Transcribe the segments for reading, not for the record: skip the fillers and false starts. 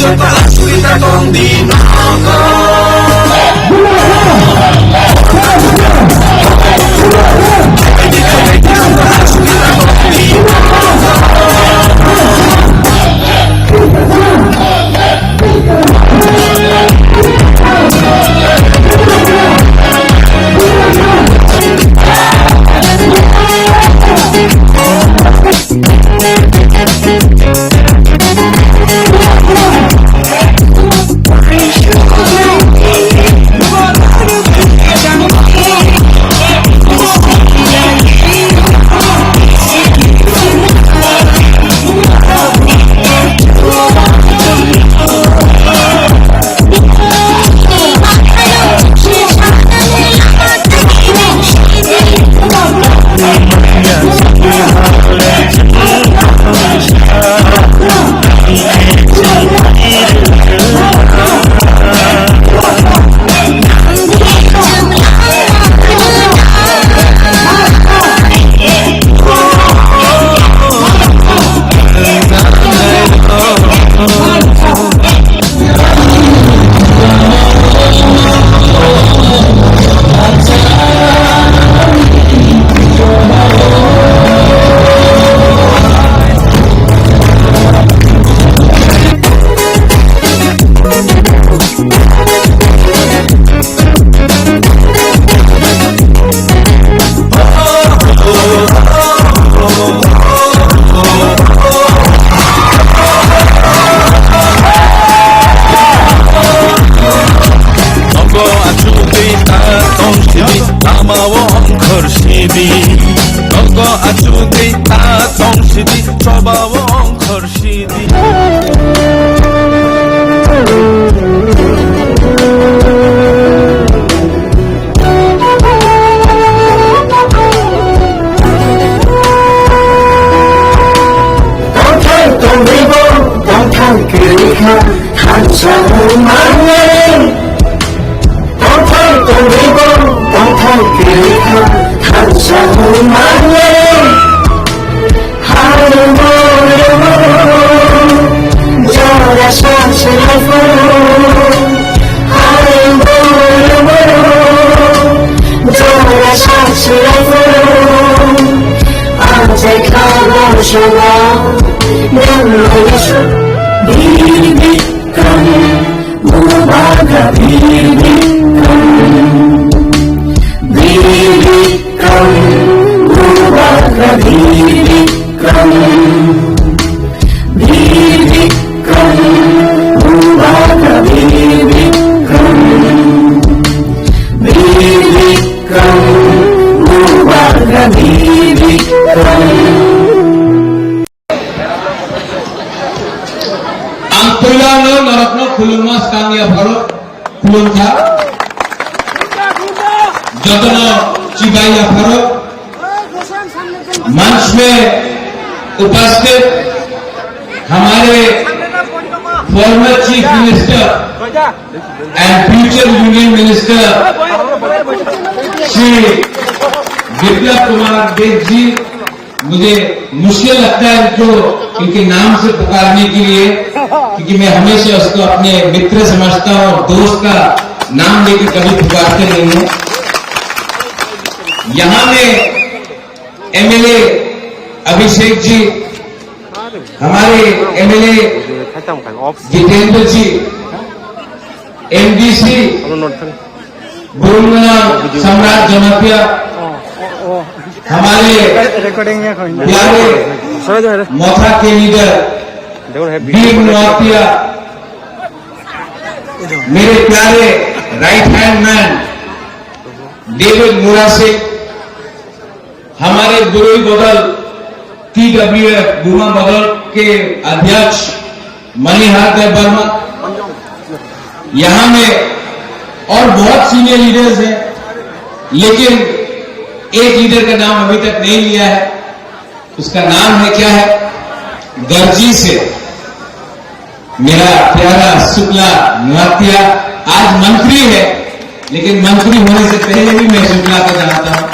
Joto kita kong dinoko. 너가 아주 데이터 동시디 줘봐원 걸시디 Don't मंच में उपस्थित हमारे former chief minister and future union minister Shri Biplab Kumar Deb ji, मुझे मुश्किल लगता है इनको इनके नाम से पुकारने के लिए, क्योंकि मैं हमेशा उसको अपने मित्र समझता हूं और दोस्त का नाम लेकर कभी पुकारते नहीं हूं। यहां में एमएलए अभिषेक जी, हमारे एमएलए जितेंद्र जी, एमडीसी गुरुनाम सम्राट जमातिया, हमारे प्यारे मोथा के लीडर वीर नौतिया, मेरे प्यारे राइट हैंड मैन डेविड मुरासे, हमारे बुरुई बदल TWF बुमा बदल के अध्यक्ष मणिहार देव वर्मा, यहां में और बहुत सीनियर लीडर्स हैं, लेकिन एक लीडर का नाम अभी तक नहीं लिया है। उसका नाम है क्या है? गर्जी से मेरा प्यारा शुक्ला नौतिया आज मंत्री है, लेकिन मंत्री होने से पहले भी मैं शुक्ला को जानता हूं।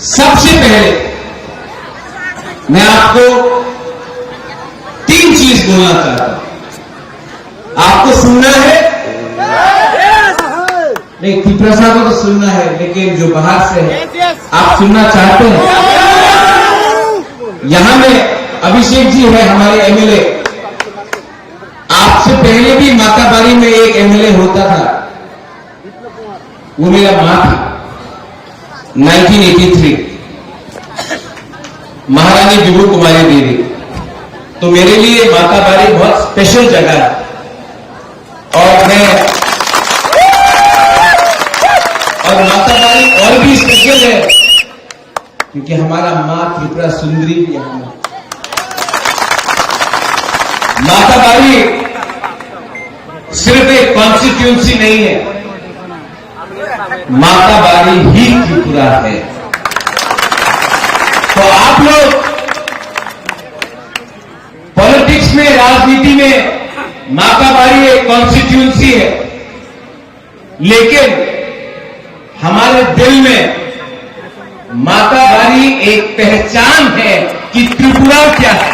सबसे पहले मैं आपको 3 चीज बोलना चाहता हूं। आपको सुनना है? नहीं, त्रिपुरा साहब को तो सुनना है, लेकिन जो बाहर से है आप सुनना चाहते हैं? यहां में अभिषेक जी है हमारे एमएलए। आपसे पहले भी माताबारी में एक एमएलए होता था, वो मेरा मां थी। 1983 महारानी विभू कुमारी देवी। तो मेरे लिए माताबारी बहुत स्पेशल जगह है। और माताबारी और भी स्पेशल है क्योंकि हमारा मां त्रिपुरा सुंदरी भी यहां है। माताबारी सिर्फ एक कॉन्स्टिट्यूंसी नहीं है, माताबारी ही त्रिपुरा है। तो आप लोग पॉलिटिक्स में, राजनीति में माताबारी एक कॉन्स्टिट्यूंसी है, लेकिन हमारे दिल में माताबारी एक पहचान है कि त्रिपुरा क्या है।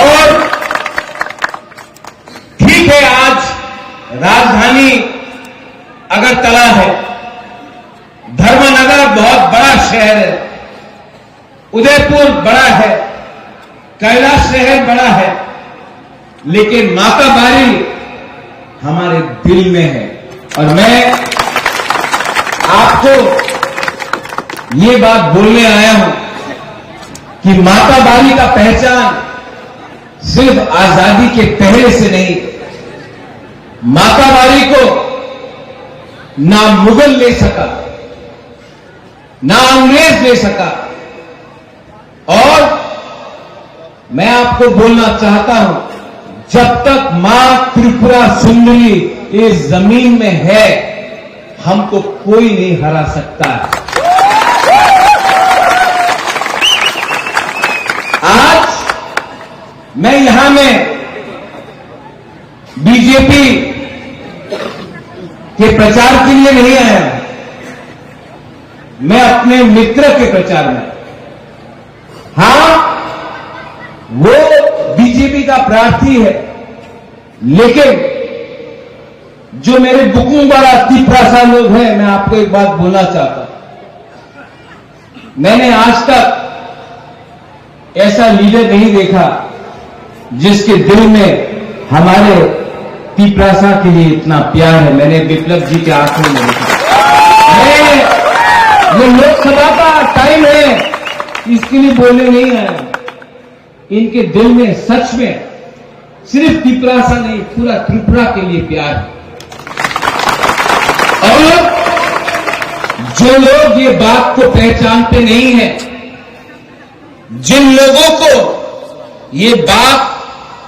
और ठीक है, आज राजधानी अगरतला है, धर्मनगर बहुत बड़ा शहर है, उदयपुर बड़ा है, कैलाश शहर बड़ा है, लेकिन माताबारी हमारे दिल में है। और मैं आपको ये बात बोलने आया हूं कि माताबारी का पहचान सिर्फ आजादी के पहले से नहीं, माताबारी को ना मुगल ले सका, ना अंग्रेज ले सका। और मैं आपको बोलना चाहता हूं, जब तक मां त्रिपुरा सुंदरी इस जमीन में है, हमको कोई नहीं हरा सकता है। आज मैं यहां में बीजेपी के प्रचार के लिए नहीं आया, मैं अपने मित्र के प्रचार में। हां, वो बीजेपी का प्रार्थी है, लेकिन जो मेरे बुकुंग वाला त्रिपुरा लोग हैं, मैं आपको एक बात बोलना चाहता हूं। मैंने आज तक ऐसा लीडर नहीं देखा जिसके दिल में हमारे त्रिपुरा के लिए इतना प्यार है। मैंने विप्लव जी के आंखों में देखा। ये लोकसभा का टाइम है, इसके लिए बोलने नहीं आया। इनके दिल में सच में सिर्फ त्रिपुरा सा नहीं, पूरा त्रिपुरा के लिए प्यार है। और जो लोग ये बात को पहचानते नहीं हैं, जिन लोगों को ये बात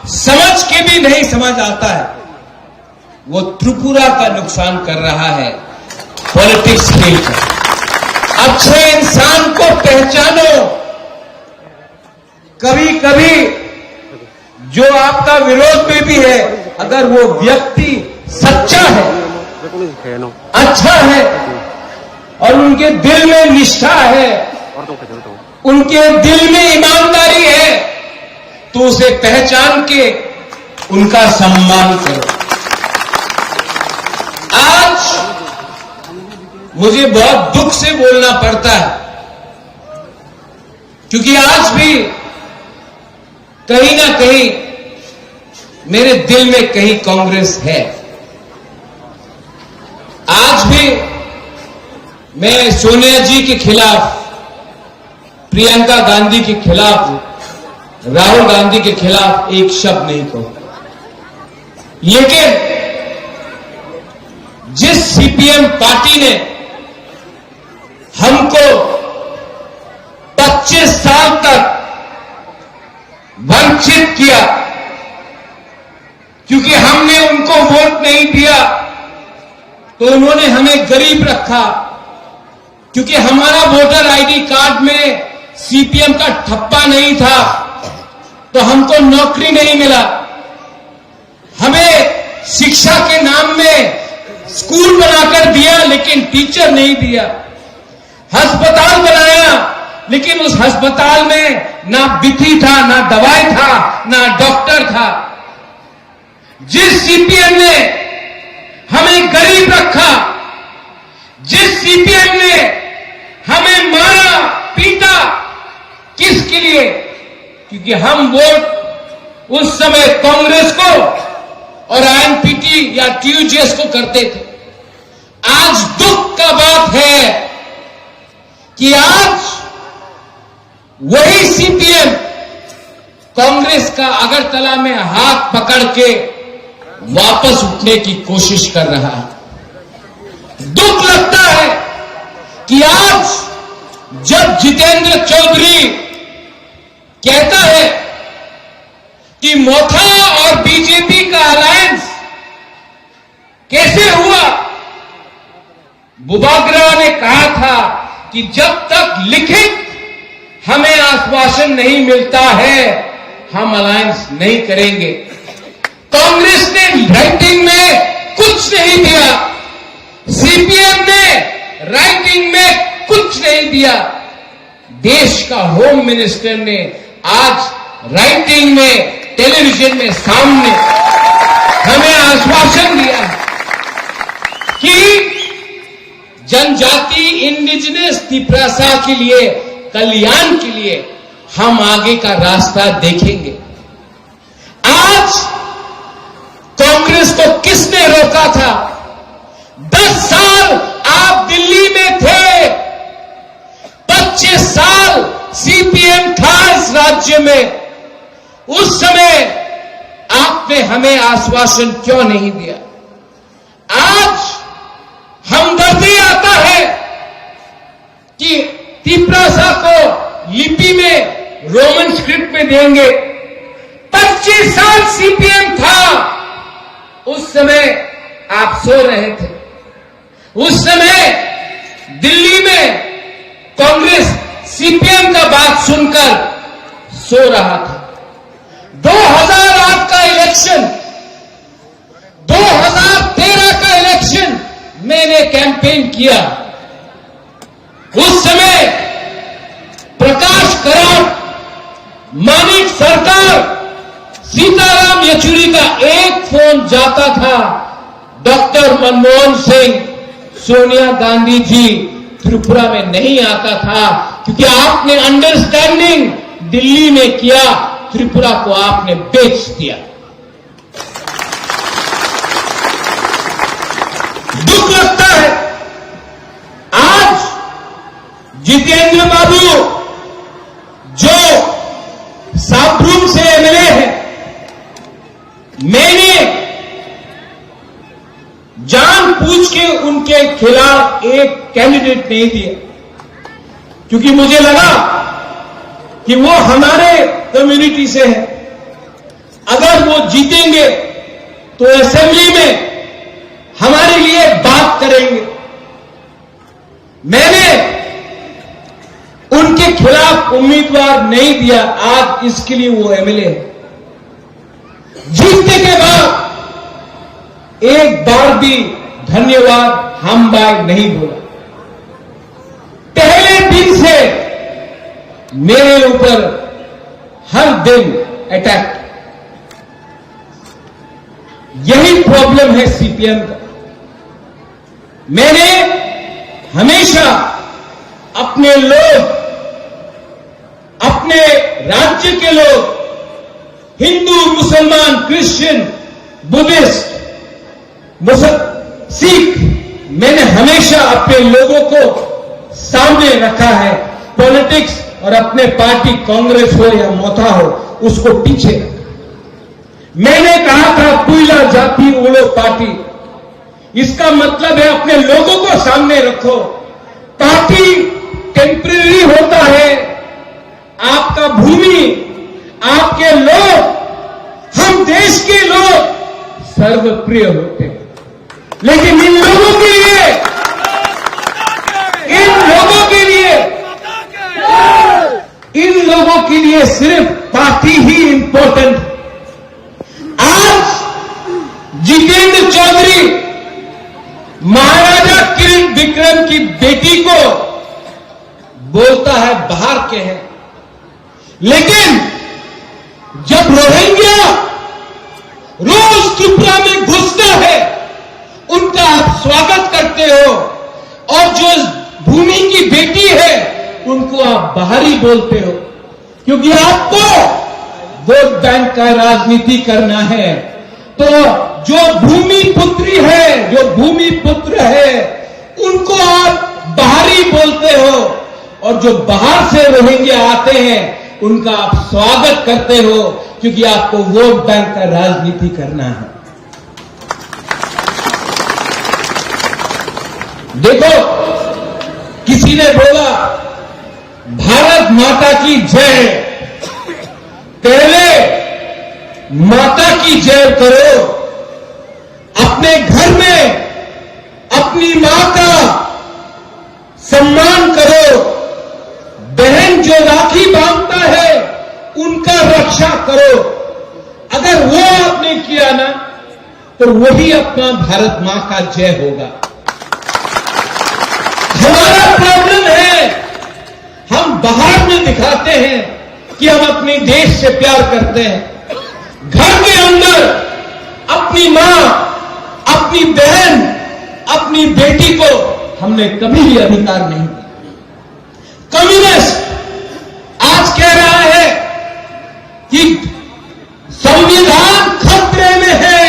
समझ के भी नहीं समझ आता है, वो त्रिपुरा का नुकसान कर रहा है पॉलिटिक्स खेलकर। अच्छे इंसान को पहचानो। कभी कभी जो आपका विरोध में भी है, अगर वो व्यक्ति सच्चा है, अच्छा है, और उनके दिल में निष्ठा है, उनके दिल में ईमानदारी है, तो उसे पहचान के उनका सम्मान करो। आज मुझे बहुत दुख से बोलना पड़ता है, क्योंकि आज भी कहीं ना कहीं मेरे दिल में कहीं कांग्रेस है। आज भी मैं सोनिया जी के खिलाफ, प्रियंका गांधी के खिलाफ, राहुल गांधी के खिलाफ एक शब्द नहीं कहूंगा। लेकिन जिस सीपीएम पार्टी ने हमको 25 साल तक वंचित किया, क्योंकि हमने उनको वोट नहीं दिया, तो उन्होंने हमें गरीब रखा, क्योंकि हमारा वोटर आईडी कार्ड में सीपीएम का ठप्पा नहीं था, तो हमको नौकरी नहीं मिला। हमें शिक्षा के नाम में स्कूल बनाकर दिया, लेकिन टीचर नहीं दिया। अस्पताल बनाया, लेकिन उस अस्पताल में ना बिथी था, ना दवाई था, ना डॉक्टर था। जिस सीपीएम ने हमें गरीब रखा, जिस सीपीएम ने हमें मारा पीटा, किसके लिए? क्योंकि हम वोट उस समय कांग्रेस को और आईएनपीटी या टीयूजेएस को करते थे। आज दुख का बात है कि आज वही सीपीएम कांग्रेस का अगरतला में हाथ पकड़ के वापस उठने की कोशिश कर रहा है। दुख लगता है कि आज जब जितेंद्र चौधरी कहता है कि मोथा और बीजेपी का अलायंस कैसे हुआ, बुबाग्रा ने कहा था कि जब तक लिखित हमें आश्वासन नहीं मिलता है हम अलायंस नहीं करेंगे। कांग्रेस ने राइटिंग में कुछ नहीं दिया, सीपीएम ने राइटिंग में कुछ नहीं दिया। देश का होम मिनिस्टर ने आज राइटिंग में टेलीविजन में सामने हमें आश्वासन दिया कि जनजाति इंडिजिनस तिपरासा के लिए, कल्याण के लिए हम आगे का रास्ता देखेंगे। आज कांग्रेस को किसने रोका था? 10 साल आप दिल्ली में थे, 25 साल सीपीएम था इस राज्य में। उस समय आपने हमें आश्वासन क्यों नहीं दिया? आज हमदर्दी आता है कि तिपरासा को लिपि में रोमन स्क्रिप्ट में देंगे। 25 साल सीपीएम था, उस समय आप सो रहे थे। उस समय दिल्ली में कांग्रेस सीपीएम का बात सुनकर सो रहा था। 2008 का इलेक्शन, 2013 का इलेक्शन मैंने कैंपेन किया। उस समय प्रकाश कराट, मानिक सरकार, सीताराम येचुरी का एक फोन जाता था, डॉक्टर मनमोहन सिंह, सोनिया गांधी जी त्रिपुरा में नहीं आता था, क्योंकि आपने अंडरस्टैंडिंग दिल्ली में किया, त्रिपुरा को आपने बेच दिया। दुख लगता है आज जितेंद्र बाबू जो साबरूम से एमएलए है, मैंने जानबूझ के उनके खिलाफ एक कैंडिडेट नहीं दिया, क्योंकि मुझे लगा कि वो हमारे कम्युनिटी से है। अगर वो जीतेंगे तो असेंबली में हमारे लिए बात करेंगे। मैंने उनके खिलाफ उम्मीदवार नहीं दिया, आज इसके लिए वो एमएलए है। जीतने के बाद एक बार भी धन्यवाद हम बाय नहीं बोला। पहले दिन से मेरे ऊपर हर दिन अटैक। यही प्रॉब्लम है सीपीएम का। मैंने हमेशा अपने लोग, अपने राज्य के लोग, हिंदू, मुसलमान, क्रिश्चियन, बुद्धिस्ट, सिख, मैंने हमेशा अपने लोगों को सामने रखा है। पॉलिटिक्स और अपने पार्टी कांग्रेस हो या मोथा हो, उसको पीछे रखा। मैंने कहा था पुइला जाति उड़ो पार्टी, इसका मतलब है अपने लोगों को सामने रखो। पार्टी टेम्परेरी होता है, आपका भूमि, आपके लोग, हम देश के लोग सर्वप्रिय होते हैं। लेकिन इन लोगों के लिए, इन लोगों के लिए सिर्फ पार्टी ही इंपॉर्टेंट है। आज जितेंद्र चौधरी महाराजा किरण विक्रम की बेटी को बोलता है बाहर के हैं, लेकिन जब रोहिंग्या रोज त्रिपुरा में घुसता है, उनका आप स्वागत करते हो, और जो भूमि की बेटी है उनको आप बाहरी बोलते हो, क्योंकि आपको वोट बैंक का राजनीति करना है। तो जो भूमि पुत्री है, जो भूमि पुत्र है, उनको आप बाहरी बोलते हो, और जो बाहर से रोहिंग्या आते हैं उनका आप स्वागत करते हो, क्योंकि आपको वोट बैंक का राजनीति करना है। देखो, किसी ने बोला भारत माता की जय, पहले माता की जय करो, अपने घर में अपनी मां का सम्मान करो, बहन जो राखी बांधता है उनका रक्षा करो। अगर वो आपने किया ना, तो वही अपना भारत मां का जय होगा। हमारा प्रॉब्लम है, हम बाहर में दिखाते हैं कि हम अपने देश से प्यार करते हैं, घर के अंदर अपनी मां, अपनी बहन, अपनी बेटी को हमने कभी भी अधिकार नहीं दिया। कम्युनिस्ट आज कह रहा है कि संविधान खतरे में है।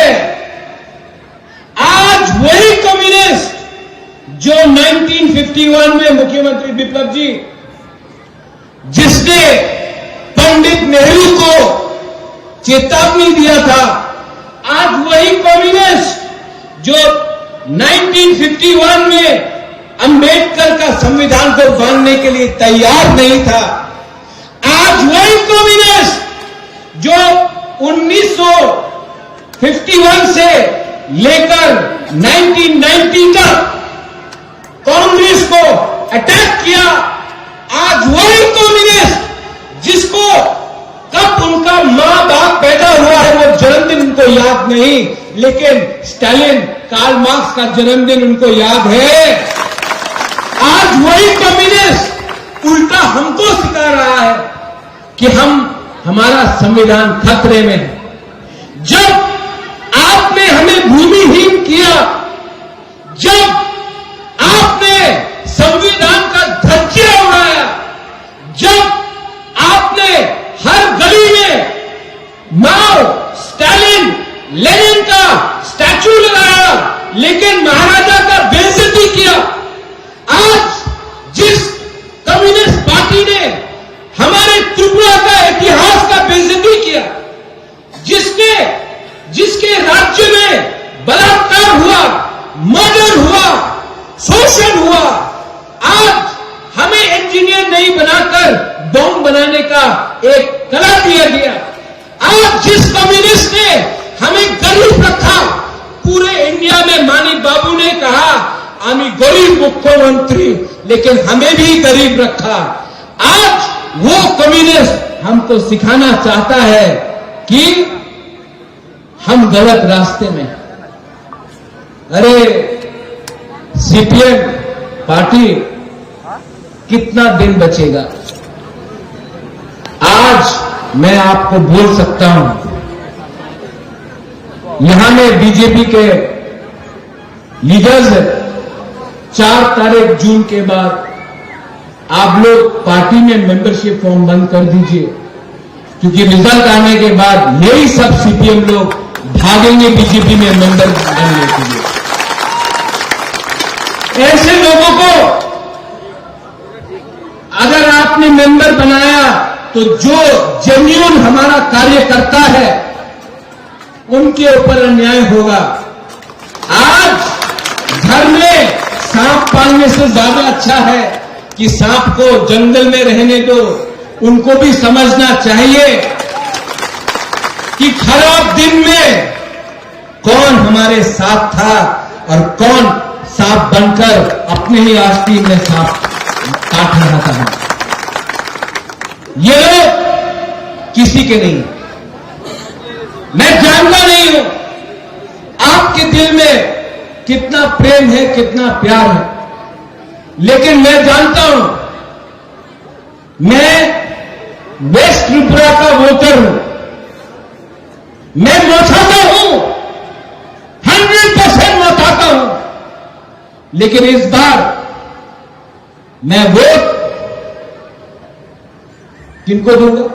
आज वही कम्युनिस्ट जो 1951 में मुख्यमंत्री बिप्लब जी, जिसने पंडित नेहरू को चेतावनी दिया था, आज वही कम्युनिस्ट जो 1951 में अंबेडकर का संविधान को बांधने के लिए तैयार नहीं था, आज वही कम्युनिस्ट जो 1951 से लेकर 1990 तक कांग्रेस को अटैक किया, आज वही कम्युनिस्ट जिसको कब उनका मां बाप पैदा हुआ है वो जन्मदिन उनको याद नहीं, लेकिन स्टालिन, कार्ल मार्क्स का जन्मदिन उनको याद है। आज वही कम्युनिस्ट उल्टा हमको सिखा रहा है कि हमारा संविधान खतरे में है। जब आपने हमें भूमिहीन किया, जब आपने संविधान का धज्जिया उड़ाया, जब आपने हर गली में माओ, स्टालिन, लेनिन का स्टैचू लगाया, लेकिन महाराजा का बेइज्जती किया। आज जिस कम्युनिस्ट पार्टी ने हमारे त्रिपुरा का इतिहास का बेइज्जती किया, जिसके राज्य में बलात्कार हुआ, मर्डर हुआ, शोषण हुआ, आज हमें इंजीनियर नहीं बनाकर बॉम्ब बनाने का एक कला दिया गया। आज जिस कम्युनिस्ट ने हमें गरीब रखा, पूरे इंडिया में मानिक बाबू ने कहा आमी गरीब मुख्यमंत्री, लेकिन हमें भी गरीब रखा। आज वो कम्युनिस्ट हमको सिखाना चाहता है कि हम गलत रास्ते में। अरे सीपीएम पार्टी कितना दिन बचेगा? आज मैं आपको बोल सकता हूं, यहां में बीजेपी के लीडर्स 4 तारीख जून के बाद आप लोग पार्टी में मेंबरशिप फॉर्म बंद कर दीजिए, क्योंकि रिजल्ट आने के बाद यही सब सीपीएम लोग भागेंगे बीजेपी में मेंबर बनने के लिए। ऐसे लोगों को अगर आपने मेंबर बनाया तो जो जेन्युइन हमारा कार्य करता है उनके ऊपर अन्याय होगा। आज घर में सांप पालने से ज्यादा अच्छा है कि सांप को जंगल में रहने दो। उनको भी समझना चाहिए कि खराब दिन में कौन हमारे साथ था और कौन सांप बनकर अपने ही आस्तीन में सांप काट रहा था। ये लोग किसी के नहीं, मैं जानता नहीं हूं आपके दिल में कितना प्रेम है, कितना प्यार है, लेकिन मैं जानता हूं मैं वेस्ट त्रिपुरा का वोटर हूं, मैं मौछाता हूं, 100% मौछाता हूं, लेकिन इस बार मैं वोट किनको दूंगा?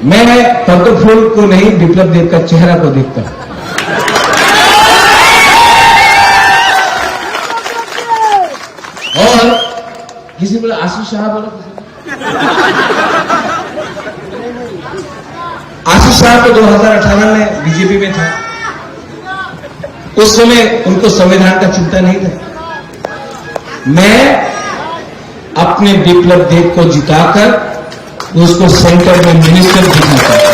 मैं पद्म फूल को नहीं, विप्लव देव का चेहरा को देखता हूं। और किसी बोला आशीष शाह, बोला आशीष शाह तो 2018 में बीजेपी में था। उस समय उनको संविधान का चिंता नहीं था। मैं अपने विप्लव देव को जिताकर उसको सेंटर में मिनिस्टर दिखाता हूं।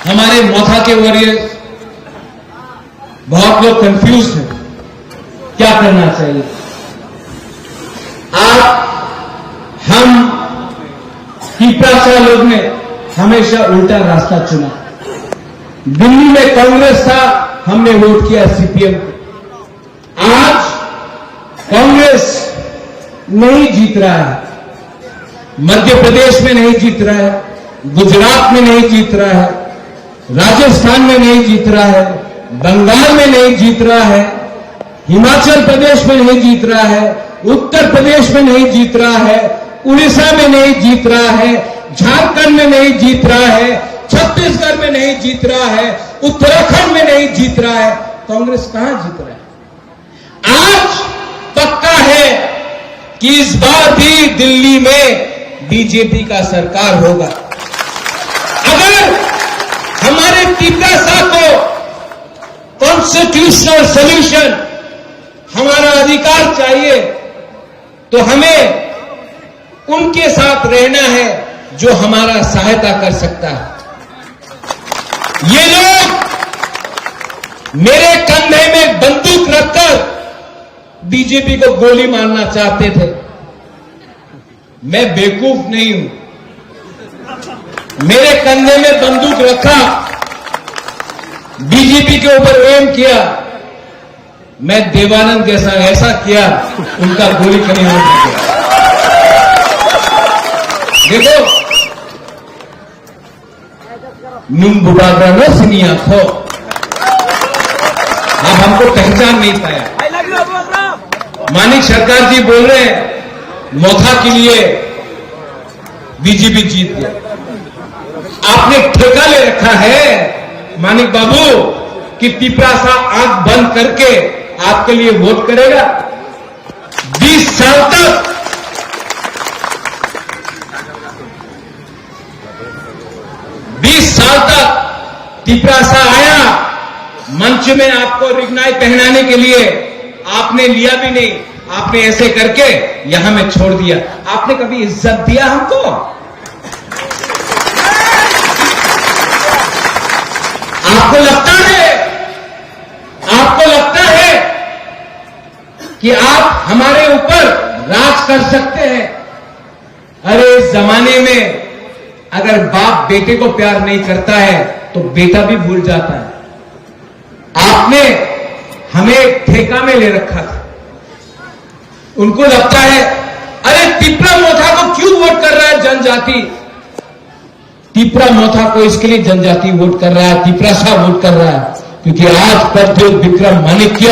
हमारे मोथा के वॉरियर बहुत लोग कंफ्यूज हैं, क्या करना चाहिए। हम टिप्रासा लोग ने हमेशा उल्टा रास्ता चुना। दिल्ली में कांग्रेस था, हमने वोट किया सीपीएम को। आज कांग्रेस नहीं जीत रहा है, मध्य प्रदेश में नहीं जीत रहा है, गुजरात में नहीं जीत रहा है, राजस्थान में नहीं जीत रहा है, बंगाल में नहीं जीत रहा है, हिमाचल प्रदेश में नहीं जीत रहा है, उत्तर प्रदेश में नहीं जीत रहा है, उड़ीसा में नहीं जीत रहा है, झारखंड में नहीं जीत रहा है, छत्तीसगढ़ में नहीं जीत रहा है, उत्तराखंड में नहीं जीत रहा है। कांग्रेस कहां जीत रहा है? आज पक्का है कि इस बार भी दिल्ली में बीजेपी का सरकार होगा। अगर हमारे टिप्रासा को कॉन्स्टिट्यूशनल सॉल्यूशन, हमारा अधिकार चाहिए, तो हमें उनके साथ रहना है जो हमारा सहायता कर सकता है। ये लोग मेरे कंधे में बंदूक रखकर बीजेपी को गोली मारना चाहते थे। मैं बेवकूफ नहीं हूं, मेरे कंधे में बंदूक रखा, बीजेपी के ऊपर एम किया, मैं देवानंद जैसा ऐसा किया, उनका गोली कहीं और नहीं किया। देखो, नुम्बुबागा न सिनिया खो, आप हमको पहचान नहीं पाया। मानिक सरकार जी बोल रहे हैं मोथा के लिए बीजेपी जीत गया। आपने ठेका ले रखा है मानिक बाबू कि टिप्रासा आंख बंद करके आपके लिए वोट करेगा। 20 साल तक टिप्रासा आया मंच में आपको रिगनाई पहनाने के लिए, आपने लिया भी नहीं, आपने ऐसे करके यहां में छोड़ दिया। आपने कभी इज्जत दिया हमको? आपको लगता है कि आप हमारे ऊपर राज कर सकते हैं? अरे इस जमाने में अगर बाप बेटे को प्यार नहीं करता है तो बेटा भी भूल जाता है। आपने हमें ठेका में ले रखा था। उनको लगता है अरे टिप्रा मोथा को क्यों वोट कर रहा है जनजाति? टिप्रा मोथा को इसके लिए जनजाति वोट कर रहा है, टिप्रासा वोट कर रहा है क्योंकि आज प्रद्योत विक्रम माणिक्य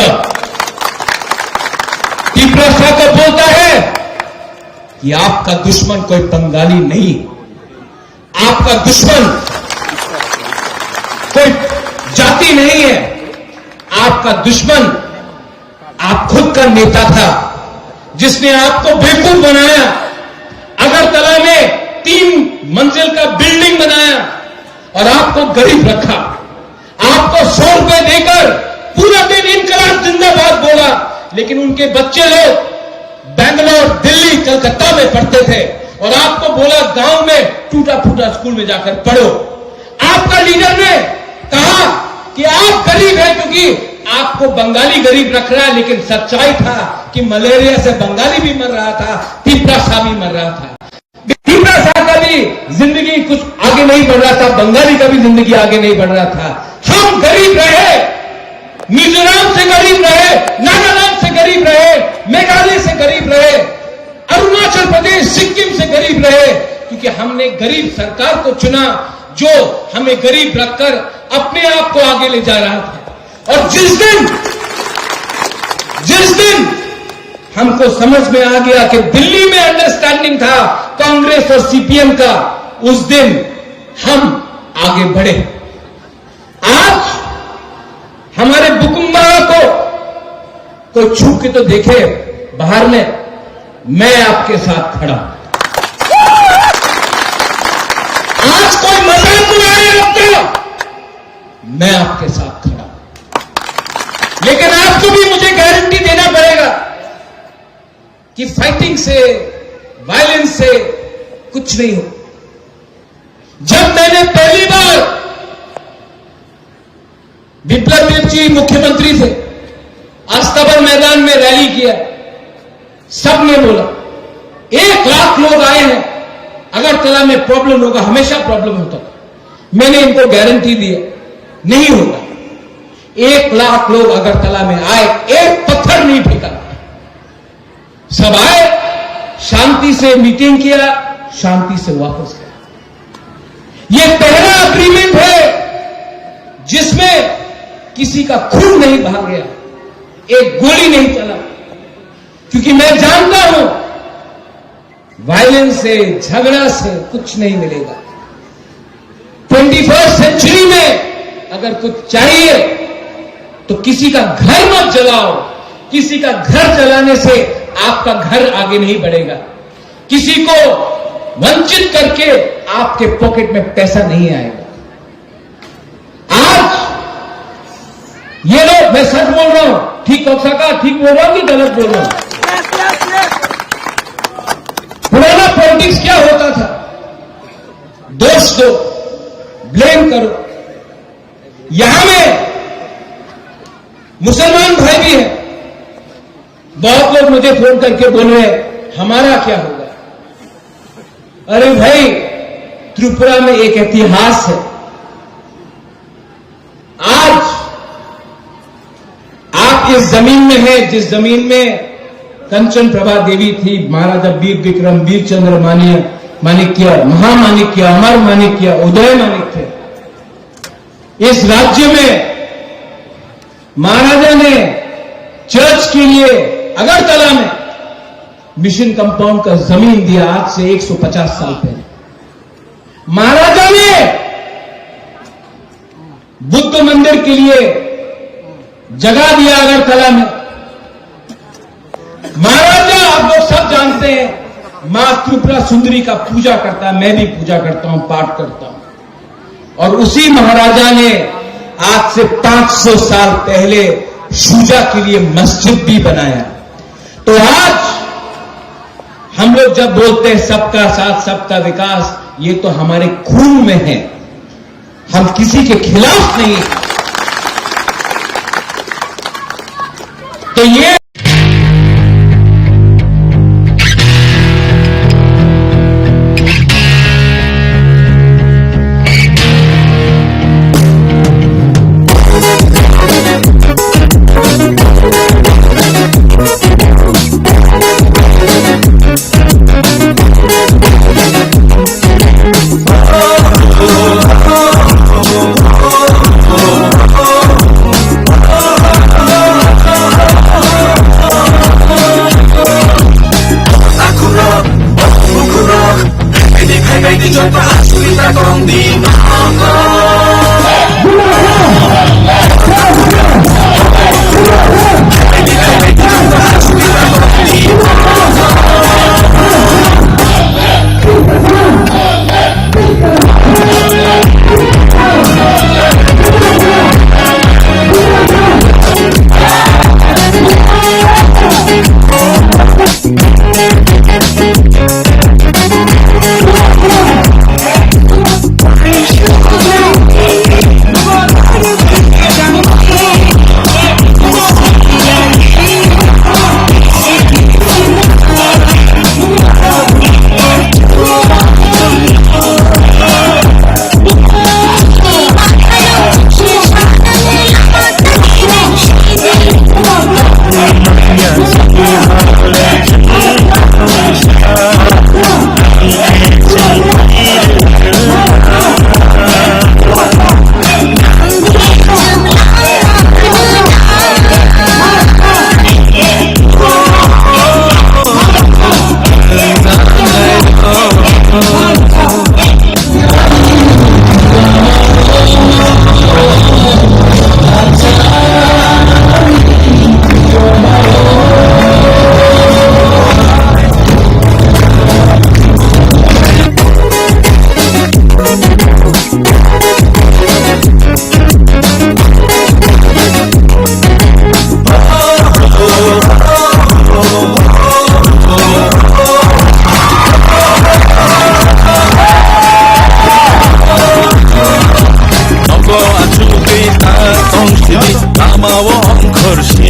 टिप्रासा को बोलता है कि आपका दुश्मन कोई बंगाली नहीं, आपका दुश्मन कोई जाति नहीं है, आपका दुश्मन आप खुद का नेता था जिसने आपको बेवकूफ बनाया। अगरतला में 3 मंजिल का बिल्डिंग बनाया और आपको गरीब रखा। आपको 100 रुपए देकर पूरा दिन इनकलाब जिंदाबाद बोला, लेकिन उनके बच्चे लोग बेंगलोर, दिल्ली, कलकत्ता में पढ़ते थे और आपको बोला गांव में टूटा फूटा स्कूल में जाकर पढ़ो। आपका लीडर ने कहा कि आप गरीब हैं क्योंकि आपको बंगाली गरीब रख रहा है, लेकिन सच्चाई था कि मलेरिया से बंगाली भी मर रहा था, टिप्रासा भी मर रहा था। टिप्रासा का भी जिंदगी कुछ आगे आगे नहीं बढ़ रहा था, बंगाली का भी जिंदगी आगे नहीं बढ़ रहा था। हम गरीब रहे, मिजोरम से गरीब रहे, नागालैंड से गरीब रहे, मेघालय से गरीब रहे, अरुणाचल प्रदेश, सिक्किम से गरीब रहे, क्योंकि हमने गरीब सरकार को चुना जो हमें गरीब रखकर अपने आप को आगे ले जा रहा था। और जिस दिन हमको समझ में आ गया कि दिल्ली में अंडरस्टैंडिंग था कांग्रेस और सीपीएम का, उस दिन हम आगे बढ़े। आज हमारे बुकुम्बा को कोई छू के तो देखे बाहर में, मैं आपके साथ खड़ा हूं। आज कोई मजाक उड़ाए आपका, मैं आपके साथ खड़ा हूं। लेकिन आपको भी मुझे गारंटी देना पड़ेगा कि फाइटिंग से, वायलेंस से कुछ नहीं हो। जब मैंने पहली बार, विप्लव देव जी मुख्यमंत्री थे, अस्तबल मैदान में रैली किया, सबने बोला 1 लाख लोग आए हैं, अगरतला में प्रॉब्लम होगा, हमेशा प्रॉब्लम होता था। मैंने इनको गारंटी दी नहीं होगा। 1 लाख लोग अगरतला में आए, एक पत्थर नहीं फेंका, सब आए, शांति से मीटिंग किया, शांति से वापस गया। यह पहला अग्रीमेंट है जिसमें किसी का खून नहीं बहा गया, एक गोली नहीं चला, क्योंकि मैं जानता हूं वायलेंस से, झगड़ा से कुछ नहीं मिलेगा। 21वीं सेंचुरी में अगर कुछ चाहिए तो किसी का घर मत जलाओ। किसी का घर जलाने से आपका घर आगे नहीं बढ़ेगा। किसी को वंचित करके आपके पॉकेट में पैसा नहीं आएगा। आज ये लोग, मैं सच बोल रहा हूं, ठीक हो सका, ठीक बोल रहा हूं कि गलत बोल रहा हूं? पुराना पॉलिटिक्स क्या होता था? दोष दो, ब्लेम करो। यहां में मुसलमान भाई भी हैं। बहुत लोग मुझे फोन करके बोले हमारा क्या होगा? अरे भाई, त्रिपुरा में एक इतिहास है। आज आप इस जमीन में हैं जिस जमीन में कंचन प्रभा देवी थी, महाराजा वीर विक्रम, वीरचंद्र माणिक्य, महामाणिक्य, अमर माणिक्य, उदय माणिक्य। इस राज्य में महाराजा ने चर्च के लिए अगरतला में मिशन कंपाउंड का जमीन दिया, आज से 150 साल पहले। महाराजा ने बुद्ध मंदिर के लिए जगह दिया अगरतला में। महाराजा, आप लोग सब जानते हैं, मां त्रिपुरा सुंदरी का पूजा करता है, मैं भी पूजा करता हूं, पाठ करता हूं। और उसी महाराजा ने आज से 500 साल पहले पूजा के लिए मस्जिद भी बनाया। तो आज हम लोग जब बोलते हैं सबका साथ सबका विकास, ये तो हमारे खून में है, हम किसी के खिलाफ नहीं हैं। तो ये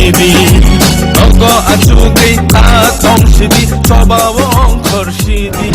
খর্শিদি অগ আচুগৈ তা তংশিদি স্বভাবং খর্শিদি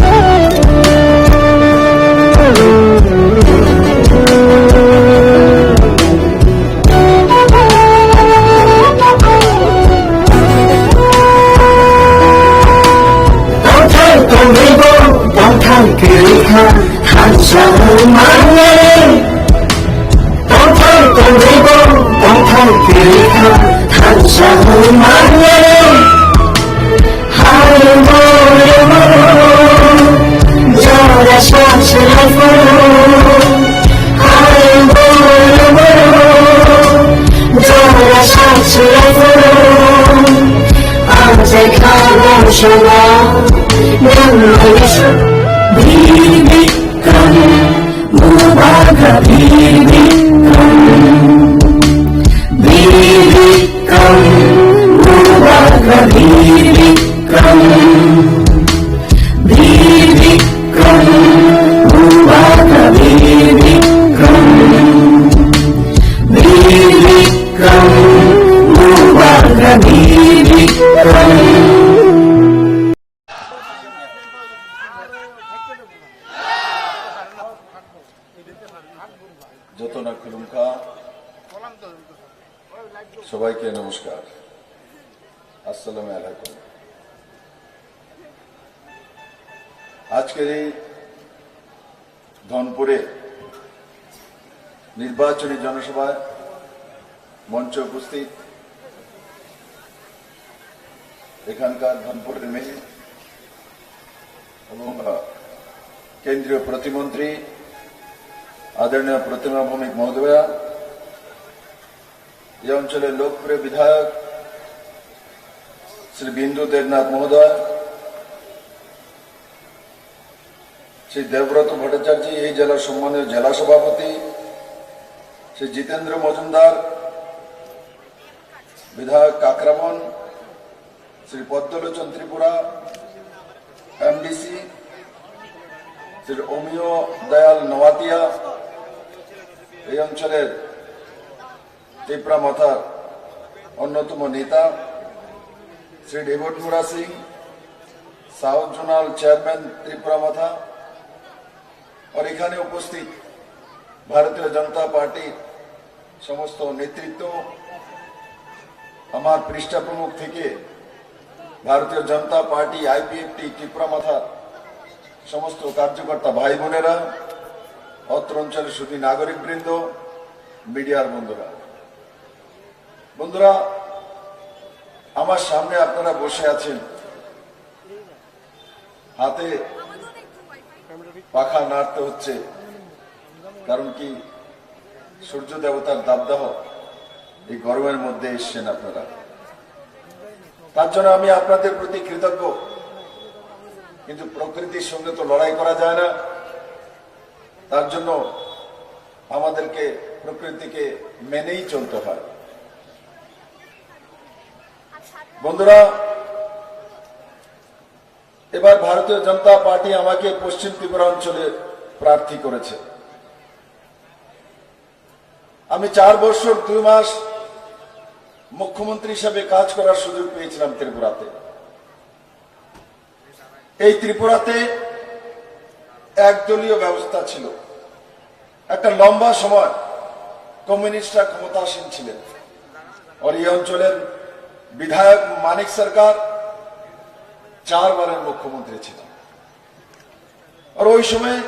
যতনা খুলুমকা সবাইকে নমস্কার, আসসালামু আলাইকুম। আজকের এই ধনপুরে নির্বাচনী জনসভায় মঞ্চে উপস্থিত এখানকার ধনপুরের মেয়ে এবং কেন্দ্রীয় প্রতিমন্ত্রী आदरणीय प्रतिमा भौमिक महोदया, ये अंचल लोकप्रिय विधायक श्री बिंदु देवनाथ महोदय, श्री देवव्रत भट्टाचार्य, ये जिला सम्मानित जिला सभापति श्री जितेंद्र मजुमदार, विधायक काकरामन, श्री पद्मलोचन त्रिपुरा एमडीसी, श्री ओमियो दयाल नवातिया, এই অঞ্চলের ত্রিপুরা মাথার অন্যতম নেতা Shri David Mura Singh, south zonal chairman Tripura Motha, और এখানে উপস্থিত ভারতীয় জনতা পার্টির সমস্ত নেতৃত্ব, আমার পৃষ্ঠা প্রমুখ থেকে ভারতীয় জনতা পার্টি আইপিএফটি ত্রিপুরা মাথা সমস্ত কার্যকর্তা ভাই বোনেরা, অত্র অঞ্চলের শুধু নাগরিক বৃন্দ, মিডিয়ার বন্ধুরা, আমার সামনে আপনারা বসে আছেন, হাতে পাখা নাড়তে হচ্ছে, কারণ কি সূর্য দেবতার দাবদাহ এই গরমের মধ্যে এসছেন আপনারা। তার জন্য আমি আপনাদের প্রতি কৃতজ্ঞ, কিন্তু প্রকৃতির সঙ্গে তো লড়াই করা যায় না, তার জন্য আমাদেরকে প্রকৃতিকে মেনেই চলতে হয়। বন্ধুরা, এবার ভারতীয় জনতা পার্টি আমাকে পশ্চিম ত্রিপুরা অঞ্চলে প্রার্থী করেছে। আমি 4 বছর 2 মাস মুখ্যমন্ত্রী হিসেবে কাজ করার সুযোগ পেয়েছিলাম ত্রিপুরাতে। এই ত্রিপুরাতে একদলীয় ব্যবস্থা ছিল, একটা লম্বা সময় কমিউনিস্টরা ক্ষমতাসীন ছিলেন, আর এই অঞ্চলের বিধায়ক মানিক সরকার 4 বারের মুখ্যমন্ত্রী ছিলেন। আর ওই সময়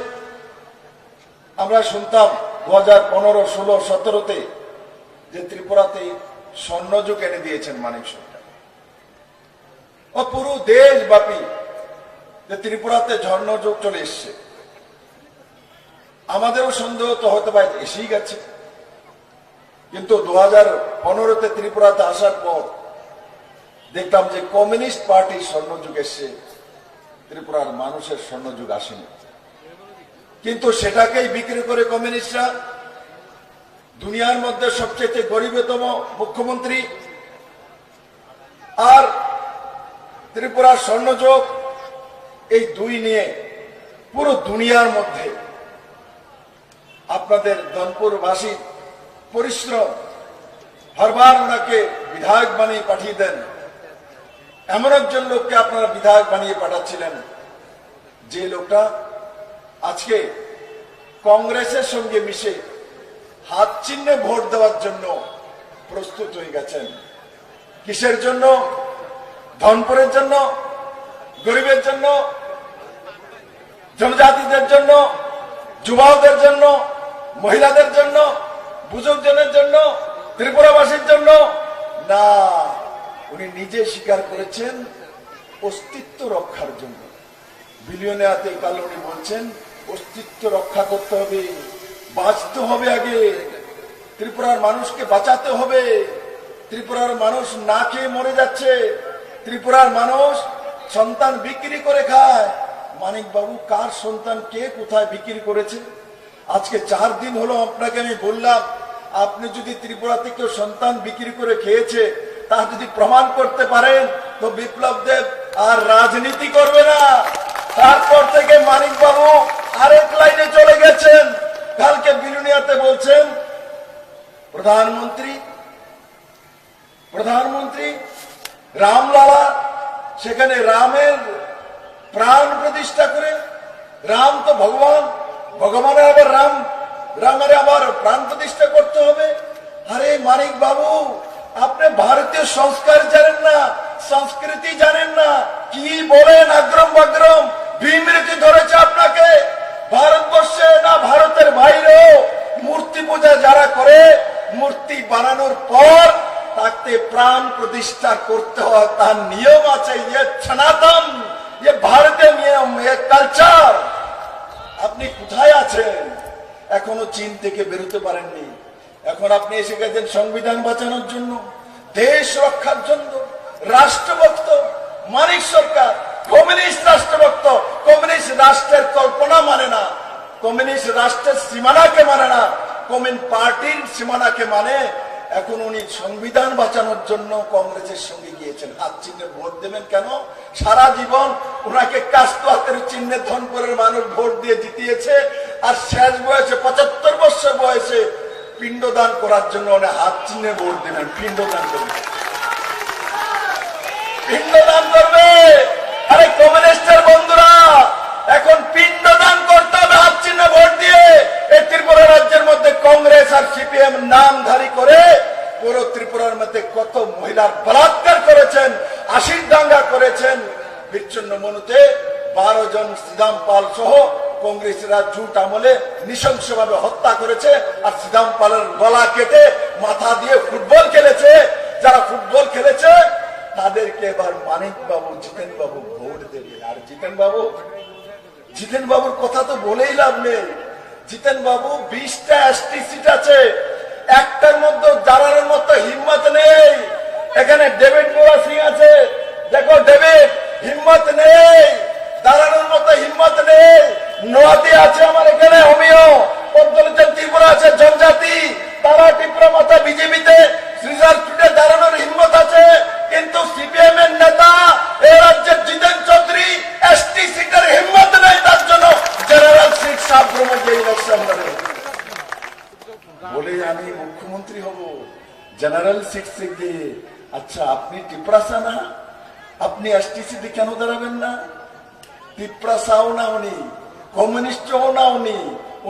আমরা শুনতাম 2015, 16, 17-তে যে ত্রিপুরাতে স্বর্ণযুগ এনে দিয়েছেন মানিক সরকার, ও পুরো দেশব্যাপী যে ত্রিপুরাতে স্বর্ণযুগ চলে এসছে। আমাদেরও সন্দেহ তো হতে পারে এসেই গেছে, কিন্তু 2015-তে ত্রিপুরাতে আসার পর দেখলাম যে কমিউনিস্ট পার্টির স্বর্ণযুগ এসছে, ত্রিপুরার মানুষের স্বর্ণযুগ আসেনি। কিন্তু সেটাকেই বিক্রি করে কমিউনিস্টরা দুনিয়ার মধ্যে সবচেয়ে গরিবতম মুখ্যমন্ত্রী আর ত্রিপুরার স্বর্ণযুগ, এই দুই নিয়ে পুরো দুনিয়ার মধ্যে আপনাদের ধনপুরবাসীর পরিশ্রম, হরবার ওনাকে বিধায়ক বানিয়ে পাঠিয়ে দেন। এমন একজন লোককে আপনারা বিধায়ক বানিয়ে পাঠাচ্ছিলেন, যে লোকটা আজকে কংগ্রেসের সঙ্গে মিশে হাত চিহ্নে ভোট দেওয়ার জন্য প্রস্তুত হয়ে গেছেন। কিসের জন্য? ধনপুরের জন্য, গরিবের জন্য, জনজাতিদের জন্য, যুবকদের জন্য, মহিলাদের জন্য, বুজুর্গজনের জন্য, ত্রিপুরাবাসীর জন্য না, উনি নিজে স্বীকার করেছেন অস্তিত্ব রক্ষার জন্য। বিলিয়নিয়ারতে কাল উনি বলছেন অস্তিত্ব রক্ষা করতে হবে, বাঁচতে হবে, আগে ত্রিপুরার মানুষকে বাঁচাতে হবে। ত্রিপুরার মানুষ না খেয়ে মরে যাচ্ছে, ত্রিপুরার মানুষ সন্তান বিক্রি করে খায়। মানিক বাবু, কার সন্তান কে কোথায় বিক্রি করেছে? আজকে 4 দিন হলো আপনাকে আমি বললাম, আপনি যদি ত্রিপুরাতে কেউ সন্তান বিক্রি করে খেয়েছে তা যদি প্রমাণ করতে পারেন তো বিপ্লব দেব আর রাজনীতি করবে না। তারপর থেকে মানিক বাবু আরেক লাইনে চলে গেছেন। কালকে বিলুনিয়াতে বলছেন প্রধানমন্ত্রী রামলালা, সেখানে রামের প্রাণ প্রতিষ্ঠা করে, রাম তো ভগবান, ভগবানের আবার রামের আবার প্রাণ প্রতিষ্ঠা করতে হবে। আরে মানিক বাবু, আপনি ভারতীয় সংস্কার জানেন না, সংস্কৃতি জানেন না, কি বলেন আগ্রম বাগ্রম। বিমৃতি ধরেছে আপনাকে। ভারতবর্ষে না ভারতের বাইরে মূর্তি পূজা যারা করে, মূর্তি বানানোর পর তাকে প্রাণ প্রতিষ্ঠা করতে হয়, তার নিয়ম আছে। ইয়ে সনাতন, ইয়ে ভারতীয় নিয়ম, ইয়ে কালচার। আপনি কোথায় আছেন? এখনো চীন থেকে বেরোতে পারেননি। এখন আপনি এসে গেছেন সংবিধান বাঁচানোর জন্য, দেশ রক্ষার জন্য। রাষ্ট্রভক্ত মানিক সরকার, কমিউনিস্ট রাষ্ট্রভক্ত, কমিউনিস্ট রাষ্ট্রের কল্পনা মানে না, কমিউনিস্ট রাষ্ট্রের সীমানাকে মানে না, কমিউনিস্ট পার্টির সীমানাকে মানে। এখন উনি সংবিধান বাঁচানোর জন্য কংগ্রেসের সঙ্গে গিয়েছেন। হাত চিহ্নে ভোট দেবেন কেন? সারা জীবন ওনাকে কাস্ত হাতের চিহ্নে ধনপুরের মানুষ ভোট দিয়ে জিতিয়েছে, আর শেষ বয়সে 75 বছর বয়সে পিণ্ডদান করার জন্য উনি হাত চিহ্নে ভোট দেবেন। পিণ্ডদান করবে, পিণ্ডদান করবে। আরে কমিউনিস্টের বন্ধুরা, এখন পিণ্ডদান করতে হবে হাত চিহ্নে ভোট দিয়ে। এই ত্রিপুরা রাজ্যের মধ্যে কংগ্রেস আর সিপিএম নামধারী করে পুরো ত্রিপুরার মধ্যে কত মহিলার বলাৎকার করেছেন, আশির দাঙ্গা করেছেন। বিচ্ছিন্ন মনুতে 12 জন শ্রীদাম পাল সহ কংগ্রেসীরা জুট আমলে নৃশংসভাবে হত্যা করেছে, আর শ্রীদাম পালের গলা কেটে মাথা দিয়ে ফুটবল খেলেছে। যারা ফুটবল খেলেছে তাদেরকে এবার মানিক বাবু, জিতেন বাবু ভোট দেবেন। আর জিতেন বাবুর কথা তো বলেই লাভ নেই। জিতেন বাবু 20টা এসটি সিট আছে, একটার মধ্যে দাঁড়ানোর মতো হিম্মত নেই। এখানে ডেভিড মোরা সিং আছে, দেখো ডেভিড, হিম্মত নেই, দাঁড়ানোর মতো হিম্মত নেই। নোয়াতি আছে আমার এখানে, অমিয় পদ্মলোচন ত্রিপুরা আছে, জনজাতি, তারা ত্রিপুরা মাথা বিজেপিতে সিটে দাঁড়ানোর হিম্মত আছে। কিন্তু সিপিএম এর নেতা এই রাজ্যের জিতেন চৌধুরী এসটি সিটের হিম্মত নেই, তার জন্য জেনারেল সিট সাবরুমে যে ইলেকশন লড়ে বলে আমি মুখ্যমন্ত্রী হব জেনারেল সিট দিয়ে। আচ্ছা, আপনি টিপ্রাসা না, আপনি এসটিসিতে কেন দাঁড়াবেন না? টিপ্রাসাও না উনি, কমিউনিস্টও না উনি।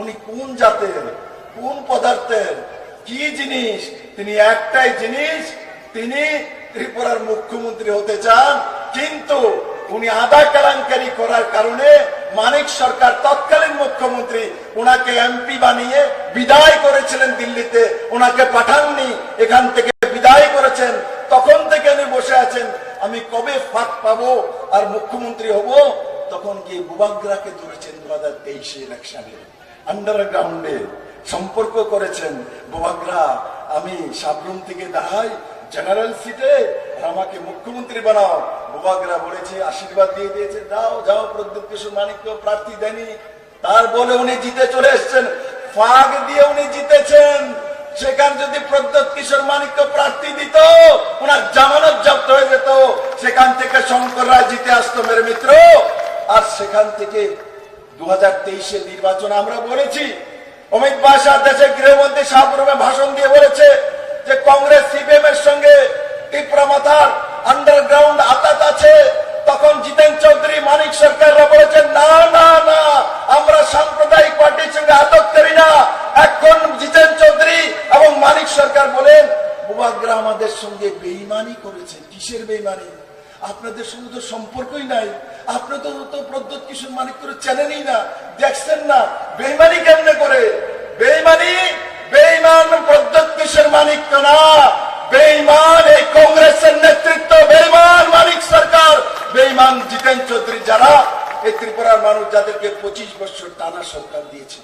উনি কোন জাতের, কোন পদার্থের, কি জিনিস? তিনি একটাই জিনিস, তিনি ত্রিপুরার মুখ্যমন্ত্রী হতে চান। কিন্তু উনি আধা কেলেঙ্কারি করার কারণে মানিক সরকার তৎকালীন মুখ্যমন্ত্রী ওনাকে এমপি বানিয়ে বিদায় করেছিলেন দিল্লিতে, ওনাকে পাঠাননি, এখান থেকে বিদায় করেছেন। তখন থেকে উনি বসে আছেন, আমি কবে ফাঁক পাবো আর মুখ্যমন্ত্রী হব। তখন গিয়ে বুবাগ্রাকে ধরেছেন 2023 ইলেকশনে, আন্ডারগ্রাউন্ডে সম্পর্ক করেছেন। বুবাগ্রা, আমি সাবরুম থেকে দাঁড়াই জেনারেল সিটে, আমাকে মুখ্যমন্ত্রী বানাও। বুবাগ্রা বলেছে, আশীর্বাদ দিয়ে দিয়েছে, দাও যাও। প্রদ্যুৎ কিশোর মানিককে প্রার্থী দেয়নি, তার বলে উনি জিতে চলে এসছেন, ফাঁক দিয়ে উনি জিতেছেন। সেখানে যদি প্রদ্যুৎ কিশোর মানিককে প্রার্থী দিত, ওনার জামানত জব্দ হয়ে যেত, সেখান থেকে শঙ্কর রায় জিতে আসতো মেরে মিত্র। আর সেখান থেকে 2023 নির্বাচন আমরা বলেছি, অমিত বাসা দেশের গৃহমন্ত্রী সাবরুমে ভাষণ দিয়ে বলেছে যে কংগ্রেস সিপিএম এর সঙ্গে টিপরা মাথার আন্ডারগ্রাউন্ড আতাত আছে, তখন জিতেন চৌধুরী, মানিক সরকাররা বলেছেন না না না, আমরা সাম্প্রদায়িক পার্টির সঙ্গে আতত করি না। এখন জিতেন চৌধুরী এবং মানিক সরকার বলেন বুবাগ্রা আমাদের সঙ্গে বেইমানি করেছে। কিসের বেইমানি? আপনাদের সঙ্গে তো সম্পর্কই নাই, আপনি তো প্রদ্যোৎ কিশোর মানিক করে চেনেনই না, দেখছেন না, বেইমানি কেমনে করে? বেইমান প্রদ্যোৎ কিশোর মানিক তো না, বেইমান এই কংগ্রেসের নেতৃত্ব, বেইমান মানিক সরকার, বেইমান জিতেন চৌধুরী, যারা এই ত্রিপুরার মানুষ যাদেরকে 25 বছর টানা সরকার দিয়েছে,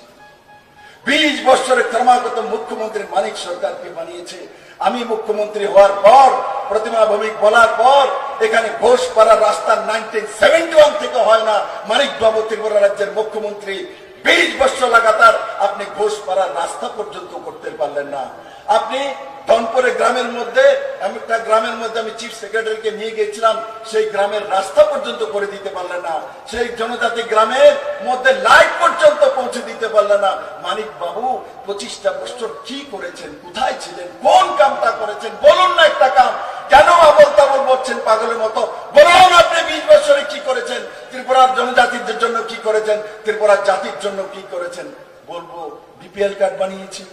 20 বছরের ক্রমাগত মুখ্যমন্ত্রী মানিক সরকারকে বানিয়েছে। আমি মুখ্যমন্ত্রী হওয়ার পর, প্রতিমা ভৌমিক বলার পর, এখানে ঘোষপাড়ার রাস্তা 1971 থেকে হয় না। মানিক বাবু ত্রিপুরা রাজ্যের মুখ্যমন্ত্রী, 20 বছর লাগাতার আপনি ঘোষপাড়ার রাস্তা পর্যন্ত করতে পারলেন না। আপনি ধনপুরে গ্রামের মধ্যে, একটা গ্রামের মধ্যে আমি চিফ সেক্রেটারিকে নিয়ে গেছিলাম, সেই গ্রামের রাস্তা পর্যন্ত করে দিতে পারলেন না। সেই জনজাতি গ্রামের মধ্যে লাইট পর্যন্ত পৌঁছে দিতে পারলেন না। মানিক বাবু 25টা বছর কি করেছেন? কোথায় ছিলেন? কোন কামটা করেছেন? বলুন না একটা কাম। কেন আবল তাবল বলছেন পাগলের মতো? বলুন আপনি 20 বছরে কি করেছেন? ত্রিপুরার জনজাতির জন্য কি করেছেন? ত্রিপুরার জাতির জন্য কি করেছেন? বলবো বিপিএল কার্ড বানিয়েছি,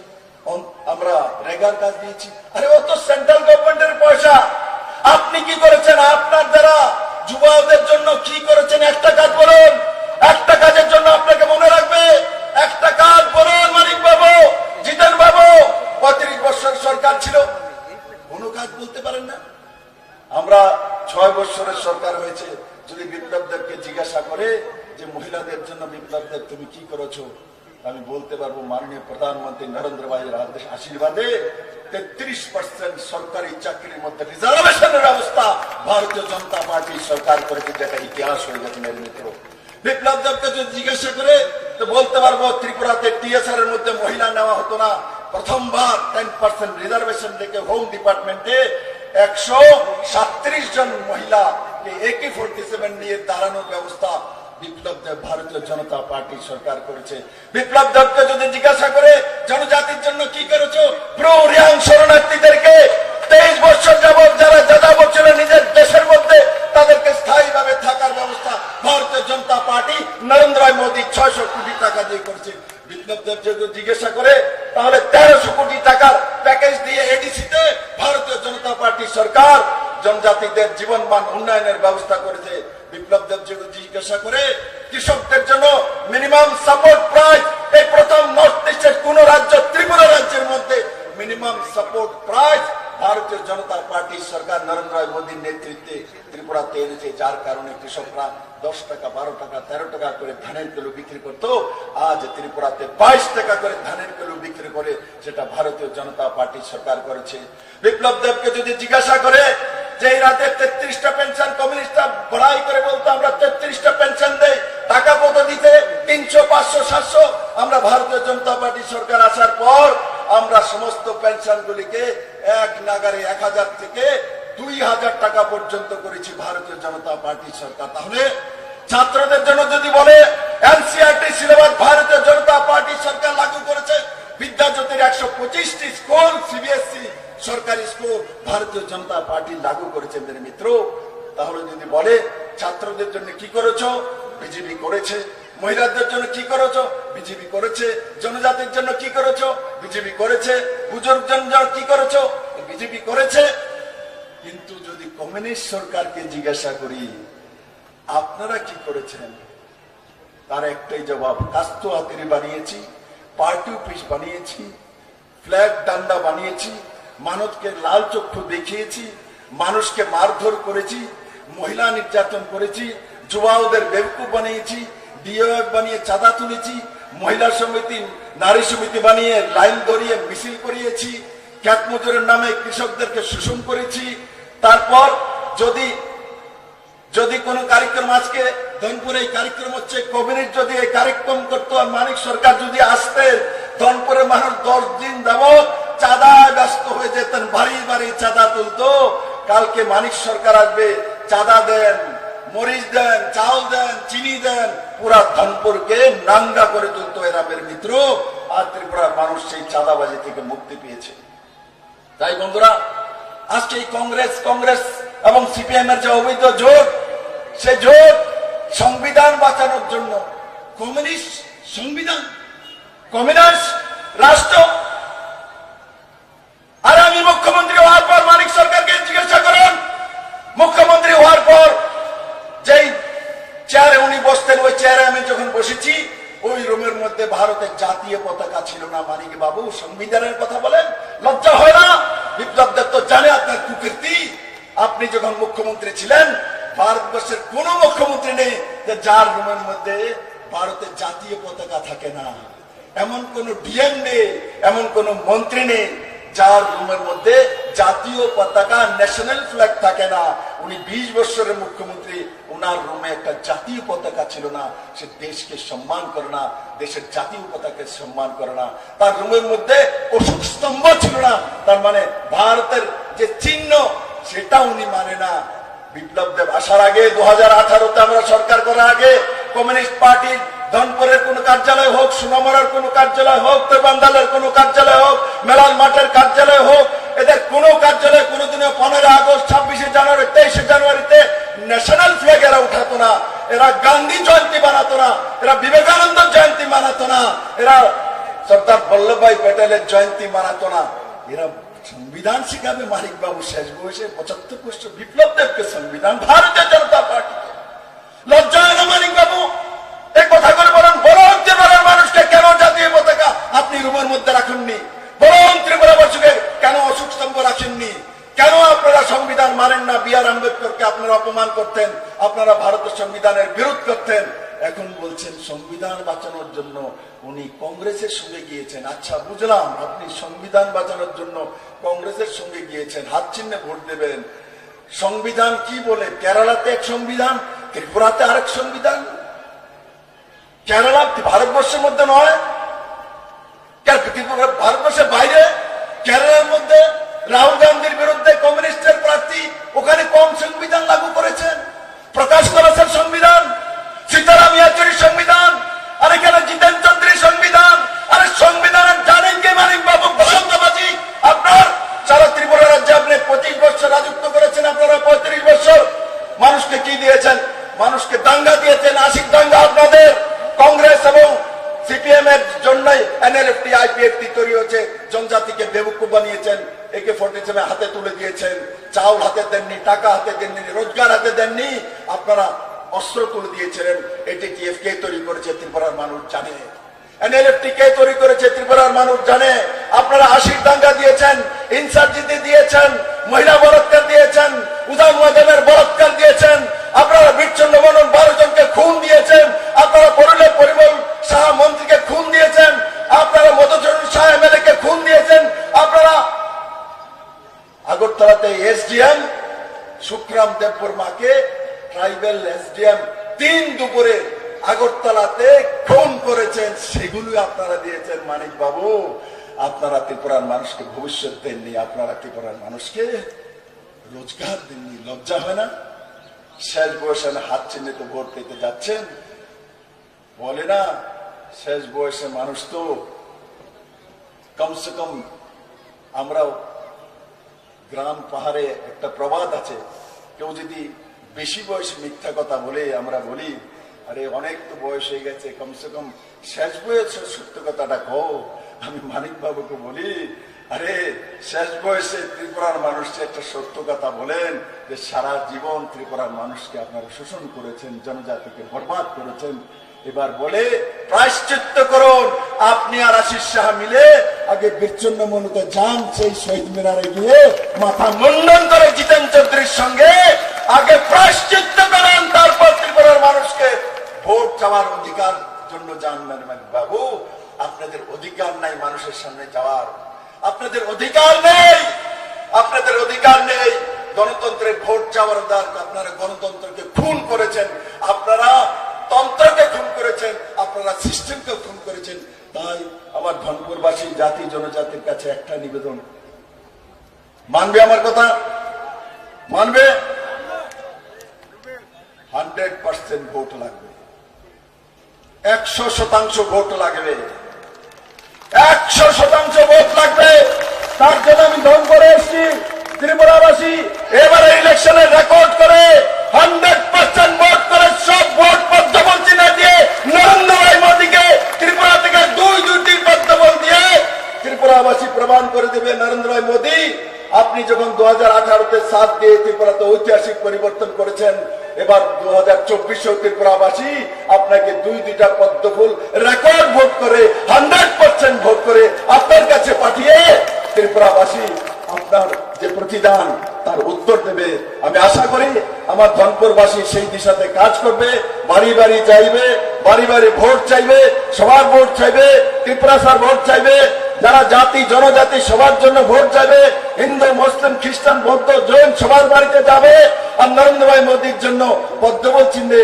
আমরা রেগার কাজ দিয়েছি। আরে ও তো সেন্ট্রাল গভর্নমেন্টের পয়সা। আপনি কি করেছেন? আপনার দ্বারা যুবাদের জন্য কি করেছেন? একটা কাজ বলুন, একটা কাজের জন্য আপনাকে মনে রাখবে। একটা কাজ বলুন মানিক বাবু, জিতেন বাবু। 35 বছর সরকার ছিল, কোনো কাজ বলতে পারেন না। আমরা 6 বছরের সরকার হয়েছে। যদি বিপ্লব দেবকে জিজ্ঞাসা করে যে মহিলাদের জন্য বিপ্লব দেব তুমি কি করেছো, আমি বলতে পারবো মাননীয় প্রধানমন্ত্রী নরেন্দ্র ভাইয়ের আশীর্বাদে 33% সরকারি চাকরির মধ্যে রিজার্ভেশনের ব্যবস্থা ভারতীয় জনতা পার্টি সরকার করেছে, যেটা ইতিহাস হয়ে গেছে মেরে মিত্র। বিপ্লব দেবকে যদি জিজ্ঞাসা করে তো বলতে পারবো ত্রিপুরাতে টিএসআর এর মধ্যে মহিলা নেওয়া হতো না। প্রথমবার 10% রিজার্ভেশন থেকে হোম ডিপার্টমেন্টে 137 জন মহিলাকে AK-47 নিয়ে দাঁড়ানোর ব্যবস্থা বিপ্লব দেব ভারতীয় জনতা পার্টি সরকার করেছে। বিপ্লব দেবকে যদি জিজ্ঞাসা করে জনজাতির জন্য কি করেছো, প্রো রিয়াং শরণার্থীদেরকে 23 বছর যাবৎ যারা যাযাবর ছিল নিজের দেশের মধ্যে, তাদেরকে স্থায়ীভাবে থাকার ব্যবস্থা ভারতীয় জনতা পার্টি নরেন্দ্র মোদী 600 কোটি টাকা দিয়ে করেছে। বিপ্লব দেব যদি জিজ্ঞাসা করে তাহলে 1300 কোটি টাকার প্যাকেজ দিয়ে এডিসিতে ভারতীয় জনতা পার্টি সরকার জনজাতিদের জীবনমান উন্নয়নের ব্যবস্থা করেছে। বিপ্লব দেব যদি জিজ্ঞাসা করে কৃষকদের জন্য মিনিমাম সাপোর্ট প্রাইস, এই প্রথম নর্থ ইস্টের কোন রাজ্য, ত্রিপুরা রাজ্যের মধ্যে মিনিমাম সাপোর্ট প্রাইস ভারতীয় জনতা পার্টি সরকার নরেন্দ্র মোদীর নেতৃত্বে ত্রিপুরাতে এনেছে, যার কারণে কৃষকরা 10 টাকা, 12 টাকা, 13 টাকা করে ধানের কিলো বিক্রি করত। আজ ত্রিপুরাতে 22 টাকা করে ধানের কিলো বিক্রি করে, সেটা ভারতীয় জনতা পার্টি সরকার করেছে। বিপ্লব দেবকে যদি জিজ্ঞাসা করে যে এই রাতে 33টা পেনশন, কমিউনিস্টরা বড়াই করে বলতো আমরা 33টা পেনশন দেই, টাকা কত দিতে? 300, 500, 700। আমরা ভারতীয় জনতা পার্টি সরকার আসার পর আমরা সমস্ত পেনশন গুলিকে এক নাগারে 1000 থেকে 2000 টাকা পর্যন্ত করেছি ভারতীয় জনতা পার্টি সরকার। তাহলে ছাত্রদের জন্য যদি বলে এনসিইআরটি সিলেবাস ভারতীয় জনতা পার্টি সরকার লাগু করেছে, বিদ্যাজ্যোতির 125টি স্কুল সিবিএসই সরকারি স্কুল ভারতীয় জনতা পার্টি লাগু করেছে মেরে মিত্র। তাহলে যদি বলে ছাত্রদের জন্য কি করেছো, বিজেপি করেছে। মহিলাদের জন্য কি করেছো, বিজেপি করেছে। জনজাতির জন্য কি করেছো, বিজেপি করেছে। বুজুর্গদের জন্য কি করেছো, বিজেপি করেছে। কিন্তু যদি কমিউনিস্ট সরকারকে জিজ্ঞাসা করি আপনারা কি করেছেন, তার একটাই জবাব, কাস্তো হাতিরি বানিয়েছি, পার্টি অফিস বানিয়েছি, ফ্ল্যাগ ডান্ডা বানিয়েছি, মানুষকে লাল চক্ষু দেখিয়েছি, মানুষকে মারধর করেছি, মহিলা নির্যাতন করেছি, যুবাওদের বেবকুফ বানিয়েছি, ডিওএফ বানিয়ে চাঁদা তুলেছি, মহিলা সমিতি, নারী সমিতি বানিয়ে লাইন ধরিয়ে মিছিল করিয়েছি, খ্যাত মজুরের নামে কৃষকদেরকে শোষণ করেছি। তারপর যদি কোন কার্যক্রম, আজকে ধনপুরে এই কার্যক্রম হচ্ছে, কমিউনিস্ট যদি এই কার্যক্রম করতো আর মানিক সরকার যদি আসতেন, ধনপুরের মানুষ 10 দিন যাবৎ চাঁদায় ব্যস্ত হয়ে যেতেন, বাড়ি বাড়ি চাঁদা তুলতো। কালকে মানিক সরকার আসবে, চাঁদা দেন, মরিচ দেন, চাউল দেন, চিনি দেন, পুরা ধনপুরকে নাঙ্গা করে তুলতো এরা মেরে মিত্র। আর ত্রিপুরার মানুষ সেই চাঁদাবাজি থেকে মুক্তি পেয়েছে। তাই বন্ধুরা, আজকে এই কংগ্রেস এবং সিপিএম এর যে অবৈধ জোট, সে জোট সংবিধান বাঁচানোর জন্য কমিউনিস্ট রাষ্ট্র। আর আমি মুখ্যমন্ত্রী হওয়ার পর মানিক সরকারকে জিজ্ঞাসা করেন, মুখ্যমন্ত্রী হওয়ার পর যেই চেয়ারে উনি বসতেন, ওই চেয়ারে আমি যখন বসেছি, ওই রুমের মধ্যে ভারতের জাতীয় পতাকা ছিল না। মানিক বাবু, সংবিধানের কথা বলেন, লজ্জা হয় না? বিপ্লব দেব তো জানে আপনার কুকীর্তি। আপনি যখন মুখ্যমন্ত্রী ছিলেন, ভারতবর্ষের কোন মুখ্যমন্ত্রী নেই যে যার রুমের মধ্যে ভারতের জাতীয় পতাকা থাকে না। এমন কোন ডিএম নেই, এমন কোন মন্ত্রী নেই যার রুমের মধ্যে জাতীয় পতাকা, ন্যাশনাল ফ্ল্যাগ থাকে না। উনি 20 বছরের মুখ্যমন্ত্রী, ওনার রুমে একটা জাতীয় পতাকা ছিল না। সে দেশকে সম্মান করে না, দেশের জাতীয় পতাকাকে সম্মান করে না। তার রুমের মধ্যে অশোক স্তম্ভ ছিল না, তার মানে ভারতের যে চিহ্ন সেটা উনি মানে না। বিপ্লব দেব আসার আগে 2018-তে আমরা সরকার করার আগে কমিউনিস্ট পার্টির ধনপুরের কোন কার্যালয় হোক, সুনামরার কোন কার্যালয় হোক, বান্দালের কোন কার্যালয় হোক, মেলাল মাঠের কার্যালয় হোক, এদের কোন কার্যালয় কোনদিনও 15 আগস্ট, 26শে জানুয়ারি, 23শে জানুয়ারিতে ন্যাশনাল ফ্ল্যাগ এরা উঠাতো না। এরা গান্ধী জয়ন্তী বানাতো না, এরা বিবেকানন্দ জয়ন্তী মানাতো না, এরা সর্দার বল্লভভাই প্যাটেলের জয়ন্তী মানাতো না। এরা সংবিধান শিখাবে মানিক বাবু শেষ বয়সে 75 বছর বিপ্লব দেবকে সংবিধান, ভারতীয় জনতা পার্টিকে। লজ্জা হয় না মানিক বাবু? এই কথা করে বলেন, বলুন ত্রিপুরার মানুষকে কেন জাতীয় পতাকা আপনি রুমের মধ্যে রাখেননি? বলুন ত্রিপুরাবাসীকে কেন অশোক স্তম্ভ রাখেননি? কেন আপনারা সংবিধান মানেন না? বি আর আম্বেদকরকে আপনারা অপমান করতেন, আপনারা ভারতের সংবিধানের বিরোধ করতেন। এখন বলছেন সংবিধান বাঁচানোর জন্য উনি কংগ্রেসের সঙ্গে গিয়েছেন। আচ্ছা, বুঝলাম, আপনি সংবিধান বাঁচানোর জন্য কংগ্রেসের সঙ্গে গিয়েছেন, হাত চিহ্নে ভোট দেবেন। সংবিধান কি বলে? কেরালাতে এক সংবিধান, ত্রিপুরাতে আরেক সংবিধান। কেরালা ভারতবর্ষের মধ্যে নয়, ভারতবর্ষের বাইরে। কেরালার মধ্যে রাহুল গান্ধীর বিরুদ্ধে কমিউনিস্টের প্রার্থী, ওখানে কোন সংবিধান লাগু করেছেন? প্রকাশ করেছেন সংবিধান, সীতারাম ইয়াচুরির সংবিধান, আর এখানে জিতেন চৌধুরীর সংবিধান। আরে সংবিধানের জানেন কে মানিক বাবু? বসন্তবাজি আপনার। সারা ত্রিপুরা রাজ্যে আপনি 25 বছর রাজত্ব করেছেন, আপনারা 35 বছর মানুষকে কি দিয়েছেন? মানুষকে দাঙ্গা দিয়েছেন, আশিক দাঙ্গা আপনাদের। কংগ্রেস এবং সিপিএম এর জন্যই এনএলএফটি, আইপিএফটি তৈরি হচ্ছে। জনজাতিকে বেবুকুফ বানিয়েছেন, AK-47 হাতে তুলে দিয়েছেন, চাউল হাতে দেননি, টাকা হাতে দেননি, রোজগার হাতে দেননি, আপনারা অস্ত্র তুলে দিয়েছিলেন। এটিটিএফ কে তৈরি করেছে ত্রিপুরার মানুষ জানে, এনএলএফটি কে তৈরি করেছে ত্রিপুরার মানুষ জানে। আপনারা আশিক দাঙ্গা দিয়েছেন, ইনসার্জিতে দিয়েছেন, মহিলা বলাৎকার দিয়েছেন, উদয় মহাদেবের বলাৎকার দিয়েছেন, আপনারা বিচ্ছন্ন বনন 12 জনকে খুন দিয়েছেন, আপনারা পরিমল শাহ মন্ত্রীকে খুন দিয়েছেন, আপনারা মধুচরণ শাহ এমএলএ কে খুন দিয়েছেন, আপনারা আগরতলাতে এসডিএম সুখরাম দেববর্মাকে, ট্রাইবেল এসডিএম 3 দুপুরে আগরতলাতে খুন করেছেন, সেগুলো আপনারা দিয়েছেন। মানিক বাবু, আপনারা ত্রিপুরার মানুষকে ভবিষ্যৎ দেননি, আপনারা ত্রিপুরার মানুষকে রোজগার দেননি। লজ্জা হয় না? শেষ বয়সে হাত চিহ্নে তো ভোট পেতে যাচ্ছেন। বলে না, শেষ বয়সে মানুষ তো কমসে কম, আমরাও গ্রাম পাহাড়ে একটা প্রবাদ আছে, কেউ যদি বেশি বয়সে মিথ্যা কথা বলে, আমরা বলি আরে অনেক তো বয়স হয়ে গেছে, কমসে কম শেষ বয়সে সত্য কথাটা কও। আমি মানিক বাবুকে বলি, আরে শেষ বয়সে ত্রিপুরার মানুষকে একটা সত্য কথা বলেন যে সারা জীবন ত্রিপুরার মানুষকে আপনারা শোষণ করেছেন, জনজাতিকে বরবাদ করেছেন। এবার বলে প্রায়শ্চিত্ত করুন। আপনি আর আশিস শাহ মিলে আগে বিচ্ছন্ন মনুতে যান, সেই শহীদ মিনারে গিয়ে মাথা মুন্ডন করে জিতেন চৌধুরীর সঙ্গে আগে প্রায়শ্চিত্ত করেন, তারপর ত্রিপুরার মানুষকে ভোট চাওয়ার অধিকার জন্য যান। মানিক বাবু, আপনাদের অধিকার নাই মানুষের সামনে যাওয়ার, আপনাদের অধিকার নেই, আপনাদের অধিকার নেই গণতন্ত্রের ভোট চাওয়ার অধিকার। আপনারা গণতন্ত্রকে খুন করেছেন, আপনারা তন্ত্রকে খুন করেছেন, আপনারা সিস্টেমকে খুন করেছেন। তাই আমার ধনপুরবাসী জাতি জনজাতির কাছে একটা নিবেদন, মানবে আমার কথা? মানবে? 100% ভোট লাগবে, 100% ভোট লাগবে, 100% ভোট লাগবে। তার জন্য আমি ধন করে এসেছি, ত্রিপুরাবাসী এবারে ইলেকশনে রেকর্ড করে 100% ভোট করে সব ভোট পদ্মফল চিহ্ন দিয়ে নরেন্দ্র ভাই মোদীকে ত্রিপুরা থেকে দুইটি পদ্মফল দিয়ে ত্রিপুরাবাসী প্রমাণ করে দেবে নরেন্দ্র ভাই মোদী আপনি যখন 2018-তে সাথ দিয়ে ত্রিপুরাতে ঐতিহাসিক পরিবর্তন করেছেন এবার 2024-এও ত্রিপুরাবাসী আপনাকে দুইটা পদ্মফুল রেকর্ড ভোট করে 100% ভোট করে আপনার কাছে পাঠিয়ে ত্রিপুরাবাসী আপনার যে প্রতিদান তার উত্তর দেবে আমি আশা করি আমার ধনপুরবাসী সেই দিশাতে কাজ করবে বাড়ি বাড়ি যাইবে বাড়ি বাড়ি ভোট চাইবে সবার ভোট চাইবে ত্রিপুরাসার ভোট চাইবে যারা জাতি জনজাতি সবার জন্য ভোট চাইবে হিন্দু মুসলিম খ্রিস্টান বৌদ্ধ জৈন সবার বাড়িতে যাবে আর নরেন্দ্র ভাই মোদীর জন্য পদ্মফল চিহ্নে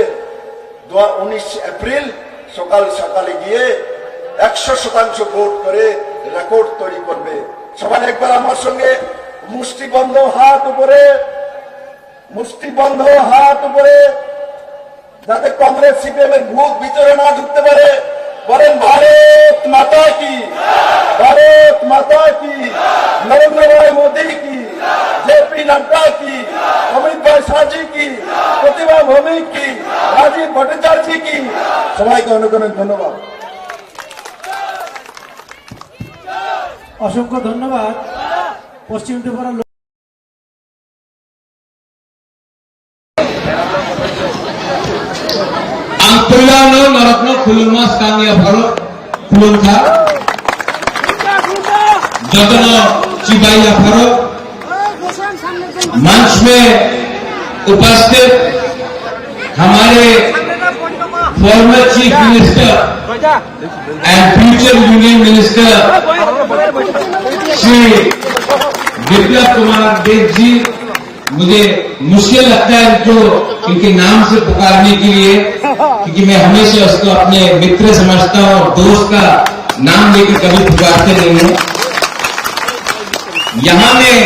19 এপ্রিল সকাল সকালে গিয়ে 100% ভোট করে রেকর্ড তৈরি করবে সবাই একবার আমার সঙ্গে মুষ্টিবন্ধ হাত উপরে যাতে কংগ্রেস সিপিএম এর ভূত ভিতরে না ঢুকতে পারে বলেন ভারত মাতা কি নরেন্দ্র ভাই মোদী কি জেপি নাড্ডা কি অমিত ভাই শাহজি কি প্রতিভা ভৌমিক কি রাজীব ভট্টাচার্য কি সবাইকে অনেক অনেক ধন্যবাদ অসংখ্য ধন্যবাদ পশ্চিম Tripura ang tulano naratno khulumas kami afaro khulunta जतनो चिबाई afaro मंच में उपस्थित हमारे former chief minister and future union minister Shri Biplab Kumar Deb ji मुझे मुश्किल लगता है इनको इनके नाम से पुकारने के लिए क्योंकि मैं हमेशा उसको अपने मित्र समझता हूं और दोस्त का नाम लेकर कभी पुकारते नहीं हूं यहां में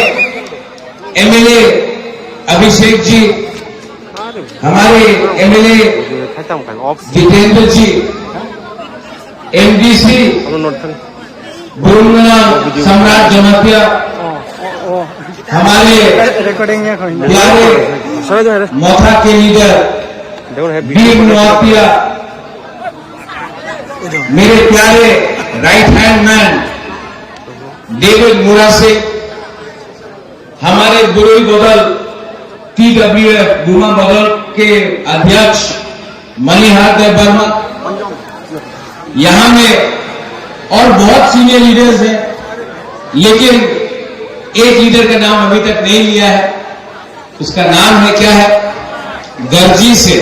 एमएलए अभिषेक जी हमारे एमएलए जितेंद्र जी एमडीसी बुरुंगना सम्राट जमातिया हमारे प्यारे मोथा के लीडर वीर नौतिया मेरे प्यारे राइट हैंड मैन डेविड मुरासे हमारे बुरुई बदल TWF गुमा बदल के अध्यक्ष मणिहार देव वर्मा यहां में और बहुत सीनियर लीडर्स हैं लेकिन एक लीडर का नाम अभी तक नहीं लिया है उसका नाम है क्या है गर्जी से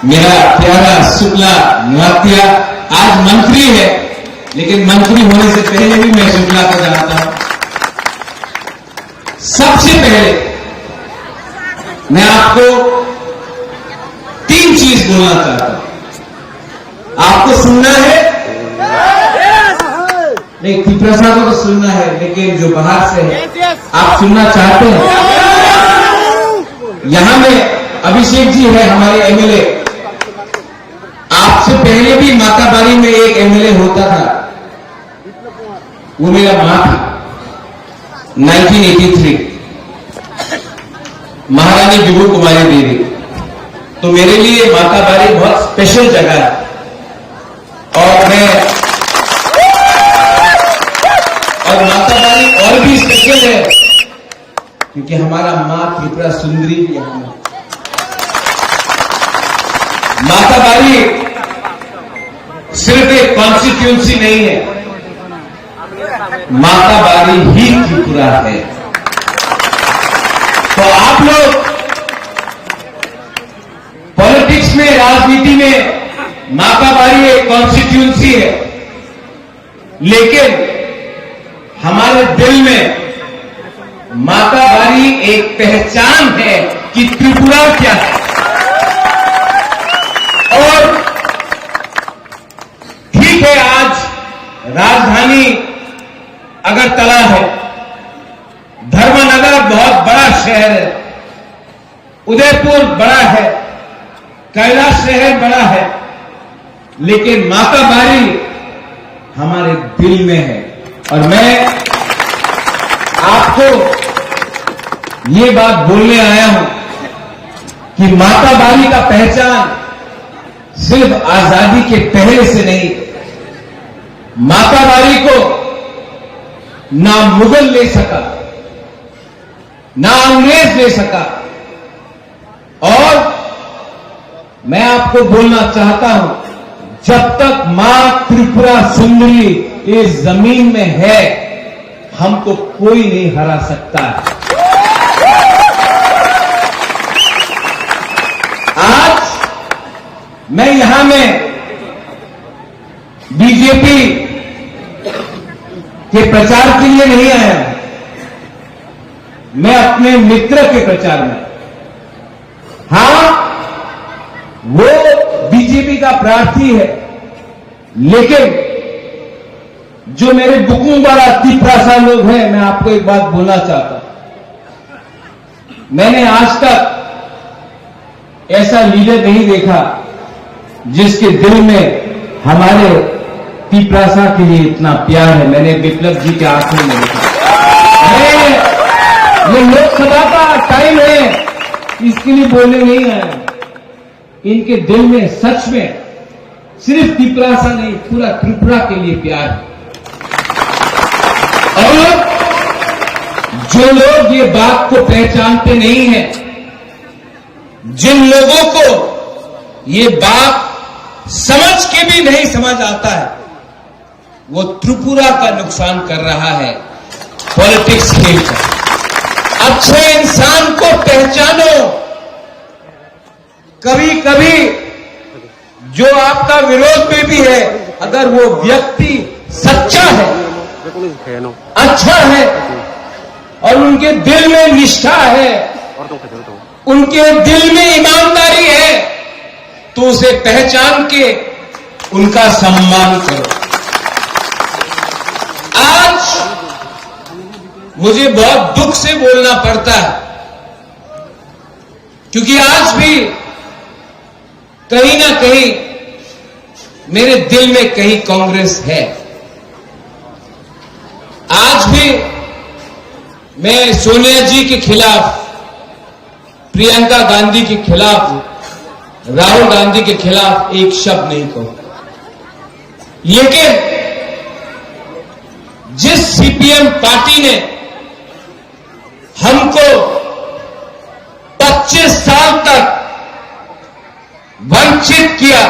मेरा प्यारा शुक्ला नौतिया आज मंत्री है लेकिन मंत्री होने से पहले भी मैं शुक्ला को जानता हूं सबसे पहले मैं आपको 3 चीज बोलना चाहता हूं आपको सुनना है नहीं त्रिपुरा को तो सुनना है लेकिन जो बाहर से है आप सुनना चाहते हैं यहां में अभिषेक जी है हमारे एमएलए आपसे पहले भी माताबारी में एक एमएलए होता था वो मेरा मां था 1983 महारानी जुगू कुमारी देवी तो मेरे लिए माताबारी बहुत स्पेशल जगह है और माताबारी और भी स्पेशल है क्योंकि हमारा मां त्रिपुरा सुंदरी भी यहां है माताबारी सिर्फ एक कॉन्स्टिट्यूंसी नहीं है माताबारी ही त्रिपुरा है तो आप लोग पॉलिटिक्स में राजनीति में माताबारी एक कॉन्स्टिट्यूंसी है लेकिन हमारे दिल में माताबारी एक पहचान है कि त्रिपुरा क्या है और ठीक है आज राजधानी अगरतला है धर्मनगर बहुत बड़ा शहर है उदयपुर बड़ा है कैलाश शहर बड़ा है लेकिन माताबारी हमारे दिल में है और मैं आपको ये बात बोलने आया हूं कि माता बाली का पहचान सिर्फ आजादी के पहले से नहीं, माता बाली को ना मुगल ले सका, ना अंग्रेज ले सका। और मैं आपको बोलना चाहता हूं, जब तक मां त्रिपुरा सुंदरी इस जमीन में है, हमको कोई नहीं हरा सकता है। आज मैं यहां में बीजेपी के प्रचार के लिए नहीं आया हूं, मैं अपने मित्र के प्रचार में। हां, वो बीजेपी का प्रार्थी है, लेकिन जो मेरे बुकुम वाला तिपरासा लोग हैं, मैं आपको एक बात बोलना चाहता हूं। मैंने आज तक ऐसा लीडर नहीं देखा जिसके दिल में हमारे तिपरासा के लिए इतना प्यार है। मैंने विप्लव जी के आंखों में देखा। ये लोकसभा का टाइम है, इसके लिए बोलने नहीं आया। इनके दिल में सच में सिर्फ तिपरासा नहीं, पूरा त्रिपुरा के लिए प्यार है। और जो लोग ये बात को पहचानते नहीं हैं, जिन लोगों को ये बात समझ के भी नहीं समझ आता है, वो त्रिपुरा का नुकसान कर रहा है पॉलिटिक्स खेलकर। अच्छे इंसान को पहचानो। कभी कभी जो आपका विरोध में भी है, अगर वो व्यक्ति सच्चा है, अच्छा है और उनके दिल में निष्ठा है, उनके दिल में ईमानदारी है, तो उसे पहचान के उनका सम्मान करो। आज मुझे बहुत दुख से बोलना पड़ता है, क्योंकि आज भी कहीं ना कहीं मेरे दिल में कहीं कांग्रेस है। आज भी मैं सोनिया जी के खिलाफ, प्रियंका गांधी के खिलाफ, राहुल गांधी के खिलाफ एक शब्द नहीं कहूं। लेकिन जिस सीपीएम पार्टी ने हमको 25 साल तक वंचित किया,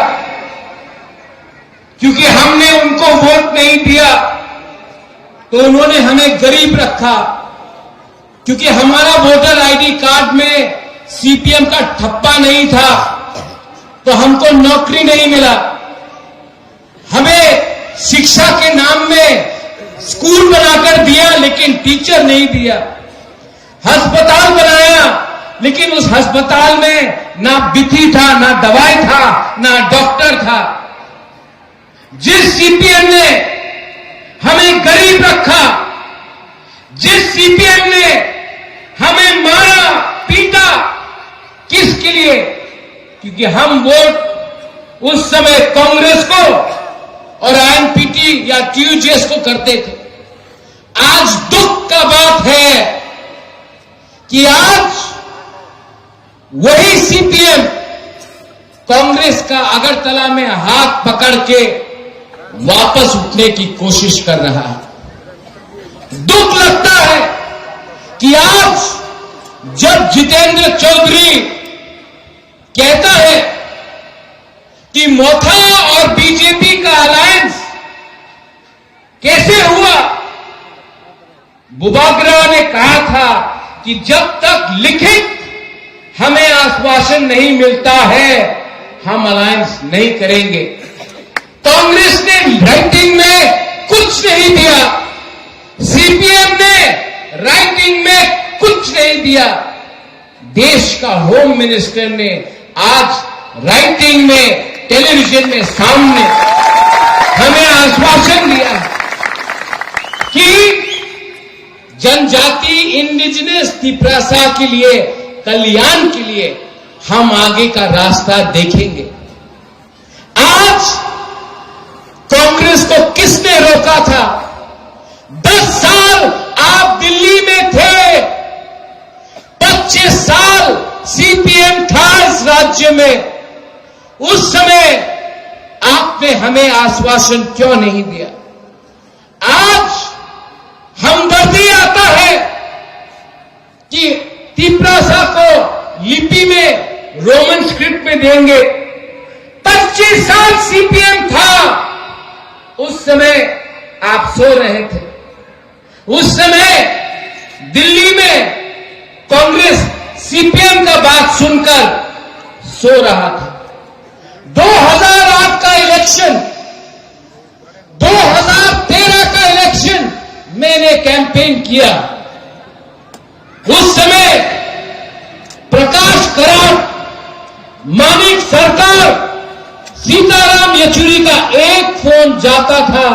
क्योंकि हमने उनको वोट नहीं दिया, तो उन्होंने हमें गरीब रखा। क्योंकि हमारा वोटर आईडी कार्ड में सीपीएम का ठप्पा नहीं था, तो हमको नौकरी नहीं मिला। हमें शिक्षा के नाम में स्कूल बनाकर दिया, लेकिन टीचर नहीं दिया। अस्पताल बनाया, लेकिन उस अस्पताल में ना बिथी था, ना दवाई था, ना डॉक्टर था। जिस सीपीएम ने हमें गरीब रखा, जिस सीपीएम ने हमें मारा पीटा, किसके लिए? क्योंकि हम वोट उस समय कांग्रेस को और आईएनपीटी या टीयूजेएस को करते थे। आज दुख का बात है कि आज वही सीपीएम कांग्रेस का अगरतला में हाथ पकड़ के वापस उठने की कोशिश कर रहा है। दुख लगता है कि आज जब जितेंद्र चौधरी कहता है कि मोथा और बीजेपी का अलायंस कैसे हुआ, बुबाग्रा ने कहा था कि जब तक लिखित हमें आश्वासन नहीं मिलता है, हम अलायंस नहीं करेंगे। कांग्रेस ने राइटिंग में कुछ नहीं दिया, सीपीएम ने राइटिंग में कुछ नहीं दिया। देश का होम मिनिस्टर ने आज राइटिंग में, टेलीविजन में सामने हमें आश्वासन दिया कि जनजाति इंडिजिनस तिपरासा के लिए, कल्याण के लिए हम आगे का रास्ता देखेंगे। आज कांग्रेस को किसने रोका था? 10 साल आप दिल्ली में थे, सीपीएम था इस राज्य में, उस समय आपने हमें आश्वासन क्यों नहीं दिया? आज हमदर्दी आता है कि तिपरासा को लिपि में रोमन स्क्रिप्ट में देंगे। 25 साल सीपीएम था, उस समय आप सो रहे थे। उस समय दिल्ली में कांग्रेस सीपीएम का बात सुनकर सो रहा था। 2008 का इलेक्शन, 2013 का इलेक्शन मैंने कैंपेन किया। उस समय प्रकाश कराट, मानिक सरकार, सीताराम येचुरी का एक फोन जाता था,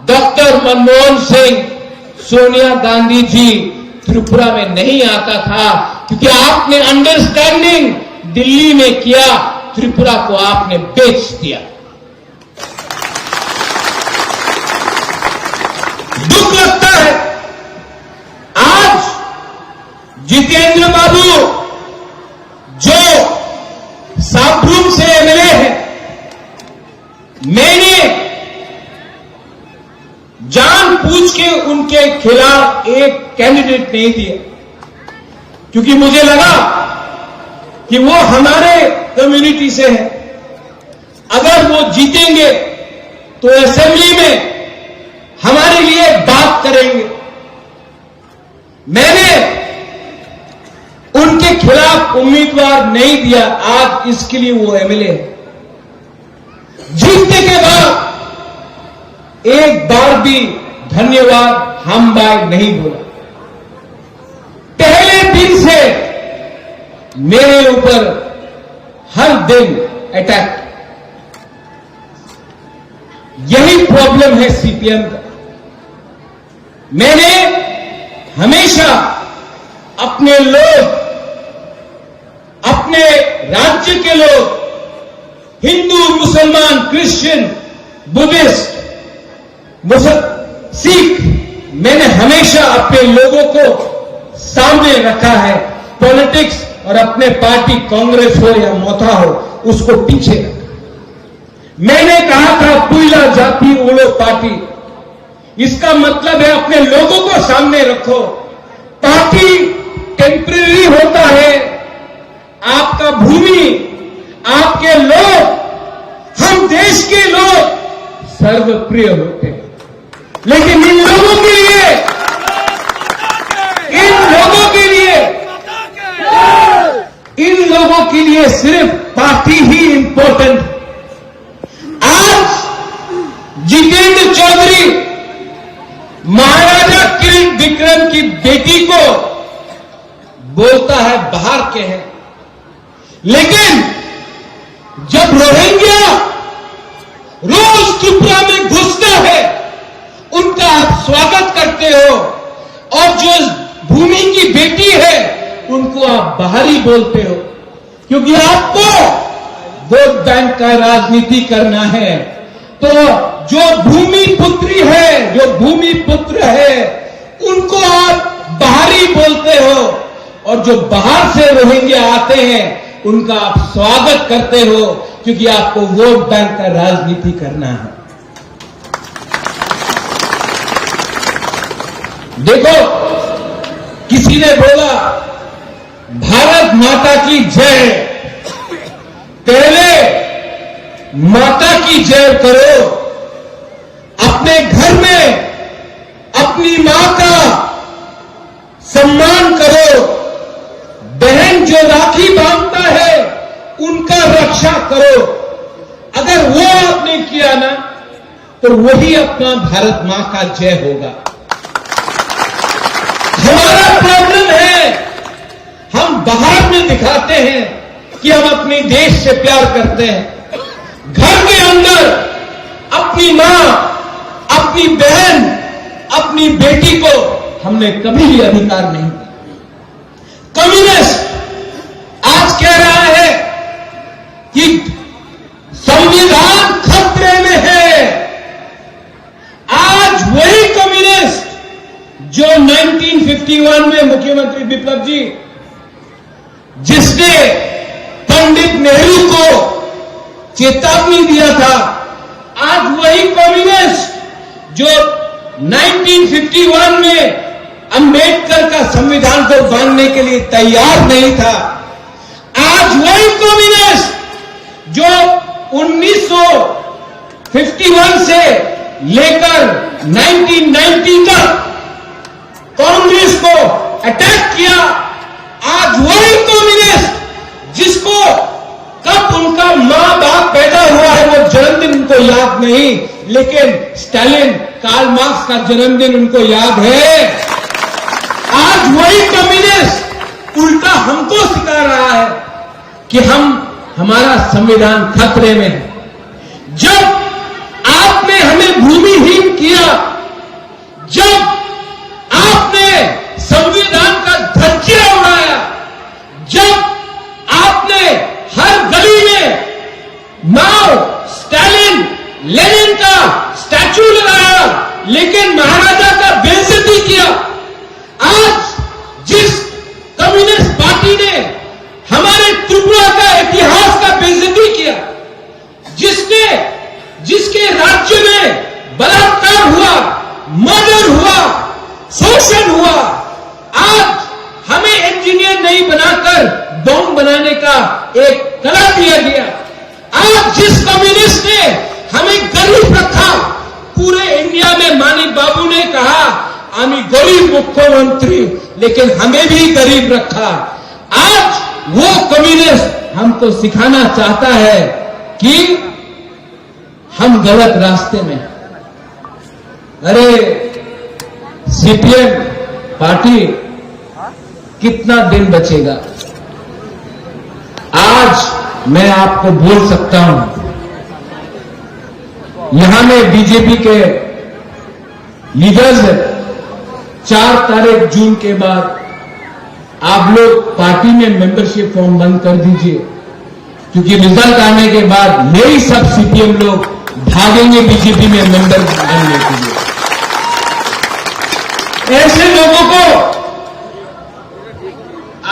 डॉक्टर मनमोहन सिंह, सोनिया गांधी जी त्रिपुरा में नहीं आता था, क्योंकि आपने अंडरस्टैंडिंग दिल्ली में किया, त्रिपुरा को आपने बेच दिया। दुख लगता है आज जितेंद्र बाबू जो साबरूम से एमएलए है, मैंने जानबूझ के उनके खिलाफ एक कैंडिडेट नहीं दिया, क्योंकि मुझे लगा कि वो हमारे कम्युनिटी से है। अगर वो जीतेंगे तो असेंबली में हमारे लिए बात करेंगे। मैंने उनके खिलाफ उम्मीदवार नहीं दिया, आज इसके लिए वो एमएलए है। जीतने के बाद एक बार भी धन्यवाद हम बाय नहीं बोला। पहले दिन से मेरे ऊपर हर दिन अटैक। यही प्रॉब्लम है सीपीएम का। मैंने हमेशा अपने लोग, अपने राज्य के लोग, हिंदू, मुसलमान, क्रिश्चियन, बुद्धिस्ट, सिख, मैंने हमेशा अपने लोगों को सामने रखा है। पॉलिटिक्स और अपने पार्टी कांग्रेस हो या मोथा हो, उसको पीछे रखा। मैंने कहा था पुइला जाति ओलो पार्टी, इसका मतलब है अपने लोगों को सामने रखो। पार्टी टेम्परेरी होता है, आपका भूमि, आपके लोग, हम देश के लोग सर्वप्रिय होते हैं। लेकिन इन लोगों के लिए, इन लोगों के लिए सिर्फ पार्टी ही इंपॉर्टेंट। आज जितेंद्र चौधरी महाराजा किरण विक्रम की बेटी को बोलता है बाहर के हैं, लेकिन जब रोहिंग्या रोज त्रिपुरा में घुसता है, उनका आप स्वागत करते हो, और जो भूमि की बेटी है उनको आप बाहरी बोलते हो, क्योंकि आपको वोट बैंक का राजनीति करना है। तो जो भूमि पुत्री है, जो भूमि पुत्र है, उनको आप बाहरी बोलते हो, और जो बाहर से रोहिंग्या आते हैं उनका आप स्वागत करते हो, क्योंकि आपको वोट बैंक का राजनीति करना है। देखो, किसी ने बोला भारत माता की जय, पहले माता की जय करो, अपने घर में अपनी मां का सम्मान करो। बहन जो राखी बांधता है उनका रक्षा करो। अगर वो आपने किया ना, तो वही अपना भारत मां का जय होगा। हमारा प्रॉब्लम है, हम बाहर में दिखाते हैं कि हम अपने देश से प्यार करते हैं, घर के अंदर अपनी मां, अपनी बहन, अपनी बेटी को हमने कभी भी अधिकार नहीं दिया। कम्युनिस्ट आज कह रहा है कि संविधान खतरे में है। आज वही कम्युनिस्ट जो 1951 में मुख्यमंत्री विप्लव जी जिस चेतावनी दिया था, आज वही कम्युनिस्ट जो 1951 में अंबेडकर का संविधान को मानने के लिए तैयार नहीं था, आज वही कम्युनिस्ट जो 1951 से लेकर 1990 तक कांग्रेस को अटैक किया, आज वही कम्युनिस्ट जिसको कब उनका मां बाप पैदा हुआ है वो जन्मदिन उनको याद नहीं, लेकिन स्टालिन, कार्ल मार्क्स का जन्मदिन उनको याद है। आज वही कम्युनिस्ट उल्टा हमको सिखा रहा है कि हमारा संविधान खतरे में है। जब आपने हमें भूमिहीन किया, जब आपने संविधान का धज्जिया उड़ाया, जब आपने हर गली में माओ, स्टालिन, लेनिन का स्टैचू लगाया, लेकिन महाराजा का बेइज्जती किया, आज जिस कम्युनिस्ट पार्टी ने हमारे त्रिपुरा का इतिहास का बेइज्जती किया, जिसके राज्य में बलात्कार हुआ, मर्डर हुआ, शोषण हुआ, आज हमें इंजीनियर नहीं बनाकर बम बनाने का एक कला दिया गया। आज जिस कम्युनिस्ट ने हमें गरीब रखा, पूरे इंडिया में मानिक बाबू ने कहा आमी गरीब मुख्यमंत्री, लेकिन हमें भी गरीब रखा। आज वो कम्युनिस्ट हमको सिखाना चाहता है कि हम गलत रास्ते में। अरे सीपीएम पार्टी कितना दिन बचेगा? आज मैं आपको बोल सकता हूं, यहां में बीजेपी के लीडर्स 4 तारीख जून के बाद आप लोग पार्टी में मेंबरशिप फॉर्म बंद कर दीजिए, क्योंकि रिजल्ट आने के बाद यही सब सीपीएम लोग भागेंगे बीजेपी में मेंबर बनने के लिए। ऐसे लोगों को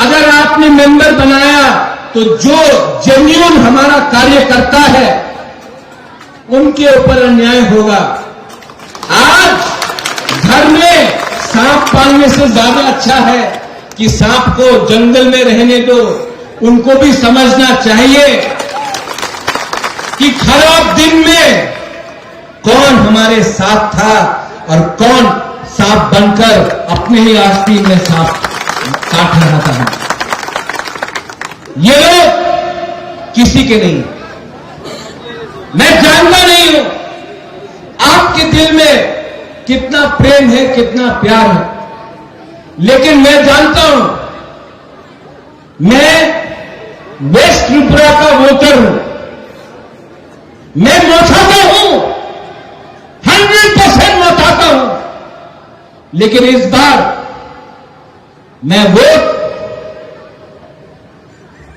अगर आपने मेंबर बनाया तो जो जेन्युइन हमारा कार्य करता है उनके ऊपर अन्याय होगा। आज घर में सांप पालने से ज्यादा अच्छा है कि सांप को जंगल में रहने दो। उनको भी समझना चाहिए कि खराब दिन में कौन हमारे साथ था और कौन सांप बनकर अपने ही आस्तीन में सांप काट रहा था। ये लोग किसी के नहीं, मैं जानता नहीं हूं आपके दिल में कितना प्रेम है, कितना प्यार है, लेकिन मैं जानता हूं मैं वेस्ट त्रिपुरा का वोटर हूं, मैं मोथाता हूं, 100% मोथाता हूं, लेकिन इस बार मैं वोट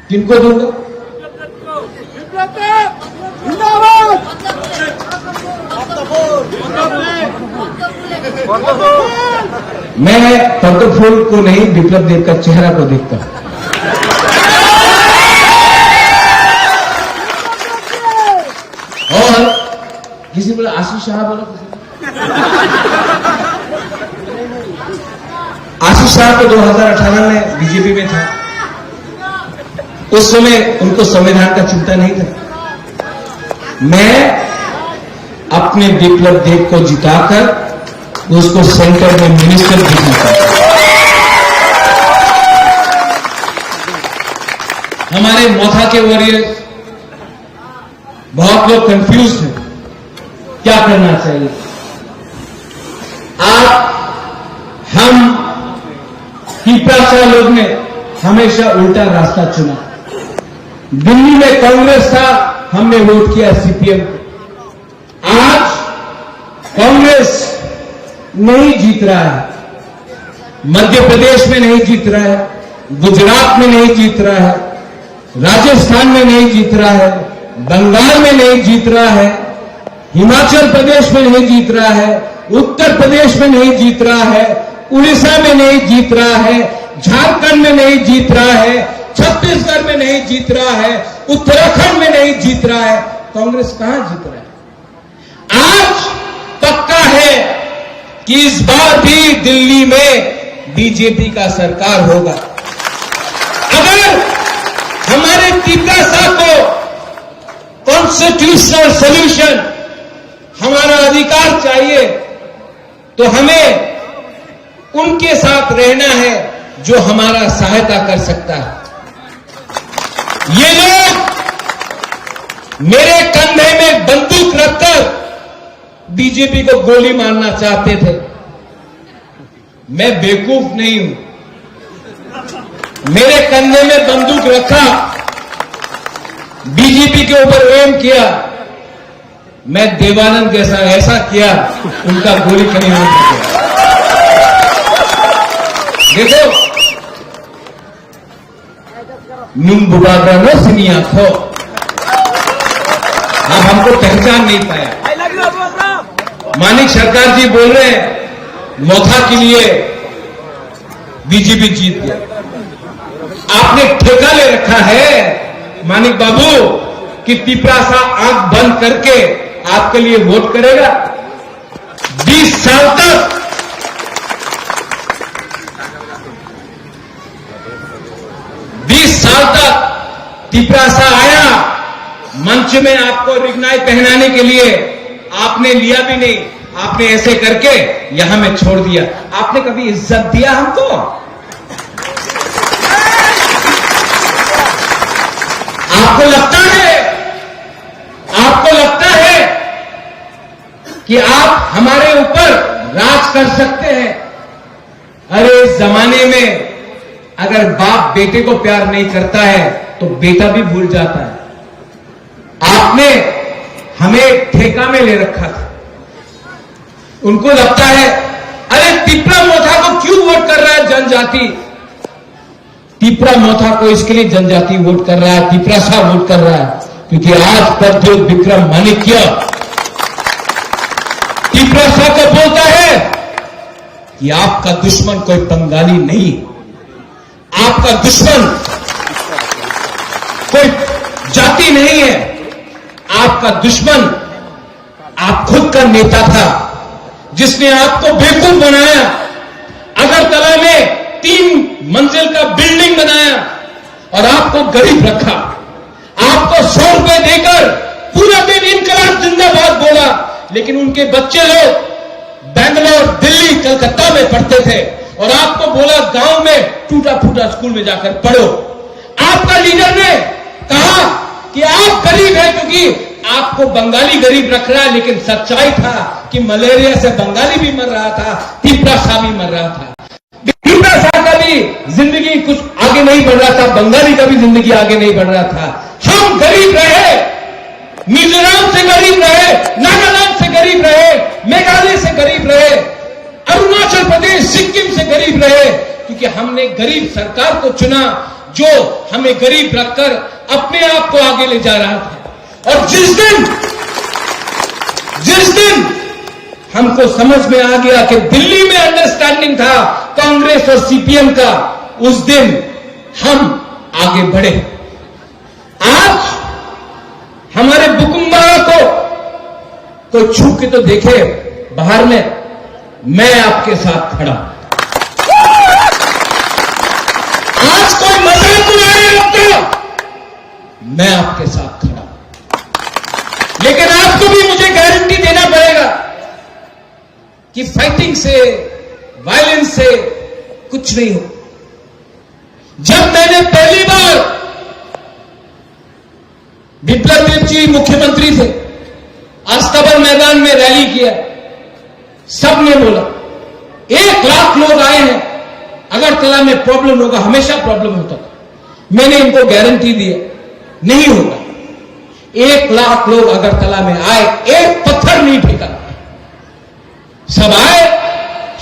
किनको दूंगा? मैं पद्म फूल को नहीं, विप्लव देव का चेहरा को देखता हूं। और किसी बोला आशीष शाह, बोला आशीष शाह तो 2018 में बीजेपी में था, उस समय उनको संविधान का चिंता नहीं था। मैं अपने विप्लव देव को जिताकर उसको सेंटर में मिनिस्टर भी जीता। हमारे मोथा के वॉरियर्स बहुत लोग कंफ्यूज हैं, क्या करना चाहिए। आप हम पीपराशाह लोग ने हमेशा उल्टा रास्ता चुना। दिल्ली में कांग्रेस था, हमने वोट किया सीपीएम को। आज कांग्रेस नहीं जीत रहा है, मध्य प्रदेश में नहीं जीत रहा है, गुजरात में नहीं जीत रहा है, राजस्थान में नहीं जीत रहा है, बंगाल में नहीं जीत रहा है, हिमाचल प्रदेश में नहीं जीत रहा है, उत्तर प्रदेश में नहीं जीत रहा है, उड़ीसा में नहीं जीत रहा है, झारखंड में नहीं जीत रहा है, छत्तीसगढ़ में नहीं जीत रहा है, उत्तराखंड में नहीं जीत रहा है। कांग्रेस कहां जीत रहा है? आज पक्का है कि इस बार भी दिल्ली में बीजेपी का सरकार होगा। अगर हमारे त्रिपुरा को कॉन्स्टिट्यूशनल सॉल्यूशन, हमारा अधिकार चाहिए, तो हमें उनके साथ रहना है जो हमारा सहायता कर सकता है। ये लोग मेरे कंधे में बंदूक रखकर बीजेपी को गोली मारना चाहते थे। मैं बेवकूफ नहीं हूं। मेरे कंधे में बंदूक रखा, बीजेपी के ऊपर एम किया, मैं देवानंद जैसा ऐसा किया, उनका गोली कहीं नहीं किया। देखो, नुम बुढ़ागा न सिनी आंखों, आप हमको पहचान नहीं पाया। मानिक सरकार जी बोल रहे हैं मोथा के लिए बीजेपी जीत गया। आपने ठेका ले रखा है मानिक बाबू कि पिपरासा आंख बंद करके आपके लिए वोट करेगा। 20 साल तक पिपरासा आया, मंच में आपको रिगनाई पहनाने के लिए, आपने लिया भी नहीं। आपने ऐसे करके यहां में छोड़ दिया। आपने कभी इज्जत दिया हमको? आपको लगता है कि आप हमारे ऊपर राज कर सकते हैं? अरे इस जमाने में अगर बाप बेटे को प्यार नहीं करता है तो बेटा भी भूल जाता है। आपने हमें ठेका में ले रखा था। उनको लगता है अरे तिपरा मोथा को क्यों वोट कर रहा है जनजाति? तिपरा मोथा को इसके लिए जनजाति वोट कर रहा है, तिपरासा वोट कर रहा है क्योंकि आज प्रद्योत विक्रम माणिक्य तिपरासा को बोलता है कि आपका दुश्मन कोई बंगाली नहीं, आपका दुश्मन कोई जाति नहीं है, आपका दुश्मन आप खुद का नेता था जिसने आपको बेवकूफ बनाया। अगरतला में 3 मंजिल का बिल्डिंग बनाया और आपको गरीब रखा। आपको 100 रुपए देकर पूरा दिन इनकलाब जिंदाबाद बोला, लेकिन उनके बच्चे लोग बेंगलोर, दिल्ली, कलकत्ता में पढ़ते थे और आपको बोला गांव में टूटा फूटा स्कूल में जाकर पढ़ो। आपका लीडर ने कहा कि आप गरीब हैं क्योंकि आपको बंगाली गरीब रख रहा है, लेकिन सच्चाई था कि मलेरिया से बंगाली भी मर रहा था, तिपरासा भी मर रहा था। तिपरासा का भी जिंदगी कुछ आगे नहीं बढ़ रहा था, बंगाली का भी जिंदगी आगे नहीं बढ़ रहा था। हम गरीब रहे, मिजोरम से गरीब रहे, नागालैंड से गरीब रहे, मेघालय से गरीब रहे, अरुणाचल प्रदेश, सिक्किम से गरीब रहे, क्योंकि हमने गरीब सरकार को चुना जो हमें गरीब रखकर अपने आप को आगे ले जा रहा था। और जिस दिन हमको समझ में आ गया कि दिल्ली में अंडरस्टैंडिंग था कांग्रेस और सीपीएम का, उस दिन हम आगे बढ़े। आज हमारे बुकुम्बारा को कोई छू के तो देखे बाहर में, मैं आपके साथ खड़ा। आज कोई मजाक उड़ाने लगता, मैं आपके साथ खड़ा। लेकिन आपको भी मुझे गारंटी देना पड़ेगा कि फाइटिंग से, वायलेंस से कुछ नहीं हो। जब मैंने पहली बार, बिप्लब देव जी मुख्यमंत्री थे, अस्तबल मैदान में रैली किया, सबने बोला 1 लाख लोग आए हैं, अगरतला में प्रॉब्लम होगा, हमेशा प्रॉब्लम होता था। मैंने इनको गारंटी दी नहीं होगा। 1 लाख लोग अगरतला में आए, एक पत्थर नहीं फेंका, सब आए,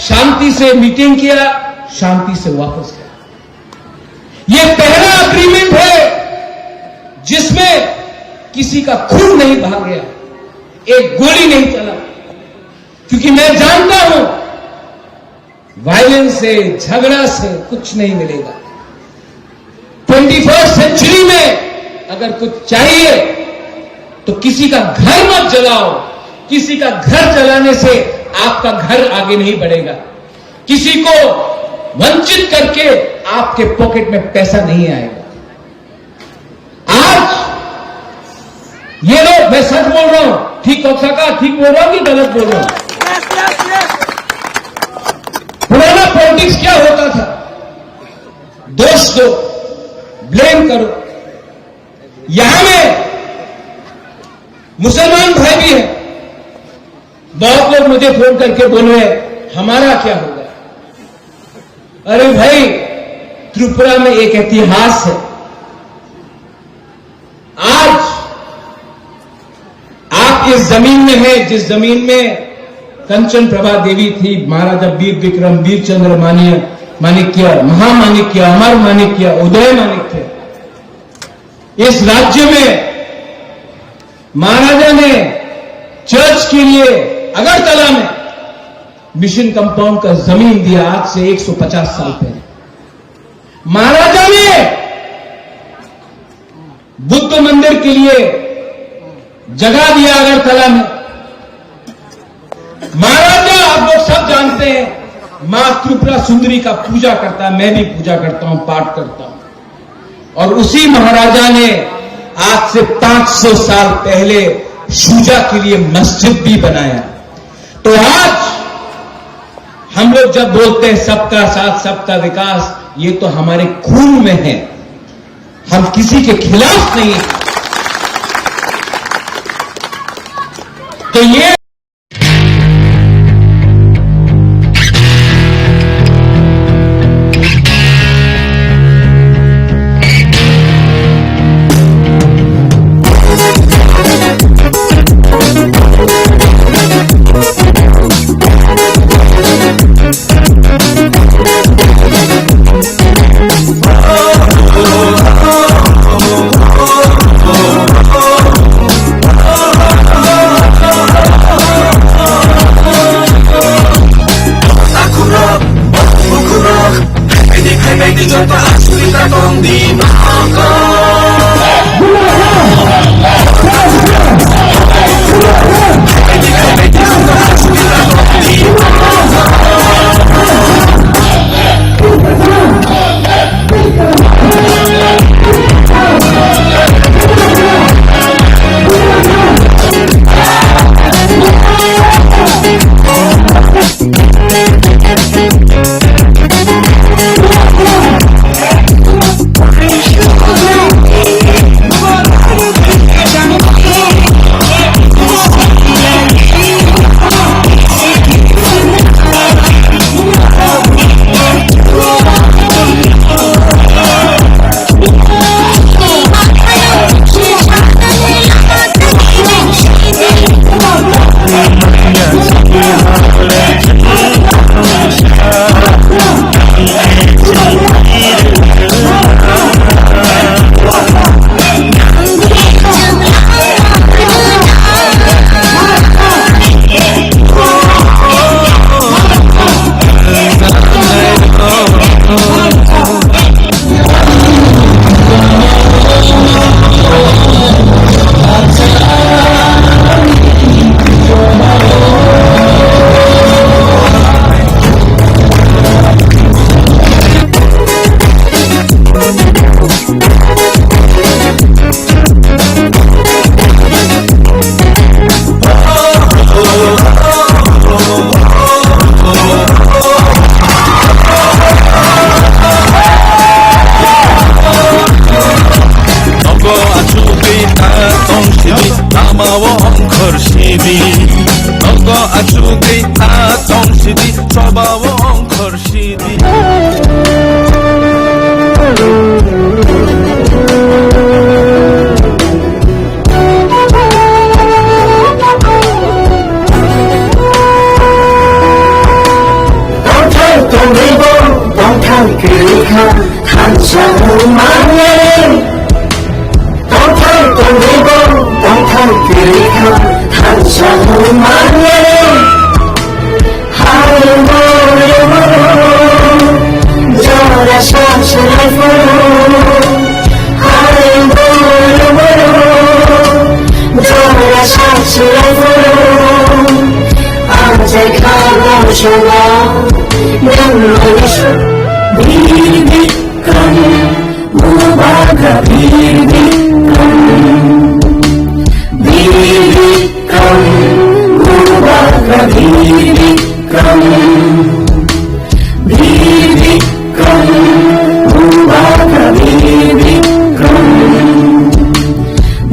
शांति से मीटिंग किया, शांति से वापस गया। यह पहला अग्रीमेंट है जिसमें किसी का खून नहीं बहा गया, एक गोली नहीं चला, क्योंकि मैं जानता हूं वायलेंस से, झगड़ा से कुछ नहीं मिलेगा। 21st सेंचुरी में अगर कुछ चाहिए तो किसी का घर मत जलाओ। किसी का घर जलाने से आपका घर आगे नहीं बढ़ेगा। किसी को वंचित करके आपके पॉकेट में पैसा नहीं आएगा। आज ये लोग, मैं सच बोल रहा हूं, ठीक का ठीक बोल रहा हूं कि गलत बोल रहा हूं? पुराना पॉलिटिक्स क्या होता था? दोष दो, ब्लेम करो। यहां में मुसलमान भाई भी है। बहुत लोग मुझे फोन करके बोले हमारा क्या होगा? अरे भाई, त्रिपुरा में एक इतिहास है। आज आप इस जमीन में हैं जिस जमीन में कंचन प्रभा देवी थी, महाराजा वीर विक्रम, वीर चंद्र माणिक्य, महामाणिक्य, अमर माणिक्य, उदय माणिक्य। इस राज्य में महाराजा ने चर्च के लिए अगरतला में मिशन कंपाउंड का जमीन दिया आज से 150 साल पहले। महाराजा ने बुद्ध मंदिर के लिए जगह दिया अगरतला में। महाराजा, आप लोग सब जानते हैं, मां त्रिपुरा सुंदरी का पूजा करता है। मैं भी पूजा करता हूं, पाठ करता हूं। और उसी महाराजा ने आज से 500 साल पहले पूजा के लिए मस्जिद भी बनाया। तो आज हम लोग जब बोलते हैं सबका साथ सबका विकास, ये तो हमारे खून में है। हम किसी के खिलाफ नहीं हैं। तो ये বীর বিক্রম, বীর বিক্রম, গুরু বার্তা বীর বিক্রম, বীর বিক্রম, গুরু বার্তা বীর বিক্রম,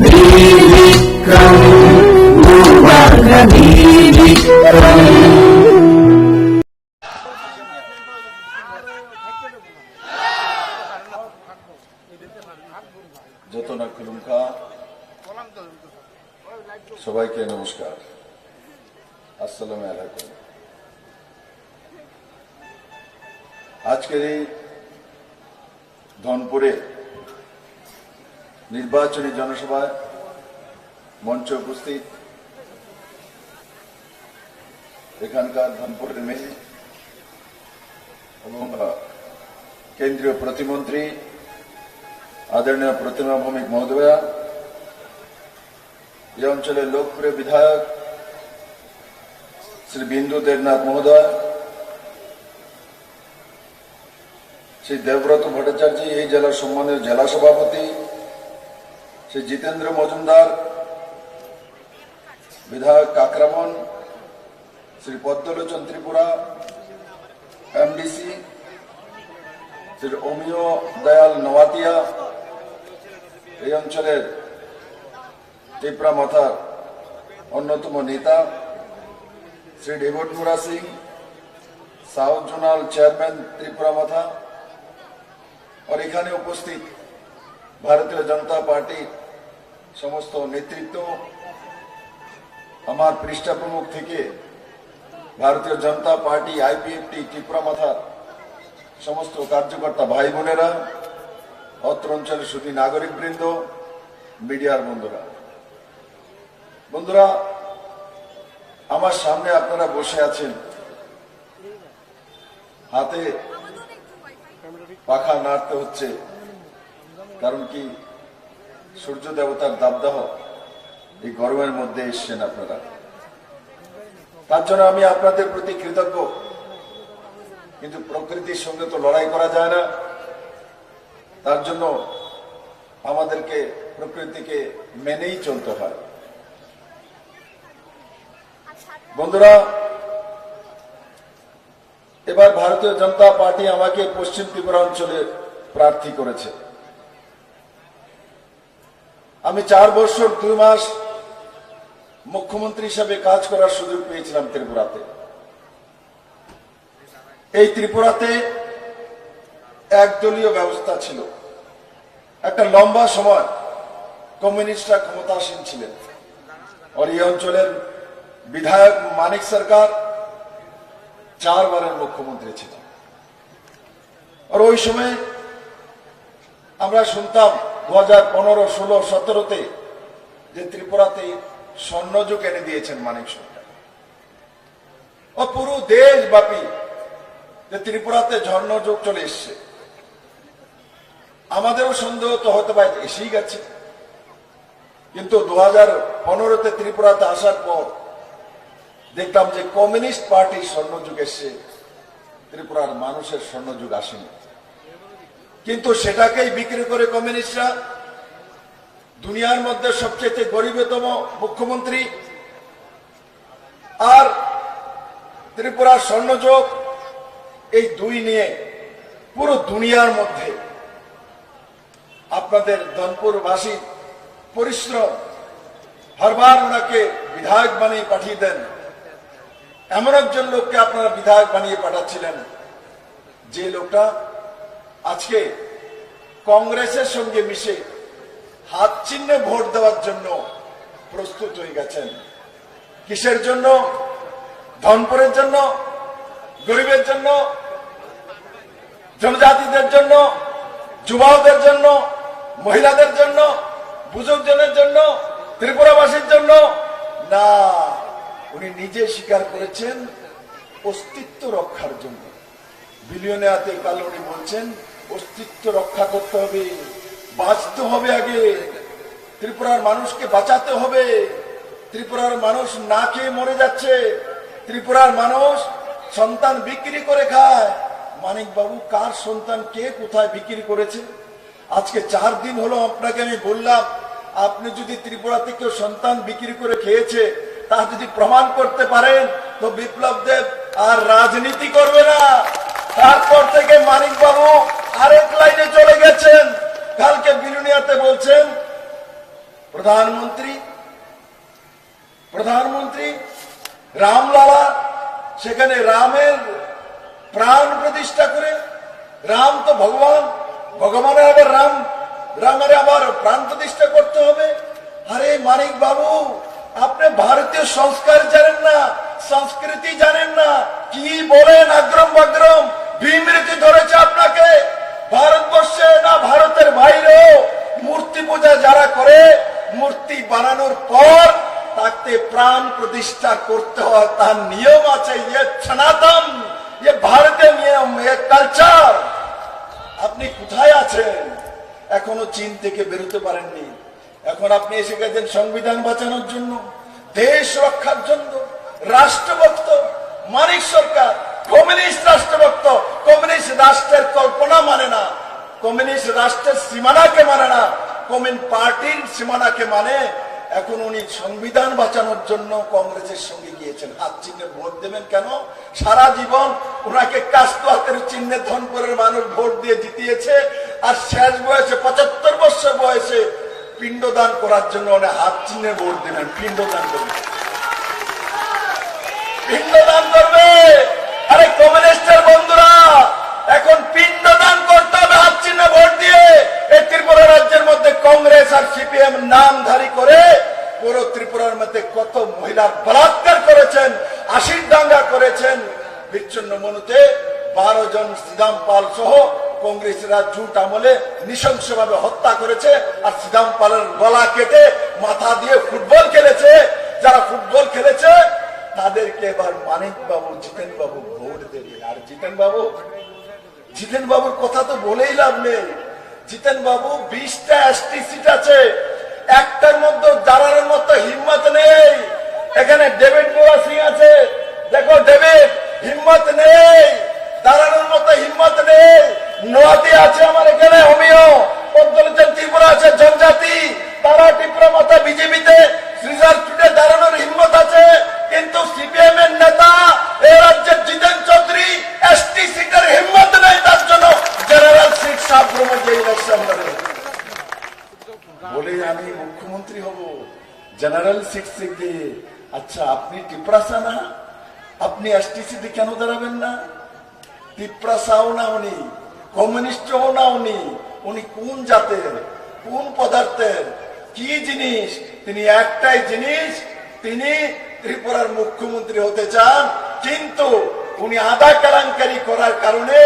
বীর বিক্রম, গুরু বার্তা বীর বিক্রম। যত না খুলুমখা সবাইকে নমস্কার, আসসালামু আলাইকুম। আজকের এই ধনপুরে নির্বাচনী জনসভায় মঞ্চে উপস্থিত এখানকার ধনপুরের মেয়ে এবং কেন্দ্রীয় প্রতিমন্ত্রী आदरणीय प्रतिमा भौमिक महोदया, ये अंचल लोकप्रिय विधायक श्री बिंदु देवनाथ महोदय, श्री देवव्रत भट्टाचार्य, ये जिला सम्मानित जिला सभापति श्री जितेंद्र मजुमदार, विधायक काकरामन, श्री पद्मलोचन त्रिपुरा एमडीसी, श्री ओमियो दयाल नवातिया, এই অঞ্চলের টিপরা মাথার অন্যতম নেতা Shri David Mura Singh, south zonal chairman Tripura Motha, और এখানে উপস্থিত ভারতীয় জনতা পার্টির সমস্ত নেতৃত্ব, আমার পৃষ্ঠা প্রমুখ থেকে ভারতীয় জনতা পার্টি আইপিএফটি ত্রিপুরা মাথার সমস্ত কার্যকর্তা ভাই বোনেরা, অত্র অঞ্চলের সুধী নাগরিক বৃন্দ, মিডিয়ার বন্ধুরা, আমার সামনে আপনারা বসে আছেন, হাতে পাখা নাড়তে হচ্ছে, কারণ কি সূর্য দেবতার দাবদাহ এই গরমের মধ্যে এসছেন আপনারা। তার জন্য আমি আপনাদের প্রতি কৃতজ্ঞ, কিন্তু প্রকৃতির সঙ্গে তো লড়াই করা যায় না, তার জন্য আমাদেরকে প্রকৃতিকে মেনেই চলতে হয়। বন্ধুরা, এবার ভারতীয় জনতা পার্টি আমাকে পশ্চিম ত্রিপুরা অঞ্চলে প্রার্থী করেছে। আমি 4 বছর 2 মাস মুখ্যমন্ত্রী হিসাবে কাজ করার সুযোগ পেয়েছিলাম ত্রিপুরাতে। এই ত্রিপুরাতে একদলীয় ব্যবস্থা ছিল, একটা লম্বা সময় কমিউনিস্টরা ক্ষমতাসীন ছিলেন, আর এই অঞ্চলের বিধায়ক মানিক সরকার 4 বারের মুখ্যমন্ত্রী ছিলেন। আর ওই সময় আমরা শুনতাম 2015, 16, 17-তে যে ত্রিপুরাতে স্বর্ণযুগ এনে দিয়েছেন মানিক সরকার, ও পুরো দেশব্যাপী যে ত্রিপুরাতে স্বর্ণযুগ চলে এসছে। আমাদেরও সন্দেহ তো হতে পারে এসেই গেছে, কিন্তু 2015-তে ত্রিপুরাতে আসার পর দেখলাম যে কমিউনিস্ট পার্টির স্বর্ণযুগ এসছে, ত্রিপুরার মানুষের স্বর্ণযুগ আসেনি। কিন্তু সেটাকেই বিক্রি করে কমিউনিস্টরা দুনিয়ার মধ্যে সবচেয়ে গরিবতম মুখ্যমন্ত্রী আর ত্রিপুরার স্বর্ণযুগ, এই দুই নিয়ে পুরো দুনিয়ার মধ্যে আপনাদের ধনপুরবাসী পরিশ্রম, হরবার ওনাকে বিধায়ক বানিয়ে পাঠিয়ে দেন। এমন একজন লোককে আপনারা বিধায়ক বানিয়ে পাঠাচ্ছিলেন, যে লোকটা আজকে কংগ্রেসের সঙ্গে মিশে হাত চিহ্নে ভোট দেওয়ার জন্য প্রস্তুত হয়ে গেছেন। কিসের জন্য? ধনপুরের জন্য, গরিবের জন্য, জনজাতিদের জন্য, যুবকদের জন্য, মহিলাদের জন্য, বুজুর্গজনের জন্য, ত্রিপুরাবাসীর জন্য না, উনি নিজে স্বীকার করেছেন অস্তিত্ব রক্ষার জন্য। বিলিয়নিয়ারদের কালে উনি বলছেন অস্তিত্ব রক্ষা করতে হবে, বাঁচতে হবে, আগে ত্রিপুরার মানুষকে বাঁচাতে হবে। ত্রিপুরার মানুষ না খেয়ে মরে যাচ্ছে, ত্রিপুরার মানুষ সন্তান বিক্রি করে খায়। মানিক বাবু, কার সন্তান কে কোথায় বিক্রি করেছে? আজকে 4 দিন হলো আপনাকে আমি বললাম, আপনি যদি ত্রিপুরাতে কেউ সন্তান বিক্রি করে খেয়েছে তা যদি প্রমাণ করতে পারেন তো বিপ্লব দেব আর রাজনীতি করবে না। তারপর থেকে মানিক বাবু আরেক লাইনে চলে গেছেন। কালকে বিলুনিয়াতে বলছেন প্রধানমন্ত্রী রামলালা, সেখানে রামের প্রাণ প্রতিষ্ঠা করে, রাম তো ভগবান, ভগবানের আবার রামের আবার প্রাণ প্রতিষ্ঠা করতে হবে। আরে মানিক বাবু, আপনি ভারতীয় সংস্কার জানেন না, সংস্কৃতি জানেন না, কি বলেন আগ্রম বাগ্রম। বিমৃতি ধরেছে আপনাকে। ভারতবর্ষে না ভারতের বাইরেও মূর্তি পূজা যারা করে, মূর্তি বানানোর পর তাকে প্রাণ প্রতিষ্ঠা করতে হয়, তার নিয়ম আছে। ইয়ে সনাতন, ইয়ে ভারতের নিয়ম, ইয়ে কালচার। আপনি কোথায় আছেন? এখনো চীন থেকে বেরোতে পারেননি। এখন আপনি এসে গেছেন সংবিধান বাঁচানোর জন্য, দেশ রক্ষার জন্য। রাষ্ট্রভক্ত মানিক সরকার, কমিউনিস্ট রাষ্ট্রভক্ত, কমিউনিস্ট রাষ্ট্রের কল্পনা মানে না, কমিউনিস্ট রাষ্ট্রের সীমানাকে মানে না, কমিউনিস্ট পার্টির সীমানাকে মানে। এখন উনি সংবিধান বাঁচানোর জন্য কংগ্রেসের সঙ্গে গিয়েছেন। হাত চিহ্নে ভোট দেবেন কেন? সারা জীবন ওনাকে কাস্ত হাতের চিহ্নে ধনপুরের মানুষ ভোট দিয়ে জিতিয়েছে, আর শেষ বয়সে 75 বছর বয়সে পিণ্ডদান করার জন্য উনি হাত চিহ্নে ভোট দেবেন। পিণ্ডদান করবে, পিণ্ডদান করবে। আরে কমিউনিস্টের বন্ধুরা, এখন পিণ্ডদান করতে হবে হাত চিহ্নে ভোট দিয়ে। এই ত্রিপুরা রাজ্যের মধ্যে কংগ্রেস আর সিপিএম নামধারী করে পুরো ত্রিপুরার মধ্যে কত মহিলার বলাৎকার করেছেন, আশির দাঙ্গা করেছেন। বিচ্ছিন্ন মনুতে 12 জন শ্রীরাম পাল সহ কংগ্রেসীরা জুট আমলে নৃশংসভাবে হত্যা করেছে, আর শ্রীরাম পালের গলা কেটে মাথা দিয়ে ফুটবল খেলেছে। যারা ফুটবল খেলেছে তাদেরকে এবার মানিক বাবু, জিতেন বাবু ভোট দেবে। আর জিতেন বাবুর কথা তো বলেই লাভ নেই। জিতেন বাবু 20টা এসটি সিট আছে, একটার মধ্যে দাঁড়ানোর মতো হিম্মত নেই। এখানে ডেভিড মুরা সিং আছে, দেখো ডেভিড, হিম্মত নেই, দাঁড়ানোর মতো হিম্মত নেই। নোয়াতি আছে আমার এখানে, হোমিও পদ্মলোচন ত্রিপুরা আছে, জনজাতি, তারা ত্রিপুরা মাথা বিজেপিতে দাঁড়ানোর হিম্মত আছে। কিন্তু সিপিএম এর নেতা এই রাজ্যের জিতেন চৌধুরী এসটি সিটের হিম্মত নেই, তার জন্য জেনারেল সিট সাবরুমে যে ইলেকশন লড়ে বলে আমি মুখ্যমন্ত্রী হব জেনারেল সিট দিয়ে। আচ্ছা, আপনি টিপ্রাসা না, আপনি এসটি সিটে কেন দাঁড়াবেন না? টিপ্রাসাও না উনি, কমিউনিস্টও না উনি। উনি কোন জাতের, কোন পদার্থের, কি জিনিস? তিনি একটাই জিনিস, তিনি ত্রিপুরার মুখ্যমন্ত্রী হতে চান। কিন্তু উনি আধা কেলেঙ্কারি করার কারণে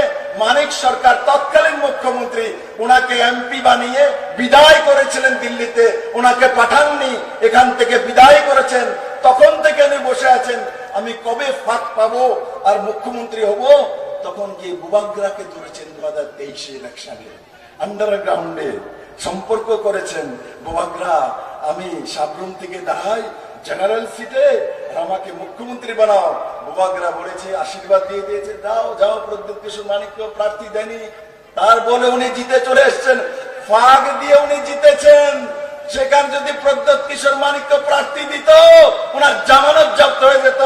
মানিক সরকার তৎকালীন মুখ্যমন্ত্রী ওনাকে এমপি বানিয়ে বিদায় করেছিলেন দিল্লিতে, ওনাকে পাঠাননি, এখান থেকে বিদায় করেছেন। তখন থেকে উনি বসে আছেন, আমি কবে ফাঁক পাবো আর মুখ্যমন্ত্রী হব। তখন গিয়ে বুবাগ্রাকে ধরেছেন 2023 ইলেকশনে, আন্ডারগ্রাউন্ডে সম্পর্ক করেছেন। বুবাগ্রা, আমি সাবরুম থেকে দাঁড়াই জেনারেল সিটে, আর আমাকে মুখ্যমন্ত্রী বানাও। বুবাগ্রা বলেছে, আশীর্বাদ দিয়ে দিয়েছে, দাও যাও। প্রদ্যুৎ কিশোর মানিককে প্রার্থী দেয়নি, তার বলে উনি জিতে চলে এসছেন। ফাঁক দিয়ে উনি জিতেছেন। সেখানে যদি প্রদ্যুৎ কিশোর মানিককে প্রার্থী দিত, ওনার জামানত জব্দ হয়ে যেত।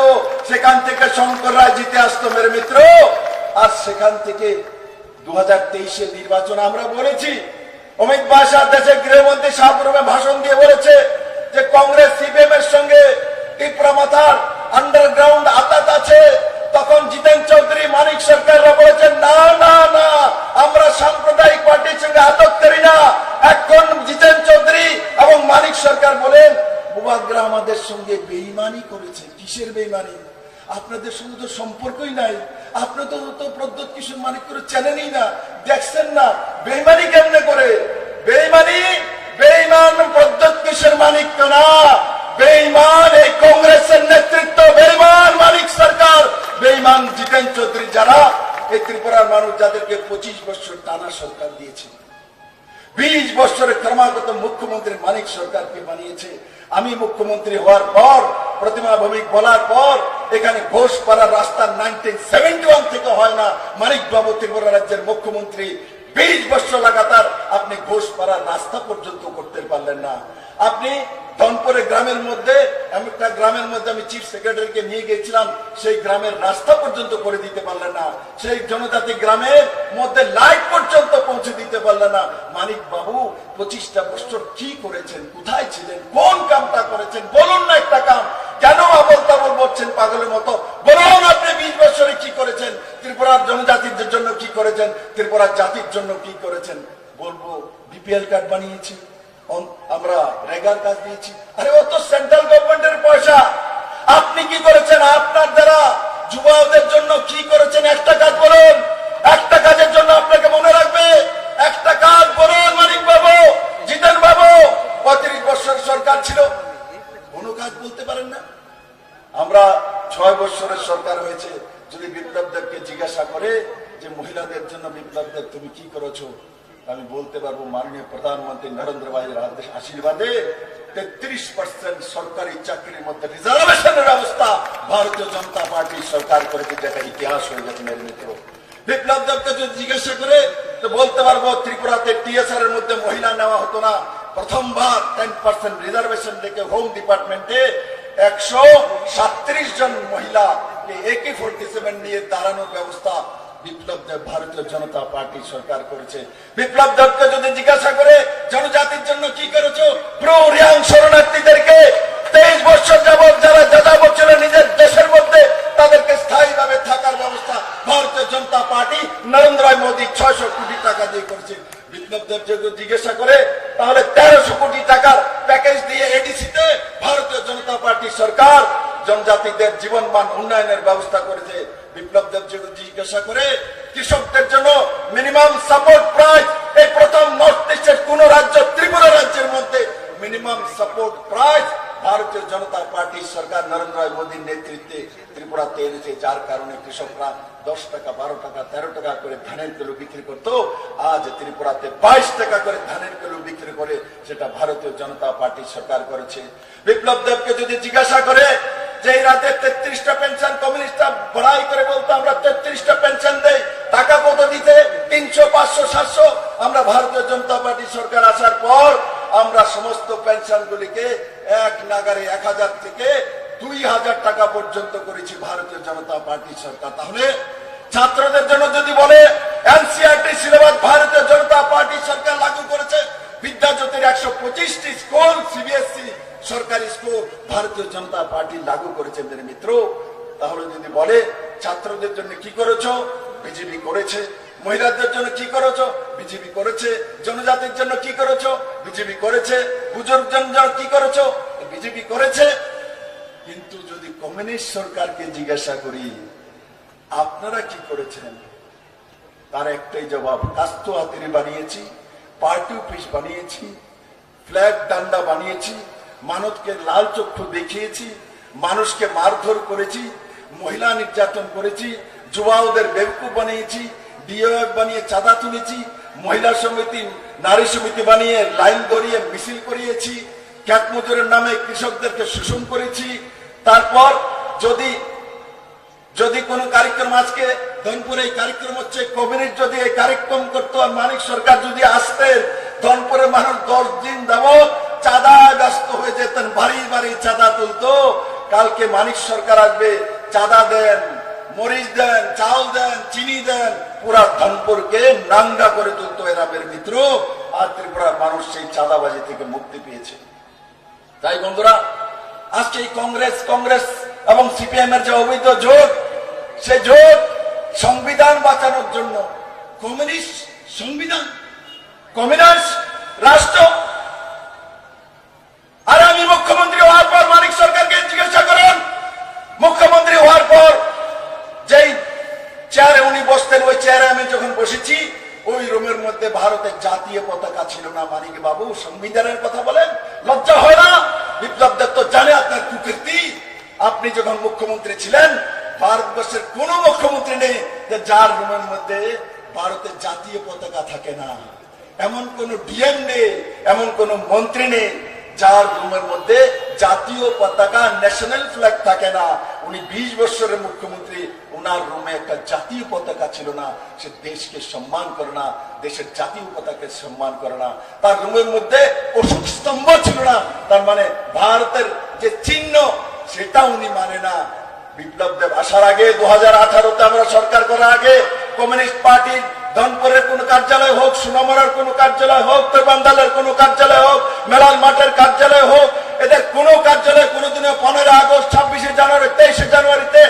সেখান থেকে শঙ্কর রায় জিতে আসতো মেরে মিত্র। আর সেখান থেকে 2023 নির্বাচন আমরা বলেছি, অমিত বাসা দেশের গৃহমন্ত্রী সাবরুমে ভাষণ দিয়ে বলেছে যে কংগ্রেস সিপিএম এর সঙ্গে ত্রিপুরা মাথার আন্ডারগ্রাউন্ড আতাত আছে। তখন জিতেন চৌধুরী, মানিক সরকাররা বলেছেন না না না, আমরা সাম্প্রদায়িক পার্টির সঙ্গে আতাত করি না। এখন জিতেন চৌধুরী এবং মানিক সরকার বলেন বুবাগ্রা আমাদের সঙ্গে বেইমানি করেছে। কিসের বেইমানি? আপনাদের সঙ্গে তো সম্পর্কই নাই। আপনি তো প্রদ্যুৎ কিশোর মানিক করে চেনেনই না, দেখছেন না। বেইমানি কেমনে করে? বেইমান প্রদ্যুৎ কিশোর মানিক তো না, বেইমান এই কংগ্রেসের নেতৃত্ব, বেইমান মানিক সরকার, বেইমান জিতেন চৌধুরী, যারা এই ত্রিপুরার মানুষ যাদেরকে 25 বছর টানা সরকার দিয়েছে, 20 বছরে ক্রমাগত মুখ্যমন্ত্রী মানিক সরকারকে বানিয়েছে। আমি মুখ্যমন্ত্রী হওয়ার পর, প্রতিমা ভৌমিক বলার পর, এখানে ঘোষপাড়ার রাস্তা 1971 থেকে হয় না। মানিক বাবু ত্রিপুরা রাজ্যের মুখ্যমন্ত্রী 20 বছর লাগাতার আপনি ঘোষপাড়ার রাস্তা পর্যন্ত করতে পারলেন না। আপনি ধনপুরে গ্রামের মধ্যে একটা গ্রামের মধ্যে আমি চিফ সেক্রেটারিকে নিয়ে গেছিলাম, সেই গ্রামের রাস্তা পর্যন্ত করে দিতে পারলেন না। সেই জনজাতি গ্রামের মধ্যে লাইট পর্যন্ত পৌঁছে দিতে পারলেন না। মানিক বাবু 25টা বছর কি করেছেন? কোথায় ছিলেন? কোন কামটা করেছেন? বলুন না একটা কাম। কেন আবল তাবল বলছেন পাগলের মতো? বলুন আপনি 20 বছরে কি করেছেন? ত্রিপুরার জনজাতিদের জন্য কি করেছেন? ত্রিপুরার জাতির জন্য কি করেছেন? বলবো বিপিএল কার্ড বানিয়েছি, আমরা রেগার কাজ দিয়েছি। আরে ও তো সেন্ট্রাল গভর্নমেন্টের পয়সা। আপনি কি করেছেন? আপনার দ্বারা যুবকদের জন্য কি করেছেন? একটা কাজ বলুন, একটা কাজের জন্য আপনাকে মনে রাখবে। একটা কাজ বলুন মানিক বাবু, জিতেন বাবু। 35 বছর সরকার ছিল, কোনো কাজ বলতে পারেন না। আমরা 6 বছরের সরকার হয়েছে। যদি বিপ্লব দেবকে জিজ্ঞাসা করে যে মহিলাদের জন্য বিপ্লব দেব তুমি কি করেছো, আমি বলতে পারবো মাননীয় প্রধানমন্ত্রী নরেন্দ্র ভাইয়ের আশীর্বাদে 33% সরকারি চাকরির মধ্যে রিজার্ভেশনের ব্যবস্থা ভারতীয় জনতা পার্টির সরকার করেছে, যেটা ইতিহাস হয়ে গেছে মেরে মিত্র। বিপ্লব দেবকে যদি জিজ্ঞাসা করে তো বলতে পারবো ত্রিপুরাতে টিএসআর এর মধ্যে মহিলা নেওয়া হতো না। প্রথমবার 10% রিজার্ভেশন থেকে হোম ডিপার্টমেন্টে 137 জন মহিলা AK-47 নিয়ে দাঁড়ানোর ব্যবস্থা বিপ্লব দেব ভারতীয় জনতা পার্টি সরকার করেছে। বিপ্লব দেবকে যদি জিজ্ঞাসা করে জনজাতির জন্য কি করেছো, প্রো রিয়াং শরণার্থীদেরকে 23 বছর যাবৎ যারা যাযাবর ছিল নিজের দেশের মধ্যে, তাদেরকে স্থায়ীভাবে থাকার ব্যবস্থা ভারতীয় জনতা পার্টি নরেন্দ্র মোদী 600 কোটি টাকা দিয়ে করেছে। বিপ্লব দেব যদি জিজ্ঞাসা করে তাহলে 1300 কোটি টাকার প্যাকেজ দিয়ে এডিসিতে ভারতীয় জনতা পার্টি সরকার জনজাতিদের জীবনমান উন্নয়নের ব্যবস্থা করেছে। বিপ্লব দেব যদি জিজ্ঞাসা করে কৃষকদের জন্য মিনিমাম সাপোর্ট প্রাইস, এই প্রথম নর্থ ইস্টের কোন রাজ্য ত্রিপুরা রাজ্যের মধ্যে মিনিমাম সাপোর্ট প্রাইস ভারতীয় জনতা পার্টি সরকার নরেন্দ্র মোদীর নেতৃত্বে ত্রিপুরাতে এনেছে, যার কারণে কৃষকরা 10 টাকা 12 টাকা 13 টাকা করে ধানের কিলো বিক্রি করতো। আজ ত্রিপুরাতে 22 টাকা করে ধানের কিলো বিক্রি করে, সেটা ভারতীয় জনতা পার্টি সরকার করেছে। বিপ্লব দেবকে যদি জিজ্ঞাসা করে যে এই রাতে 33টা পেনশন কমিউনিস্টরা বড়াই করে বলতো আমরা 33টা পেনশন দেই, টাকা কত দিতে? 300 500 700। আমরা ভারতীয় জনতা পার্টি সরকার আসার পর আমরা সমস্ত পেনশন গুলিকে এক নাগারে 1000 থেকে 2000 টাকা পর্যন্ত করেছি ভারতীয় জনতা পার্টি সরকার। তাহলে ছাত্রদের জন্য যদি বলে এনসিইআরটি সিলেবাস ভারতীয় জনতা পার্টি সরকার লাগু করেছে। বিদ্যাজ্যোতির 125টি স্কুল সিবিএসই সরকারি স্কুল ভারতীয় জনতা পার্টি লাগু করেছে মেরে মিত্র। তাহলে যদি বলে ছাত্রদের জন্য কি করেছো, বিজেপি করেছে। মহিলাদের জন্য কি করেছো, বিজেপি করেছে। জনজাতির জন্য কি করেছো, বিজেপি করেছে। বুজুর্গদের জন্য কি করেছো, বিজেপি করেছে। কিন্তু যদি কমিউনিস্ট সরকারকে জিজ্ঞাসা করি আপনারা কি করেছেন, তার একটাই জবাব, কাস্তো হাতিরি বানিয়েছি, পার্টি অফিস বানিয়েছি, ফ্ল্যাগ ডান্ডা বানিয়েছি, মানবকে লাল চক্ষু দেখিয়েছি, মানুষকে মারধর করেছি, মহিলা নির্যাতন করেছি, যুবাওদের বেবকুফ বানিয়েছি, ডিওএফ বানিয়ে চাঁদা তুলেছি, মহিলা সমিতি নারী সমিতি বানিয়ে লাইন ধরিয়ে মিছিল করিয়েছি, খ্যাত মজুরের নামে কৃষকদেরকে শোষণ করেছি। তারপর যদি কোন কার্যক্রম, আজকে ধনপুরে এই কার্যক্রম হচ্ছে, কমিউনিস্ট যদি এই কার্যক্রম করতো আর মানিক সরকার যদি আসতেন, ধনপুরের মানুষ 10 দিন যাবৎ চাঁদা ব্যস্ত হয়ে যেতেন, বাড়ি বাড়ি চাঁদা তুলতো। কালকে মানিক সরকার আসবে, চাঁদা দেন, মরিচ দেন, চাল দেন, চিনি দেন, পুরা ধনপুরকে নাঙ্গা করে তুলতো এরা মেরে মিত্র। আর ত্রিপুরার মানুষ সেই চাঁদাবাজি থেকে মুক্তি পেয়েছে। তাই বন্ধুরা, আজকে এই কংগ্রেস এবং সিপিএম এর যে অবৈধ জোট, সে জোট সংবিধান বাঁচানোর জন্য, কমিউনিস্ট সংবিধান, কমিউনিস্ট রাষ্ট্র। আর আমি মুখ্যমন্ত্রী হওয়ার পর মানিক সরকারকে জিজ্ঞাসা করেন, মুখ্যমন্ত্রী হওয়ার পর যেই চেয়ারে উনি বসতেন, ওই চেয়ারে আমি যখন বসেছি, ওই রুমের মধ্যে ভারতের জাতীয় পতাকা ছিল না। মানিক বাবু সংবিধানের কথা বলেন, লজ্জা হয় না? বিপ্লব দেব তো জানে আপনার কুকীর্তি। আপনি যখন মুখ্যমন্ত্রী ছিলেন, ভারতবর্ষের কোন মুখ্যমন্ত্রী নেই যে যার রুমের মধ্যে ভারতের জাতীয় পতাকা থাকে না। এমন কোন ডিএম নেই, এমন কোন মন্ত্রী নেই যার রুমের মধ্যে জাতীয় পতাকা, ন্যাশনাল ফ্ল্যাগ থাকে না। উনি 20 বছরের মুখ্যমন্ত্রী, ওনার রুমে একটা জাতীয় পতাকা ছিল না। সে দেশকে সম্মান করে না, দেশের জাতীয় পতাকাকে সম্মান করে না। তার রুমের মধ্যে অশোক স্তম্ভ ছিল না, তার মানে ভারতের যে চিহ্ন সেটা উনি মানে না। বিপ্লব দেব আসার আগে 2018-তে আমরা সরকার করার আগে কমিউনিস্ট পার্টির ধনপুরের কোন কার্যালয় হোক, সুনামরার কোন কার্যালয় হোক, তৈবান্দালের কোন কার্যালয় হোক, মেলাল মাঠের কার্যালয় হোক, এদের কোন কার্যালয় কোনদিনও 15 আগস্ট, 26 জানুয়ারি, 23 জানুয়ারিতে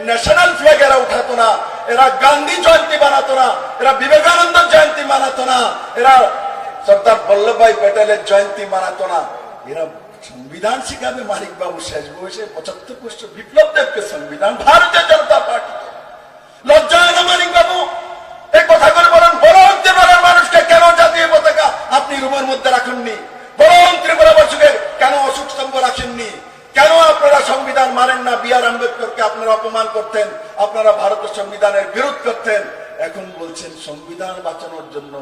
ন্যাশনাল ফ্ল্যাগ এরা উঠাতো না। এরা গান্ধী জয়ন্তী বানাতো না, এরা বিবেকানন্দ জয়ন্তী মানাতো না, এরা সর্দার বল্লভভাই প্যাটেলের জয়ন্তী মানাতো না। এরা সংবিধান শিখাবে মানিক বাবু শেষ বয়সে 75 বছর বিপ্লব দেবকে সংবিধান, ভারতীয় জনতা পার্টি। লজ্জা হয় না মানিক বাবু? এই কথা করে বলেন, বলুন ত্রিপুরার মানুষকে কেন জাতীয় পতাকা আপনি রুমের মধ্যে রাখেননি? বলুন ত্রিপুরাবাসীকে কেন অশোক স্তম্ভ রাখেননি? কেন আপনারা সংবিধান মানেন না? বি.আর. আম্বেদকরকে আপনারা অপমান করতেন, আপনারা ভারতের সংবিধানের বিরোধ করতেন। এখন বলছেন সংবিধান বাঁচানোর জন্য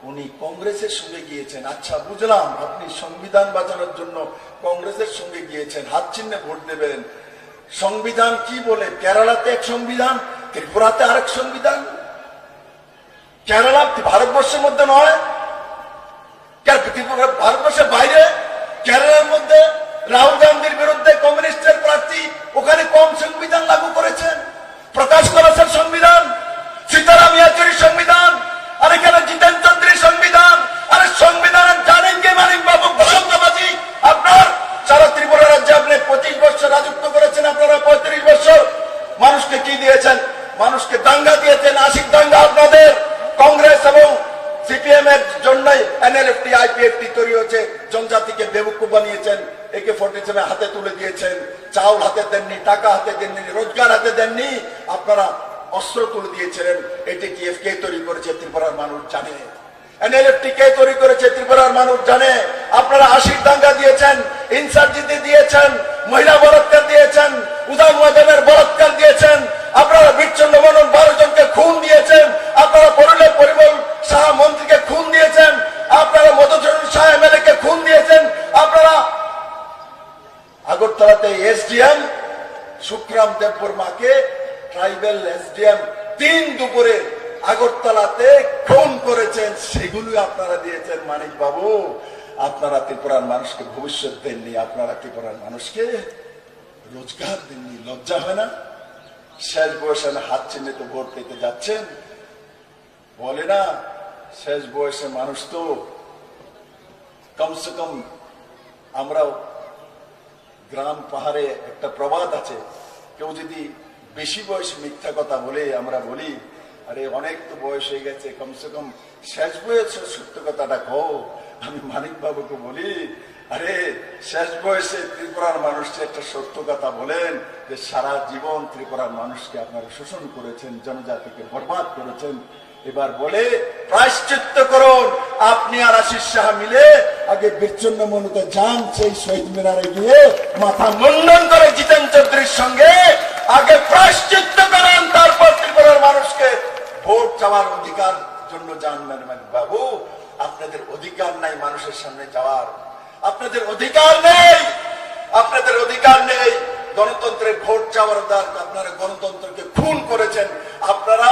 উনি কংগ্রেসের সঙ্গে গিয়েছেন। আচ্ছা, বুঝলাম আপনি সংবিধান বাঁচানোর জন্য কংগ্রেসের সঙ্গে গিয়েছেন, হাত চিহ্নে ভোট দেবেন। সংবিধান কি বলে? কেরালাতে এক সংবিধান, ত্রিপুরাতে আরেক সংবিধান। কেরালা ভারতবর্ষের মধ্যে নয়, ভারতবর্ষের বাইরে। কেরালার মধ্যে রাহুল গান্ধীর বিরুদ্ধে কমিউনিস্টের প্রার্থী ওখানে কম সংবিধান লাগু করেছেন। প্রকাশ করেছেন সংবিধান, সীতারাম ইয়াচুরির সংবিধান, আর এখানে জিতেন চৌধুরীর সংবিধান। আরে সংবিধান জানেন কে মানিক বাবু? বসন্তবাজি আপনার। সারা ত্রিপুরা রাজ্যে আপনি 25 বছর রাজত্ব করেছেন, আপনারা 35 বছর মানুষকে কি দিয়েছেন? মানুষকে দাঙ্গা দিয়েছেন, আশিক দাঙ্গা আপনাদের। কংগ্রেস এবং সিপিএম এর জন্যই এনএলএফটি আইপিএফটি তৈরি হয়েছে। জনজাতিকে বেবুকুফ বানিয়েছেন, AK-47 হাতে তুলে দিয়েছেন, চাউল হাতে দেননি, টাকা হাতে দেননি, রোজগার হাতে দেননি, আপনারা অস্ত্র তুলে দিয়েছিলেন। এটিটিএফ কে তৈরি করেছে ত্রিপুরার মানুষ জানে, এনএলএফটি কে তৈরি করেছে ত্রিপুরার মানুষ জানে। আপনারা আশির দাঙ্গা দিয়েছেন, ইনসার্জিতে দিয়েছেন, মহিলা বলাৎকার দিয়েছেন, উদাম ওয়াদনের বলাৎকার দিয়েছেন, আপনারা বীরচন্দ্র মেনন 12 জনকে খুন দিয়েছেন, আপনারা পরিমল শাহ মন্ত্রীকে খুন দিয়েছেন, আপনারা মধুসূদন শাহ এমএলএ কে খুন দিয়েছেন, আপনারা আগরতলাতে এসডিএম সুখরাম দেববর্মাকে ট্রাইবেল এসডিএম 3 দুপুরে আগরতলাতে খুন করেছেন, সেগুলো আপনারা দিয়েছেন। মানিক বাবু, আপনারা ত্রিপুরার মানুষকে ভবিষ্যৎ দেননি, আপনারা ত্রিপুরার মানুষকে রোজগার দেননি। লজ্জা হয় না? শেষ বয়সে হাত চিহ্নে তো ভোট পেতে যাচ্ছেন। বলে না শেষ বয়সে মানুষ তো কমসে কম, আমরাও গ্রাম পাহাড়ে একটা প্রবাদ আছে, কেউ যদি বেশি বয়সে মিথ্যা কথা বলে আমরা বলি, আরে অনেক তো বয়স হয়ে গেছে, কমসে কম শেষ বয়সে সত্য কথাটা কও। আমি মানিক বাবুকে বলি, আরে শেষ বয়সে ত্রিপুরার মানুষকে একটা সত্য কথা বলেন যে সারা জীবন ত্রিপুরার মানুষকে আপনারা শোষণ করেছেন, জনজাতিকে বরবাদ করেছেন। এবার বলে প্রায়শ্চিত্ত করুন। আপনি আর আশিস শাহ মিলে আগে বীরচন্দ্র মনুতে যান, সেই শহীদ মিনারে গিয়ে মাথা মুন্ডন করে জিতেন চৌধুরীর সঙ্গে আগে প্রায়শ্চিত্ত করেন, তারপর ত্রিপুরার মানুষকে ভোট চাওয়ার অধিকার জন্য যান। মানিক বাবু, আপনাদের অধিকার নাই মানুষের সামনে যাওয়ার, আপনাদের অধিকার নেই, আপনাদের অধিকার নেই গণতন্ত্রের ভোট চাওয়ার অধিকার। আপনারা গণতন্ত্রকে খুন করেছেন, আপনারা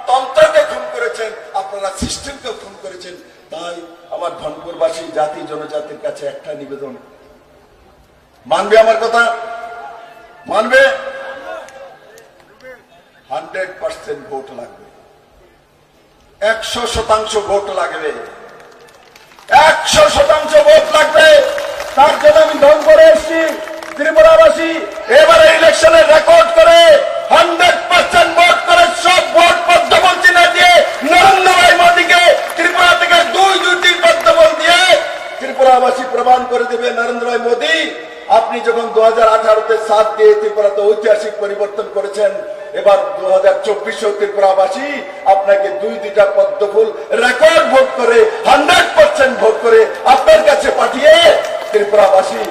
তন্ত্রকে খুন করেছেন, আপনারা সিস্টেমকে খুন করেছেন। তাই আমার ধনপুরবাসী জাতি জনজাতির কাছে একটা নিবেদন, মানবে আমার কথা? মানবে? 100% ভোট লাগবে, 100% ভোট লাগবে, 100% ভোট লাগবে। তার জন্য আমি দল করে এসেছি ত্রিপুরাবাসী এবারে ইলেকশনের রেকর্ড করে 100% ভোট করে সব ভোট পদ্মবল চিহ্ন দিয়ে নরেন্দ্র ভাই মোদীকে ত্রিপুরা থেকে 2-2টি পদ্মবল দিয়ে ত্রিপুরাবাসী প্রমাণ করে দেবে নরেন্দ্র ভাই মোদী আপনি যখন 2018-তে 7 দিয়ে ত্রিপুরাতে ঐতিহাসিক পরিবর্তন করেছেন, এবার 2024 ত্রিপুরাবাসী আপনাকে 2-2টা পদ্মফুল রেকর্ড ভোট করে 100% ভোট করে আপনার কাছে পাঠিয়ে ত্রিপুরাবাসী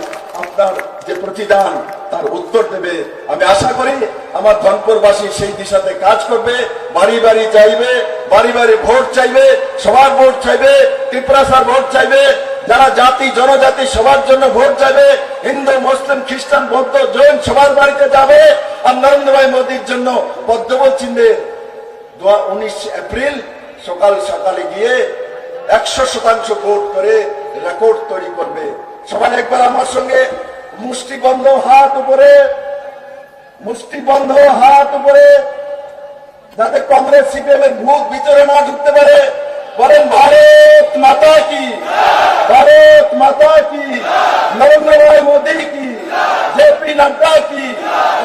আপনার যে প্রতিদান তার উত্তর দেবে। আমি আশা করি আমার ধনপুরবাসী সেই দিশাতে কাজ করবে, বাড়ি বাড়ি যাইবে, বাড়ি বাড়ি ভোট চাইবে, সবার ভোট চাইবে, ত্রিপুরা সার ভোট চাইবে। যারা জাতি জনজাতি সবার জন্য ভোট যাবে, হিন্দু মুসলিম খ্রিস্টান বৌদ্ধ জৈন সবার বাড়িতে যাবে, আর নরেন্দ্র ভাই মোদীর জন্য পদ্মফুল চিহ্নে 19 এপ্রিল সকাল সকালে গিয়ে 100% ভোট করে রেকর্ড তৈরি করবে। সবাই একবার আমার সঙ্গে মুষ্টিবন্ধ হাত উপরে, মুষ্টিবন্ধ হাত উপরে, যাতে কংগ্রেস সিপিএম এর ভূত ভিতরে না ঢুকতে পারে, বলেন ভারত মাতা কি, ভারত মাতা কি, নরেন্দ্র ভাই মোদী কি, জেপি নাড্ডা কি,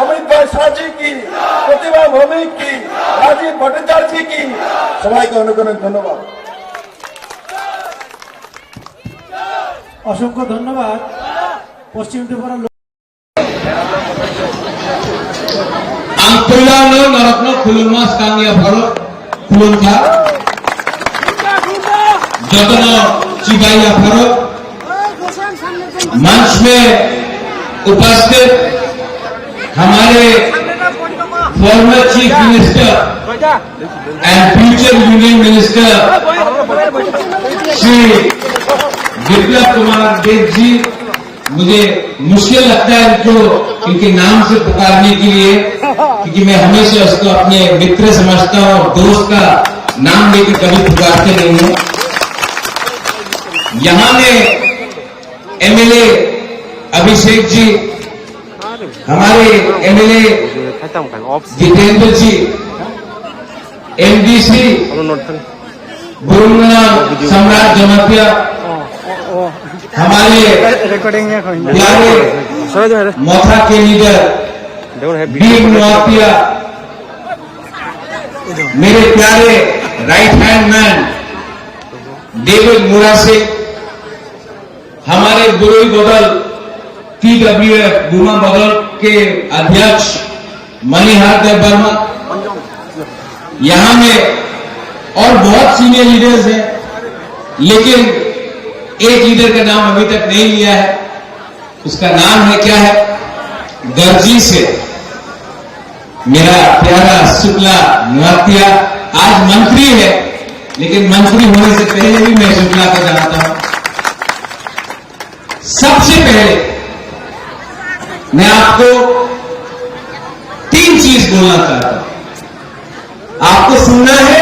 অমিত ভাই শাহজি কি, প্রতিভা ভৌমিক কি, রাজীব ভট্টাচার্য কি। সবাইকে অনেক অনেক ধন্যবাদ। অসংখ্য ধন্যবাদ। পশ্চিম Tripura ang tulano narapno kulunmas kanya pharo kulun tha jotono chibaiya pharo मंच में उपस्थित हमारे former chief minister and future union minister Shri Biplab Kumar Deb ji, मुझे मुश्किल लगता है इनको इनके नाम से पुकारने के लिए, क्योंकि मैं हमेशा उसको अपने मित्र समझता हूं और दोस्त का नाम लेकर कभी पुकारते नहीं हूं। यहां में एमएलए अभिषेक जी, हमारे एमएलए जितेंद्र जी, एमडीसी बुरुंगना सम्राट जमातिया, हमारे प्यारे मोथा के लीडर बीर नौतिया, मेरे प्यारे राइट हैंड मैन डेविड मुरासे, हमारे बुरुई बदल TWF गुमा बदल के अध्यक्ष मणिहार देव वर्मा, यहां में और बहुत सीनियर लीडर्स हैं, लेकिन एक लीडर का नाम अभी तक नहीं लिया है। उसका नाम है क्या है? गर्जी से मेरा प्यारा शुक्ला नौतिया, आज मंत्री है, लेकिन मंत्री होने से पहले भी मैं शुक्ला को जानता हूं। सबसे पहले मैं आपको 3 चीज बोलना चाहता हूं। आपको सुनना है?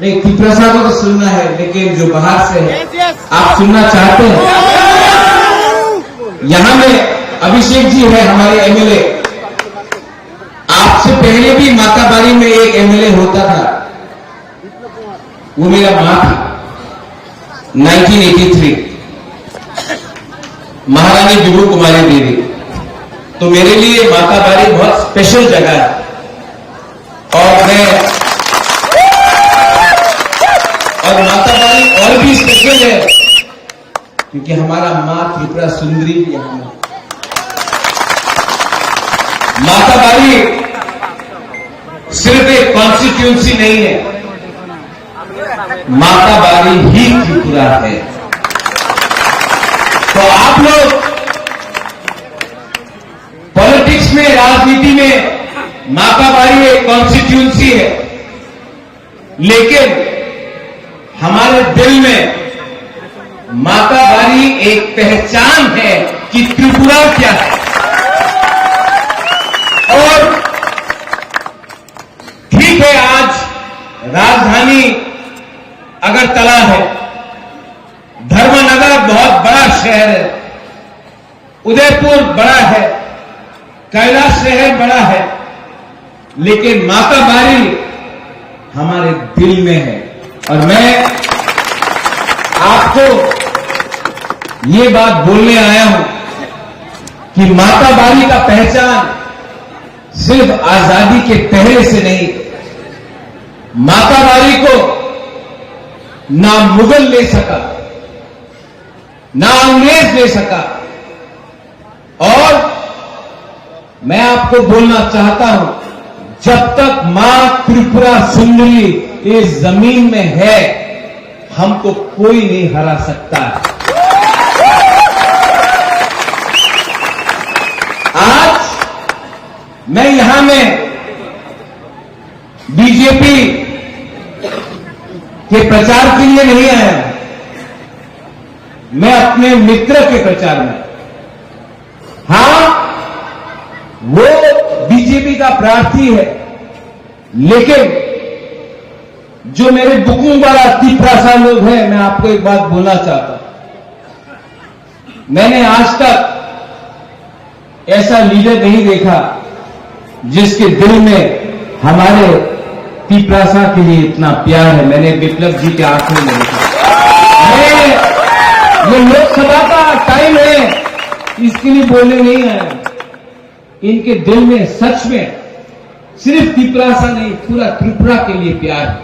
नहीं, त्रिपुरा को तो सुनना है, लेकिन जो बाहर से है आप सुनना चाहते हैं? यहां में अभिषेक जी है हमारे एमएलए। आपसे पहले भी माताबारी में एक एमएलए होता था, वो मेरा मां थी। 1983 महारानी विभू कुमारी देवी। तो मेरे लिए माताबारी बहुत स्पेशल जगह है, और माताबारी और भी स्पेशल है क्योंकि हमारा मां त्रिपुरा सुंदरी भी है। माताबारी सिर्फ एक कॉन्स्टिट्यूंसी नहीं है, माताबारी ही त्रिपुरा है। तो आप लोग पॉलिटिक्स में, राजनीति में माताबारी एक कॉन्स्टिट्यूंसी है, लेकिन हमारे दिल में माताबारी एक पहचान है कि त्रिपुरा क्या है। और ठीक है, आज राजधानी अगरतला है, धर्मनगर बहुत बड़ा शहर है, उदयपुर बड़ा है, कैलाश शहर बड़ा है, लेकिन माताबारी हमारे दिल में है। और मैं आपको ये बात बोलने आया हूं कि माताबारी का पहचान सिर्फ आजादी के पहले से नहीं, माताबारी को ना मुगल ले सका, ना अंग्रेज ले सका। और मैं आपको बोलना चाहता हूं, जब तक मां त्रिपुरा सुंदरी इस जमीन में है, हमको कोई नहीं हरा सकता। आज मैं यहां में बीजेपी के प्रचार के लिए नहीं आया, मैं अपने मित्र के प्रचार में, हां वो बीजेपी का प्रार्थी है, लेकिन जो मेरे बुकुंग वाला तिपरासा लोग हैं, मैं आपको एक बात बोलना चाहता हूं। मैंने आज तक ऐसा लीडर नहीं देखा जिसके दिल में हमारे तिपरासा के लिए इतना प्यार है। मैंने विप्लव जी के आंखों में देखा। ये लोकसभा का टाइम है, इसके लिए बोलने नहीं आया। इनके दिल में सच में सिर्फ तिपरासा नहीं, पूरा त्रिपुरा के लिए प्यार है।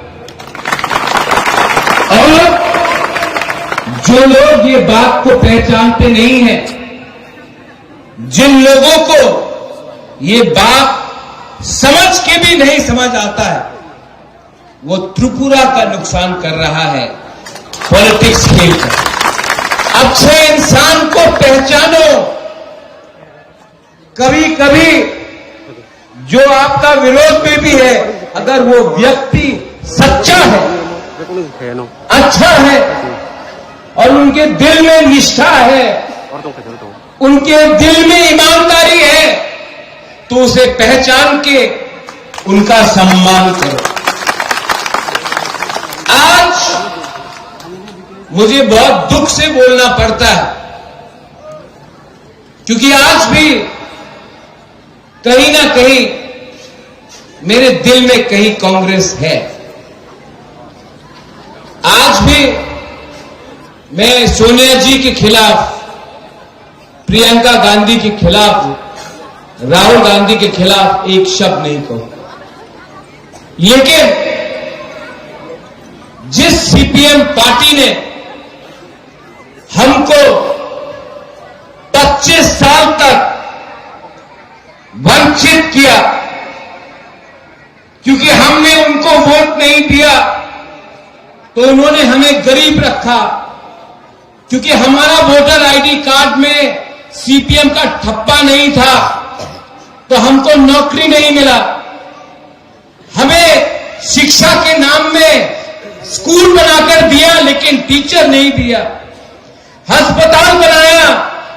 और जो लोग ये बात को पहचानते नहीं हैं, जिन लोगों को ये बात समझ के भी नहीं समझ आता है, वो त्रिपुरा का नुकसान कर रहा है पॉलिटिक्स खेलकर। अच्छे इंसान को पहचानो। कभी कभी जो आपका विरोध में भी है, अगर वो व्यक्ति सच्चा है, अच्छा है और उनके दिल में निष्ठा है, उनके दिल में ईमानदारी है, तो उसे पहचान के उनका सम्मान करो। आज मुझे बहुत दुख से बोलना पड़ता है, क्योंकि आज भी कहीं ना कहीं मेरे दिल में कहीं कांग्रेस है। आज भी मैं सोनिया जी के खिलाफ, प्रियंका गांधी के खिलाफ, राहुल गांधी के खिलाफ एक शब्द नहीं कहूं। लेकिन जिस सीपीएम पार्टी ने हमको 25 साल तक वंचित किया, क्योंकि हमने उनको वोट नहीं दिया, तो उन्होंने हमें गरीब रखा, क्योंकि हमारा वोटर आईडी कार्ड में सीपीएम का ठप्पा नहीं था, तो हमको नौकरी नहीं मिला। हमें शिक्षा के नाम में स्कूल बनाकर दिया, लेकिन टीचर नहीं दिया। अस्पताल बनाया,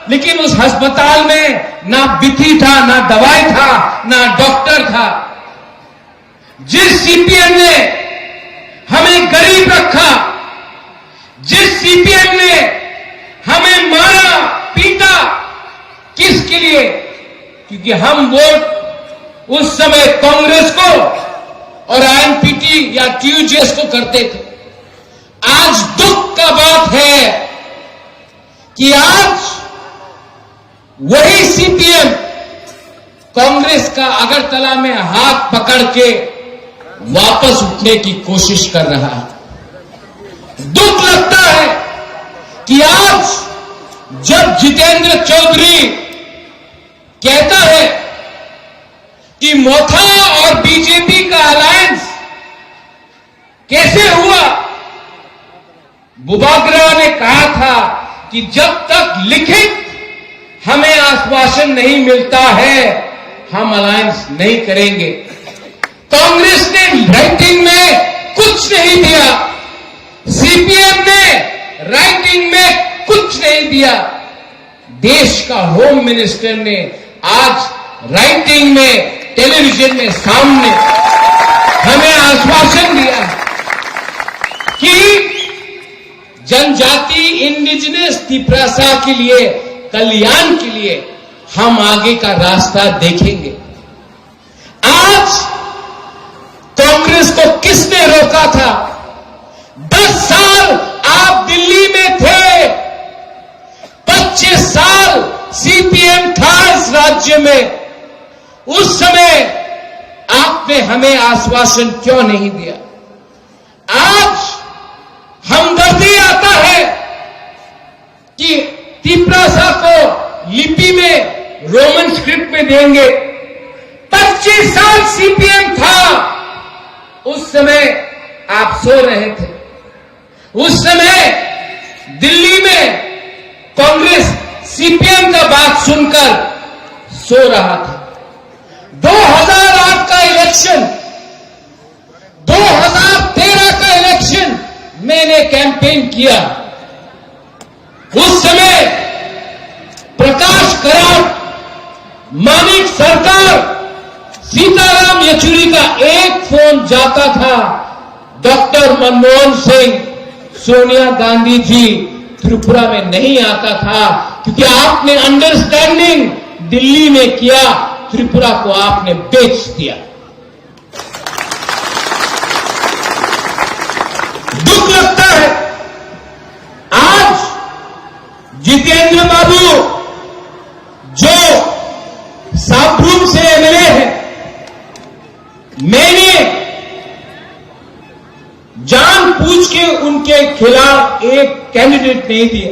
लेकिन उस अस्पताल में ना बिथी था, ना दवाई था, ना डॉक्टर था। जिस सीपीएम ने हमें गरीब रखा, जिस सीपीएम ने हमें मारा पीटा, किसके लिए? क्योंकि हम वोट उस समय कांग्रेस को और आईएनपीटी या टीयूजेएस को करते थे। आज दुख का बात है कि आज वही सीपीएम कांग्रेस का अगरतला में हाथ पकड़ के वापस उठने की कोशिश कर रहा है। दुख लगता है कि आज जब जितेंद्र चौधरी कहता है कि मोथा और बीजेपी का अलायंस कैसे हुआ, बुबाग्रा ने कहा था कि जब तक लिखित हमें आश्वासन नहीं मिलता है, हम अलायंस नहीं करेंगे। कांग्रेस ने राइटिंग में कुछ नहीं दिया, सीपीएम ने राइटिंग में कुछ नहीं दिया। देश का होम मिनिस्टर ने आज राइटिंग में, टेलीविजन में सामने हमें आश्वासन दिया कि जनजाति इंडिजिनस तिपरासा के लिए, कल्याण के लिए हम आगे का रास्ता देखेंगे। आज कांग्रेस को किसने रोका था? 10 साल आप दिल्ली में थे, 25 साल सीपीएम था इस राज्य में। उस समय आपने हमें आश्वासन क्यों नहीं दिया? आज हमदर्दी आता है कि तिपरासा को लिपि में, रोमन स्क्रिप्ट में देंगे। 25 साल सीपीएम था, उस समय आप सो रहे थे। उस समय दिल्ली में कांग्रेस सीपीएम का बात सुनकर सो रहा था। 2008 का इलेक्शन, 2013 का इलेक्शन मैंने कैंपेन किया। करार मानिक सरकार सीताराम येचुरी का एक फोन जाता था, डॉक्टर मनमोहन सिंह, सोनिया गांधी जी त्रिपुरा में नहीं आता था, क्योंकि आपने अंडरस्टैंडिंग दिल्ली में किया, त्रिपुरा को आपने बेच दिया। दुख लगता है आज जितेंद्र बाबू जो साबरूम से एमएलए है, मैंने जानबूझ के उनके खिलाफ एक कैंडिडेट नहीं दिया,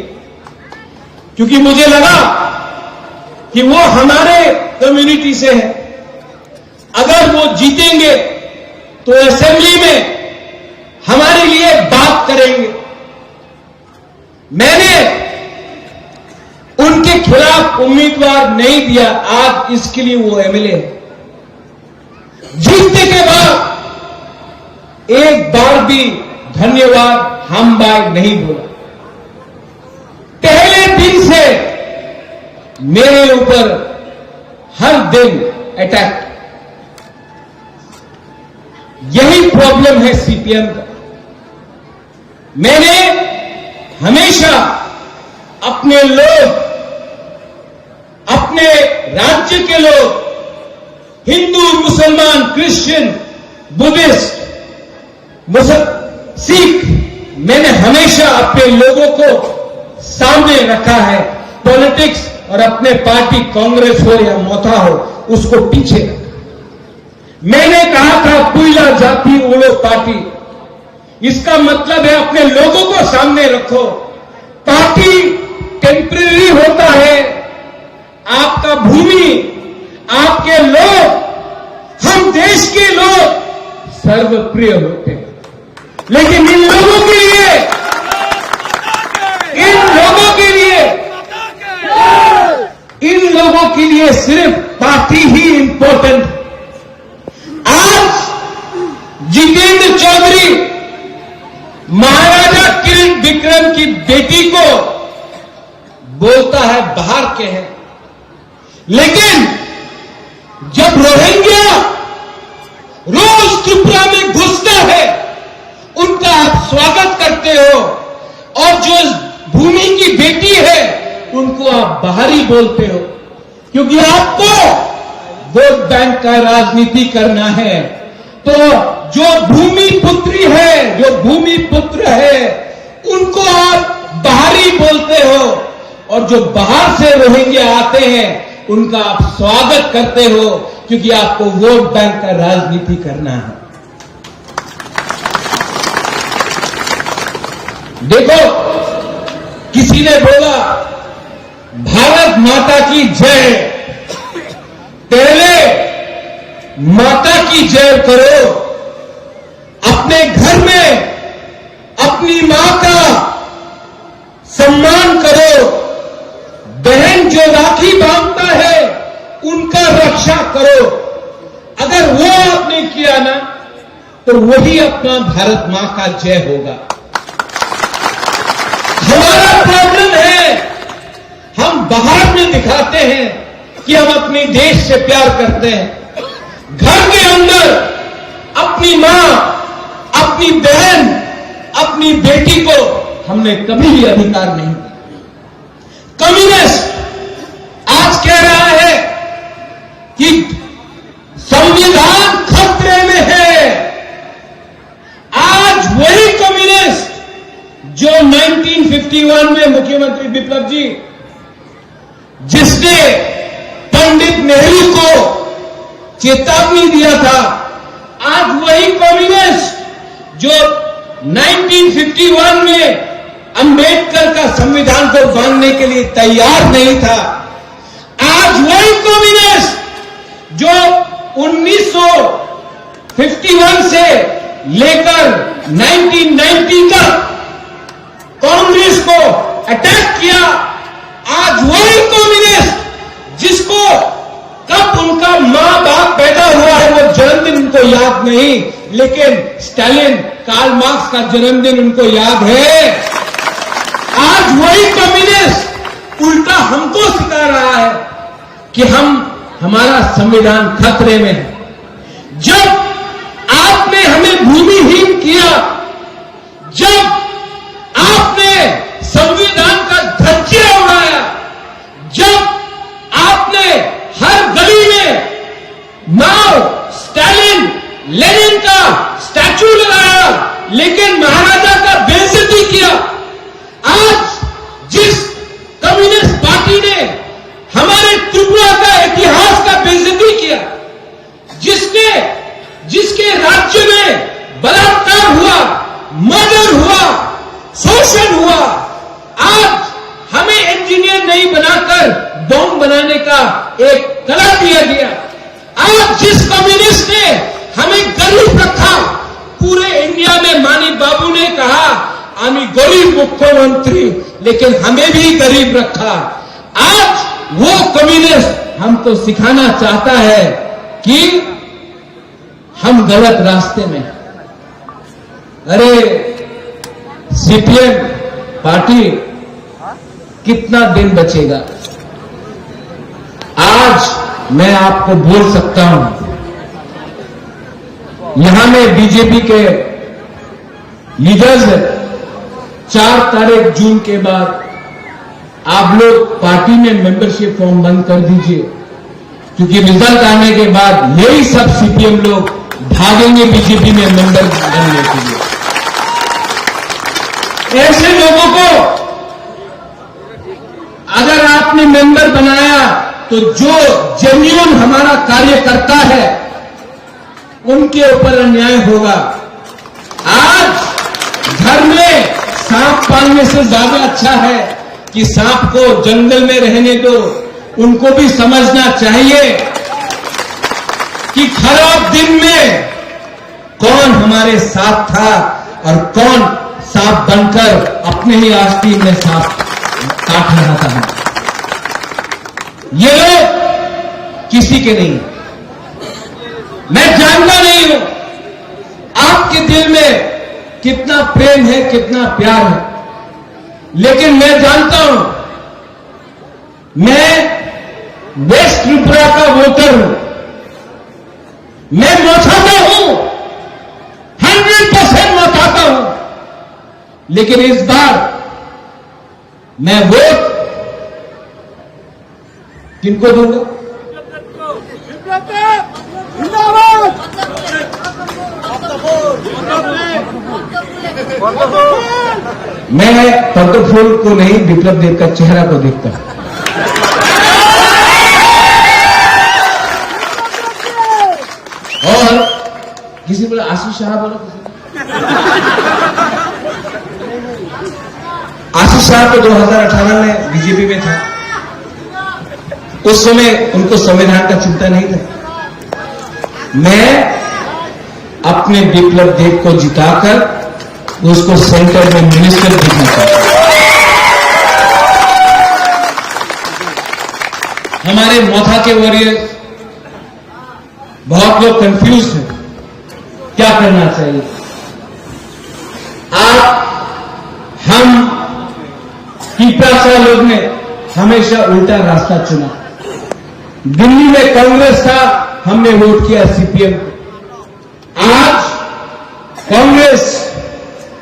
क्योंकि मुझे लगा कि वो हमारे कम्युनिटी से है। अगर वो जीतेंगे तो असेंबली में हमारे लिए बात करेंगे। मैंने उनके खिलाफ उम्मीदवार नहीं दिया, आज इसके लिए वो एमएलए है। जीतने के बाद एक बार भी धन्यवाद हम बाय नहीं बोला। पहले दिन से मेरे ऊपर हर दिन अटैक। यही प्रॉब्लम है सीपीएम का। मैंने हमेशा अपने लोग, अपने राज्य के लोग, हिंदू, मुसलमान, क्रिश्चियन, बुद्धिस्ट, सिख, मैंने हमेशा अपने लोगों को सामने रखा है। पॉलिटिक्स और अपने पार्टी कांग्रेस हो या मोथा हो, उसको पीछे रखा। मैंने कहा था पुइला जाति ओलो पार्टी, इसका मतलब है अपने लोगों को सामने रखो। पार्टी टेम्परेरी होता है, आपका भूमि, आपके लोग, हम देश के लोग सर्वप्रिय होते हैं, लेकिन इन लोगों के लिए, इन लोगों के लिए सिर्फ पार्टी ही इंपॉर्टेंट है। आज जितेंद्र चौधरी महाराजा किरण विक्रम की बेटी को बोलता है बाहर के हैं, लेकिन जब रोहिंग्या रोज त्रिपुरा में घुसता है, उनका आप स्वागत करते हो, और जो भूमि की बेटी है उनको आप बाहरी बोलते हो, क्योंकि आपको वोट बैंक का राजनीति करना है। तो जो भूमि पुत्री है, जो भूमि पुत्र है, उनको आप बाहरी बोलते हो, और जो बाहर से रोहिंग्या आते हैं उनका आप स्वागत करते हो, क्योंकि आपको वोट बैंक का राजनीति करना है। देखो, किसी ने बोला भारत माता की जय, पहले माता की जय करो, अपने घर में अपनी मां का सम्मान करो, बहन जो राखी बांधता है उनका रक्षा करो। अगर वो आपने किया ना, तो वही अपना भारत मां का जय होगा। हमारा प्रॉब्लम है, हम बाहर में दिखाते हैं कि हम अपने देश से प्यार करते हैं, घर के अंदर अपनी मां, अपनी बहन, अपनी बेटी को हमने कभी भी अधिकार नहीं दिया। कम्युनिस्ट आज कह रहा है कि संविधान खतरे में है। आज वही कम्युनिस्ट जो 1951 में मुख्यमंत्री बिप्लब जी, जिसने पंडित नेहरू को चेतावनी दिया था, आज वही कम्युनिस्ट जो 1951 में अंबेडकर का संविधान को बांधने के लिए तैयार नहीं था, आज वही कम्युनिस्ट जो 1951 से लेकर 1990 तक कांग्रेस को अटैक किया, आज वही कम्युनिस्ट जिसको कब उनका मां बाप पैदा हुआ है वो जन्मदिन उनको याद नहीं, लेकिन स्टालिन, कार्ल मार्क्स का जन्मदिन उनको याद है। आज वही कम्युनिस्ट उल्टा हमको सिखा रहा है हमारा संविधान खतरे में है। जब आपने हमें भूमिहीन किया, जब आपने संविधान का धज्जिया उड़ाया, जब आपने हर गली में माओ, स्टालिन, लेनिन का स्टैचू लगाया, लेकिन महाराजा का बेइज्जती किया। आज जिस कम्युनिस्ट पार्टी ने हमारे त्रिपुरा का इतिहास का बेइज्जती किया, जिसके राज्य में बलात्कार हुआ, मर्डर हुआ, शोषण हुआ, आज हमें इंजीनियर नहीं बनाकर बॉम्ब बनाने का एक कला दिया गया। आज जिस कम्युनिस्ट ने हमें गरीब रखा, पूरे इंडिया में मानी बाबू ने कहा आमी गरीब मुख्यमंत्री, लेकिन हमें भी गरीब रखा। आज वो कम्युनिस्ट हमको सिखाना चाहता है कि हम गलत रास्ते में। अरे सीपीएम पार्टी कितना दिन बचेगा? आज मैं आपको बोल सकता हूं, यहां में बीजेपी के लीडर्स 4 तारीख जून के बाद आप लोग पार्टी में मेंबरशिप फॉर्म बंद कर दीजिए, क्योंकि रिजल्ट आने के बाद यही सब सीपीएम लोग भागेंगे बीजेपी में मेंबर बनने के लिए। ऐसे लोगों को अगर आपने मेंबर बनाया तो जो जेन्युइन हमारा कार्य करता है उनके ऊपर अन्याय होगा। आज घर में सांप पालने से ज्यादा अच्छा है कि सांप को जंगल में रहने दो। उनको भी समझना चाहिए कि खराब दिन में कौन हमारे साथ था और कौन सांप बनकर अपने ही आस्तीन में सांप काट रहा था। ये लोग किसी के नहीं, मैं जानता नहीं हूं आपके दिल में कितना प्रेम है, कितना प्यार है, लेकिन मैं जानता हूं, मैं वेस्ट त्रिपुरा का वोटर हूं, मैं मौछाता हूं, 100% मौछाता हूं, लेकिन इस बार मैं वोट किनको दूंगा? मैं पद्म फूल को नहीं, विप्लव देव का चेहरा को देखता हूं। और किसी बोला आशीष शाह, बोला आशीष शाह तो 2018 में बीजेपी में था। उस समय उनको संविधान का चिंता नहीं था। मैं अपने विप्लव देव को जिताकर उसको सेंटर में मिनिस्टर देखना चाहता हूं। हमारे मोथा के वॉरियर्स बहुत लोग कंफ्यूज हैं, क्या करना चाहिए। हम टीपरा लोग ने हमेशा उल्टा रास्ता चुना। दिल्ली में कांग्रेस था, हमने वोट किया सीपीएम को। आज कांग्रेस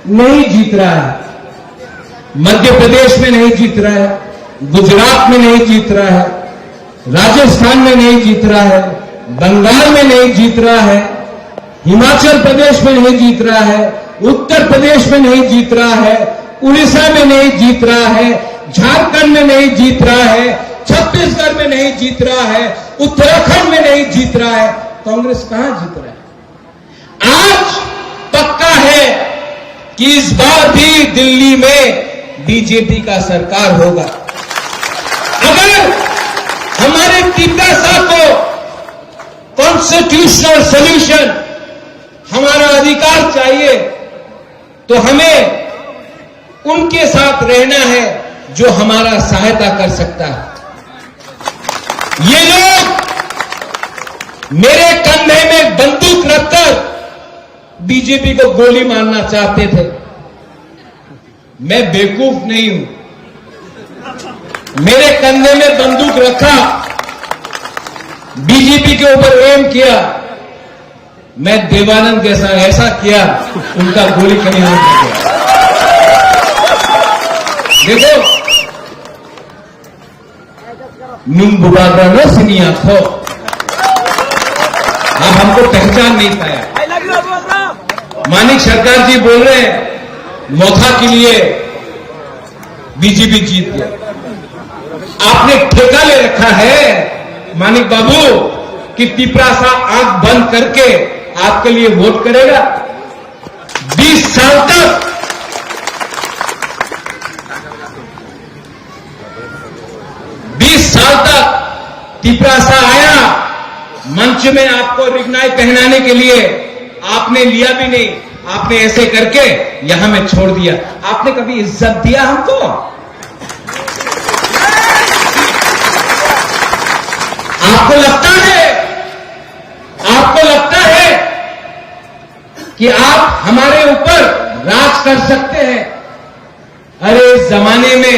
नहीं जीत रहा है, मध्य प्रदेश में नहीं जीत रहा है, गुजरात में नहीं जीत रहा है, राजस्थान में नहीं जीत रहा है, बंगाल में नहीं जीत रहा है, हिमाचल प्रदेश में नहीं जीत रहा है, उत्तर प्रदेश में नहीं जीत रहा है, उड़ीसा में नहीं जीत रहा है, झारखंड में नहीं जीत रहा है, छत्तीसगढ़ में नहीं जीत रहा है, उत्तराखंड में नहीं जीत रहा है। कांग्रेस कहां जीत रहा है? आज पक्का है कि इस बार भी दिल्ली में बीजेपी का सरकार होगा। अगर हमारे टीपरा को कॉन्स्टिट्यूशनल सॉल्यूशन, हमारा अधिकार चाहिए, तो हमें उनके साथ रहना है जो हमारा सहायता कर सकता है। ये लोग मेरे कंधे में बंदूक रखकर बीजेपी को गोली मारना चाहते थे। मैं बेवकूफ नहीं हूं, मेरे कंधे में बंदूक रखा बीजेपी के ऊपर एम किया, मैं देवानंद जैसा ऐसा किया, उनका गोली कहीं नहीं लगा। देखो, नुम बुबागरा न सिनी आंखों, आप हमको पहचान नहीं पाया। मानिक सरकार जी बोल रहे हैं मोथा के लिए बीजेपी जीत गया। आपने ठेका ले रखा है मानिक बाबू कि पिपरासा आंख बंद करके आपके लिए वोट करेगा। 20 साल तक पिपरासा आया, मंच में आपको रिगनाई पहनाने के लिए, आपने लिया भी नहीं, आपने ऐसे करके यहां में छोड़ दिया। आपने कभी इज्जत दिया हमको? आपको लगता है कि आप हमारे ऊपर राज कर सकते हैं? अरे इस जमाने में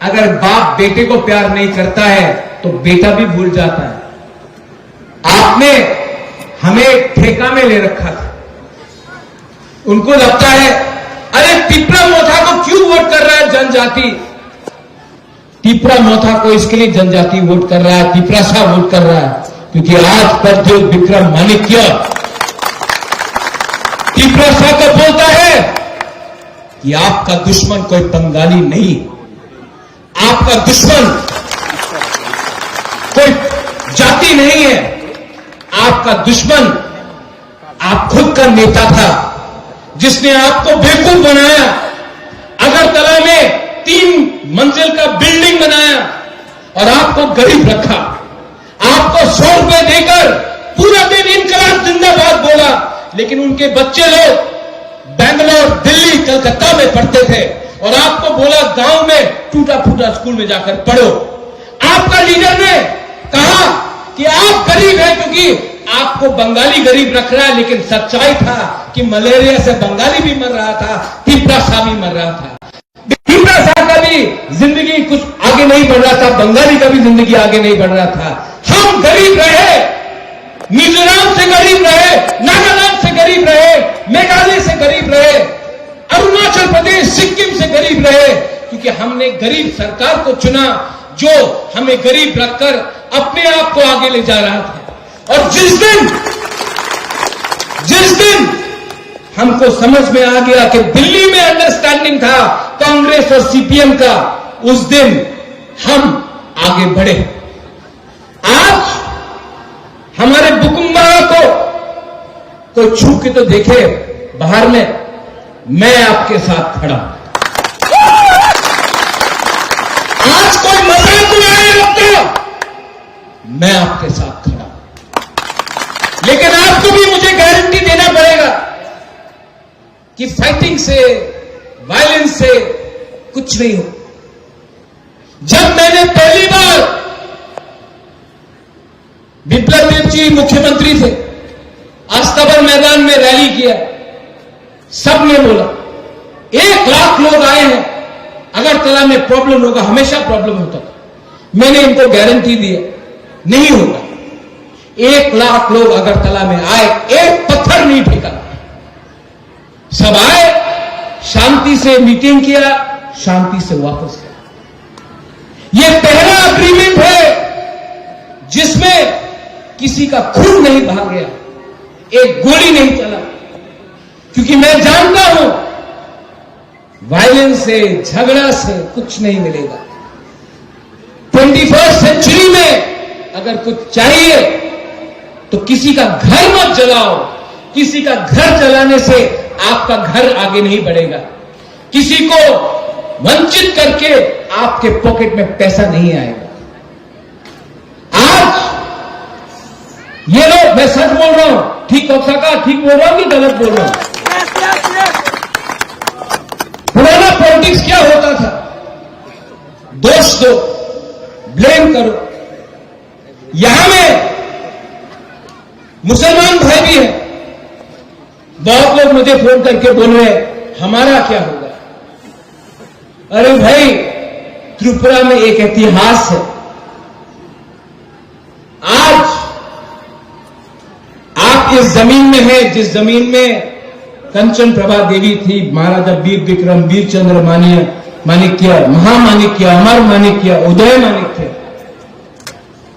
अगर बाप बेटे को प्यार नहीं करता है तो बेटा भी भूल जाता है। आपने हमें ठेका में ले रखा था। उनको लगता है अरे टिपरा मोथा को क्यों वोट कर रहा है जनजाति? टिपरा मोथा को इसके लिए जनजाति वोट कर रहा है, पिपरासा वोट कर रहा है क्योंकि आज पर जो विक्रम माणिक्य पिपरासा को बोलता है कि आपका दुश्मन कोई बंगाली नहीं, आपका दुश्मन कोई जाति नहीं है, आपका दुश्मन आप खुद का नेता था जिसने आपको बेवकूफ बनाया। अगरतला में 3 मंजिल का बिल्डिंग बनाया और आपको गरीब रखा। आपको 100 रुपए देकर पूरा दिन इनकलाब जिंदाबाद बोला, लेकिन उनके बच्चे लोग बेंगलोर, दिल्ली, कलकत्ता में पढ़ते थे और आपको बोला गांव में टूटा फूटा स्कूल में जाकर पढ़ो। आपका लीडर ने कहा कि आप गरीब हैं क्योंकि आपको बंगाली गरीब रख रहा है, लेकिन सच्चाई था कि मलेरिया से बंगाली भी मर रहा था, पिपरासा भी मर रहा था। पिपरासा का भी जिंदगी कुछ आगे नहीं बढ़ रहा था, बंगाली का भी जिंदगी आगे नहीं बढ़ रहा था। हम गरीब रहे, मिजोरम से गरीब रहे, नागालैंड से गरीब रहे, मेघालय से गरीब रहे, अरुणाचल प्रदेश, सिक्किम से गरीब रहे, क्योंकि हमने गरीब सरकार को चुना जो हमें गरीब रखकर अपने आप को आगे ले जा रहा था। और जिस दिन हमको समझ में आ गया कि दिल्ली में अंडरस्टैंडिंग था कांग्रेस और सीपीएम का, उस दिन हम आगे बढ़े। आज हमारे बुकुम्बा को कोई छू के तो देखे बाहर में, मैं आपके साथ खड़ा। आज कोई मजाक उड़ाने लगता, मैं आपके साथ खड़ा। लेकिन आपको भी मुझे गारंटी देना पड़ेगा कि फाइटिंग से, वायलेंस से कुछ नहीं हो। जब मैंने पहली बार, बिप्लब देव जी मुख्यमंत्री थे, अस्तबल मैदान में रैली किया, सबने बोला 1 लाख लोग आए हैं, अगरतला में प्रॉब्लम होगा, हमेशा प्रॉब्लम होता था। मैंने इनको गारंटी दी नहीं होगा। 1 लाख लोग अगरतला में आए, एक पत्थर नहीं फेंका, सब आए, शांति से मीटिंग किया, शांति से वापस गया। यह पहला अग्रीमेंट है जिसमें किसी का खून नहीं बहा गया, एक गोली नहीं चला, क्योंकि मैं जानता हूं वायलेंस से, झगड़ा से कुछ नहीं मिलेगा। 21st सेंचुरी में अगर कुछ चाहिए तो किसी का घर मत जलाओ। किसी का घर जलाने से आपका घर आगे नहीं बढ़ेगा। किसी को वंचित करके आपके पॉकेट में पैसा नहीं आएगा। आज ये लोग, मैं सच बोल रहा हूं, ठीक हो सका, ठीक बोल रहा हूं कि गलत बोल रहा हूं? पुराना पॉलिटिक्स क्या होता था? दोष दो, ब्लेम करो। यहां में मुसलमान भाई भी हैं, बहुत लोग मुझे फोन करके बोल रहे हैं हमारा क्या होगा। अरे भाई, त्रिपुरा में एक इतिहास है। आज जमीन में है, जिस जमीन में कंचन प्रभा देवी थी, महाराजा वीर विक्रम, वीर चंद्र माणिक्य, महामाणिक्य, अमर माणिक्य, उदय माणिक्य,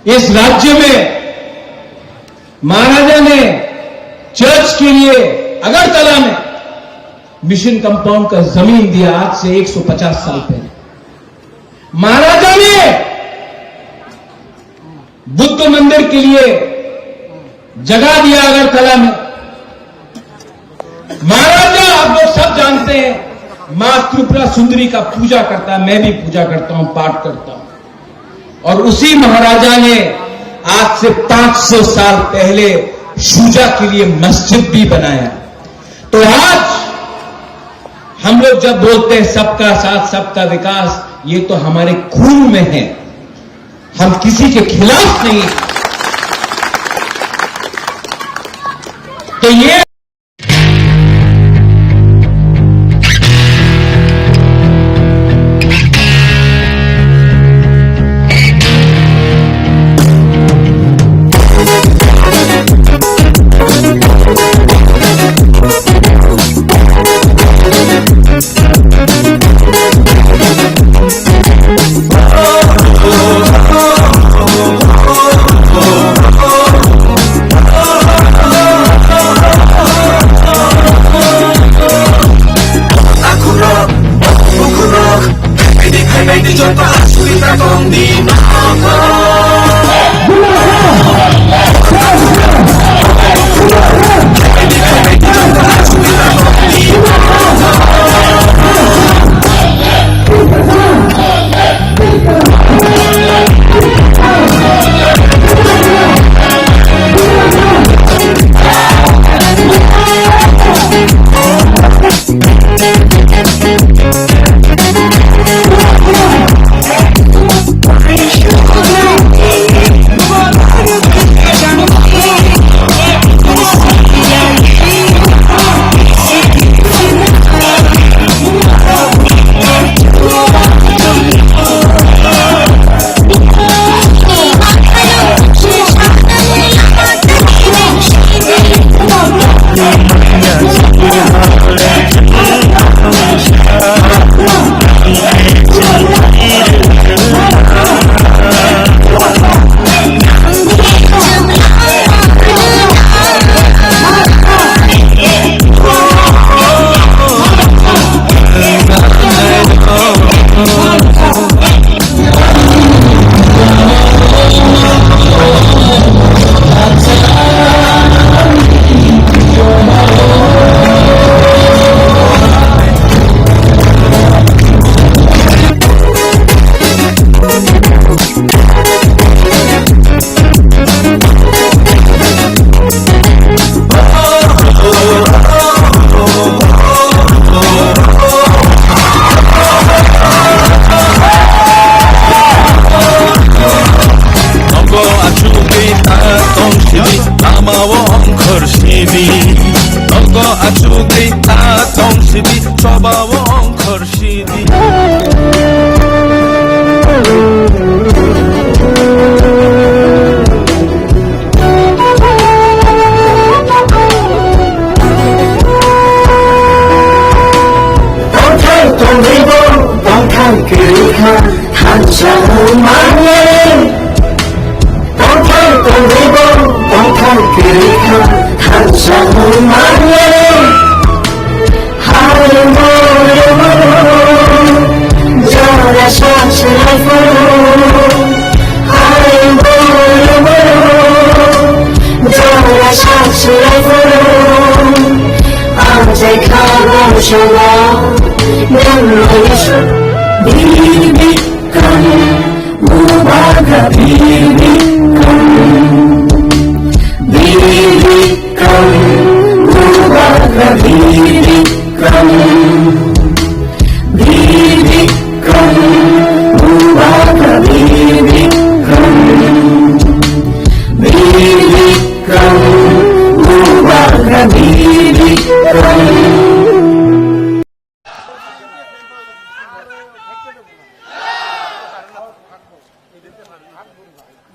इस राज्य में महाराजा ने चर्च के लिए अगरतला में मिशन कंपाउंड का जमीन दिया आज से 150 साल पहले। महाराजा ने बुद्ध मंदिर के लिए जगह दिया अगरतला में। महाराजा, आप लोग सब जानते हैं, मां त्रिपुरा सुंदरी का पूजा करता है, मैं भी पूजा करता हूं, पाठ करता हूं। और उसी महाराजा ने आज से 500 साल पहले पूजा के लिए मस्जिद भी बनाया। तो आज हम लोग जब बोलते हैं सबका साथ सबका विकास, ये तो हमारे खून में है, हम किसी के खिलाफ नहीं। तो ये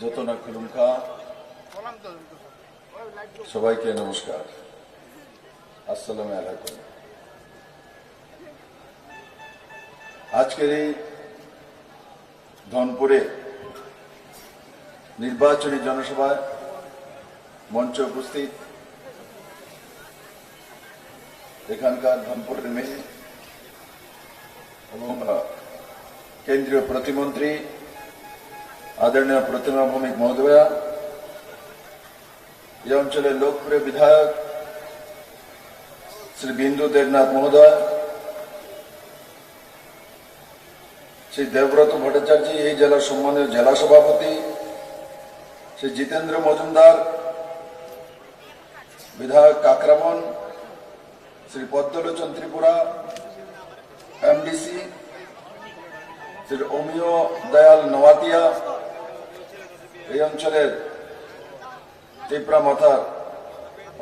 जतना खुलुमखा সবাইকে নমস্কার, আসসালামু আলাইকুম। আজকের এই ধনপুরে নির্বাচনী জনসভায় মঞ্চে উপস্থিত এখানকার ধনপুরের মেয়ে এবং কেন্দ্রীয় প্রতিমন্ত্রী আদরণীয় প্রতিমা ভৌমিক মহোদয়া, এই অঞ্চলের লোকপ্রিয় বিধায়ক শ্রী বিন্দু দেবনাথ মহোদয়, শ্রী দেবব্রত ভট্টাচার্য, এই জেলার সম্মানীয় জেলা সভাপতি শ্রী জিতেন্দ্র মজুমদার, বিধায়ক কাকরামন, শ্রী পদ্মলোচন ত্রিপুরা এমডিসি, শ্রী অমিয় দয়াল নওয়াতিয়া, এই অঞ্চলের ত্রিপুরা মাথার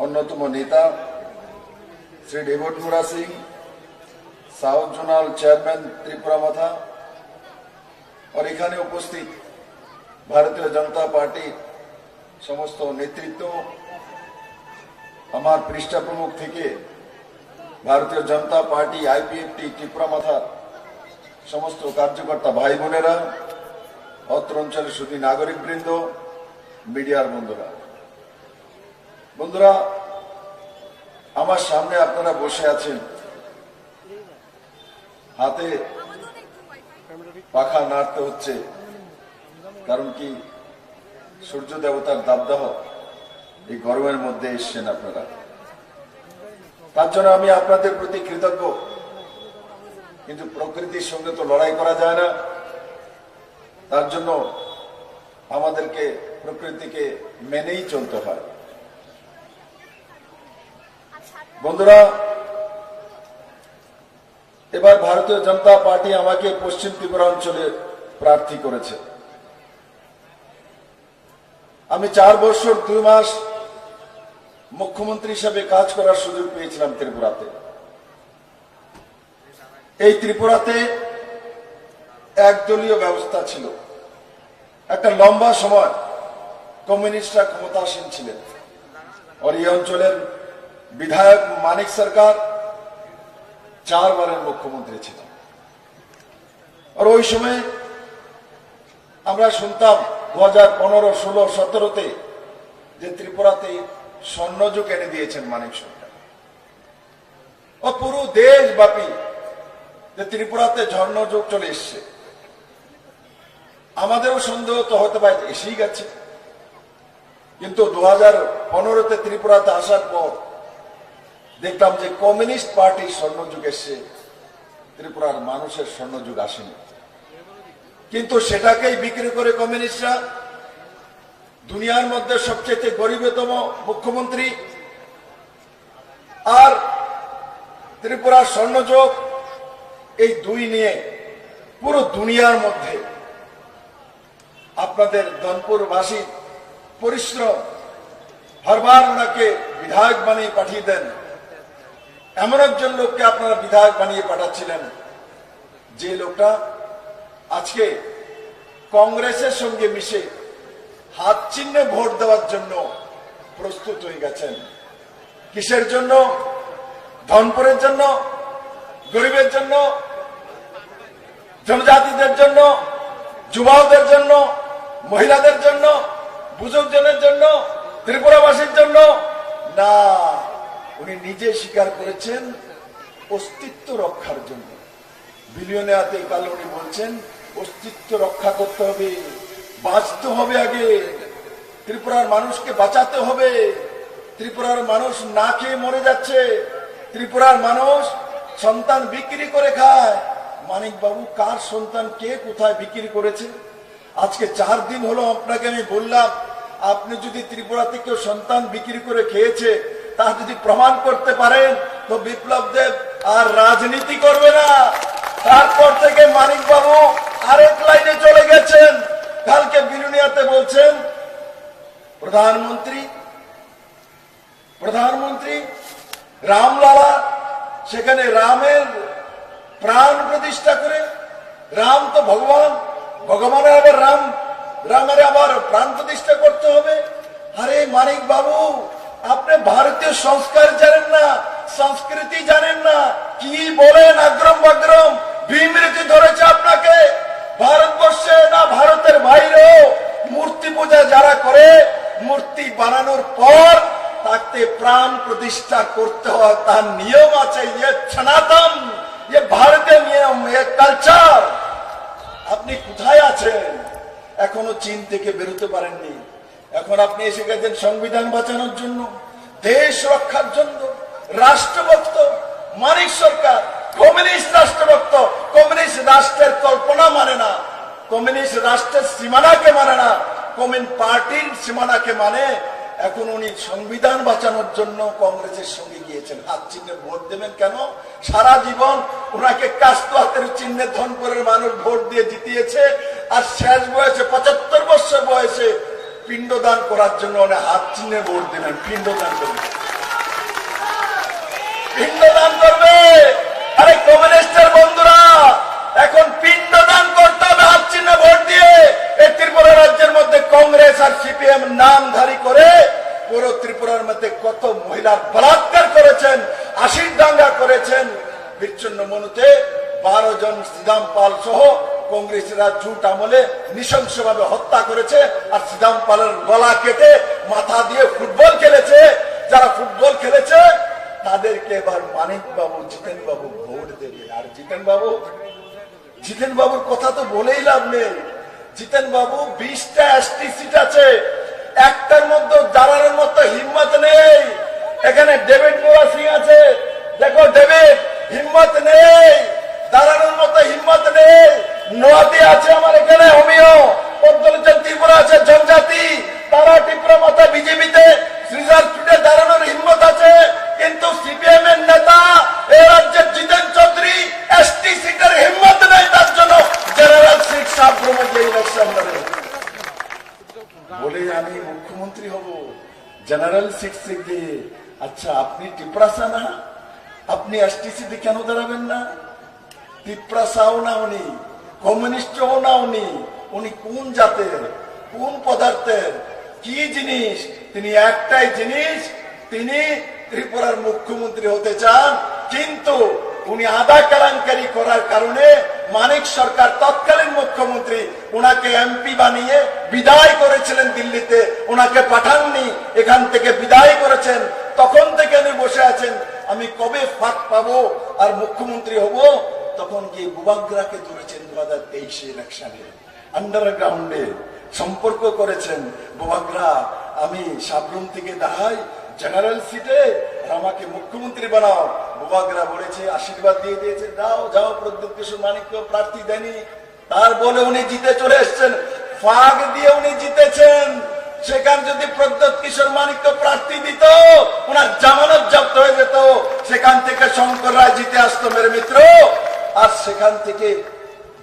অন্যতম নেতা Shri David Mura Singh, south zonal chairman Tripura Motha, और এখানে উপস্থিত ভারতীয় জনতা পার্টির সমস্ত নেতৃত্ব, আমার পৃষ্ঠা প্রমুখ থেকে ভারতীয় জনতা পার্টি আইপিএফটি ত্রিপুরা মাথার সমস্ত কার্যকর্তা ভাই বোনেরা, অত্র অঞ্চলের শুধু নাগরিক বৃন্দ, মিডিয়ার বন্ধুরা, আমার সামনে আপনারা বসে আছেন, হাতে পাখা নাড়তে হচ্ছে, কারণ কি সূর্য দেবতার দাবদাহ এই গরমের মধ্যে এসছেন আপনারা। তার জন্য আমি আপনাদের প্রতি কৃতজ্ঞ, কিন্তু প্রকৃতির সঙ্গে তো লড়াই করা যায় না, তার জন্য আমাদেরকে প্রকৃতিকে মেনেই চলতে হয়। বন্ধুরা, এবার ভারতীয় জনতা পার্টি আমাকে পশ্চিম ত্রিপুরা অঞ্চলে প্রার্থী করেছে। আমি 4 বছর 2 মাস মুখ্যমন্ত্রী হিসেবে কাজ করার সুযোগ পেয়েছিলাম ত্রিপুরাতে। এই ত্রিপুরাতে একদলীয় ব্যবস্থা ছিল, একটা লম্বা সময় কমিউনিস্টরা ক্ষমতাসীন ছিলেন, আর এই অঞ্চলের বিধায়ক মানিক সরকার 4 বারের মুখ্যমন্ত্রী ছিলেন। আর ওই সময় আমরা শুনতাম 2015, 16, 17-তে যে ত্রিপুরাতে স্বর্ণযুগ এনে দিয়েছেন মানিক সরকার, ও পুরো দেশব্যাপী যে ত্রিপুরাতে স্বর্ণযুগ চলে এসছে। আমাদেরও সন্দেহ তো হতে পারে এসেই গেছে, কিন্তু 2015-তে ত্রিপুরাতে আসার পর দেখলাম যে কমিউনিস্ট পার্টির স্বর্ণযুগ এসছে, ত্রিপুরার মানুষের স্বর্ণযুগ আসেনি। কিন্তু সেটাকেই বিক্রি করে কমিউনিস্টরা দুনিয়ার মধ্যে সবচেয়ে গরিবতম মুখ্যমন্ত্রী আর ত্রিপুরার স্বর্ণযুগ, এই দুই নিয়ে পুরো দুনিয়ার মধ্যে আপনাদের ধনপুরবাসীর পরিশ্রম, হরবার ওনাকে বিধায়ক বানিয়ে পাঠিয়ে দেন। এমন একজন লোককে আপনারা বিধায়ক বানিয়ে পাঠাচ্ছিলেন, যে লোকটা আজকে কংগ্রেসের সঙ্গে মিশে হাত চিহ্নে ভোট দেওয়ার জন্য প্রস্তুত হয়ে গেছেন। কিসের জন্য? ধনপুরের জন্য, গরিবের জন্য, জনজাতিদের জন্য, যুবকদের জন্য, মহিলাদের জন্য, বুজুর্গজনের জন্য, ত্রিপুরাবাসীর জন্য না, উনি নিজে স্বীকার করেছেন অস্তিত্ব রক্ষার জন্য। বিলিয়নিয়াতে কাল উনি বলছেন অস্তিত্ব রক্ষা করতে হবে, বাঁচতে হবে, আগে ত্রিপুরার মানুষকে বাঁচাতে হবে। ত্রিপুরার মানুষ না খেয়ে মরে যাচ্ছে, ত্রিপুরার মানুষ সন্তান বিক্রি করে খায়। মানিক বাবু, কার সন্তান কে কোথায় বিক্রি করেছে? আজকে 4 দিন হলো আপনাকে আমি বললাম, আপনি যদি ত্রিপুরাতে কেউ সন্তান বিক্রি করে খেয়েছে তা যদি প্রমাণ করতে পারেন তো বিপ্লব দেব আর রাজনীতি করবে না। তারপর থেকে মানিক বাবু আরেক লাইনে চলে গেছেন। কালকে বিলুনিয়াতে বলছেন প্রধানমন্ত্রী রামলালা, সেখানে রামের প্রাণ প্রতিষ্ঠা করে, রাম তো ভগবান, ভগবানের আবার রামের আবার প্রাণ প্রতিষ্ঠা করতে হবে। আরে মানিক বাবু, আপনি ভারতীয় সংস্কার জানেন না, সংস্কৃতি জানেন না, কি বলেন আগ্রম বাগ্রম, বিমৃতি ধরেছে আপনাকে। ভারতবর্ষে না ভারতের বাইরেও মূর্তি পূজা যারা করে, মূর্তি বানানোর পর তাকে প্রাণ প্রতিষ্ঠা করতে হয়, তার নিয়ম আছে। ইয়ে সনাতন, ইয়ে ভারতীয় নিয়ম, ইয়ে কালচার। আপনি কোথায় আছেন? এখনো চীন থেকে বেরোতে পারেননি। এখন আপনি এসে গেছেন সংবিধান বাঁচানোর জন্য, দেশ রক্ষার জন্য। রাষ্ট্রভক্ত মানিক সরকার কমিউনিস্ট রাষ্ট্রভক্ত, কমিউনিস্ট রাষ্ট্রের কল্পনা মানে না, কমিউনিস্ট রাষ্ট্রের সীমানাকে মানে না, কমিউনিস্ট পার্টির সীমানাকে মানে। এখন উনি সংবিধান বাঁচানোর জন্য কংগ্রেসের সঙ্গে গিয়েছেন। হাত চিহ্নে ভোট দেবেন কেন? সারা জীবন ওনাকে কাস্ত হাতের চিহ্নে ধনপুরের মানুষ ভোট দিয়ে জিতিয়েছে, আর শেষ বয়সে 75 বছর বয়সে পিণ্ডদান করার জন্য উনি হাত চিহ্নে ভোট দিলেন। পিণ্ডদান করবে, পিণ্ডদান করবে। আরে কমিউনিস্টের বন্ধুরা, এখন পিণ্ডদান করতে হবে হাত চিহ্নে ভোট দিয়ে। এই ত্রিপুরা রাজ্যের মধ্যে কংগ্রেস আর সিপিএম নামধারী করে পুরো ত্রিপুরার মধ্যে কত মহিলার বলাৎকার করেছেন, আশির দাঙ্গা করেছেন। বিচ্ছিন্ন মনুতে 12 জন শ্রীদাম পাল সহ কংগ্রেসীরা জুট আমলে নৃশংসভাবে হত্যা করেছে, আর শ্রীদাম পালের গলা কেটে মাথা দিয়ে ফুটবল খেলেছে। যারা ফুটবল খেলেছে তাদেরকে এবার মানিক বাবু, জিতেন বাবু ভোট দেবে। আর জিতেন বাবুর কথা তো বলেই লাভ নেই। জিতেন বাবু 20টা এসটি সিট আছে, একটার মধ্যে দাঁড়ানোর মতো হিম্মত নেই। এখানে ডেভিড মোরা সিং আছে, দেখো ডেভিড, হিম্মত নেই, দাঁড়ানোর মতো হিম্মত নেই। নোয়াতে আছে আমার এখানে অমিয়, পদ্মলোচন ত্রিপুরা আছে জনজাতি, তারা ত্রিপুরা মাথা বিজেপিতে রিজার্ভ সিটে দাঁড়ানোর হিম্মত আছে। কিন্তু সিপিএম এর নেতা এই রাজ্যের জিতেন চৌধুরী এসটি সিটের হিম্মত নেই, তার জন্য জেনারেল সিট সাবরুমে যে ইলেকশন লড়ে বলে আমি মুখ্যমন্ত্রী হব জেনারেল সিট দিয়ে। আচ্ছা, আপনি টিপ্রাসা না, আপনি এসটিসিতে কেন দাঁড়াবেন না? টিপ্রাসাও না উনি, কমিউনিস্টও না উনি। উনি কোন জাতের, কোন পদার্থের, কি জিনিস? তিনি একটাই জিনিস, তিনি ত্রিপুরার মুখ্যমন্ত্রী হতে চান। কিন্তু উনি আধা কেলেঙ্কারি করার কারণে মানিক সরকার তৎকালীন মুখ্যমন্ত্রী ওনাকে এমপি বানিয়ে বিদায় করেছিলেন দিল্লিতে, ওনাকে পাঠাননি, এখান থেকে বিদায় করেছেন। তখন থেকে উনি বসে আছেন, আমি কবে ফাঁক পাবো আর মুখ্যমন্ত্রী হব। তখন গিয়ে বুবাগ্রাকে ধরেছেন 2023 ইলেকশনে, আন্ডারগ্রাউন্ডে সম্পর্ক করেছেন। বুবাগ্রা, আমি সাবরুম থেকে দাঁড়াই জেনারেল সিটে, আমাকে মুখ্যমন্ত্রী বানাও। বুবাগ্রা বলেছে, আশীর্বাদ দিয়ে দিয়েছে, দাও যাও। প্রদ্যুৎ কিশোর মানিককে প্রার্থী দেয়নি, তার বলে উনি জিতে চলে এসছেন, ফাঁক দিয়ে উনি জিতেছেন। সেখানে যদি প্রদ্যুৎ কিশোর মানিককে প্রার্থী দিত, ওনার জামানত জব্দ হয়ে যেত, সেখান থেকে শঙ্কর রায় জিতে আসতো মেরে মিত্র। আর সেখান থেকে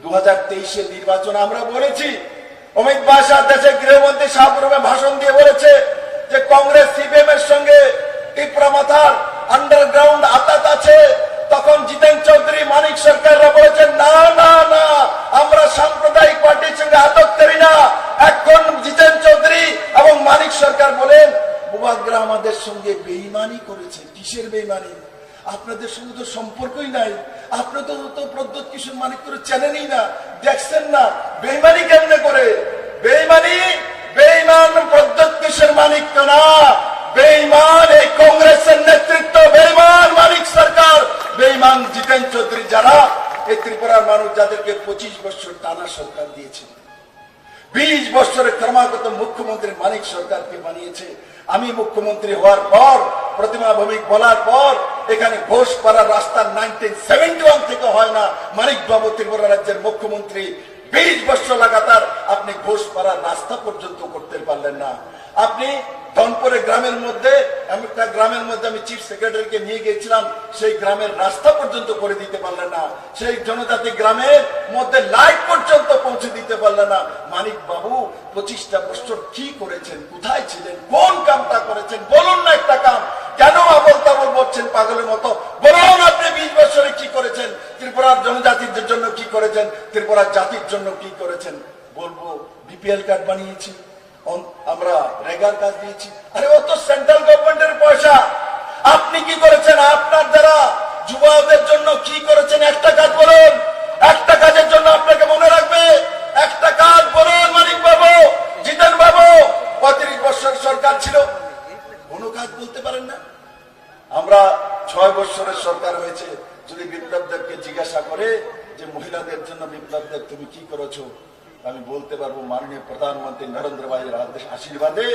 2023 নির্বাচন আমরা বলেছি, অমিত বাসা দেশের গৃহমন্ত্রী সাবরুমে ভাষণ দিয়ে বলেছে যে কংগ্রেস সিপিএম এর সঙ্গে ত্রিপুরা মাথার আন্ডারগ্রাউন্ড আতাত আছে। তখন জিতেন চৌধুরী, মানিক সরকাররা বলেছেন না না না, আমরা সাম্প্রদায়িক পার্টির সঙ্গে আতাত করি না। এখন জিতেন চৌধুরী এবং মানিক সরকার বলেন বুবাগ্রা আমাদের সঙ্গে বেইমানি করেছে। কিসের বেইমানি? আপনাদের সঙ্গে তো সম্পর্কই নাই, আপনি তো প্রদ্যুৎ কিশোর মানিক করে চেনেনই না, দেখছেন না। বেইমানি কেমনে করে? বেইমানি, বেইমান প্রদ্যুৎ কিশোর মানিক না, বেইমান এই কংগ্রেসের নেতৃত্ব, বেইমান মানিক সরকার, বেইমান জিতেন চৌধুরী, যারা এই ত্রিপুরার মানুষ যাদেরকে 25 বছর টানা সরকার দিয়েছে, 20 বছরের ক্রমাগত মুখ্যমন্ত্রী মানিক সরকারকে বানিয়েছে। আমি মুখ্যমন্ত্রী হওয়ার পর, প্রতিমা ভৌমিক বলার পর, এখানে ঘোষপাড়ার রাস্তা 1971 থেকে হয় না। মানিক বাবু ত্রিপুরা রাজ্যের মুখ্যমন্ত্রী, 20 বছর লাগাতার আপনি ঘোষপাড়ার রাস্তা পর্যন্ত করতে পারলেন না। আপনি ধনপুরে গ্রামের মধ্যে, একটা গ্রামের মধ্যে আমি চিফ সেক্রেটারিকে নিয়ে গেছিলাম, সেই গ্রামের রাস্তা পর্যন্ত করে দিতে পারলেন না। সেই জনজাতি গ্রামের মধ্যে লাইট পর্যন্ত পৌঁছে দিতে পারলেন না। মানিক বাবু 25টা বছর কি করেছেন? কোথায় ছিলেন? কোন কামটা করেছেন? বলুন না একটা কাম। কেন আবল তাবল বলছেন পাগলের মতো? বলুন আপনি 20 বছরে কি করেছেন? ত্রিপুরার জনজাতির জন্য কি করেছেন? ত্রিপুরার জাতির জন্য কি করেছেন? বলবো বিপিএল কার্ড বানিয়েছি, আমরা রেগার কাজ দিয়েছি। আরে ও তো সেন্ট্রাল গভর্নমেন্টের পয়সা। আপনি কি করেছেন? আপনার দ্বারা যুবকদের জন্য কি করেছেন? একটা কাজ বলুন, একটা কাজের জন্য আপনাকে মনে রাখবে। একটা কাজ বলুন মানিক বাবু, জিতেন বাবু, 35 বছর সরকার ছিল, কোনো কাজ বলতে পারেন না। আমরা 6 বছরের সরকার হয়েছে, যদি বিপ্লব দেবকে জিজ্ঞাসা করে যে মহিলাদের জন্য বিপ্লব দেব তুমি কি করেছো, আমি বলতে পারবো মাননীয় প্রধানমন্ত্রী নরেন্দ্র ভাইয়ের আশীর্বাদে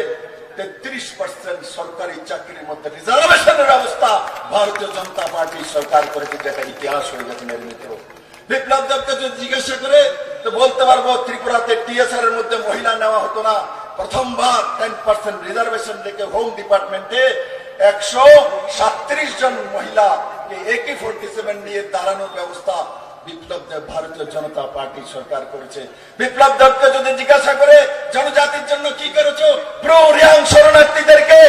33% সরকারি চাকরির মধ্যে রিজার্ভেশনের ব্যবস্থা ভারতীয় জনতা পার্টি সরকার করেছে, যেটা ইতিহাস হয়ে গেছে মেরে মিত্র। বিপ্লব দেবকে যদি জিজ্ঞাসা করে তো বলতে পারবো ত্রিপুরাতে টিএসআর এর মধ্যে মহিলা নেওয়া হতো না, প্রথমবার 10% রিজার্ভেশন রেখে হোম ডিপার্টমেন্টে 137 জন মহিলাকে AK-47 নিয়ে দাঁড়ানোর ব্যবস্থা বিপ্লব দেব ভারতীয় জনতা পার্টি সরকার করেছে। বিপ্লব দেবকে যদি জিজ্ঞাসা করে জনজাতির জন্য কি করেছো, প্রো রিয়াং শরণার্থীদেরকে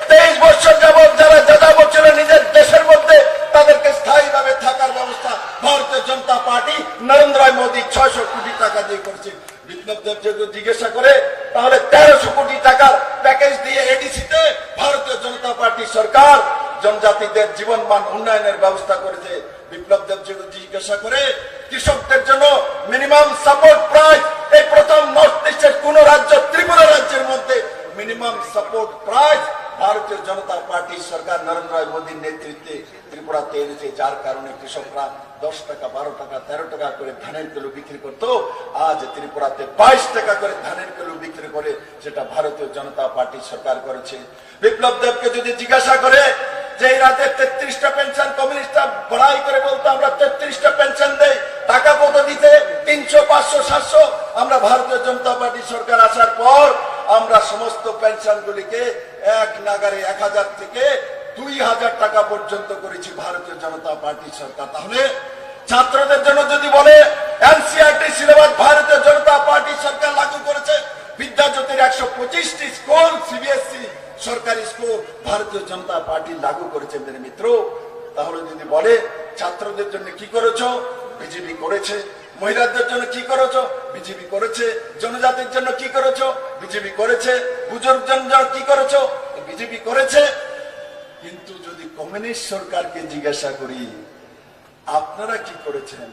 23 বছর যাবৎ যারা যাযাবর ছিল নিজের দেশের মধ্যে, তাদেরকে স্থায়ীভাবে থাকার ব্যবস্থা ভারতীয় জনতা পার্টি নরেন্দ্র মোদী 600 কোটি টাকা দিয়ে করেছে। বিপ্লব দেব যদি জিজ্ঞাসা করে তাহলে 1300 কোটি টাকার প্যাকেজ দিয়ে এডিসিতে ভারতীয় জনতা পার্টি সরকার জনজাতিদের জীবনমান উন্নয়নের ব্যবস্থা করেছে। বিপ্লব দেব যদি জিজ্ঞাসা করে কৃষকদের জন্য মিনিমাম সাপোর্ট প্রাইস, এই প্রথম নর্থ ইস্টের কোন রাজ্য, ত্রিপুরা রাজ্যের মধ্যে মিনিমাম সাপোর্ট প্রাইস ভারতীয় জনতা পার্টি সরকার নরেন্দ্র মোদীর নেতৃত্বে ত্রিপুরাতে এনেছে, যার কারণে কৃষকরা 10 টাকা, 12 টাকা, 13 টাকা করে ধানের কিলো বিক্রি করত, আজ ত্রিপুরাতে 22 টাকা করে ধানের কিলো বিক্রি করে, যেটা ভারতীয় জনতা পার্টি সরকার করেছে। বিপ্লব দেবকে যদি জিজ্ঞাসা করে যে এই রাতে 33টা পেনশন কমিউনিস্টরা বড়াই করে বলতো আমরা 33টা পেনশন দেই, টাকা কত দিতে? 300, 500, 700। আমরা ভারতীয় জনতা পার্টি সরকার আসার পর আমরা সমস্ত পেনশন গুলিকে এক নাগারে 1000 থেকে 2000 টাকা পর্যন্ত করেছি ভারতীয় জনতা পার্টি সরকার। তাহলে ছাত্রদের জন্য যদি বলে এনসিইআরটি সিলেবাস ভারতীয় জনতা পার্টি সরকার লাগু করেছে, বিদ্যাজ্যোতির 125টি স্কুল সিবিএসই সরকারি স্কুল ভারতীয় জনতা পার্টি লাগু করেছে মেরে মিত্র। তাহলে যদি বলে ছাত্রদের জন্য কি করেছো, বিজেপি করেছে। মহিলাদের জন্য কি করেছো, বিজেপি করেছে। জনজাতির জন্য কি করেছো, বিজেপি করেছে। বুজুর্গদের জন্য কি করেছো, বিজেপি করেছে। কিন্তু যদি কমিউনিস্ট সরকারকে জিজ্ঞাসা করি আপনারা কি করেছেন,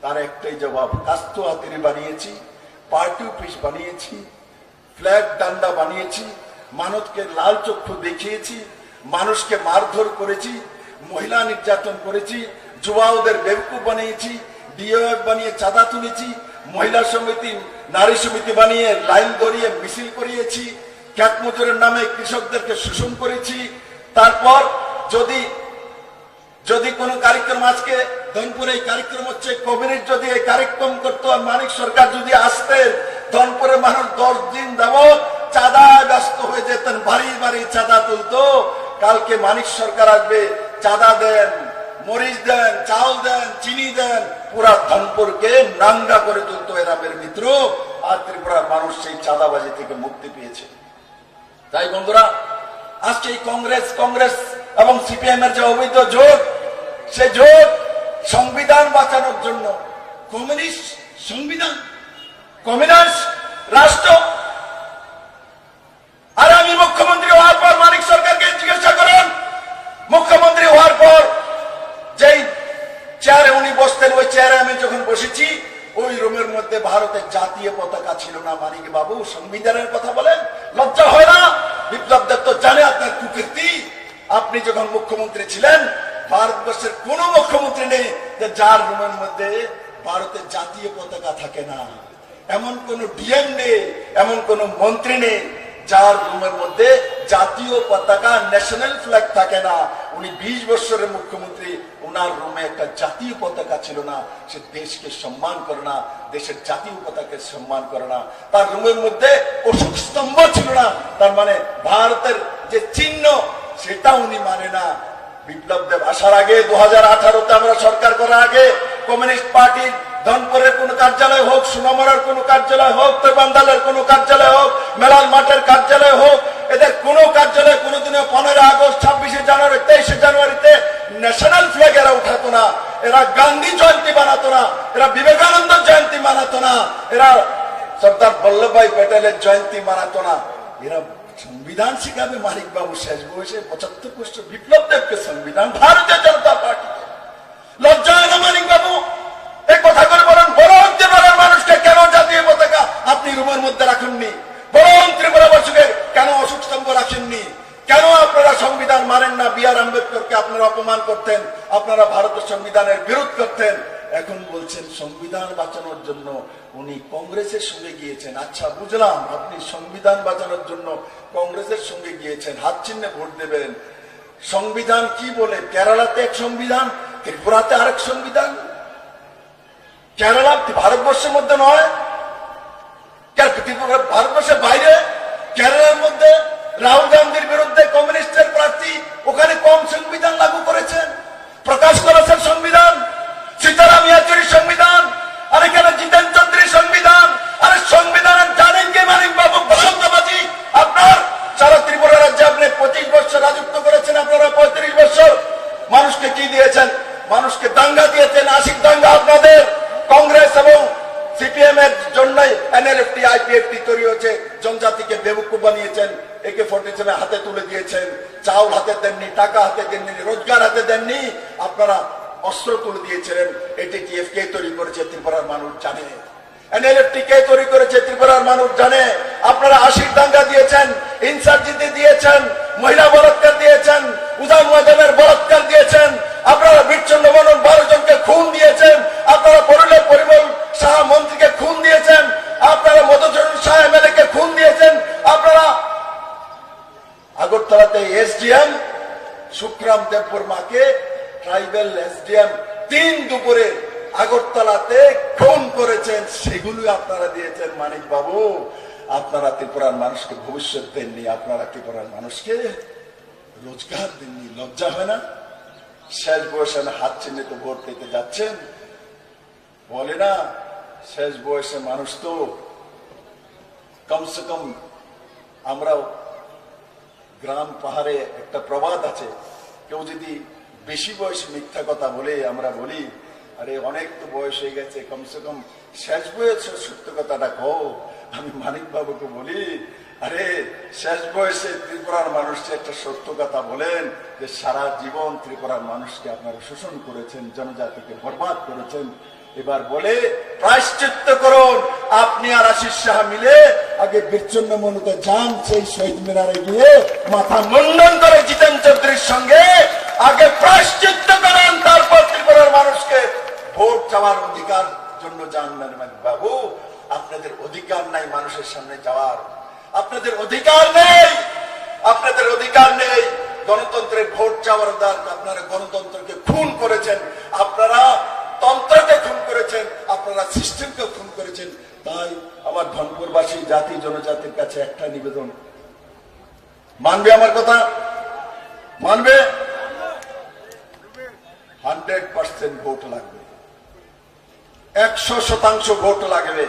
তার একটাই জবাব, কাস্তো হাতিরি বানিয়েছি, পার্টি অফিস বানিয়েছি, ফ্ল্যাগ ডান্ডা বানিয়েছি, মানুষকে লাল চক্ষু দেখিয়েছি, মানুষকে মারধর করেছি, মহিলা নির্যাতন করেছি, যুবাওদের বেবকুফ বানিয়েছি, ডিওএফ বানিয়ে চাঁদা তুলেছি, মহিলা সমিতি, নারী সমিতি বানিয়ে লাইন ধরিয়ে মিছিল করিয়েছি, খ্যাত মজুরের নামে কৃষকদেরকে শোষণ করেছি। তারপর যদি কোন কার্যক্রম, আজকে ধনপুরে এই কার্যক্রম হচ্ছে, কমিউনিস্ট যদি এই কার্যক্রম করতো আর মানিক সরকার যদি আসতেন, ধনপুরের মানুষ 10 দিন যাবৎ চাঁদা ব্যস্ত হয়ে যেতেন, ভারী ভারী চাঁদা তুলতো। কালকে মানিক সরকার আসবে, চাঁদা দেন, মরিচ দেন, চাউল দেন, চিনি দেন, পুরা ধনপুরকে নাঙ্গা করে তুলতো এরা মেরে মিত্র। আর ত্রিপুরার মানুষ সেই চাঁদাবাজি থেকে মুক্তি পেয়েছে। তাই বন্ধুরা, আজকে এই কংগ্রেস এবং সিপিএম এর যে অবৈধ জোট, সে জোট সংবিধান বাঁচানোর জন্য, কমিউনিস্ট সংবিধান, কমিউনিস্ট রাষ্ট্র। আর আমি মুখ্যমন্ত্রী হওয়ার পর মানিক সরকারকে জিজ্ঞাসা করেন, মুখ্যমন্ত্রী হওয়ার পর যেই চেয়ারে উনি বসতেন, ওই চেয়ারে আমি যখন বসেছি, ওই রুমের মধ্যে ভারতের জাতীয় পতাকা ছিল না। মানিক বাবু সংবিধানের কথা বলেন, লজ্জা হয় না? বিপ্লব দেব তো জানে আপনার কুকীর্তি। আপনি যখন মুখ্যমন্ত্রী ছিলেন, ভারতবর্ষের কোন মুখ্যমন্ত্রী নেই যে যার রুমের মধ্যে ভারতের জাতীয় পতাকা থাকে না। এমন কোন ডিএম নেই, এমন কোন মন্ত্রী নেই যার রুমের মধ্যে জাতীয় পতাকা, ন্যাশনাল ফ্ল্যাগ থাকে না। উনি 20 বছরের মুখ্যমন্ত্রী, ওনার রুমে একটা জাতীয় পতাকা ছিল না। সে দেশকে সম্মান করে না, দেশের জাতীয় পতাকাকে সম্মান করে না। তার রুমের মধ্যে অশোক স্তম্ভ ছিল না, তার মানে ভারতের যে চিহ্ন সেটা উনি মানে না। বিপ্লব দেব আসার আগে 2018-তে আমরা সরকার করার আগে কমিউনিস্ট পার্টির ধনপুরের কোন কার্যালয় হোক, সুনামরার কোন কার্যালয় হোক, তৈবান্দালের কোন কার্যালয় হোক, মেলাল মাঠের কার্যালয় হোক, এদের কোন কার্যালয় কোনদিনও 15 আগস্ট, 26শে জানুয়ারি, 23শে জানুয়ারিতে ন্যাশনাল ফ্ল্যাগ এরা উঠাতো না। এরা গান্ধী জয়ন্তী বানাতো না, এরা বিবেকানন্দ জয়ন্তী বানাতো না, এরা সর্দার বল্লভভাই প্যাটেলের জয়ন্তী মানাতো না, এরা সংবিধান শিখাবে মানিক বাবু শেষ বয়সে 75 বছর বিপ্লব দেবকে সংবিধান, ভারতীয় জনতা পার্টি। লজ্জা হয় না মানিক বাবু? এই কথা করে বলেন, বলুন ত্রিপুরার মানুষকে কেন জাতীয় পতাকা আপনি রুমের মধ্যে রাখেননি? বলুন ত্রিপুরাবাসীকে কেন অশোক স্তম্ভ রাখেননি? কেন আপনারা সংবিধান মানেন না? বি আর আম্বেদকরকে আপনারা অপমান করতেন, আপনারা ভারতের সংবিধানের বিরোধ করতেন। এখন বলছেন সংবিধান বাঁচানোর জন্য উনি কংগ্রেসের সঙ্গে গিয়েছেন। আচ্ছা বুঝলাম, আপনি সংবিধান বাঁচানোর জন্য কংগ্রেসের সঙ্গে গিয়েছেন, হাত চিহ্নে ভোট দেবেন। সংবিধান কি বলে? কেরালাতে এক সংবিধান, ত্রিপুরাতে আরেক সংবিধান। কেরালা ভারতবর্ষের মধ্যে নয়, ভারতবর্ষের বাইরে। কেরালার মধ্যে রাহুল গান্ধীর বিরুদ্ধে কমিউনিস্টের প্রার্থী ওখানে কম সংবিধান লাগু করেছেন, প্রকাশ করেছেন সংবিধান। সীতারাম ইয়াচুরির সংবিধান, আর এখানে জিতেন চৌধুরীর সংবিধান। আরে সংবিধানের জানেন কে মানিক বাবু? বসন্তবাজি আপনার সারা ত্রিপুরা রাজ্যে আপনি 25 বছর রাজত্ব করেছেন, আপনারা 35 বছর মানুষকে কি দিয়েছেন? মানুষকে দাঙ্গা দিয়েছেন, আশিক দাঙ্গা আপনাদের। কংগ্রেস এবং সিপিএম এর জন্যই এনএলএফটি আইপিএফটি তৈরি হয়েছে, জনজাতিকে বেবুকুফ বানিয়েছেন, AK-47 হাতে তুলে দিয়েছেন, চাউল হাতে দেননি, টাকা হাতে দেননি, রোজগার হাতে দেননি, আপনারা অস্ত্র তুলে দিয়েছিলেন। এটিটিএফ কে তৈরি করেছে ত্রিপুরার মানুষ জানে, এনএলএফটি কে তৈরি করেছে ত্রিপুরার মানুষ জানে। আপনারা আশির দাঙ্গা দিয়েছেন, ইনসার্জিতে দিয়েছেন, মহিলা বলাৎকার দিয়েছেন, উজান ময়দানের বলাৎকার দিয়েছেন, আপনারা বীরচন্দ্র মেনন 12 জনকে খুন দিয়েছেন, আপনারা পরিমল শাহ মন্ত্রীকে খুন দিয়েছেন, আপনারা মধুসূদন শাহ এমএলএ কে খুন দিয়েছেন, আপনারা আগরতলাতে এসডিএম সুখরাম দেববর্মাকে ট্রাইবেল এসডিএম 3 দুপুরে আগরতলাতে খুন করেছেন, সেগুলো আপনারা দিয়েছেন মানিক বাবু। আপনারা ত্রিপুরার মানুষকে ভবিষ্যৎ দেননি, আপনারা ত্রিপুরার মানুষকে রোজগার দেননি। লজ্জা হয় না? শেষ বয়সে হাত চিহ্নিত ভোট পেতে যাচ্ছেন। বলে না শেষ বয়সে মানুষ তো কমসে কম, আমরাও গ্রাম পাহাড়ে একটা প্রবাদ আছে, কেউ যদি বেশি বয়সে মিথ্যা কথা বলে আমরা বলি আরে অনেক তো বয়স হয়ে গেছে, কমসে কম শেষ বয়সে সত্য কথাটা কও। আমি মানিক বাবুকে বলি আরে শেষ বয়সে ত্রিপুরার মানুষকে একটা সত্য কথা বলেন যে সারা জীবন ত্রিপুরার মানুষকে আপনারা শোষণ করেছেন, জনজাতিকে বরবাদ করেছেন। এবার বলে প্রায়শ্চিত্ত করুন। আপনি আর আশিস শাহ মিলে আগে বীরচন্দ্র মেননতে যান, সেই শহীদ মিনারে গিয়ে মাথা মুন্ডন করে জিতেন চৌধুরীর সঙ্গে আগে প্রায়শ্চিত্ত করেন, তারপর ত্রিপুরার মানুষকে ভোট চাওয়ার অধিকার জন্য যান। মানিক বাবু আপনাদের অধিকার নাই মানুষের সামনে যাওয়ার, আপনাদের অধিকার নেই, আপনাদের অধিকার নেই গণতন্ত্রের ভোট চাওয়ার অধিকার। আপনারা গণতন্ত্রকে খুন করেছেন, আপনারা তন্ত্রকে খুন করেছেন, আপনারা সিস্টেমকে খুন করেছেন। তাই আমার ধনপুরবাসী জাতি জনজাতির কাছে একটা নিবেদন, মানবে আমার কথা? মানবে? 100% ভোট লাগবে, 100% ভোট লাগবে,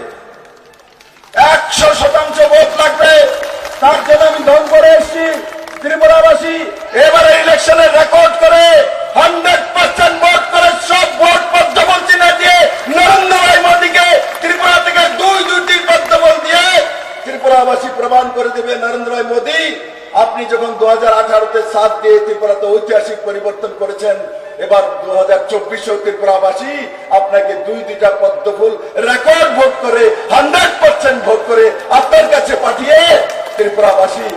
100% ভোট লাগবে। তার জন্য আমি ধন করে এসেছি ত্রিপুরাবাসী এবারে ইলেকশনের রেকর্ড করে 100% ভোট করে সব ভোট পদ্মবল চিহ্ন দিয়ে নরেন্দ্র ভাই মোদীকে ত্রিপুরা থেকে 2-2টি পদ্মবল দিয়ে ত্রিপুরাবাসী প্রমাণ করে দেবে নরেন্দ্র ভাই মোদী আপনি যখন 2018-তে সাথ দিয়ে ত্রিপুরাতে ঐতিহাসিক পরিবর্তন করেছেন, এবার 2024 ত্রিপুরাবাসী আপনাকে 2-2টা পদ্মফুল রেকর্ড ভোট করে 100% ভোট করে আপনার কাছে পাঠিয়ে ত্রিপুরাবাসী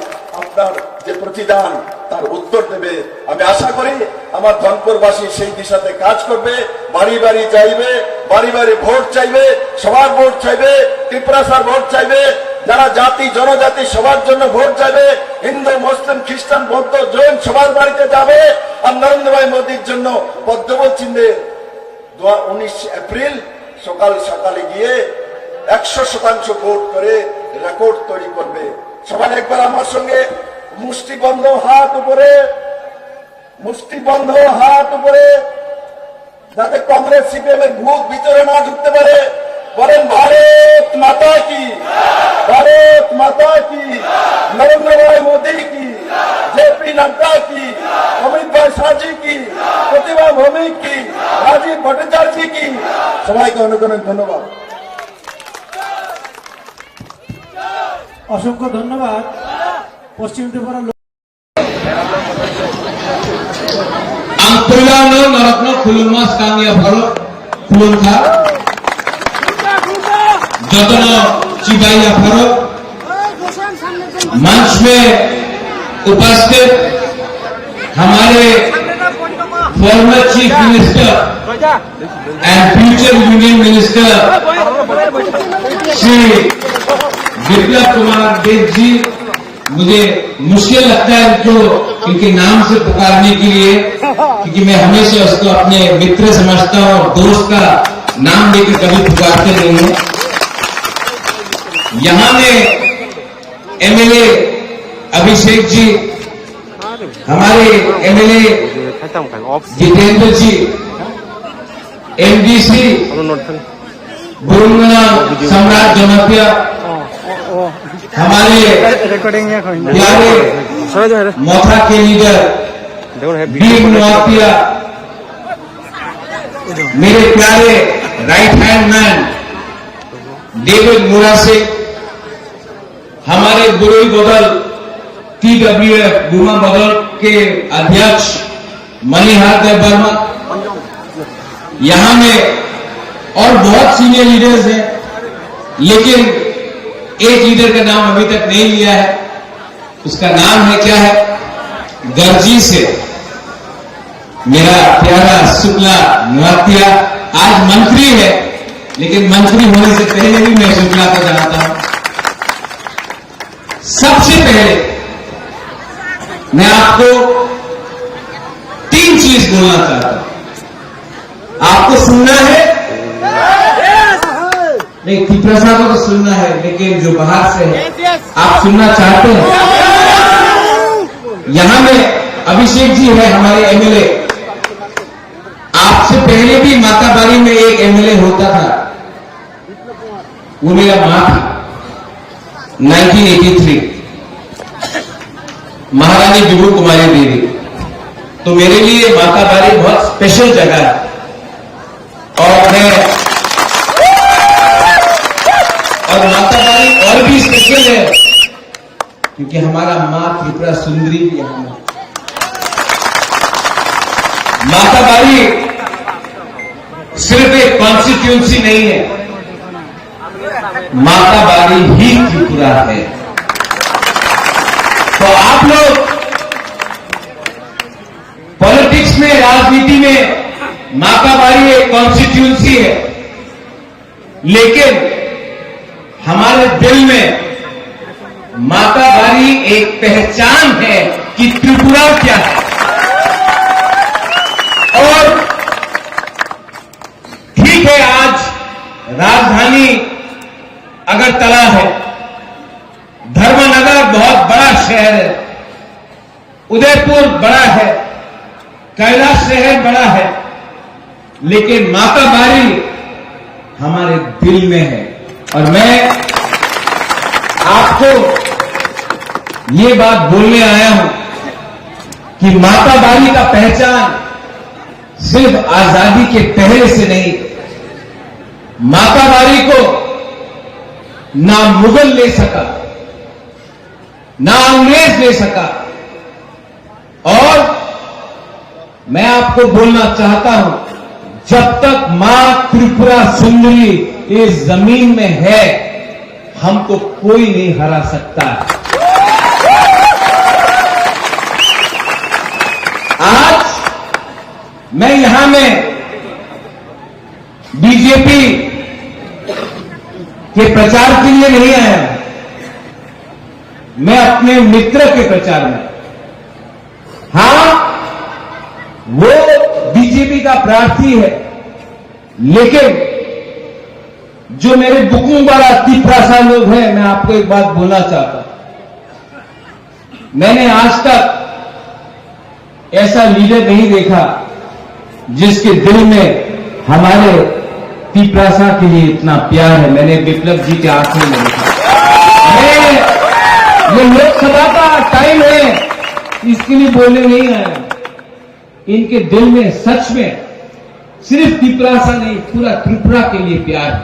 আপনার যে প্রতিদান তার উত্তর দেবে। আমি আশা করি আমার ধনপুরবাসী সেই দিশাতে কাজ করবে, বাড়ি বাড়ি যাইবে, বাড়ি বাড়ি ভোট চাইবে, সবার ভোট চাইবে, ত্রিপুরার ভোট চাইবে, যারা জাতি জনজাতি সবার জন্য ভোট চাইবে, হিন্দু মুসলিম খ্রিস্টান বৌদ্ধ জৈন সবার বাড়িতে যাবে। আর নরেন্দ্র ভাই মোদীর জন্য পদ্মবল চিহ্নে 19 এপ্রিল সকাল সকালে গিয়ে 100% ভোট করে রেকর্ড তৈরি করবে। সবাই একবার আমার সঙ্গে মুষ্টিবন্ধ হাত উপরে, মুষ্টিবন্ধ হাত উপরে, যাতে কংগ্রেস সিপিএম এর ভূত ভিতরে না ঢুকতে পারে। বলেন ভারত মাতা কি, ভারত মাতা কি, নরেন্দ্র ভাই মোদী কি, জেপি নাড্ডা কি, অমিত ভাই শাহজি কি, প্রতিভা ভৌমিক কি, রাজীব ভট্টাচার্য কি। সবাইকে অনেক অনেক ধন্যবাদ। অসংখ্য ধন্যবাদ পশ্চিম Tripura ang tulano naratno kulmas kami aparo kulun kha jotono chibai aparo मंच में उपस्थित हमारे former chief minister and future union minister Shri Biplab Kumar Deb ji, मुझे मुश्किल लगता है उनको इनके नाम से पुकारने के लिए, क्योंकि मैं हमेशा उसको अपने मित्र समझता हूं और दोस्त का नाम लेकर कभी पुकारते नहीं है। यहां में एमएलए अभिषेक जी, हमारे एमएलए जितेंद्र जी, एमडीसी बुरुंगना सम्राट जनप्रिय, हमारे प्यारे मोथा के लीडर बीर नौतिया, मेरे प्यारे राइट हैंड मैन डेविड मुरासे, हमारे बुरुई बदल TWF गुमा बदल के अध्यक्ष मणिहार देव वर्मा, यहां में और बहुत सीनियर लीडर्स हैं, लेकिन एक लीडर का नाम अभी तक नहीं लिया है। उसका नाम है क्या है? गर्जी से मेरा प्यारा शुक्ला नौतिया, आज मंत्री है, लेकिन मंत्री होने से पहले भी मैं शुक्ला को जानता हूं। सबसे पहले मैं आपको 3 चीज बोलना चाहता हूं। आपको सुनना है? नहीं, त्रिपुरा साहब को सुनना है, लेकिन जो बाहर से है आप सुनना चाहते हैं? यहां में अभिषेक जी है हमारे एमएलए। आपसे पहले भी माताबारी में एक एमएलए होता था, वो मेरा मां था। 1983 महारानी विभू कुमारी देवी। तो मेरे लिए माताबारी बहुत स्पेशल जगह है, और माताबारी और भी स्पेशल है क्योंकि हमारा मां त्रिपुरा सुंदरी भी यहां है। माताबारी सिर्फ एक कॉन्स्टिट्यूंसी नहीं है, माताबारी ही त्रिपुरा है। तो आप लोग पॉलिटिक्स में, राजनीति में माताबारी एक कॉन्स्टिट्यूंसी है, लेकिन हमारे दिल में माताबारी एक पहचान है कि त्रिपुरा क्या है। और ठीक है, आज राजधानी अगरतला है, धर्मनगर बहुत बड़ा शहर है, उदयपुर बड़ा है, कैलाश शहर बड़ा है, लेकिन माताबारी हमारे दिल में है। और मैं आपको ये बात बोलने आया हूं कि माताबारी का पहचान सिर्फ आजादी के पहले से नहीं, माताबारी को ना मुगल ले सका, ना अंग्रेज ले सका। और मैं आपको बोलना चाहता हूं, जब तक मां त्रिपुरा सुंदरी इस जमीन में है, हमको कोई नहीं हरा सकता। आज मैं यहां में बीजेपी के प्रचार के लिए नहीं आया, मैं अपने मित्र के प्रचार में। हां, वो बीजेपी का प्रार्थी है, लेकिन जो मेरे बुकुंग वाला त्रिपुरा लोग हैं, मैं आपको एक बात बोलना चाहता हूं। मैंने आज तक ऐसा लीडर नहीं देखा जिसके दिल में हमारे त्रिपुरा के लिए इतना प्यार है। मैंने विप्लव जी के आंखों में देखा। ये लोकसभा का टाइम है, इसके लिए बोलने नहीं आया। इनके दिल में सच में सिर्फ त्रिपुरा नहीं, पूरा त्रिपुरा के लिए प्यार है।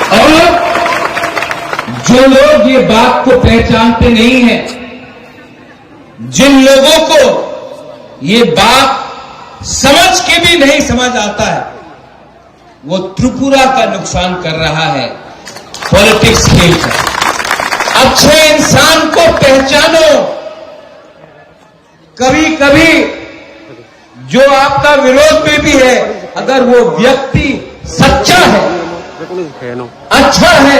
और जो लोग ये बात को पहचानते नहीं हैं, जिन लोगों को ये बात समझ के भी नहीं समझ आता है, वो त्रिपुरा का नुकसान कर रहा है पॉलिटिक्स खेलकर। अच्छे इंसान को पहचानो। कभी कभी जो आपका विरोध में भी है, अगर वो व्यक्ति सच्चा है, अच्छा है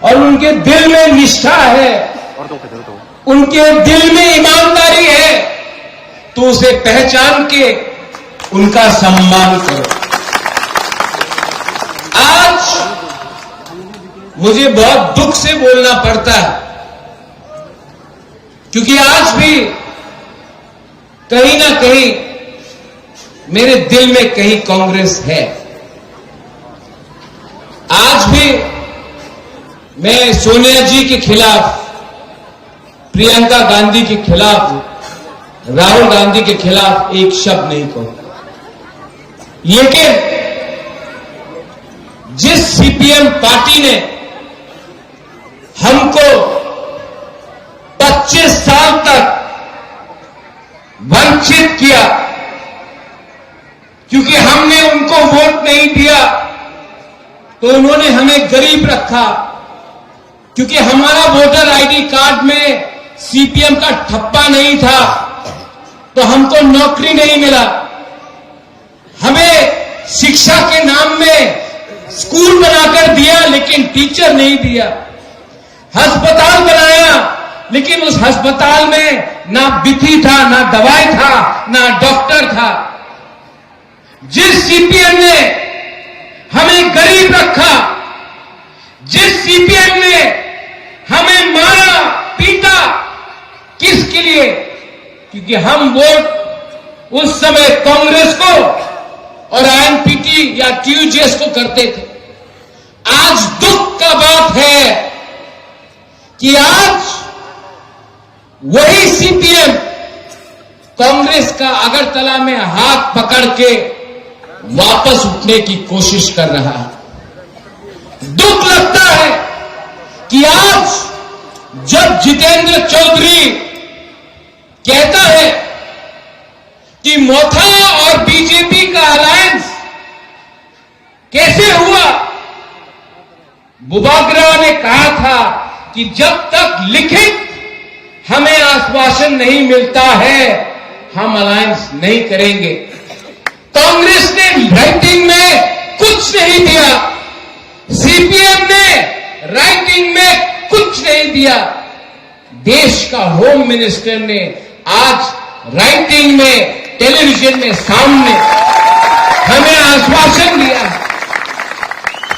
और उनके दिल में निष्ठा है, उनके दिल में ईमानदारी है, तो उसे पहचान के उनका सम्मान करो। आज मुझे बहुत दुख से बोलना पड़ता है, क्योंकि आज भी कहीं ना कहीं मेरे दिल में कहीं कांग्रेस है। आज भी मैं सोनिया जी के खिलाफ, प्रियंका गांधी के खिलाफ, राहुल गांधी के खिलाफ एक शब्द नहीं कहूंगा। लेकिन जिस सीपीएम पार्टी ने हमको 25 साल तक वंचित किया, क्योंकि हमने उनको वोट नहीं दिया, तो उन्होंने हमें गरीब रखा, क्योंकि हमारा वोटर आईडी कार्ड में सीपीएम का ठप्पा नहीं था, तो हमको नौकरी नहीं मिला। हमें शिक्षा के नाम में स्कूल बनाकर दिया, लेकिन टीचर नहीं दिया। अस्पताल बनाया, लेकिन उस अस्पताल में ना बिथी था, ना दवाई था, ना डॉक्टर था। जिस सीपीएम ने हमें गरीब रखा, जिस सीपीएम ने हमें मारा पीटा, किसके लिए? क्योंकि हम वोट उस समय कांग्रेस को और आईएनपीटी या टीयूजेएस को करते थे। आज दुख का बात है कि आज वही सीपीएम कांग्रेस का अगरतला में हाथ पकड़ के वापस उठने की कोशिश कर रहा है। दुख लगता है कि आज जब जितेंद्र चौधरी कहता है कि मोथा और बीजेपी का अलायंस कैसे हुआ, बुबाग्रा ने कहा था कि जब तक लिखित हमें आश्वासन नहीं मिलता है, हम अलायंस नहीं करेंगे। कांग्रेस ने राइटिंग में कुछ नहीं दिया, सीपीएम ने राइटिंग में कुछ नहीं दिया। देश का होम मिनिस्टर ने आज राइटिंग में, टेलीविजन में सामने हमें आश्वासन दिया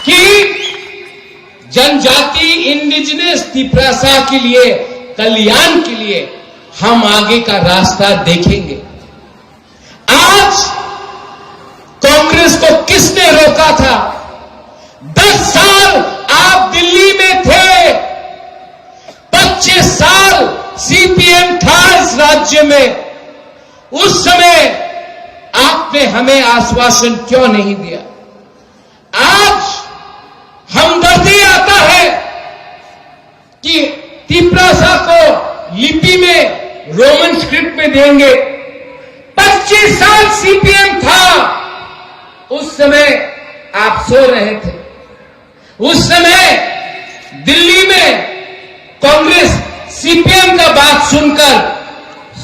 कि जनजाति इंडिजिनस त्रिपुरा के लिए, कल्याण के लिए हम आगे का रास्ता देखेंगे। आज कांग्रेस को किसने रोका था? 10 साल आप दिल्ली में थे, 25 साल सीपीएम था इस राज्य में। उस समय आपने हमें आश्वासन क्यों नहीं दिया? आज हमदर्दी आता है कि त्रिपुरा को लिपि में रोमन स्क्रिप्ट में देंगे। 25 साल सीपीएम था, उस समय आप सो रहे थे। उस समय दिल्ली में कांग्रेस सीपीएम का बात सुनकर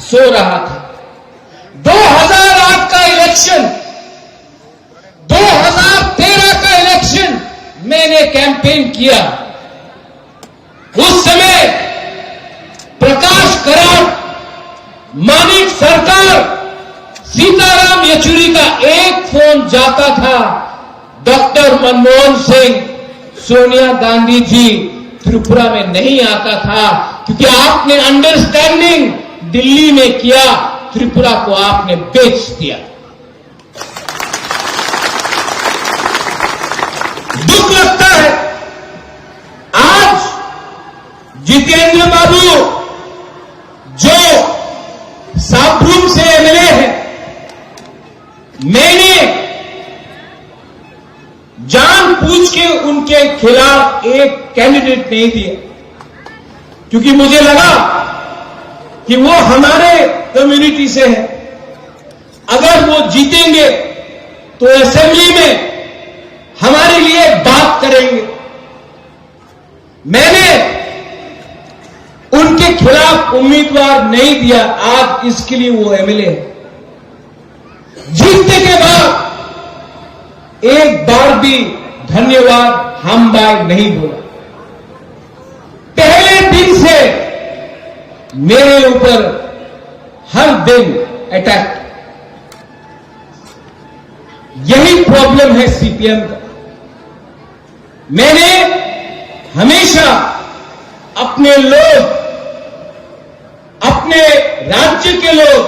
सो रहा था। 2008 का इलेक्शन, 2013 का इलेक्शन मैंने कैंपेन किया। उस समय प्रकाश कराट, मानिक सरकार, सीताराम येचुरी का एक फोन जाता था, डॉक्टर मनमोहन सिंह, सोनिया गांधी जी त्रिपुरा में नहीं आता था, क्योंकि आपने अंडरस्टैंडिंग दिल्ली में किया, त्रिपुरा को आपने बेच दिया। दुख लगता है आज जितेंद्र बाबू जो साबरूम से एमएलए है, मैंने जान जानबूझ के उनके खिलाफ एक कैंडिडेट नहीं दिया, क्योंकि मुझे लगा कि वो हमारे कम्युनिटी से है। अगर वो जीतेंगे तो असेंबली में हमारे लिए बात करेंगे। मैंने उनके खिलाफ उम्मीदवार नहीं दिया, आज इसके लिए वो एमएलए है। जीतने के बाद एक बार भी धन्यवाद हम बाय नहीं बोला। पहले दिन से मेरे ऊपर हर दिन अटैक। यही प्रॉब्लम है सीपीएम का। मैंने हमेशा अपने लोग, अपने राज्य के लोग,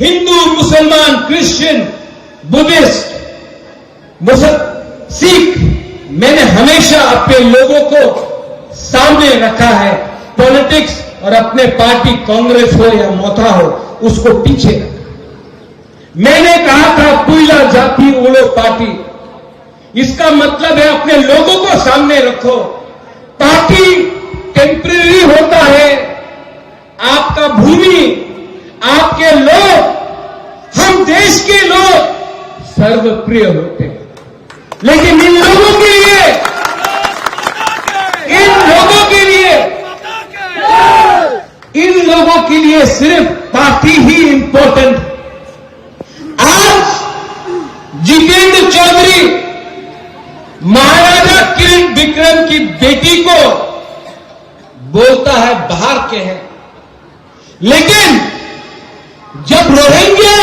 हिंदू, मुसलमान, क्रिश्चियन, बुद्धिस्ट, सिख, मैंने हमेशा अपने लोगों को सामने रखा है। पॉलिटिक्स और अपने पार्टी कांग्रेस हो या मोथा हो, उसको पीछे रखा। मैंने कहा था पुइला जाति ओलो पार्टी, इसका मतलब है अपने लोगों को सामने रखो। पार्टी टेम्परेरी होता है, आपका भूमि, आपके लोग, हम देश के लोग सर्वप्रिय होते हैं। लेकिन इन लोगों के लिए, इन लोगों के लिए सिर्फ पार्टी ही इंपॉर्टेंट है। आज जितेंद्र चौधरी महाराजा किरण विक्रम की बेटी को बोलता है बाहर के हैं, लेकिन जब रोहिंग्या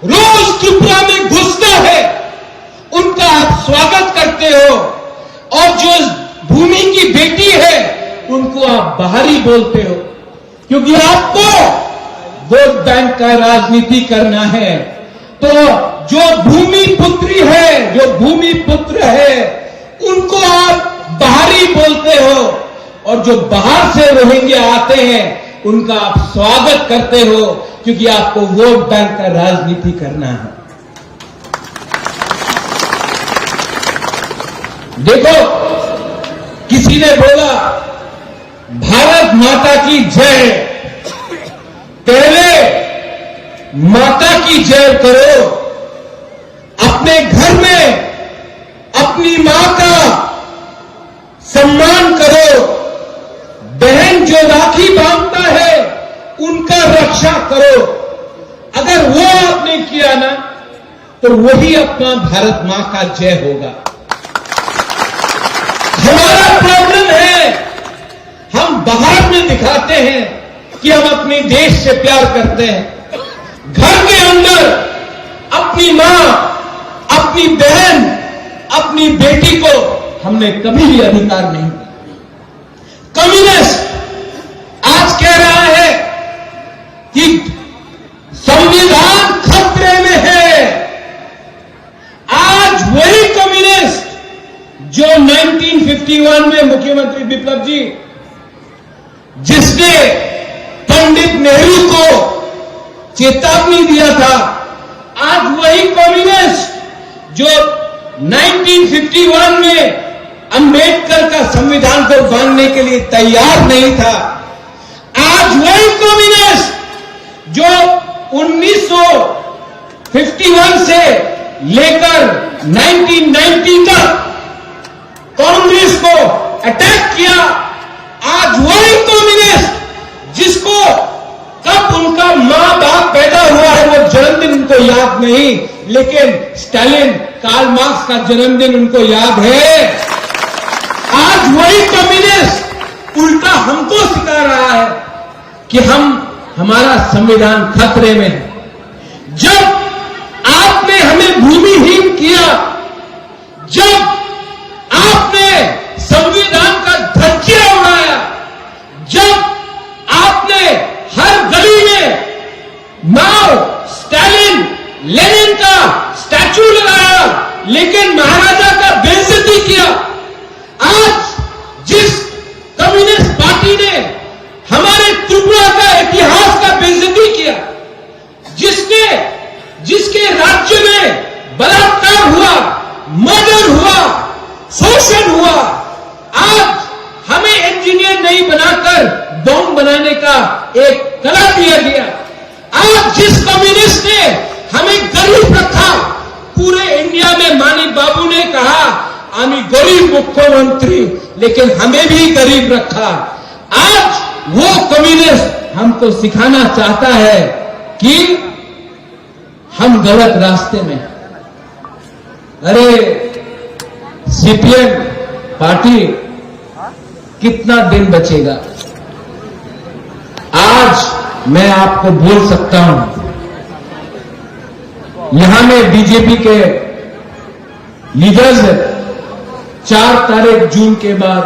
रोज त्रिपुरा में घुसता है, उनका आप स्वागत करते हो, और जो भूमि की बेटी है उनको आप बाहरी बोलते हो, क्योंकि आपको वोट बैंक का राजनीति करना है। तो जो भूमि पुत्री है, जो भूमि पुत्र है, उनको आप बाहरी बोलते हो, और जो बाहर से रोहिंग्या आते हैं उनका आप स्वागत करते हो, क्योंकि आपको वोट बैंक का राजनीति करना है। देखो, किसी ने बोला भारत माता की जय। पहले माता की जय करो, अपने घर में अपनी मां का सम्मान करो। बहन जो राखी बांधता है उनका रक्षा करो। अगर वो आपने किया ना, तो वही अपना भारत मां का जय होगा। हमारा प्रॉब्लम है, हम बाहर में दिखाते हैं कि हम अपने देश से प्यार करते हैं, घर के अंदर अपनी मां, अपनी बहन, अपनी बेटी को हमने कभी भी अधिकार नहीं दिया। कम्युनिस्ट आज कह रहा है कि संविधान खतरे में है। आज वही कम्युनिस्ट जो 1951 में मुख्यमंत्री बिप्लब जी, जिसने पंडित नेहरू को चेतावनी दिया था, आज वही कम्युनिस्ट जो 1951 में अंबेडकर का संविधान को बांधने के लिए तैयार नहीं था, आज वही कम्युनिस्ट जो 1951 से लेकर 1990 तक कांग्रेस को अटैक किया, आज वही कम्युनिस्ट जिसको कब उनका मां बाप पैदा हुआ है वो जन्मदिन उनको याद नहीं, लेकिन स्टालिन, कार्ल मार्क्स का जन्मदिन उनको याद है। आज वही कम्युनिस्ट उल्टा हमको सिखा रहा है कि हमारा संविधान खतरे में है। जब आपने हमें भूमिहीन किया, जब आपने संविधान का धज्जिया उड़ाया, जब आपने हर गली में माओ, स्टालिन, लेनिन का स्टैचू लगाया, लेकिन महाराजा का बेइज्जती किया, आज जिस कम्युनिस्ट पार्टी ने हमारे त्रिपुरा का इतिहास का बेइज्जती किया, जिसके राज्य में बलात्कार हुआ, मर्डर मुख्यमंत्री, लेकिन हमें भी गरीब रखा। आज वो कम्युनिस्ट हमको सिखाना चाहता है कि हम गलत रास्ते में। अरे सीपीएम पार्टी कितना दिन बचेगा? आज मैं आपको बोल सकता हूं, यहां में बीजेपी के लीडर्स 4 तारीख जून के बाद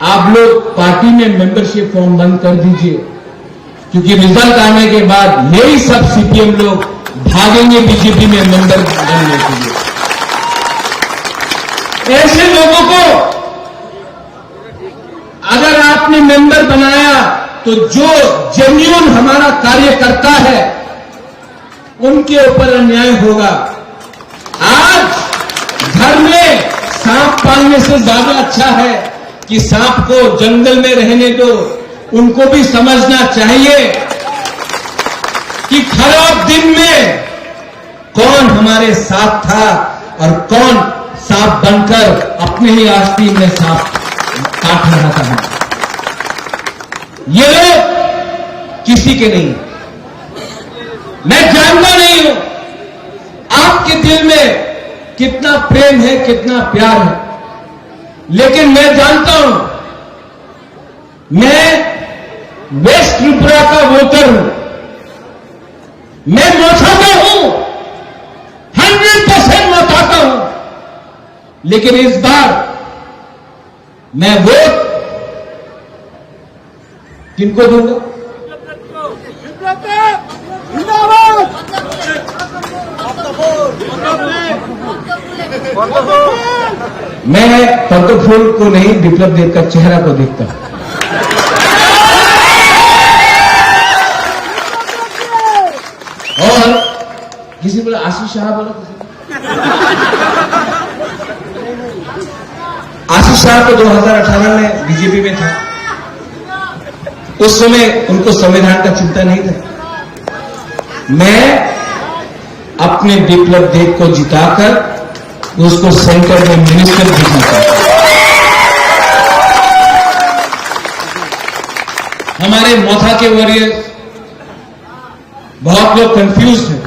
आप लोग पार्टी में मेंबरशिप फॉर्म बंद कर दीजिए, क्योंकि रिजल्ट आने के बाद यही सब सीपीएम लोग भागेंगे बीजेपी में मेंबर बनने के लिए। ऐसे लोगों को अगर आपने मेंबर बनाया तो जो जेन्युइन हमारा कार्य करता है उनके ऊपर अन्याय होगा। आज घर में सांप पालने से ज्यादा अच्छा है कि सांप को जंगल में रहने दो। उनको भी समझना चाहिए कि खराब दिन में कौन हमारे साथ था और कौन सांप बनकर अपने ही आस्तीन में सांप काट रहा था। ये लोग किसी के नहीं, मैं जानता नहीं हूं आपके दिल में कितना प्रेम है, कितना प्यार है, लेकिन मैं जानता हूं, मैं वेस्ट त्रिपुरा का वोटर हूं, मैं मोथा का हूं, 100% मोथा का हूं, लेकिन इस बार मैं वोट किनको दूंगा? मैं पद्म फूल को नहीं, विप्लव देव का चेहरा को देखता हूं। और किसी बोला आशीष शाह, बोला आशीष शाह तो 2018 में बीजेपी में था। उस समय उनको संविधान का चिंता नहीं था। मैं अपने विप्लव देव को जिताकर उसको सेंटर में मिनिस्टर भी जीता। हमारे मोथा के वॉरियर्स बहुत लोग कंफ्यूज हैं,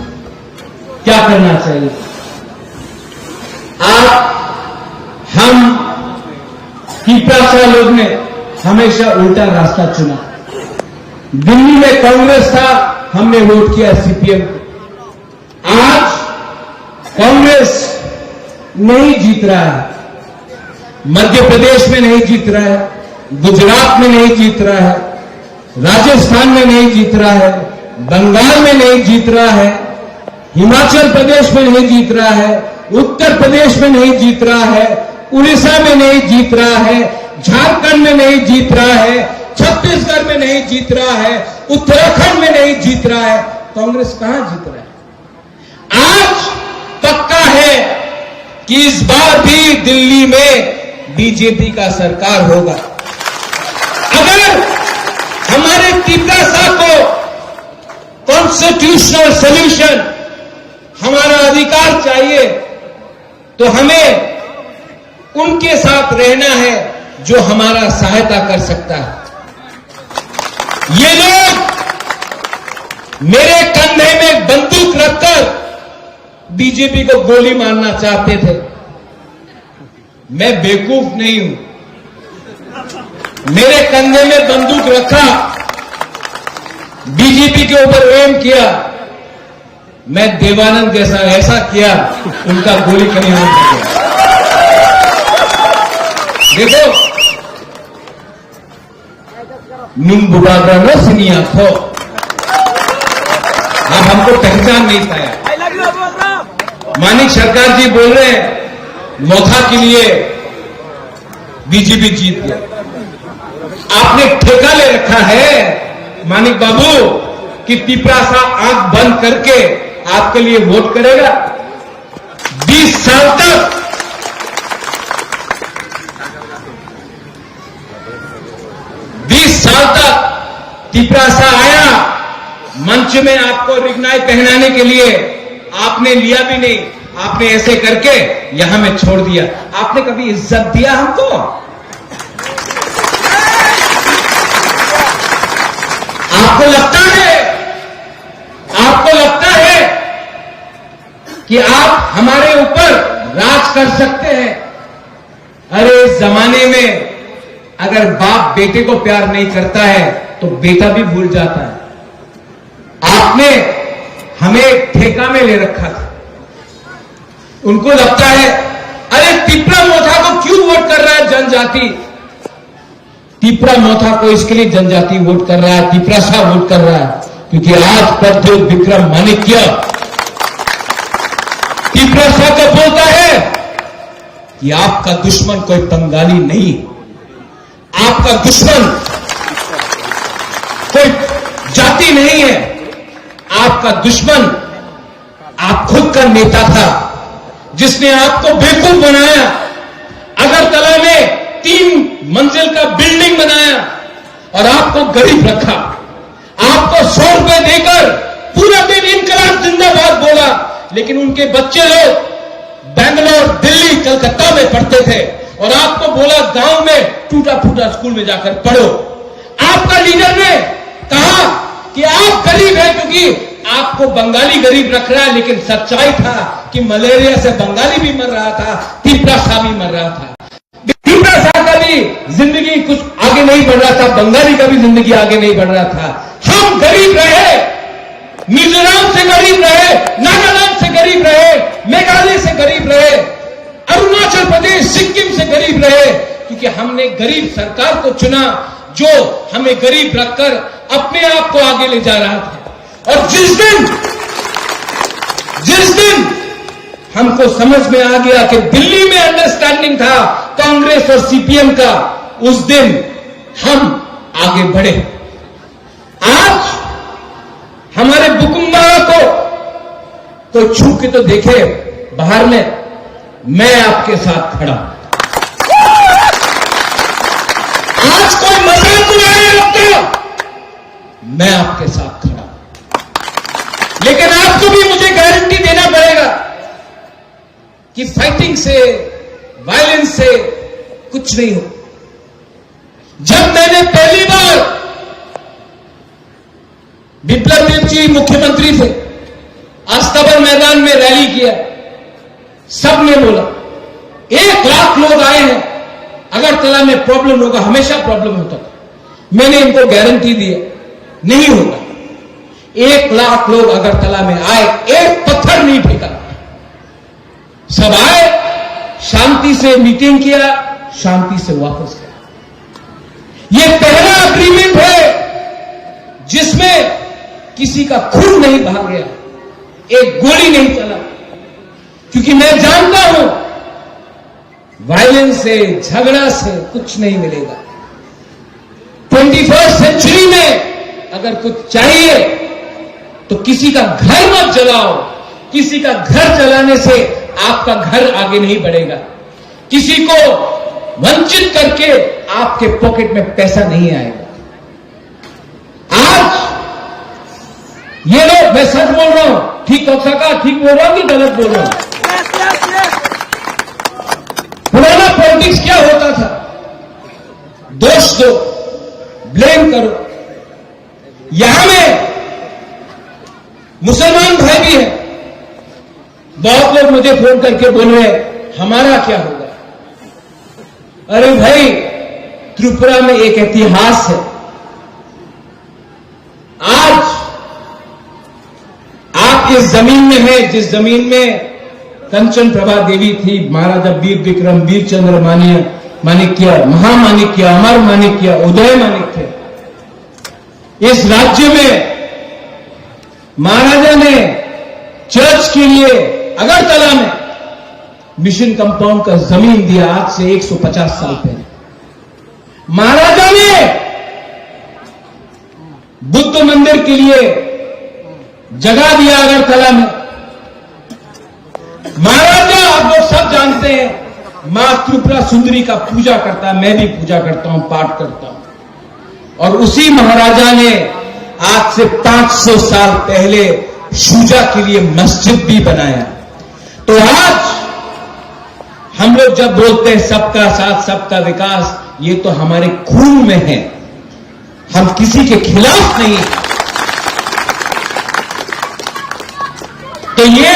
क्या करना चाहिए। हम पीपरासा लोग ने हमेशा उल्टा रास्ता चुना। दिल्ली में कांग्रेस था, हमने वोट किया सीपीएम को। आज कांग्रेस नहीं जीत रहा है, मध्य प्रदेश में नहीं जीत रहा है, गुजरात में नहीं जीत रहा है, राजस्थान में नहीं जीत रहा है, बंगाल में नहीं जीत रहा है, हिमाचल प्रदेश में नहीं जीत रहा है, उत्तर प्रदेश में नहीं जीत रहा है, उड़ीसा में नहीं जीत रहा है, झारखंड में नहीं जीत रहा है, छत्तीसगढ़ में नहीं जीत रहा है, उत्तराखंड में नहीं जीत रहा है। कांग्रेस कहां जीत रहा है? आज पक्का है कि इस बार भी दिल्ली में बीजेपी का सरकार होगा। अगर हमारे पीपरासा को कॉन्स्टिट्यूशनल सोल्यूशन, हमारा अधिकार चाहिए, तो हमें उनके साथ रहना है जो हमारा सहायता कर सकता है। ये लोग मेरे कंधे में बंदूक रखकर बीजेपी को गोली मारना चाहते थे। मैं बेवकूफ नहीं हूं, मेरे कंधे में बंदूक रखा, बीजेपी के ऊपर एम किया, मैं देवानंद जैसा ऐसा किया, उनका गोली कहीं और नहीं किया। देखो, नुम्बुबागा न सिनिया खो, अब हमको पहचान नहीं पाया। मानिक सरकार जी बोल रहे हैं मोथा के लिए बीजेपी जीत गया। आपने ठेका ले रखा है मानिक बाबू कि पीपरासा आंख बंद करके आपके लिए वोट करेगा। 20 साल तक पीपरासा आया मंच में आपको रिगनाई पहनाने के लिए, आपने लिया भी नहीं। आपने ऐसे करके यहां में छोड़ दिया। आपने कभी इज्जत दिया हमको? आपको लगता है कि आप हमारे ऊपर राज कर सकते हैं? अरे इस जमाने में अगर बाप बेटे को प्यार नहीं करता है तो बेटा भी भूल जाता है। आपने हमें ठेका में ले रखा था। उनको लगता है अरे तिपरा मोथा को क्यों वोट कर रहा है जनजाति? तिपरा मोथा को इसके लिए जनजाति वोट कर रहा है, तिपरा शाह वोट कर रहा है क्योंकि आज प्रद्योत विक्रम माणिक्य तिपरा शाह को बोलता है कि आपका दुश्मन कोई बंगाली नहीं, आपका दुश्मन कोई जाति नहीं है, आपका दुश्मन आप खुद का नेता था जिसने आपको बेवकूफ बनाया। अगरतला में 3 मंजिल का बिल्डिंग बनाया और आपको गरीब रखा। आपको 100 रुपए देकर पूरा दिन इनकलाब जिंदाबाद बोला, लेकिन उनके बच्चे लोग बेंगलोर, दिल्ली, कलकत्ता में पढ़ते थे और आपको बोला गांव में टूटा फूटा स्कूल में जाकर पढ़ो। आपका लीडर ने कहा कि आप गरीब हैं क्योंकि आपको बंगाली गरीब रख रहा है, लेकिन सच्चाई था कि मलेरिया से बंगाली भी मर रहा था, तिपरा शाह भी मर रहा था। तिपरा शाह का भी जिंदगी कुछ आगे नहीं बढ़ रहा था, बंगाली का भी जिंदगी आगे नहीं बढ़ रहा था। हम गरीब रहे, मिजोरम से गरीब रहे, नागालैंड से गरीब रहे, मेघालय से गरीब रहे, अरुणाचल प्रदेश, सिक्किम से गरीब रहे, क्योंकि हमने गरीब सरकार को चुना जो हमें गरीब रखकर अपने आप को आगे ले जा रहा था। और जिस दिन हमको समझ में आ गया कि दिल्ली में अंडरस्टैंडिंग था कांग्रेस और सीपीएम का, उस दिन हम आगे बढ़े। आज हमारे बुकुम्बारा को कोई छू के तो देखे बाहर में, मैं आपके साथ खड़ा। आज कोई मजाक उड़ाने लगता, मैं आपके साथ खड़ा। लेकिन आपको भी मुझे गारंटी देना पड़ेगा कि फाइटिंग से, वायलेंस से कुछ नहीं हो। जब मैंने पहली बार, बिप्लब देव जी मुख्यमंत्री थे, अस्तबल मैदान में रैली किया, सबने बोला 1 लाख लोग आए हैं, अगरतला में प्रॉब्लम होगा, हमेशा प्रॉब्लम होता था। मैंने इनको गारंटी दी नहीं होगा। 1 लाख लोग अगरतला में आए, एक पत्थर नहीं फेंका, सब आए, शांति से मीटिंग किया, शांति से वापस गया। यह पहला अग्रीमेंट है जिसमें किसी का खून नहीं भाग गया, एक गोली नहीं चला, क्योंकि मैं जानता हूं वायलेंस से, झगड़ा से कुछ नहीं मिलेगा। 21st सेंचुरी में अगर कुछ चाहिए तो किसी का घर मत जलाओ। किसी का घर जलाने से आपका घर आगे नहीं बढ़ेगा। किसी को वंचित करके आपके पॉकेट में पैसा नहीं आएगा। आज ये लोग, मैं सच बोल रहा हूं, ठीक हो सका, ठीक बोल रहा हूं कि गलत बोल रहा हूं? पुराना पॉलिटिक्स क्या होता था? दोष दो, ब्लेम करो। यहां में मुसलमान भाई भी हैं। बहुत लोग मुझे फोन करके बोल रहे हैं हमारा क्या होगा? अरे भाई, त्रिपुरा में एक इतिहास है। आज आप इस जमीन में हैं जिस जमीन में कंचन प्रभा देवी थी, महाराजा वीर विक्रम, वीरचंद्र माणिक्य, महामाणिक्य, अमर माणिक्य, उदय माणिक्य। इस राज्य में महाराजा ने चर्च के लिए अगरतला में मिशन कंपाउंड का जमीन दिया, आज से 150 साल पहले। महाराजा ने बुद्ध मंदिर के लिए जगह दिया अगरतला में। महाराजा, आप लोग सब जानते हैं, मां त्रिपुरा सुंदरी का पूजा करता है, मैं भी पूजा करता हूं, पाठ करता हूं। और उसी महाराजा ने आज से 500 साल पहले शुजा के लिए मस्जिद भी बनाया। तो आज हम लोग जब बोलते हैं सबका साथ सबका विकास, ये तो हमारे खून में है, हम किसी के खिलाफ नहीं। तो ये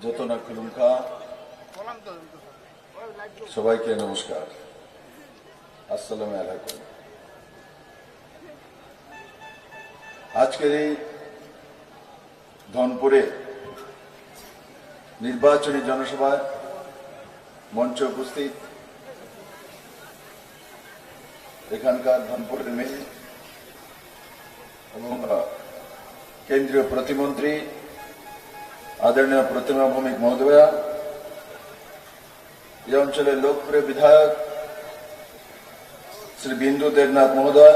যতনা খুলুমখা সবাইকে নমস্কার, আসসালামু আলাইকুম। আজকের এই ধনপুরে নির্বাচনী জনসভায় মঞ্চে উপস্থিত এখানকার ধনপুরের মেয়ে এবং কেন্দ্রীয় প্রতিমন্ত্রী आदरणीय प्रतिमा भौमिक महोदया, ये अंचल लोकप्रिय विधायक श्री बिंदु देवनाथ महोदय,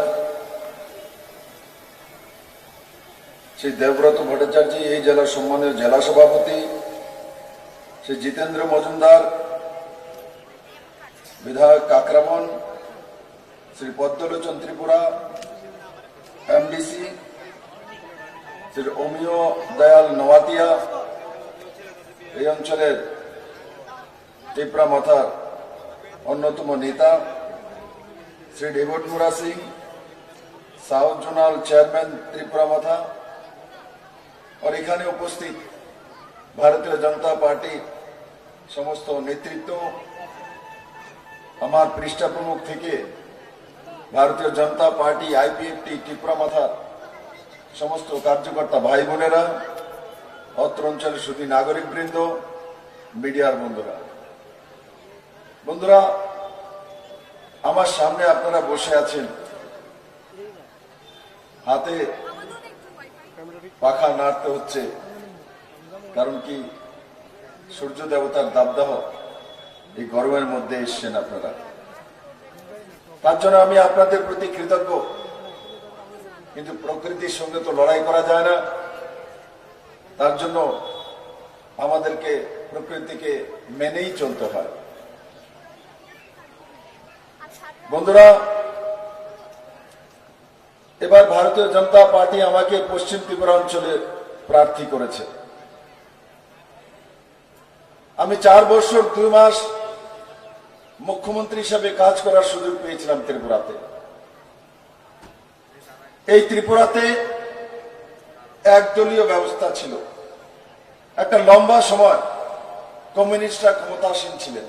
श्री देवव्रत भट्टाचार्य, ये जिला सम्मानित जिला सभापति श्री जितेंद्र मजुमदार, विधायक काकरामन, শ্রী পদ্মলোচন ত্রিপুরা এমডিসি, শ্রী অমিয় দয়াল নওয়াতিয়া এই অঞ্চলের টিপরা মাথার অন্যতম নেতা, Shri David Mura Singh, south zonal chairman Tripura Motha, और এখানে উপস্থিত ভারতীয় জনতা পার্টি সমস্ত নেতৃত্ব, আমার পৃষ্ঠা প্রমুখ থেকে ভারতীয় জনতা পার্টি আইপিএফটি ত্রিপুরা মাথার সমস্ত কার্যকর্তা ভাই বোনেরা, অত্র অঞ্চলের শুধু নাগরিক বৃন্দ, মিডিয়ার বন্ধুরা, আমার সামনে আপনারা বসে আছেন, হাতে পাখা নাড়তে হচ্ছে, কারণ কি সূর্য দেবতার দাবদাহ এই গরমের মধ্যে এসছেন আপনারা। তার জন্য আমি আপনাদের প্রতি কৃতজ্ঞ। কিন্তু প্রকৃতির সঙ্গে তো লড়াই করা যায় না, তার জন্য আমাদেরকে প্রকৃতিকে মেনেই চলতে হয়। বন্ধুরা, এবার ভারতীয় জনতা পার্টি আমাকে পশ্চিম ত্রিপুরা অঞ্চলে প্রার্থী করেছে। আমি 4 বছর 2 মাস মুখ্যমন্ত্রী হিসাবে কাজ করার সুযোগ পেয়েছিলাম ত্রিপুরাতে। এই ত্রিপুরাতে একদলীয় ব্যবস্থা ছিল। একটা লম্বা সময় কমিউনিস্টরা ক্ষমতাসীন ছিলেন,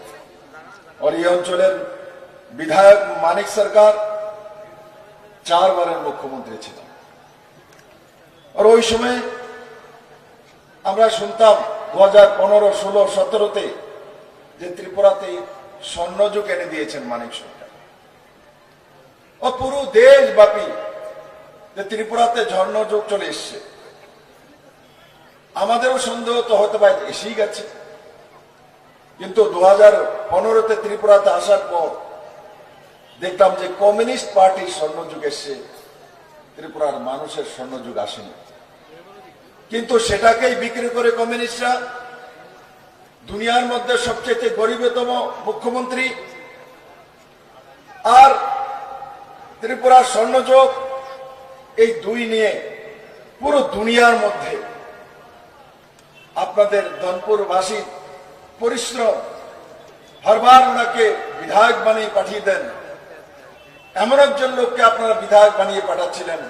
আর এই অঞ্চলের বিধায়ক মানিক সরকার 4 বারের মুখ্যমন্ত্রী ছিলেন। আর ওই সময় আমরা শুনতাম 2015, 16, 17-তে যে ত্রিপুরাতে স্বর্ণযুগ এনে দিয়েছেন মানিক সরকার, ও পুরো দেশব্যাপী যে ত্রিপুরাতে স্বর্ণযুগ চলে এসছে। আমাদেরও সন্দেহ তো হতে পারে এসেই গেছে, কিন্তু 2015-তে ত্রিপুরাতে আসার পর দেখলাম যে কমিউনিস্ট পার্টির স্বর্ণযুগ এসছে, ত্রিপুরার মানুষের স্বর্ণযুগ আসেনি। কিন্তু সেটাকেই বিক্রি করে কমিউনিস্টরা দুনিয়ার মধ্যে সবচেয়ে গরিবতম মুখ্যমন্ত্রী আর ত্রিপুরার স্বর্ণযুগ, এই দুই নিয়ে পুরো দুনিয়ার মধ্যে আপনাদের ধনপুরবাসী পরিশ্রম, হরবার ওনাকে বিধায়ক বানিয়ে পাঠিয়ে দেন। এমন একজন লোককে আপনারা বিধায়ক বানিয়ে পাঠাচ্ছিলেন,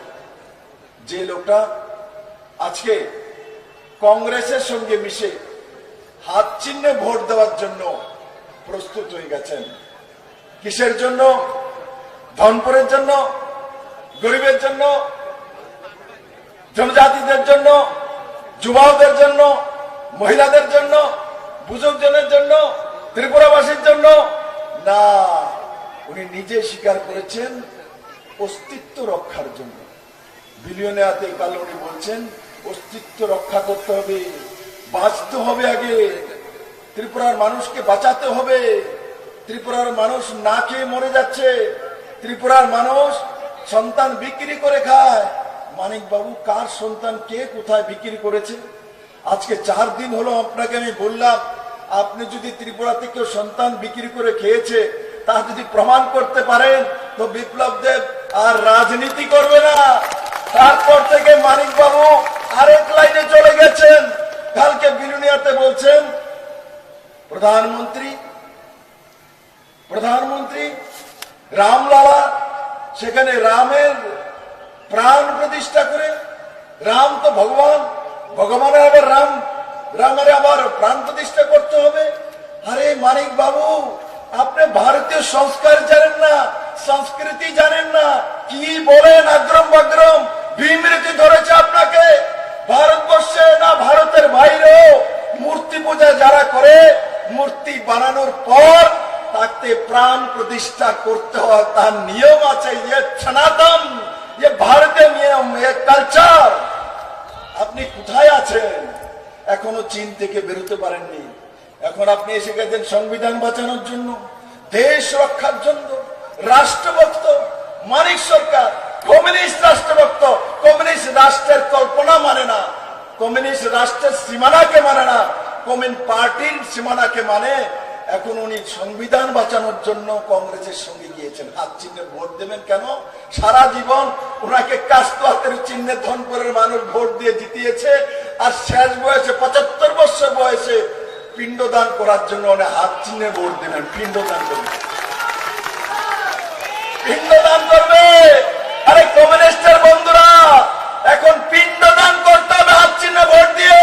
যে লোকটা আজকে কংগ্রেসের সঙ্গে মিশে হাত চিহ্নে ভোট দেওয়ার জন্য প্রস্তুত হয়ে গেছেন। কিসের জন্য? ধনপুরের জন্য, গরিবের জন্য, জনজাতিদের জন্য, যুবকদের জন্য, মহিলাদের জন্য, বুজুর্গজনের জন্য, ত্রিপুরাবাসীর জন্য না। উনি নিজে স্বীকার করেছেন অস্তিত্ব রক্ষার জন্য। বিলিয়নিয়াতে কাল উনি বলছেন অস্তিত্ব রক্ষা করতে হবে, বাঁচতে হবে, আগে ত্রিপুরার মানুষকে বাঁচাতে হবে। ত্রিপুরার মানুষ না খেয়ে মরে যাচ্ছে, ত্রিপুরার মানুষ সন্তান বিক্রি করে খায়। মানিক বাবু, কার সন্তান কে কোথায় বিক্রি করেছে? আজকে 4 দিন হলো আপনাকে আমি বললাম, আপনি যদি ত্রিপুরাতে কেউ সন্তান বিক্রি করে খেয়েছে তা যদি প্রমাণ করতে পারেন তো বিপ্লব দেব আর রাজনীতি করবে না। তারপর থেকে মানিক বাবু আরেক লাইনে চলে গেছেন। কালকে বিলুনিয়াতে বলছেন প্রধানমন্ত্রী রামলালা, সেখানে রামের প্রাণ প্রতিষ্ঠা করে, রাম তো ভগবান, ভগবানের আবার রামের আবার প্রাণ প্রতিষ্ঠা করতে হবে। আরে মানিক বাবু, আপনি ভারতীয় সংস্কার জানেন না, সংস্কৃতি জানেন না, কি বলেন আগ্রম বাগ্রম, বিমৃতি ধরেছে আপনাকে। ভারতবর্ষে না ভারতের বাইরে মূর্তি পূজা যারা করে, মূর্তি বানানোর পর তাকে প্রাণ প্রতিষ্ঠা করতে হয়, তার নিয়ম আছে। ये সনাতন, ये ভারতীয় নিয়ম, ये কালচার। আপনি কোথায় আছেন? এখনো চীন থেকে বেরোতে পারেননি। এখন আপনি এসে গেছেন সংবিধান বাঁচানোর জন্য, দেশ রক্ষার জন্য। রাষ্ট্রভক্ত মানিক সরকার কমিউনিস্ট রাষ্ট্রভক্ত, কমিউনিস্ট রাষ্ট্রের কল্পনা মানে না, কমিউনিস্ট রাষ্ট্রের সীমানাকে মানে না, কমিউনিস্ট পার্টির সীমানাকে মানে। এখন উনি সংবিধান বাঁচানোর জন্য কংগ্রেসের সঙ্গে গিয়েছেন। হাত চিহ্নে ভোট দেবেন কেন? সারা জীবন ওনাকে কাস্ত হাতের চিহ্নে ধনপুরের মানুষ ভোট দিয়ে জিতিয়েছে, আর শেষ বয়সে 75 বছর বয়সে পিণ্ডদান করার জন্য উনি হাত চিহ্নে ভোট দিলেন। পিণ্ডদান করবে, পিণ্ডদান করবে। আরে কমিউনিস্টের বন্ধুরা, এখন পিণ্ডদান করতে হবে হাত চিহ্নে ভোট দিয়ে।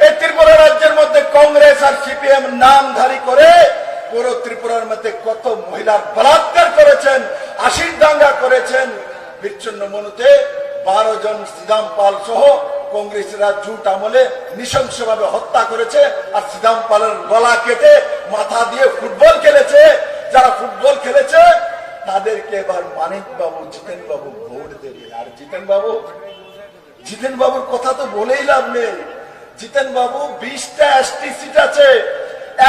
এই ত্রিপুরা রাজ্যের মধ্যে কংগ্রেস আর সিপিএম নামধারী করে পুরো ত্রিপুরার মধ্যে কত মহিলার বলাৎকার করেছেন, আশির দাঙ্গা করেছেন। বিচ্ছিন্ন মনুতে 12 জন সিদাম পাল সহ কংগ্রেসীরা জুট আমলে নৃশংসভাবে হত্যা করেছে, আর সিদাম পালের গলা কেটে মাথা দিয়ে ফুটবল খেলেছে। যারা ফুটবল খেলেছে তাদেরকে এবার মানিক বাবু, জিতেন বাবু ভোট দেবে। আর জিতেন বাবুর কথা তো বলেই লাভ নেই। জিতেন বাবু 20টা এসটি সিট আছে,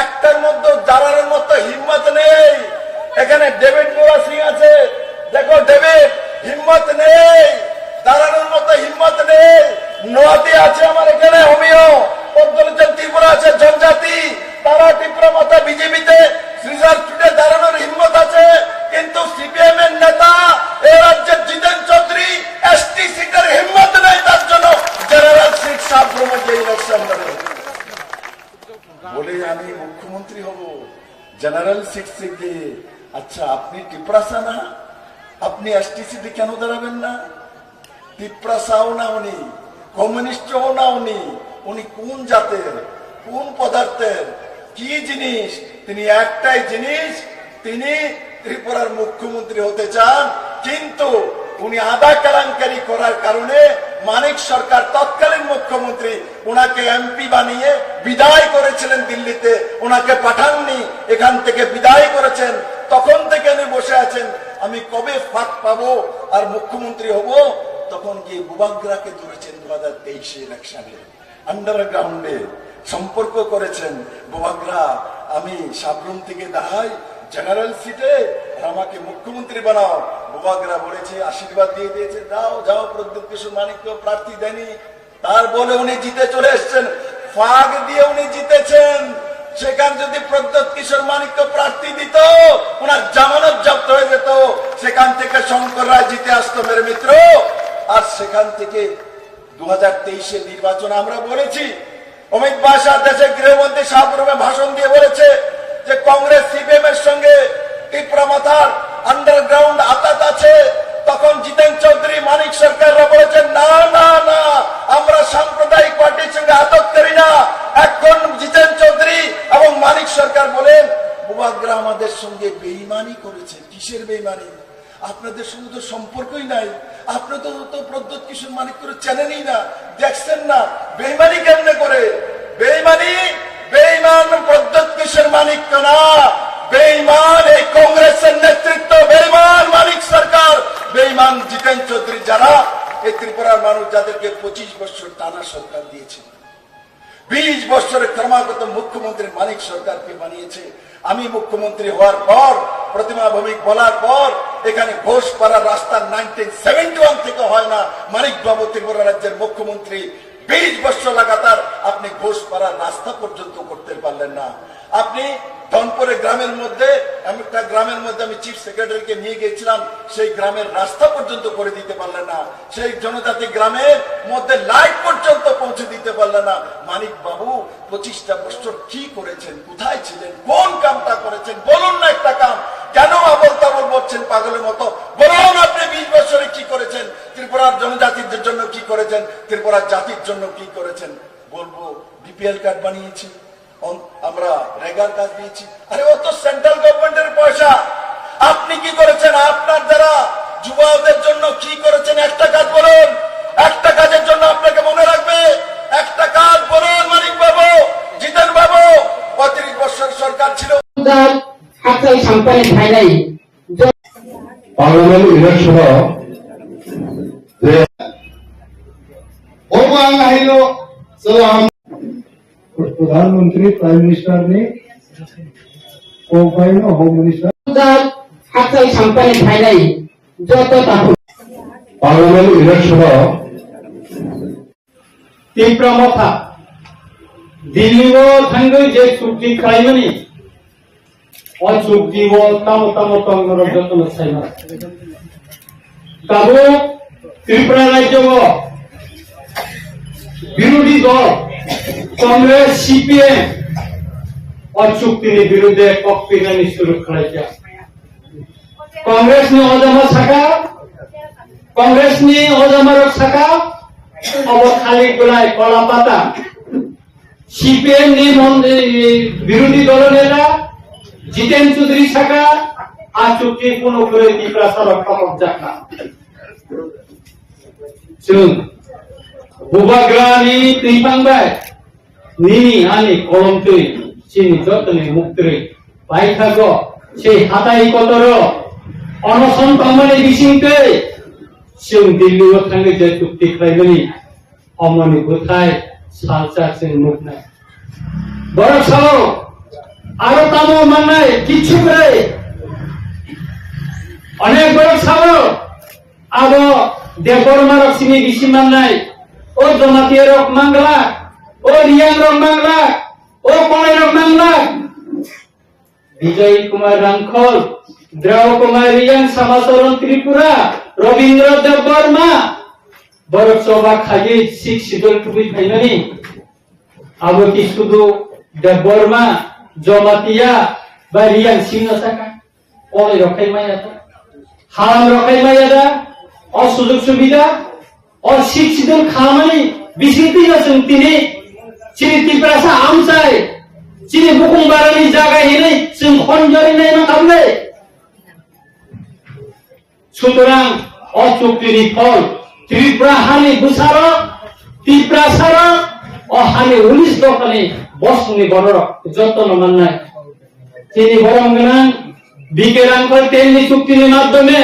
একটার মধ্যে দাঁড়ানোর মতো হিম্মত নেই। এখানে ডেভিড মুরা সিং আছে, দেখো ডেভিড, হিম্মত নেই, দাঁড়ানোর মতো হিম্মত নেই। নোয়াতি আছে আমার এখানে, হোমিও, পদ্মলোচন ত্রিপুরা আছে, জনজাতি, তারা ত্রিপুরা মাতা বিজেপিতে রিজার্ভ সিটে দাঁড়ানোর হিম্মত আছে। কিন্তু সিপিএম এর নেতা এ রাজ্যের জিতেন চৌধুরী এসটি সিটের হিম্মত নেই, তার জন্য জেনারেল সিট সাবরুমে যে ইলেকশন লড়ে বলে আমি মুখ্যমন্ত্রী হব জেনারেল সিট থেকে। আচ্ছা, আপনি টিপ্রাসা না, আপনি এসটি সিটে কেন দাঁড়াবেন না? টিপ্রাসাও না উনি, কমিউনিস্টও না উনি। উনি কোন জাতের, কোন পদার্থের, কি জিনিস? তিনি একটাই জিনিস, তিনি ত্রিপুরার মুখ্যমন্ত্রী হতে চান। কিন্তু উনি আধা কেলেঙ্কারি করার কারণে মানিক সরকার তৎকালীন মুখ্যমন্ত্রী ওনাকে এমপি বানিয়ে বিদায় করেছিলেন দিল্লিতে, ওনাকে পাঠাননি, এখান থেকে বিদায় করেছেন। তখন থেকে উনি বসে আছেন আমি কবে ফাঁক পাবো আর মুখ্যমন্ত্রী হব। তখন গিয়ে বুবাগ্রাকে ধরেছেন 2023 ইলেকশনে, আন্ডারগ্রাউন্ডে সম্পর্ক করেছেন। বুবাগ্রা, আমি সাবরুম থেকে দাঁড়াই জেনারেল সিটে, আর আমাকে মুখ্যমন্ত্রী বানাও। বুবাগ্রা বলেছে, আশীর্বাদ দিয়ে দিয়েছে, যাও যাও, প্রদ্যুৎ কিশোর মানিককে প্রার্থী দেয়নি, তার বলে উনি জিতে চলে এসছেন। ফাঁক দিয়ে উনি জিতেছেন। সেখান যদি প্রদ্যুৎ কিশোর মানিককে প্রার্থী দিত, ওনার জামানত জব্দ হয়ে যেত। সেখান থেকে শঙ্কর রায় জিতে আসতো মেরে মিত্র। আর সেখান থেকে 2023 নির্বাচন আমরা বলেছি, অমিত বাসা দেশের গৃহমন্ত্রী সাবরুমে ভাষণ দিয়ে বলেছে যে কংগ্রেস সিপিএম এর সঙ্গে ত্রিপুরা মাথার আন্ডারগ্রাউন্ড আতাত আছে। তখন জিতেন চৌধুরী, মানিক সরকাররা বলেছেন না না না, আমরা সাম্প্রদায়িক পার্টির সঙ্গে আতাত করি না। এখন জিতেন চৌধুরী এবং মানিক সরকার বলেন বুবাগ্রা আমাদের সঙ্গে বেইমানি করেছে। কিসের বেইমানি? আপনাদের সঙ্গে তো সম্পর্কই নাই, আপনি তো প্রদ্যুৎ কিশোর মানিক করে চেনেনই না, দেখছেন না। বেইমানি কেমনে করে? বেইমানি, বেইমান প্রদ্যুৎ কিশোর মানিক না, বেইমান এই কংগ্রেসের নেতৃত্ব, বেইমান মানিক সরকার, বেইমান জিতেন চৌধুরী, যারা এই ত্রিপুরার মানুষ যাদেরকে 25 বছর টানা সরকার দিয়েছে, 20 বছরের ক্রমাগত মুখ্যমন্ত্রী মানিক সরকারকে বানিয়েছে। আমি মুখ্যমন্ত্রী হওয়ার পর, প্রতিমা ভৌমিক বলার পর, এখানে ঘোষপাড়া রাস্তা 1971 থেকে হয় না। মানিক বাবু ত্রিপুরা রাজ্যের মুখ্যমন্ত্রী, 20 বছর লাগাতার আপনি ঘোষপাড়ার রাস্তা পর্যন্ত করতে পারলেন না। আপনি ধনপুরে গ্রামের মধ্যে, একটা গ্রামের মধ্যে আমি চিফ সেক্রেটারিকে নিয়ে গেছিলাম, সেই গ্রামের রাস্তা পর্যন্ত করে দিতে পারলেন না। সেই জনজাতি গ্রামের মধ্যে লাইট পর্যন্ত পৌঁছে দিতে পারলেন না। মানিক বাবু 25টা বছর কি করেছেন? কোথায় ছিলেন? কোন কামটা করেছেন? বলুন না একটা কাম। কেন আবল তাবল বলছেন পাগলের মতো? বলুন আপনি 20 বছরে কি করেছেন? ত্রিপুরার জনজাতির জন্য কি করেছেন? ত্রিপুরার জাতির জন্য কি করেছেন? বলবো বিপিএল কার্ড বানিয়েছি, আমরা রেগার কাজ দিয়েছি। আরে ও তো সেন্ট্রাল গভর্নমেন্টের পয়সা। আপনি কি করেছেন? আপনার দ্বারা যুবকদের জন্য কি করেছেন? একটা কাজ বলুন, একটা কাজের জন্য আপনাকে মনে রাখবে। একটা কাজ বলুন মানিক বাবু, জিতেন বাবু। 35 বছর সরকার ছিল। पार्लियामेंट इलेक्शन प्रधानमंत्री प्राइम मिनिस्टर ने होम मिनिस्टर पार्लियामेंट इलेक्शन तीव्र मथा दिल्ली थांगै जे चुक्ति खालामनि অচুক্তি ও তাম তঙ্গর যত্ন চাই না কাবু ত্রিপুরা রাজ্য বিরোধী দল কংগ্রেস সিপিএম অচুক্তিની વિરુદ્ધે પક્ષની સુરક્ષા છે કોંગ્રેસની ઓજામાં છકા કોંગ્રેસની ઓજામાં રક્ષકા अब खाली गुलाय कला पाता सीपीएम ની বিরোধী দলের নেতা জিতেন চৌধুরী ছাকা আ চুক্তি পুনঃ করে ত্রিপুরা সড়ক খবর জানা जों बुबाग्रानि दैबांबाय निनि आनि कलमतै चिनि जतनै मुक्तरै बायथागो से हाताय कतर अनसन खालामनानै बिसिंकै जों दिल्लीयाव थांनो जे चुक्ति खालामनानै अमनि गथाय सालचारजों मुखनाय बरक साव आरो तामो माननाय किछुकै अनेक बरक साव आबो देवबर्मा रक्सिनि बिसि माननाय ओ जमातीय रक मांगला ओ रियां रक मांगला ओ कणाय रक मांगला विजय कुमार रांखल द्रव कुमार रियां समाचरण त्रिपुरा रवींद्र देवबर्मा बरक सभा खाली सिक्स शिड्यूल टुबी फाइनाली आबो कि शुधु देवबर्मा जमातीया बा रियां सिंह साका कणाय रखाय माया हाम रखाय माया और सुযোগ सुविधा और शिक्षित खामानि बिसिंति जों तिनि चिनि त्रिपुरा आमसाय चिनि बुकुंबारानि जागा हेनै जों खनजरि नायना खामले सुतरां अचुक्तिनि फल त्रिपुरा हानि बुसार त्रिपुरा सार और हानि 19 दफानि बसनि बरर जतन माननाय चिनि बरंगनां बिकेरांफोर तेलनि चुक्तिनि माध्यमे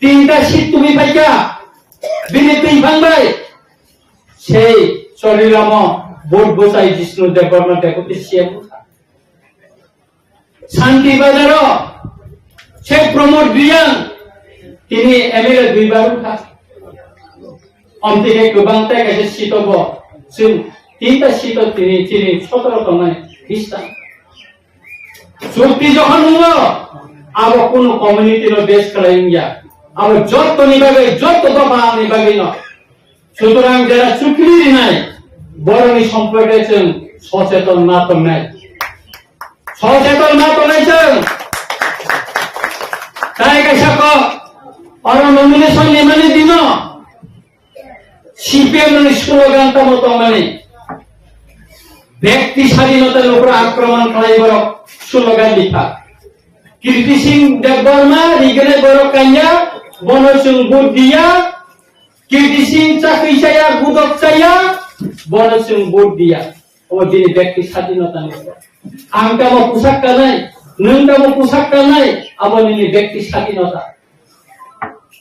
तीनटा सीट তুমি পাইকা বিনিতি ভাঙবাই সেই চলিরাম ভোট বসাই জিষ্ণু দেববর্মা দেখতে সিএম শান্তি বাজার সে প্রমোদ রিয়াং তিনি এমএলএ দুইবার উঠা অন্তিকে গোবাংতায় কাছে সিটব जों তিনটা সিট তিনি 17 তমায় বিস্তার চুক্তি যখন হলো আবার কোন কমিউনিটির বেশ করাইয়া अब যত নিভাবে যত দফা নিভাবে না সুতরাং যারা চুক্তি নাই বরণী সম্পর্কে সচেতন না তো নাই তাই কাছাক আর নমিনেশন নিমানে দিন সিপিএম স্লোগান মত মানে ব্যক্তি স্বাধীনতার উপর আক্রমণ করাইবার স্লোগান লিখা कीर्ति सिंह देवबर्मा रिगने बरक कान्या बनसिंह बुद्धिया कीर्ति सिंह चाकैचाया गुदकचाया बनसिंह बुद्धिया ओ दिनै व्यक्ति स्वाधीनता आंकामो पोशाक कानाय नोंदामो पोशाक कानाय आबोनि व्यक्ति स्वाधीनता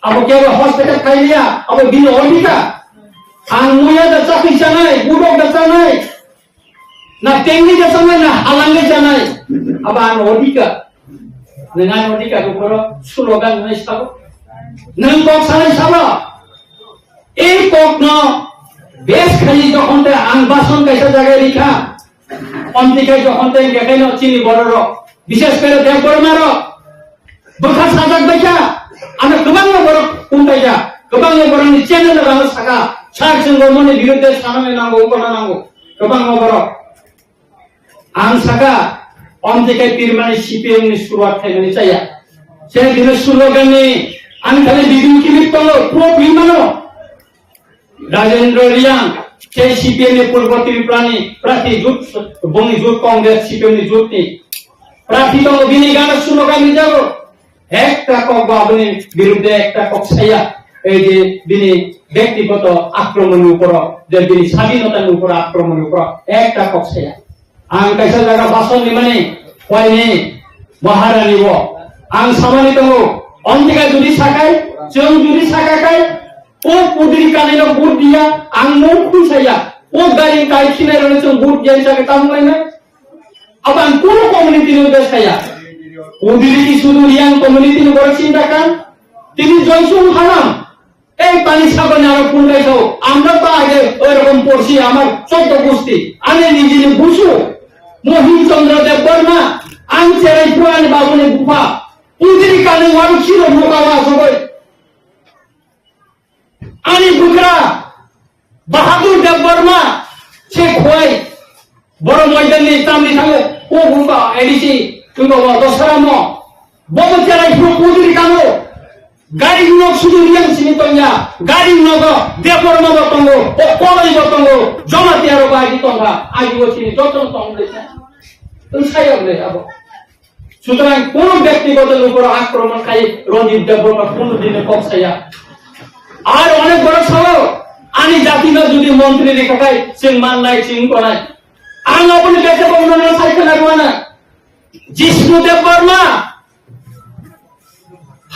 अब केवल हॉस्पिटल खाइलिया अब बिनो अधिकार आं मुया दा चाकैचानाय गुदक दा चानाय ना टेंगि दा चानाय ना हालांगै जानाय अब आं अधिकार dengan अधिकार উপর স্লোগান নাই সাব নং কক সালাই সাব এই কক ন বেশ খালি যখন তে আং বাসন কাইসা জায়গায় লিখা অন্তিকে যখন তে দেখাই ন চিনি বড়র বিশেষ করে দেববর্মার বখা সাজাক দেখা আমরা গোবাং বড় কোনটাই যা গোবাং বড়নি চ্যানেল বাং সাকা সার সঙ্গ মনে বিরুদ্ধে সামনে নাঙ্গো উপনা নাঙ্গো গোবাং বড় আং সাকা অন্তিকে তিরমানি সিপিএম नि शुरुआत थाइनानै जाया से दिन स्लोगाननि आं खालि बिदिन्थि लिरतल प्रो बिमानो राजेन्द्र रियां से सिपिएम नि पूर्व त्रिपुरानि प्रार्थी जुट बंगि जुट कांग्रेस सिपिएम नि जुटनि प्रार्थी दङ बिनि गाना स्लोगान जाबो একটা কক বাবনি বিরুদ্ধে একটা কক ছায়া এই যে বিনি ব্যক্তিগত আক্রমণের উপর যে বিনি স্বাধীনতার উপর আক্রমণের উপর একটা কক ছায়া आं कैसा जागा बासन निमाने वाइने महारानी वो आं सामानि दङो अन्तिका जुदि साकाय जों जुदि साकाय ओ पुदिरि कानेनो बुट दिया आं नो खुसाया ओ गारि काइखिनाय रने जों बुट दिया साके तामलायना अब आं कोन कमिउनिटि नो देसाया पुदिरि कि शुधु रियां कमिउनिटि नो बड़ चिन्ताकान তিনি জয়সুল হারাম এই পানি সাগরে আরো পুনরাইছো আমরা তো আগে ওইরকম পড়ছি আমার 14 গোষ্ঠী আমি নিজে বুঝু Mahim Chandra Debbarma ang cerai puan babune bupa putri kane waru chilo mokawa sobai ani bukra bahadur deborma che khoi boro moidani tamni thange o bupa edisi tungo dosara mo bobo cerai putri kano গাড়ি গুলো শুধু রিয়াং সিনিতঙ্গা গাড়ি গুলো দেবর্মা বতঙ্গ ও কলাই বতঙ্গ জমাতি আরো বাড়ি তঙ্গা আইবো চিনি যতন তঙ্গলেছে তুমি সাইবলে আবো সুতরাং কোন ব্যক্তিগতের উপর আক্রমণ খাই রঞ্জিত দেববর্মা কোনদিনে কক্সাইয়া আর অনেক বড় সহ আনি জাতিনা যদি মন্ত্রী রেখা খাই সিং মান নাই সিং কোনাই আং আপনি কাছে বন্ধন সাইকেল লাগবানা জিষ্ণু দেববর্মা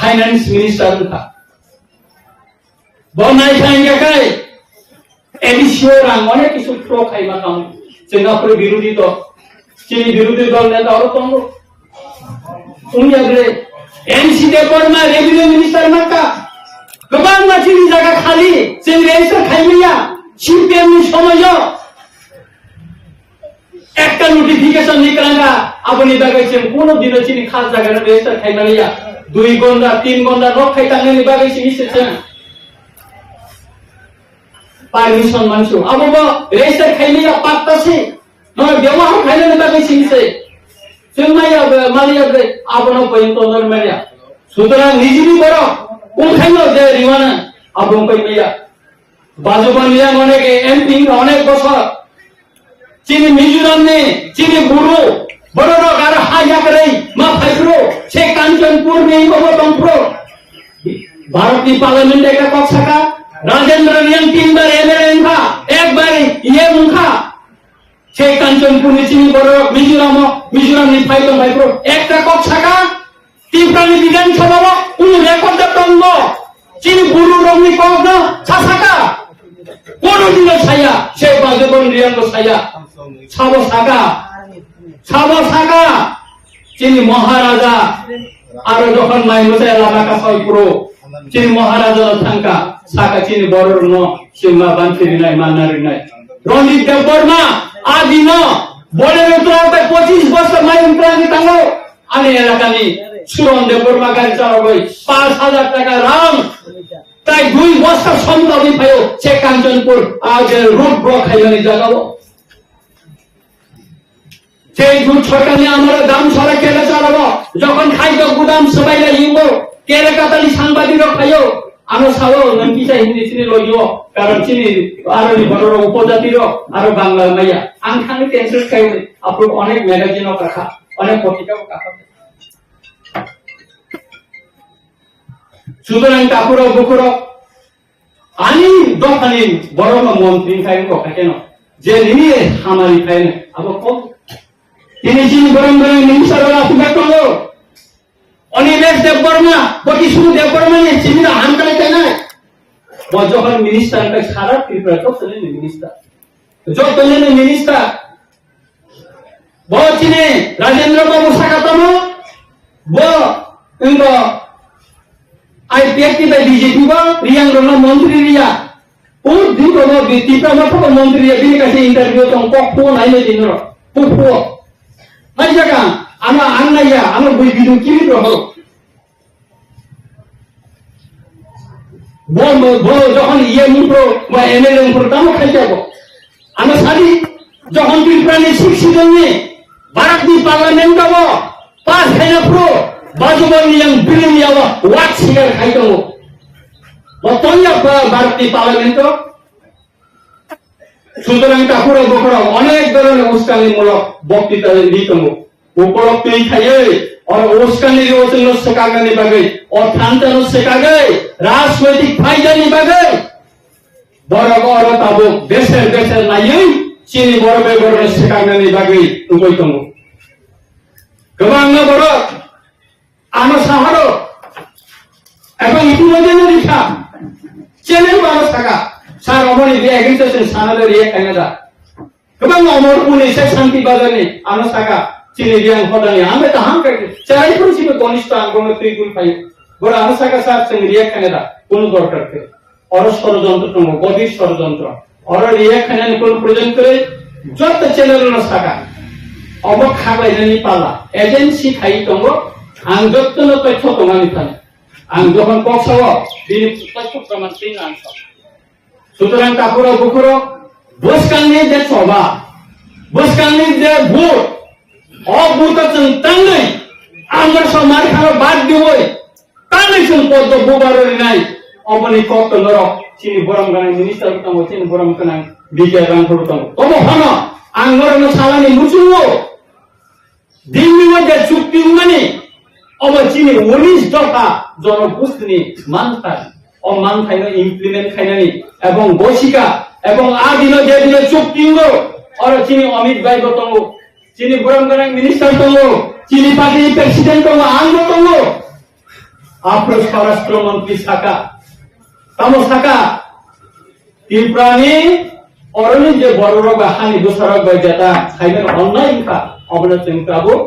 फाइनेंस मिनिस्टर था बनाई खाएंगे काय एडिशियो रांग अनेक किसी प्रो खाई माकाम सिंगापुर विरोधी तो चीनी विरोधी दल नेता और तो उन्हीं अगले एनसी देवबर्मा रेवेन्यू मिनिस्टर मक्का कबान में चीनी जगह खाली सिंग रेजिस्टर खाई मिया शिल्पे में समय एक का नोटिफिकेशन निकलेगा अपनी जगह से कोनो दिन चीनी खास जगह में रेजिस्टर खाई मिया 2 gonda 3 gonda rokai tangan ni bagai sini sejen permission mansu abo ba register khaili ya patta se no ব্যবহার khaili ni bagai sini se semaya malia bre abono pointo nor meria সুতরাং নিজেই বড় উঠাইলো যে রিওয়ানা abo কইমিয়া বাজবান নিয়া অনেক MP অনেক বছর চিনি মিজোরাম নে চিনি বুড়ো বড় আর হাজা করে মা ফাইপ্রো সে কাঞ্চনপুর নেই ববতংপ্রো ভারতীয় পার্লামেন্ট একটা কক্ষাকা রাজেন্দ্র নিয়ম 3 বার এমএলএ था एक बार ये मुखा সে কাঞ্চনপুর নিচিনি বড় মিজোরাম নি ফাইপ্রো একটা কক্ষাকা ত্রিপুরানি বিধানসভা উনি রেকর্ড তঙ্গ চিনি বুড়ু রংনি কগ্ন ছাসাকা কোন দিন ছায়া সে বাজবন রিয়াঙ্গ ছায়া ছাবো সাকা সাকা চিনি মহারাজা আর যখন মাইনসে এলাকা কাছাই পুরো চিনি মহারাজা থাঙ্কা সাকা চিনি বড় ন সিংমা বানছিরি নাই মান্নারি নাই রঞ্জিত দেববর্মা আদি ন বড় উত্তরাতে 25 বছর মাইন প্রাণী তাঙ্গো আমি এলাকানি সুরন দেববর্মা গাড়ি চালাবই 5000 টাকা রাম তাই 2 বছর সম্পত্তি পাইও সে কাঞ্চনপুর আজ রোড ব্লক খাইলানি জাগাবো সেই দুধ সরকারি আমরা দাম সরে কেলে চালাবো যখন খাইতো গুদাম সবাইলে ইমবো কেলে কাতালি সাংবাদিক খাইও আমি সাবো নকি চাই হিন্দি চিনি লইও কারণ চিনি আরো বড় উপজাতির আর বাংলা মাইয়া আং খানি টেনশন খাইবে আপনি অনেক ম্যাগাজিনও রাখা অনেক পত্রিকাও রাখা সুতরাং কাপুর বুকুর আনি দোকানি বড় মন্ত্রী খাইবো কেন যে নিয়ে আমারি খাইনে আবার কম তিনি যিনি গরম মিনিস্টার আশীর্বাদ করলো অনিমেষ দেববর্মা বকি শুধু দেববর্মা নিয়ে চিনি না হামকালে তাই না যখন মিনিস্টারটা সারা ত্রিপুরা চলেন মিনিস্টার চলেন মিনিস্টার চিনি রাজেন্দ্র বাবু সাকাতম আই ব্যক্তি বাই বিজেপি বা রিয়াং রমা মন্ত্রী রিয়া ও দিন ত্রিপুরা মঠক মন্ত্রী রিয়া দিন কাছে ইন্টারভিউ তো কখনো নাইলে দিন পুপু Hai jaga, ama anaya, ama bui bidu kiri roho. Bo যখন ইয়ে মুপ্রো বা এমএলএ মুপ্রো তামো খাই যাবো আমরা সারি যখন ত্রিপুরানি শিক্ষিত নিয়ে ভারতীয় পার্লামেন্ট যাবো পাস খাইনা প্রো বাজবন নিয়ম বিলিং যাবো ওয়াট সিগার খাই যাবো বর্তমানে ভারতীয় পার্লামেন্ট সুতরাং কাকুরা বকরা অনেক ধরনের উস্কানিমূলক বক্তৃতা দিত উপরোক্ত এই খাইয়ে और উস্কানি ওজন শেখাগানি বাগে অর্থান্তর শেখাগে রাজনৈতিক ফায়দানি বাগে বড় বড় তাবো দেশের নাইই চিনি বড় বড় শেখাগানি বাগে কইতম গোবাং বড় আনো শহর এবং ইতিমধ্যে লিখা চেনের বড় থাকা সার অমনি দিয়ে এগ্রিকালচার সানালে রিয়ে কানাডা গোবাং অমর পুনে সে শান্তি বাজারে আনো থাকা চিনি রিয়াং হদানি আমি তো হাম কে চাই পুরুষি में কনিষ্ঠ আঙ্গনে ত্রিগুণ পাই বড় আনো থাকা সার সঙ্গে রিয়ে কানাডা কোন দরকার কে और ষড়যন্ত্র তম গভীর ষড়যন্ত্র और রিয়ে কানাডা কোন প্রয়োজন করে যত চ্যানেল না থাকা अब खाबायनानै पाला एजेन्सि खायि दङ आं जत्तनो तथ्य दङानि थानो आं যখন কক্সও দিনে তথ্য প্রমাণ তিন আনছ সুতরাং কাকুরা বুকুরো বসকাংনি যে সভা বসকাংনি যে ভোট অভূতচন তাঙ্গই আমরা সমাজ খানো বাদ দিবই তাঙ্গই সম্পদ বুবারই নাই অবনি কত নরক চিনি বরম গানাই মিনিস্টার তং চিনি বরম কানাং বিজয় রাংপুর তং তব হন আঙ্গরনো সালানি মুচুও দিল্লি মধ্যে চুক্তি মানে अब चिनी 19 दफा जनगोष्ठी मानता और मानखायनो इमप्लिमेंट खायनानि एवं बसिका एवं आदिनो जेदिनो चुक्तिंगो और चिनी अमित भाई दंगो चिनी बरमगानां मिनिस्टार दंगो चिनी पार्टी प्रेसिडेंट दंगो आंगो दंगो आपरो स्वराष्ट्र मंत्री साका तामो साका त्रिपुरानि अरनि जे बररग हानि दोसरग बायजाता खायनो अन्नाय इनका अबनो जोंकाबो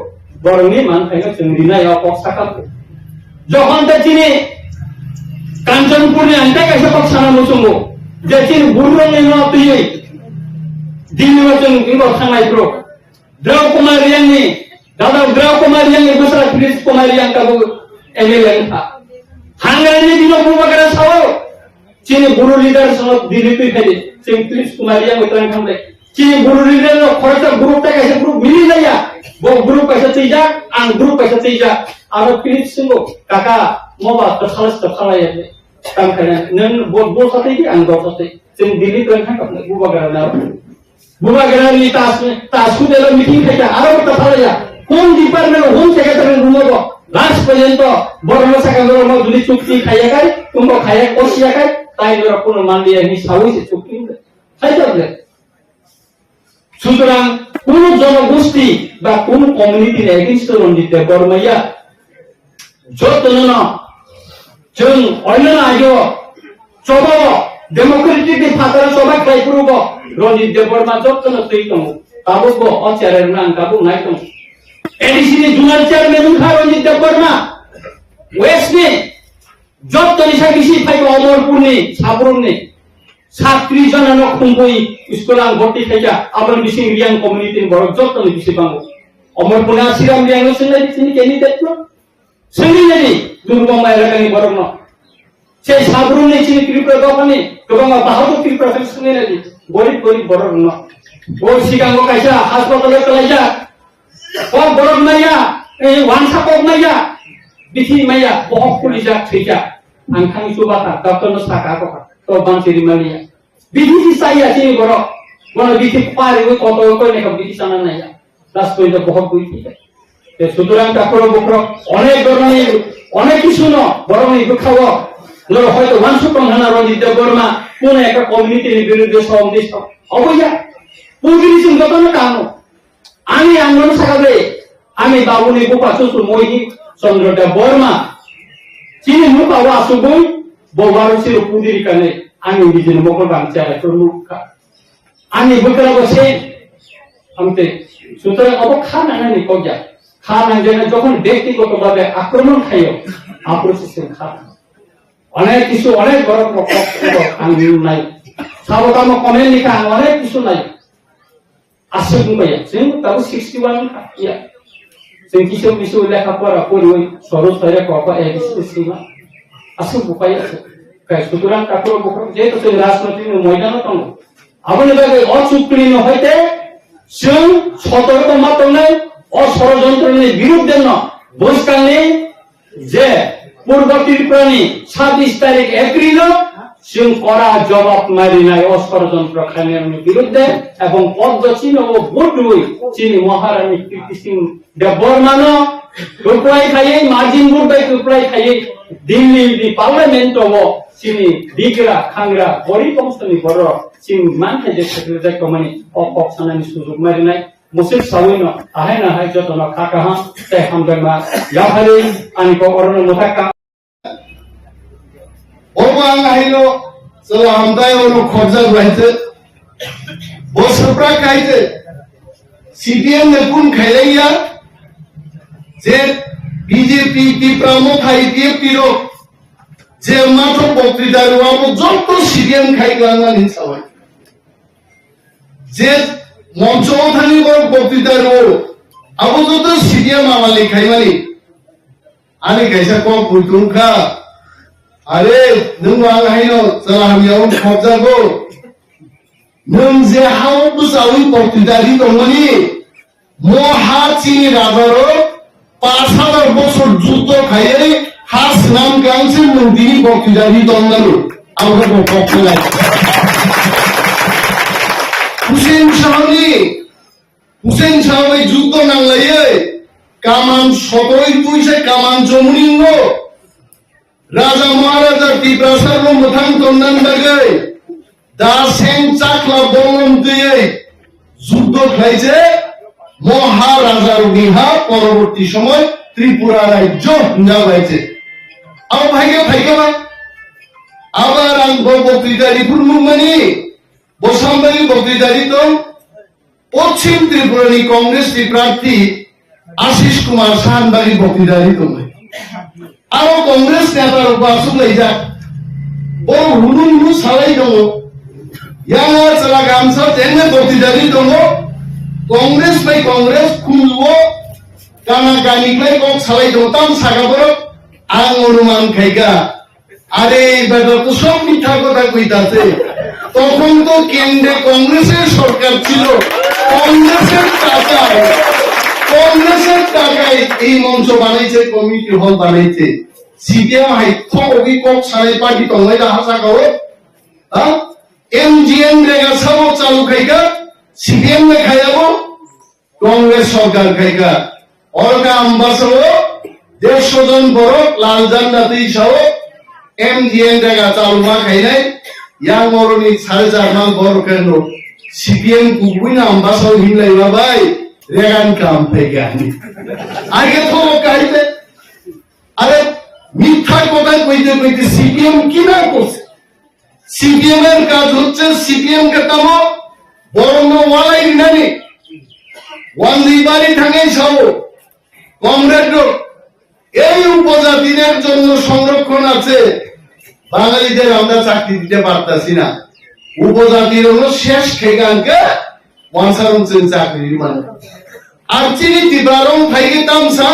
बरंनि मानखायनो जों रिनाय पक्षाखा जखन ता चिनि कांचनपुरनि अंते कासे पक्षाना मुसुंगो जे चिनि बुररंनि न तुयै दिल्लीआव जों इंगो थांनायफ्रो द्रव कुमार यांनि दादा द्रव कुमार यांनि बोसरा प्रिन्स कुमार यांकाबो एमएलए था हांगानि दिनो बुबागरा सावो चिनि बुरु लिडार संग दिल्ली फैदे जों प्रिन्स कुमार yang उतरां थांबाय चिनि बुरु लिडार खरसा ग्रुप ता कासे ग्रुप मिलि जाया वो ग्रुप कैसे तीजा आं ग्रुप कैसे तीजा आरो फिलिप सिंगो काका मोबा तो खालाय है काम खाना नन बो साथे की आं दो साथे जों दिल्ली गन थांखाबनो बुबागरा नि तासु देलो मीटिंग खायता आरो तो खालाया होम डिपार्टमेंट होम सेक्रेटारि रुमो लास्ट पर्यंत बरनो साकांगरो म जुदि चुक्ति खायाखाय तुमको खाया कोसियाखाय ताई नर कोनो मानलिया नि सावै से चुक्ति खायताबले সুতরাং কোন জনগোষ্ঠী বা কোন কমিউনিটির এগেইনস্ট রঞ্জিত বর্মাইয়া যতন जों অন্য আইও চব ডেমোক্রেটিক ফাতার সবাই খাই পুরব রঞ্জিত বর্মা যতন তুই তম তাবো অচারের নাম কাবু নাই তম এডিসিনি জুনাল চেয়ারম্যান খা রঞ্জিত বর্মা ওয়েস্টনে যতনি সাকিসি ফাইব অমরপুরনি সাবরুমনি 37 जनानो खुंबोई स्कुलां भर्ती खायजा आबन बिसिं रियां कम्युनिटी बरक जत्तनि बिसि बांगो अमरपुना सिराम रियां सोंनाय बिसिनि कैंडिडेट नो सोंनिनि दुर्गम एलाकानि बरक न से साबरुनि सिनि त्रिपुरा दफानि गोबां बाहादुर त्रिपुरा सोंनायनि गरीब बरक न ओ सिगांगो कायसा हासपाताल कलायजा ओ बरक नाया ए वानसा पक नाया बिथि माया बहुत पुलिसा थैजा आं थांनि सुबाथा डक्टर साका को तो बांसिरि मालिया बिथि साया चिनि बरक बनो बिथि पारे को कतो को ने बिथि साना नाया लास्ट पॉइंट बहुत बुई थी ते सुतरां काकरो बक्रो अनेक धरनि अनेक किछु न बरनि दुखाओ नर হয়তো ওয়ানসুকম হানা রঞ্জিত বর্মা কোন একটা কমিউনিটির বিরুদ্ধে সমাবেশ অবয়া পুলিশিং গতন কানো আমি আন্দোলন সাকাবে আমি বাবুনি গোপাসু মোহি চন্দ্রটা বর্মা চিনি মুকাও আসুবই ববারসির পুদির কানে আমি বিজেন মকল বাংচারা প্রমুখা আমি বকরা বসে আমতে সুতরাং অব খানা নানি কজা খানা যেন যখন ব্যক্তিগতভাবে আক্রমণ খাইও আক্রোশিত খানা অনেক কিছু অনেক বড় আমি নাই সাবতাম কমেন্ট লিখা অনেক কিছু নাই আসে বুবাইয়া जों তাও 61 ইয়া जों কিছু লেখাপড়া করি ওই সরস ধরে কপা এবিসিমা আসে বুবাইয়া কাই সুতরাং কাকর বকর যেহেতু जों রাজনৈতিক ময়দানে দङ আবনে বাগে অচুক্লিন হইতে जों সতর্ক মাত্রনে অষড়যন্ত্রের বিরুদ্ধে ন বসকানে যে পূর্ব ত্রিপুরানি 26 তারিখ এপ্রিল जों করা জবাব মারি নাই অষড়যন্ত্র খানের বিরুদ্ধে এবং পদ্মচিহ্ন ও বুটুই চিনি মহারানী কীর্তি সিং দেববর্মান টুকরাই খাইয়ে মার্জিন বুটবাই টুকরাই খাইয়ে দিল্লি পার্লামেন্ট ও চিনি দিগরা খাংরা বরিপংসনি বড় চিন মানতে যে সেক্রেটারি কমানি অপকসানানি সুযোগ মারি নাই মুসিল সাউইনো আহে না হাই যতন খাকাহা তে হামদামা ইয়াহারি আনিকো অরণ মুতাকা Orang ahilo selamdai orang kerja berita, bos seprak kaite, CDM nepun kaya, je BJP di pramu kai dia piro, je macam bukti dari wamu jompo CDM kai gelangan insawai, je monco thani orang bukti dari wamu আপাতত CDM আমালি খাইমানি আরে কাইসা কম পুতুংখা আরে নों आं हायनो जला हामियाव खबजागौ नों जे हाव बुजावै बक्तिदारि दंमोनि মহা চিনি রাজারও ৫,০০০ বছর যুদ্ধ খাইয়ে হাস নাম গাংছে মন্দিরি বক্তিদারি দন্দানো আমাকে পক্ষে লাগে হুসেন শাহই যুদ্ধ নাংলাইয়ে কামান সবই তুইছে কামান জমুনিঙ্গ রাজা মহারাজার তীব্রাসার মোথাং তন্দান লাগে দাসেন চাকলা বঙ্গম দিয়ে যুদ্ধ খাইছে মহারাজার বিহা পরবর্তী সময় ত্রিপুরা রাজ্য যাবাইছে আবার ভাইকে আবার আং বক্তৃতারি পূর্ণমানি বসামবাড়ি বক্তৃতারি তো পশ্চিম ত্রিপুরানি কংগ্রেস প্রার্থী আশিস কুমার সাহানবাড়ি বক্তৃতারি তো আরো কংগ্রেস নেতার উপাসক লাইজা বড় হুলু সালাই দङ ইয়াঙা চালা গামছা তেনে বক্তৃতারি দङ কংগ্রেস বাই কংগ্রেস খুলবো কানা গানিক্লাই কক সালাই দङ তাম সাগাবো আং অনুমান খাইগা আরে বেটা তো সব মিথ্যা কথা কইতাছে তখন তো কেন্দ্রে কংগ্রেসের সরকার ছিল কংগ্রেসের টাকায় এই মঞ্চ বানাইছে কমিটি হল বানাইছে সিপিএম হাইথ অবি কক সালাই পার্টি তংলাইদা হাসা গাও এমজিএন রেগা সাবো চালু খাইগা সিপিএম নে খাইয়াবো কংগ্রেস সরকার খাইগা অরগা আম্বাসাও 150 জন বড় লাল জান্নাতি সাও এমজিএন রেগা চালু মা খাইনাই ইয়াং মরনি 4.5 মান বড় কেন সিপিএম কুকুইনা আম্বাসাও হিমলাইবা ভাই রেগান কাম খাইগা আগে তো কাইতে আরে মিথ্যা কথা কইতে সিপিএম কি না করছে সিপিএম এর কাজ হচ্ছে সিপিএম কে তামো বরং ওয়ালাই নানি ওয়ান্দি বাড়ি ঠাঙ্গাই ছাবো কমরেড এই উপজাতিদের জন্য সংরক্ষণ আছে বাঙালিদের আমরা চাকরি দিতে পারতাছি না উপজাতির হলো শেষ খেগানকে ওয়ানসারুন চাকরি মানে আর চিনি তিবারং ফাইগে তামসা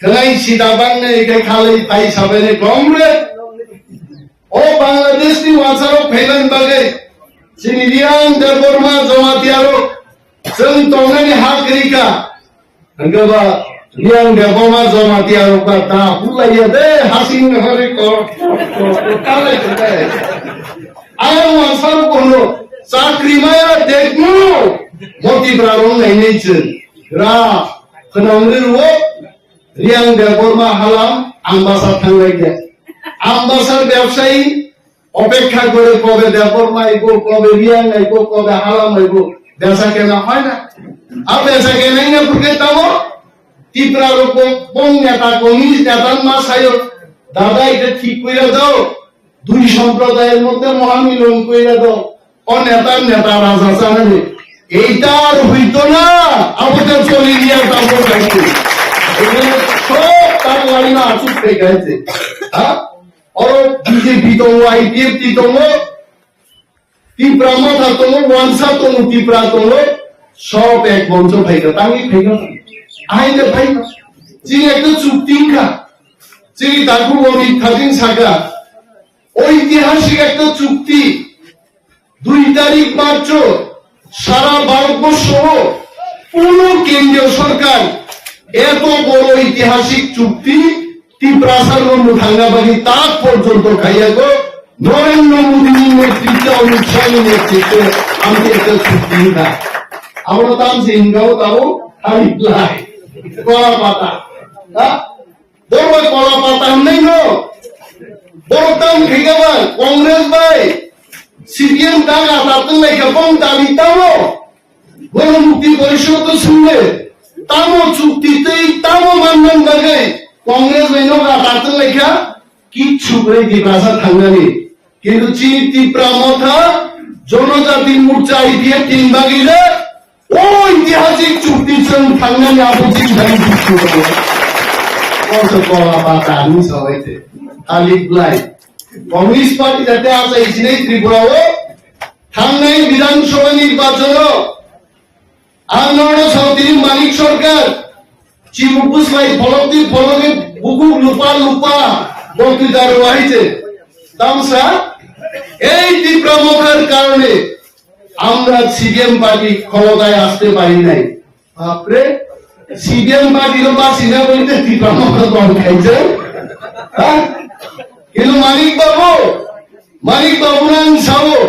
খেলাই সীতাবাং ने এখানে খালাই তাই সাবেনে কমরেড ও বাংলাদেশ নি ওয়ানসারো ফেলেন বাগে চিনি রিয়াং দেববর্মা জমাতিয়ারো जों तंनानि हाग्रिका हंगबा रियां देबमा जमातियारो का दा हुलाया दे हासिं हरे को काले दे आया वासारो कोनो चाकरी माया देखनु मोती ब्रारं नाइनै जों रा खनांगरिरो रियां देबमा हालाम आम्बासार थांलाय दे आम्बासार व्यवसायी অপেক্ষা করে কবে দেববর্মা আইবো কবে রিয়াং আইবো কবে হালাম আইবো বেচা কেনা হয় না আর বেচা কেনাই না porque estamos ত্রিপুরার উপর কোন নেতা কমিউনিস্ট নেতার মাস আয়ো দাদা এটা ঠিক কইরা দাও দুই সম্প্রদায়ের মধ্যে মহামিলন কইরা দাও ও নেতা রাজা জানে এইটা আর হইতো না আমাদের চলে গিয়া যাবো যাইতে এখানে সব তার লাইনা আচুক দেখাইছে হ্যাঁ और बीजेपी तो आईटीएफ तो ত্রিপুরা মাথা তোমো ওয়ানসা তোমো ত্রিপুরা তোমো সব এক মঞ্চ ভাইগা তাই ভাইগা আইলে ভাইগা চিনি একটা চুক্তিঙ্কা চিনি তাকু বলি থাদিন সাগা ঐতিহাসিক একটা চুক্তি 2 তারিখ মার্চ সারা ভারতবর্ষ পুরো কেন্দ্রীয় সরকার এত বড় ঐতিহাসিক চুক্তি ত্রিপুরাসার মুথাঙ্গাবাড়ি তাক পর্যন্ত খাইয়া গো নরেন্দ্র মোদীর নেতৃত্বে অমিত শাহের নেতৃত্বে আমি একটা চুক্তি না আমরা তাম সিংগাও তাও হারিপ্লাই কলা পাতা বড় কলা পাতা নেই গো বড় তাম ঠিকাবা কংগ্রেস ভাই সিপিএম টাকা তাতে লেখা কম দাবি তাও গণমুক্তি পরিষদ তো শুনলে তামো চুক্তিতেই তামো মানন বাগে কংগ্রেস ভাইনোকা তাতে লেখা কিচ্ছু করে দিবাসা থাঙ্গানি কিন্তু চীন ত্রিপুরা মথা জনজাতি মোর্চা দিয়ে 3 ভাগিলে ও ঐতিহাসিক চুক্তি সঙ্গ থাঙ্গানি আপত্তি জানি কিছু করে কত কলা পাতা আমি সবাইতে আলিক লাই কমিউনিস্ট পার্টি যাতে আছে এই ত্রিপুরাও থাঙ্গাই বিধানসভা নির্বাচন Ano Saudi Malik Sarkar, Cibubus lai follow buku lupa bokti daru ahite. Tamsa, ei di pramokar karone, amra CPM party ক্ষমতায় আসতে পারি নাই। আপরে CPM party lo basina বলতে di pramokar দল খাইছে। হ্যাঁ? কিন্তু মানিক বাবু নাম সাবো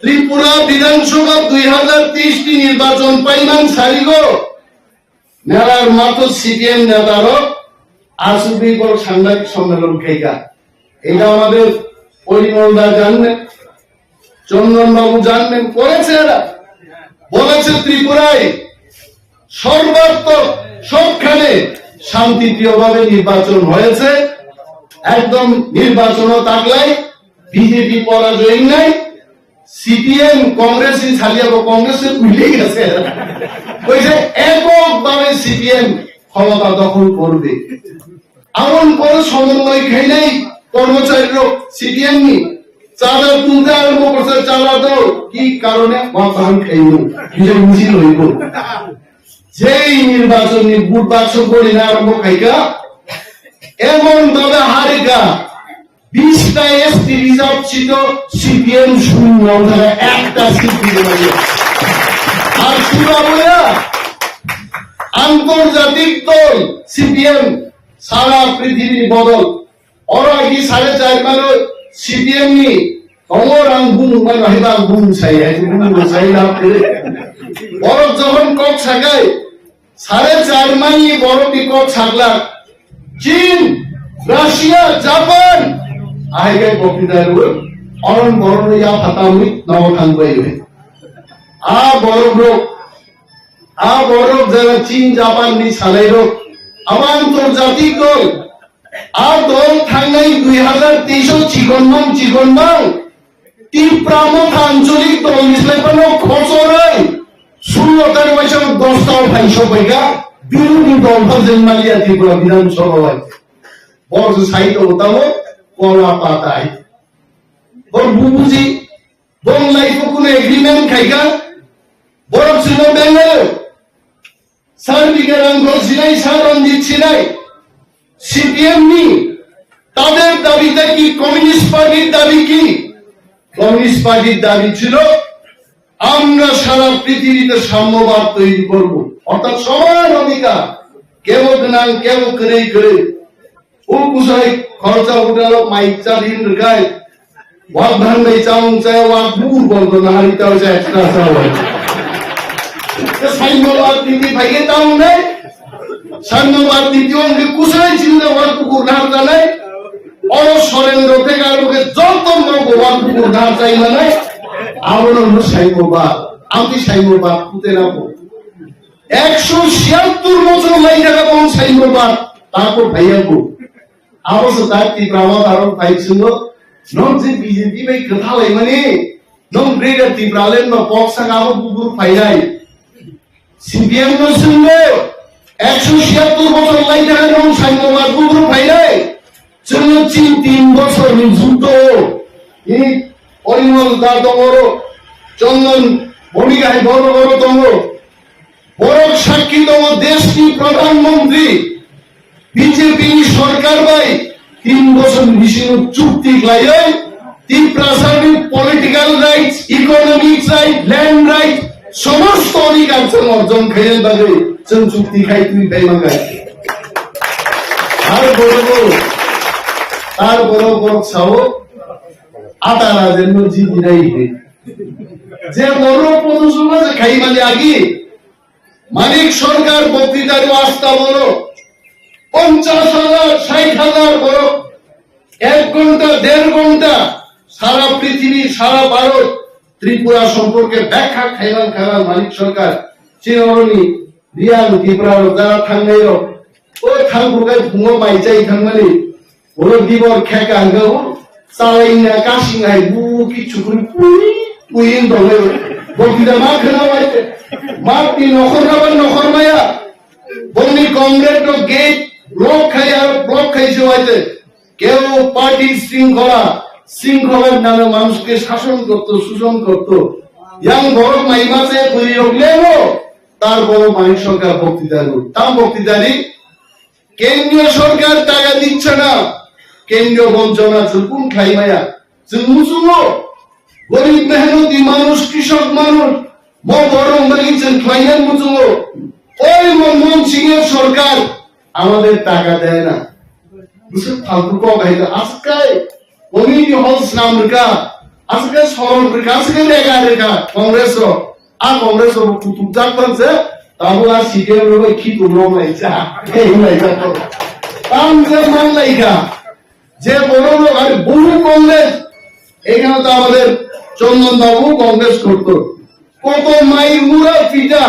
ত্রিপুরা বিধানসভা 2030 নির্বাচন পাইমান সারিগ মেলার মাত্র সিপিএম নেতারও আসুবি বড় সাংবাদিক সম্মেলন খাইকা এটা আমাদের পরিমলদা জানবেন, চন্দন বাবু জানবেন, করেছে এরা বলেছে ত্রিপুরায় সর্বাত্মক সবখানে শান্তিপ্রিয়ভাবে নির্বাচন হয়েছে, একদম নির্বাচনও থাকলাই বিজেপি পরাজয় নাই, সিপিএম কংগ্রেস ছাড়িয়ে কংগ্রেসে মিলে গেছে, কইছে এককভাবে সিপিএম ক্ষমতা দখল করবে। এমন কোন সমন্বয় খাই নাই কর্মচারীর সিপিএম নি চাঁদা তুলতে আরম্ভ করছে, চাঁদা দাও কি কারণে মাথান খাইব নিজে মিছিল হইব, যেই নির্বাচনী বুট বাক্স করি না আরম্ভ খাইকা এমন ভাবে হারিকা 20টা এসটি রিজার্ভ ছিল সিপিএম শূন্য একটা সিট দিতে পারি। আর পুরা বলে আন্তর্জাতিক দল সিপিএম সারা পৃথিবীর বদল ওরা কি 4.5 মাস সিপিএম নি অমর আঙ্গুম মানে হেবা গুম চাই না বড় যখন কক ছাগায় 4.5 মাস বড় কক ছাগলা চীন, রাশিয়া, জাপান আগে বক্তৃতার অরণ বরণ ইয়া ফাতামি নবখান বইবে বড় যারা চীন জাপান নি সালাইর আমার আন্তর্জাতিক দল দল থাঙ্গাই 2023 চিকনবাং তীব্রামত আঞ্চলিক দল মিশলাই কোনো খসরাই 16টার বছর 10টাও ভাইশো পয়গা বিরোধী দল জন্মালিয়া ত্রিপুরা বিধানসভায় বড় সাহিত্য হতামো কলা পাতায় বড় বুবুজি বংলাই কোনো এগ্রিমেন্ট খাইকা বড় ছিল বেঙ্গল সার্বিকের অঙ্গ ছিলাই সারঞ্জিত ছিলাই সিপিএম নি তাদের দাবিটা কি? কমিউনিস্ট পার্টির দাবি কি? কমিউনিস্ট পার্টির দাবি ছিল আমরা সারা পৃথিবীতে সাম্যবাদ তৈরি করব, অর্থাৎ সমান অধিকার কেউ নাম কেউ করে ও কুসাই খরচা উঠালো মাইক চালিন গায় ওয়াক ধান ভাই চাউন চায় ওয়াক বুর বলতো না হারিতা হয়েছে এক্সট্রা চাওয়াই সাম্যবাদ নীতি ভাইকে চাউন নেই, সাম্যবাদ নীতি অঙ্গে কুসাই ছিল ওয়াক কুকুর ধার জানায় অসরেন্দ্র থেকে আরোকে যতন্ত্র ওয়াক কুকুর ধার চাই না আমার হলো সাম্যবাদ। আমি সাম্যবাদ পুঁতে রাখবো 176 বছর লাই টাকা পাবো সাম্যবাদ তারপর ভাইয়াবো আবশ্য তার তীব্রামত আরো পাইছিল নন যে বিজেপি ভাই কথা লাই মানে নন গ্রেটার তীব্রালেন বা পক্সা গাবো বুবুর ফাইলাই সিপিএম নো শুনলো 176 বছর লাই টাকা নন সাম্যবাদ বুবুর ফাইলাই চলো 3 বছর যুদ্ধ এই পরিমল দাদর চন্দন ভূমিকায় বড় তম বড় সাক্ষী তম দেশটি প্রধানমন্ত্রী বিজেপি সরকার ভাই 3 বছর বেশি চুক্তি লাইলে ত্রিপুরাসারি political rights, economic right, land right সমস্ত অধিকার অর্জন খেয়ে বাজে চুক্তি খাই তুই খাই মাঙ্গাই আর বড় ছাও আটারা যেন জিদিরাই যে বড় প্রদর্শন আছে খাই মানে আগে মানিক সরকার বক্তৃতার আস্থা বড় 50,000 60,000 বড় 1 ঘন্টা 1.5 ঘন্টা সারা পৃথিবী সারা ভারত ত্রিপুরা সম্পর্কে ব্যাখ্যা খাইলাম মানিক সরকার চিরনি রিয়াল ত্রিপুরার যারা থাঙ্গাই ও থাঙ্গুগাই ভুঙো মাইচাই থাঙ্গালি ওর দিবর খেকা গাও চালাইনা কাশিঙাই বু কিছু করে পুইন দলে বক্তৃতা মা খেলাবাইতে মাটি নখর মায়া বন্দি কংগ্রেস গেট ব্লক খাইছে হইতে কেউ পার্টির শৃঙ্খলার নামে মানুষকে শাসন করত শোষণ করত yang borok maimase puri roglemo তার বড় মানিক সরকার বক্তৃতা তার বক্তৃতারি কেন্দ্রীয় সরকার টাকা দিচ্ছে না কেন্দ্রীয় বঞ্চনা চুকুন খাইমায়া মুসুমো গরিব মেহনতি মানুষ কৃষক মানুষ বড় বাগিয়েছেন খাইয়ান মুসুমো ওই মনমোহন সিং এর সরকার আমাদের টাকা দেয় না বুঝে ফালতু কগাইলো আজকে কমিউনিটি হলস নাম রেখা আজকে সরল রেখা আজকে রেখা রেখা কংগ্রেস আর কংগ্রেস কুতুব থাকতেছে তাহলে আর সিপিএম লোক কি তুলো মাইছা এই মাইছা তাম যে মান লাইকা যে বড় লোক আর বহু কংগ্রেস এখানে তো আমাদের চন্দন বাবু কংগ্রেস করতো কত মাইল মুড়া পিটা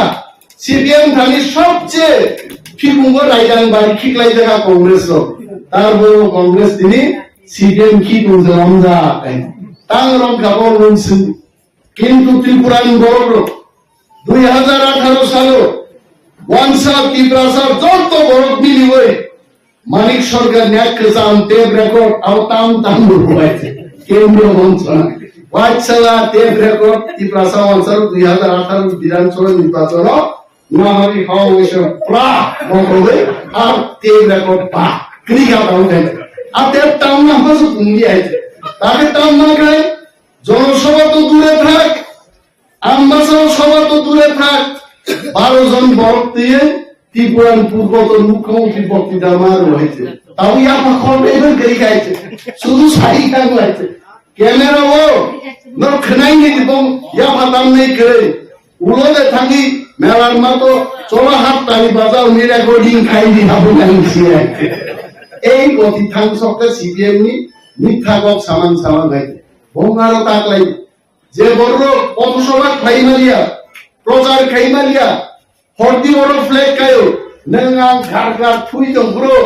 সিপিএম খালি সবচেয়ে খিকুঙ্গ রাইডাং বাড়ি খিকলাই দেখা কংগ্রেস তার বড় কংগ্রেস তিনি সিপিএম কি তুলছে রমজা তাং রম খাবার বলছেন কিন্তু ত্রিপুরান বড় লোক 2018 সালে ওয়ানসার ত্রিপুরাসার যত বড় মিলি হয়ে মানিক সরকার ন্যাক কেসাম টেপ রেকর্ড আর তাম হয়েছে কেন্দ্রীয় মন্ত্রণা ওয়াইছালা টেপ রেকর্ড ত্রিপুরাসা ওয়ানসার 2018 বিধানসভা নির্বাচন মহামারী হওয়া হয়েছে প্রা মঙ্গলে আর টেপ রেকর্ড পা ক্রিকা পাও দেয় আর টেপ তাম না হয়েছে তুমি আইছে তাকে তাম না খায় জনসভা তো দূরে থাক আমবাসা সভা তো দূরে থাক 12 জন বরফ দিয়ে ত্রিপুরার পূর্বতন মুখ্যমন্ত্রী বক্তৃতা আমার হয়েছে তাও ইয়ামা খবরে গেই গাইছে শুধু সাই কাং লাগছে ক্যামেরা ও নর খনাই নি এবং ইয়ামা তাম নেই করে উলোতে থাকি মেলার মতো চলা হাত তালি বাজাও নি রেকর্ডিং খাই দি হাবু গাইছি এই গতি থাং সবটা সিপিএম নি মিথ্যা গপ সামান সামান গাইছে বঙ্গারো তাকলাই যে বড় পথসভা খাইমালিয়া প্রচার খাইমালিয়া হরদি বড় ফ্ল্যাগ খায়ো নঙ্গাম ঘাড় থুই তো পুরো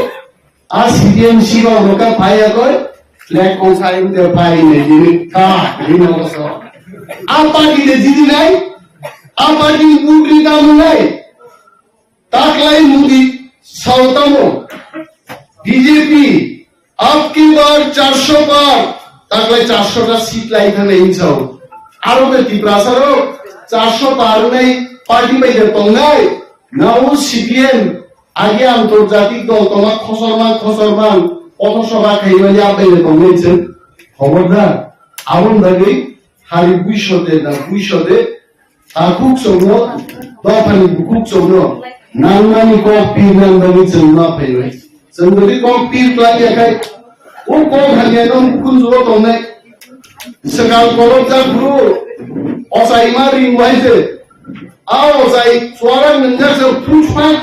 আর সিপিএম শিবা লোকা পাইয়া কয় ফ্ল্যাগ কোসাই দে পাই নে দিনি কা দিনো সব আ পার্টি দে জিদি নাই আ পার্টি বুকরি দাম নাই তাকলাই মুদি সাউতামো বিজেপি আপকি বার 400 পার তাকলাই 400টা সিট লাইখানে ইনসাও আরো ত্রিপুরাসারও 400 পার নাই পার্টি বাইরে তঙ্গাই নাও সিপিএম আগে আন্তর্জাতিক দল তোমার খসরমান পথসভা খাইবালি আপাইলে তঙ্গাইছেন খবরদার আগুন দাগে হারি 200 না 200 আর খুব চৌন দফানি খুব চৌন নাংমানি ক পীর নাম দাগে চৌনা পাইবে চন্দরি ক পীর প্লাইয়া খাই ও ক ভাগেনো কুন জো তঙ্গাই sekal kolok jabru osai mari waise ao osai suara menjar se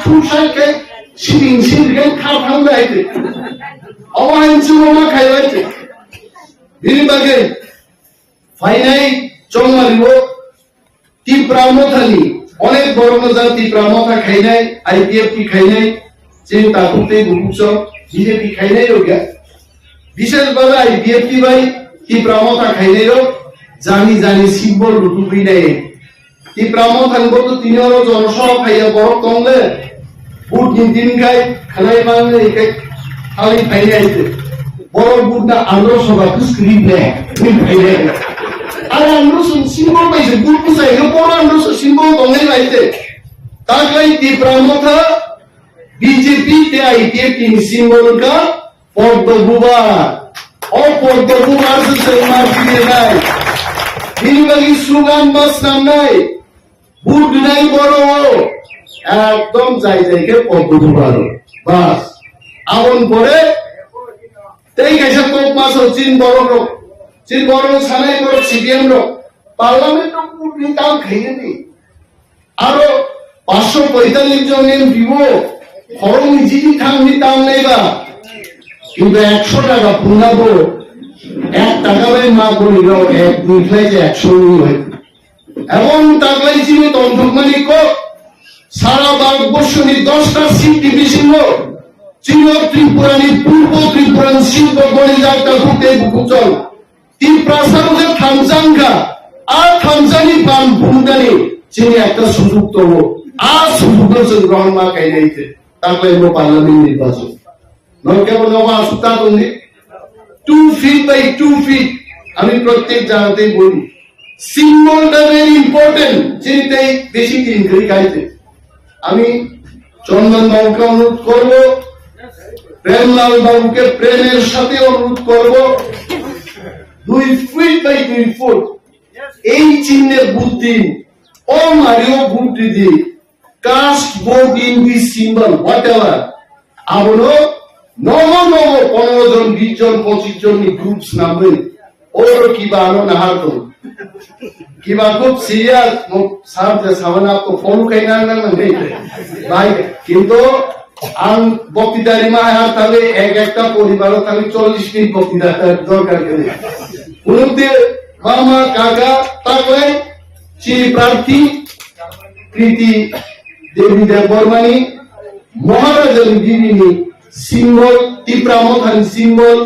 pushai ke sing ke kham laite awain chuma khai laite bini bage fainai chongmaribo ti pramothani onek borno jati pramotha khainai IPF ki khainai চিন্তা করতে বুঝছো BJP খাইনাই রোগা বিশেষ ভাবে IPF কি ভাই কি প্রমোতা খাইলেও জানি সিম্বল রুটুপি নেই কি প্রমোত আনবো তো তিনর জনসভা খাইয়া বড় কমলে বুট দিন খাই খালাই বাংলা একে খালি খাইলে আইতে বড় বুট না আলো সভা তো স্ক্রিন নেই খাইলে আর আলো সিম্বল পাইছে বুট পুসাই বড় আলো সিম্বল কমলে আইতে তাকলাই কি প্রমোতা বিজেপি তে IPF কি সিম্বল কা পদ্মভূবা অপরদবু মারছে মারপিয়ে নাই হিলবাগি সুগান বাস নাম নাই বুট নাই বড় একদম যাইকে পদ্মভূ বারো বাস আগুন পরে তেই গেছে কোপ মাস চীন বড় সানাই বড় সিপিএম র পার্লামেন্ট বুট নি তাও খাইয়ে নি আরো 545 জন দিব ফরম জিজি থামনি তাও নেইবা কিন্তু 100 টাকা পুনাবো 1 টাকা বাই মা করিল 1 2 যে 100 হয় এমন টাকলাই চিনি তন্ত্রমানি কো সারা ভারতবর্ষের 10টা সিট ডিভিশন চির ত্রিপুরানি পূর্ব ত্রিপুরান শিল্প গণিজাটা ঘুরতে বুকুচল ত্রিপ্রাসাদের থামজাঙ্গা আর থামজানি পান ভূমদানি চিনি একটা সুযোগ তো আর সুযোগ গ্রহণ মা কাইনাইতে তাকলাই পার্লামেন্ট নির্বাচন কেবল নবা সুতা তুমি 2 ফিট বাই 2 ফিট আমি প্রত্যেক জায়গাতেই বলি সিম্বলটা ভেরি ইম্পর্টেন্ট, যেটাই বেশি দিন করে গাইতে। আমি চন্দন বাবুকে অনুরোধ করব, প্রেমলাল বাবুকে প্রেমের সাথে অনুরোধ করব, 2 ফিট বাই 2 ফুট এই চিহ্নের বুদ্ধি ও মারিও বুদ্ধি দিয়ে cast vote in this symbol whatever আবনো নব 15 জন 20 জন 25 জন গ্রুপস নামবে ওর কিবা আনো না হাতো কিবা খুব সিরিয়াস সাহেব যে সামনে আপনি ফোন কই না নেই ভাই, কিন্তু আম বক্তৃতারি মাহার তাহলে একটা পরিবারও তাহলে 40 মিনিট বক্তৃতা দরকার করে উন্নতি মামা কাকা তাকলে চিনি প্রার্থী প্রীতি দেবী দেববর্মানি মহারাজন বিবিনি সিম্বল তীব্রামথানি সিম্বল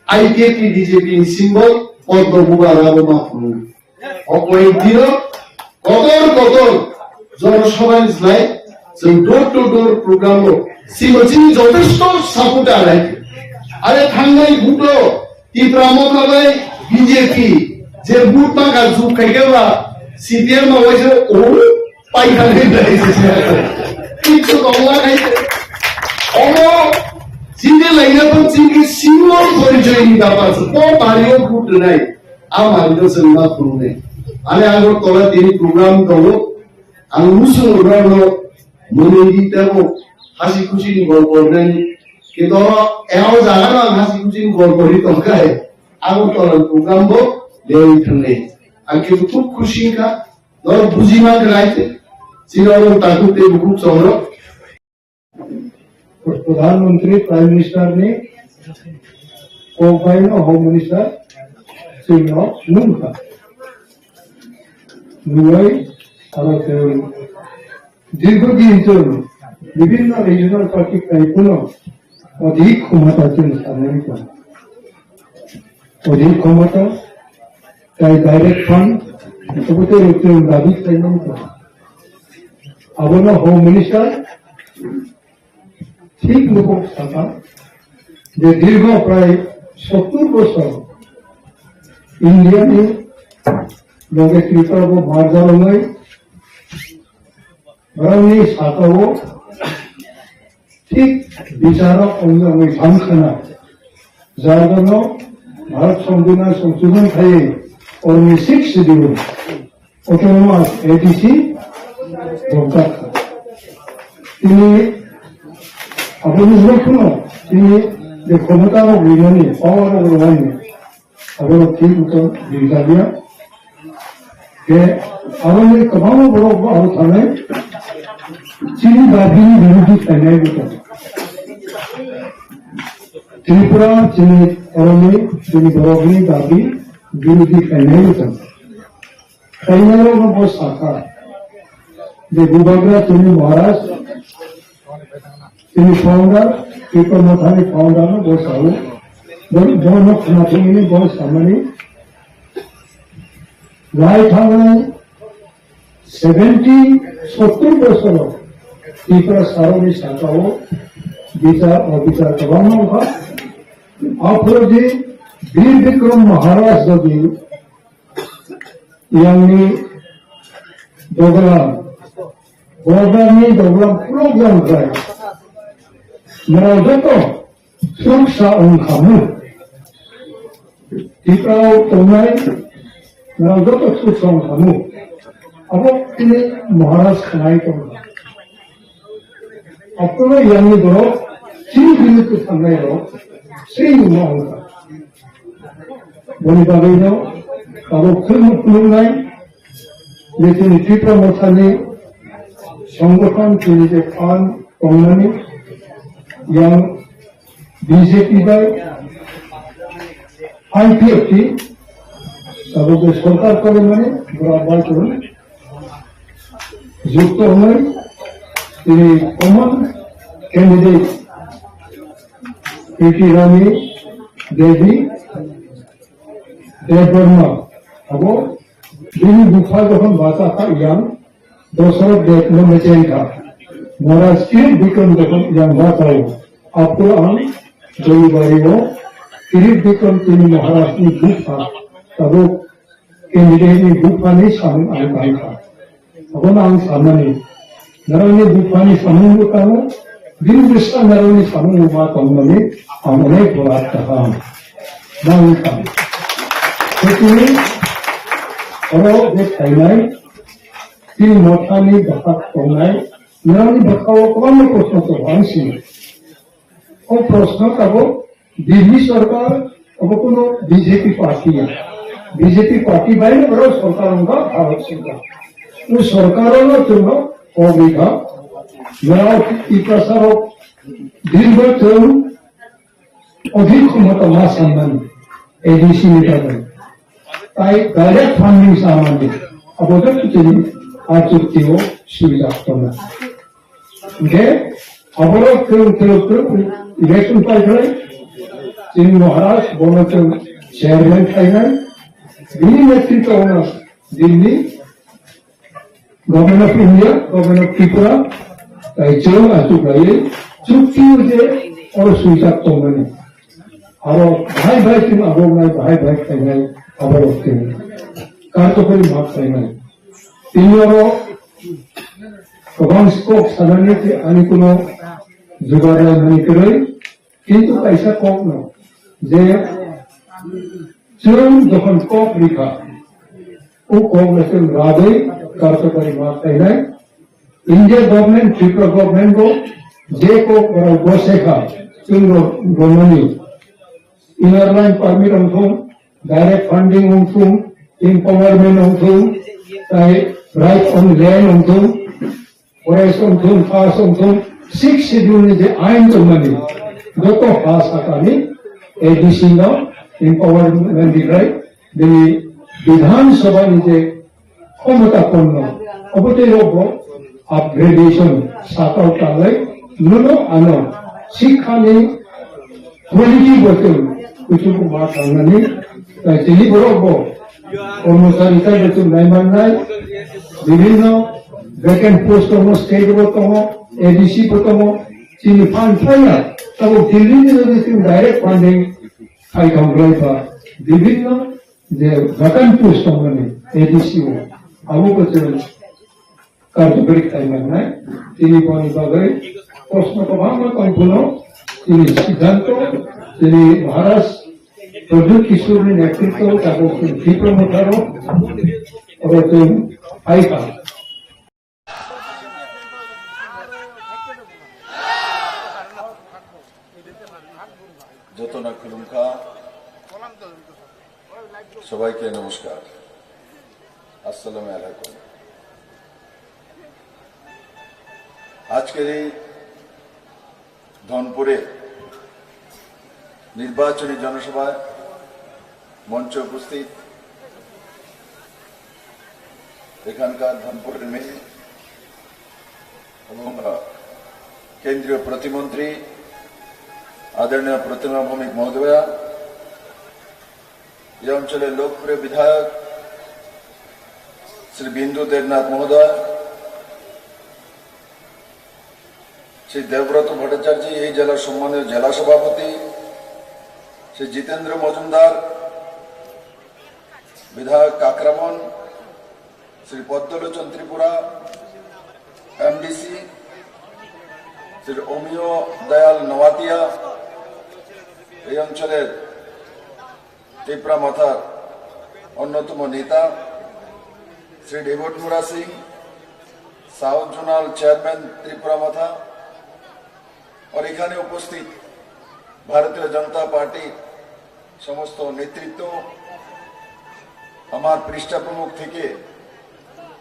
আইপিএপি বিজেপি সিম্বল পদ্মভূষণ মাফুন অপয় দিন কত জনসভা নাই जों डोर टू डोर प्रग्राम सिमोचिन যথেষ্ট সাপোর্ট আলাই আরে থাঙ্গাই বুটো তীব্রামথালাই বিজেপি যে বুট মাগা জুক খাইগেবা সিপিএম মা হইছে ও পাইখানে লাইছে কিছু বাংলা খাইছে ওমো জিনে লাইনা পর চিনি সিম্বল পরিচয় নি ব্যাপার তো বাড়িও বুট নাই আমার দোসন না ফুনে আরে আগর তোলা তিনি প্রোগ্রাম দলো আমি মুসু রনো মনে দিতেও হাসি খুশি নি গল্প নেই কিন্তু এও জায়গা না হাসি খুশি নি গল্প নি তকায় আগর তোলা প্রোগ্রাম বো দেই থানে আমি খুব খুশি কা দর বুঝিমা গাইতে চিরলো তাকুতে খুব চমড় प्रधानमंत्री प्राइम मिनिस्टर ने कोफाइन होम मिनिस्टर सिंह नुनका নুয়াই আর দীর্ঘদিন ধরে বিভিন্ন রিজনাল পার্টি কোনো অধিক ক্ষমতা অধিক ক্ষমতা তাই ডাইরেক্ট ফান্ড সবুতের উত্তর দাবি তাই আবনো হোম মিনিস্টার ঠিক লোক থাকা যে দীর্ঘ প্রায় 70 বছর ইন্ডিয়ানে लोगे कृपा को मार जाओगे बराबर साता हो ठीक विचारों में भांखना जागनो भारत संविधान संशोधन थे और में 6 शेड्यूल ऑटोनोमस एटीसी होता था इन्हें अब मुझे सुनो इन्हें जो क्षमता को विनोनी पावर को लगाने अब लोग ठीक तो दिखा दिया कि আমাদের তমাম বড় আলোচনা চিনি দাবিনী বিরোধী ফেনাই দিত ত্রিপুরা চিনি অরণে চিনি বরগনি দাবি বিরোধী ফেনাই দিত ফেনাইও নব শাখা যে বিভাগরা চিনি মহারাজ চিনি ফাউন্ডার কৃপনাথানি ফাউন্ডার বসাও জননাথনি বসামনি রাইট হাওয়াই 70 বছর ত্রিপুরা সারণী শাখাও বিচার অবিচার করবানো হয় আপনার যে বীর বিক্রম মহারাজ যদি ইয়াংনি দোগলাম বর্দানি দোগলাম প্রোগ্রাম যায় যত সুরক্ষা অংখামু ত্রিপুরাও তোমরাই যত সুরক্ষা অংখামু अब তিনি মহারাজ খানাই করল আপনারা ইয়ানি ধরো চিনি বিলুপ্ত সামনে সেই মহঙ্কার বলি বাবাই নাও কারো খুব নাই যে তিনি ত্রিপুরা মথানি সংগঠন তিনি যে ফান কংলানি ইয়াং বিজেপি বাই আইপিএফটি তাদের সরকার করে মানে বরাবর করুন যুক্ত হলেন তিনি কমন ক্যান্ডিডেট প্রীতি রানী দেবী দেববর্মা এবং যিনি গুফা যখন বাঁচা था ইয়াং দশরথ देखने में चाहिए था महाराज के विक्रम যখন ইয়াং বাঁচা आपको हम जोई बारी हो किरीट विक्रम তিনি মহারাজ की गुफा तब candidate Bhupani Samu Albaika. Abang Samani. Narani Bhupani Samu Kamu, Din Vista Narani Samu Uma Kamani, Amane Purata. Bangka. Jadi, kalau dia Thailand, ini motani bakat Thailand, narani bakat kamu प्रश्न तो वांसी. और प्रश्न कबो दिल्ली सरकार अब कोनो बीजेपी पार्टी बाई बड़ो सरकारों का भारत सरकार वो सरकारों ने चुनो ओबिगा मेरा इकासारो दीर्घ चुन अधिक क्षमता मास सम्मान एडीसी निकाले ताई डायरेक्ट फंडिंग सामान दे अब उधर कितनी आचुक्तियों सुविधा करना के अब लोग election pipeline in Maharashtra, one of the chairman Thailand, Delhi नेतृत्व होना Delhi, governor of India, governor of Tripura, चलो आचुकाये, चुप्पी उसे और सुविधा तो मैंने, और भाई तुम अबोग नहीं भाई खाएंगे, अबोग होते हैं, कार तो कोई मार्क खाएंगे, तीनों कबांस को सनाने के अनिकुलो जुगाड़ नहीं करे, किंतु ऐसा कौन ना যে চরম যখন কপ রেখা ও কংগ্রেসের রাজে কার্যকরী মাত্রায় নাই ইন্ডিয়া গভর্নমেন্ট ত্রিপুরা গভর্নমেন্ট যে কো বসেখা চন্দ্র গমনি ইনার লাইন পারমিট অংশুম ডাইরেক্ট ফান্ডিং অংশুম এম্পাওয়ারমেন্ট অংশুম তাই রাইট অন ল্যান্ড অংশুম ফরেস্ট অংশুম ফার্স্ট অংশুম 6 শিডিউল যে আইন চলমানি যত ফার্স্ট আকানি एडीसी ना एम्पावरमेंट दिखाई दी विधान सभा निजे क्षमता पूर्ण अब ते लोग अपग्रेडेशन साकाउ ताले नुनो आनो शिक्षा ने क्वालिटी बोलते कुछ को बात करना नहीं तेरी बरोबर कर्मचारी का जो नहीं मानना है विभिन्न वैकेंट पोस्ट को स्टेट बोलते हो एडीसी बोलते हो चीनी फंड फाइनल तब दिल्ली में जो डायरेक्ट फंडिंग आई कंप्लाई का विभिन्न जो वैकेंट पोस्ट होंगे एडीसी हो अब वो कुछ कार्यकरी टाइम में चीनी पानी बागरे प्रश्न को भाग में कौन बोलो चीनी सिद्धांत चीनी महाराष्ट्र प्रदूत किशोर ने नेतृत्व ताको दीपक मुठारो और तो आई का যতনা খুলুমখা সবাইকে নমস্কার আসসালামু আলাইকুম আজকের এই ধনপুরে নির্বাচনী জনসভায় মঞ্চে উপস্থিত এখানকার ধনপুরের মেয়ে এবং কেন্দ্রীয় প্রতিমন্ত্রী आदरणीय प्रतिमा भौमिक महोदया ये अंचल लोकप्रिय विधायक श्री बिंदु देवनाथ महोदय श्री देवव्रत भट्टाचार्य ये जिला सम्मानित जिला सभापति श्री जितेंद्र मजुमदार विधायक काकरामन श्री पद्मलोचन त्रिपुरा एमडीसी श्री ओमियो दयाल नवातिया এই অঞ্চলের ত্রিপুরা মাথার অন্যতম নেতা Shri David Mura Singh south zonal chairman Tripura Motha और এখানে উপস্থিত ভারতীয় জনতা পার্টির সমস্ত নেতৃত্ব আমার পৃষ্ঠা প্রমুখ থেকে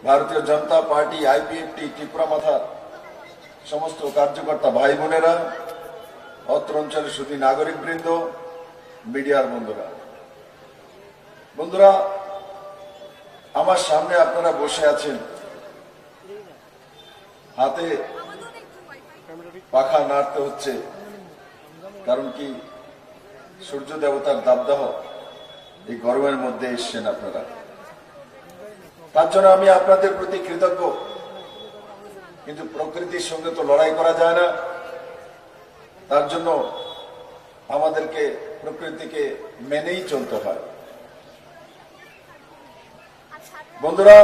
ভারতীয় জনতা পার্টি আইপিএফটি ত্রিপুরা মাথার সমস্ত কার্যকর্তা ভাই বোনেরা অত্র অঞ্চলের শুধু নাগরিক বৃন্দ মিডিয়ার বন্ধুরা আমার সামনে আপনারা বসে আছেন হাতে পাখা নাড়তে হচ্ছে কারণ কি সূর্য দেবতার দাবদাহ এই গরমের মধ্যে এসেছেন আপনারা তার জন্য আমি আপনাদের প্রতি কৃতজ্ঞ কিন্তু প্রকৃতির সঙ্গে তো লড়াই করা যায় না তার জন্য আমাদেরকে প্রকৃতিকে মেনেই চলতে হয় বন্ধুরা,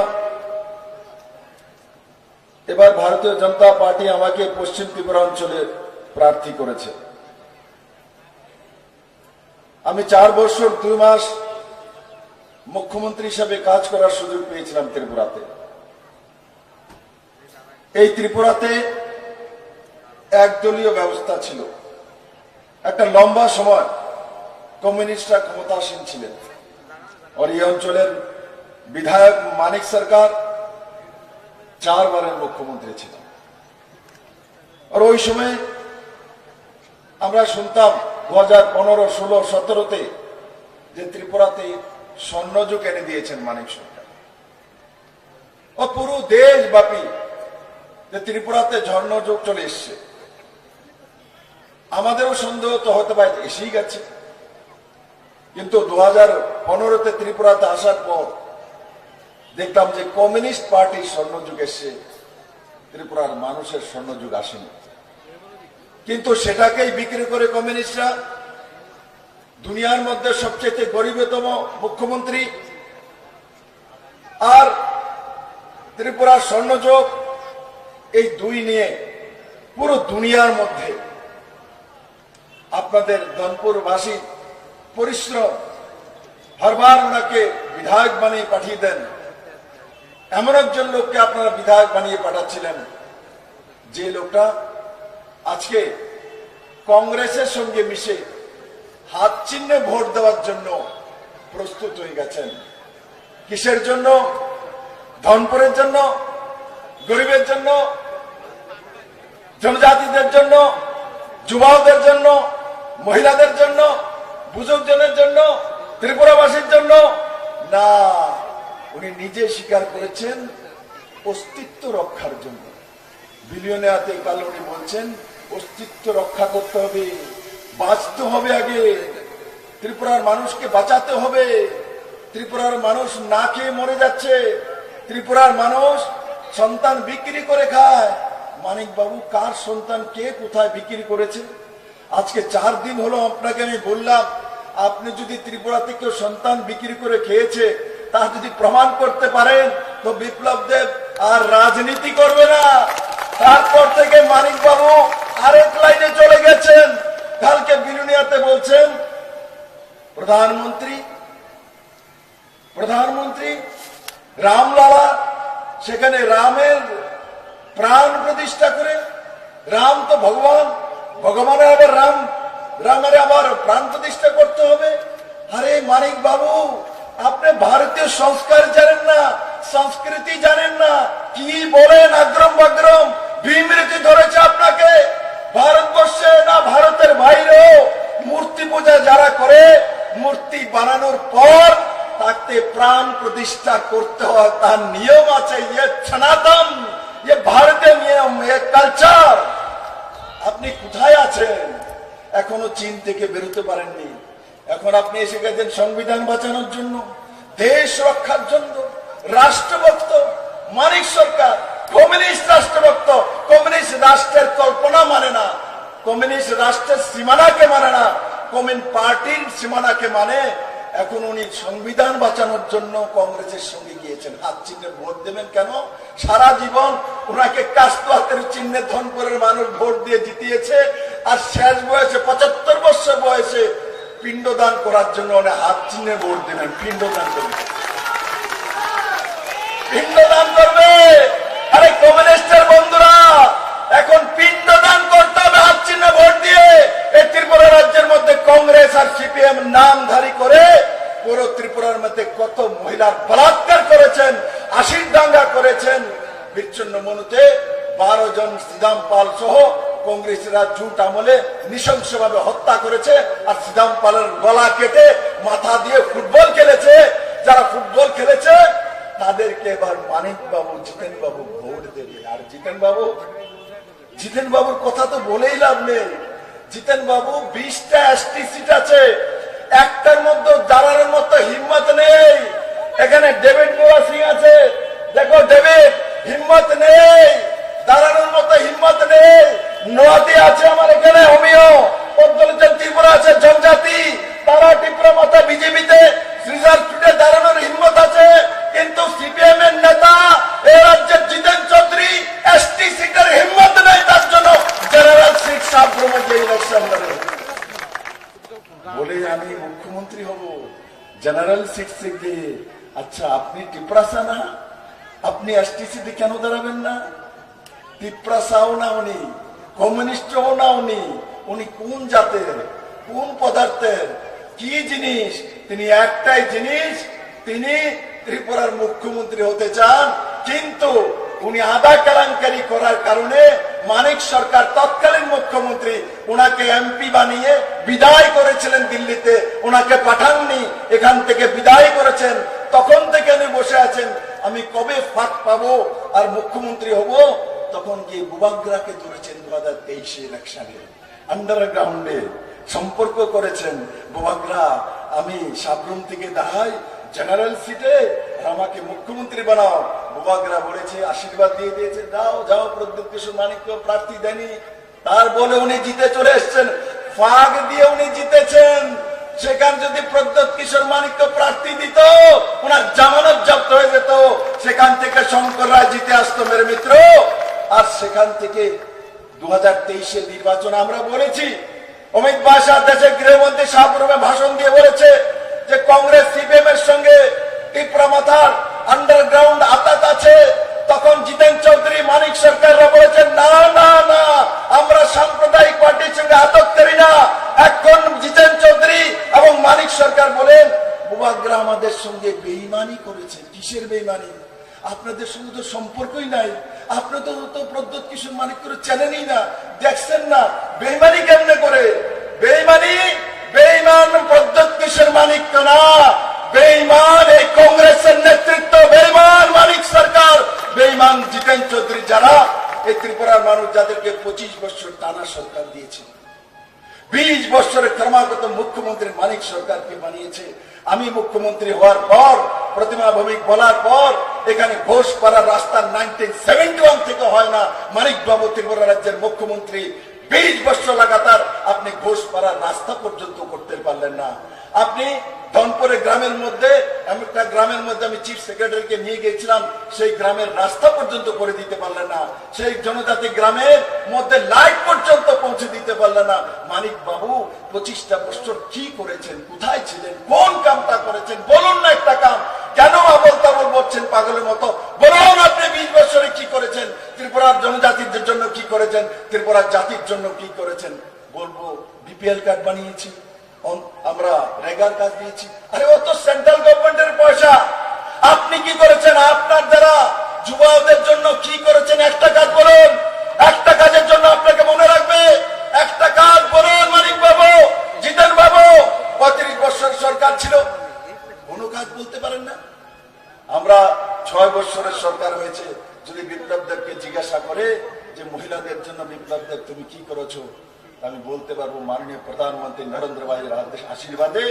এবার ভারতীয় জনতা পার্টি আমাকে পশ্চিম ত্রিপুরা অঞ্চলে প্রার্থী করেছে। আমি 4 বছর 2 মাস মুখ্যমন্ত্রী হিসেবে কাজ করার সুযোগ পেয়েছিলাম ত্রিপুরাতে। এই ত্রিপুরাতে একদলীয় ব্যবস্থা ছিল। একটা লম্বা সময় কমিউনিস্টরা ক্ষমতাসীন ছিলেন, আর এই অঞ্চলের বিধায়ক মানিক সরকার 4 বারের মুখ্যমন্ত্রী ছিলেন। আর ওই সময় আমরা শুনতাম 2015, 16, 17-তে যে ত্রিপুরাতে স্বর্ণযুগ এনে দিয়েছেন মানিক সরকার। ও পুরো দেশব্যাপী যে ত্রিপুরাতে স্বর্ণযুগ চলে এসছে। আমাদেরও সন্দেহ তো হতে পারে এসেই গেছে, কিন্তু 2015-তে ত্রিপুরাতে আসার পর দেখলাম যে কমিউনিস্ট পার্টির স্বর্ণযুগ এসছে, ত্রিপুরার মানুষের স্বর্ণযুগ আসেনি। কিন্তু সেটাকেই বিক্রি করে কমিউনিস্টরা দুনিয়ার মধ্যে সবচেয়ে গরিবতম মুখ্যমন্ত্রী আর ত্রিপুরার স্বর্ণযুগ, এই দুই নিয়ে পুরো দুনিয়ার মধ্যে আপনাদের ধনপুরবাসী পরিশ্রম, বারবার ওনাকে বিধায়ক বানিয়ে পাঠিয়ে দেন। এমন একজন লোককে আপনারা বিধায়ক বানিয়ে পাঠাচ্ছিলেন, যে লোকটা আজকে কংগ্রেসের সঙ্গে মিশে হাত চিহ্নে ভোট দেওয়ার জন্য প্রস্তুত হয়ে গেছেন। কিসের জন্য? ধনপুরের জন্য, গরিবের জন্য, জনজাতিদের জন্য, যুবকদের জন্য, মহিলাদের জন্য, বুজুর্গজনের জন্য, ত্রিপুরাবাসীর জন্য না। উনি নিজে স্বীকার করেছেন অস্তিত্ব রক্ষার জন্য। বিলিয়নিয়ারদের কালে উনি বলছেন অস্তিত্ব রক্ষা করতে হবে, বাঁচতে হবে, আগে ত্রিপুরার মানুষকে বাঁচাতে হবে। ত্রিপুরার মানুষ না খেয়ে মরে যাচ্ছে, ত্রিপুরার মানুষ সন্তান বিক্রি করে খায়। মানিক বাবু, কার সন্তান কে কোথায় বিক্রি করেছে? আজকে 4 দিন হলো আপনাকে আমি বললাম, আপনি যদি ত্রিপুরাতে কেউ সন্তান বিক্রি করে খেয়েছে তা যদি প্রমাণ করতে পারেন তো বিপ্লব দেব আর রাজনীতি করবে না। তারপর থেকে মানিক বাবু আরেক লাইনে চলে গেছেন। কালকে বিলুনিয়াতে বলছেন প্রধানমন্ত্রী রামলালা, সেখানে রামের প্রাণ প্রতিষ্ঠা করে, রাম তো ভগবান, ভগবানের আবার রামের আবার প্রাণ প্রতিষ্ঠা করতে হবে। আরে মানিক বাবু, আপনি ভারতীয় সংস্কার জানেন না, সংস্কৃতি জানেন না, কি বলেন আগ্রম বাগ্রম, বিমৃতি ধরেছে আপনাকে। ভারতবর্ষে না ভারতের বাইরেও মূর্তি পূজা যারা করে, মূর্তি বানানোর পর তাকে প্রাণ প্রতিষ্ঠা করতে হয়, তার নিয়ম আছে। ইয়ে সনাতন, ইয়ে ভারতের নিয়ম, ইয়ে কালচার। আপনি কোথায় আছেন? এখনো চীন থেকে বেরোতে পারেননি। এখন আপনি এসে গেছেন সংবিধান বাঁচানোর জন্য, দেশ রক্ষার জন্য। রাষ্ট্রভক্ত মানিক সরকার, কমিউনিস্ট রাষ্ট্রভক্ত, কমিউনিস্ট রাষ্ট্রের কল্পনা মানে না, কমিউনিস্ট রাষ্ট্রের সীমানাকে মানে না, কমিউনিস্ট পার্টির সীমানাকে মানে। এখন উনি সংবিধান বাঁচানোর জন্য কংগ্রেসের সঙ্গে গিয়েছেন। হাত চিহ্নে ভোট দেবেন কেন? সারা জীবন ওনাকে কাস্ত হাতের চিহ্নে ধনপুরের মানুষ ভোট দিয়ে জিতিয়েছে, আর শেষ বয়সে 75 বছর বয়সে পিণ্ডদান করার জন্য উনি হাত চিহ্নে ভোট দেবেন। পিণ্ডদান করবে, পিণ্ডদান করবে। আরে কমিউনিস্টের বন্ধুরা, এখন পিণ্ডদান করতে হবে হাত চিহ্নে ভোট দিয়ে। এই ত্রিপুরা রাজ্যের মধ্যে কংগ্রেস আর সিপিএম নামধারী করে পুরো ত্রিপুরার মধ্যে কত মহিলার বলাৎকার করেছেন, আশির দাঙ্গা করেছেন। বিচ্ছিন্ন মনুতে 12 জন শ্রীদাম পাল সহ কংগ্রেসীরা জুট আমলে নৃশংসভাবে হত্যা করেছে, আর শ্রীদাম পালের গলা কেটে মাথা দিয়ে ফুটবল খেলেছে। যারা ফুটবল খেলেছে তাদেরকে এবার মানিক বাবু, জিতেন বাবু ভোট দেবে। আর জিতেন বাবুর কথা তো বলেই লাভ নেই। জিতেন বাবু 20টা এসটি সিট আছে, একটার মধ্যে দাঁড়ানোর মতো হিম্মত নেই। এখানে ডেভিড মুরা সিং আছে, দেখো ডেভিড, হিম্মত নেই, দাঁড়ানোর মতো হিম্মত নেই। নোয়াতে আছে আমার এখানে হোমিও, 15 জন ত্রিপুরা আছে জনজাতি, তারা ত্রিপুরা মাথা বিজেপিতে রিজার্ভ সিটে দাঁড়ানোর হিম্মত আছে, কিন্তু সিপিএম এর নেতা এই রাজ্যের জিতেন চৌধুরী এসটি সিটের হিম্মত নেই, তার জন্য জেনারেল সিট সাবরুমে যে ইলেকশন লড়ে বলে আমি মুখ্যমন্ত্রী হব জেনারেল সিট দিয়ে। আচ্ছা, আপনি টিপ্রাসা না, আপনি এসটি সিটে কেন দাঁড়াবেন না? টিপ্রাসাও না উনি, কমিউনিস্টও না উনি, উনি কোন জাতের, কোন পদার্থের, কি জিনিস? তিনি একটাই জিনিস, তিনি ত্রিপুরার মুখ্যমন্ত্রী হতে চান, কিন্তু উনি আধা কেলেঙ্কারি করার কারণে মানিক সরকার তৎকালীন মুখ্যমন্ত্রী ওনাকে এমপি বানিয়ে বিদায় করেছিলেন দিল্লিতে, ওনাকে পাঠাননি, এখান থেকে বিদায় করেছেন। তখন থেকে উনি বসে আছেন আমি কবে ফাঁক পাবো আর মুখ্যমন্ত্রী হব। তখন গিয়ে বুবাগ্রাকে ধরেছেন 2023 ইলেকশনে, আন্ডারগ্রাউন্ডে সম্পর্ক করেছেন। বুবাগ্রা আমি সাবরুম থেকে দাঁড়াই জেনারেল সিটে, আর আমাকে মুখ্যমন্ত্রী বানাও। বুবাগ্রা বলেছে, আশীর্বাদ দিয়ে দিয়েছে, দাও যাও। প্রদ্যুৎ কিশোর মানিককে প্রার্থী দেয়নি, তার বলে উনি জিতে চলে এসছেন, ফাঁক দিয়ে উনি জিতেছেন। সেখানে যদি প্রদ্যুৎ কিশোর মানিককে প্রার্থী দিত, ওনার জামানত জব্দ হয়ে যেত, সেখান থেকে শঙ্কর রায় জিতে আসতো মেরে মিত্র। আর সেখান থেকে 2023 নির্বাচন আমরা বলেছি, অমিত বাসা দেশের গৃহমন্ত্রী সাবরুমে ভাষণ দিয়ে বলেছে যে কংগ্রেস সিপিএম এর সঙ্গে ত্রিপুরা মাথার আন্ডারগ্রাউন্ড আতাত আছে। তখন জিতেন চৌধুরী মানিক সরকাররা বলেছেন না না না, আমরা সাম্প্রদায়িক পার্টির সঙ্গে আতাত করি না। এখন জিতেন চৌধুরী এবং মানিক সরকার বলেন বুবাগ্রা আমাদের সঙ্গে বেইমানি করেছে। কিসের বেইমানি? আপনাদের সঙ্গে তো সম্পর্কই নাই, আপনি তো প্রদ্যুৎ কিশোর মানিক করে চেনেনই না, দেখছেন না। বেইমানি কেমনে করে? বেইমানি, বেইমান প্রদ্যুৎ কিশোর মানিক না, বেইমান এই কংগ্রেসের নেতৃত্ব, বেইমান মানিক সরকার, বেইমান জিতেন চৌধুরী, যারা এই ত্রিপুরার মানুষ যাদেরকে 25 বছর টানা সরকার দিয়েছে, 20 বছরে ক্রমাগত মুখ্যমন্ত্রী মানিক সরকারকে বানিয়েছে। আমি মুখ্যমন্ত্রী হওয়ার পর, প্রতিমা ভৌমিক বলার পর, এখানে ঘোষপাড়ার রাস্তা 1971 থেকে হয় না। মানিক বাবু ত্রিপুরা রাজ্যের মুখ্যমন্ত্রী, 20 বছর লাগাতার আপনি ঘোষপাড়ার রাস্তা পর্যন্ত করতে পারলেন না। আপনি ধনপুরে গ্রামের মধ্যে, একটা গ্রামের মধ্যে আমি চিফ সেক্রেটারিকে নিয়ে গেছিলাম, সেই গ্রামের রাস্তা পর্যন্ত করে দিতে পারলেন না। সেই জনজাতি গ্রামের মধ্যে লাইট পর্যন্ত পৌঁছে দিতে পারলেন না। মানিক বাবু 25টা বছর কি করেছেন? কোথায় ছিলেন? কোন কামটা করেছেন? বলুন না একটা কাম। কেন আবল তাবল বলছেন পাগলের মতো? বলুন আপনি 20 বছরে কি করেছেন? ত্রিপুরার জনজাতিদের জন্য কি করেছেন? ত্রিপুরার জাতির জন্য কি করেছেন? বলবো বিপিএল কার্ড বানিয়েছি, আমরা রেগার কাজ দিয়েছি। আরে ও তো সেন্ট্রাল গভর্নমেন্টের পয়সা। আপনি কি করেছেন? আপনার দ্বারা যুবকদের জন্য কি করেছেন? একটা কাজ বলুন, একটা কাজের জন্য আপনাকে মনে রাখবে। একটা কাজ বলুন মানিক বাবু, জিতেন বাবু, 35 বছর সরকার ছিল, কোনো কাজ বলতে পারেন না। আমরা 6 বছরের সরকার হয়েছে। যদি বিপ্লব দেবকে জিজ্ঞাসা করে যে মহিলাদের জন্য বিপ্লব দেব তুমি কি করেছো, আমি বলতে পারবো মাননীয় প্রধানমন্ত্রী নরেন্দ্র ভাইয়ের আশীর্বাদে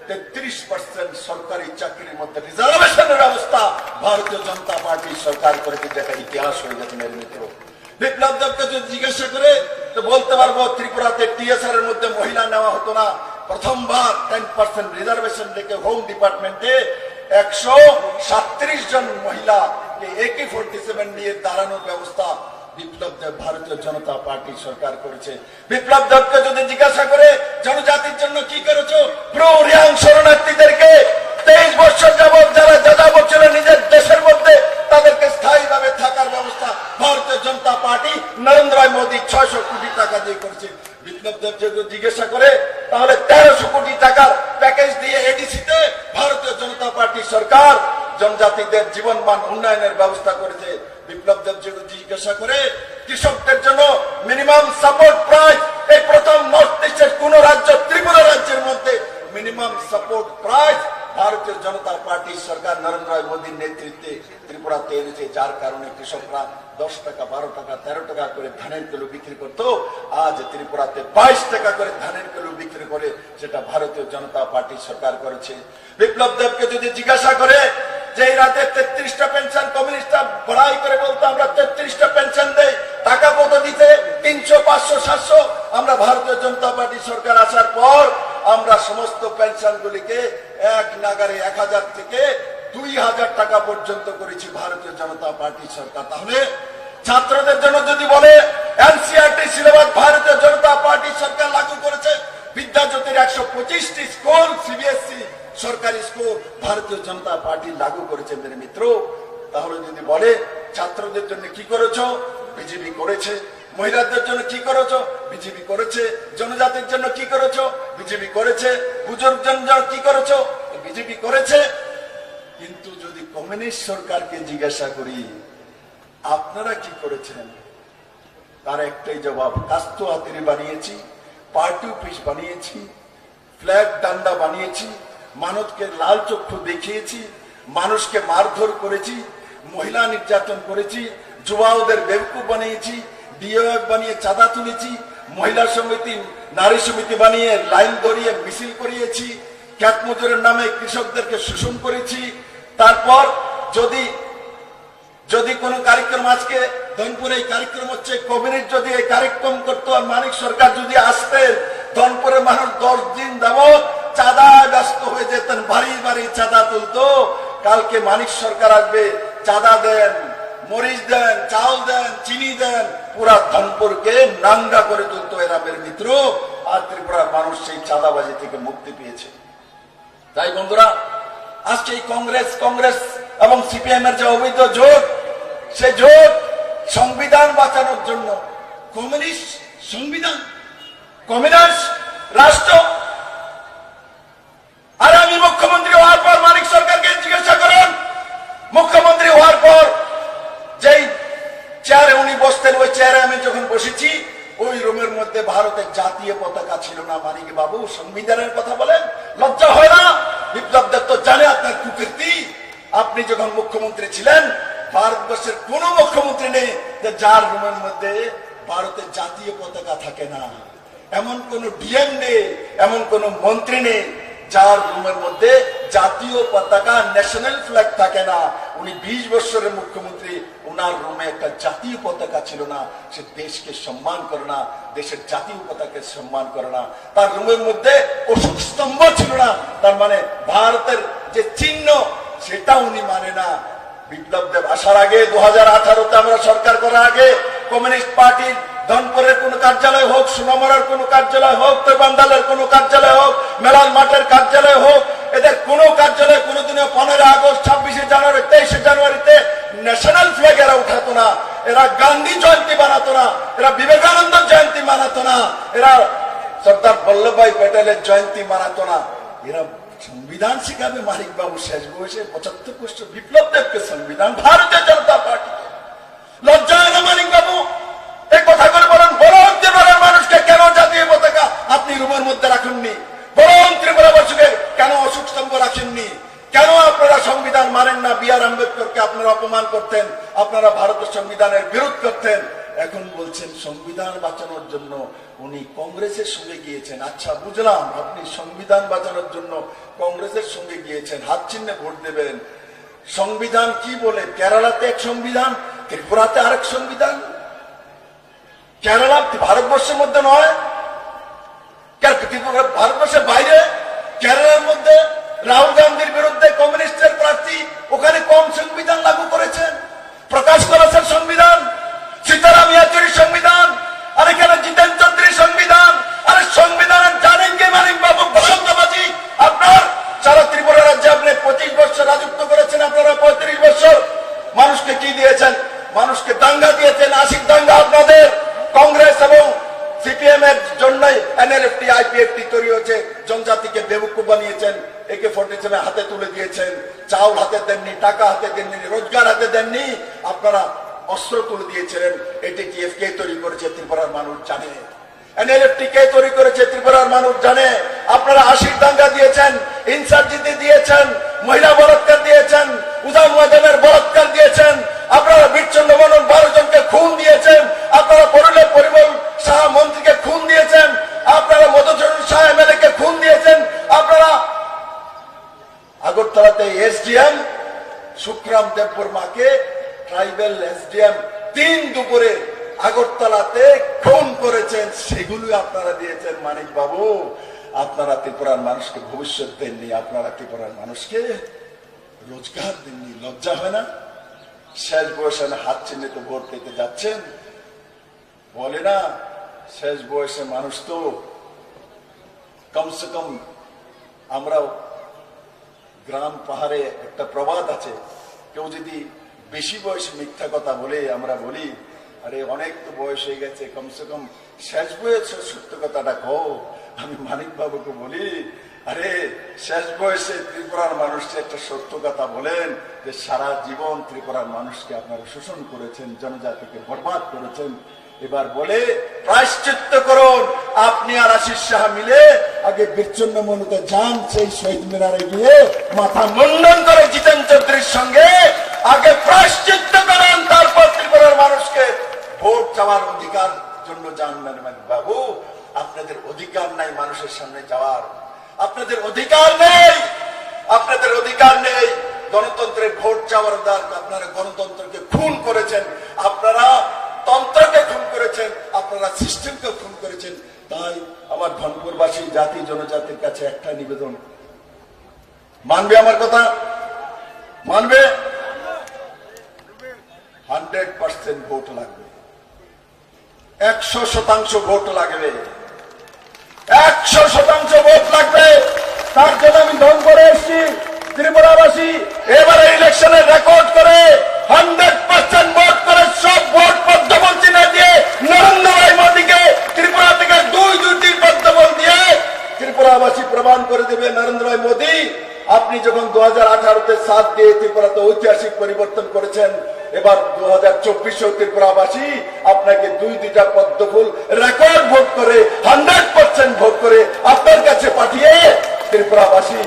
33% সরকারি চাকরির মধ্যে রিজার্ভেশনের ব্যবস্থা ভারতীয় জনতা পার্টি সরকার করেছে, যেটা ইতিহাস হয়ে গেছে মেরে মিত্র। বিপ্লব দেবকে যদি জিজ্ঞাসা করে তো বলতে পারবো ত্রিপুরাতে টিএসআর এর মধ্যে মহিলা নেওয়া হতো না। প্রথমবার 10% রিজার্ভেশন রেখে হোম ডিপার্টমেন্টে 137 জন মহিলা AK-47 নিয়ে দাঁড়ানোর ব্যবস্থা বিপ্লব দেব ভারতীয় জনতা পার্টি সরকার করেছে। বিপ্লব দেবকে যদি জিজ্ঞাসা করে জনজাতির জন্য কি করেছো, প্রো রিয়াং শরণার্থীদেরকে 23 বছর যাবৎ যারা যাযাবর ছিল নিজের দেশের মধ্যে, তাদেরকে স্থায়ীভাবে থাকার ব্যবস্থা ভারতীয় জনতা পার্টি নরেন্দ্র মোদী 600 কোটি টাকা দিয়ে করেছে। বিপ্লব দেব যদি জিজ্ঞাসা করে তাহলে 1300 কোটি টাকার প্যাকেজ দিয়ে এডিসিতে ভারতীয় জনতা পার্টি সরকার জনজাতিদের জীবনমান উন্নয়নের ব্যবস্থা করেছে। বিপ্লব দেব যদি জিজ্ঞাসা করে কৃষকদের জন্য মিনিমাম সাপোর্ট প্রাইস, এই প্রথম নর্থ ইস্টের কোন রাজ্য, ত্রিপুরা রাজ্যের মধ্যে মিনিমাম সাপোর্ট প্রাইস ভারতীয় জনতা পার্টি সরকার নরেন্দ্র মোদীর নেতৃত্বে ত্রিপুরাতে এনেছে, যার কারণে কৃষকরা 10 টাকা, 12 টাকা, 13 টাকা করে ধানের কিলো বিক্রি করতো। আজ ত্রিপুরাতে 22 টাকা করে ধানের কিলো বিক্রি করে, সেটা ভারতীয় জনতা পার্টি সরকার করেছে। বিপ্লব দেবকে যদি জিজ্ঞাসা করে যে এই রাতে 33টা পেনশন কমিউনিস্টরা বড়াই করে বলতো আমরা 33টা পেনশন দেই, টাকা কত দিতে? 300, 500, 700। আমরা ভারতীয় জনতা পার্টি সরকার আসার পর আমরা সমস্ত পেনশনগুলিকে এক নাগারে 1000 থেকে 2000 টাকা পর্যন্ত করেছি ভারতীয় জনতা পার্টি সরকার। তাহলে ছাত্রদের জন্য যদি বলে এনসিইআরটি সিলেবাস ভারতীয় জনতা পার্টি সরকার লাগু করেছে, বিদ্যাজ্যোতির 125টি স্কুল সিবিএসই সরকারি স্কুল ভারতীয় জনতা পার্টি লাগু করেছে মেরে মিত্র। তাহলে যদি বলে ছাত্রদের জন্য কি করেছো, বিজেপি করেছে। মহিলাদের জন্য কি করেছো, বিজেপি করেছে। জনজাতির জন্য কি করেছো, বিজেপি করেছে। বুজুর্গদের জন্য কি করেছো, বিজেপি করেছে। কিন্তু যদি কমিউনিস্ট সরকারকে জিজ্ঞাসা করি আপনারা কি করেছেন, তার একটাই জবাব, কাস্তো হাতিরি বানিয়েছি, পার্টি অফিস বানিয়েছি, ফ্ল্যাগ ডান্ডা বানিয়েছি, মানুষকে লাল চক্ষু দেখিয়েছি, মানুষকে মারধর করেছি, মহিলা নির্যাতন করেছি, যুবাওদের বেবকুফ বানিয়েছি, ডিওএফ বানিয়ে চাঁদা তুলেছি, মহিলা সমিতি নারী সমিতি বানিয়ে লাইন ধরিয়ে মিছিল করিয়েছি, খ্যাত মজুরের নামে কৃষকদেরকে শোষণ করেছি। তারপর যদি কোনো কার্যক্রম, আজকে ধনপুরে এই কার্যক্রম হচ্ছে, কমিউনিস্ট যদি এই কার্যক্রম করতো আর মানিক সরকার যদি আসতেন, ধনপুরের মানুষ 10 দিন যাবত চাঁদা ব্যস্ত হয়ে যেতেন, বাড়ি বাড়ি চাঁদা তুলতো। কালকে মানিক সরকার আসবে, চাঁদা দেন, মরিচ দেন, চাউল দেন, চিনি দেন, পুরা ধনপুরকে নাঙ্গা করে তুলতো এরা মেরে মিত্র। আর ত্রিপুরার মানুষ সেই চাঁদাবাজি থেকে মুক্তি পেয়েছে। তাই বন্ধুরা, আজকে এই কংগ্রেস এবং সিপিএম এর যে অবৈধ জোট, সে জোট সংবিধান বাঁচানোর জন্য, কমিউনিস্ট সংবিধান, কমিউনিস্ট রাষ্ট্র। আর আমি মুখ্যমন্ত্রী হওয়ার পর মানিক সরকারকে জিজ্ঞাসা করেন, মুখ্যমন্ত্রী হওয়ার পর যেই চেয়ারে উনি বসতেন, ওই চেয়ারে আমি যখন বসেছি, ওই রুমের মধ্যে ভারতের জাতীয় পতাকা ছিল না। মানিক বাবু সংবিধানের কথা বলেন, লজ্জা হয় না? বিপ্লব দত্ত জানে আপনার কুকীর্তি। আপনি যখন মুখ্যমন্ত্রী ছিলেন, ভারতবর্ষের কোন মুখ্যমন্ত্রী নেই যে যার রুমের মধ্যে ভারতের জাতীয় পতাকা থাকে না। এমন কোন ডিএম নেই, এমন কোন মন্ত্রী নেই যার রুমের মধ্যে জাতীয় পতাকা, ন্যাশনাল ফ্ল্যাগ থাকে না। উনি 20 বছরের মুখ্যমন্ত্রী, ওনার রুমে একটা জাতীয় পতাকা ছিল না। সে দেশকে সম্মান করে না, দেশের জাতীয় পতাকাকে সম্মান করে না। তার রুমের মধ্যে অশোক স্তম্ভ ছিল না, তার মানে ভারতের যে চিহ্ন সেটা উনি মানে না। বিপ্লব দেব আসার আগে, 2018-তে আমরা সরকার করার আগে, কমিউনিস্ট পার্টির ধনপুরের কোন কার্যালয় হোক, সুনামরার কোন কার্যালয় হোক, তৈবান্দালের কোন কার্যালয় হোক, মেলাল মাঠের কার্যালয় হোক, এদের কোন কার্যালয় কোনদিনও 15 আগস্ট, 26 জানুয়ারি, 23 জানুয়ারিতে ন্যাশনাল ফ্ল্যাগ এরা উঠাতো না। এরা গান্ধী জয়ন্তী বানাতো না, এরা বিবেকানন্দ জয়ন্তী মানাতো না, এরা সর্দার বল্লভভাই প্যাটেলের জয়ন্তী মানাতো না। এরা সংবিধান শিখাবে মানিক বাবু শেষ বয়সে 75 বছর বিপ্লব দেবকে সংবিধান, ভারতীয় জনতা পার্টি। লজ্জা হয় না মানিক বাবু? এই কথা করে বলেন, বলুন ত্রিপুরার মানুষকে কেন জাতীয় পতাকা আপনি রুমের মধ্যে রাখেননি? বলুন ত্রিপুরাবাসীকে কেন অশোক স্তম্ভ রাখেননি? কেন আপনারা সংবিধান মানেন না? বি.আর. আম্বেদকরকে আপনারা অপমান করতেন, আপনারা ভারতের সংবিধানের বিরোধ করতেন। এখন বলছেন সংবিধান বাঁচানোর জন্য উনি কংগ্রেসের সঙ্গে গিয়েছেন। আচ্ছা, বুঝলাম, আপনি সংবিধান বাঁচানোর জন্য কংগ্রেসের সঙ্গে গিয়েছেন, হাত চিহ্নে ভোট দেবেন। সংবিধান কি বলে? কেরালাতে এক সংবিধান, ত্রিপুরাতে আরেক সংবিধান। কেরালা ভারতবর্ষের মধ্যে নয়, ভারতবর্ষের বাইরে। কেরালার মধ্যে রাহুল গান্ধীর বিরুদ্ধে কমিউনিস্টের প্রার্থী, ওখানে কম সংবিধান লাগু করেছেন। প্রকাশ করেছেন সংবিধান, সীতারাম ইয়েচুরির সংবিধান, আর এখানে জিতেন চৌধুরীর সংবিধান। আরে সংবিধানের জানেন কে মানিক বাবু? বসন্তবাজি। আপনার সারা ত্রিপুরা রাজ্যে আপনি 25 বছর রাজত্ব করেছেন, আপনারা 35 বছর মানুষকে কি দিয়েছেন? মানুষকে দাঙ্গা দিয়েছেন, আশিক দাঙ্গা আপনাদের। কংগ্রেস এবং সিপিএম এর জন্যই এনএলএফটি, আইপিএফটি তৈরি হয়েছে। জনজাতিকে বেবকুফ বানিয়েছেন, AK-47 হাতে তুলে দিয়েছেন, চাউল হাতে দেননি, টাকা হাতে দেননি, রোজগার হাতে দেননি, আপনারা অস্ত্র তুলে দিয়েছিলেন। এটিটিএফ কে তৈরি করেছে ত্রিপুরার মানুষ জানে, এনএলএফটি কে তৈরি করেছে ত্রিপুরার মানুষ জানে। আপনারা আশির দাঙ্গা দিয়েছেন, ইনসার্জিতে দিয়েছেন, মহিলা বলাৎকার দিয়েছেন, উদাম ময়দানের বলাৎকার দিয়েছেন, আপনারা বীরচন্দ্র মেনন 12 জনকে খুন দিয়েছেন, আপনারা পরিমল শাহ মন্ত্রীকে খুন দিয়েছেন, আপনারা মধুসূদন শাহ এমএলএ কে খুন দিয়েছেন, আপনারা আগরতলাতে এসডিএম সুখরাম দেববর্মাকে, ট্রাইবেল এসডিএম 3 দুপুরে আগরতলাতে খুন করেছেন, সেগুলো আপনারা দিয়েছেন মানিক বাবু। আপনারা ত্রিপুরার মানুষকে ভবিষ্যৎ দেননি, আপনারা ত্রিপুরার মানুষকে রোজগার দেননি। লজ্জা হয় না? শেষ বয়সে হাত চিহ্নিত ভোট পেতে যাচ্ছেন। বলে না শেষ বয়সে মানুষ তো কমসে কম, আমরাও গ্রাম পাহাড়ে একটা প্রবাদ আছে, কেউ যদি বেশি বয়সে মিথ্যা কথা বলে আমরা বলি আরে অনেক তো বয়স হয়ে গেছে, কমসে কম শেষ বয়সে সত্য কথাটা কও। আমি মানিক বাবুকে বলি আরে শেষ বয়সে ত্রিপুরার মানুষকে একটা সত্য কথা বলেন যে সারা জীবন ত্রিপুরার মানুষকে আপনারা শোষণ করেছেন, জনজাতিকে বরবাদ করেছেন। এবার বলে প্রায়শ্চিত্ত করুন। আপনি আর আশিস শাহ মিলে আগে বিচ্ছিন্ন মনুতে যান, সেই শহীদ মিনারে গিয়ে মাথা মুন্ডন করে জিতেন চৌধুরীর সঙ্গে আগে প্রায়শ্চিত্ত করেন, তারপর ত্রিপুরার মানুষকে ভোট চাওয়ার অধিকার জন্য যান। বাবু আপনাদের অধিকার নাই মানুষের সামনে যাওয়ার, আপনাদের অধিকার নেই, আপনাদের অধিকার নেই গণতন্ত্রের ভোট চাওয়ার অধিকার। আপনারা গণতন্ত্রকে খুন করেছেন, আপনারা তন্ত্রকে খুন করেছেন, আপনারা সিস্টেমকে খুন করেছেন। তাই আমার ধনপুরবাসী জাতি জনজাতির কাছে একটা নিবেদন, মানবে আমার কথা? মানবে? 100% ভোট লাগবে, 100% ভোট লাগবে, 100% ভোট লাগবে। তার জন্য আমি ধন করে এসেছি ত্রিপুরাবাসী এবারে ইলেকশনে রেকর্ড করে 100% ভোট করে সব ভোট পদ্মবল চিহ্ন দিয়ে নরেন্দ্র ভাই মোদীকে ত্রিপুরা থেকে দুইটি পদ্মবল দিয়ে ত্রিপুরাবাসী প্রমাণ করে দেবে নরেন্দ্র ভাই মোদী আপনি যখন 2018-তে সাথ দিয়ে ত্রিপুরাতে ঐতিহাসিক পরিবর্তন করেছেন, এবার 2024-এও ত্রিপুরাবাসী আপনাকে দুইটা পদ্মফুল রেকর্ড ভোট করে 100% ভোট করে আপনার কাছে পাঠিয়ে ত্রিপুরাবাসী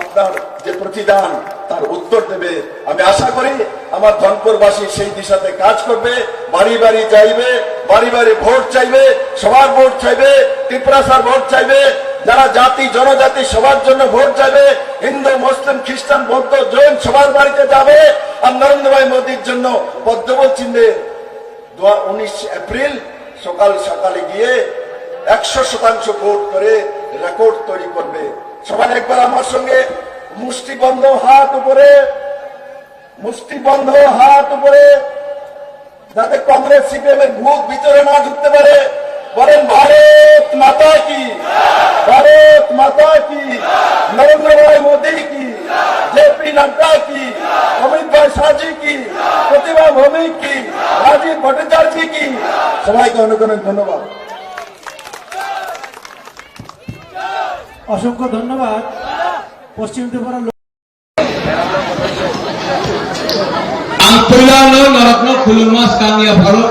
আপনার যে প্রতিদান তার উত্তর দেবে। আমি আশা করি আমার ধনপুরবাসী সেই দিশাতে কাজ করবে, বাড়ি বাড়ি যাইবে, বাড়ি বাড়ি ভোট চাইবে, সবার ভোট চাইবে, ত্রিপুরাসার ভোট চাইবে, যারা জাতি জনজাতি সবার জন্য ভোট চাইবে, হিন্দু মুসলিম খ্রিস্টান বৌদ্ধ জৈন সবার বাড়িতে যাবে। আর নরেন্দ্র ভাই মোদীর জন্য পদ্মবল চিহ্নে 19 এপ্রিল সকাল সকালে গিয়ে 100% ভোট করে রেকর্ড তৈরি করবে। সবাই একবার আমার সঙ্গে মুষ্টিবন্ধ হাত উপরে, মুষ্টিবন্ধ হাত উপরে, যাতে কংগ্রেস সিপিএম এর ভূত ভিতরে না ঢুকতে পারে। বলেন ভারত মাতা কি, ভারত মাতা কি, নরেন্দ্র ভাই মোদী কি, জেপি নাড্ডা কি, অমিত ভাই শাহজি কি, প্রতিভা ভৌমিক কি, রাজীব ভট্টাচার্য কি। সবাইকে অনেক অনেক ধন্যবাদ। অসংখ্য ধন্যবাদ। পশ্চিম Tripura ang tulano naratno khulmas kamiya bharo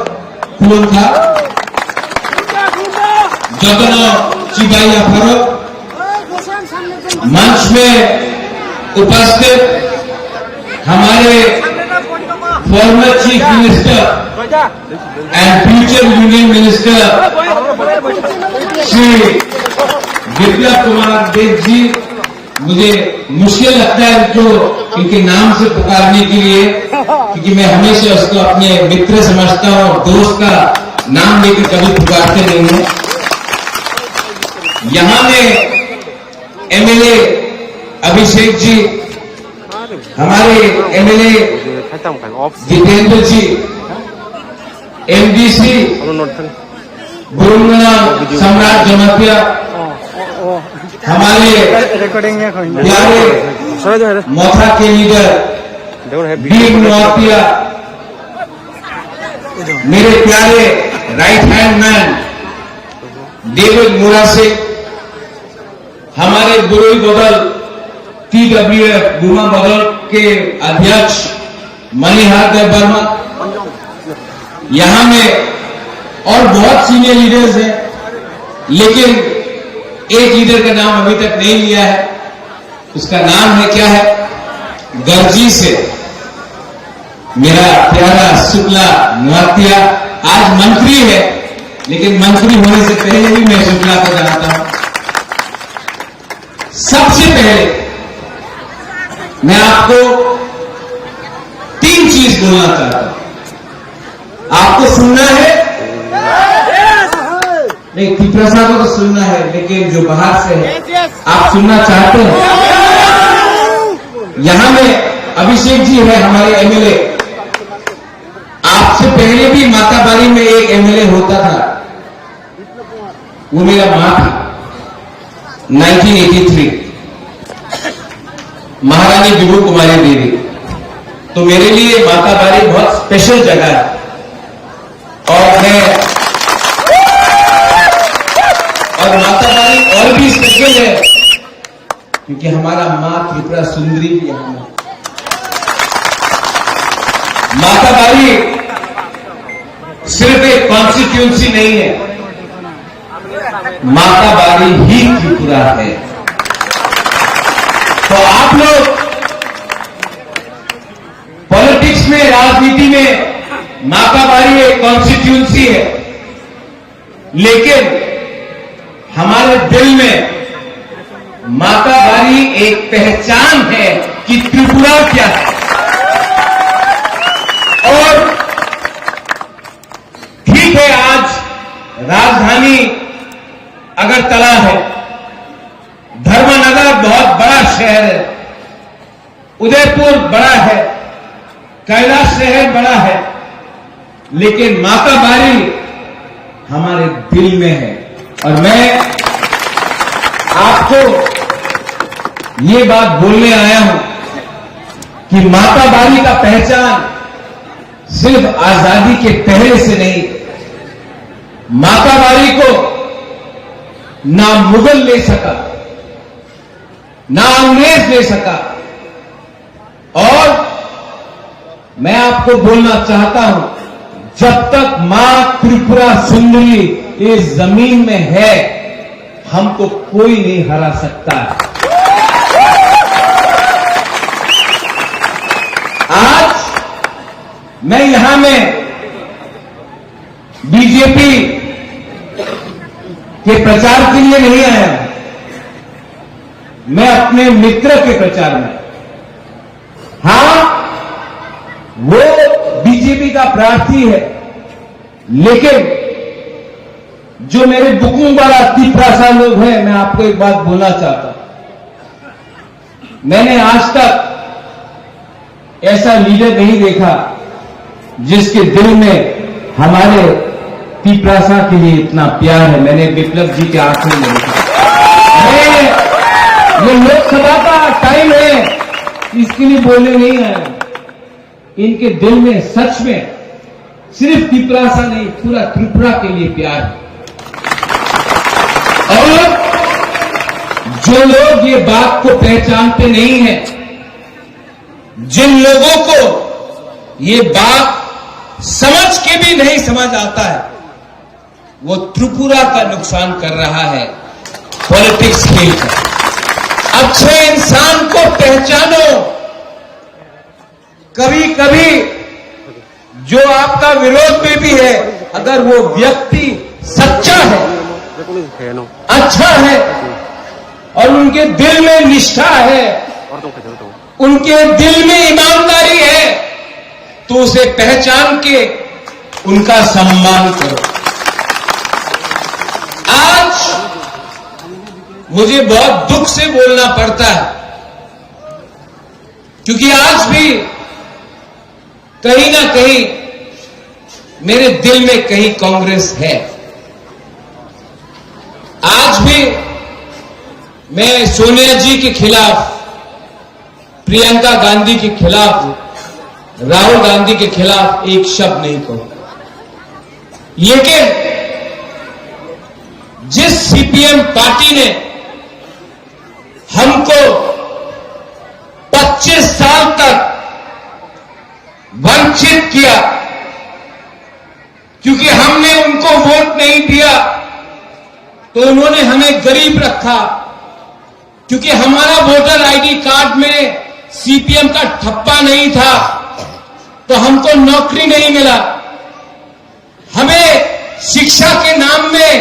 khulun tha jotono chibaiya bharo मंच में उपस्थित हमारे former chief minister and future union minister Shri Biplab Kumar Deb ji, मुझे मुश्किल लगता है जो इनके नाम से पुकारने के लिए, क्योंकि मैं हमेशा उसको अपने मित्र समझता हूं और दोस्त का नाम लेकर कभी पुकारते नहीं हूं। यहां में एमएलए अभिषेक जी, हमारे एमएलए जितेंद्र जी, एमडीसी बुरुंगना सम्राट जमातिया, हमारे प्यारे मोथा के लीडर बीर नौतिया, मेरे प्यारे राइट हैंड मैन डेविड मुरासे, हमारे बुरुई बदल TWF बुमा बदल के अध्यक्ष मणिहार देव वर्मा, यहां में और बहुत सीनियर लीडर्स हैं, लेकिन एक लीडर का नाम अभी तक नहीं लिया है। उसका नाम है क्या है? गर्जी से मेरा प्यारा शुक्ला नौतिया आज मंत्री है, लेकिन मंत्री होने से पहले भी मैं शुक्ला को जानता हूं। सबसे पहले मैं आपको 3 चीज बोलना चाहता हूं। आपको सुनना है, नहीं, त्रिपुरा को तो सुनना है, लेकिन जो बाहर से है आप सुनना चाहते हैं। यहां में अभिषेक जी है हमारे एमएलए। आपसे पहले भी माताबारी में एक एमएलए होता था, वो मेरा मां थी, 1983, महारानी विभू कुमारी देवी। तो मेरे लिए माताबारी बहुत स्पेशल जगह है। और माताबारी और भी स्पेशल है क्योंकि हमारा मां त्रिपुरा सुंदरी भी यहां है। माताबारी सिर्फ एक कॉन्स्टिट्यूंसी नहीं है, माताबारी ही त्रिपुरा है। तो आप लोग पॉलिटिक्स में, राजनीति में माताबारी एक कॉन्स्टिट्यूंसी है, लेकिन हमारे दिल में माताबारी एक पहचान है कि त्रिपुरा क्या है। और ठीक है, आज राजधानी अगरतला है, धर्मनगर बहुत बड़ा शहर है, उदयपुर बड़ा है, कैलाश शहर बड़ा है, लेकिन माताबारी हमारे दिल में है। और मैं आपको ये बात बोलने आया हूं कि माताबारी का पहचान सिर्फ आजादी के पहले से नहीं, माताबारी को ना मुगल ले सका, ना अंग्रेज ले सका। और मैं आपको बोलना चाहता हूं, जब तक मां त्रिपुरा सुंदरी इस जमीन में है, हमको कोई नहीं हरा सकता है। आज मैं यहां में बीजेपी के प्रचार के लिए नहीं आया, मैं अपने मित्र के प्रचार में। हां, वो बीजेपी का प्रार्थी है, लेकिन जो मेरे बुकुंग वाला त्रिपुरा लोग हैं, मैं आपको एक बात बोलना चाहता हूं। मैंने आज तक ऐसा लीडर नहीं देखा जिसके दिल में हमारे त्रिपुरा के लिए इतना प्यार है। मैंने विप्लव जी के आंखों में देखा। ये लोकसभा का टाइम है, इसके लिए बोलने नहीं आया। इनके दिल में सच में सिर्फ त्रिपुरा नहीं, पूरा त्रिपुरा के लिए प्यार है। और जो लोग ये बात को पहचानते नहीं हैं, जिन लोगों को ये बात समझ के भी नहीं समझ आता है, वो त्रिपुरा का नुकसान कर रहा है पॉलिटिक्स खेलकर। अच्छे इंसान को पहचानो। कभी कभी जो आपका विरोध में भी है, अगर वो व्यक्ति सच्चा है, अच्छा है, और उनके दिल में निष्ठा है, उनके दिल में ईमानदारी है, तो उसे पहचान के उनका सम्मान करो। आज मुझे बहुत दुख से बोलना पड़ता है, क्योंकि आज भी कहीं ना कहीं मेरे दिल में कहीं कांग्रेस है। आज भी मैं सोनिया जी के खिलाफ, प्रियंका गांधी के खिलाफ, राहुल गांधी के खिलाफ एक शब्द नहीं कहूंगा। लेकिन जिस सीपीएम पार्टी ने हमको 25 साल तक वंचित किया, क्योंकि हमने उनको वोट नहीं दिया, तो उन्होंने हमें गरीब रखा। क्योंकि हमारा वोटर आईडी कार्ड में सीपीएम का ठप्पा नहीं था, तो हमको नौकरी नहीं मिला। हमें शिक्षा के नाम में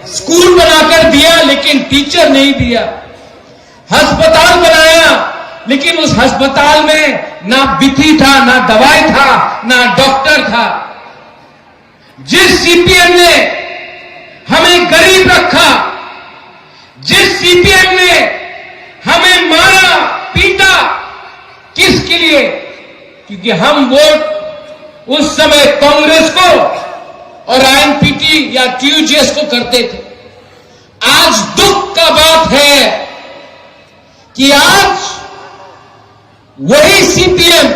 स्कूल बनाकर दिया, लेकिन टीचर नहीं दिया। अस्पताल बनाया, लेकिन उस अस्पताल में ना बिथी था, ना दवाई था, ना डॉक्टर था। जिस सीपीएम ने हमें गरीब रखा, जिस सीपीएम ने हमें मारा पीटा, किसके लिए? क्योंकि हम वोट उस समय कांग्रेस को और आईएनपीटी या टीयूजेएस को करते थे। आज दुख का बात है कि आज वही सीपीएम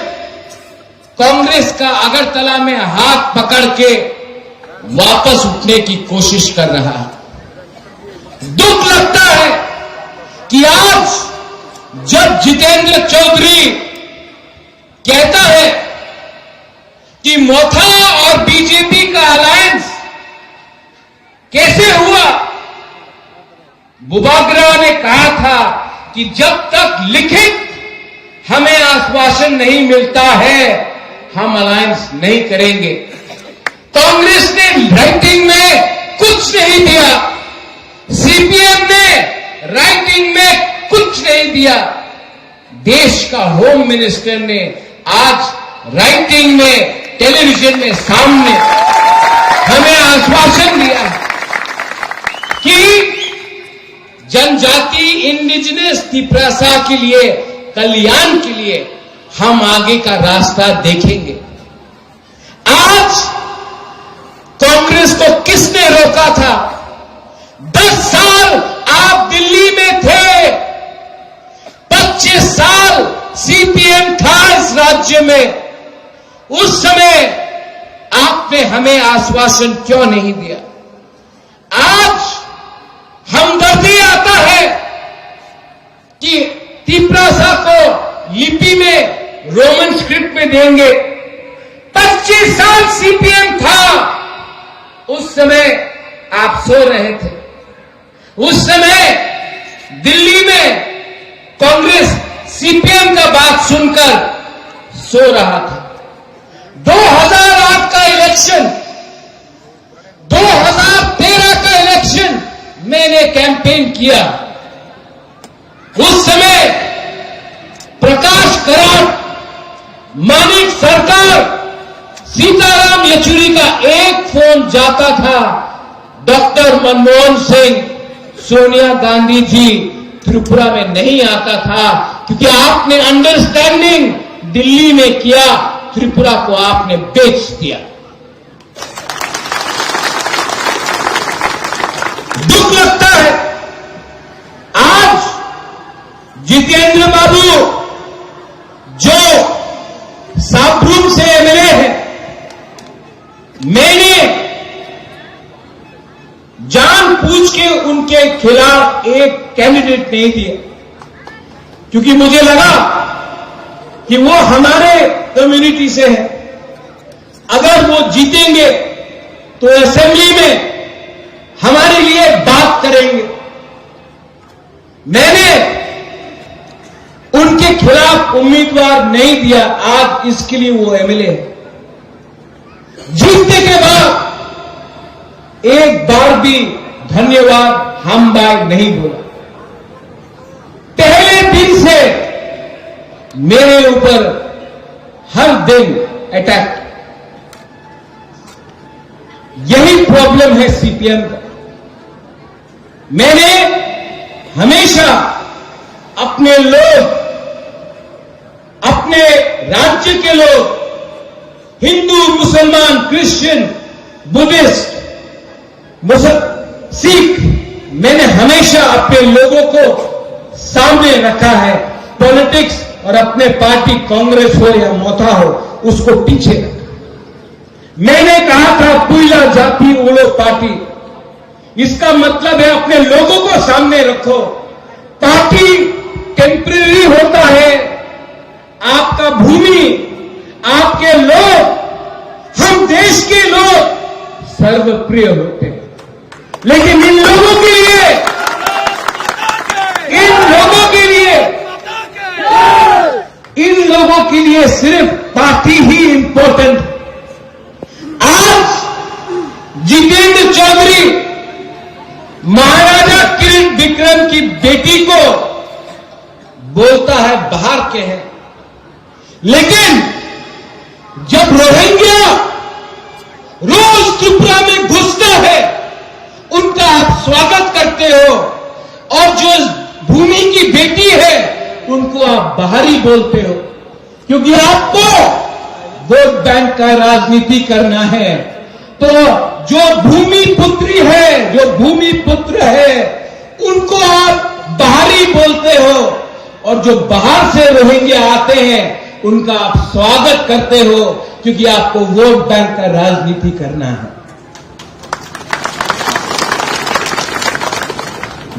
कांग्रेस का अगरतला में हाथ पकड़ के वापस उठने की कोशिश कर रहा है। दुख लगता है कि आज जब जितेंद्र चौधरी कहता है कि मोथा और बीजेपी का अलायंस कैसे हुआ, बुबाग्रा ने कहा था कि जब तक लिखित हमें आश्वासन नहीं मिलता है हम अलायंस नहीं करेंगे। कांग्रेस ने राइटिंग में कुछ नहीं दिया, सीपीएम ने राइटिंग में कुछ नहीं दिया। देश का होम मिनिस्टर ने आज राइटिंग में टेलीविजन में सामने हमें आश्वासन दिया कि जनजाति इंडिजिनस तिप्रासा के लिए, कल्याण के लिए हम आगे का रास्ता देखेंगे। आज कांग्रेस को किसने रोका था? 10 साल आप दिल्ली में थे, 25 साल सीपीएम था इस राज्य में। उस समय आपने हमें आश्वासन क्यों नहीं दिया? आज हमदर्दी आता है कि तिप्रासा को लिपि में रोमन स्क्रिप्ट में देंगे। 25 साल सीपीएम था, उस समय आप सो रहे थे। उस समय दिल्ली में कांग्रेस सीपीएम का बात सुनकर सो रहा था। 2008 का इलेक्शन, 2013 का इलेक्शन मैंने कैंपेन किया। उस समय प्रकाश कराट, मानिक सरकार, सीताराम येचुरी का एक फोन जाता था, डॉक्टर मनमोहन सिंह, सोनिया गांधी जी त्रिपुरा में नहीं आता था, क्योंकि आपने अंडरस्टैंडिंग दिल्ली में किया, त्रिपुरा को आपने बेच दिया। दुख लगता है आज जितेंद्र बाबू जो साबरूम से एमएलए है, मैंने जानबूझ के उनके खिलाफ एक कैंडिडेट नहीं दिया, क्योंकि मुझे लगा कि वो हमारे कम्युनिटी से है। अगर वो जीतेंगे तो असेंबली में हमारे लिए बात करेंगे। मैंने उनके खिलाफ उम्मीदवार नहीं दिया, आज इसके लिए वो एमएलए है। जीतने के बाद एक बार भी धन्यवाद हम बाय नहीं बोला। पहले दिन से मेरे ऊपर हर दिन अटैक। यही प्रॉब्लम है सीपीएम का। मैंने हमेशा अपने लोग, अपने राज्य के लोग, हिंदू, मुसलमान, क्रिश्चियन, बुद्धिस्ट, सिख, मैंने हमेशा अपने लोगों को सामने रखा है। पॉलिटिक्स और अपने पार्टी कांग्रेस हो या मोथा हो, उसको पीछे रखा। मैंने कहा था पुइला जाति उड़ो पार्टी, इसका मतलब है अपने लोगों को सामने रखो। पार्टी टेम्परेरी होता है, आपका भूमि, आपके लोग, हम देश के लोग सर्वप्रिय होते हैं। लेकिन इन लोगों के लिए, इन लोगों के लिए सिर्फ पार्टी ही इंपॉर्टेंट है। आज जितेंद्र चौधरी महाराजा किरण विक्रम की बेटी को बोलता है बाहर के हैं, लेकिन जब रोहिंग्या रोज त्रिपुरा में घुसता है, उन स्वागत करते हो, और जो भूमि की बेटी है उनको आप बाहरी बोलते हो, क्योंकि आपको वोट बैंक का राजनीति करना है। तो जो भूमि पुत्री है, जो भूमि पुत्र है, उनको आप बाहरी बोलते हो, और जो बाहर से रोहिंग्या आते हैं उनका आप स्वागत करते हो, क्योंकि आपको वोट बैंक का राजनीति करना है।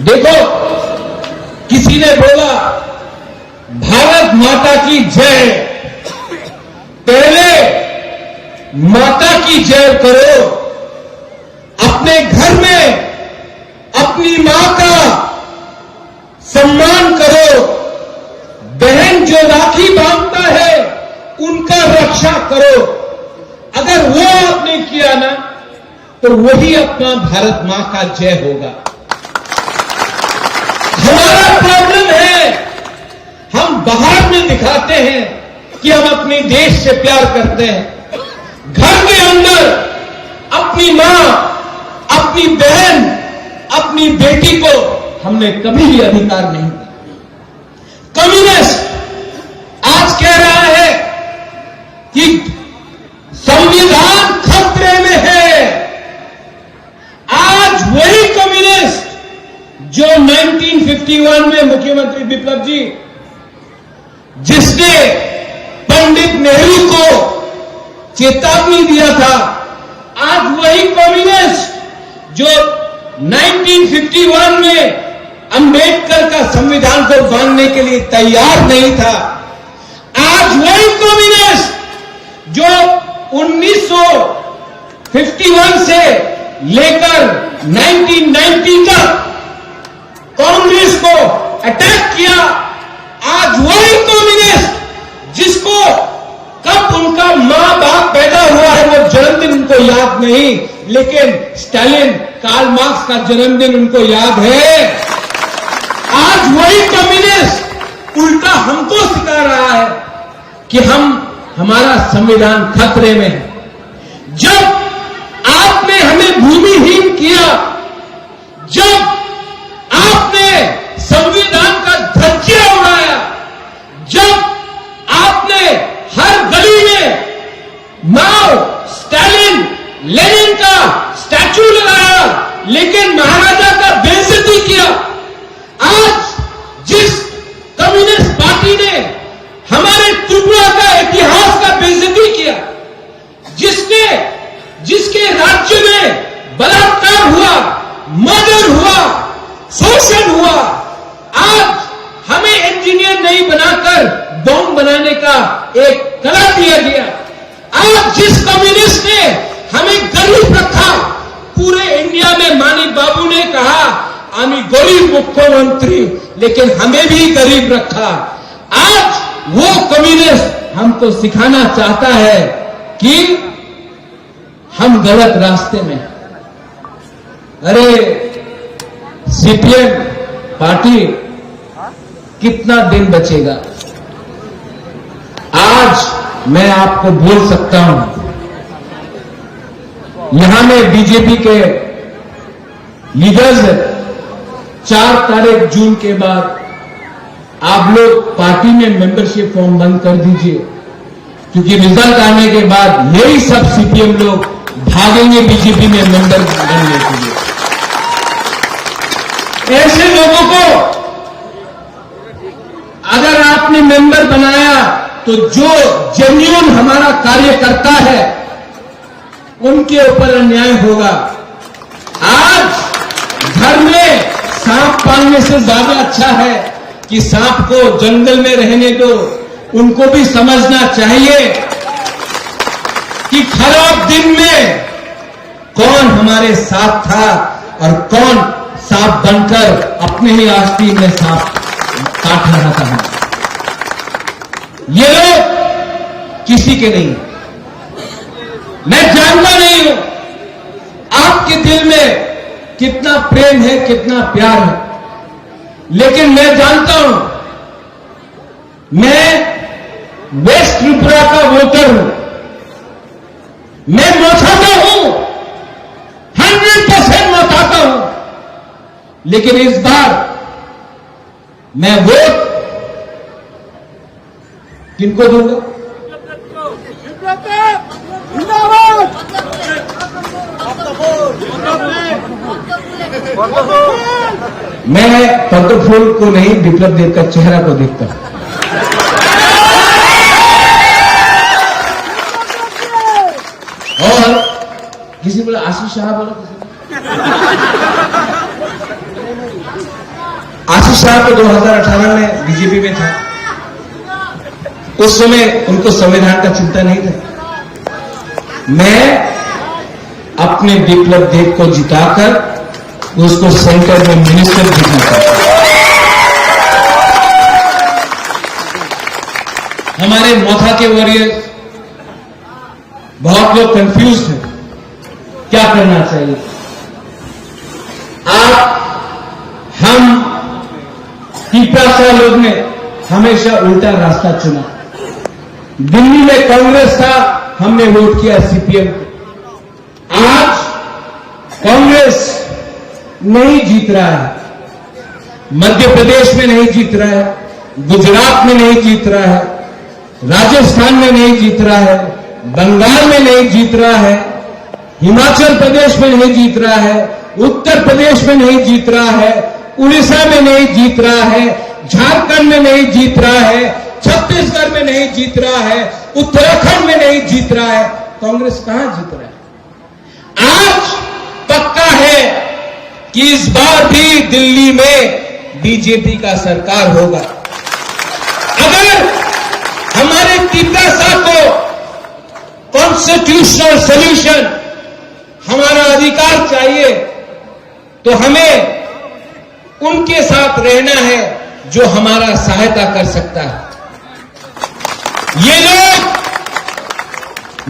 देखो, किसी ने बोला भारत माता की जय, पहले माता की जय करो, अपने घर में अपनी मां का सम्मान करो, बहन जो राखी बांधता है उनका रक्षा करो। अगर वो आपने किया ना, तो वही अपना भारत मां का जय होगा। हमारा प्रॉब्लम है, हम बाहर में दिखाते हैं कि हम अपने देश से प्यार करते हैं, घर के अंदर अपनी मां, अपनी बहन, अपनी बेटी को हमने कभी भी अधिकार नहीं दिया। कम्युनिस्ट आज कह रहा है कि संविधान खतरे में है। आज वही कम्युनिस्ट जो 1951 में मुख्यमंत्री विप्लव जी, जिसने पंडित नेहरू को चेतावनी दिया था, आज वही कम्युनिस्ट जो 1951 में अंबेडकर का संविधान को मानने के लिए तैयार नहीं था, आज वही कम्युनिस्ट जो 1951 से लेकर 1990 तक कांग्रेस को अटैक किया, आज वही कम्युनिस्ट जिसको कब उनका मां बाप पैदा हुआ है वो जन्मदिन उनको याद नहीं, लेकिन स्टालिन, कार्ल मार्क्स का जन्मदिन उनको याद है। आज वही कम्युनिस्ट उल्टा हमको सिखा रहा है कि हमारा संविधान खतरे में है। जब आपने हमें भूमिहीन किया, जब आपने संविधान का धज्जिया उड़ाया, जब आपने हर गली में माओ, स्टालिन, लेनिन का स्टैचू लगाया, लेकिन महाराजा का बेइज्जती किया। आज जिस कम्युनिस्ट पार्टी ने हमारे त्रिपुरा का इतिहास का बेइज्जती किया, जिसके राज्य में बलात्कार हुआ, मर्डर हुआ, शोषण हुआ, आज हमें इंजीनियर नहीं बनाकर बॉम्ब बनाने का एक कला दिया गया। आज जिस कम्युनिस्ट ने हमें गरीब रखा, पूरे इंडिया में मानिक बाबू ने कहा आमी गरीब मुख्यमंत्री, लेकिन हमें भी गरीब रखा। आज वो कम्युनिस्ट हमको सिखाना चाहता है कि हम गलत रास्ते में। अरे सीपीएम पार्टी कितना दिन बचेगा? आज मैं आपको बोल सकता हूं, यहां में बीजेपी के लीडर्स 4 तारीख जून के बाद आप लोग पार्टी में मेंबरशिप फॉर्म बंद कर दीजिए, क्योंकि रिजल्ट आने के बाद यही सब सीपीएम लोग भागेंगे बीजेपी में मेंबर बनने के लिए। ऐसे लोगों को अगर आपने मेंबर बनाया तो जो जेन्युइन हमारा कार्य करता है उनके ऊपर अन्याय होगा। आज घर में सांप पालने से ज्यादा अच्छा है कि सांप को जंगल में रहने दो। उनको भी समझना चाहिए कि खराब दिन में कौन हमारे साथ था और कौन सांप बनकर अपने ही आस्तीन में सांप काट रहा था। ये लोग किसी के नहीं, मैं जानता नहीं हूं आपके दिल में कितना प्रेम है, कितना प्यार है, लेकिन मैं जानता हूं, मैं वेस्ट त्रिपुरा का वोटर हूं। मैं मौताता हूं, 100% मौताता हूं। लेकिन इस बार मैं वोट किनको दूंगा? मैं पद्म फूल को नहीं, विप्लव देव का चेहरा को देखता हूं। और किसी बोला आशीष शाह, बोला आशीष शाह तो 2018 में बीजेपी में था। उस समय उनको संविधान का चिंता नहीं था। मैं अपने विप्लव देव को जिताकर उसको सेंटर में मिनिस्टर देखना चाहता हूं। हमारे मोथा के वॉरियर्स बहुत लोग कंफ्यूज हैं, क्या करना चाहिए। हम टीपरासा लोग ने हमेशा उल्टा रास्ता चुना। दिल्ली में कांग्रेस था, हमने वोट किया सीपीएम को। आज कांग्रेस नहीं जीत रहा है, मध्य प्रदेश में नहीं जीत रहा है, गुजरात में नहीं जीत रहा है, राजस्थान में नहीं जीत रहा है, बंगाल में नहीं जीत रहा है, हिमाचल प्रदेश में नहीं जीत रहा है, उत्तर प्रदेश में नहीं जीत रहा है, उड़ीसा में नहीं जीत रहा है, झारखंड में नहीं जीत रहा है, छत्तीसगढ़ में नहीं जीत रहा है, उत्तराखंड में नहीं जीत रहा है। कांग्रेस कहां जीत रहा है? आज पक्का है कि इस बार भी दिल्ली में बीजेपी का सरकार होगा। अगर हमारे टीपरासा को कॉन्स्टिट्यूशनल सॉल्यूशन, हमारा अधिकार चाहिए, तो हमें उनके साथ रहना है जो हमारा सहायता कर सकता है। ये लोग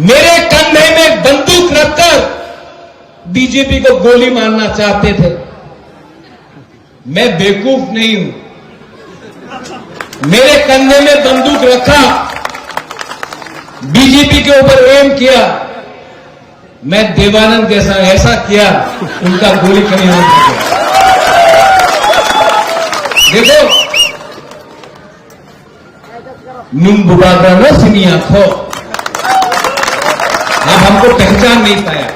मेरे कंधे में बंदूक रखकर बीजेपी को गोली मारना चाहते थे। मैं बेवकूफ नहीं हूं। मेरे कंधे में बंदूक रखा, बीजेपी के ऊपर एम किया, मैं देवानंद जैसा ऐसा किया, उनका गोली कहीं नहीं लगा। देखो, नुम्बुबाग्रा न सिनी आंखो, आप हमको पहचान नहीं पाया।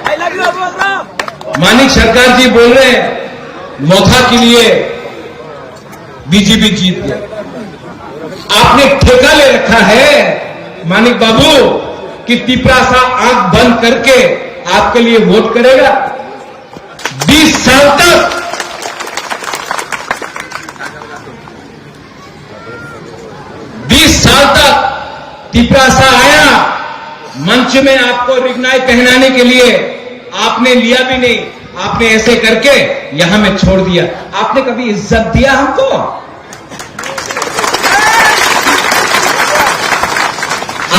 मानिक सरकार जी बोल रहे हैं मोथा के लिए बीजेपी जीत गया। आपने ठेका ले रखा है मानिक बाबू कि टीपरासा आंख बंद करके आपके लिए वोट करेगा। 20 साल तक टीपरासा आया मंच में आपको रिगनाई पहनाने के लिए, आपने लिया भी नहीं, आपने ऐसे करके यहां में छोड़ दिया। आपने कभी इज्जत दिया हमको?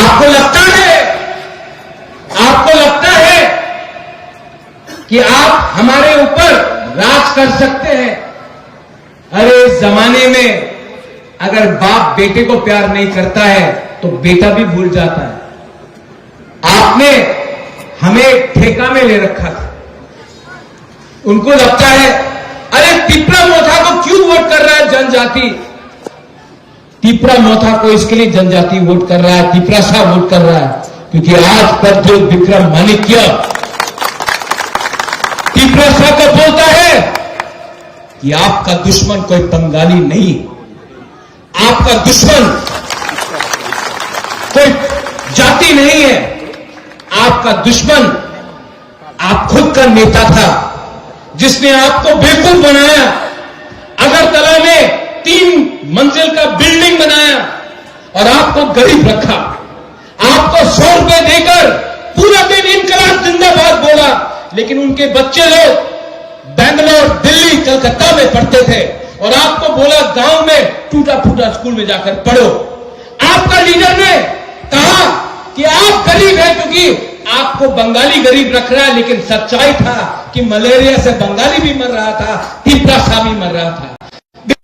आपको लगता है कि आप हमारे ऊपर राज कर सकते हैं? अरे इस जमाने में अगर बाप बेटे को प्यार नहीं करता है तो बेटा भी भूल जाता है। आपने हमें ठेका में ले रखा था। उनको लगता है अरे टिपरा मोथा को क्यों वोट कर रहा है जनजाति? टिपरा मोथा को इसके लिए जनजाति वोट कर रहा है, टीपरासा वोट कर रहा है क्योंकि आज पर जो विक्रम माणिक्य टीपरासा को बोलता है कि आपका दुश्मन कोई बंगाली नहीं, आपका दुश्मन कोई जाति नहीं है, आपका दुश्मन आप खुद का नेता था जिसने आपको बेवकूफ बनाया। अगरतला में 3 मंजिल का बिल्डिंग बनाया और आपको गरीब रखा। आपको 100 रुपए देकर पूरा दिन इनकलाब जिंदाबाद बोला, लेकिन उनके बच्चे लोग बेंगलोर, दिल्ली, कलकत्ता में पढ़ते थे और आपको बोला गांव में टूटा फूटा स्कूल में जाकर पढ़ो। आपका लीडर ने कहा कि आप गरीब हैं क्योंकि आपको बंगाली गरीब रख रहा है, लेकिन सच्चाई था कि मलेरिया से बंगाली भी मर रहा था, टीपरासा भी मर रहा था।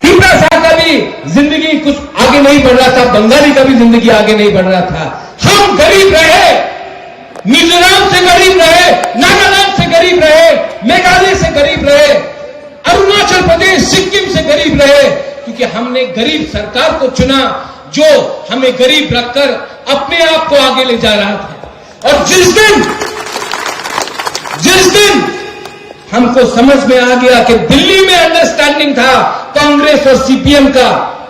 टीपरासा का भी जिंदगी कुछ आगे नहीं बढ़ रहा था, बंगाली का भी जिंदगी आगे नहीं बढ़ रहा था। हम गरीब रहे, मिजोरम से गरीब रहे, नागालैंड से गरीब रहे, मेघालय से गरीब रहे, अरुणाचल प्रदेश हमने गरीब सरकार को चुना जो हमें गरीब रखकर अपने आप को आगे ले जा रहा था। और जिस दिन हमको समझ में आ गया कि दिल्ली में अंडरस्टैंडिंग था कांग्रेस और सीपीएम का,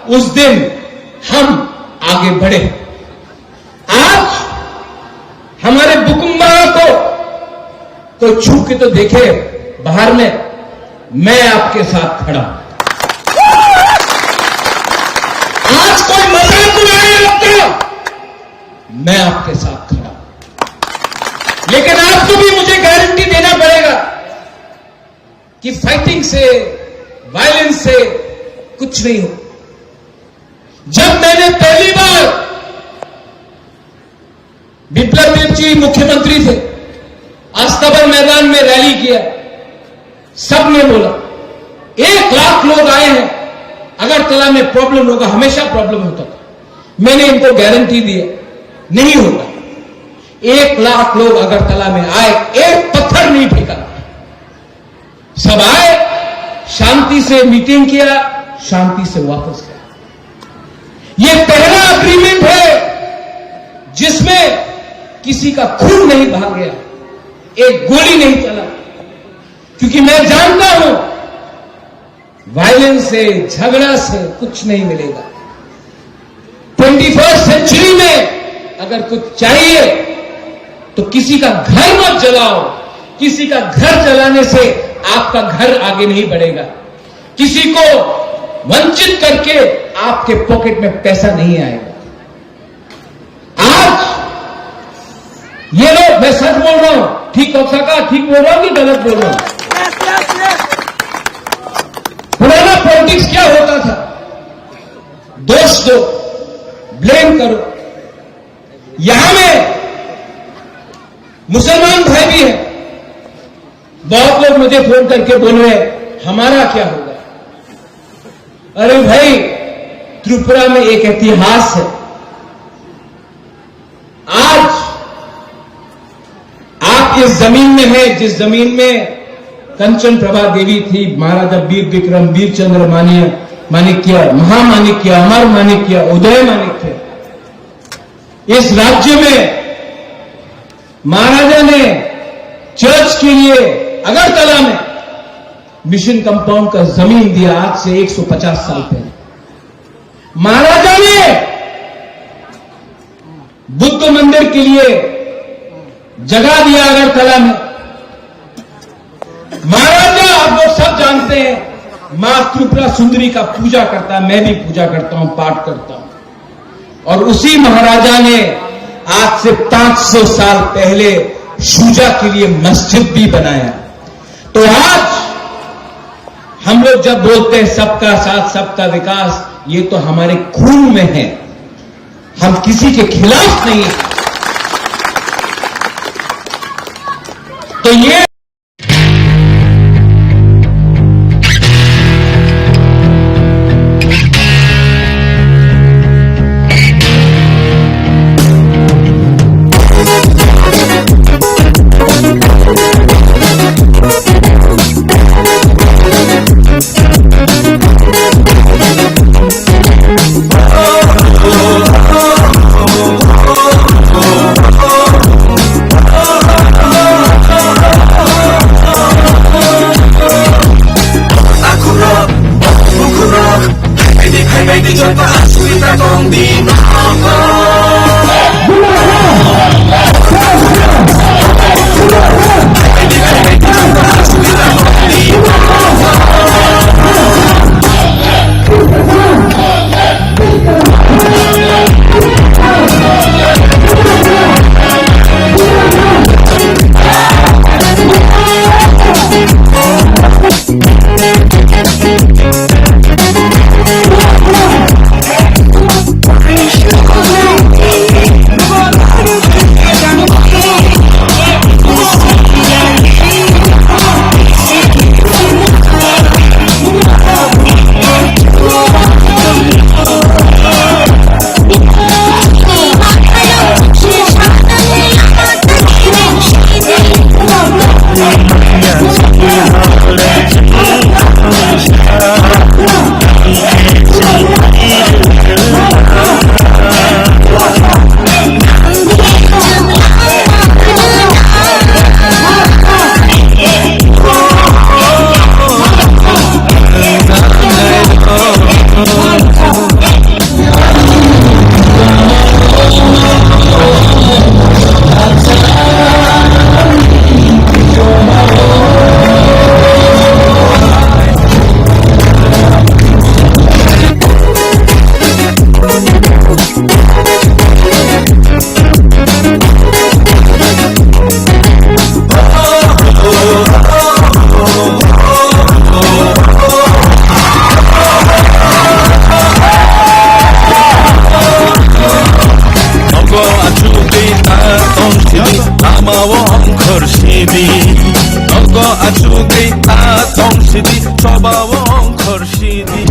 उस दिन हम आगे बढ़े। आज हमारे बुकुम्बा को कोई छू के तो देखे बाहर में, मैं आपके साथ खड़ा हूं। आज कोई मजाक उड़ाए आपका, मैं आपके साथ खड़ा हूं। लेकिन आपको भी मुझे गारंटी देना पड़ेगा कि फाइटिंग से, वायलेंस से कुछ नहीं हो। जब मैंने पहली बार, बिप्लब देव जी मुख्यमंत्री थे, अस्तबल मैदान में रैली किया, सबने बोला 1 लाख लोग आए हैं, अगरतला में प्रॉब्लम होगा, हमेशा प्रॉब्लम होता था। मैंने इनको गारंटी दी नहीं होगा। 1 लाख लोग अगरतला में आए, एक पत्थर नहीं फेंका, सब आए, शांति से मीटिंग किया, शांति से वापस गया। यह पहला अग्रीमेंट है जिसमें किसी का खून नहीं बहा गया, एक गोली नहीं चला, क्योंकि मैं जानता हूं वायलेंस से, झगड़ा से कुछ नहीं मिलेगा। 21st सेंचुरी में अगर कुछ चाहिए तो किसी का घर मत जलाओ। किसी का घर जलाने से आपका घर आगे नहीं बढ़ेगा। किसी को वंचित करके आपके पॉकेट में पैसा नहीं आएगा। आज ये लोग, मैं सच बोल रहा हूं, ठीक हो सका, ठीक बोल रहा हूं कि गलत बोल रहा हूं? पुराना पॉलिटिक्स क्या होता था? दोष दो, ब्लेम करो। यहां में मुसलमान भाई भी हैं। बहुत लोग मुझे फोन करके बोले हमारा क्या होगा? अरे भाई, त्रिपुरा में एक इतिहास है। आज आप इस जमीन में हैं जिस जमीन में कंचन प्रभा देवी थी, महाराजा वीर विक्रम, वीरचंद्र माणिक्य, महामाणिक्य, अमर माणिक्य, उदय माणिक्य। इस राज्य में महाराजा ने चर्च के लिए अगरतला में मिशन कंपाउंड का जमीन दिया, आज से 150 साल पहले। महाराजा ने बुद्ध मंदिर के लिए जगह दिया अगरतला में। महाराजा, आप लोग सब जानते हैं, मां त्रिपुरा सुंदरी का पूजा करता है, मैं भी पूजा करता हूं, पाठ करता हूं। और उसी महाराजा ने आज से 500 साल पहले शुजा के लिए मस्जिद भी बनाया। तो आज हम लोग जब बोलते हैं सबका साथ सबका विकास, ये तो हमारे खून में है, हम किसी के खिलाफ नहीं हैं। तो ये সিদি স্বভাব অঙ্কর সিদি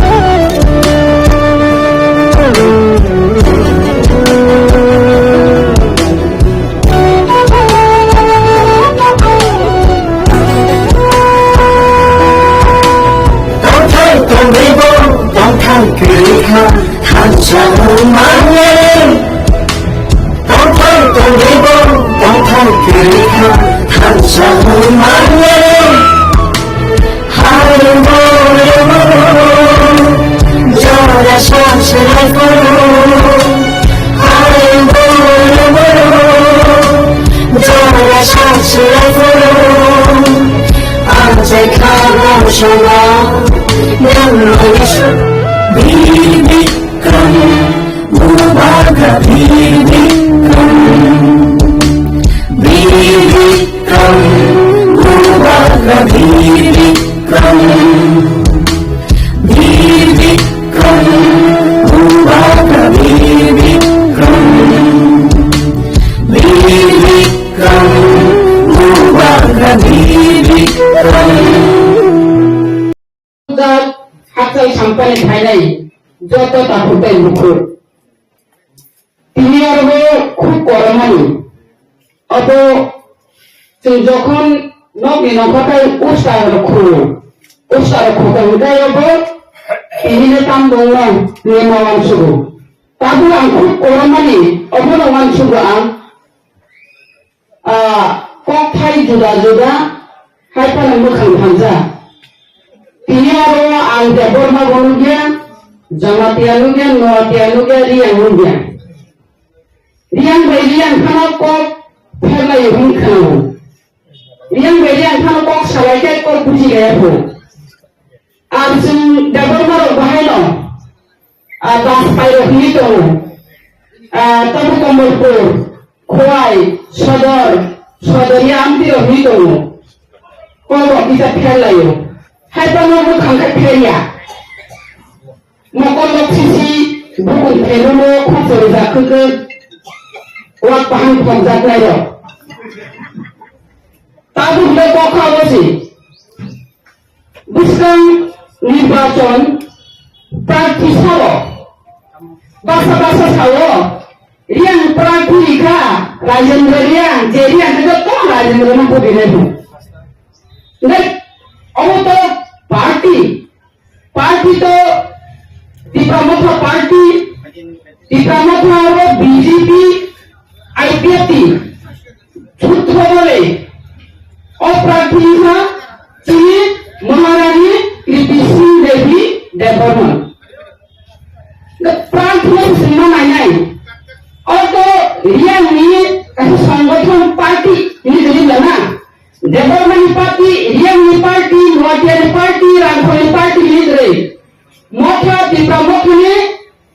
হাততালি সাম্পানে খাইলাই যত তাপতাই মুখর তিনি আরো খুব করমানি অত যখন নবী নখটাই উস্তার খোকা উদাই হবো তিনি তাম দৌড়ান নিয়মাবান শুরু তারপর আং খুব করমানি অবনমান শুরু আং কথাই জুদা জুদা হাইপালাম মোখাং থামজা তিনি আরো আং দেবরমা বনু গিয়া জামাতিয়ানু গিয়া নোয়াতিয়ানু গিয়া রিয়াংনু গিয়া রিয়াং বাই রিয়াং খানা কক ফেলাই হুন খানাও রিয়াং বাই রিয়াং খানা কক সালাইকাই কক বুঝি গায়া হো আর जों দেবরমার বাহাইল বাস পাইর হিলি দङ তবু কমলপুর খোয়াই সদরিয়া আমতির হিলি দङ কল বিজা ফেলাयो হাইপানো খাঙ্কা ফেরিয়া মকল লক্সিসি বুকুন ফেলুলো খসরে জাখুকে ওয়াক পাহান খমজাক নাইর তাবুলে কথা বসি বুঝলাম নির্বাচন প্রার্থী সহ বাসা সহ রিয়াং প্রার্থী লিখা রাজেন্দ্র রিয়াং যে রিয়াং তো রাজেন্দ্র না বলি নেব অবত পার্টি তো দীপামথ পার্টি দীপামথ হল বিজেপি আইপিএফটি যুদ্ধ বলে অপ্রার্থী লিখা তিনি মহারানী কৃতি সিং দেবী দেববর্মন প্রার্থী সিনেমা নাই অত রিয়াং নিয়ে সংগঠন party ini jadi lana Debbarman party Reang party Noatia party রাংখনি পার্টি ini dari মথা দীপামথনে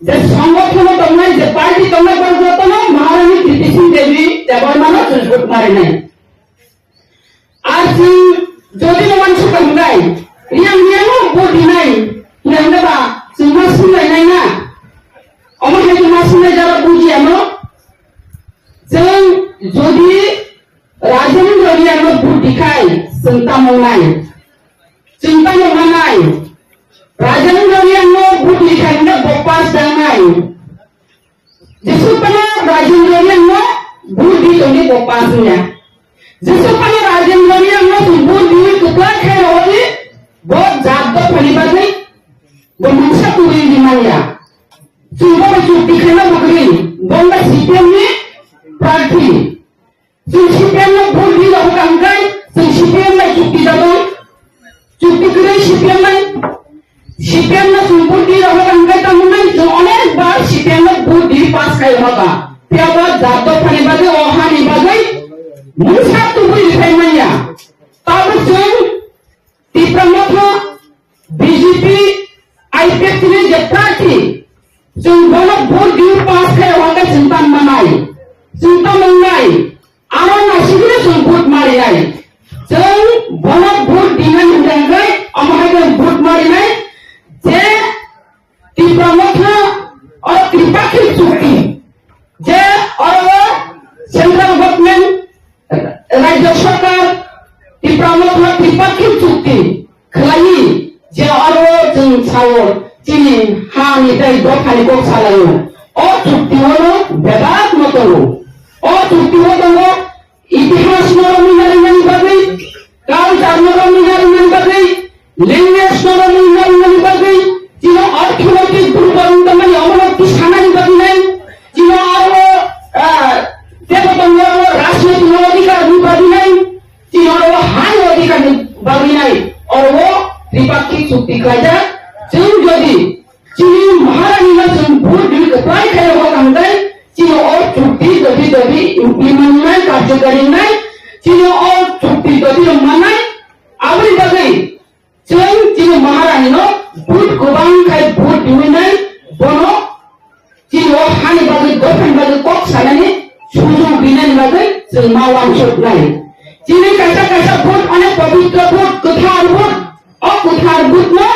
যে সংগঠন তোমরা যে পার্টি তোমরা পরিবর্তন মহারানী কৃতি সিং দেবী দেববর্মন সুযোগ মারে নাই আর যদি মানুষ কামগাই রিয়াং নিয়ানো বডি নাই নিয়ানো বা সুমা সুনাই নাই না আমার হাতে মাসুনে যারা বুঝিয়ানো जों যদি রাজেন্দ্র রিয়াং বডি খাই চিন্তা মাवनाय রাজেন্দ্র রিয়াং বডি খাইनो বপাস দাंनाय जेसेबां राजेंद्र রিয়াং बडि तोनि बपासnya जेसेबां राजेंद्र রিয়াং बडि तुकला खायरोनि बहुत जात फलिबादै बमसा कुरि दिमानिया सुबा चुक्ति खाना बगरी बंदा सीपीएम नि प्रार्थी सीपीएम ने भोट दी रहो कांगाई सीपीएम ने चुक्ति जादो चुक्ति करे सीपीएम ने सुबुर दी रहो कांगाई तमुनाई जो अनेक बार सीपीएम ने भोट दी पास खाई होगा त्याबा जात फलिबादै ओहानि बादै मुसा तुबुरि खायमानिया ताबो जों दीपामथ बीजेपी आईपीएफ ने जे प्रार्थी जों बनो भोट दी पास खाई होगा चिंता मंगाई आरो नासिगुरे जों भोट मारिनाय जों बनो भोट दिनाय होनदांगै अमाहाय भोट मारिनाय जे दीपामथ और त्रिपाक्षिक चुक्ति जे और सेंट्रल गवर्नमेंट राज्य सरकार दीपामथ त्रिपाक्षिक चुक्ति खालायि जे आरो जों सावो चिनि हानिफ्राय दखानि कक सालायो अ चुक्तियावनो बेबाद मतनो अ चुक्तियाव दङ इतिहास नरमिनारिनि बागै कालचार नरमिनारिनि बागै लैंग्वेज नरमिनारिनि बागै चिनो अर्थनैतिक दुर्बलतानि अवनति सानानि बागै नै चिनो आरो देवतंगो राजनीतिक अधिकारनि बागै नै चिनो आरो हानि अधिकारनि बागै नै और वो त्रिपाक्षिक चुक्ति खाजा जों जदि चीनी महारानी में जों भूल दिल कपाई खाया हो हमदाय चीनो और चुक्ति जदि इम्प्लीमेंट में कार्यकारी में चीनो और चुक्ति जदि मानाय आवरी बागै जों चीनी महारानी नो भूल गोबां खाय भूल दिवनाय बनो चीनो हानि बागै दफान बागै कक सानानि सुजुग बिनाय बागै जों मावां सोबनाय चीनी कासा भूल अनेक पवित्र भूल कथार भूल और कुठार भूल न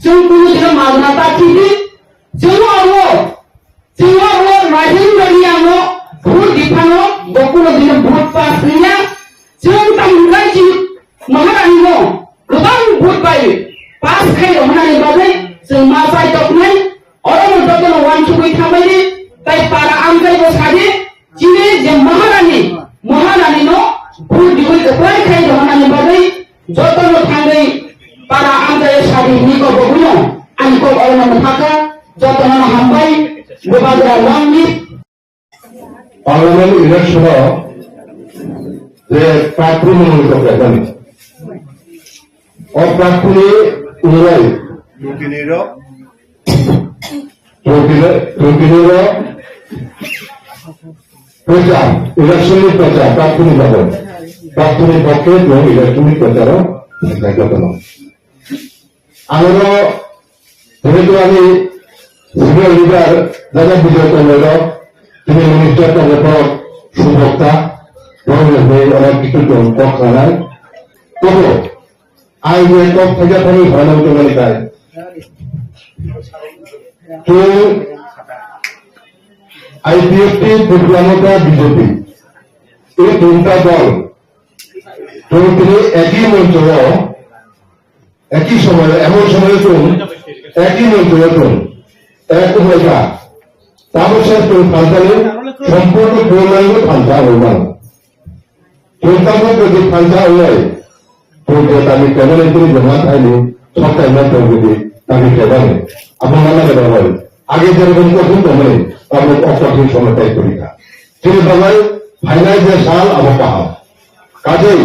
जों कुनु दिन मागनाता थिदि जों आरो राजेन्द्रनियानो भूल दिफानो बकुनो दिन भूल पास गैया जों तांगाय जि महारानी नो गोबां भूल पाय पास खाय होनानै बागै जों मा जाय दकनाय अरनो दकनो वानसुबै थाबायनि ताय पारा आमगायबो सादि जिने जे महारानी नो भूल दिबै कपाय खाय होनानै बागै जतनो थांगै para anda sari niko boguno anko orna mthaka jotona hambai gobagra langni parliament election যে প্রার্থী মনোনীত করেন অপ্রার্থী অনুযায়ী ত্রুটির প্রচার ইলেকশনের প্রচার প্রার্থী যাবেন প্রার্থীর পক্ষে এবং ইলেকট্রনিক প্রচারও যত্ন আমরা যেহেতু আমি সিনিয়র লিডার যারা বিজয় করল তিনি মিনিস্টার তাদের সুভক্তা অনেক কিছু পথ জানায় তবু আজ এই পথ থেকে আমি ভালো হতে পারি তাই তো আইপিএফটি প্রোগ্রামতা বিজেপি এই তিনটা দল তো তিনি একই মঞ্চ একই সময় এমন সময় একই মঞ্চ এক হয়ে তারপর ফান্সালে সম্পূর্ণ পূর্ণাঙ্গ ফান্সা হইলাম পূর্ণাঙ্গ যদি ফান্সা হই তো আমি কেমন করে জমা খাইনি সরকার না যদি আমি কেমন আপনার লাগে ব্যবহার আগে যেরকম কঠিন তেমন আপনার অকঠিন সময়টাই পরীক্ষা তিনি বাবাই ফাইনাল যে সাল আমার কাহা কাজেই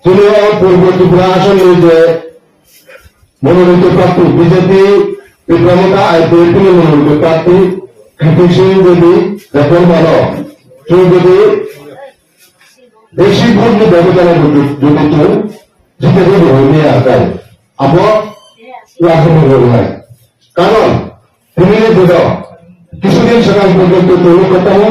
তিনি পূর্ব ত্রিপুরা আসনে যে মনোনীত প্রার্থী বিজেপি বিক্রমতা আইপিএফটি মনোনীত প্রার্থী কৃষি যদি যখন ভালো কেউ যদি বেশি ভোট ব্যবধানে যদি কেউ জিতে যদি হয়ে আসায় আমার আসনে হয় কারণ তিনি কিছুদিন সকাল পর্যন্ত তৈরি করতে হবে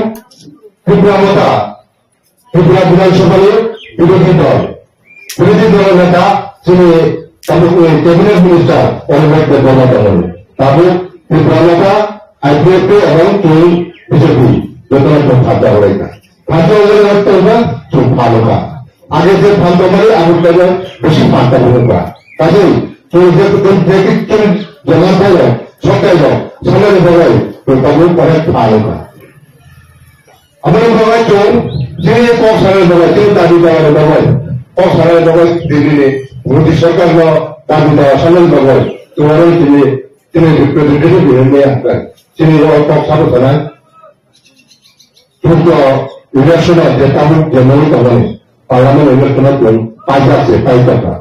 ত্রিপুরা বিধানসভায় বিরোধী দলের নেতা তিনি ক্যাবিনেট মিনিস্টার অনুভব ব্যবহার করেন তারপর ত্রিপুরা আইপিএফটি এবং বিজেপি যতটা ফাঁকা হয়ে যায় ফাঁকা হলে রাখতে হবে খুব ভালো কাজ আগে যে ফাঁকা করে আগুন কাজে বেশি ফাঁকা হতে পারে কাজেই জমা থাকলে সরকার সরকারি জায়গায় তাদের পরে ভালো কাজ আমাদের বাবাই তো যে কক সারের বাবাই তিনি দাবি দেওয়ার বাবাই কক সারের বাবাই দিল্লি মোদী সরকার দাবি দেওয়া সারের বাবাই তোমার তিনি রিপ্রেজেন্টেটিভ নিয়ে আসবেন তিনি কক সারও জানায় কিন্তু ইলেকশনে যে তাবুক যে মৌলিক হবে পার্লামেন্ট ইলেকশনের পাইজা আছে পাইজাটা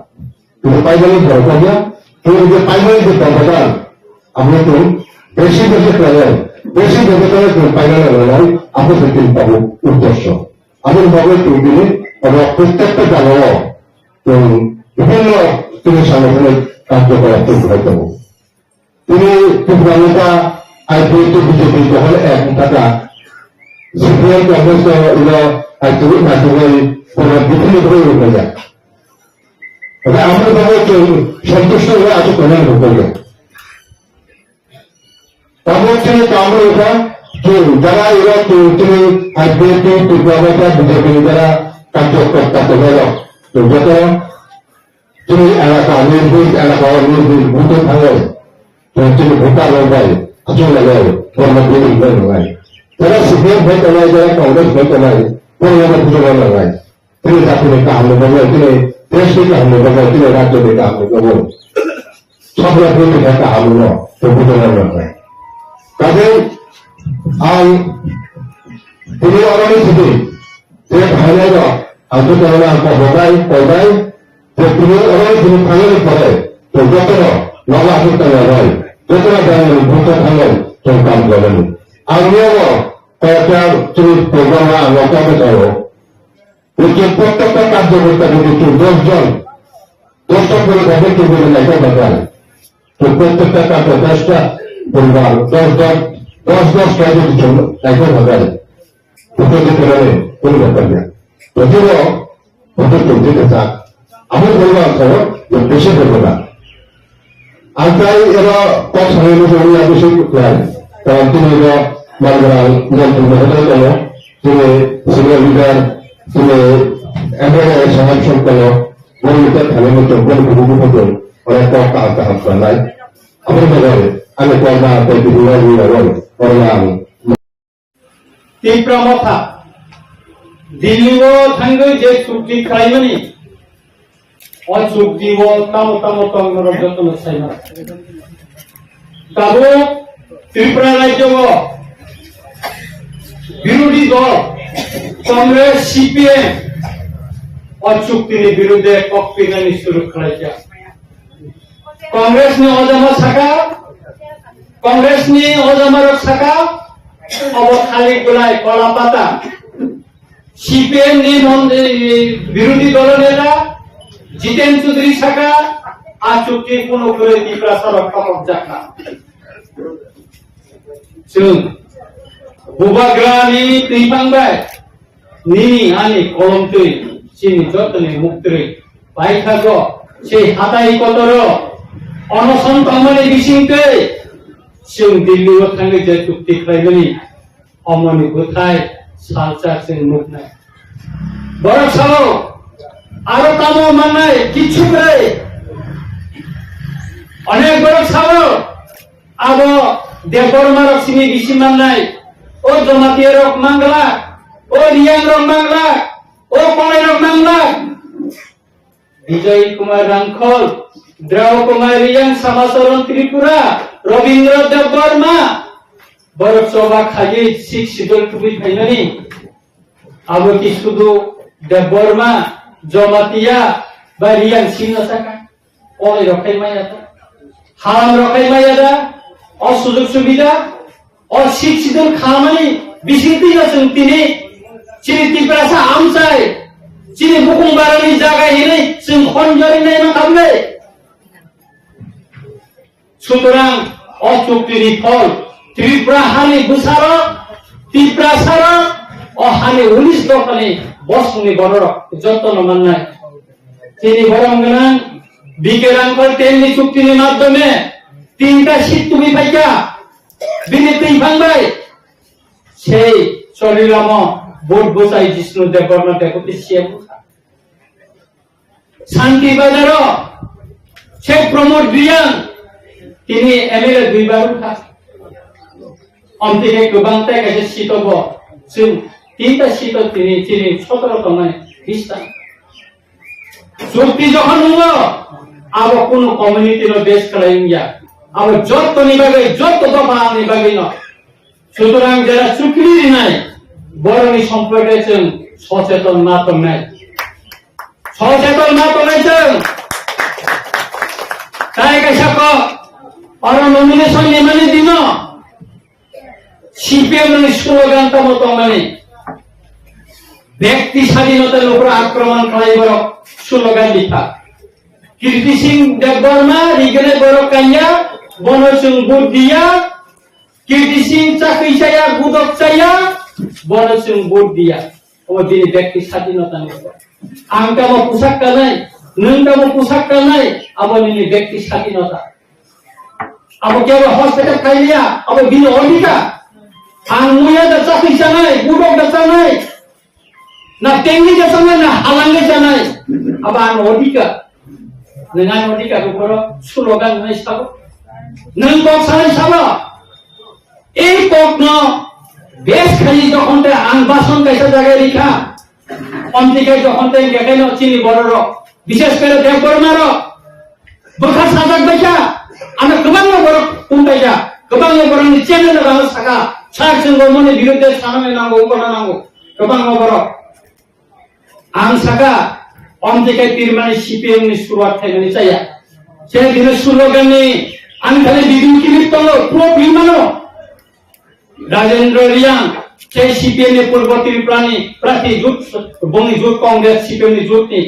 কিন্তু পাইজানি দরকার না কিন্তু যে পাইজানি যে দরকার আমরা তো বেশি করেন বেশি ব্যবধানে ফাইনালে লড়াই আমাদের কিন্তু পাবো উদ্দেশ্য আমার ভাবে তিনি এবং প্রত্যেকটা জায়গায় বিভিন্ন তিনি সাংগঠনিক কার্যকলাপ হয়ে যাব তিনি ত্রিপুরা আইপিএফটি বিজেপি যখন এক টাকা সিপিএম কংগ্রেস বিভিন্ন ভাবে উঠে যায় আমরা ভাবে সন্তুষ্ট হয়ে আজ কল্যাণ করতে যায় তারপর তিনি কামড় ওঠা যারা এরা তিনি আইপিএফটি ত্রিপুরা বিজেপি যারা কার্যকর্তা যত তুমি এলাকা নির্ভীক এলাকা নির্ভীক ভোটে থাকো তুমি ভোটার নয় আসলে নয় কর্মচারী নয় যারা সিপিএম ভোট নয় যারা কংগ্রেস ভোট নয় পরিবারের ভোট নয় তিনি জাতির কাম করবো তিনি দেশকে কাম করবো তিনি রাজ্যকে কাম করবো সব রকমের একটা আলো তো ভোট নয় কাজে আই তিনি অনেক থেকে যে ভাইরা আন্তর্জাতিক হবাই কবাই তো তিনি অনেক তিনি ফাইনাল করে তো যত নবা আসতে নয় যত ভোট থাকেন তো কাম করেন আমিও কয়েকটা তুমি প্রোগ্রাম লোকাবে করো যে প্রত্যেকটা কার্যকর্তা যদি 10টা করে দেখে কেউ বলে না এটা ব্যাপার তো প্রত্যেকটা কার্য 10টা পরিবার 10 কাজের জন্য একই ব্যাপার কোনো ব্যাপার না যদিও ভোটে কেউ যেতে চান আমি বলবো খবর যে বেশি করবো না আর তাই এরা কথা হয়ে গেছে উনি বেশি কারণ তিনি মালগাল হতে গেল তিনি সিনিয়র লিডার তিনি এমএলএ সমাবেশন করল বলতে খেলে মতো বল ভূমি হতো অনেক কথা হাত নাই আমার মনে হয় আমি করবা করলাম তীব্র মথা দিল্লি থাঙ্গে যে চুক্তি খাইমানি অচুক্তি তামো তামো তঙ্গর যত্ন চাইমা তাবো ত্রিপুরা রাজ্য বিরোধী দল কংগ্রেস সিপিএম অচুক্তির বিরুদ্ধে ককপিনানি শুরু করেছে কংগ্রেসনি অজামা শাখা কংগ্রেসনি অজামারক শাখা অবখালি গোলায় কলা পাতা সিপিএম বিরোধী দলনেতা জিতেন চৌধুরী শাখা আর চুক্তি কোন করে ত্রিপুরা সড়ক খবর জাকা বুবাগ্রানি ত্রিপাঙ্গায় নিনি আনি কলমতৈ চিনি যতনে মুক্তৈ পাই থাক সেই হাতাই কতর অনশন কমনে বিশিংতৈ जों दिल्लीयाव थांनो जे चुक्ति खालामनानै अमनि गोथाय सालचारजों नुनाय बरफ साव आरो तामो माननाय किछु गै अनेक बरफ साव आबो देवबर्मा रक्सिनि बिसि माननाय ओ जमातीय रक मांगला ओ रियांग रक मांगला ओ कलाय रक मांगला विजय कुमार रांखल द्राव कुमार रियांग समाचरण त्रिपुरा रवीन्द्र देवबर्मा बरफ सभा खाली 6 शिड्यूल टुबी फाइनानी अब की शुद्ध देवबर्मा जमातिया बा रियांग सिंह साका ओले रखाय माया हाम रखाय माया दा और सुजुग सुविधा और 6 शिड्यूल खामानी बिसिंति जों तिनि चिनि तिप्रासा आमसाय चिनि बुकुं बारानि जागा हिनै जों खनजरि नायमा खामले সুতরাং অচুক্তির ফল ত্রিপুরা হানি বুসার ত্রিপুরা সার ও হানি 19 দোকানে বসুনি বড় যত্ন মান্নায় তিনি বরংগান বিকেরাঙ্কল তেমনি চুক্তির মাধ্যমে 3টা শীত তুমি পাইকা বিনীতি ভাঙবাই সেই চলিলাম ভোট বসাই জিষ্ণু দেববর্মা দেখতে সিএম শান্তি বাজার সেই প্রমোদ রিয়াং তিনি এমএলএ 2 বার উঠা অন্তিকে গোবাংতায় কাছে শীতব जों 3টা শীত তিনি 17 তমায় বিস্তার চুক্তি যখন হলো আব কোন কমিউনিটির বেস করাইয়া আব যত নিবাগে যত দফা নিবাগে না সুতরাং যারা চুক্তি নাই বরণী সম্পর্কে সচেতন না তো নাই সচেতন না তো নাই তাই কাছে और नॉमिनेशन निमाने दिन सीपीएम स्लोगान मत माने व्यक्ति स्वाधीनतार ऊपर आक्रमण खालाइबार स्लोगान लिखा कीर्ति सिंह देवबर्मा रिगने बड़ कान्या बनसिंह बुद्धिया कीर्ति सिंह चाकरी चाया गुदक चाया बनसिंह बुद्धिया और दिन व्यक्ति स्वाधीनता आंकाम पोशाक कानाय नोंकाम पोशाक कानाय आबनि व्यक्ति स्वाधीनता अब क्या हॉस्पिटल खाई लिया अब दिन ओडिका आं मुया दा चाकरी जानाय गुदक दा जानाय ना टेंगी दा जानाय ना हालांगे जानाय अब आं ओडिका dengan odika bukoro slogan nai sabo nang kok sanai sabo এই কok no বেশ খালি যখন তে আনবাসন কাইসা জায়গায় রেখা অন্তিকে যখন তে গেকাইনো চিনি বড়র বিশেষ করে দেববর্মার বখা সাজাক বাইসা আমি গোबां বড় কুন্টাইয়া गोबां बर'नि चेनेल राव साखा सारजों गमनि बिरुद्धे सानानै नांगौ गना नांगौ गोबां बर' आं साखा अन्तिके तीरमानि सीपीएम नि सुरुवात थाइनानै जाया से दिन स्लोगाननि आं खालि बिदिन्थि लिरतलो प्रो फिल्मानो राजेन्द्र रियां से सीपीएम नि पूर्व त्रिपुरानि प्रार्थी जुट बंगि जुट कांग्रेस सीपीएम नि जुटनि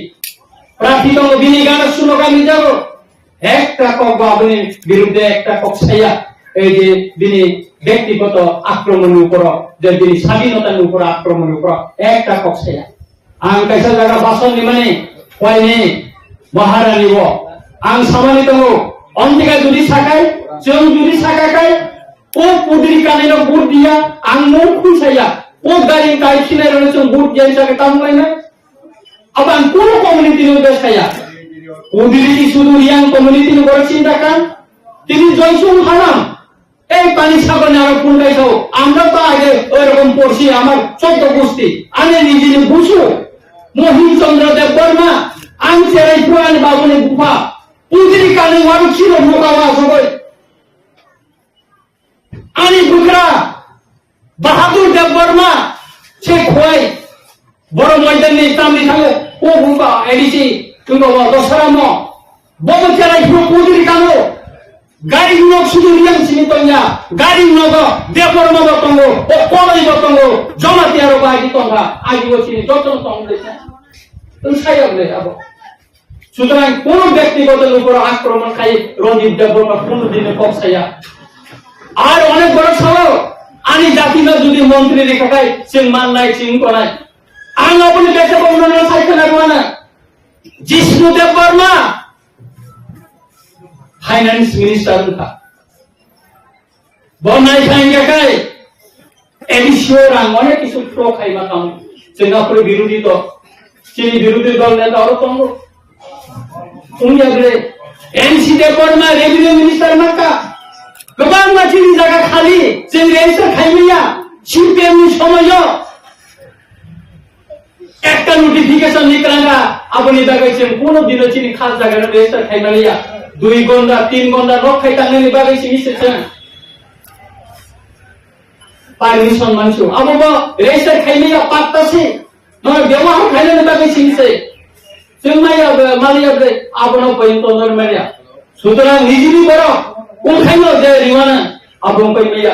प्रार्थी दङ बिनि गाना स्लोगान जागो একটা কক বাবুনি বিরুদ্ধে একটা কক ছায়া এই যে তিনি ব্যক্তিগত আক্রমণের উপর যে তিনি স্বাধীনতার উপর আক্রমণের উপর একটা কক ছায়া আং কাইসা জায়গা বাসন নিমানে কয়নি মহারানী ও আং সম্মানিত অন্তিকা যদি সাকাই চং যদি সাকাকাই ও পুদিরি কালিনো বুট দিয়া আং মুখ খুশাইয়া ও গাড়ি কাইছিনে রয়েছে বুট দিয়া সাকে তামলাই না আবার কোন কমিউনিটির উদ্দেশ্যে পুদিরি শুধু রিয়াং কমিউনিটির উপর চিন্তা করেন তিনি জয়সুন হারাম এই পানি সাগর আর কোনটাই খাও আমরা তো আগে ওইরকম পড়ছি আমার 14 গোষ্ঠী আমি নিজে বুঝু মহিম চন্দ্র দেব বর্মা আমি চেরাই পুরান বাবুনি গুফা পুদিরি কানে ওয়ার ছিল মোকাওয়া সবাই আমি বুকরা বাহাদুর দেব বর্মা সে খোয়াই বড় ময়দানে তামলি থাকে ও গুফা এডিসি কিন্তু দশরাম বড় চেরাই পুদিরি কানো গাড়ি নক শুধু রিয়াং সিনিতঙ্গা গাড়ি নগ দেববর্মা বতঙ্গ ও কলাই বতঙ্গ জমাতি আরো বাকি তঙ্গা আইও চিনি যতন তঙ্গলেছে তো সাইয়াবলে আবো সুতরাং কোন ব্যক্তিগতের উপর আক্রমণ খাই রঞ্জিত দেববর্মা কোনদিনে কক্সাইয়া আর অনেক বড় সবাই আমি জাতি না যদি মন্ত্রী রেখা খাই সে মান নাই চিন করাই আং আপনি দেশে বর্ণনা সাইতে লাগবে না জিষ্ণু দেববর্মা फाइनेंस मिनिस्टर था बनाई खाएंगे काय एडिशियो रंग अनेक किसी प्रो खाई माताम सिंगापुर विरोधी तो चीनी विरोधी दल नेता और तंगो उन्हें अगले एनसी देवबर्मा रेवेन्यू मिनिस्टर मक्का गोबां मानसिनि जायगा खाली जों रेजिस्टार खाइमिया सीपीएम नि समायो একটা নোটিফিকেশন নিকলাঙ্গা আপনি দেখাইছেন কোন দিন চিনি খাস জায়গা রেজিস্টার খাইমালিয়া 2 গন্ডা 3 গন্ডা নক খাইতানে নিবাগাইছি মিছেছেন পারমিশন মানছো আববা রেজিস্টার খাইমিয়া পাত্তাছি নয় ব্যবহার খাইলে নিবাগাইছি মিছে जोंमाया मालिया बे आपनो पयन तंदर मारिया सुतरां निजिनि बड़ कोन खाइनो जे रिवाना आपन पयमिया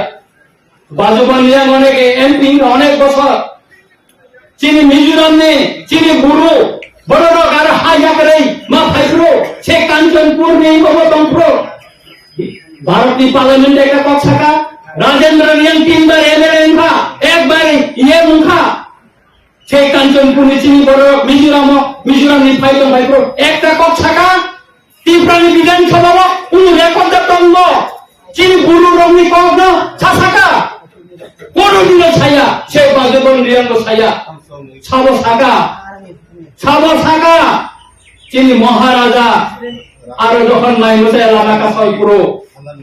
बाजुबानिया अनेक एमपी अनेक बছর চিনি মিজোরাম নে চিনি বুড়ো বড় বড় আর হাইয়া করে মা ফাইপ্রো সে কাঞ্চনপুর নেই ববতমপ্র ভারতীয় পার্লামেন্টে একটা কক্ষাকা রাজেন্দ্র রিয়াং 3 বার এমএলএ মুখা একবার ইয়ে মুখা সে কাঞ্চনপুর নে চিনি বড় মিজোরাম নি ফাইপ্রো একটা কক্ষাকা ত্রিপুরানি বিধানসভা কোন রেকর্ড তঙ্গ চিনি বুড়ো রংনি কগ্ন ছাসাকা কোনদিন ছায়া সে বাজবন রিয়াং ছায়া ছাবো সাকা চিনি মহারাজা আর যখন মাইমতে এলাকা সয়পুরো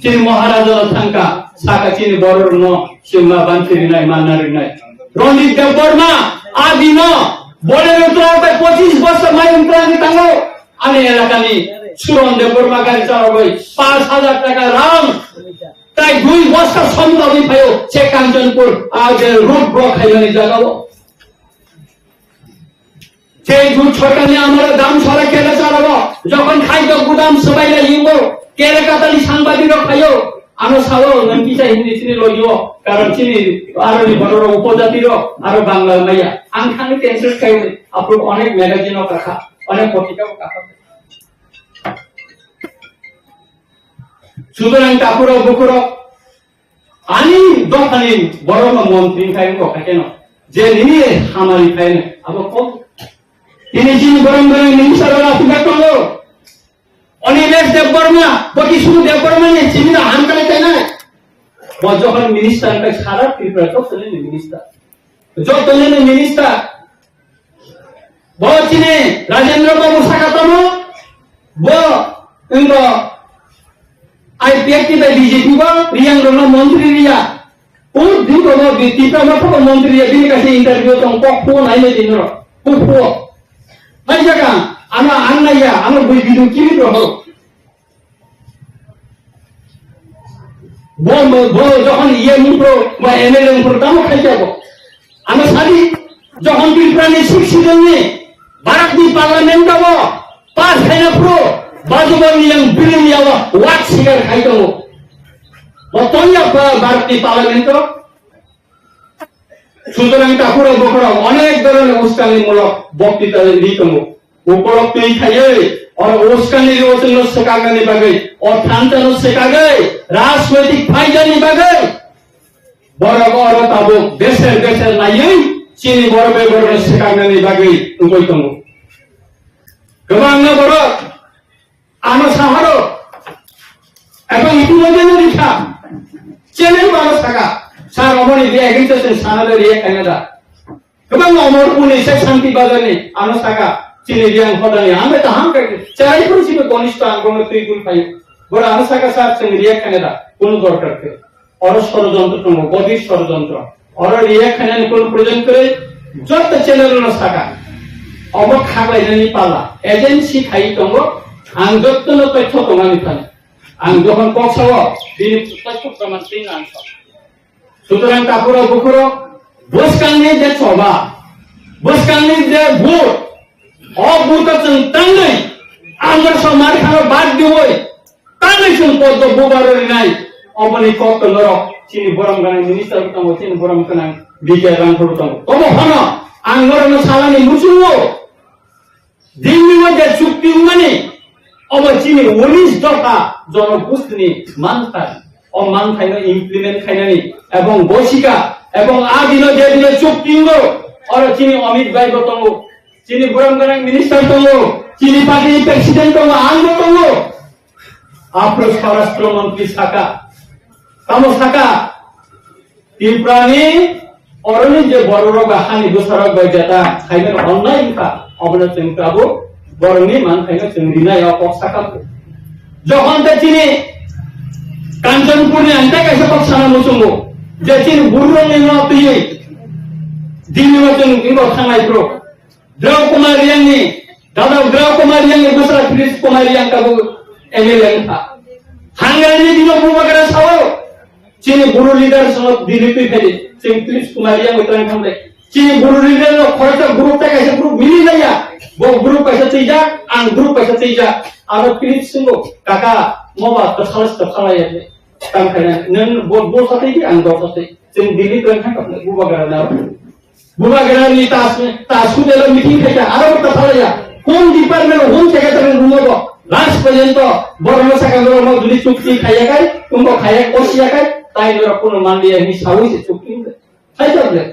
চিনি মহারাজা থাঙ্কা সাকা চিনি বড়র ন সিংমা বান্তিরি নাই মান্নারি নাই রঞ্জিত দেববর্মা আদিন বড়ের উত্তরাতে 25 বছর মাইমতে তাঙ্গো আমি এলাকানি সুরন দেববর্মা গাড়ি চালাবই 5000 টাকা রাম তাই 2 বছর সম্পত্তি পাইও সে কাঞ্চনপুর আজ রোড ব্লক খাইলানি জাগাও সেই ঝুট ছটানি আমরা দাম ছড়া কেলে চালাবো যখন খাইব গুদাম সবাই লাইব কেলে কাতালি সাংবাদিক খাইও আনো সাও নকি চাই হিন্দি চিনি লইও কারণ চিনি আর বড় উপজাতির আর বাংলা মাইয়া আং খানি টেনশন খাইবে আপনি অনেক ম্যাগাজিনও রাখা অনেক পত্রিকাও রাখা সুতরাং কাপুরো বুকুরো আমি দোকানি বড় মন্ত্রী খাইব কেন যে নিয়ে আমারি খাইনে আবার কম তিনি যিনি গরম গরম মিনিস্টাররা আপনি করলো অনিলেশ দেববর্মা বাকি শুধু দেববর্মা নিয়ে চিনি না হামকালে তাই না যখন মিনিস্টারটা সারা ত্রিপুরা যতলেন মিনিস্টার বড় চিনে রাজেন্দ্র বাবু সাকাতম Engko IPF kita BJP ba riang rono menteri ria. Oh di rono BJP ma thok menteri ria bini kasih interview tong pok phone ai le dinro. Pho. Mai jaga ana annaya ana bui bidu kini roho. Bo যখন ইয়ে মুখো বা MLA মুখো দাম খাই যাবো আমরা সারি যখন বিপ্রাণী শিক্ষিত নেই ভারত দি পার্লামেন্ট যাব পাস খাইনা প্রো বাজুবল নিয়ম বিলিং যাব ওয়াট সিগার খাই দেবো বতনিয়া ভারত দি পার্লামেন্ট সুতরাং তাকুরা বকরা অনেক ধরনের উস্কানিমূলক বক্তৃতা দিতমু উপরোক্ত এই খাইয়ে और उसकानी रोचन सेकागने बागे और थांतन सेकागे राजनैतिक फायदानी बागे बराबर ताबो देशेर नायै चीनी बरबे बरबे सेकागने बागे उगैतमु गोबां बर आनो साहारो एबं इतिमध्ये लिखा चेनेल बारो सागा सार अमनि बे एग्रिकालचार सानाले रिया कानाडा गोबां अमरपुरनि से शान्ति बाजारनि आनो saga Cini yang hodani, ame taham kerja. Cari pun sih konista, angkong itu ikut kayu. Bora asa kasar sendiri Kanada, pun dorkar ke. Orang sorjanto tunggu, bodi sorjanto. Orang dia Kanada pun present ke. Jod channel lo saka. Obok khabai nani pala. Agency khai tunggu, angjot tu no petho tungan ikan. Angjohan kok sawo, dini petho kaman ting angso. Suturan kapuro bukuro, bos kami je coba, bos kami je bur. অবুতচন তাঙ্গই আমরা সমাজ খানো বাদ দিবই তাঙ্গই শুন পদ্ম বুবারের নাই অবনি কত নর চিনি বরম গানে মিনিস্টার তম চিনি বরম কানা বিকে রান করতম তম হন আঙ্গরন সালানি মুসুও দিল্লি মধ্যে চুক্তি মানে অব চিনি 19 দফা জনগোষ্ঠী মানতা ও মান খাইনো ইমপ্লিমেন্ট খাইনানি এবং বৈশিকা এবং আদিন যে দিনে চুক্তি और চিনি অমিত ভাই গতম Cini buram garang minister tunggu, cini parti presiden tunggu, anggo tunggu. Apro Swarastro Mantri Saka, kamu Saka, Tiprani, orang ini je bororo bahani dosarok bajata, kainan online ka, abna cengkabu, boroni man kainan cengdina ya kok Saka. Johan te cini, Kanchanpur ni ante kaisa kok sana musumu, je cini burung ni no tuye, dini macam ingko sangai bro. Draw Kumar yang ni, dalam Draw Kumar yang ni besar Chris Kumar yang kabu MLA था. Hanggar ni di luar rumah kerana sawo, cini guru leader semua dilipi tadi, cini Chris Kumar yang utara kamle. Cini guru leader lo khorcha guru tak ऐसे guru mili naya, वो guru पैसा तीजा, ang guru पैसा तीजा, आरो Chris semua kakak mau bawa tersalah ya, kam kena, nen bos sate ki ang bos sate, cini dilipi kan kapne guru kerana बुबा गरानी तासु देलो meeting खाइता आरो तथाया कोन department home secretary रुमबो last पर्यंत बरनो साकांगरो म दुली चुक्ति खाया काय तुमको खाया कोसिया काय ताई नर कोन मानलिया नि सावै से चुक्ति खाइताबले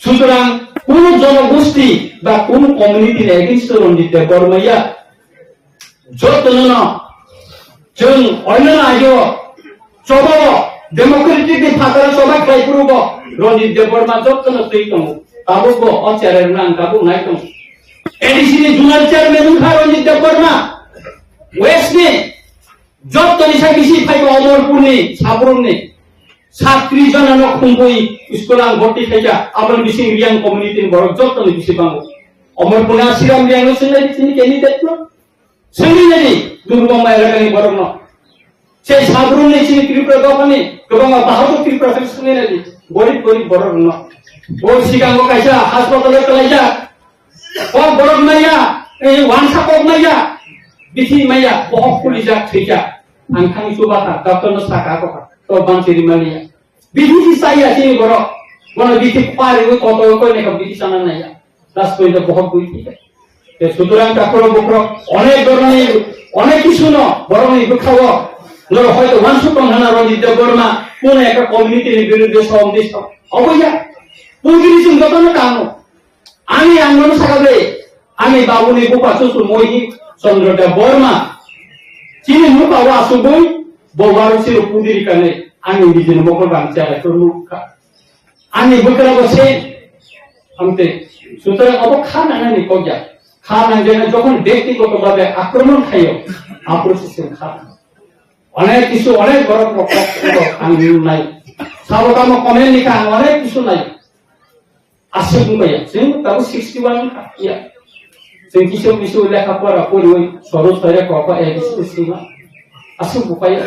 সুতরাং কোন জনগোষ্ঠী বা কোন কমিউনিটির এগেইনস্ট রঞ্জিতে বর্মাইয়া যতন जों অন্যান্য আইও চবো डेमोक्रेटिक फादर सभा खाइपुरुब रंजित देवबर्मा जत्तन तैतम ताबुबो अचारेर नाम ताबु नाइतम एडीसी नि जुनाल चेयरमैन खा रंजित देवबर्मा वेस्ट नि जत्तनि साबिसि फाइबो अमरपुर नि साब्रम नि 37 जना न खुंबुई स्कुलां भर्ती खाइजा आबन बिसिं रियां कम्युनिटि बरक जत्तनि बिसि बांगो अमरपुर आसिराम रियां सिनै सिनि केनि देतनो सिनि दुर्गमा एलाकानि बरक न সেই সাবরুন নেই চিনি ত্রিপুরা দোকানে গোবাং বাহাদুর ত্রিপুরা সেকশনে নেই গরিব বড় ন ও সিগাঙ্গ কাইসা হাসপাতালে চলাইয়া ও বড় মাইয়া এই ওয়ানসা কক মাইয়া বিথি মাইয়া বহুত পুলিশা ঠিকা আংখানি সুবাতা ডক্টর সাকা কথা তো বানচিরি মালিয়া বিধি সাইয়া চিনি বড় মনে বিধি পারে ও কত কই না বিধি জানা নাইয়া লাস্ট পর্যন্ত বহুত বই ঠিক আছে সুতরাং কাপড় বকর অনেক ধরনের অনেক কিছু ন বড় নি খাওয়া Lalu hoi wansu penghana rojit deborma pun eka community ni biru somdis apa ya pungkiri sungguh kan kamu ami anggono sakabe ami babu ni buka susu mohi sondro deborma cini muka wa subui bawaru siru pungkiri kane ami bijin mokol bangsa terluka ami bukara bose amte sutra apa khana nani koja খান যখন ব্যক্তিগতভাবে আক্রমণ খাইও আপ্রসেসের খান অনেক কিছু অনেক বড় নাই সাবকাম কমে লেখা অনেক কিছু নাই আসে বুঝাইয়া जों তাও 61 ইয়া जों কিছু কিছু লেখাপড়া করি ওই সরস হয়ে কপা এসিসিমা আসে বুঝাইয়া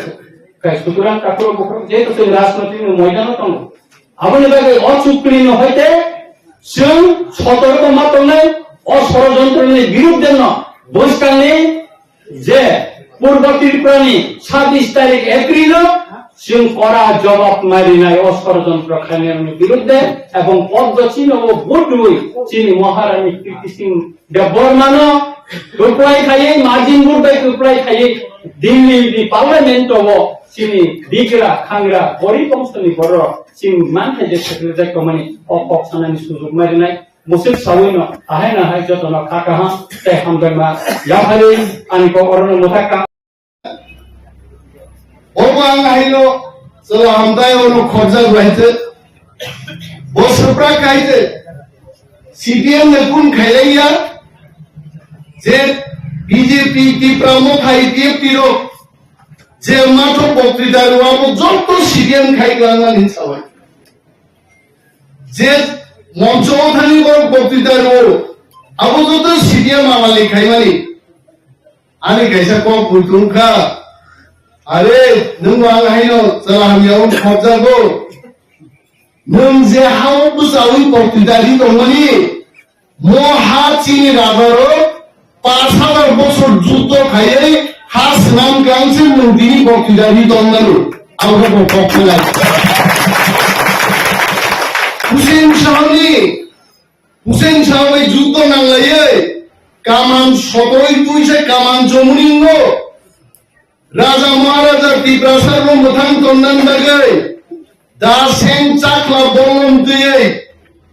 কাই সুতরাং কাকর বুক যেহেতু जों রাজনৈতিক ময়দানে দङ আপনি বাগে অচুক্তি হইতে जों সতর্ক মাত্র নাই অষড়যন্ত্রের বিরুদ্ধে না বৈষ্কালে যে পূর্ব ত্রিপুরানি 27 তারিখ এপ্রিল जों করা জবাব মারি নাই অষড়যন্ত্রখানের বিরুদ্ধে এবং পদ্মচিহ্ন ও বুটুই চিনি মহারানী কীর্তি সিং দেববর্মান টুকরাই খাইয়ে মার্জিন বুটবাই টুকরাই খাইয়ে দিল্লি পার্লামেন্ট ও চিনি দিগরা খাংরা পরিকংসনি বড় চিন মানতে যে সেক্রেটারি কমানি অপকসানানি সুযোগ মারি নাই মুসিদ সাউইনো আহাইনা হাই যতন কাকাহা তে হামবেমা ইয়াহারি আনিকো অরণ মোথাকা Orang ahilo selalu hamdai orang kerja berita, bos seprak kaite, CPM nepun kaya, je BJP di pramuk hai dia piro, je mato pokri daru amu joto CPM kaya kelangan insawai, je monco thani bor pokri daru, amu joto CPM awali kaya mani, ane kaisa kau putung ka. আরে নং আইনো সালামিয়াও খজাবো নং যে হাও বুসাউই পক্তিদারি দমনি মহা চিনি রাজারো 5000 বছর যুদ্ধ খাইয়ে হাস নাম গাংছে নদীনি পক্তিদারি দমনালো আমরা পক্ষে লাগে হুসেন শাহনি যুদ্ধ নাংলাইয়ে কামান সতই তুইছে কামান জমুনিঙ্গ Raja Maharaja di prasar memotong tondan bagai, daseng cakla bolong tuye,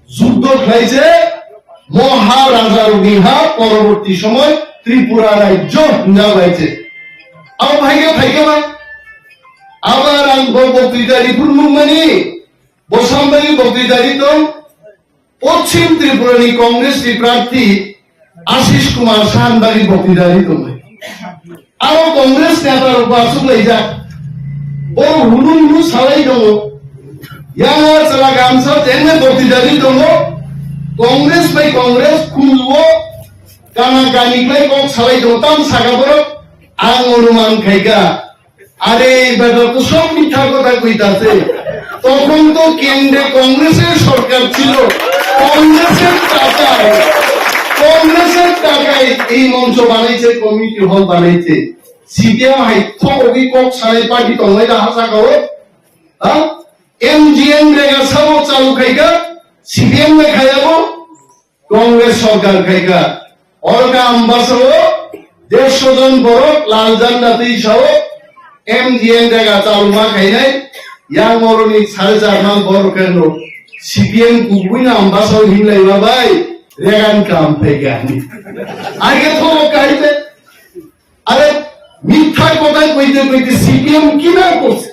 যুদ্ধ খাইছে মহারাজা রুবিহা পরবর্তী সময় ত্রিপুরা রাজ্য না হয়েছে আর ভাইকে না আবার বক্তৃতারি পূর্ণমানি বসাম্বানি বক্তৃতারি তো পশ্চিম ত্রিপুরানি কংগ্রেস প্রার্থী আশিস কুমার শাহবাগী বক্তৃতারি তো আরো কংগ্রেস নেতার উপাসক লাইজা বড় হুলুলু সালাই দङ ইয়াঙা চালা গামছা তেনে বক্তৃতারি দङ কংগ্রেস বাই কংগ্রেস খুলুও কানা গানিক্লাই কক সালাই দङ তাম সাগাবর আং অনুমান খাইগা আরে বেটা তো সব মিথ্যা কথা কইতাছে তখন তো কেন্দ্রে কংগ্রেসের সরকার ছিল কংগ্রেসের টাকায় এই মঞ্চ বানাইছে কমিটি হল বানাইছে সিপিএম হাইথ ওই কক সারাই পার্টি তংলাই রাহা সাগাও এমজিএম রেগা সাবো চালু খাইগা সিপিএম মে খাইয়াবো কংগ্রেস সরকার খাইগা অরকা আম্বাসাও 150 জন বড় লাল জান্নাতি সহ এমজিএম রেগা চালু মা খাইনাই ইয়াং মরনি 4.5 মান বড় কেন সিপিএম কুবুইনা আম্বাসাও হিমলাইবা ভাই রেগান কাম পেগানি আগে তো কাইতে আরে মিথ্যা কথা কইতে কইতে সিপিএম কি না করছে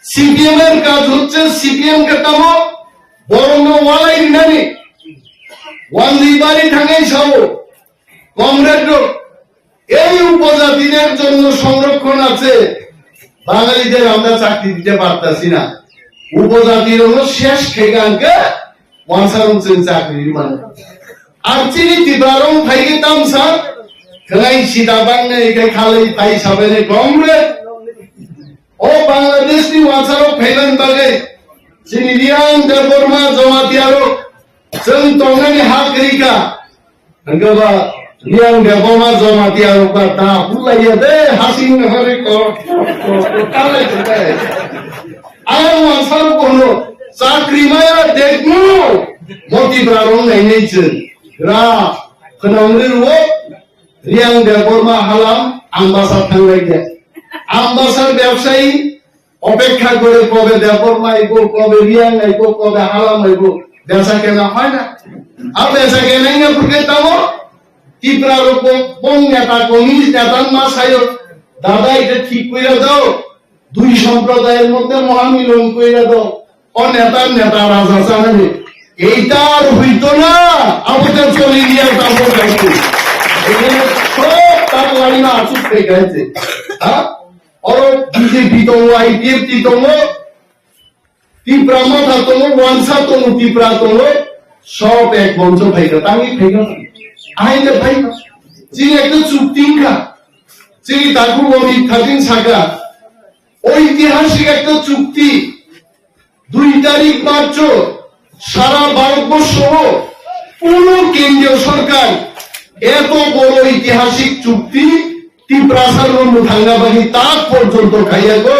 সিপিএম এর কাজ হচ্ছে সিপিএম কে তামো বরং ওয়ালাই নানি ওয়ানলি বাড়ি ঠাঙ্গাই সব কমরেড এই উপজাতিদের জন্য সংরক্ষণ আছে বাঙালিদের আমরা চাকরি দিতে পারতাছি না উপজাতির হলো শেষ খেগানকে ওয়ানসারং চাকরির মানে আর চিনি তিবারং ফাইকে তামসা খাই সিদা বাংনে একে খালাই তাই সাবেনে কংগ্রেস ও বাংলাদেশ নি ওয়ানসারং ফাইলেন বাগে চিনি রিয়াং দেববর্মা জমাতিয়ারো जों तंगानि हाग्रिका अंगबा রিয়াং দেববর্মা জমাতিয়ারো का ता हुलाइया दे हासिं हरे को काले दे आय ওয়ানসারং कोनो চাকরি মায়া দেখমু মতি ব্রারং নাইনেছে রা খনংরিরো রিয়াং দেববর্মা হালাম আম্বাসার থাঙ্গাইতে আম্বাসার ব্যবসায়ী অপেক্ষা করে কবে দেববর্মা আইবো কবে রিয়াং আইবো কবে হালাম আইবো বেচা কেনা হয় না আর বেচা কেনাই না ফুকে তাও ত্রিপুরার কোন নেতা কমিউনিস্ট নেতার মা সাইও দাদা এটা ঠিক কইরা দাও দুই সম্প্রদায়ের মধ্যে মহামিলন কইরা দাও ও নেতা রাজা জানে এইটা আর হইতো না আমাদের চলে গিয়া তারপর এখানে সব তার লাইনা আচুক হয়ে গেছে হ্যাঁ और बीजेपी तो आईपीएफ तो तीव्रा माथा तो वांसा तो तीव्रा तो सब एक मंच भाईगा तांगी भाईगा आइले भाईगा जी एक चुक्तिंगा जी दागु बमी थाकिन सागा ঐতিহাসিক একটা চুক্তি 2 তারিখ মার্চ সারা ভারতবর্ষ পুরো কেন্দ্রীয় সরকার এত বড় ঐতিহাসিক চুক্তি তীব্রাসারণ থাঙ্গাবাড়ি তাক পর্যন্ত খাইয়াগো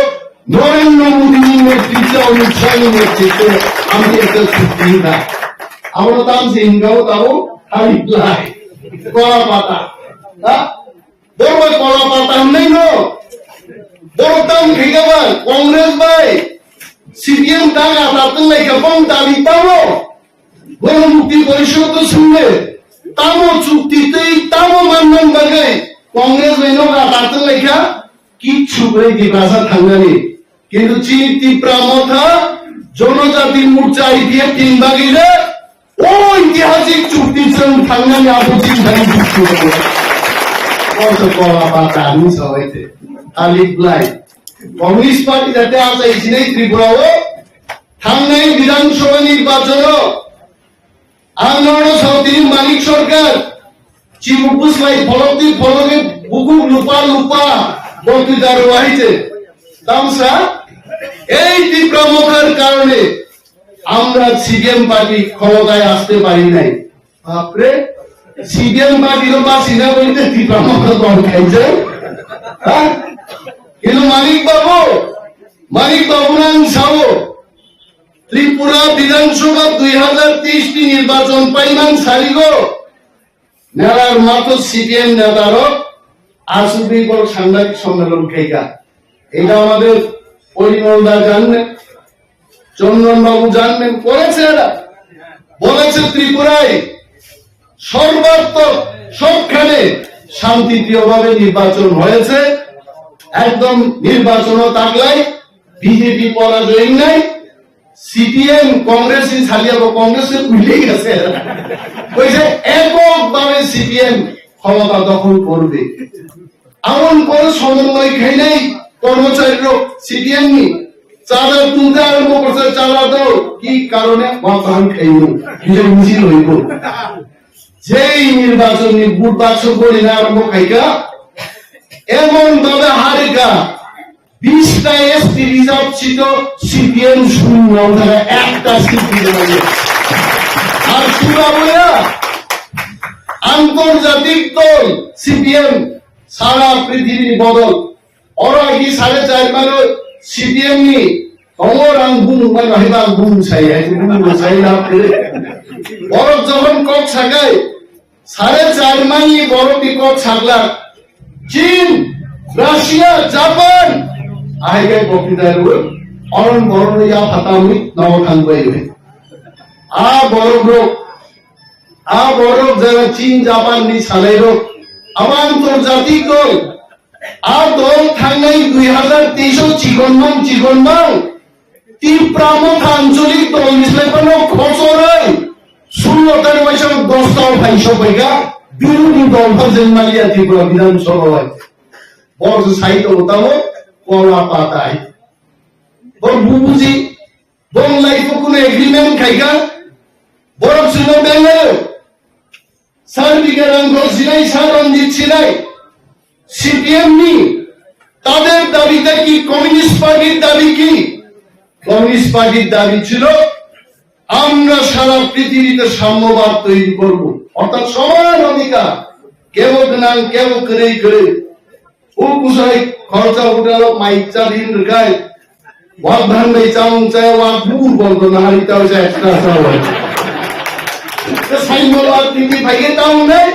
নরেন্দ্র মোদীর নেতৃত্বে অমিত শাহের নেতৃত্বে আমি একটা চুক্তি না আমরা তাম সিংগাও তাও খালি লাই কলা পাতা বড় কলা পাতা নেই নো বড় দাম খেগাবা কংগ্রেস ভাই সিপিএম টাকা তাতন লাইকা কম দাবি পাবো গণমুক্তি পরিষদ তো শুনবে তামো চুক্তিতেই তামো মানন বাগে কংগ্রেস মেনরা তাতন লাইকা কিচ্ছু করে দিবাসা থাঙ্গানি কিন্তু চীন তীব্রা মাথা জনজাতি মোর্চা আইপিএফ তিন বাগিলে ঐতিহাসিক চুক্তির সঙ্গে থাঙ্গানি আপত্তি ধারি যুক্ত করে কত কলা পাতা আমি সবাইতে আলিফ লাই কমিউনিস্ট পার্টি যাতে আছে এই ত্রিপুরাও থাঙ্গাই বিধানসভা নির্বাচন আন্দোলন সমিতির মালিক সরকার চিমুকুস লাই ফলতি ফলকে বুকু লুপা লুপা বক্তৃতার হয়েছে তামসা এই তীব্রতার কারণে আমরা সিপিএম পার্টি ক্ষমতায় আসতে পারি নাই বাপরে সিপিএম পার্টির বাসিন্দা বলতে তীব্রতা দল খাইছে কিন্তু মানিক বাবু নাম সাও ত্রিপুরা বিধানসভা 2023 নির্বাচন পাইমান সারিগ মেলার মাত্র সিপিএম নেতারও আসুবি বড় সাংবাদিক সম্মেলন খাইকা এটা আমাদের পরিমলদা জানবেন চন্দন বাবু জানবেন করেছে এরা বলেছে ত্রিপুরায় সর্বাত্মক সবখানে শান্তিপ্রিয়ভাবে নির্বাচন হয়েছে একদম নির্বাচন থাকলাই বিজেপি পরাজয় নাই সিপিএম কংগ্রেস ছাড়িয়াবো কংগ্রেসে উঠে গেছে কইছে এককভাবে সিপিএম ক্ষমতা দখল করবে এমন করে সমন্বয় খাই নাই কর্মচারীরা সিপিএম নি চাঁদা তুলতে আরম্ভ করছে চাঁদা দাও কি কারণে মাথান খাইব নিজের মিছিল হইব যেই নির্বাচন বুট বাক্স করি না আরম্ভ খাইকা এমন ভাবে হারেকা 20টা এসপি রিজার্ভ ছিল সিপিএম শূন্য একটা সিট দিতে আর পুরা বলে আন্তর্জাতিক দল সিপিএম সারা পৃথিবীর বদল ওরা কি 4.5 মানে সিপিএম নি অমর আঙ্গুম মানে রহিবা আঙ্গুম চাই না বরফ যখন কক ছাগায় 4.5 মানে বরফ কক ছাগলা চীন রাশিয়া জাপান আগে বক্তৃতার অরণ বরণ ইয়া ফাতামি নবখান বাইবে বরফ যারা চীন জাপান নি সালাইরো আমার আন্তর্জাতিক দল দল থাঙ্গাই 2023 চিকনমান তীব্রামত আঞ্চলিক দল মিশলে কোনো খসরাই 16 পয়সা 10 টাকা পয়সা পাইগা বিরোধী দল ভাজন মালিয়া ত্রিপুরা বিধানসভায় বড় সাহিত্য হতাম কলা পাতায় বড় বুবুজি বড় লাইফ কোনো এগ্রিমেন্ট খাইগা বড় ছিল বেঙ্গল সার্বিকের অঙ্গ ছিলাই সারঞ্জিত ছিলাই সিপিএম নি তাদের দাবিটা কি কমিউনিস্ট পার্টির দাবি কি কমিউনিস্ট পার্টির দাবি ছিল আমরা সারা পৃথিবীতে সাম্যবাদ তৈরি করব অর্থাৎ সমান অধিকার কেউ নাম কেউ করে ও কুসাই খরচা উঠালো মাইকচা দিন রেখায় ওয়াক ধান ভাই চাউং চায় ওয়াক বুর বলতো না হারিতা হয়েছে এক্সট্রা চাওয়া সাইন্যবাদ নীতি ভাইয়ে তাও নেই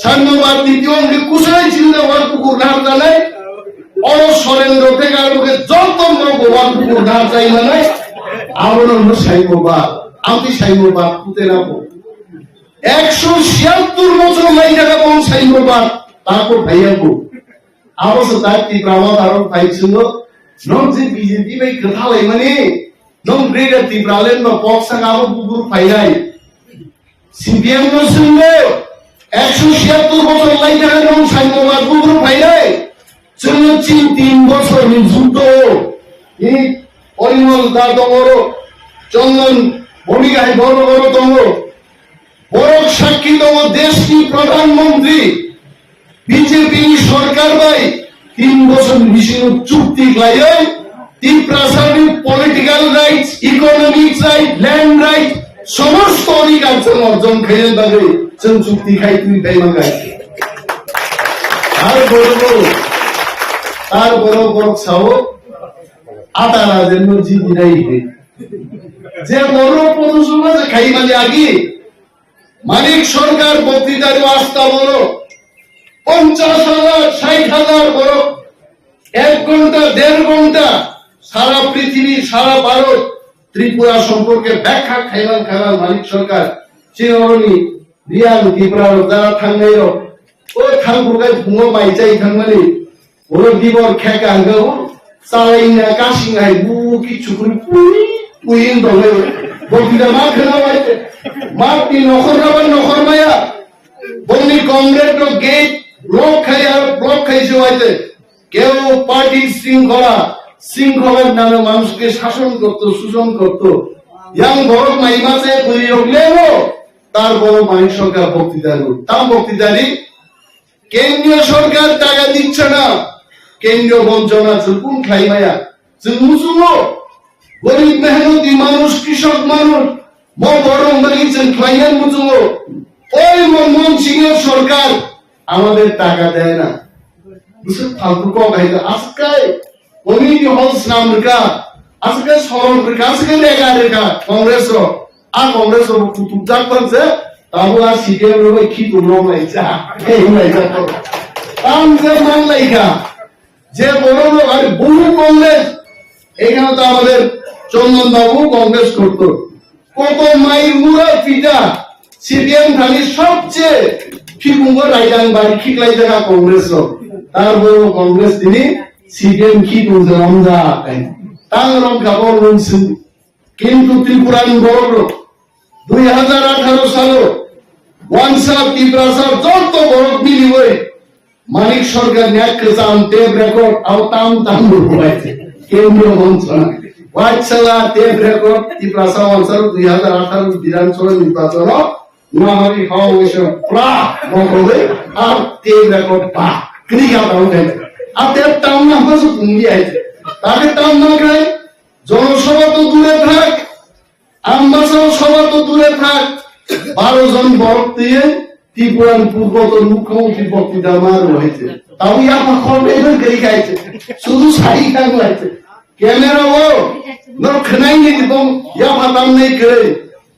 সাম্যবাদ নীতি অঙ্গে কুসাই ছিল ওয়াক পুকুর ধার জানায় অসরেন্দ্র থেকে আরোকে যত ওয়াক পুকুর ধার চাই না আমরা হলো সাইন্যবাদ আমি সাইন্যবাদ পুঁতে রাখবো 176 বছর লাই টাকা পাবো সাইন্যবাদ তারপর ভাইয়াবো আবশ্য তার তীব্রামত আরো পাইছিল নন যে বিজেপি ভাই কথা লাই মানে নন গ্রেটার তীব্রালেন বা পক্সাং আরো বুকুর ফাইলাই সিপিএম নো শুনলে 176 বছর লাইটা এবং সাম্যবাদ পুরো ফাইনাই जोङो चीन 3 বছরनि যুদ্ধ এই পরিমল দা দমর চন্দন ভূমিকায় বড় বড় দম বড় সাক্ষী দম দেশটি প্রধানমন্ত্রী বিজেপি সরকার ভাই 3 বছর বিশেষ চুক্তি লাইয়ে ত্রিপ্রাসাদি political rights economic right land right সমস্ত অধিকার অর্জন খেয়ে বাগে जों চুক্তি খাই তুই বেমান গাই আর বড় বড় ছাও আতারা যেন জিদিরাই যে বড় পদসভা খাই মানে আগে মানিক সরকার বক্তৃতার আস্থা বলো 50,000 60,000 বড় 1 ঘন্টা 1.5 ঘন্টা সারা পৃথিবী সারা ভারত ত্রিপুরা সম্পর্কে ব্যাখ্যা খাইবান মানিক সরকার চিরনি রিয়াল ত্রিপুরা যারা থাঙ্গাই ও থাঙ্গুগাই ফুঙো মাইজাই থাঙ্গানি ওর দিবর খেকা আঙ্গাও চালাইনা কাশিঙাই বু কিছু করে পুইন দলে বক্তৃতা মা খেলা বাইতে মাটি নখর মায়া বন্দি কংগ্রেস গেট ব্লক খাইছে হইতে কেউ পার্টির শৃঙ্খলার নামে মানুষকে শাসন করত শোষণ করত ইয়াং বড় মাইমাসে পুরি রগলেও তার বড় মানিক সরকার বক্তৃতারি কেন্দ্রীয় সরকার টাকা দিচ্ছে না কেন্দ্রীয় বঞ্চনা চুপুন খাইমায়া মুসুমো গরিব মেহনতি মানুষ কৃষক মানুষ বড় বাগিয়েছেন খাইয়ান মুসুমো ওই মনমোহন সিং এর সরকার আমাদের টাকা দেয় না ফালতু কাইতে আজকে কমিউনিটি হলস নাম রেখা আজকে সরল রেখা আজকে লেখা রেখা কংগ্রেস কংগ্রেস কুতুব জাগ করছে তাহলে আর সিপিএম রবে কি তোমরা মাইছা এই মাইছা তো তাম যে মান লাইকা যে বড় লোক আর বহু কংগ্রেস এখানে তো আমাদের চন্দন বাবু কংগ্রেস করত কত মাইল মুরা পিতা সিপিএম খালি সবচেয়ে খিপুঙ্গ রাইডাং বাড়ি খিকলাই জায়গা কংগ্রেস তার বড় কংগ্রেস তিনি সিপিএম খিপুঙ্গ রমজা তাং রম কাপড় রনসুন কিন্তু ত্রিপুরান বড় 2018 সালে ওয়ানসা ত্রিপুরা যত বড় মিলি হয়ে মানিক সরকার ন্যাক চান টেপ রেকর্ড আও তাম হয়েছে কেন্দ্রীয় মন্ত্রণা ওয়াইছলা টেপ রেকর্ড ত্রিপুরা ওয়ানসা 2018 বিধানসভা নির্বাচন নোয়াহারি ফাউন্ডেশন প্রা মকলে আর টেপ রেকর্ড পা ক্রিয়া দাউনে আতের তাম না হসু পুঙ্গি আইছে তাকে তাম না গায় জনসভা তো দূরে থাক আমবাসা সভা তো দূরে থাক 12 জন বরক দিয়ে ত্রিপুরার পূর্বতন মুখ্যমন্ত্রী বক্তৃতা আমার হয়েছে তাও ইয়া খবর এবার গেই গাইছে শুধু শাড়ি কাং লাগছে ক্যামেরা ও নর খনাই নি দিবম ইয়া পাতাম নেই করে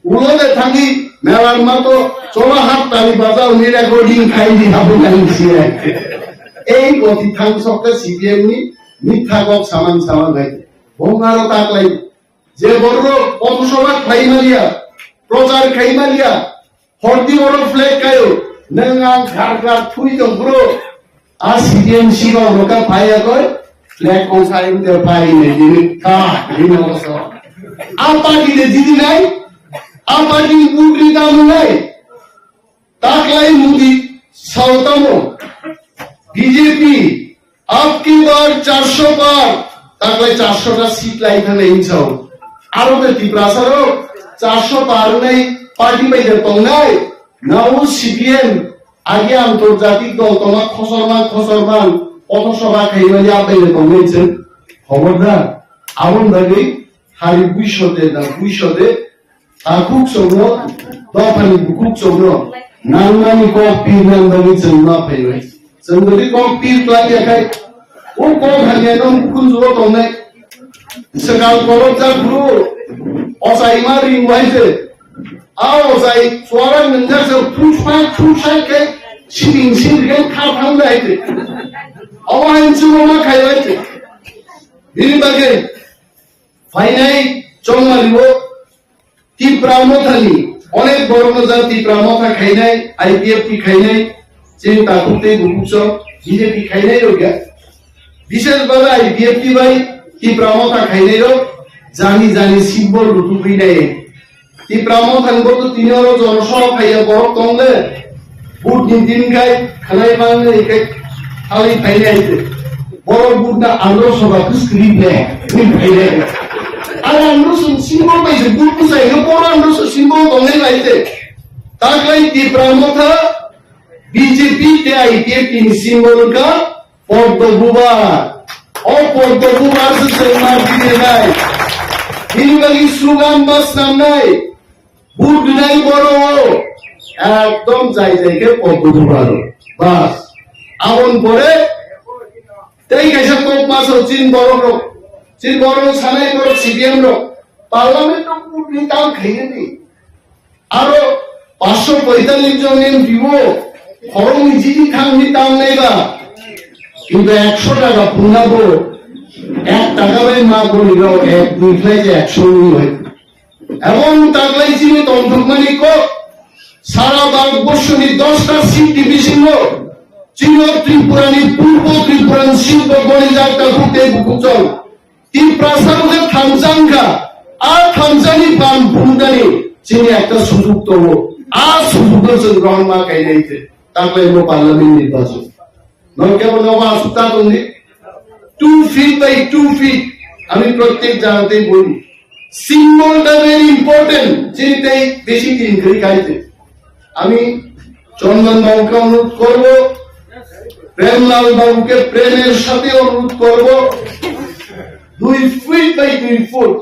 উলোতে থাকি মেলার মতো চলা হাত তালি বাজাও নি রেকর্ডিং খাই দি হাবু গাইছি এই গতি থাং সবকে সিপিএম নি মিথ্যা গপ সামান গাইছে বঙ্গারও তাকলাই যে বড় পথসভা খাইমালিয়া প্রচার খাইমালিয়া হরদি বড় ফ্ল্যাগ কায়ো নং আং ঘাড় থুই দং ব্রো আর সিপিএম সিগা রকা পাইয়া কয় ফ্ল্যাগ কোসাইন দে পাই নে দিনি কা দিনো সো আ পার্টি দে দিদি নাই আ পার্টি বুগরি দাম নাই তাকলাই মুদি সাউতামো বিজেপি আপকি বার 400 বার তাকলাই 400টা সিট লাইখানে ইনছাও আরো তে ত্রিপুরাসারো 400 পার নাই পার্টি বাইরে তো নাই নাও সিপিএম আগে আন্তর্জাতিক দল তোমার খসরমান পথসভা খাইবালি আপাইলে তো নেছেন খবরদার আমন দাগে হারি 200 দে খুব সগ্র দফানি খুব সগ্র নাংমানি কো পীর নাম দাগে চন্না পাইবে চন্দ্রি কো পীর প্লাইয়া খাই ও কো ভাগে নম কুজো তো নাই সকাল করব যা গুরু অসাই মারি ওয়াইছে আও যাই সোয়ারা নন্দা সব ফুসাই কে সিং কে খাওয়ান লাইতে আওয়ান চুমা খাইলাইতে বিরিবাগে ফাইনাই চংমালিও ত্রিপ্রামথানি অনেক বড় মজা ত্রিপ্রামথা খাইনাই আইপিএফ কি খাইনাই চিন্তা করতে গুপুচ বিজেপি খাইনাই রোগা বিশেষ ভাবে আইপিএফ কি ভাই ত্রিপ্রামথা খাইনাই রো জানি সিম্বল রুটুপি নাই ত্রিপ্রামথান বলতো তিনরো জনসভা খাইয়া বড় কমলে বুট দিন খাই খালাই মানে একে খালি খাইলে আইতে বড় বুটটা আলো সবা স্ক্রিন নেয় খাইলে আর আমরা সিম্বল পাইছে বুট পুষাই বড় আমরা সিম্বল দমে লাইতে তাকলাই তীব্রামথা বিজেপি তে আইপিএফ টিম সিম্বল का পদ্মভূবা অপদ্মভূবা से मार दिए নাই ইনবালি স্লোগান বাস নাই বুট নাই বড় একদম যাই যাইকে পদ্মভূবা বাস আমন পরে তাই কেসা কোপ মাস চীন বড় সানাই বড় সিপিএম র পার্লামেন্ট বুট নি তাও খাইনি আরো 545 জন এমপি খরং জিজি খাংনি তাও নেবা কিন্তু 100 টাকা পুনাবো 1 টাকা বাই মা বলিল 1 2 ফ্লাইজে 100 হয় এমন তাগলাই চিনি তন্ত্রমানি কো সারা ভারতবর্ষের 10টা সিট ডিভিশন চীন ত্রিপুরানি পূর্ব ত্রিপুরান শিল্প গণিজাটা ঘুরতে বুকুচল ত্রিপ্রাসাদের থামজাঙ্গা আর থামজানি পান ভূমদানি চীনে একটা সুযোগ তব আর সুযোগ গ্রহণ মা কাইনাইতে তারপরে এলো পার্লামেন্ট নির্বাচন নয় কেবল আসুতা বন্ধি 2 feet by 2 feet আমি প্রত্যেক জায়গাতেই বলি সিম্বলটা ভেরি ইম্পর্টেন্ট চিন্তে বেশি দিন করে খাইতে আমি চন্দন বাবুকে অনুরোধ করব প্রেমলাল বাবুকে প্রেমের সাথে অনুরোধ করব 2 feet by 2 foot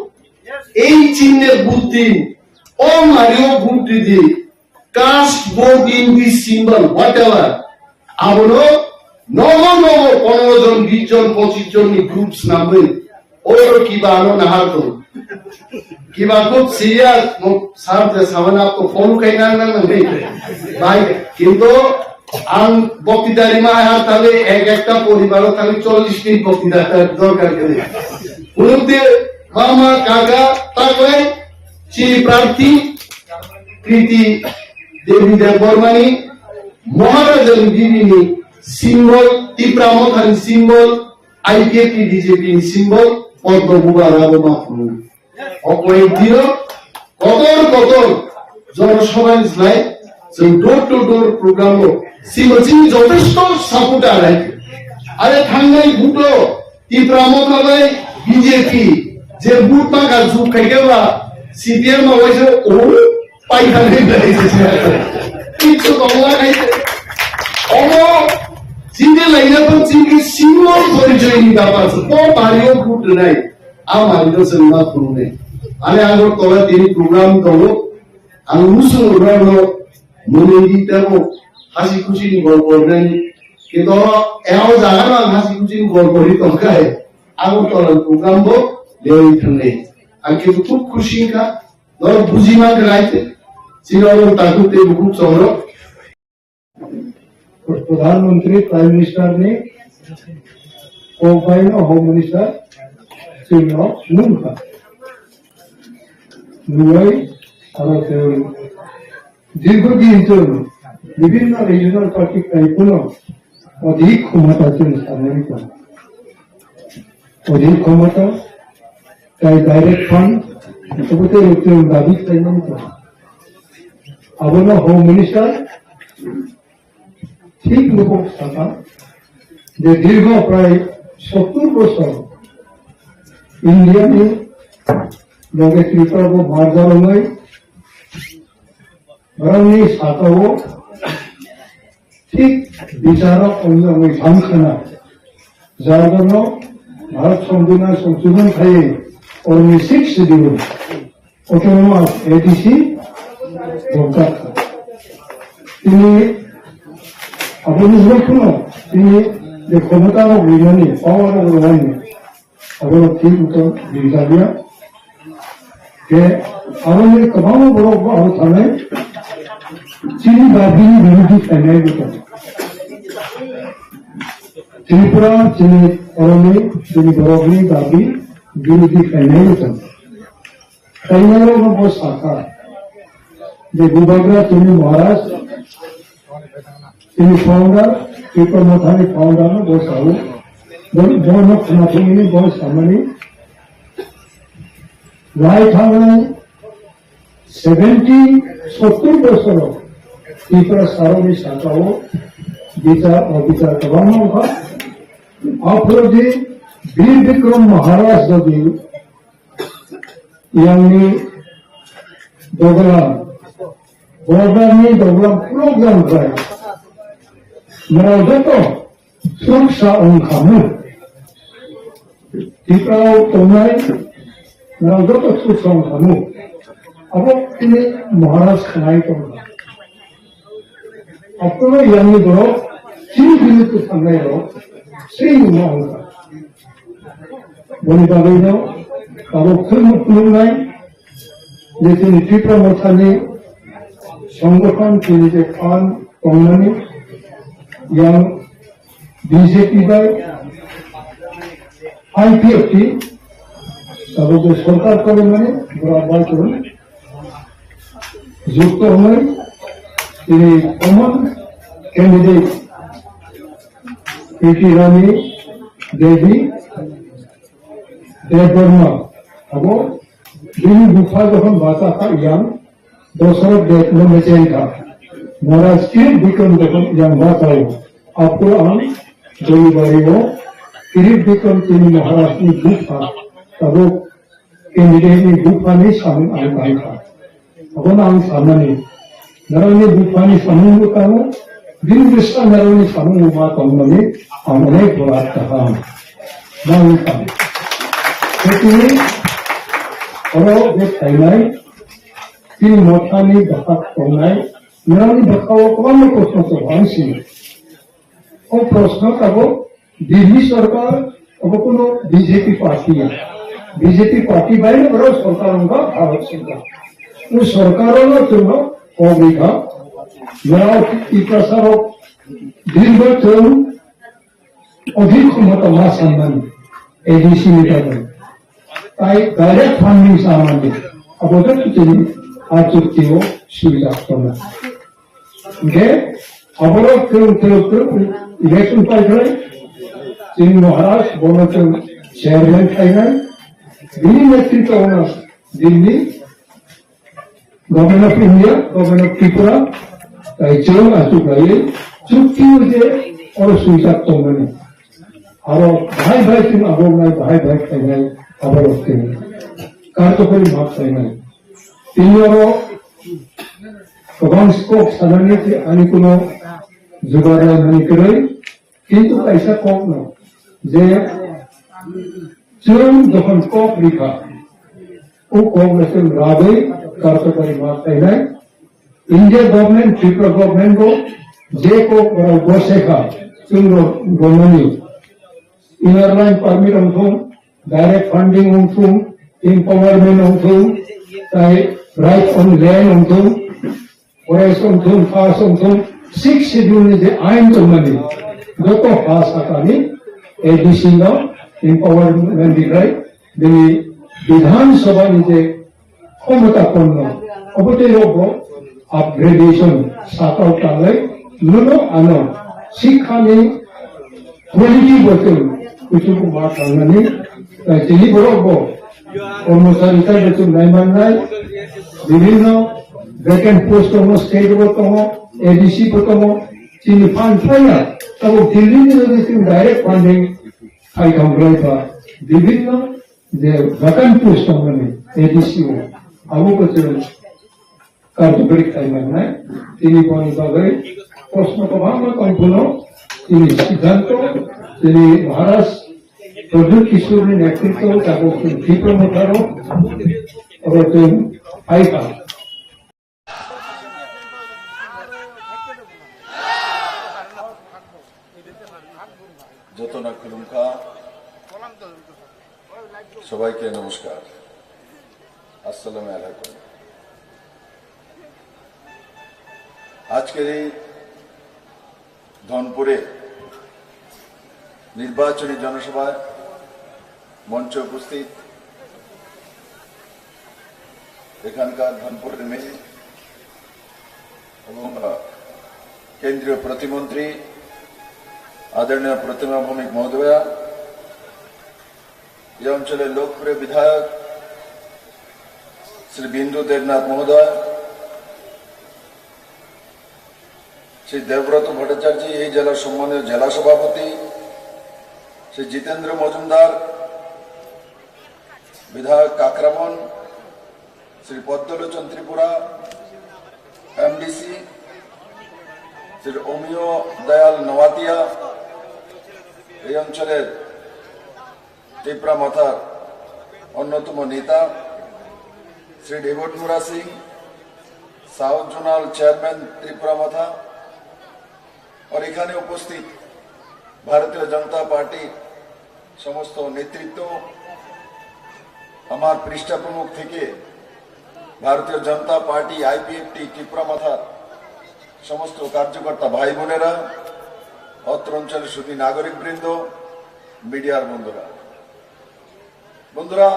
এই চিহ্নের বুদ্ধি ও মারিও বুদ্ধি the cast vote in this symbol whatever আবনো নব 15 জন 20 জন 25 জন গ্রুপস নামে ওর কিবা আনো নাহার করো কিবা খুব সিরিয়াস স্যার যে সামনে আপনি ফোন খাইনা না নেই ভাই কিন্তু আন বক্তৃতারি মা আর তাহলে একটা পরিবারও তাহলে 40 মিনিট বক্তৃতা দরকার করে উনিতে মামা কাকা তারপরে শ্রী প্রার্থী কৃতি দেবী দেববর্মানি মহারাজন বিবিনী সিম্বল তীব্রামথান সিম্বল আইপিএফ বিজেপি সিম্বল পদ্মভূবা রাবমা অপরিধির কতর জনসভায় যায় সেই ডোর টু ডোর প্রোগ্রাম সিমচিনি যথেষ্ট সাপোর্টার আছে আরে ঠান্ডাই বুটো তীব্রামথায় বিজেপি যে বুট মাকা যুগ খাইকেবা সিপিএম মা হইছে ও পাইখানে দাঁড়িয়েছে কিছু কমলা খাইছে অমো চিনে লাইনা তো চিনি সিম্বল পরিচয় নি ব্যাপার তো বাড়িও বুট নাই আমার ইনোসেন্ট না করুনে আরে আগর তোরা তিনি প্রোগ্রাম দলো আমি মুসুল রনো মনে দিতেও হাসি খুশি নি গল্প নেন কিন্তু এও জায়গা না হাসি খুশি নি গল্প নি তো কায় আগর তোরা প্রোগ্রাম বো লেই থানে আর কিন্তু খুব খুশি কা ধর বুঝিমা রাইতে চিরন তাকুতে খুব চমর प्रधानमंत्री प्राइम मिनिस्टर ने कोपाइन होम मिनिस्टर चिन्ह नुनका नुई और दीर्घदिन जन विभिन्न रिजनल पार्टी কোনো অধিক ক্ষমতা ছিল আমেরিকা অধিক ক্ষমতা তাই ডাইরেক্ট ফান্ড সবতে দাবি তাই না আবনো হোম মিনিস্টার ঠিক লোক থাকা যে দীর্ঘ প্রায় 70 বছর ইন্ডিয়ানে লোকে কৃপা ও ভারজালময় বরংনি সাতও ঠিক বিচারক অনুযায়ী ঝামখানা যার জন্য ভারত সংবিধান সংশোধন খাইয়ে only 6 শিডিউল অটোনোমাস এডিসি দরকার তিনি আপনি দেখুন তিনি যে ক্ষমতা বিমানী পাওয়ার লাইনে আপনার ঠিক মতো বিজাবিয়া যে আমাদের তমাম বড় অবস্থানে চিনি বাহিনী বিরোধী সেনায় গঠন ত্রিপুরা চিনি অরণে চিনি বরগ্নি দাবি বিরোধী সেনায় গঠন কল্যাণের নম্বর শাখা যে বিভাগরা চিনি মহারাজ তিনি ফাউন্ডার ত্রিপুরাথানি ফাউন্ডার বসাও জনক নাথিনী বসামানি রাইট হ্যান্ড 70 বছর त्रिपुरा सारों शाखाओं विचार और विचार करवाना होगा। आप लोग जी वीर विक्रम महाराज जी यांनी प्रोग्राम प्रोग्राम कराए मेरा तो सुरक्षा उनखामु त्रिपुरा तोनाय मेरा तो सुरक्षा उनखामु अब ini महाराज खानाई तो अपनो यांनी दो सिंह बिल्कुल संगे रो सिंह मांगा बोली बाबी नो अब खुल नहीं लेकिन त्रिपुरा मोथानी संगठन के लिए खान कॉलोनी या बीजेपी बाय आईपीएफटी तब जो सरकार को मैंने बराबर करूँ युक्त हमें ये common candidate PT Rani Devi Debbarma अब दिल्ली गुफा जो हम बाता था यंग दोसर डेट में चेंज था महाराज की विक्रम देखो यंग बात आई आपको हम जो बारी हो किरीट विक्रम तीन महाराज की गुफा तब कैंडिडेट की गुफा नहीं सामने आई था अब नाम सामने नरवनी गुफानी समूह का हो दिन विश्व नरवनी समूह माँ कमने हमने बोला था नाम का लेकिन और ये पहले तीन मोटानी बहाक पहले नरवनी बहाओ कौन प्रश्न तो वांसी और प्रश्न का वो दिल्ली सरकार अब कोनो बीजेपी पार्टी बाय बड़ो सरकारों का भारत सरकार उस सरकारों ने चुनो होगा मेरा प्रसार दीर्घ चुन अधिक क्षमता मां सम्मान एडीसी निकाल ताई डायरेक्ट फंडिंग सामान अब उधर चली आचुक्ति हो सुविधा करना ओके अब लोग इलेक्शन पाई गए तीन महाराज बोलो चेयरमैन खाई दिल्ली नेतृत्व होना Delhi governor of India governor of Tripura चरण आचुकाई चुक्ति मुझे और सुविधा तो मैंने और भाई भाई तुम अब मैं भाई भाई खाई अब रखते हैं कार्य माफ खाई तीनों स्कोप साधारण के अनुकूल जुगाड़ नहीं करे किंतु ऐसा कौन न जे चरण जखन कप लिखा वो कम राबे कार्यकारी माफ खाई इंडिया गवर्नमेंट त्रिपुरा गवर्नमेंट को जे को गोसेखा चुनो गमनी इनर लाइन परमिट उनको डायरेक्ट फंडिंग उनको एम्पावरमेंट उनको राइट ऑन लैंड उनको फॉरेस्ट उनको फास्ट उनको 6 शेड्यूल ने जे आइन तो मनी जो तो फास्ट आता नहीं एडीसी नो एम्पावरमेंट दिखाई दिल्ली विधानसभा ने जे क्षमता करना अब तो लोगों अपग्रेडेशन साताव ताले लुनो आनो शिक्षा में क्वालिटी बोतल कुछ को बात करना नहीं चली बरोबो और मुसाफिर का जो नहीं मानना विभिन्न वैकेंट पोस्ट हो स्टेट को हो एडीसी को हो चीनी फंड फाइना तब दिल्ली में जो डायरेक्ट फंडिंग आई कंप्लाई का विभिन्न जो वैकेंट पोस्ट हो मैंने एडीसी हो अब को चलो कार्यकारी खाई मानना तीन पानी बागै प्रश्न को भाग में कौन बोलो तीन सिद्धांत तीन महाराष्ट्र प्रदीप किशोर ने नेतृत्व ताको त्रिपुरा मोटारो और तुम आई का যতনা খুলুমখা সবাইকে নমস্কার আসসালামু আলাইকুম আজকের এই ধনপুরে নির্বাচনী জনসভায় মঞ্চে উপস্থিত এখানকার ধনপুরের মেয়ে এবং কেন্দ্রীয় প্রতিমন্ত্রী आदरणीय प्रतिमा भौमिक महोदया ये अंचल लोकप्रिय विधायक श्री बिंदु देवनाथ महोदय শ্রী দেবব্রত ভট্টাচার্য এই জেলার সম্মানীয় জেলা সভাপতি, শ্রী জিতেন্দ্র মজুমদার বিধায়ক কাকরাবন, শ্রী পদ্মলোচন ত্রিপুরা এমডিসি, শ্রী অমিয় দয়াল নওয়াতিয়া এই অঞ্চলের ত্রিপুরা মাথার অন্যতম নেতা, Shri David Mura Singh south zonal chairman Tripura Motha, और এখানে উপস্থিত ভারতীয় জনতা পার্টির সমস্ত নেতৃত্ব, আমার পৃষ্ঠা প্রমুখ থেকে ভারতীয় জনতা পার্টি আইপিএফটি ত্রিপুরা মাথার সমস্ত কার্যকর্তা ভাই বোনেরা, অত্র অঞ্চলের শুধু নাগরিক বৃন্দ, মিডিয়ার বন্ধুরা,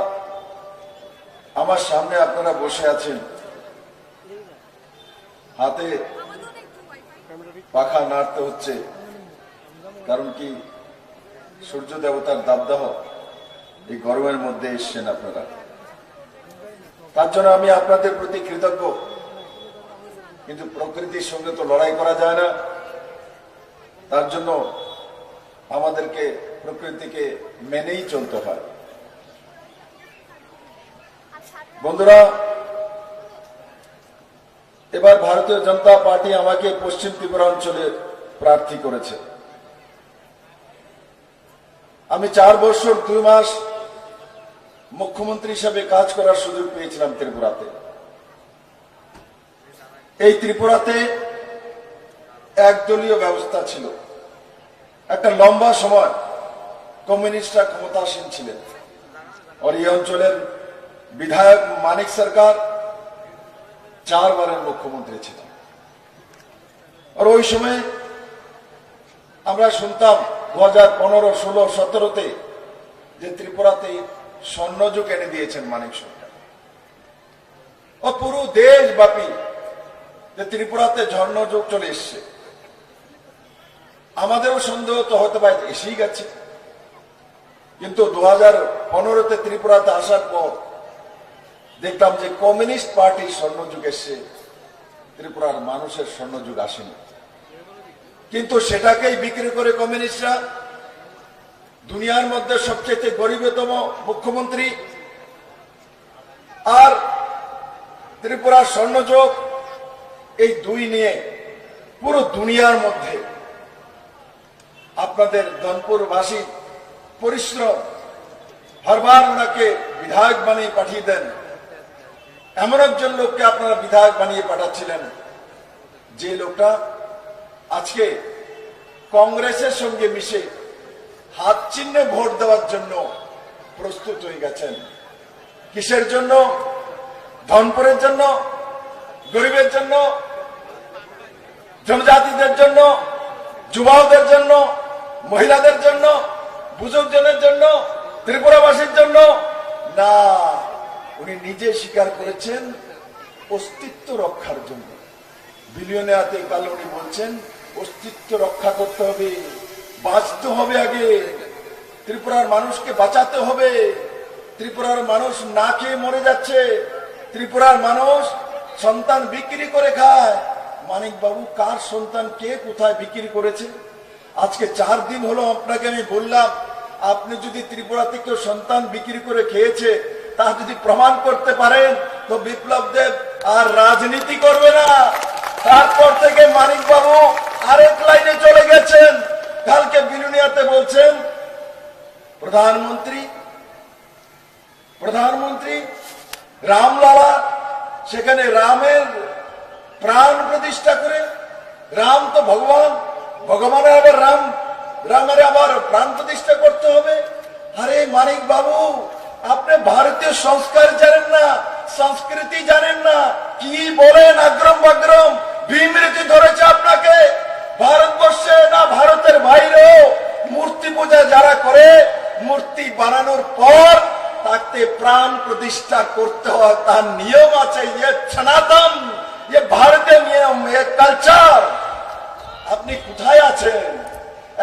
আমার সামনে আপনারা বসে আছেন, হাতে পাখা নাড়তে হচ্ছে, কারণ কি সূর্য দেবতার দাবদাহ এই গরমের মধ্যে এসছেন আপনারা। তার জন্য আমি আপনাদের প্রতি কৃতজ্ঞ। কিন্তু প্রকৃতির সঙ্গে তো লড়াই করা যায় না, তার জন্য আমাদেরকে প্রকৃতিকে মেনেই চলতে হয়। বন্ধুরা, এবার ভারতীয় জনতা পার্টি আমাকে পশ্চিম ত্রিপুরা অঞ্চলে প্রার্থী করেছে। আমি 4 বছর 2 মাস মুখ্যমন্ত্রী হিসেবে কাজ করার সুযোগ পেয়েছিলাম ত্রিপুরাতে। এই ত্রিপুরাতে একদলীয় ব্যবস্থা ছিল। একটা লম্বা সময় কমিউনিস্টরা ক্ষমতাসীন ছিলেন, আর এই অঞ্চলের বিধায়ক মানিক সরকার 4 বারের মুখ্যমন্ত্রী ছিলেন। আর ওই সময় আমরা শুনতাম 2015, 16, 17-তে যে ত্রিপুরাতে স্বর্ণযুগ এনে দিয়েছেন মানিক সরকার, ও পুরো দেশব্যাপী যে ত্রিপুরাতে স্বর্ণযুগ চলে এসছে। আমাদেরও সন্দেহ তো হতে পারে এসেই গেছে, কিন্তু 2015-তে ত্রিপুরাতে আসার পর দেখলাম যে কমিউনিস্ট পার্টির স্বর্ণযুগ এসছে, ত্রিপুরার মানুষের স্বর্ণযুগ আসেনি। কিন্তু সেটাকেই বিক্রি করে কমিউনিস্টরা দুনিয়ার মধ্যে সবচেয়ে গরিবতম মুখ্যমন্ত্রী আর ত্রিপুরার স্বর্ণযুগ, এই দুই নিয়ে পুরো দুনিয়ার মধ্যে আপনাদের ধনপুরবাসী পরিশ্রম, বারবার ওনাকে বিধায়ক বানিয়ে পাঠিয়ে দেন। এমন একজন লোককে আপনারা বিধায়ক বানিয়ে পাঠাচ্ছিলেন, যে লোকটা আজকে কংগ্রেসের সঙ্গে মিশে হাত চিহ্নে ভোট দেওয়ার জন্য প্রস্তুত হয়ে গেছেন। কিসের জন্য? ধনপুরের জন্য, গরিবের জন্য, জনজাতিদের জন্য, যুবাদের জন্য, মহিলাদের জন্য, বুজুর্গজনের জন্য, ত্রিপুরাবাসীর জন্য না। উনি নিজে স্বীকার করেছেন অস্তিত্ব রক্ষার জন্য। বিলিয়নিয়ারতে কাল উনি বলছেন অস্তিত্ব রক্ষা করতে হবে, বাঁচতে হবে, আগে ত্রিপুরার মানুষকে বাঁচাতে হবে। ত্রিপুরার মানুষ না খেয়ে মরে যাচ্ছে, ত্রিপুরার মানুষ সন্তান বিক্রি করে খায়। মানিক বাবু, কার সন্তান কে কোথায় বিক্রি করেছে? আজকে 4 দিন হলো আপনাকে আমি বললাম, আপনি যদি ত্রিপুরাতে কেউ সন্তান বিক্রি করে খেয়েছে তা যদি প্রমাণ করতে পারেন তো বিপ্লব দেব আর রাজনীতি করবে না। তারপর থেকে মানিক বাবু আরেক লাইনে চলে গেছেন। কালকে বিলুনিয়াতে বলছেন প্রধানমন্ত্রী রামলালা, সেখানে রামের প্রাণ প্রতিষ্ঠা করে, রাম তো ভগবান, ভগবানের আবার রামের আবার প্রাণ প্রতিষ্ঠা করতে হবে। আরে মানিক বাবু, আপনি ভারতীয় সংস্কার জানেন না, সংস্কৃতি জানেন না, কি বলেন আগ্রম বাগ্রম, বিমৃতি ধরেছে আপনাকে। ভারতবর্ষে না ভারতের বাইরেও মূর্তি পূজা যারা করে, মূর্তি বানানোর পর তাকে প্রাণ প্রতিষ্ঠা করতে হয়, তার নিয়ম আছে। ইয়ে সনাতন, ইয়ে ভারতীয় নিয়ম, ইয়ে কালচার। আপনি কোথায় আছেন?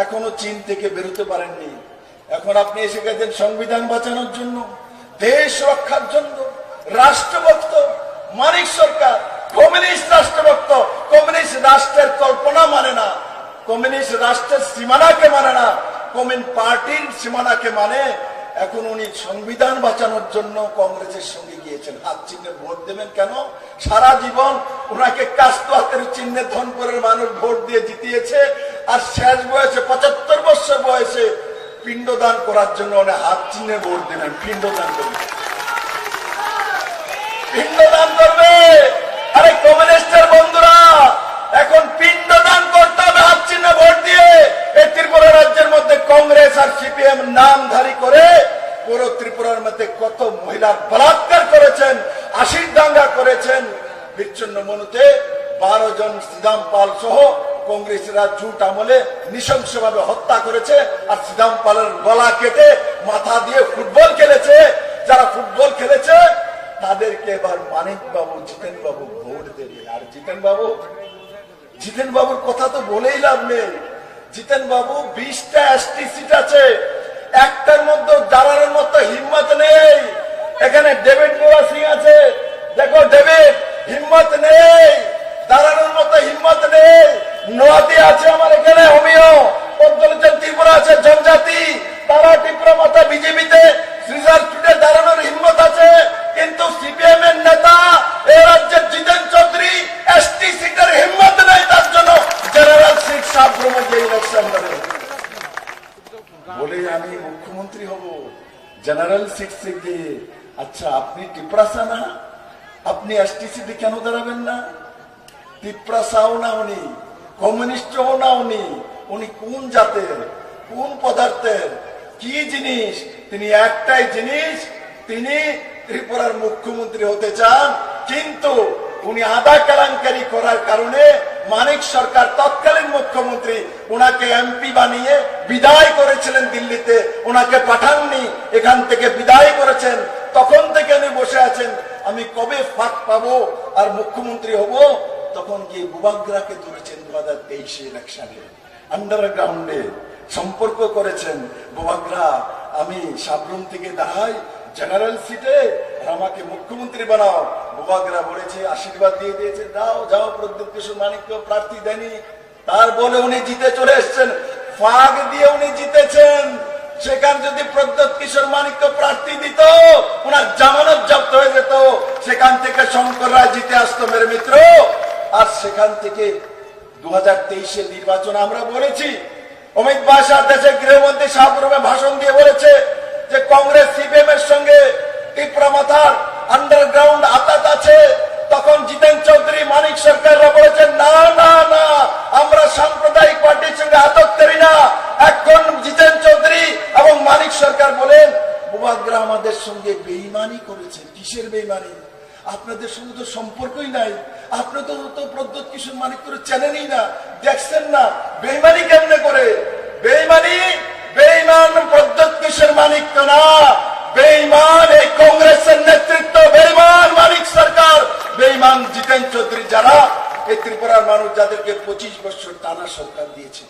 এখনো চীন থেকে বেরোতে পারেননি। এখন আপনি এসে গেছেন সংবিধান বাঁচানোর জন্য, দেশ রক্ষার জন্য। রাষ্ট্রভক্ত মানিক সরকার কমিউনিস্ট রাষ্ট্রভক্ত, কমিউনিস্ট রাষ্ট্রের কল্পনা মানে না, কমিউনিস্ট রাষ্ট্রের সীমানাকে মানে না, কমিউনিস্ট পার্টির সীমানাকে মানে। এখন উনি সংবিধান বাঁচানোর জন্য কংগ্রেসের সঙ্গে গিয়েছেন। হাত চিহ্নে ভোট দেবেন কেন? সারা জীবন ওনাকে কাস্ত হাতের চিহ্নে ধনপুরের মানুষ ভোট দিয়ে জিতিয়েছে, আর শেষ বয়সে 75 বছর বয়সে পিণ্ডদান করার জন্য উনি হাত চিহ্নে ভোট দেবেন। পিণ্ডদান করবে, পিণ্ডদান করবে। আরে কমিউনিস্টের বন্ধুরা, এখন পিণ্ডদান করতে হবে হাত চিহ্নে ভোট দিয়ে। এই ত্রিপুরা রাজ্যের মধ্যে কংগ্রেস আর সিপিএম নামধারী করে পুরো ত্রিপুরার মধ্যে কত মহিলার বলাৎকার করেছেন, আশির দাঙ্গা করেছেন। বিচ্ছিন্ন মনুতে 12 জন শ্রীদাম পাল সহ কংগ্রেসীরা ঝুট আমলে নৃশংসভাবে হত্যা করেছে, আর শ্রীদাম পালের গলা কেটে মাথা দিয়ে ফুটবল খেলেছে। যারা ফুটবল খেলেছে তাদেরকে এবার মানিক বাবু, জিতেন বাবু ভোট দেবে। আর জিতেন বাবুর কথা তো বলেই লাভ নেই। জিতেন বাবু 20টা এসটি সিট আছে, একটার মধ্যে দাঁড়ানোর মতো হিম্মত নেই। এখানে ডেভিড মোরা সিং আছে, দেখো ডেভিড, হিম্মত নেই, দাঁড়ানোর মতো হিম্মত নেই। নোয়াতে আছে আমার এখানে হোমিও, পদ্মলোচন ত্রিপুরা আছে জনজাতি, তারা ত্রিপুরা মাথা বিজেপিতে শ্রীজারপুরে দাঁড়ানোর হিম্মত আছে। কিন্তু সিপিএম এর নেতা এই রাজ্যের জিতেন চৌধুরী এসটি সিটের হিম্মত নেই, তার জন্য জেনারেল সিট সাবরুমে গিয়ে ইলেকশন লড়ে বলে আমি মুখ্যমন্ত্রী হব জেনারেল সিট গিয়ে। আচ্ছা, আপনি টিপ্রাসা না, আপনি এসটি সিটে কেন দাঁড়াবেন না? টিপ্রাসাও না উনি, কমিউনিস্টও না উনি। উনি কোন জাতের, কোন পদার্থের, কি জিনিস? তিনি একটাই জিনিস, তিনি ত্রিপুরার মুখ্যমন্ত্রী হতে চান। কিন্তু উনি আধা কেলেঙ্কারি করার কারণে মানিক সরকার তৎকালীন মুখ্যমন্ত্রী ওনাকে এমপি বানিয়ে বিদায় করেছিলেন দিল্লিতে, ওনাকে পাঠাননি, এখান থেকে বিদায় করেছেন। তখন থেকে উনি বসে আছেন আমি কবে ফাঁক পাবো আর মুখ্যমন্ত্রী হব। তখন গিয়ে বুবাগ্রাকে ধরেছেন 2023 ইলেকশনে, আন্ডারগ্রাউন্ডে সম্পর্ক করেছেন। বুবাগ্রা, আমি সাবরুম থেকে দাঁড়াই জেনারেল সিটে, আর আমাকে মুখ্যমন্ত্রী বানাও। বুবাগ্রা বলেছে, আশীর্বাদ দিয়ে দিয়েছে, দাও যাও। প্রদ্যুৎ কিশোর মানিককে প্রার্থী দেয়নি, তার বলে উনি জিতে চলে এসছেন, ফাঁক দিয়ে উনি জিতেছেন। সেখানে যদি প্রদ্যুৎ কিশোর মানিককে প্রার্থী দিত, ওনার জামানত জব্দ হয়ে যেত, সেখান থেকে শঙ্কর রায় জিতে আসতো মেরে মিত্র। আর সেখান থেকে 2023 নির্বাচন আমরা বলেছি, অমিত বাসা দেশের গৃহমন্ত্রী সাবরুমে ভাষণ দিয়ে বলেছে যে কংগ্রেস সিপিএম এর সঙ্গে ত্রিপুরা মাথার আন্ডারগ্রাউন্ড আতাত আছে। তখন জিতেন চৌধুরী, মানিক সরকাররা বলেছেন না না না, আমরা সাম্প্রদায়িক পার্টির সঙ্গে আতাত করি না। এখন জিতেন চৌধুরী এবং মানিক সরকার বলেন বুবাগ্রা আমাদের সঙ্গে বেইমানি করেছে। কিসের বেইমানি? আপনাদের সঙ্গে তো সম্পর্কই নাই, আপনি তো প্রদ্যুৎ কিশোর মানিক করে চেনেনই না, দেখছেন না। বেইমানি কেমনে করে? বেইমান প্রদ্যুৎ কিশোর মানিক না, বেইমান এই কংগ্রেসের নেতৃত্ব, বেইমান মানিক সরকার, বেইমান জিতেন চৌধুরী, যারা এই ত্রিপুরার মানুষ যাদেরকে 25 বছর টানা সরকার দিয়েছে,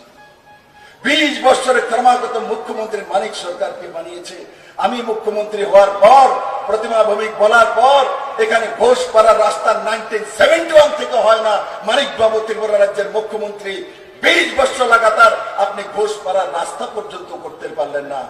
20 বছরের ক্রমাগত মুখ্যমন্ত্রী মানিক সরকারকে বানিয়েছে। আমি মুখ্যমন্ত্রী হওয়ার পর, প্রতিমা ভৌমিক বলার পর, এখানে ঘোষপাড়ার রাস্তা 1971 থেকে হয় না। মানিক বাবু ত্রিপুরা রাজ্যের মুখ্যমন্ত্রী, 20 বছর লাগাতার আপনি ঘোষপাড়ার রাস্তা পর্যন্ত করতে পারলেন না।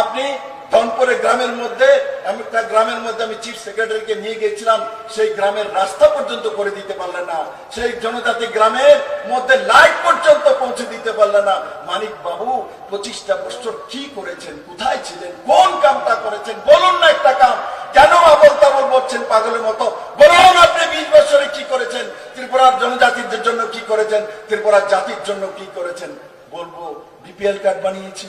আপনি ধনপুরে গ্রামের মধ্যে, একটা গ্রামের মধ্যে আমি চিফ সেক্রেটারিকে নিয়ে গেছিলাম, সেই গ্রামের রাস্তা পর্যন্ত করে দিতে পারলেন না। সেই জনজাতি গ্রামের মধ্যে লাইট পর্যন্ত পৌঁছে দিতে পারলেন না। মানিক বাবু 25টা বছর কি করেছেন? কোথায় ছিলেন? কোন কামটা করেছেন? বলুন না একটা কাম। কেন আবল তাবল বলছেন পাগলের মতো? বলুন আপনি 20 বছরে কি করেছেন? ত্রিপুরার জনজাতিদের জন্য কি করেছেন? ত্রিপুরার জাতির জন্য কি করেছেন? বলবো বিপিএল কার্ড বানিয়েছি,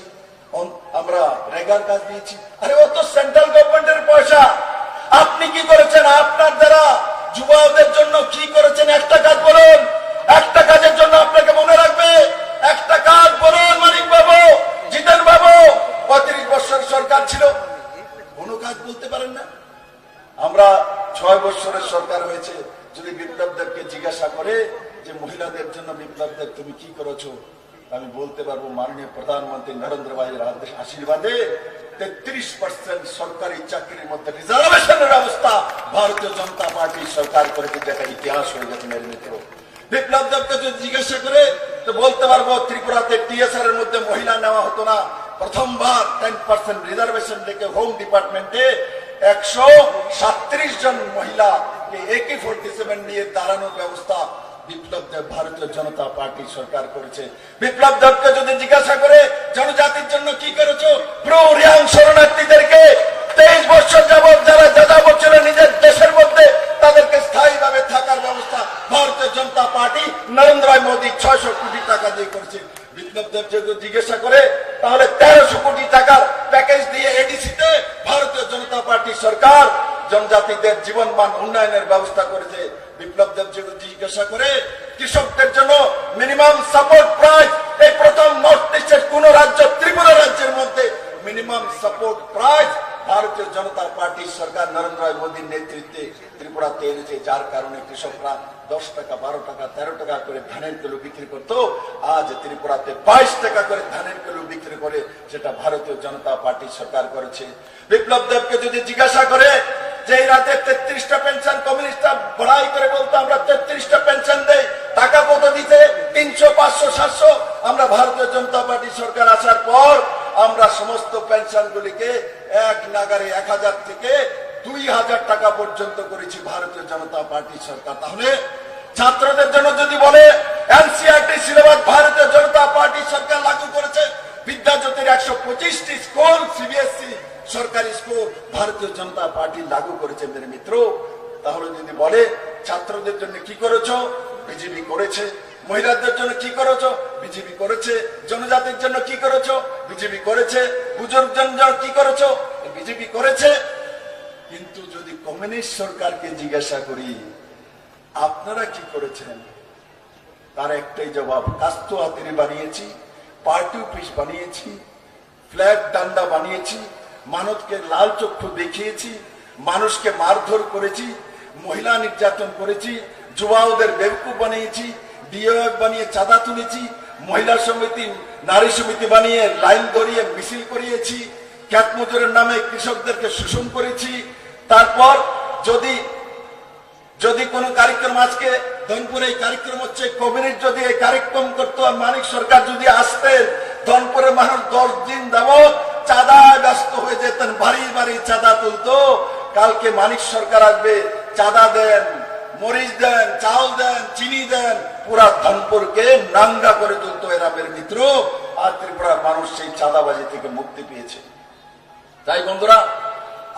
আমরা রেগার কাজ দিয়েছি। আরে ও তো সেন্ট্রাল গভর্নমেন্টের পয়সা। আপনি কি করেছেন? আপনার দ্বারা যুবকদের জন্য কি করেছেন? একটা কাজ বলুন, একটা কাজের জন্য আপনাকে মনে রাখবে। একটা কাজ বলুন মানিক বাবু, জিতেন বাবু। 35 বছর সরকার ছিল, কোনো কাজ বলতে পারেন না। আমরা 6 বছরের সরকার হয়েছে। যদি বিপ্লব দেবকে জিজ্ঞাসা করে যে মহিলাদের জন্য বিপ্লব দেব তুমি কি করেছো, আমি বলতে পারবো মাননীয় প্রধানমন্ত্রী নরেন্দ্র ভাইয়ের আশীর্বাদে 33% সরকারি চাকরির মধ্যে রিজার্ভেশনের ব্যবস্থা ভারতীয় জনতা পার্টি সরকার করেছে, যেটা ইতিহাস হয়ে গেছে মেরে মিত্র। বিপ্লব দেবকে যদি জিজ্ঞাসা করে তো বলতে পারবো ত্রিপুরাতে টিএসআর এর মধ্যে মহিলা নেওয়া হতো না, প্রথমবার 10% রিজার্ভেশন রেখে হোম ডিপার্টমেন্টে 137 জন মহিলাকে AK-47 নিয়ে দাঁড়ানোর ব্যবস্থা বিপ্লব দেব ভারতীয় জনতা পার্টি সরকার করেছে। বিপ্লব দেবকে যদি জিজ্ঞাসা করে জনজাতির জন্য কি করেছো, প্রো রিয়াং শরণার্থীদেরকে 23 বছর যাবৎ যারা যাযাবর ছিল নিজের দেশের মধ্যে তাদেরকে স্থায়ীভাবে থাকার ব্যবস্থা ভারতীয় জনতা পার্টি নরেন্দ্র মোদী 600 কোটি টাকা দিয়ে করেছে। বিপ্লব দেব যদি জিজ্ঞাসা করে তাহলে 1300 কোটি টাকার প্যাকেজ দিয়ে এডিসিতে ভারতীয় জনতা পার্টি সরকার জনজাতিদের জীবনমান উন্নয়নের ব্যবস্থা করেছে। বিপ্লব দেব যদি জিজ্ঞাসা করে কৃষকদের জন্য মিনিমাম সাপোর্ট প্রাইস, এই প্রথম নর্থ ইস্টের কোন রাজ্য ত্রিপুরা রাজ্যের মধ্যে মিনিমাম সাপোর্ট প্রাইস ভারতীয় জনতা পার্টি সরকার নরেন্দ্র মোদীর নেতৃত্বে ত্রিপুরাতে এনেছে, যার কারণে কৃষকরা 10 টাকা 12 টাকা 13 টাকা করে ধানের কিলো বিক্রি করত, আজ ত্রিপুরাতে 22 টাকা করে ধানের কিলো বিক্রি করে, সেটা ভারতীয় জনতা পার্টি সরকার করেছে। বিপ্লব দেবকে যদি জিজ্ঞাসা করে যে এই রাতে 33টা পেনশন কমিউনিস্টরা বড়াই করে বলতো আমরা 33টা পেনশন দেই, টাকা কত দিতে 300 500 700, আমরা ভারতীয় জনতা পার্টি সরকার আসার পর আমরা সমস্ত পেনশন গুলিকে এক নাগারে 1000 থেকে 2000 টাকা পর্যন্ত করেছি ভারতীয় জনতা পার্টি সরকার। তাহলে ছাত্রদের জন্য যদি বলে এনসিইআরটি সিলেবাস ভারতীয় জনতা পার্টি সরকার লাগু করেছে, বিদ্যাজ্যোতির 125টি স্কুল সিবিএসই সরকারি স্কুল ভারতীয় জনতা পার্টি লাগু করেছে মেরে মিত্র। তাহলে যদি বলে ছাত্রদের জন্য কি করেছো, বিজেপি করেছে। মহিলাদের জন্য কি করেছো, বিজেপি করেছে। জনজাতির জন্য কি করেছো, বিজেপি করেছে। বুজুর্গদের জন্য কি করেছো, বিজেপি করেছে। কিন্তু যদি কমিউনিস্ট সরকারকে জিজ্ঞাসা করি আপনারা কি করেছেন, তার একটাই জবাব, কাস্তো হাতিরি বানিয়েছি, পার্টি অফিস বানিয়েছি, ফ্ল্যাগ ডান্ডা বানিয়েছি, মানবকে লাল চক্ষু দেখিয়েছি, মানুষকে মারধর করেছি, মহিলা নির্যাতন করেছি, যুবাওদের বেবকুফ বানিয়েছি, ডিওএফ বানিয়ে চাঁদা তুলেছি, মহিলা সমিতি নারী সমিতি বানিয়ে লাইন ধরিয়ে মিছিল করিয়েছি, খ্যাত মজুরের নামে কৃষকদেরকে শোষণ করেছি। তারপর যদি কোন কার্যক্রম, আজকে ধনপুরে এই কার্যক্রম হচ্ছে, কমিউনিস্ট যদি এই কার্যক্রম করতো আর মানিক সরকার যদি আসতেন, ধনপুরে মানুষ 10 দিন যাবৎ চাঁদায় ব্যস্ত হয়ে যেতেন, বাড়ি বাড়ি চাঁদা তুলতো। কালকে মানিক সরকার আসবে, চাঁদা দেন, মরিচ দেন, চাল দেন, চিনি দেন, পুরা ধনপুরকে নাঙ্গা করে তুলতো এরা মেরে মিত্র। আর ত্রিপুরার মানুষ সেই চাঁদাবাজি থেকে মুক্তি পেয়েছে। তাই বন্ধুরা,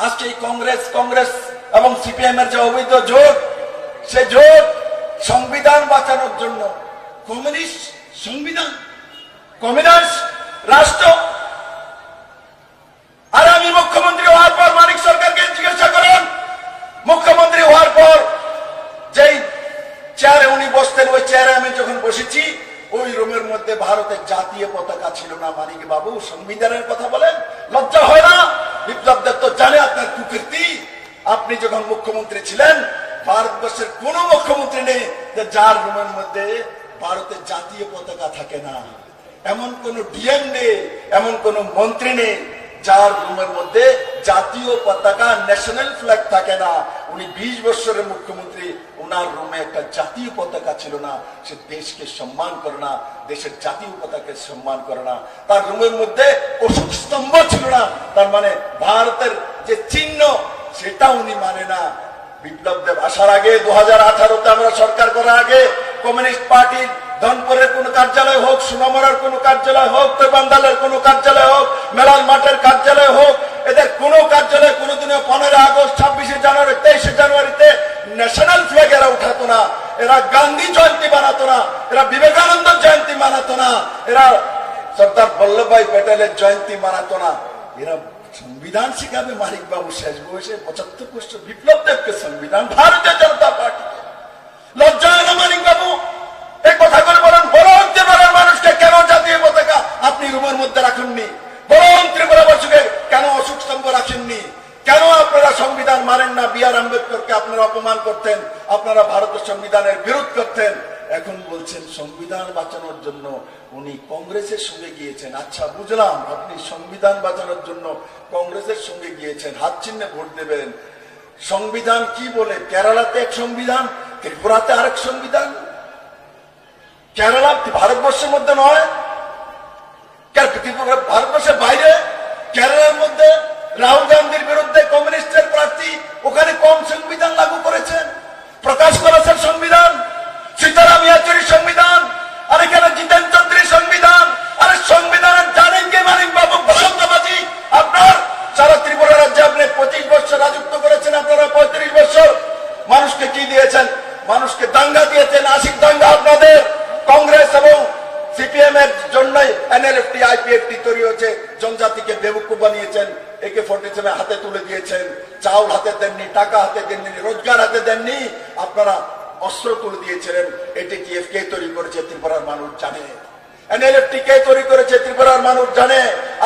আজকে এই কংগ্রেস এবং সিপিএম এর যে অবৈধ জোট, সে জোট সংবিধান বাঁচানোর জন্য, কমিউনিস্ট সংবিধান, কমিউনিস্ট রাষ্ট্র। আর আমি মুখ্যমন্ত্রী হওয়ার পর মানিক সরকারকে জিজ্ঞাসা করেন, মুখ্যমন্ত্রী হওয়ার পর যেই চেয়ারে উনি বসতেন, ওই চেয়ারে আমি যখন বসেছি ওই রুমের মধ্যে ভারতের জাতীয় পতাকা ছিল না। মানিক বাবু সংবিধানের কথা বলেন, লজ্জা হয় না? বিপ্লব দেব তো জানে আপনার কুকীর্তি। আপনি যখন মুখ্যমন্ত্রী ছিলেন, ভারতবর্ষের কোন মুখ্যমন্ত্রী নেই যে যার রুমের মধ্যে ভারতের জাতীয় পতাকা থাকে না। এমন কোন ডিএম নেই, এমন কোন মন্ত্রী নেই যার রুমের মধ্যে জাতীয় পতাকা, ন্যাশনাল ফ্ল্যাগ থাকে না। উনি 20 বছরের মুখ্যমন্ত্রী, ওনার রুমে একটা জাতীয় পতাকা ছিল না। সে দেশকে সম্মান করে না, দেশের জাতীয় পতাকাকে সম্মান করে না। তার রুমের মধ্যে অশোক স্তম্ভ ছিল না, তার মানে ভারতের যে চিহ্ন সেটা উনি মানে না। বিপ্লব দেব আসার আগে 2018-তে আমরা সরকার করার আগে কমিউনিস্ট পার্টির ধনপুরের কোন কার্যালয় হোক, সোনামুড়ার কোন কার্যালয় হোক, তৈবান্দালের কোন কার্যালয় হোক, মেলাল মাঠের কার্যালয় হোক, এদের কোন কার্যালয় কোনদিনও 15 আগস্ট, 26 জানুয়ারি, 23 জানুয়ারিতে ন্যাশনাল ফ্ল্যাগ এরা উঠাতো না। এরা গান্ধী জয়ন্তী বানাতো না, এরা বিবেকানন্দ জয়ন্তী মানাতো না, এরা সর্দার বল্লভভাই প্যাটেলের জয়ন্তী মানাতো না। এরা সংবিধান শিখাবে মানিক বাবু শেষ বয়সে 75 বছর বিপ্লব দেবকে সংবিধান, ভারতীয় জনতা পার্টি। লজ্জা হয় না মানিক বাবু? এই কথা করে বলেন, বরং ত্রিপুরার মানুষকে কেন জাতীয় পতাকা আপনি রুমের মধ্যে রাখেননি? বরং ত্রিপুরাবাসীকে কেন অশোক স্তম্ভ রাখেননি? কেন আপনারা সংবিধান মানেন না? বি আর আম্বেদকরকে আপনারা অপমান করতেন, আপনারা ভারতের সংবিধানের বিরোধ করতেন। এখন বলছেন সংবিধান বাঁচানোর জন্য উনি কংগ্রেসের সঙ্গে গিয়েছেন। আচ্ছা, বুঝলাম আপনি সংবিধান বাঁচানোর জন্য কংগ্রেসের সঙ্গে গিয়েছেন, হাত চিহ্নে ভোট দেবেন। সংবিধান কি বলে? কেরালাতে এক সংবিধান, ত্রিপুরাতে আরেক সংবিধান। কেরালা ভারতবর্ষের মধ্যে নয়, ভারতবর্ষের বাইরে। কেরালার মধ্যে রাহুল গান্ধীর বিরুদ্ধে কমিউনিস্টের প্রার্থী, ওখানে কোন সংবিধান লাগু করেছেন? প্রকাশ করেছেন সংবিধান, সীতারাম ইয়েচুরির সংবিধান, আর এখানে জিতেন চৌধুরীর সংবিধান। আরে সংবিধানের জানেন কে? মানিক বাবু বসন্তবাজি। আপনার সারা ত্রিপুরা রাজ্যে আপনি 25 বছর রাজত্ব করেছেন, আপনারা 35 বছর মানুষকে কি দিয়েছেন? মানুষকে দাঙ্গা দিয়েছেন, আশিক দাঙ্গা। আপনাদের কংগ্রেস এবং সিপিএম এর জন্যই এনএলএফটি আইপিএফটি তৈরি হয়েছে। জনজাতিকে বেবুকুফ বানিয়েছেন, AK-47 হাতে তুলে দিয়েছেন, চাউল হাতে দেননি, টাকা হাতে দেননি, রোজগার হাতে দেননি, আপনারা অস্ত্র তুলে দিয়েছিলেন। এটিটিএফ কে তৈরি করেছে ত্রিপুরার মানুষ জানে, এনএলএফটি কে তৈরি করেছে ত্রিপুরার মানুষ জানে।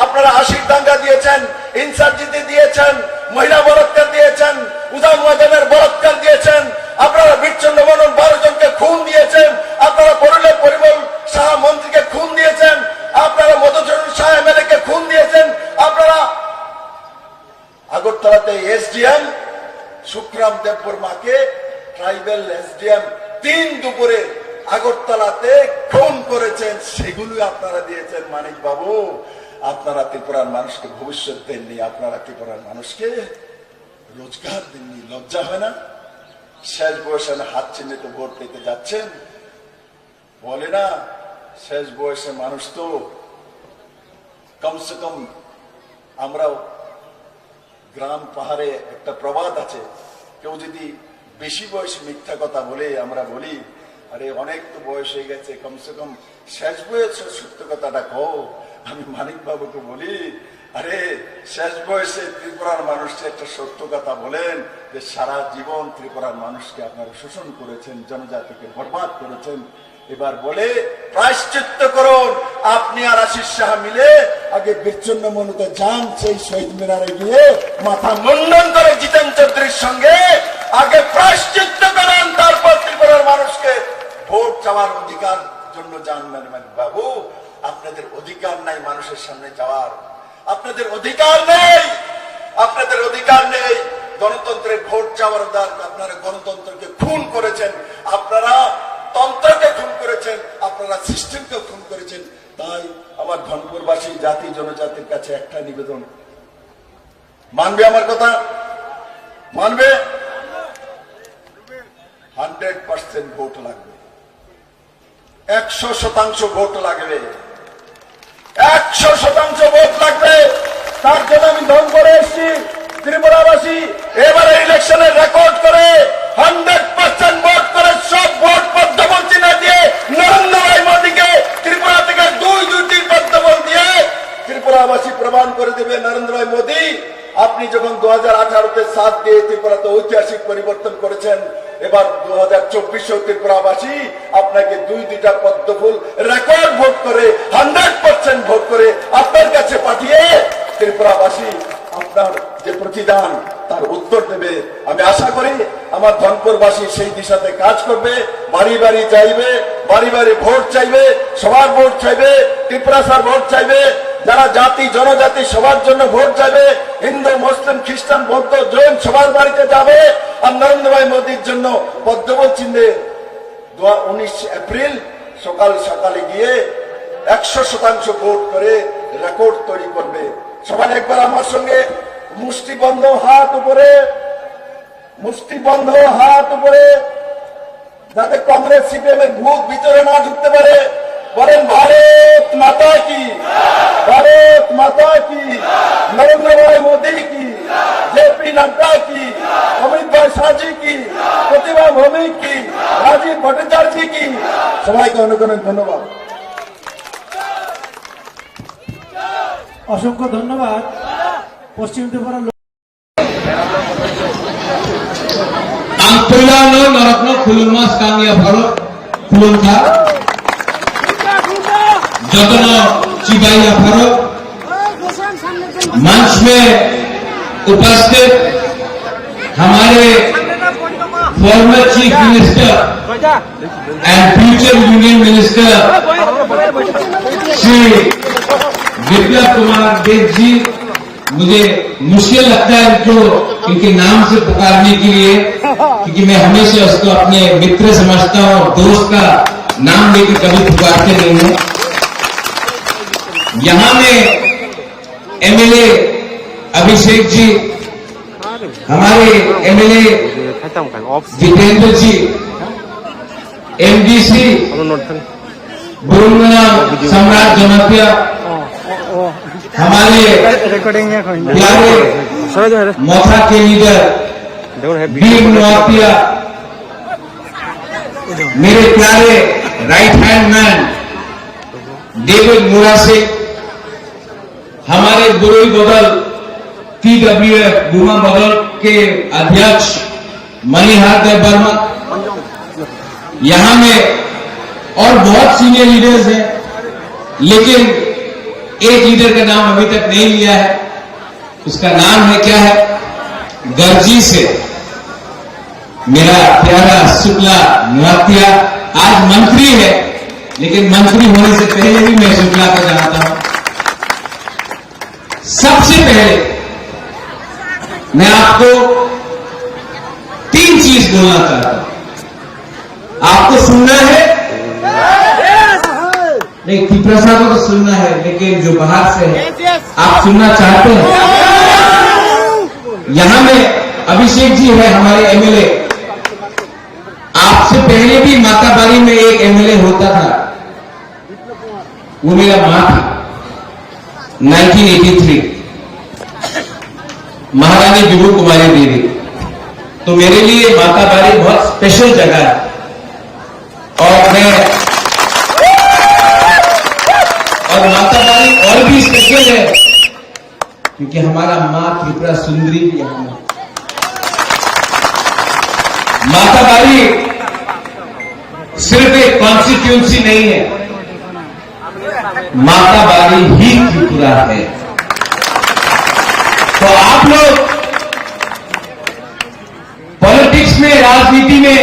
আপনারা আশিক দাঙ্গা দিয়েছেন, ইনসার্জিতে দিয়েছেন, মহিলা বলাৎকার দিয়েছেন, উদা ময়দানের বলাৎকার দিয়েছেন, আপনারা বীরচন্দ্র মেনন 12 জনকে খুন দিয়েছেন, আপনারা পরিলের পরিমল শাহ মন্ত্রীকে খুন দিয়েছেন, আপনারা মধুসূদন শাহ এমএলএ কে খুন দিয়েছেন, আপনারা আগরতলাতে এসডিএম সুখরাম দেববর্মাকে ট্রাইবেল এসডিএম 3 দুপুরে আগরতলাতে খুন করেছেন, সেগুলো আপনারা দিয়েছেন। মানিক বাবু, আপনারা ত্রিপুরার মানুষকে ভবিষ্যৎ দেননি, আপনারা ত্রিপুরার মানুষকে রোজগার দেননি। লজ্জা হয় না? শেষ বয়সে হাত চিহ্নিত ভোট পেতে যাচ্ছেন। বলে না শেষ বয়সে মানুষ তো কমসে কম, আমরাও গ্রাম পাহাড়ে একটা প্রবাদ আছে, কেউ যদি বেশি বয়স মিথ্যা কথা বলে, আমরা বলি আরে অনেক তো বয়স হয়ে গেছে, কমসে কম শেষ বয়সে সত্য কথাটা কও। আমি মানিক বাবুকে বলি, আরে শেষ বয়সে ত্রিপুরার মানুষকে একটা সত্য কথা বলেন যে সারা জীবন ত্রিপুরার মানুষকে আপনারা শোষণ করেছেন, জনজাতিকে বরবাদ করেছেন। এবার বলে প্রায়শ্চিত্ত করুন। আপনি আর আশিস শাহ মিলে আগে বীরচন্দ্র মেননতে যান, সেই শহীদ মিনারে গিয়ে মাথা মুন্ডন করে জিতেন চৌধুরীর সঙ্গে আগে প্রায়শ্চিত্ত করেন, তারপর ত্রিপুরার মানুষকে ভোট চাওয়ার অধিকার জন্য যান। মানিক বাবু, আপনাদের অধিকার নাই মানুষের সামনে যাওয়ার, আপনাদের অধিকার নেই, আপনাদের অধিকার নেই গণতন্ত্রের ভোট চাওয়ার অধিকার। আপনারা গণতন্ত্রকে খুন করেছেন, আপনারা তন্ত্রকে খুন করেছেন, আপনারা সিস্টেমকে খুন করেছেন। তাই আমার ধনপুরবাসী জাতি জনজাতির কাছে একটা নিবেদন, মানবে আমার কথা? মানবে? 100% ভোট লাগবে, 100% ভোট লাগবে, 100% ভোট লাগবে। তার জন্য আমি দম করে এসেছি ত্রিপুরাবাসী এবারে ইলেকশনের রেকর্ড করে 100% ভোট করে সব ভোট পদ্মবল চিহ্ন দিয়ে নরেন্দ্র ভাই মোদীকে ত্রিপুরা থেকে 2-2টি পদ্মবল দিয়ে ত্রিপুরাবাসী প্রমাণ করে দেবে নরেন্দ্র ভাই মোদী আপনি যখন 2018-তে 7 দিয়ে ত্রিপুরাতে ঐতিহাসিক পরিবর্তন করেছেন, এবার 2024-এও ত্রিপুরাবাসী আপনাকে 2-2টা পদ্মফুল রেকর্ড ভোট করে 100% ভোট করে আপনার কাছে পাঠিয়ে ত্রিপুরাবাসী আপনার যে প্রতিদান তার উত্তর দেবে। আমি আশা করি আমার ধনপুরবাসী সেই দিশাতে কাজ করবে, বাড়ি বাড়ি যাইবে, বাড়ি বাড়ি ভোট চাইবে, সবার ভোট চাইবে, ত্রিপুরাসার ভোট চাইবে, যারা জাতি জনজাতি সবার জন্য ভোট চাইবে, হিন্দু মুসলিম খ্রিস্টান বৌদ্ধ জৈন সবার বাড়িতে যাবে। আর নরেন্দ্র ভাই মোদীর জন্য পদ্মবল চিহ্নে 19 এপ্রিল সকাল সকালে গিয়ে 100% ভোট করে রেকর্ড তৈরি করবে। সবাই একবার আমার সঙ্গে মুষ্টিবন্ধ হাত উপরে, মুষ্টিবন্ধ হাত উপরে, যাতে কংগ্রেস সিপিএম এর ভূত ভিতরে না ঢুকতে পারে, বলেন ভারত মাতা কি, ভারত মাতা কি, নরেন্দ্র ভাই মোদী কি, জেপি নাড্ডা কি, অমিত ভাই শাহজি কি, প্রতিভা ভৌমিক কি, রাজীব ভট্টাচার্য কি। সবাইকে অনেক অনেক ধন্যবাদ। অসংখ্য ধন্যবাদ। পশ্চিম Tripura ang tulano narakno kulunmas kangya bharo kulun tha jotono chibaiya bharo मंच में उपस्थित हमारे former Chief Minister and future Union Minister Shri Biplab Kumar Deb ji, मुझे मुश्किल लगता है इनको इनके नाम से पुकारने के लिए, क्योंकि मैं हमेशा उसको अपने मित्र समझता हूं और दोस्त का नाम लेकर कभी पुकारते नहीं हूं। यहां में एमएलए अभिषेक जी, हमारे एमएलए जितेंद्र जी, एमडीसी बुरुंगना सम्राट जमातिया, हमारे प्यारे मोथा के लीडर बीर नवातिया, मेरे प्यारे राइट हैंड मैन डेविड मुरासे, हमारे बुरुई बदल TWF गुमा बदल के अध्यक्ष मणिहार देव वर्मा, यहां में और बहुत सीनियर लीडर्स हैं, लेकिन एक लीडर का नाम अभी तक नहीं लिया है। उसका नाम है क्या है? गर्जी से मेरा प्यारा शुक्ला निवातिया, आज मंत्री है, लेकिन मंत्री होने से पहले भी मैं शुक्ला को जानता हूं। सबसे पहले मैं आपको 3 चीज बोलना चाहता हूं। आपको सुनना है? नहीं, त्रिप्रसा को तो सुनना है, लेकिन जो बाहर से है आप सुनना चाहते हैं? यहां में अभिषेक जी है हमारे एमएलए। आपसे पहले भी माताबारी में एक एमएलए होता था, वो मेरा मां था। 1983 महारानी विभू कुमारी देवी। तो मेरे लिए माताबारी बहुत स्पेशल जगह है, और माताबारी और भी स्पेशल है क्योंकि हमारा मां त्रिपुरा सुंदरी भी यहां है। माताबारी सिर्फ एक कॉन्स्टिट्यूंसी नहीं है, माताबारी ही त्रिपुरा है। तो आप लोग पॉलिटिक्स में, राजनीति में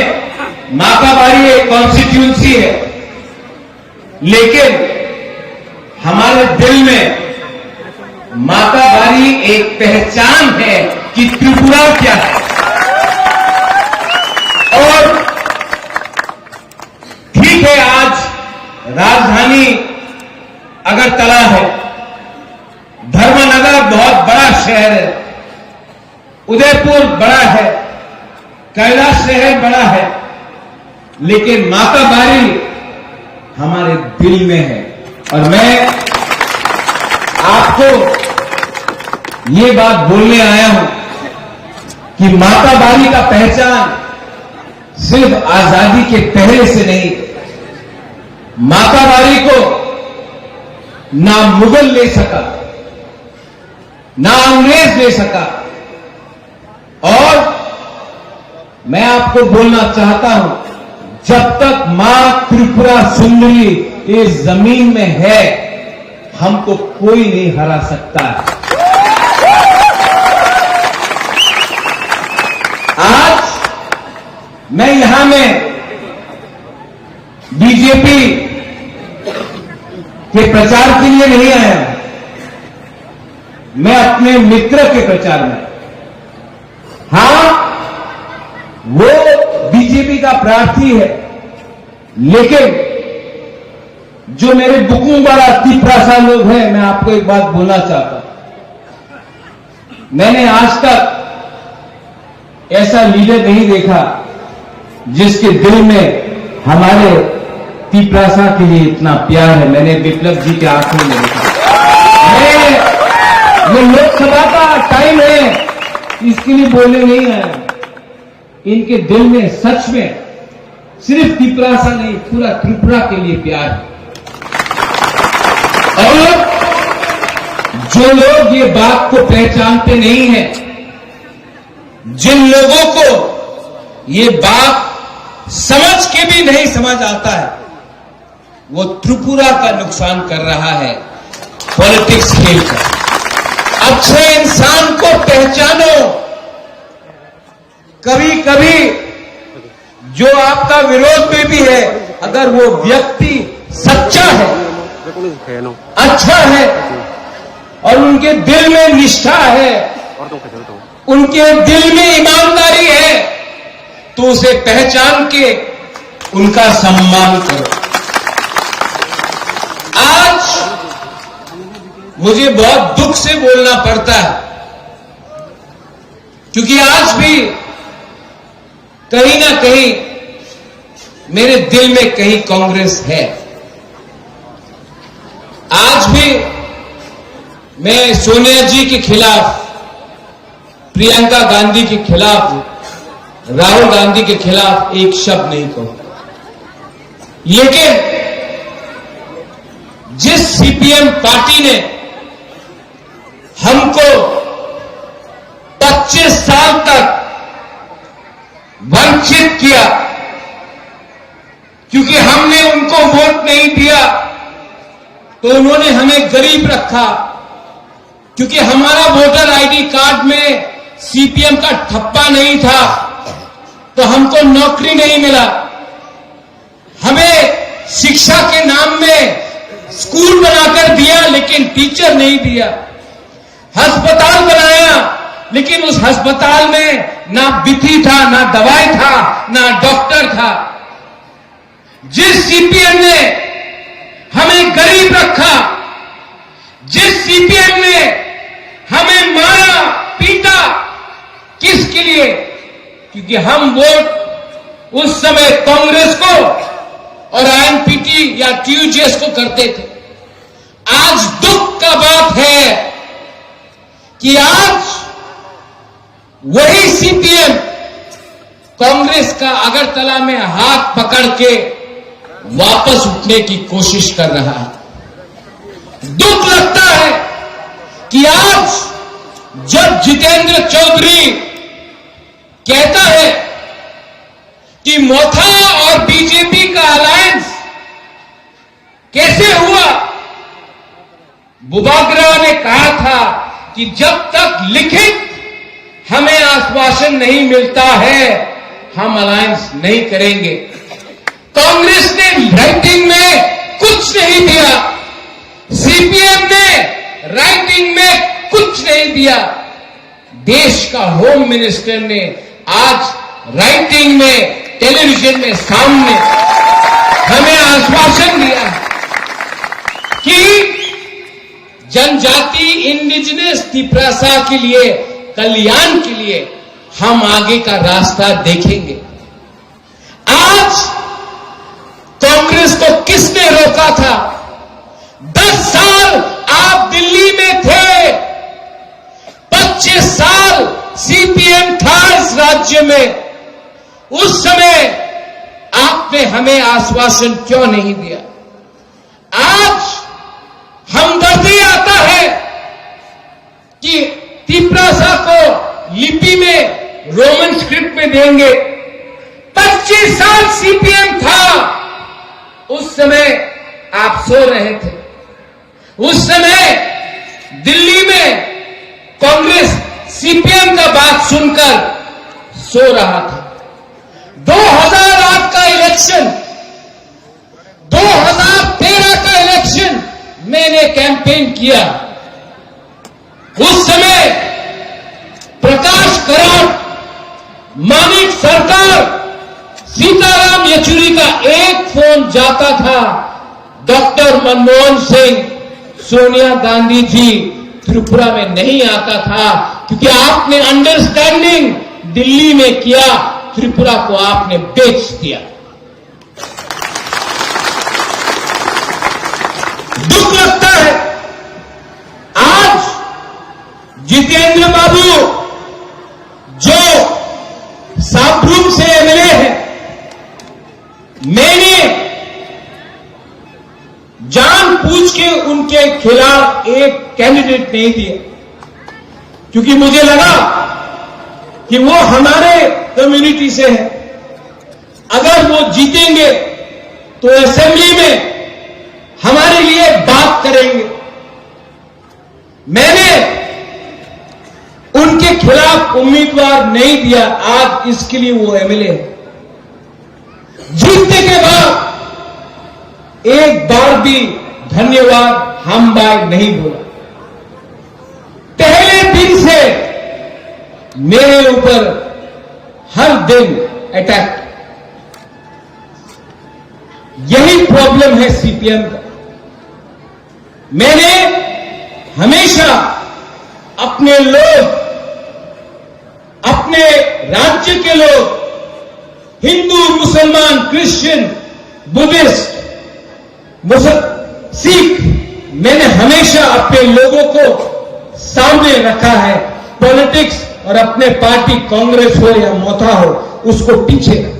माताबारी एक कॉन्स्टिट्यूंसी है, लेकिन हमारे दिल में माताबारी एक पहचान है कि त्रिपुरा क्या है। और ठीक है, आज राजधानी अगरतला है, धर्मनगर बहुत बड़ा शहर है, उदयपुर बड़ा है, कैलाश शहर बड़ा है, लेकिन माताबारी हमारे दिल में है। और मैं आपको ये बात बोलने आया हूं कि माताबारी का पहचान सिर्फ आजादी के पहले से नहीं, माताबारी को ना मुगल ले सका, ना अंग्रेज ले सका। और मैं आपको बोलना चाहता हूं, जब तक मां त्रिपुरा सुंदरी इस जमीन में है, हमको कोई नहीं हरा सकता। आज मैं यहां में बीजेपी के प्रचार के लिए नहीं आया, मैं अपने मित्र के प्रचार में। हां, वो बीजेपी का प्रार्थी है, लेकिन जो मेरे बुकुं वाला त्रिपुरा लोग हैं, मैं आपको एक बात बोलना चाहता हूं। मैंने आज तक ऐसा लीडर नहीं देखा जिसके दिल में हमारे त्रिपुरा के लिए इतना प्यार है। मैंने विप्लव जी के आंखों में देखा। ये लोकसभा का टाइम है, इसके लिए बोलने नहीं आया। इनके दिल में सच में सिर्फ त्रिपुरा नहीं, पूरा त्रिपुरा के लिए प्यार है। और जो लोग ये बात को पहचानते नहीं हैं, जिन लोगों को ये बात समझ के भी नहीं समझ आता है, वो त्रिपुरा का नुकसान कर रहा है पॉलिटिक्स खेलकर। अच्छे इंसान को पहचानो। कभी कभी जो आपका विरोध में भी है, अगर वो व्यक्ति सच्चा है, अच्छा है और उनके दिल में निष्ठा है, उनके दिल में ईमानदारी है, तो उसे पहचान के उनका सम्मान करो। आज मुझे बहुत दुख से बोलना पड़ता है, क्योंकि आज भी कहीं ना कहीं मेरे दिल में कहीं कांग्रेस है। आज भी मैं सोनिया जी के खिलाफ, प्रियंका गांधी के खिलाफ, राहुल गांधी के खिलाफ एक शब्द नहीं कहूंगा। लेकिन जिस सीपीएम पार्टी ने हमको 25 साल तक वंचित किया, क्योंकि हमने उनको वोट नहीं दिया, तो उन्होंने हमें गरीब रखा, क्योंकि हमारा वोटर आईडी कार्ड में सीपीएम का ठप्पा नहीं था, तो हमको नौकरी नहीं मिला। हमें शिक्षा के नाम में स्कूल बनाकर दिया, लेकिन टीचर नहीं दिया। अस्पताल बनाया, लेकिन उस अस्पताल में ना बिथी था, ना दवाई था, ना डॉक्टर था। जिस सीपीएम ने हमें गरीब रखा, जिस सीपीएम ने हमें मारा पीटा, किसके लिए? क्योंकि हम वोट उस समय कांग्रेस को और आईएनपीटी या टीयूजेएस को करते थे। आज दुख का बात है कि आज वही सीपीएम कांग्रेस का अगरतला में हाथ पकड़ के वापस उठने की कोशिश कर रहा है। दुख लगता है कि आज जब जितेंद्र चौधरी कहता है कि मोथा और बीजेपी का अलायंस कैसे हुआ, बुबागरा ने कहा था कि जब तक लिखित हमें आश्वासन नहीं मिलता है, हम अलायंस नहीं करेंगे। कांग्रेस ने राइटिंग में कुछ नहीं दिया, सीपीएम ने राइटिंग में कुछ नहीं दिया। देश का होम मिनिस्टर ने आज राइटिंग में, टेलीविजन में सामने हमें आश्वासन दिया कि जनजाति इंडिजिनस तिपरासा के लिए, कल्याण के लिए हम आगे का रास्ता देखेंगे। आज कांग्रेस को किसने रोका था? 10 साल आप दिल्ली में थे, 25 साल सीपीएम था इस राज्य में। उस समय आपने हमें आश्वासन क्यों नहीं दिया? आज हमदर्दी आता है कि तिपरासा को लिपि में रोमन स्क्रिप्ट में देंगे। 25 साल सीपीएम था, उस समय आप सो रहे थे। उस समय दिल्ली में कांग्रेस सीपीएम का बात सुनकर सो रहा था। 2008 का इलेक्शन, 2013 का इलेक्शन मैंने कैंपेन किया। उस समय प्रकाश कराड़, मानिक सरकार, सीताराम येचुरी का एक फोन जाता था, डॉक्टर मनमोहन सिंह, सोनिया गांधी जी त्रिपुरा में नहीं आता था, क्योंकि आपने अंडरस्टैंडिंग दिल्ली में किया, त्रिपुरा को आपने बेच दिया। दुख लगता है आज जितेंद्र बाबू जो साबरूम से एमएलए है, मैंने जानबूझ के उनके खिलाफ एक कैंडिडेट नहीं दिया, क्योंकि मुझे लगा कि वो हमारे कम्युनिटी से है। अगर वो जीतेंगे तो असेंबली में हमारे लिए बात करेंगे। मैंने उनके खिलाफ उम्मीदवार नहीं दिया, आज इसके लिए वो एमएलए है। जीतने के बाद एक बार भी धन्यवाद हम बाय नहीं बोला। पहले दिन से मेरे ऊपर हर दिन अटैक। यही प्रॉब्लम है सीपीएम का। मैंने हमेशा अपने लोग, अपने राज्य के लोग, हिंदू, मुसलमान, क्रिश्चियन, बुद्धिस्ट, सिख, मैंने हमेशा अपने लोगों को सामने रखा है। पॉलिटिक्स और अपने पार्टी कांग्रेस हो या मोथा हो, उसको पीछे रखा।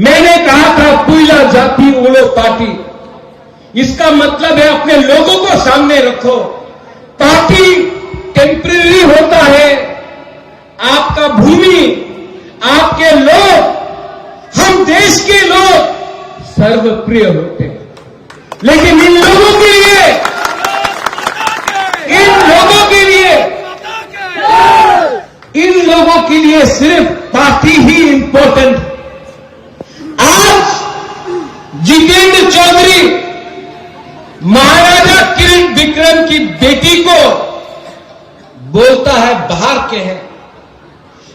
मैंने कहा था पुइला जाति उलो पार्टी, इसका मतलब है अपने लोगों को सामने रखो। पार्टी टेम्परेरी होता है, आपका भूमि, आपके लोग, हम देश के लोग सर्वप्रिय होते हैं। लेकिन इन लोगों के लिए सिर्फ पार्टी ही इंपॉर्टेंट। आज जितेंद्र चौधरी महाराजा किरण विक्रम की बेटी को बोलता है बाहर के हैं,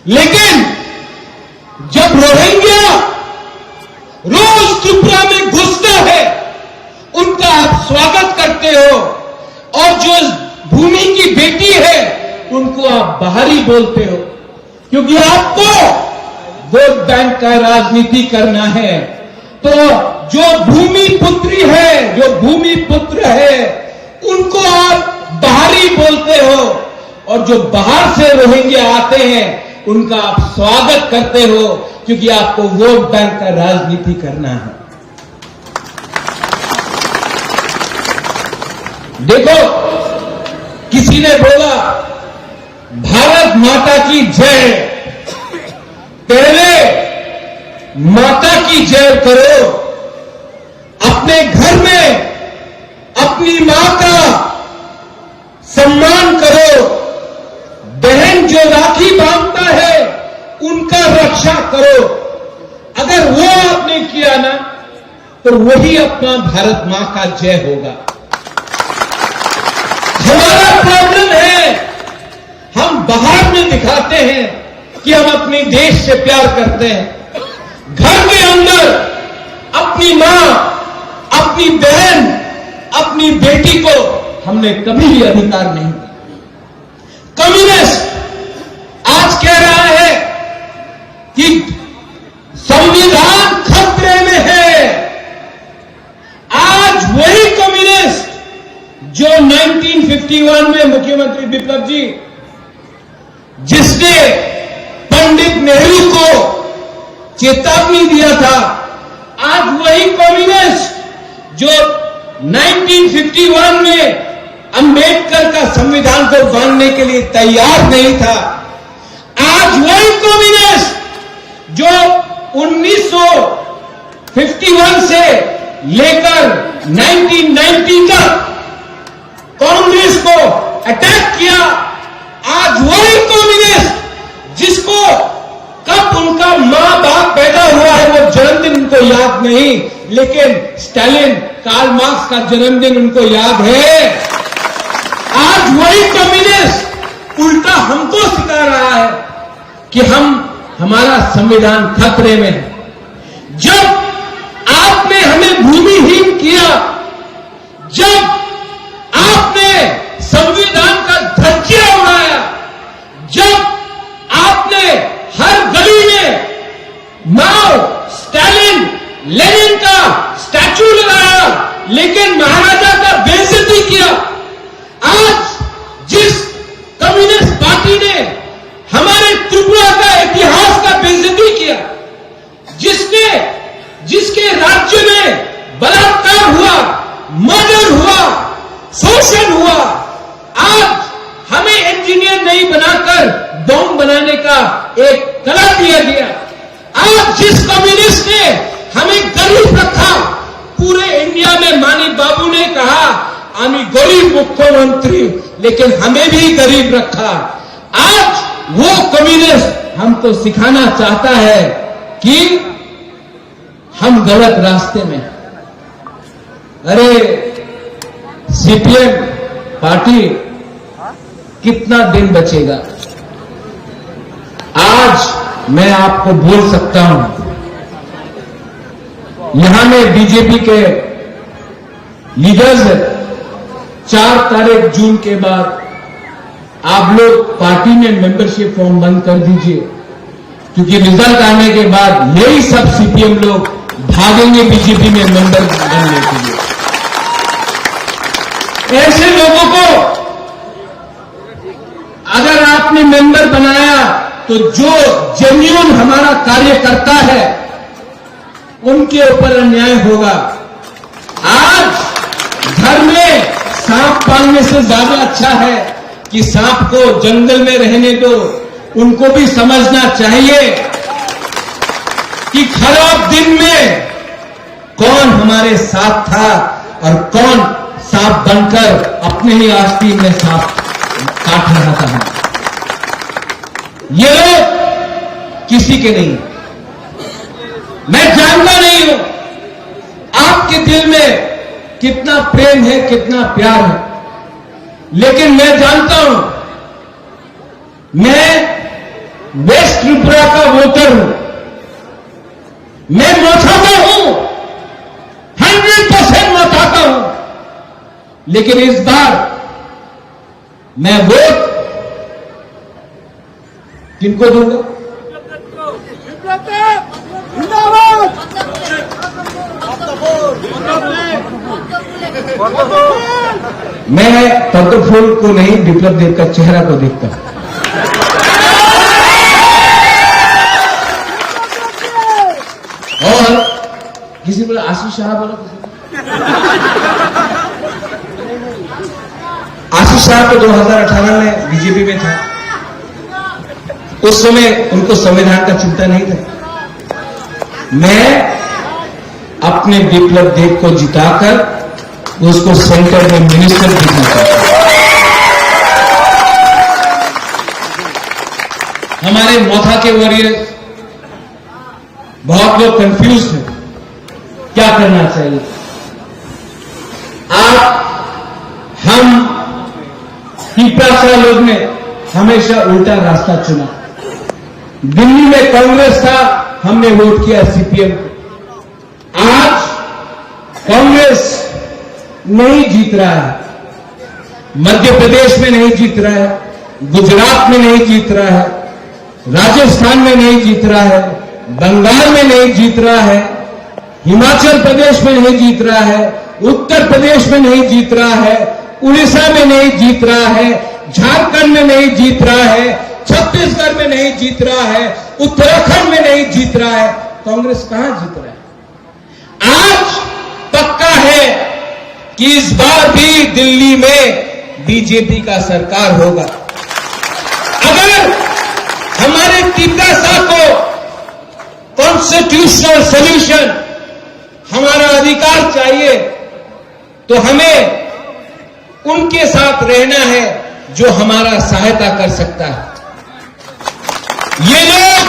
लेकिन जब रोहिंग्या रोज त्रिपुरा में घुसता है, उनका आप स्वागत करते हो, और जो भूमि की बेटी है उनको आप बाहरी बोलते हो, क्योंकि आपको वोट बैंक का राजनीति करना है। तो जो भूमि पुत्री है, जो भूमि पुत्र है, उनको आप बाहरी बोलते हो, और जो बाहर से रोहिंग्या आते हैं उनका आप स्वागत करते हो, क्योंकि आपको वोट बैंक का राजनीति करना है। देखो, किसी ने बोला भारत माता की जय। पहले माता की जय करो, अपने घर में अपनी मां का सम्मान करो। बहन जो राखी बांधता है उनका रक्षा करो। अगर वो आपने किया ना, तो वही अपना भारत मां का जय होगा। हमारा प्रॉब्लम है, हम बाहर में दिखाते हैं कि हम अपने देश से प्यार करते हैं, घर के अंदर अपनी मां, अपनी बहन, अपनी बेटी को हमने कभी भी अधिकार नहीं दिया। कम्युनिस्ट आज कह रहा है कि संविधान खतरे में है। आज वही कम्युनिस्ट जो 1951 में मुख्यमंत्री विप्लव जी, जिसने पंडित नेहरू को चेतावनी दिया था, आज वही कम्युनिस्ट जो 1951 में अंबेडकर का संविधान को मानने के लिए तैयार नहीं था, आज वही कम्युनिस्ट जो 1951 से लेकर 1990 तक कांग्रेस को अटैक किया, आज वही कम्युनिस्ट जिसको कब उनका मां बाप पैदा हुआ है वो जन्मदिन उनको याद नहीं, लेकिन स्टालिन, कार्ल मार्क्स का जन्मदिन उनको याद है। आज वही कम्युनिस्ट उल्टा हमको सिखा रहा है कि हमारा संविधान खतरे में है। जब आपने हमें भूमिहीन किया, जब आपने संविधान का धज्जिया उड़ाया, जब आपने हर गली में माओ, स्टालिन, लेनिन का स्टैचू लगाया, लेकिन महाराजा का बेइज्जती किया, आज जिस कम्युनिस्ट पार्टी ने हमारे त्रिपुरा का इतिहास का बेइज्जती किया, जिसके राज्य में बलात्कार हुआ, मर्डर हुआ, शोषण हुआ, आज हमें इंजीनियर नहीं बनाकर बम बनाने का एक कला दिया गया। आज जिस कम्युनिस्ट ने हमें गरीब रखा, पूरे इंडिया में मानी बाबू ने कहा आमी गरीब मुख्यमंत्री, लेकिन हमें भी गरीब रखा। आज वो कम्युनिस्ट हमको सिखाना चाहता है कि हम गलत रास्ते में। अरे सीपीएम पार्टी कितना दिन बचेगा? आज मैं आपको बोल सकता हूं, यहां में बीजेपी के लीडर्स 4 तारीख जून के बाद आप लोग पार्टी में मेंबरशिप फॉर्म बंद कर दीजिए, क्योंकि रिजल्ट आने के बाद यही सब सीपीएम लोग भागेंगे बीजेपी में मेंबर बनने के लिए। ऐसे लोगों को अगर आपने मेंबर बनाया तो जो जेन्युइन हमारा कार्य करता है उनके ऊपर अन्याय होगा। आज घर में सांप पालने से ज्यादा अच्छा है कि सांप को जंगल में रहने दो। उनको भी समझना चाहिए कि खराब दिन में कौन हमारे साथ था और कौन सांप बनकर अपने ही आस्तीन में सांप काट रहा था। ये लोग किसी के नहीं, मैं जानता नहीं हूं आपके दिल में कितना प्रेम है, कितना प्यार है, लेकिन मैं जानता हूं, मैं वेस्ट त्रिपुरा का वोटर हूं, मैं मौथाता हूं, 100% मौथाता हूं, लेकिन इस बार मैं वोट किनको दूंगा? मैं पद्म फूल को नहीं, विप्लव देव का चेहरा को देखता हूं। और किसी बोला आशीष शाह, बोला आशीष शाह तो 2018 में बीजेपी में था। उस समय उनको संविधान का चिंता नहीं था। मैं अपने विप्लव देव को जिताकर उसको सेंटर में मिनिस्टर देखना चाहता हूं। हमारे मोथा के वॉरियर बहुत लोग कंफ्यूज हैं, क्या करना चाहिए। हम पिपरासा लोग ने हमेशा उल्टा रास्ता चुना। दिल्ली में कांग्रेस था, हमने वोट किया सीपीएम को। आज कांग्रेस नहीं जीत रहा है, मध्य प्रदेश में नहीं जीत रहा है, गुजरात में नहीं जीत रहा है, राजस्थान में नहीं जीत रहा है, बंगाल में नहीं जीत रहा है, हिमाचल प्रदेश में नहीं जीत रहा है, उत्तर प्रदेश में नहीं जीत रहा है, उड़ीसा में नहीं जीत रहा है, झारखंड में नहीं जीत रहा है, छत्तीसगढ़ में नहीं जीत रहा है, उत्तराखंड में नहीं जीत रहा है। कांग्रेस कहां जीत रहा है? आज पक्का है कि इस बार भी दिल्ली में बीजेपी का सरकार होगा। अगर हमारे पिपरासा को कॉन्स्टिट्यूशनल सोल्यूशन, हमारा अधिकार चाहिए, तो हमें उनके साथ रहना है जो हमारा सहायता कर सकता है। ये लोग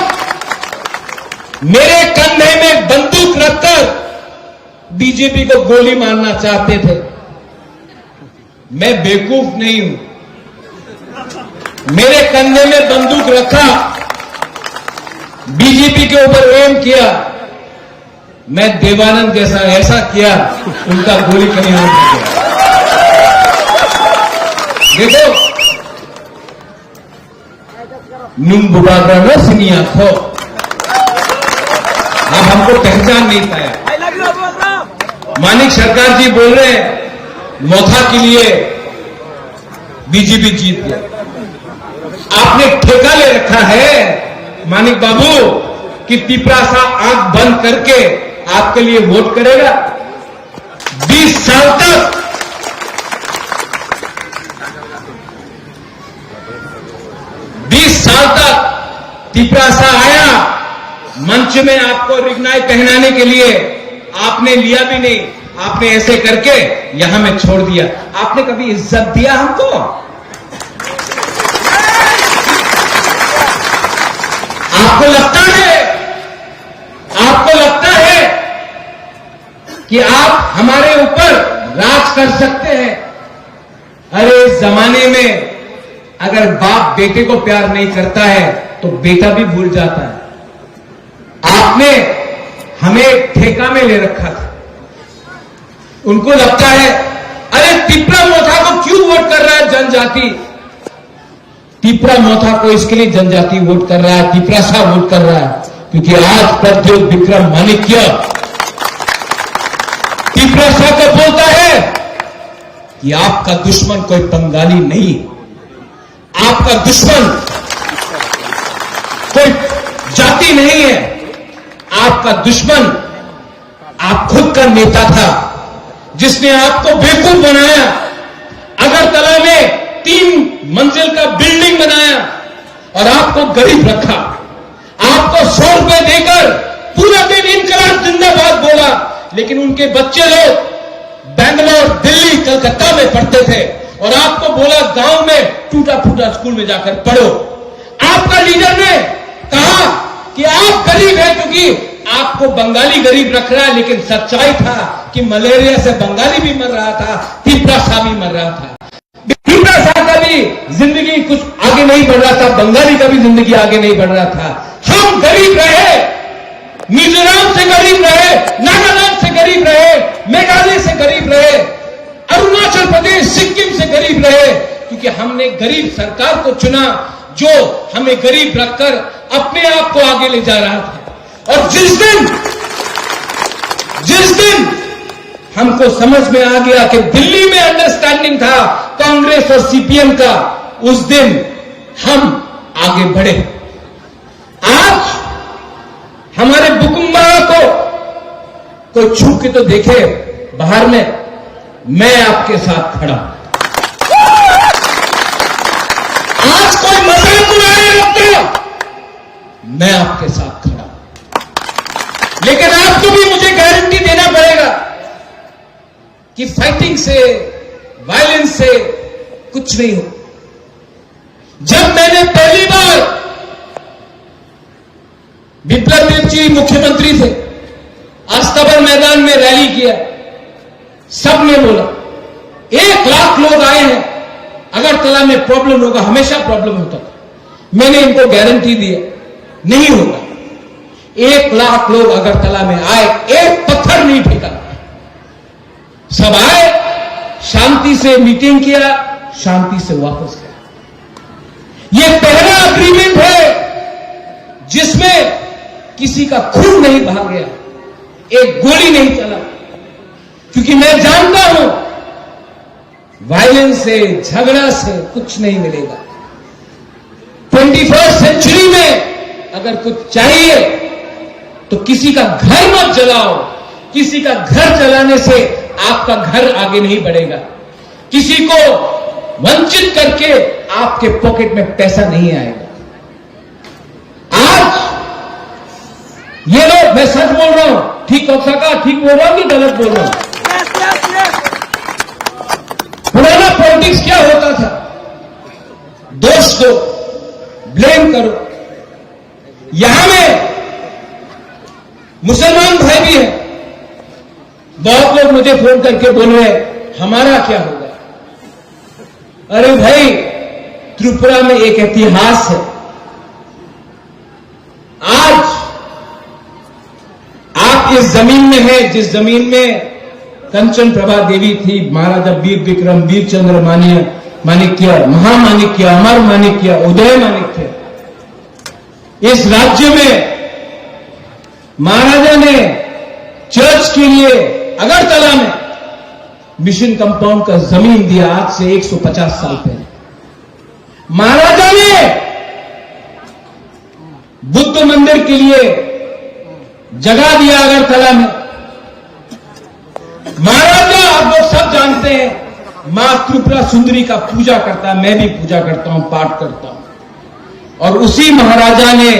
मेरे कंधे में बंदूक रखकर बीजेपी को गोली मारना चाहते थे। मैं बेवकूफ नहीं हूं, मेरे कंधे में बंदूक रखा, बीजेपी के ऊपर एम किया, मैं देवानंद जैसा ऐसा किया, उनका गोली कहीं और नहीं गया। देखो, नुम बुबागरा में सिनिया खो, आप हमको पहचान नहीं पाया। मानिक सरकार जी बोल रहे हैं मोथा के लिए बीजेपी जीत गया। आपने ठेका ले रखा है मानिक बाबू कि पिपरासा आंख बंद करके आपके लिए वोट करेगा। 20 साल तक पिपरासा आया, मंच में आपको रिगनाई पहनाने के लिए, आपने लिया भी नहीं, आपने ऐसे करके यहां में छोड़ दिया। आपने कभी इज्जत दिया हमको? आपको लगता है कि आप हमारे ऊपर राज कर सकते हैं। अरे इस जमाने में अगर बाप बेटे को प्यार नहीं करता है तो बेटा भी भूल जाता है। आपने हमें ठेका में ले रखा था। उनको लगता है अरे टिपरा मोथा को क्यों वोट कर रहा है जनजाति। टिपरा मोथा को इसके लिए जनजाति वोट कर रहा है, टिपरा सा वोट कर रहा है क्योंकि आज प्रद्योत विक्रम माणिक्य टिपरा सा को बोलता है कि आपका दुश्मन कोई बंगाली नहीं, आपका दुश्मन कोई जाति नहीं है, आपका दुश्मन आप खुद का नेता था जिसने आपको बेवकूफ बनाया। अगरतला में 3 मंजिल का बिल्डिंग बनाया और आपको गरीब रखा। आपको 100 रुपए देकर पूरा दिन इनकलाब जिंदाबाद बोला, लेकिन उनके बच्चे लोग बैंगलोर, दिल्ली, कलकत्ता में पढ़ते थे और आपको बोला गांव में टूटा फूटा स्कूल में जाकर पढ़ो। आपका लीडर ने कहा कि आप गरीब हैं क्योंकि आपको बंगाली गरीब रख रहा है, लेकिन सच्चाई था कि मलेरिया से बंगाली भी मर रहा था, तिपरा सा भी मर रहा था। तिपरा सा का भी जिंदगी कुछ आगे नहीं बढ़ रहा था, बंगाली का भी जिंदगी आगे नहीं बढ़ रहा था। हम गरीब रहे, मिजोरम से गरीब रहे, नागालैंड से गरीब रहे, मेघालय से गरीब रहे, अरुणाचल प्रदेश, सिक्किम से गरीब रहे, क्योंकि हमने गरीब सरकार को चुना जो हमें गरीब रखकर अपने आप को आगे ले जा रहा था। और जिस दिन हमको समझ में आ गया कि दिल्ली में अंडरस्टैंडिंग था कांग्रेस और सीपीएम का, उस दिन हम आगे बढ़े। आज हमारे बुकुम्बा को कोई छू के तो देखे बाहर में, मैं आपके साथ खड़ा। आज कोई मजाक उड़ाने लगता, मैं आपके साथ खड़ा। लेकिन आपको भी मुझे गारंटी देना पड़ेगा कि फाइटिंग से, वायलेंस से कुछ नहीं हो। जब मैंने पहली बार, बिप्लब देव जी मुख्यमंत्री थे, अस्तबल मैदान में रैली किया, सबने बोला 1 लाख लोग आए हैं, अगरतला में प्रॉब्लम होगा, हमेशा प्रॉब्लम होता था। मैंने इनको गारंटी दी नहीं होगा। 1 लाख लोग अगरतला में आए, एक पत्थर नहीं फेंका, सब आए, शांति से मीटिंग किया, शांति से वापस गया। यह पहला अग्रीमेंट है जिसमें किसी का खून नहीं बहा गया, एक गोली नहीं चला, क्योंकि मैं जानता हूं वायलेंस से, झगड़ा से कुछ नहीं मिलेगा। 21st सेंचुरी में अगर कुछ चाहिए तो किसी का घर मत जलाओ। किसी का घर जलाने से आपका घर आगे नहीं बढ़ेगा। किसी को वंचित करके आपके पॉकेट में पैसा नहीं आएगा। आज ये लोग, मैं सच बोल रहा हूं, ठीक बोल रहा हूं कि गलत बोल रहा हूं? पुराना पॉलिटिक्स क्या होता था? दोष दो, ब्लेम करो। यहां में मुसलमान भाई भी हैं। बहुत लोग मुझे फोन करके बोले हमारा क्या होगा? अरे भाई, त्रिपुरा में एक इतिहास है। आज आप इस जमीन में हैं जिस जमीन में कंचन प्रभा देवी थी, महाराजा वीर विक्रम, वीरचंद्र माणिक्य, महामाणिक्य, अमर माणिक्य, उदय माणिक्य। इस राज्य में महाराजा ने चर्च के लिए अगरतला में मिशन कंपाउंड का जमीन दिया, आज से 150 साल पहले। महाराजा ने बुद्ध मंदिर के लिए जगह दिया अगरतला में। महाराजा, आप लोग सब जानते हैं, मां त्रिपुरा सुंदरी का पूजा करता है, मैं भी पूजा करता हूं, पाठ करता हूं। और उसी महाराजा ने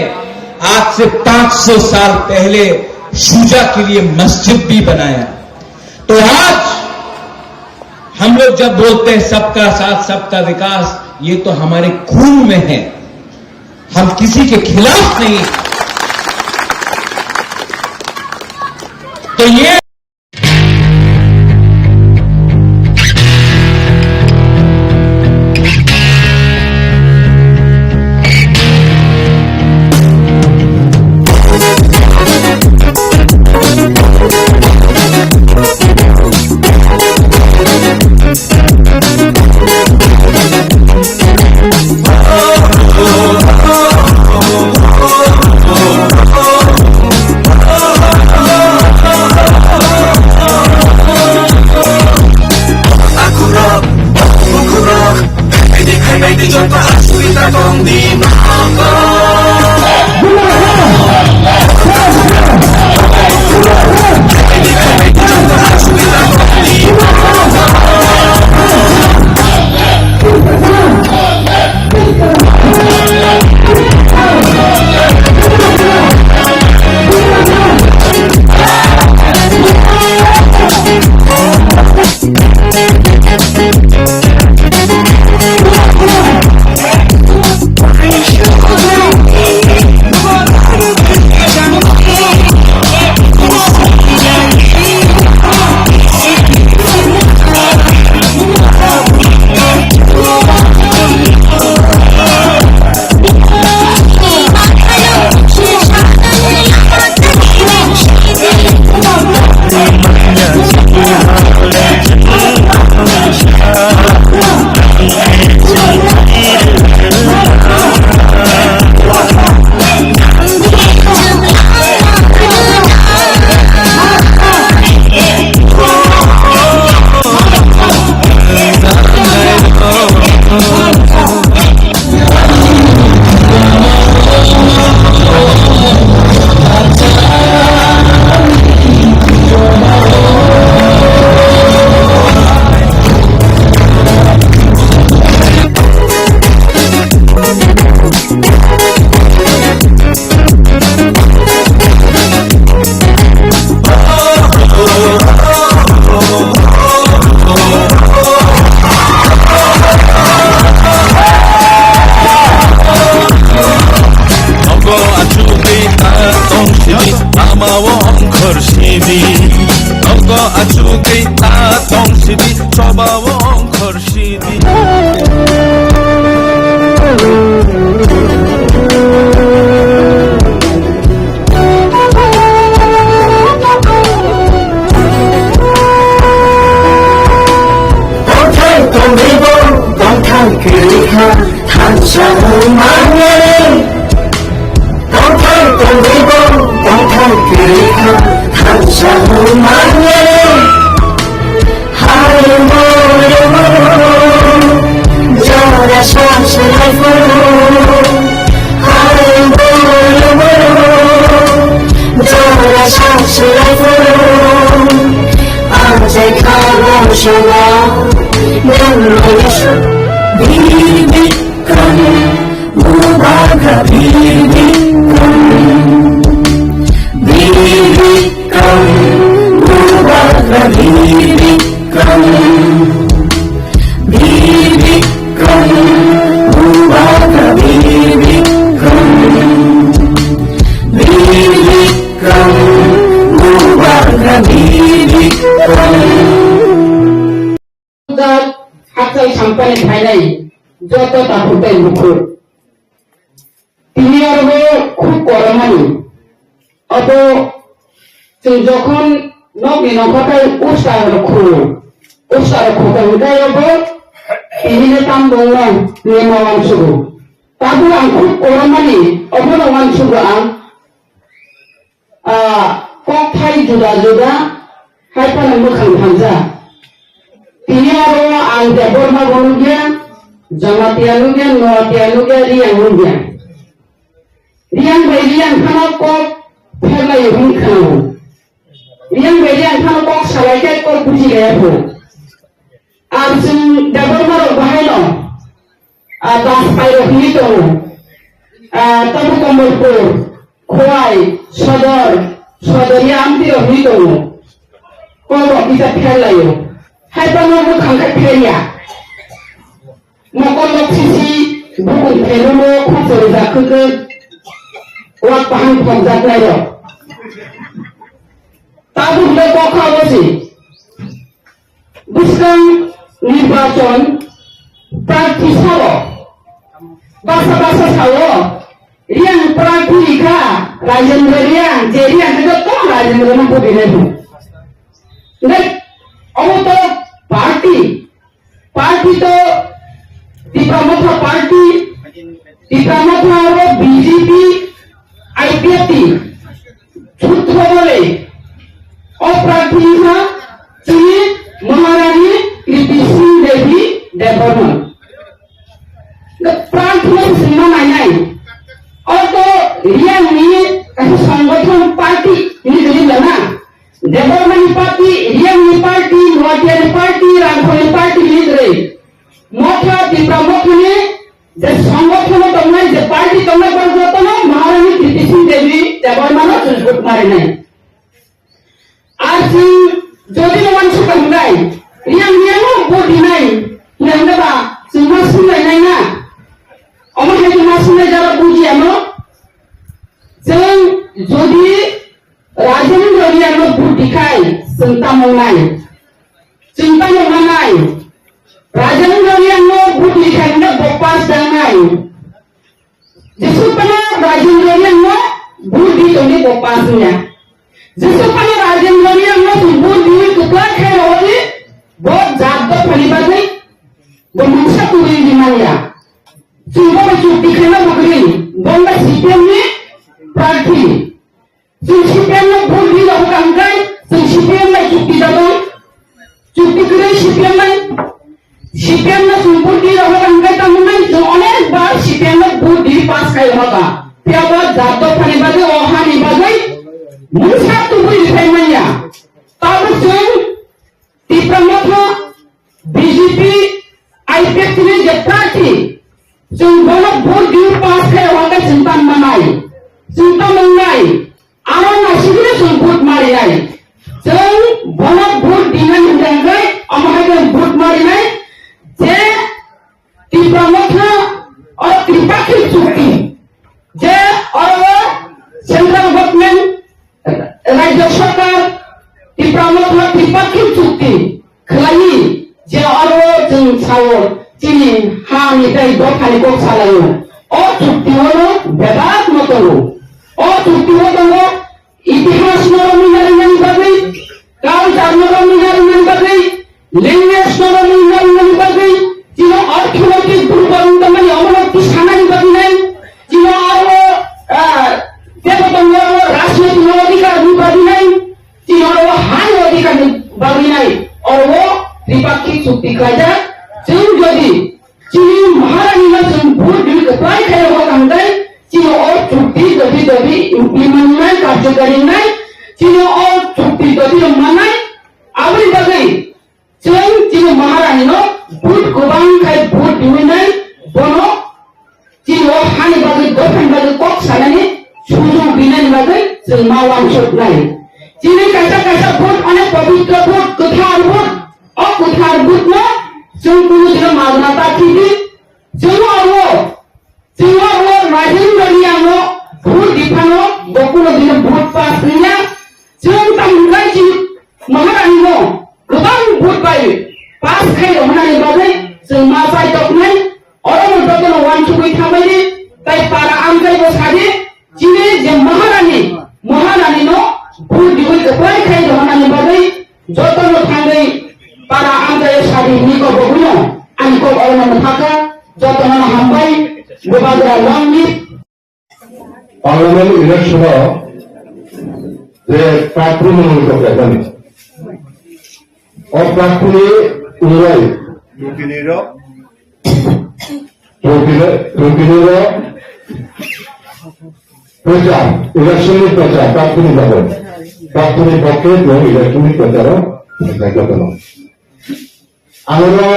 आज से 500 साल पहले शुजा के लिए मस्जिद भी बनाया। तो आज हम लोग जब बोलते हैं सबका साथ सबका विकास, ये तो हमारे खून में है, हम किसी के खिलाफ नहीं। तो ये হাততালি সাম্পানি ভাই নাই যত তাপুরটাই মুখর তিনি আরো খুব করমানি অত যখন নবী নফাটাই উৎসাহ উঠাই হবো ini tambungan lima suku. Tapi aku orang mani, apa orang suku kok Thai juga, Thai kan bukan Hamza. Ini orang jabor magonugia, jamatianugia, nuatianugia, riangugia. Riang berian kana kok pernah yang kau. Riang berian kana kok salahnya kok puji lepo. Absen jabor mago bahaya. Das payo hito, tabu kombolpur, kuai, sodori amti hito. Kalau kita pelayo, hai panomu kangkat pelaya. Makolok sisi bukan pelulo kucur zakuke, wak paham pangzat layo. Tabu leko kawasi, bukan nirbacon, praktis sawo. Bahasa sawo, yang praktika, Rajendra jadi yang kita tahu Rajendra mampu binatu. Nek, auto party to di promoter party টিকামত আরো BJP IPFT যুদ্ধ বলে অপ্রার্থী তিনি মহারানী কৃতি সিং দেবী দেববর্মন প্রার্থনা cinema নাই অতো Real নিয়ে কাছে সংগঠন পার্টি তিনি যদি না দেববর্মন পার্টি রিয়াল পার্টি নোয়াটিয়ার পার্টি রাঘবনী পার্টি নিয়ে মঠা তীব্রমঠনে যে সংগঠন তোমরা যে পার্টি তোমরা করতো না মহারানী কৃতি সিং দেবী দেববর্মন চুজবুট মারে নাই আর যদি মানুষ কামগাই রিয়াং রিয়াংও বডি নাই রিয়াংবা সুমা সুলাই নাই না আমাকে সুমা সুলাই যারা বুঝি আমরা जों যদি রাজেন্দ্র রিয়াং বুদ্ধি খাই চিন্তা মানাই রাজেন্দ্র রিয়াং বুদ্ধি খাই না বপাস দাঙাই যেসুপানা রাজেন্দ্র রিয়াং বুদ্ধি তোনি বপাস nya जेसेबां राजेंद्रनि आंनो बुद्धि कुकला खायरनि बहुत जात फलिबादै बमसा कुरि दिमानिया जोंबो चुक्ति खाना बगरि बंगा सीपीएमनि प्रार्थी जों सीपीएमनो बुद्धि दंगाय जों सीपीएमनो चुक्ति दं चुक्ति करे सीपीएमनो जों बुद्धि दंगाय तामुनाय जों अनेक बार सीपीएमनो बुद्धि पास खायरगा पेबा जात फलिबादै अहानि बादै मुसा तुबुई दिखायमाया ताबो जों टीप्रमथ बीजेपी आईपीएफ ने जे पार्टी जों बनो भोट दिउ पास खाय वागा चिंता मंगाय आरो नासिगुरे जों भोट मारिनाय जों बनो भोट दिनाय होनदांगाय अमाहाय भोट मारिनाय जे टीप्रमथ और त्रिपाक्षिक चुक्ति जे और सेंट्रल गवर्नमेंट राज्य सरकार टीप्रमथ त्रिपाक्षिक चुक्ति खालायि जे आरो जों सावो चिनि हानिफ्राय दखानि गक सालायो अ चुक्तियावनो बेबाद मतलो अ चुक्तियाव दङ इतिहास नरमिनारिनि बागै कालचार नरमिनारिनि बागै लैंग्वेज नरमिनारिनि बागै जिनो अर्थनैतिक दुर्बलतानि अवनति सानानि बागै नै जिनो आरो देवतंगो राजनीतिक अधिकार बागै नै जिनो हानि अधिकार बागै नै और वो त्रिपाक्षिक चुक्ति खायदा जों जदि चिनि महारानी जों भोट दिउ कपाय खाय होगांगाय चिनो और चुक्ति जदि इम्प्लिमेंट नाय कार्यकारी नाय चिनो और चुक्ति जदि मानाय आबै बागै जों चिनि महारानी नो भोट गोबां खाय भोट दिउनाय बनो चिनो हानि बागै दफान बागै कक सानानि सुजुग बिनाय बागै जों मावां सदनाय चिनि कायसा भोट अनेक पवित्र भोट गोथार भोट अकुथार भोट न जों कुनु दिन मागनाता थिदि जों आरो राजेंद्र रियाङो भोट दिफानो बकुनो दिन भोट पास गैया जों तामुंगाय जि महारानी नो गोबां भोट बाय पास खाय होनानै बागै जों मा जाय दखनाय अरम दखनो वानसुबै थाबायनि ताय पारा आमगाय बसादि जिने जे महारानी नो भोट दिबै कपाय खाय होनानै बागै जतन थांगै para anda sari niko boguno anko orang methaka jotona hambai gobagra langni parliament election যে প্রার্থী মনোনীত করেন অপ্রার্থী অনুযায়ী প্রচার ইলেকশনের প্রচার প্রার্থী যাবেন প্রার্থীর পক্ষে ইলেকশনের প্রচার দায়িত্ব আমরা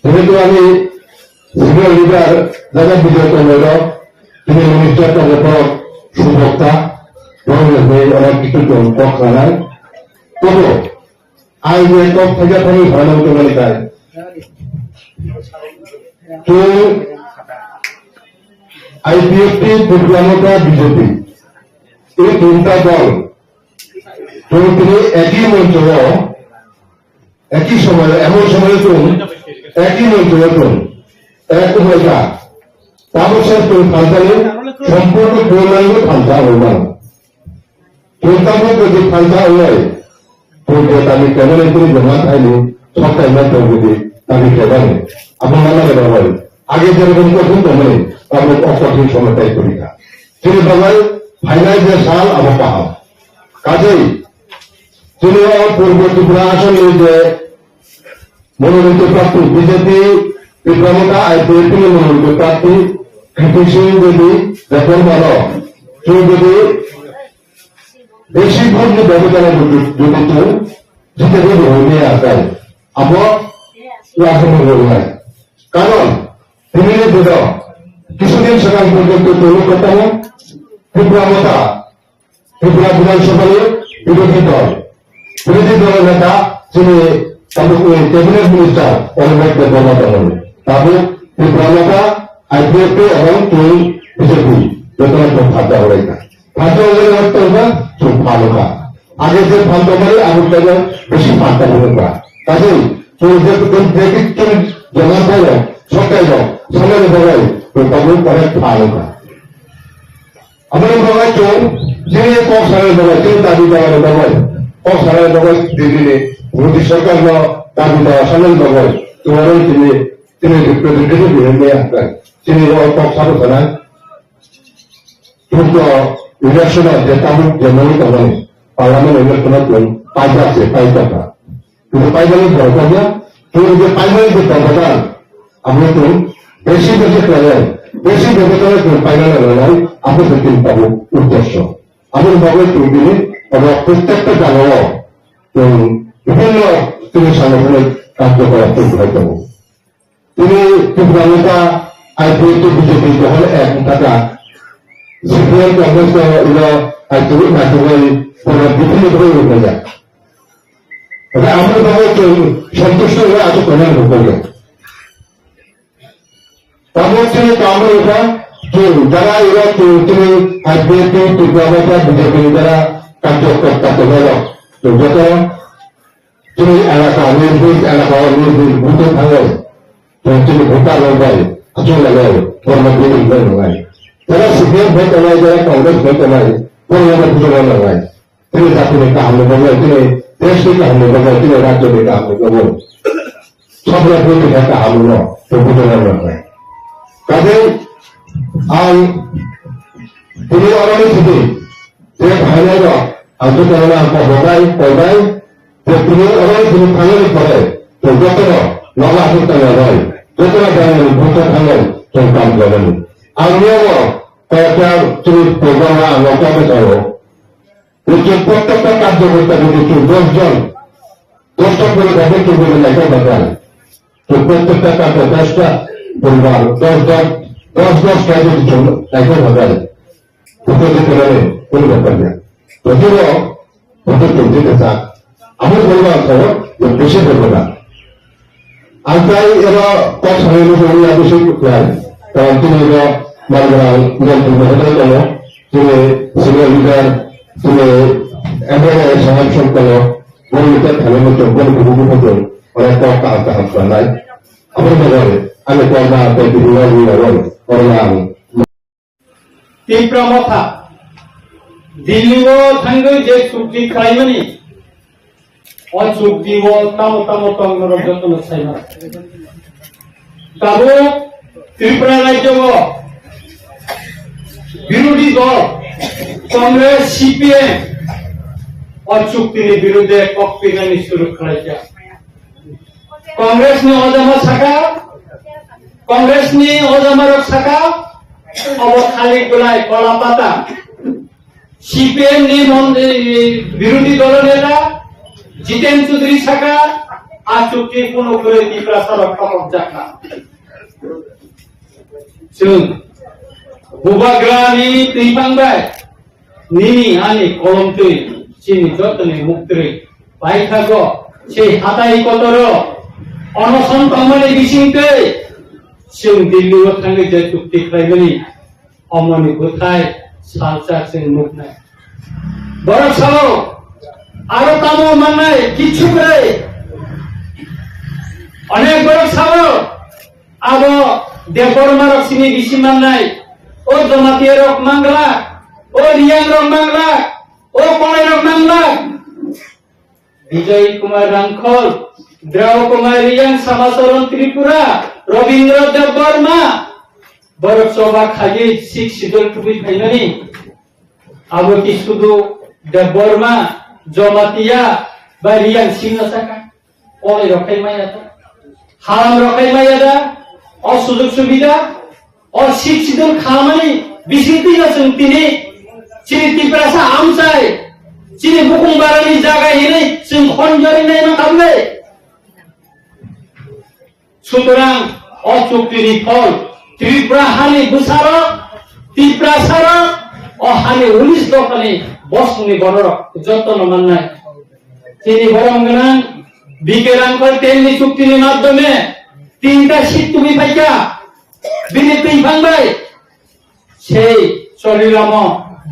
যেহেতু আমি সিনিয়র লিডার যারা বিজয় কংগ্রেস তিনি মিনিস্টার কংগ্রেস সুবক্তা অনেক কিছু পক্ষ নাই তবু আইনে টপ থেকে আমি ভালো হতে পারি তাই তো আইপিএফটি দুর্গামতা বিজেপি এই তিনটা দল তিনি একই মঞ্চ একই সময় এমন সময় একই মঞ্চ এক হয়ে তাবছর ফালতালে সম্পূর্ণ পূর্ণাঙ্গ ফালতা হইল পূর্ণাঙ্গ যদি ফালতা হয় তো তাকে কেমন করে জমা খাইলে সব টাইম যদি তাকে কেমন আপনার কেমন হয় আগে যেরকম কঠিন তবে আমরা অকঠিন সময়টাই করি না। তিনি বলেন ফাইনাল যে সাল আমার পাহাড় কাজেই তিনি পূর্ব ত্রিপুরা আসনে যে মনোনীত প্রার্থী বিজেপি বিক্রমতা আইপিএফ মনোনীত প্রার্থী কৃষি সিং যদি দেখুন ভালো কেউ যদি বেশি ভোট ব্যবধানে যদি কেউ জিতে দেবে হয়ে আসায় আমার আসনে হয় কারণ তিনি কিছুদিন সেখান পর্যন্ত তৈরি করতাম ত্রিপুরা ত্রিপুরা বিধানসভায় বিরোধী দলের নেতা তিনি ক্যাবিনেট মিনিস্টার অনেক দেবনাথন তাদের ত্রিপুরা আইপিএফ এবং বিজেপি বেতনের ফাঁকা হয়ে ফাঁকা হলে খুব ভালো কা আগে যে ফাঁকা করে আগে বেশি ফাঁকা হলে কাজেই জমা পাইল সরকার সমাজে বলাই তাদের অনেক ভালো কা আমাদের বলাই কেউ যিনি কক সারের বলাই কেউ দাবি দেওয়ার বলাই কক সারের বলাই দিল্লি মোদী সরকার দাবি দেওয়া সারের বলাই তোমার তিনি রিপ্রেজেন্টেটিভ হয়ে আসবেন তিনি কক সারও জানান কিন্তু ইলেকশনে যে তামিল জেনারেল তখন পার্লামেন্ট ইলেকশনের পাইছে পাইটা কিন্তু পাইবারের দরকার না কিন্তু যে পাইবারের যে দরকার আমরা তো বেশি খেলেন বেশি ব্যবধানে ফাইনালে লড়াই আমাদের কিন্তু পাবো উদ্দেশ্য আমার ভাবে তিনি প্রত্যেকটা জানাও বিভিন্ন তিনি সাংগঠনিক কার্যকলাপ হয়ে যাব তিনি ত্রিপুরা আইপিএফ বিজেপি যখন এক টাকা সিপিএম কংগ্রেস বিভিন্ন ভাবে উঠে যায় আমরা ভাবে সন্তুষ্ট হয়ে আজ কল্যাণ করবে তারপর তিনি আমরা এটা যারা এরা তিনি আইপিএফ ত্রিপুরা বিজেপি যারা কার্যকর্তা হল যত তিনি এলাকা নির্ভুল এলাকা নির্ভুল ভোটে থাকে তিনি ভোটার লাগায় আসল লাগায় কর্মচারী লাগায় যারা সিপিএম ভোট লাগায় যারা কংগ্রেস ভোট লাগায় কল্যাণের ভোট লাগায় তিনি জাতির কাহাম লাগায় তিনি দেশের কাহাম লাগায় তিনি রাজ্যের কাহাম লাগায় সব রাজ্যের একটা হামল ভোটে লাগায় কাজেই আর তিনি অনেক থেকে যে ভাইরাল আন্তর্জাতিক হবাই পয়দায় যে তিনি অনেক তিনি ফাইনাল করে তো যত নলা আসতে নয় যত জানেন ভোটে থাকেন তো কাম করেন আমিও কয়েকটা তুমি প্রোগ্রাম লোকাকে চাও প্রত্যেকটা কার্যকর্তা যদি 10টা করে দেখেন কেউ বলে লেখা দেখান তো প্রত্যেকটা কার্য 10টা পরিবার 10 কাজের জন্য লেখা দেখান কোনো ব্যাপার না যদিও ভোটের চলতে চান আমি বলবো বেশি করবো না আর তাই এরা কথা অভিষেক কারণ তিনি তিনি সিনিয়র লিডার তিনি এমএলএ সমাবেশন করো গরিবের খেলার মতো গরিব মতো অনেক হাত নাই আমার মনে হয় আমি করোনা করোনা তীব্র মথা দিল্লিও থাঙ্গে যে চুক্তি খাইমানি অচুক্তিও তামো তঙ্গর যত্ন চাইমা তাবো ত্রিপুরা রাজ্য বিরোধী দল কংগ্রেস সিপিএম অচুক্তির বিরুদ্ধে কপিনানি শুরু করেছে কংগ্রেসনি অজামা শাখা কংগ্রেসনি অজামারক শাখা অবখালি গোলায় কলা পাতা সিপিএম বিরোধী দলের নেতা জিতেন চৌধুরী শাখা আর চুক্তি পূর্ণ করে ত্রিপুরা সড়ক খবর জাখা বুবাগ্রানি ত্রিপাঙ্গায় নিনি আনি কলমতে চিনি যতনে মুক্তরে পাই থাকো সেই হাতাই কতর অনশন কমনে বিশিংতে সিং দিল্লি ও থাঙ্গে যে চুক্তি খাইবনি অমনি কোথায় সালসা সিং মুখ নাই বড় সব আরো তামো মানে কিছু করে অনেক বড় সব আব দেবরমার সিনি বেশি মান নাই ও জমাতীয় রক মাংলা ও রিয়াং রক মাংলা ও কড়াই রক মাংলা বিজয় কুমার রাংখল দ্রাও কুমার রিয়াং সমাচরণ ত্রিপুরা रवीन्द्र देबबर्मा बरफ सभा खाली 6 শিডিউল টুপি ফাইনালি अब कि शुद्ध देबबर्मा जमातिया বা রিয়াং সিং থাকা ওই রখাই মাইয়া হারাম রখাই মাইয়া দা অসুযোগ সুবিধা और 6 শিডিউল খামানি বিসিতি আছেন তিনি চিনি ত্রিপুরা আমসাই চিনি বুকুং বারানি জায়গা হিনে সিং খনজরি নাই না কামলে সুতরাং অচুক্তির ফল ত্রিপুরা হানি বুসার ত্রিপুরা সার ও হানি 19 দোকানে বসুনি বড় যত্ন মান্নায় তিনি বরংগনান বিকেরাঙ্কল তেলনি চুক্তির মাধ্যমে 3টা শীত তুমি পাইকা বিনিতেই ভাঙবাই সেই শরীরাম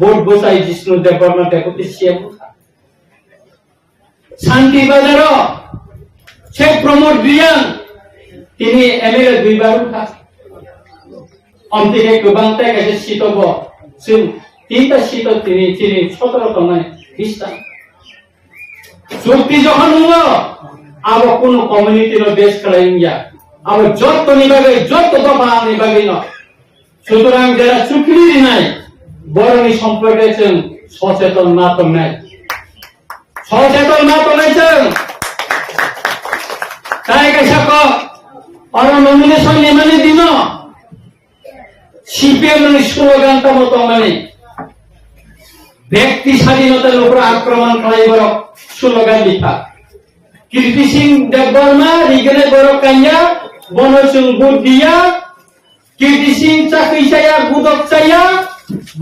ভোট বসাই জিষ্ণু দেববর্মা দেখতে সিএম শান্তি বাজার সে প্রমোদ রিয়াং তিনি এমএলএ 2 বার উঠা অন্তিকে গোবাংতায় গেছে শীতব সিং 3টা শীত তিনি 17 তমায় খ্রিস্টান চুক্তি যখন হলো আব কোন কমিউনিটির দেশ খেলাইয়া আব যত নিবাগে যত দফা নিবাগে না সুতরাং যারা চুক্তি নাই বরণী সম্পর্কে সচেতন না তো নাই সচেতন না তো নাই তাই কাইসা ক আর নমিনেশন নিমানে দিন সিপিএম স্লোগানটা মতো মানে ব্যক্তি স্বাধীনতার উপর আক্রমণ করাইবার স্লোগান লিখা কীর্তি সিং দেববর্মা রিগনে বড় কাইয়া বনসিং বুদ্ধিয়া কীর্তি সিং চাকরি চাইয়া গুদক চাইয়া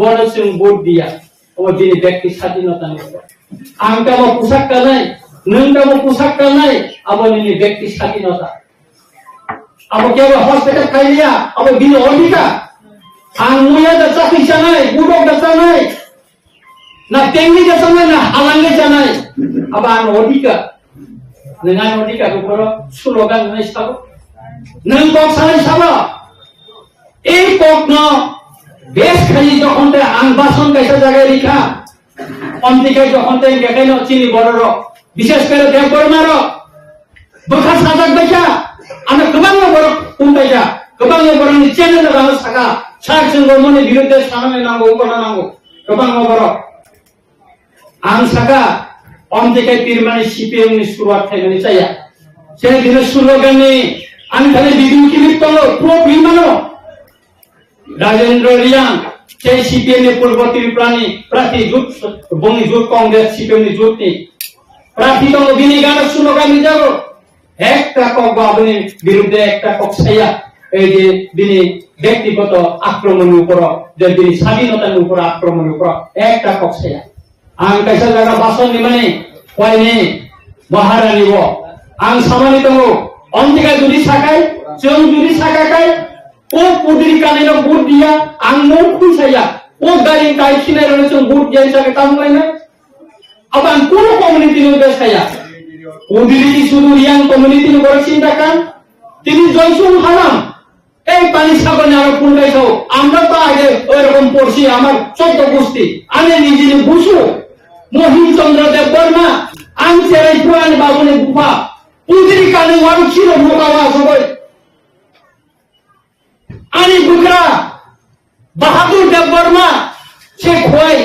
বনসিং বুদ্ধিয়া ও যিনি ব্যক্তি স্বাধীনতা নিয়ে আংকাম পোশাকটা নাই নংকাম পোশাকটা নাই আবার নিনি ব্যক্তি স্বাধীনতা আবার কেউ হসপিটাল খাইলিয়া আবার বিন অধিকার আং মুয়া দা চাকরি চাই গুদক দা চাই না তেমনি দা চাই না হালাঙ্গে চাই আবার আং অধিকার dengan অধিকার উপর স্লোগান নাই সাব নং কক সাই সাব এই কক ন দেশ খালি যখন তে আনবাসন কাইসা জায়গায় লিখা অন্তিকে যখন তে গেকাইন চিনি বড়র বিশেষ করে দেববর্মার বখা সাজাক দেখা আমি গোবাং বড় কুমবাইয়া গোবাং বড় নি চ্যানেল রানো সাকা সারছেন গমনে বিরুদ্ধে সামনে নাঙ্গো উপনা নাঙ্গো গোবাং বড় আন সাকা অন্তিকে তিরমানি সিপিএম নি শুরুয়াত থাইনি চাইয়া সেই দিনের স্লোগানে আমি খালি বিদ্যুৎ লিপ্ত প্রো বিমানো রাজেন্দ্র রিয়াং সেই সিপিএম এর পূর্ব ত্রিপুরানি প্রার্থী জোট বঙ্গি জোট কংগ্রেস সিপিএম নি জোট নি প্রার্থী তো বিনিগান স্লোগান নি যাব একটা কক বাবনে বিরুদ্ধে একটা কক ছাইয়া এই যে বিনি ব্যক্তিগত আক্রমণের উপর যে বিনি স্বাধীনতার উপর আক্রমণের উপর একটা কক ছাইয়া আং কাইসা জায়গা ভাষণ নিমানে কয়নি মহারানী ও আং সামানিত অন্তিকা যদি সাকাই চং যদি সাকাকাই ও পুদির কালিনো বুট দিয়া আং মুখ খুইছাইয়া ও গাড়ি কাইছিনে রয়েছে বুট যাই সাকে তামলাই না আবার কোন কমিউনিটি নো দেখাইয়া পুদিরি কি শুধু রিয়াং কমিউনিটি নো বড় চিন্তা কান তিনি জয়সুন হারাম এই পানি সাগরে আরো কোন গাইছো আমরা তো আগে ওইরকম পড়ছি আমার 14 গোষ্ঠী আমি নিজে বুঝু মহিমচন্দ্র দেববর্মা আং চেরাই পুরান বাবনে গুফা পুদিরি কালে ওয়ান ছিল মোকাবা সবাই আনি বুকরা বাহাদুর দেববর্মা সে খোয়াই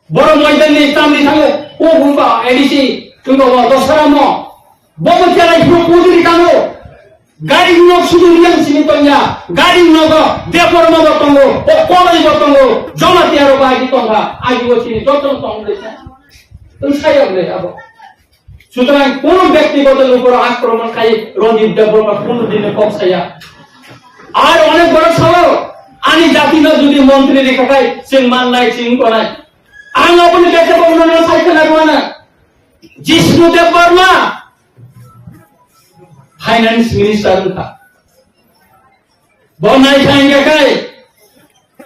বড় ময়দানে চামড়ি থাকে ও গুফা এডিসি তুই বাবা দশরাম বড় চেরাই পুদিরি কালো গাড়ি নগ শুধু রিয়াং সিনিতঙ্গা গাড়ি নগ দেববর্মা বতঙ্গ ও কলাই বতঙ্গ জমাতি আরো বাগি তঙ্গা আগে বসিনি যতন তঙ্গা তুমি সাইয়াবে আবো সুতরাং কোন ব্যক্তিগত উপর আক্রমণ খাই রঞ্জিত দেববর্মা কোনদিনে কবসাইয়া আর অনেক বড় সবাই আনি জাতি না যদি মন্ত্রী রেখা খাই সিং মান নাই সিং করাই আং আপনি দেখতে পাবেন না সাইকেল লাগবে না জিষ্ণু দেববর্মা ফাইন্যান্স মিনিস্টার था বনাই খাইঙ্গা খাই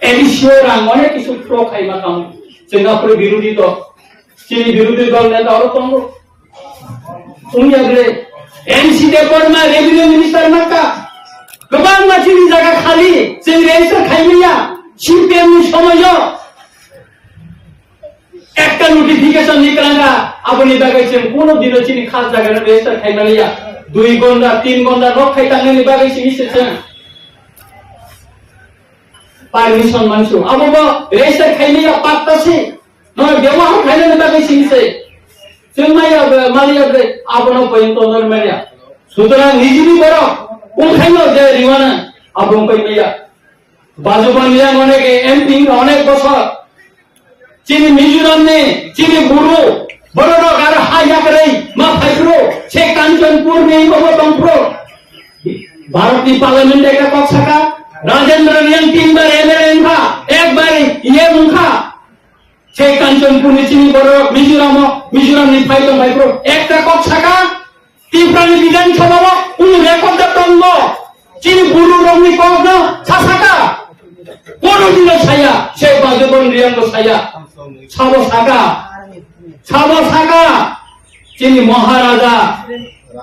এডিশিও রাং অনেক কিছু প্রো খাইমা কাম সিঙ্গাপুর বিরোধী তো চিনি বিরোধী দল নেতা আরো তঙ্গ তুমি আগলে এমসি দেববর্মা রেভিনিউ মিনিস্টার মাকা গোবাং মাছিনি জায়গা খালি সেই রেজিস্টার খাইমিয়া সিপিএম সময় একটা নোটিফিকেশন নিকলাঙ্গা আপনি দেখাইছেন কোন দিন চিনি খাস জায়গা register খাইমালিয়া 2 gonda 3 gonda rok khai tangni bagai sini sechen permission mansu abo bo register khaini ya patta se no dewa khaini bagai sini se semaya maliya bre abono pointo nor meya সুতরাং নিজেরই বড় কোনখানে যে রিওয়ানা আবং কইমিয়া বাজুবানিয়া অনেক MP অনেক বছর চিনি মিজোরাম নে চিনি বুরু বড় বড় আর হাইয়া করে মা ফাইক্রো সে কাঞ্চনপুর নেই গবতমপুর ভারতীয় পার্লামেন্ট একটা কক্ষাকা রাজেন্দ্র নিয়ম 3 বার এমএলএ এনখা একবার ইয়ে মুখা সে কাঞ্চনপুর নে চিনি বড় মিজোরাম নি ফাইক্রো একটা কক্ষাকা ত্রিপুরানি বিধানসভা উনি রেকর্ড তন্দ চিনি বুরু রংনি কগ্ন সাসাকা কোনদিন ছায়া সে বাজবন রিয়াঙ্গ ছায়া ছাবো সাকা চিনি মহারাজা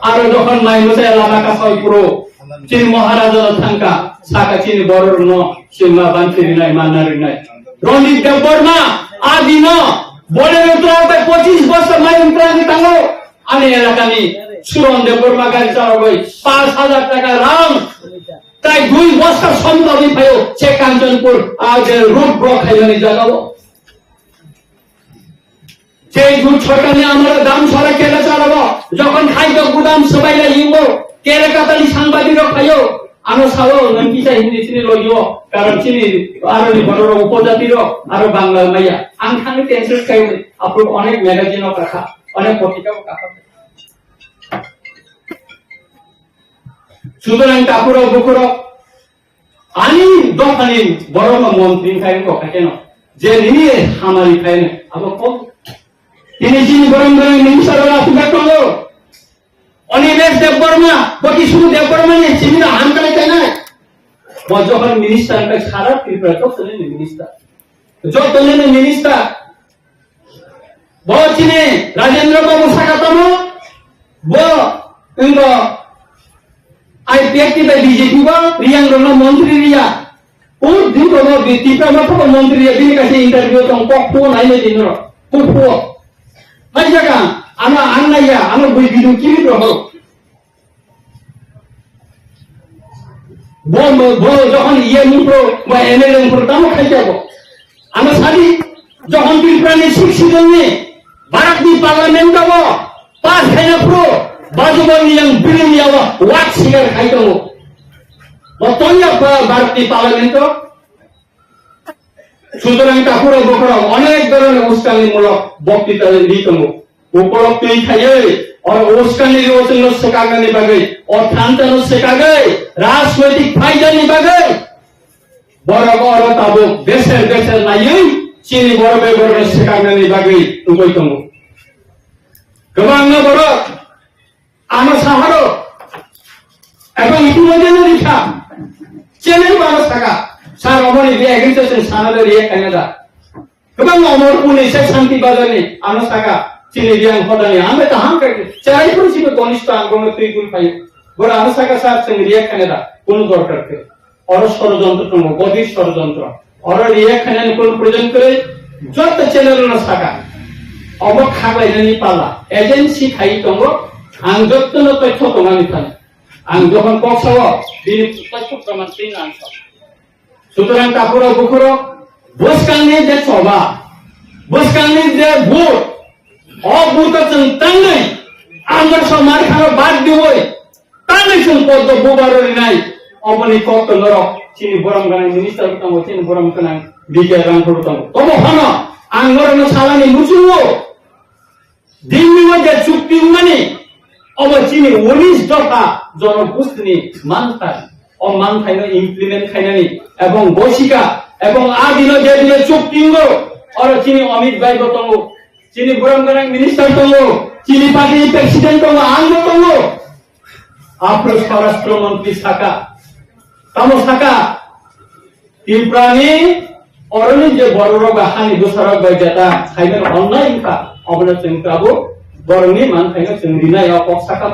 আর যখন মাইনুসে এলাকা সয়পুরো চিনি মহারাজা থাঙ্কা সাকা চিনি বড়র ন সিমা বান্তিরি নাই মানারি নাই রণজিৎ দেববর্মা আদিন বলে তো 25 বছর মাইন প্রাণী তাঙ্গো আমি এলাকানি সুরন দেববর্মা গাড়ি চালাবই 5,000 টাকা রাম তাই 2 বছর সম্পত্তি পাইও সে কাঞ্চনপুর আজ রোড ব্লক খাইলানি জাগাবো সেই দুধ সরকারে আমরা দাম সরা কেলে চালাবো যখন খাইত গুদাম সবাই লাগিব কেলে কাতালি সাংবাদিক খাইও আমরা সালো নকি চাই হিন্দি চিনি লইও কারণ চিনি আর বড় উপজাতির আর বাংলা মাইয়া আং খানে টেনশন খাইও আপনি অনেক ম্যাগাজিনও রাখা অনেক পত্রিকাও রাখা সুতরাং কাপুর বুকুর আনি দোকানি বড় মন্ত্রী খাইন কথা কেন যে নিয়ে আমারই খাইন আবার কম তিনি যিনি গরম গরম মিনিস্টাররা সুবিধা করলো অনিমেষ দেববর্মা বাকি শুধু দেববর্মা নিয়ে চিনিরা হামকালে চাই না যখন মিনিস্টারটা সারা ত্রিপুরা তো চলেন মিনিস্টার যত চলেন মিনিস্টার বহু চিনে রাজেন্দ্র বাবু সাকাতম ইঙ্গ আই ব্যক্তি বা বিজেপি বা রিয়াং রং মন্ত্রী রিয়া ও দিন তো ত্রিপুরা মাত্র মন্ত্রী রিয়া দিনে কাছে ইন্টারভিউ তো কখনো নাইলে দিন কুপো মাইজাকা আমরা আন্নাইয়া আমরা বই ভিডিও কি রহো যখন ইয়ে মুপ্রো বা এমএলএ মুপ্রো তাও খাই যাব আমরা সারি যখন ত্রিপুরানি শিক্ষিত নিয়ে ভারতীয় পার্লামেন্ট যাব পাঁচ খাইনা pro বাজুবন yang bilim ya wat sigar খাই যাব বতন্যা ভারতীয় পার্লামেন্ট সুতরাং কাপুর বকর অনেক ধরনের উস্কানিমূলক বক্তৃতা দিতম উপলব্ধ খাইয়ে और উস্কানি রচনা শেখাগানি বাগে অর্থান্তর শেখাগে রাজনৈতিক ফায়দানি বাগে বড় বড় তাবো দেশের নাইই চিনি বড় বড় শেখাগানি বাগে কইতম গোবাং বড় আমার শহর এবং ইতিমধ্যে লিখা চ্যানেল বড় থাকা সার অমনি বি এগ্রিকালচার সানাদের ইয়ে কানাডা এবং অমর পুলিশ শান্তি বাজারে আমরা থাকা চিনি রিয়াং হদানি আমরা তো হাম কাটে চাই পরিচিত কনিষ্ঠ আঙ্গন ত্রিগুণ পাই বড় আমরা থাকা সার সঙ্গে রিয়া কানাডা কোন দরকার কে অর ষড়যন্ত্র তম বদির ষড়যন্ত্র অর রিয়া কানাডা কোন প্রয়োজন করে যত চ্যানেল না থাকা অবক খাবাইনি পালা এজেন্সি খাই তম আং যত্ন তথ্য তোমানি থানে আং যখন পক্ষাব দিন তথ্য প্রমাণ তিন আংশ সুতরাং কাপুর বুকুর বসকালনি যে সভা বসকালনি যে ভোট অভূত তাঙ্গই আমার সব মার খানো বাদ দিবই তাঙ্গই শুন পদ্ম বুবারই নাই অবনি কত নর চিনি বরম গানে মিনিস্টার তম চিনি বরম কানা বিকে রাং করতম তব হন আং নরন সালানি মুচুও দিল্লি মধ্যে চুক্তি মানে অব চিনি 19 দফা জনগোষ্ঠী মানতা ও মান খাইনো ইমপ্লিমেন্ট খাইনানি এবং বৈশিকা এবং আদিন যে দিনে চুক্তিঙ্গ আর চিনি অমিত ভাই গতঙ্গ চিনি বুরঙ্গরাং মিনিস্টার তঙ্গ চিনি পার্টি প্রেসিডেন্ট তঙ্গ আঙ্গ তঙ্গ আপনার স্বরাষ্ট্রমন্ত্রী থাকা তাম থাকা ত্রিপুরানি অরণি যে বড় রোগ হানি দোসরক বাই যেটা খাইবেন অন্যায় ইনকা অবনা চিন্তাবো বরংনি মান খাইনো চিংরিনা অপক থাকা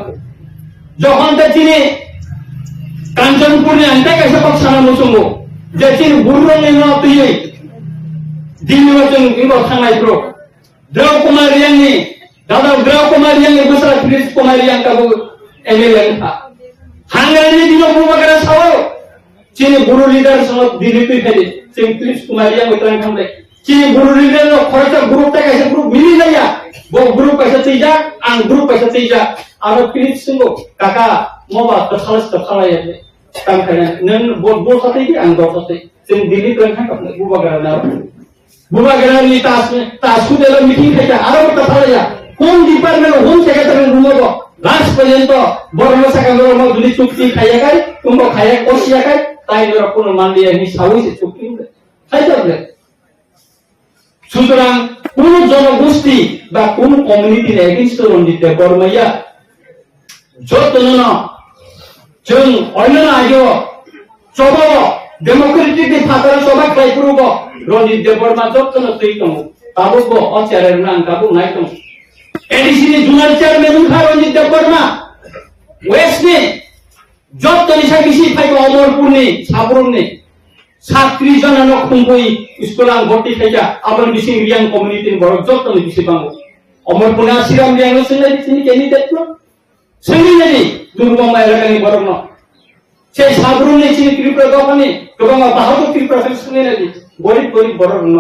যখন তা চিনি কাঞ্চনপুরে আনতে গেছে পক্ষানা মুসুঙ্গো যে চিন বুররংনি ন তুই দিল্লি ওজন ইগো থানাই প্রো দ্রৌ কুমার রিয়াংনি দাদা দ্রৌ কুমার রিয়াংনি গুজরাট পুলিশ কুমার রিয়াং কাবু MLA था हांगाने दिनो बुबागरा सावो चीनी गुरु लीडर संग दिल्ली पे थे सिंह क्लिप्स कुमारिया मित्रन खांदे चीनी गुरु लीडर नो खरचा ग्रुप ता कैसे ग्रुप मिली नया वो ग्रुप पैसा तीजा आं ग्रुप पैसा तीजा आरो क्लिप्स संगो काका मोबा तखाला या काम करने नन बोल सकते कि आं बोल सकते सिंह दिल्ली पे खां अपने बुबागरा नी तास कुदेला मीटिंग खाया आरो तखाला या होम डिपार्टमेंट होम सेक्रेटरी रुमो लास्ट पर्यंत बरनो साकांगरो म दुली चुक्ति खाया काय तुमको खाया कोसिया काय তাই এরা কোন মান দিয়ে হিসাবই চুক্তি খাইতে সুতরাং কোন জনগোষ্ঠী বা কোন কমিউনিটির এগেইনস্ট রঞ্জিত বর্মাইয়া যতজন जों অন্যান্য আইও সব ডেমোক্রেটিক ফাদার সবাই ট্রাই করব রঞ্জিত বর্মা যতজন তৈতম তাবো অচারের নাম কাবু নাই তো এডিসি জুনাল চেয়ারম্যান খা রঞ্জিত বর্মা ওয়েস্টে যতনি সাকিসি ফাইব অমরপুরনি সাবরুমনি 37 জনানো খুমবই স্কুলাং ভর্তি খাইয়া আবার বিসিং রিয়াং কমিউনিটির বড় যতনি বিসি বাঙ্গো অমরপুরনা সিরাম রিয়াং সঙ্গে তিনি কেনি দেখলো সঙ্গিনি দুর্গমা এলাকানি বড় ন সেই সাবরুমনি চিনি ত্রিপুরা দোকানে গোবাং বাহাদুর ত্রিপুরা সঙ্গে নাকি গরিব বড় ন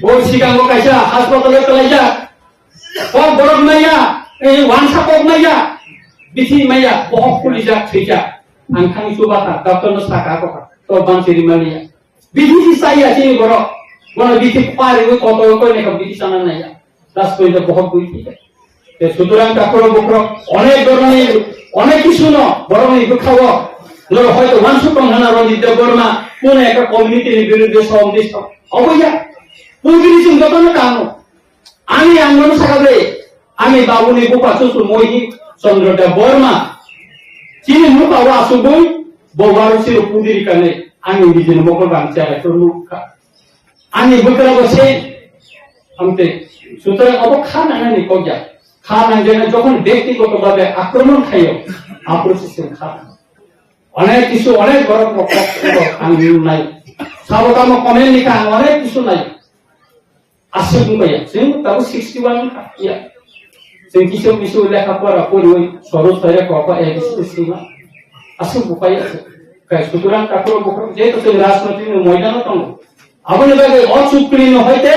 ওই সিগাঙ্গো কাইসা হাসপাতালে তলাইয়া বড় মাইয়া এই ওয়ানসা পক মাইয়া बिथि माया बहुत पुलिस थैजा आं थांनि सुबाथा डक्टरनो साका कका तो बानसिरि मालिया बिथि साइया सिनि बरो मन बिथि पारे को कत कने का बिथि साना नाया दास कइले बहुत बुझि ते সুতরাং কাকর বকর অনেক ধরনের অনেক কিছু ন বরং দেখাও নর হয়তো ওয়ানসু কংহানা রঞ্জিত বর্মা কোন একটা কমিউনিটির বিরুদ্ধে সমাবেশ অবয়া পুগিরি সিং যতন কানো আমি আন্দোলন সাকাবে আমি বাবুনি গোপা সুসু মহি চন্দ্রটা বর্মা চিনি মুখ আওয়া আসুবই ববারসি পুদিরি কানে আমি বিজেন মকর বাংচা তো মুখা আমি বকরা বসে আমতে সুতরাং অব খানা নানি কজা খানা যেন যখন ব্যক্তিগতভাবে আক্রমণ খাইও আক্রোশিত খানা অনেক কিছু অনেক বড় আমি নাই সাবকাম কমেন্ট লিখা অনেক কিছু নাই আসে বুমাইয়া সিং তাও 61 ইয়া जों किसु किसु लेखा पढ़ा पढ़ी सरस थाया कपा एडिसिमा आसु बुकाय काय सुतरां काकरो बकरो जेतो जों राजनीतिनि मैदानाव दङ आबोनि बागै अचुक्लिन हयते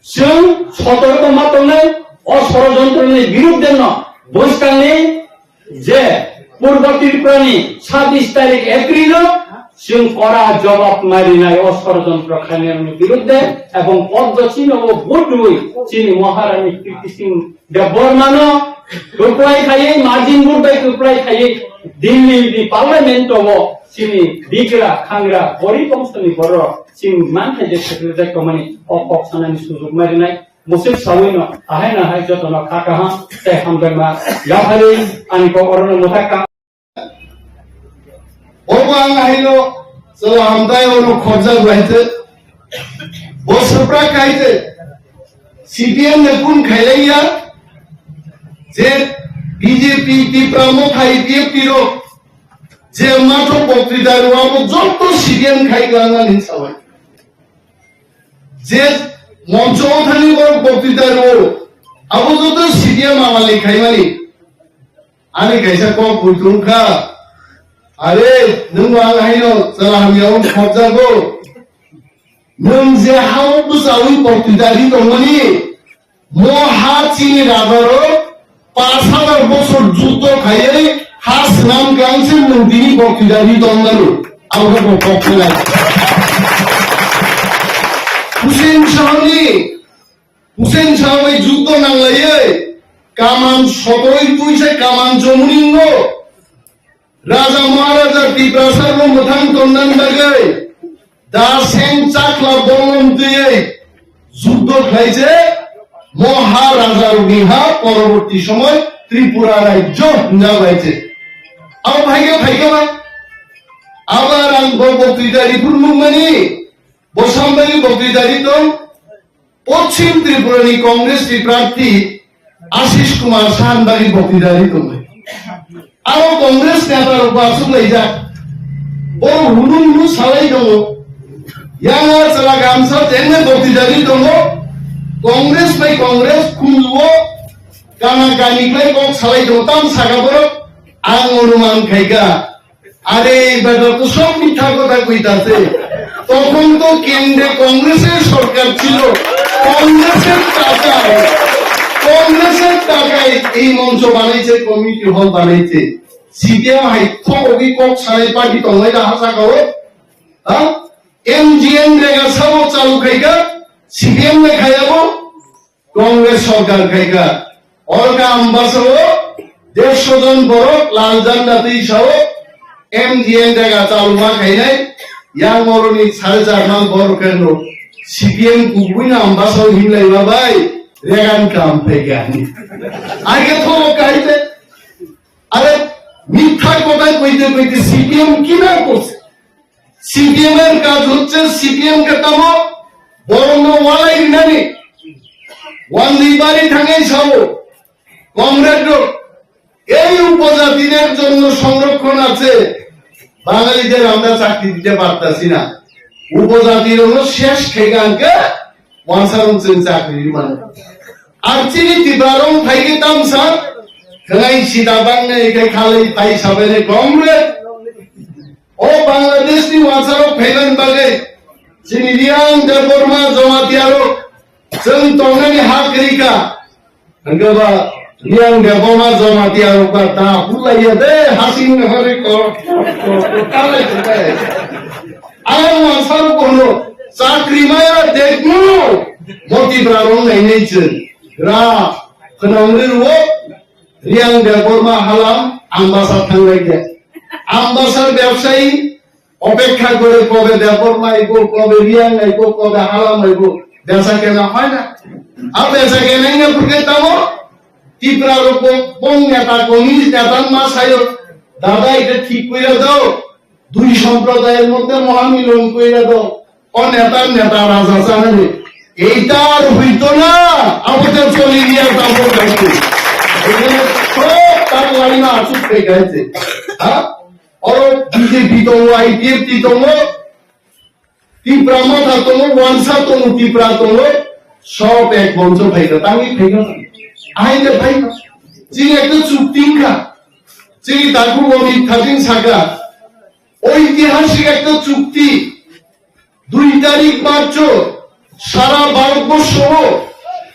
जों सतर्क मातंनाय अषड़यन्त्रनि बिरुद्धे न बयस्कांनि जे पूर्व त्रिपुरानि 26 तारिख एप्रिल जों कड़ा जवाब मारिनाय अषड़यन्त्र खानियानि बिरुद्धे एवं पद्मसिंह ও বড়ুই চিনি মহারানী কীর্তি সিং দেববর্মানো টুকরাই খাইয়ে মার্জিন বুড়বাই টুকরাই খাইয়ে দিল্লি পার্লামেন্ট ও চিনি দিগরা খাংরা গরিব অংশনি বড় চিং মানতে যে সেক্রেটারি কমানি অপকসানানি সুযোগ মারিনাই মুসিক সাউইন আহাই না হাই যতন কাকাহা তে হামবেমা ইয়াহারি আনিকো অরণ মথাকা Orang ahilo selalu hamdai orang kerja berita, bos seprak kaite, CPM nepun khailaiya, je BJP ti pramukh IPF tiro, je mato pokri daru amo joto CPM khailangan hinsawai, je moncho thani bor pokri daru, amo joto CPM amali khaimani, ani kaisa ko putungka. अरे नों आंहायो जलामियाव खबजागो नों जे हाव बुजावि पक्तिदारि दंमोनि महा चिनि राजारो 5000 বছর যুদ্ধ খাইয়ে হাস নাম গাংছে নদীনি পক্তিদারি দंगारो আমরা পক্ষে লাগে হুসেন শাহনি যুদ্ধ নাংলাইয়ে কামান সদয় তুইছে কামান জমুনিঙ্গ Raja Maharaja Tiprasar no muthang tondan bagai dasen chakla bolom diye যুদ্ধ খাইছে মহারাজার বিহা পরবর্তী সময় ত্রিপুরা রাজ্য না হয়েছে আমার ভাইকে না আবার আং বক্তৃতারি পূর্ণমানি বসামবাড়ি বক্তৃতারি তো পশ্চিম ত্রিপুরানি কংগ্রেস প্রার্থী আশিস কুমার সাহানবাড়ি বক্তৃতারি তো আরো কংগ্রেস নেতার উপাসক লাইজা বড় হুলুম সালাই দङ ইয়াঙ্গার চালা গামছা তেনে বক্তৃতারি দङ কংগ্রেস বাই কংগ্রেস খুলুও গানা গানিক্লাই কক সালাই দङ তাম সাগাবর আং অনুমান খাইকা আরে বেটা তো সব মিথ্যা কথা কইতাছে তখন তো কেন্দ্রে কংগ্রেসের সরকার ছিল কংগ্রেসের টাকায় এই মঞ্চ বানাইছে কমিটি হল বানাইছে সিপিএম হাইথ অভিকক সাড়ে পার্টি তঙ্গাই হাসা খাও এমজিএন রেগা সাবো চালু খাইকা সিপিএম নে খাইয়াবো কংগ্রেস সরকার খাইকা অলকা আম্বাসাও 150 জন বড় লাল জান্নাতি সহ এমজিএন রেগা চালু মা খাই নাই ইয়াং মরনি 4.5 মান বড় কেন সিপিএম কুকুই না আম্বাসাও হিমলাই বাবাই রেগান কাম পেগানি আগে তো কাইতে আরে মিথ্যা কথা কইতে কইতে সিপিএম কি না করছে সিপিএম এর কাজ হচ্ছে সিপিএম কে তামো বরং ওয়ালাই নানি ওয়ান লিবারি থাঙ্গাই ছাবো কমরেড এই উপজাতিদের জন্য সংরক্ষণ আছে বাঙালিদের আমরা চাকরি দিতে পারতাছি না উপজাতির হলো শেষ খেগানকে ওয়ানসারন চাকরির মানে আর চিনি তিবারং থাইকে তামসা খাই সিদা বাংলা একে খালাই তাই সাবেনে কমরেড ও বাংলাদেশ নি ওয়ানসারো ফেলেন বাগে চিনি রিয়াং দেবর্মা জমাতিয়ারো जों तंगानि हाग्रिका हंगबा रियां देबर्मा जमाতিয়ারো का ता हुलाइया दे हासिं हरे को काले दे आया वासारो कोनो चाकरी माया देखनु मोती ब्रारं नाइनेचो रा खनांगरिरो रियां देबर्मा हालाम आम्बासार थांगाय दे आम्बासार व्यवसायी অপেক্ষা করে কবে দেবর্মা আইবো কবে রিয়াং আইবো কবে হালাম আইবো বেচা কেনা হয় না আর বেচা কেনাই না porque estamos ত্রিপুরার কোন নেতা কমিউনিস্ট নেতার মাস আইও দাদা এটা ঠিক কইরা দাও দুই সম্প্রদায়ের মধ্যে মহামিলন কইরা দাও ও নেতা রাজা জানে এইটা আর হইতো না আমাদের চলে গিয়া যাবো গাইতে এখানে সব তার লাইনা আসুক গেছে হ্যাঁ और बीजेपी तो आईपीएफटी तो ত্রিপুরা মাথা তো ওয়ানসা তো ত্রিপুরা তো সব এক মঞ্চ ভাইরা তাই ভাইরা আইলে ভাই যে একটা চুক্তি কা যে দাগু আমি থাকেন সাগা ঐতিহাসিক একটা চুক্তি 2 তারিখ মার্চ সারা ভারতবর্ষ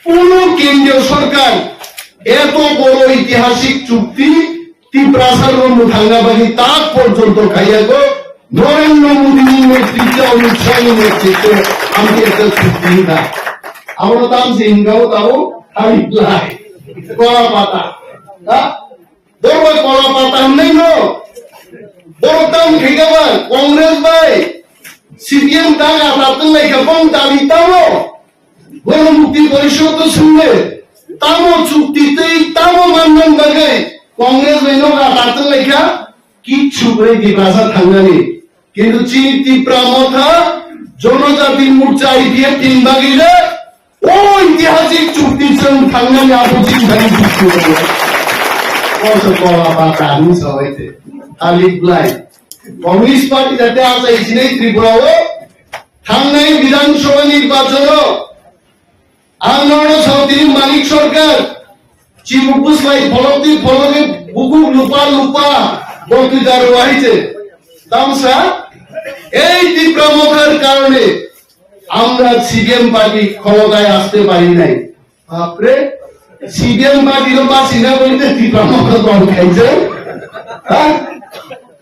পুরো কেন্দ্রীয় সরকার এত বড় ঐতিহাসিক চুক্তি ত্রিপুরাসার মুথাঙ্গাবাড়ি তাক পর্যন্ত খাইয়া গো নরেন্দ্র মোদীর নেতৃত্বে অমিত শাহের নেতৃত্বে আমি একটা চুক্তি না আমরা তাম সিংগাও তাও খালি লাই কলা পাতা বড় কলা পাতা নেই নো বড় তাম খেগাবা কংগ্রেস ভাই সিপিএম তাক আপনার লেখা কম দাবি তাও গণমুক্তি পরিষদ তো শুনবে তামো চুক্তিতেই তামো মানবেন বাগে কংগ্রেস মেনকা তাতে লেখা কিচ্ছু করে দিবাসা থাঙ্গানি কিন্তু চীন ত্রিপুরা মথা জনজাতি মোর্চা আইপিএফ 3 ভাগিলে ঐতিহাসিক চুক্তির সঙ্গে থাঙ্গানি আপত্তি ভাই যুক্ত করে কত কলা পাতা আমি সবাইতে খালি ব্লাই কমিউনিস্ট পার্টি যাতে আছে এই ত্রিপুরাও থাঙ্গাই বিধানসভা নির্বাচন আন্দোলন সমিতি মানিক সরকার চিমুকুস লাই ফলতি ফলকে বুকু লুপা বক্তৃতার হইছে তামসা এই তীব্রমতার কারণে আমরা সিপিএম পার্টি ক্ষমতায় আসতে পারি নাই বাপরে সিপিএম পার্টির বাসিনা বলতে তীব্রমতা দল খাইছে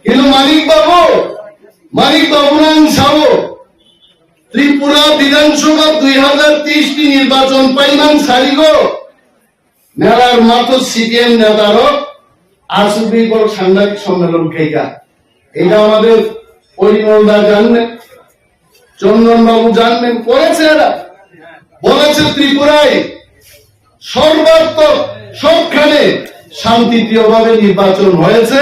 কিন্তু মানিক বাবু নাম সাবো ত্রিপুরা বিধানসভা 2023 টি নির্বাচন পাইমান সারিগো মেলার মাত্র সিপিএম নেতারও আসুবি বড় সাংবাদিক সম্মেলন খাইকা এটা আমাদের পরিমলদা জানবেন চন্দন বাবু জানবেন করেছে এরা বলেছে ত্রিপুরায় সর্বাত্মক সবখানে শান্তিপ্রিয়ভাবে নির্বাচন হয়েছে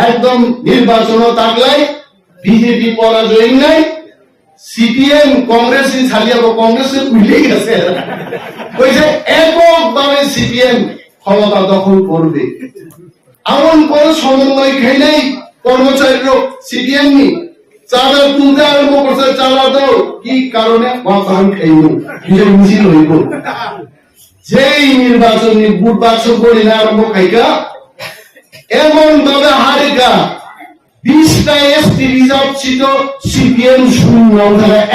একদম নির্বাচনও থাকলাই বিজেপি পরাজয় নাই সিপিএম কংগ্রেসই ছাড়িয়াবো কংগ্রেসে ভুলে গেছে কইছে এককভাবে সিপিএম ক্ষমতা দখল করবে এমন করে সমন্বয় খাই নাই কর্মচারীরা সিপিএম নি চাঁদা তুলতে আরম্ভ করছে চাঁদা দাও কি কারণে মাথান খাইব নিজের মিছিল হইব যেই নির্বাচনী বুট বাক্স করি না আরম্ভ খাইকা এমন ভাবে হারেগা 20টা এসটি রিজার্ভ ছিল সিপিএম শূন্য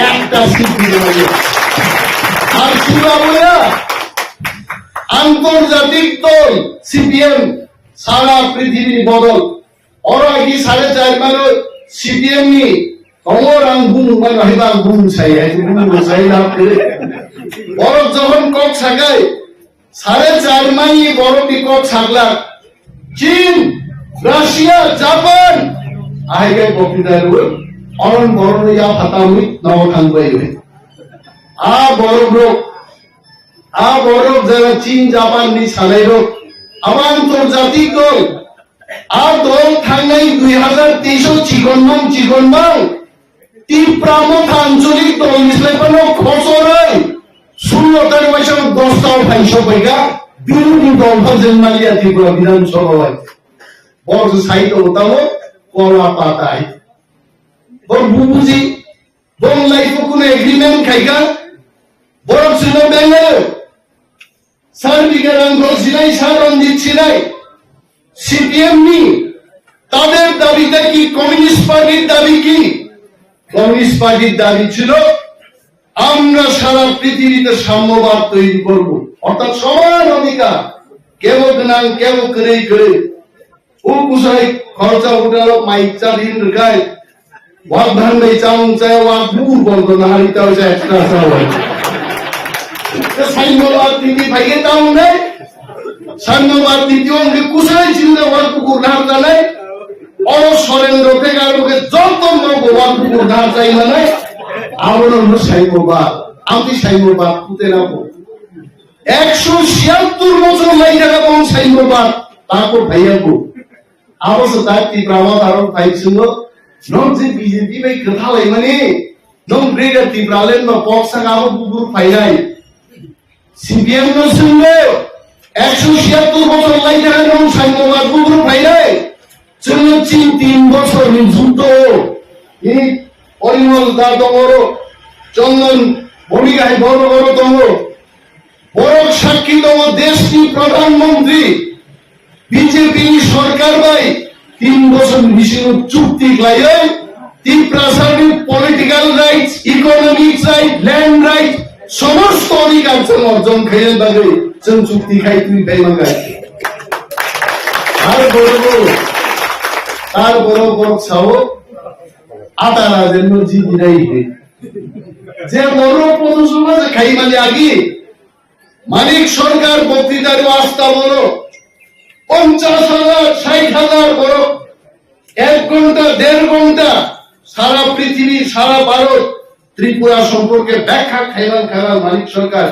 একটা সিট দিল আর সুরাবুয়া আন্তর্জাতিক দল সিপিএম সারা পৃথিবীর বদল ওরা কি 4.5 মাস সিপিএম নি অমর আঙ্গুম রহিবা আঙ্গুম চাই না বরফ যখন কক ছাগায় 4.5 মাস বরফ কক ছাগলা চীন রাশিয়া জাপান আগে বক্তৃতার অরণ বরণ ইয়া ফাতামি নবখান বাইরে বরফ যারা চীন জাপান নি সালাইর আমার আন্তর্জাতিক দল দল থাঙ্গাই 2023 চিকনবাং তীব্রামত আঞ্চলিক দল নিশ্চয়ই খসরাই 16 মাসে 10টা ফাইসো পাইগা বিরোধী দল জন্মালিয়া ত্রিপুরা বিধানসভায় বড় সাহিত্য হতাম কলা পাতায় বড় বুঝি বড় লাইফ কোনো এগ্রিমেন্ট খাইগা বড় ছিল বেঙ্গল সার বিজ্ঞান সিনাই সার রঞ্জিত সিনাই সিপিএম নি তাদের দাবিটা কি কমিউনিস্ট পার্টির দাবি কি কমিউনিস্ট পার্টির দাবি ছিল আমরা সারা পৃথিবীতে সাম্যবাদ তৈরি করব অর্থাৎ সমান অধিকার কেউ নাম কেউ করে ও কুসাই খরচা উঠালো মাইক চালিয়ে রেখায় ওয়াক ধান চাউন চায় ওয়াক বুর বলতো না হারিতে হয়েছে এক্সট্রা চাওয়া সাম্যবাদ নীতি ভাইয়ে তাও নেই সাম্যবাদ নীতি অঙ্গে কুসাই ছিল ওয়াক কুকুর ধার জানায় অসরেন্দ্র থেকে আর ওকে যত ওয়াক কুকুর ধার চাই মানে আমরা হলো সাম্যবাদ আমি সাম্যবাদ পুঁতে রাখবো 176 বছর লাই রাখবো সাম্যবাদ তারপর ভাইয়াবো আবশ্য তার তীব্রামত আরো পাইছিল নন যে বিজেপি ভাই কথা লাই মানে নন গ্রেটার তীব্রালেন বা পক্সাং আরো বুবুর ফাইলাই সিপিএম নো শুনলে 176 বছর লাই রাখবো সাম্যবাদ বুবুর ফাইলাই চলো চীন 3 বছর যুদ্ধ এই পরিমল দা দমর চন্দন ভূমিকায় বড় দমর বড় সাক্ষী দম দেশটি প্রধানমন্ত্রী বিজেপি সরকার ভাই 3 বছর মিশন চুক্তি লাইয়ে ত্রিপুরাসারি political rights economic right land right সমস্ত অধিকার অর্জন খাইয়ে দাবে চুক্তি খাই তুই বেমান গাই আর বড় ছাও আতারা যেন জিদিরাই যে বড় প্রদর্শন খাই মানে আগে মানিক সরকার বক্তৃতার আস্থা বলো 50,000 60,000 বড় 1 ঘন্টা 1.5 ঘন্টা সারা পৃথিবী সারা ভারত ত্রিপুরা সম্পর্কে ব্যাখ্যা খাইলাম মানিক সরকার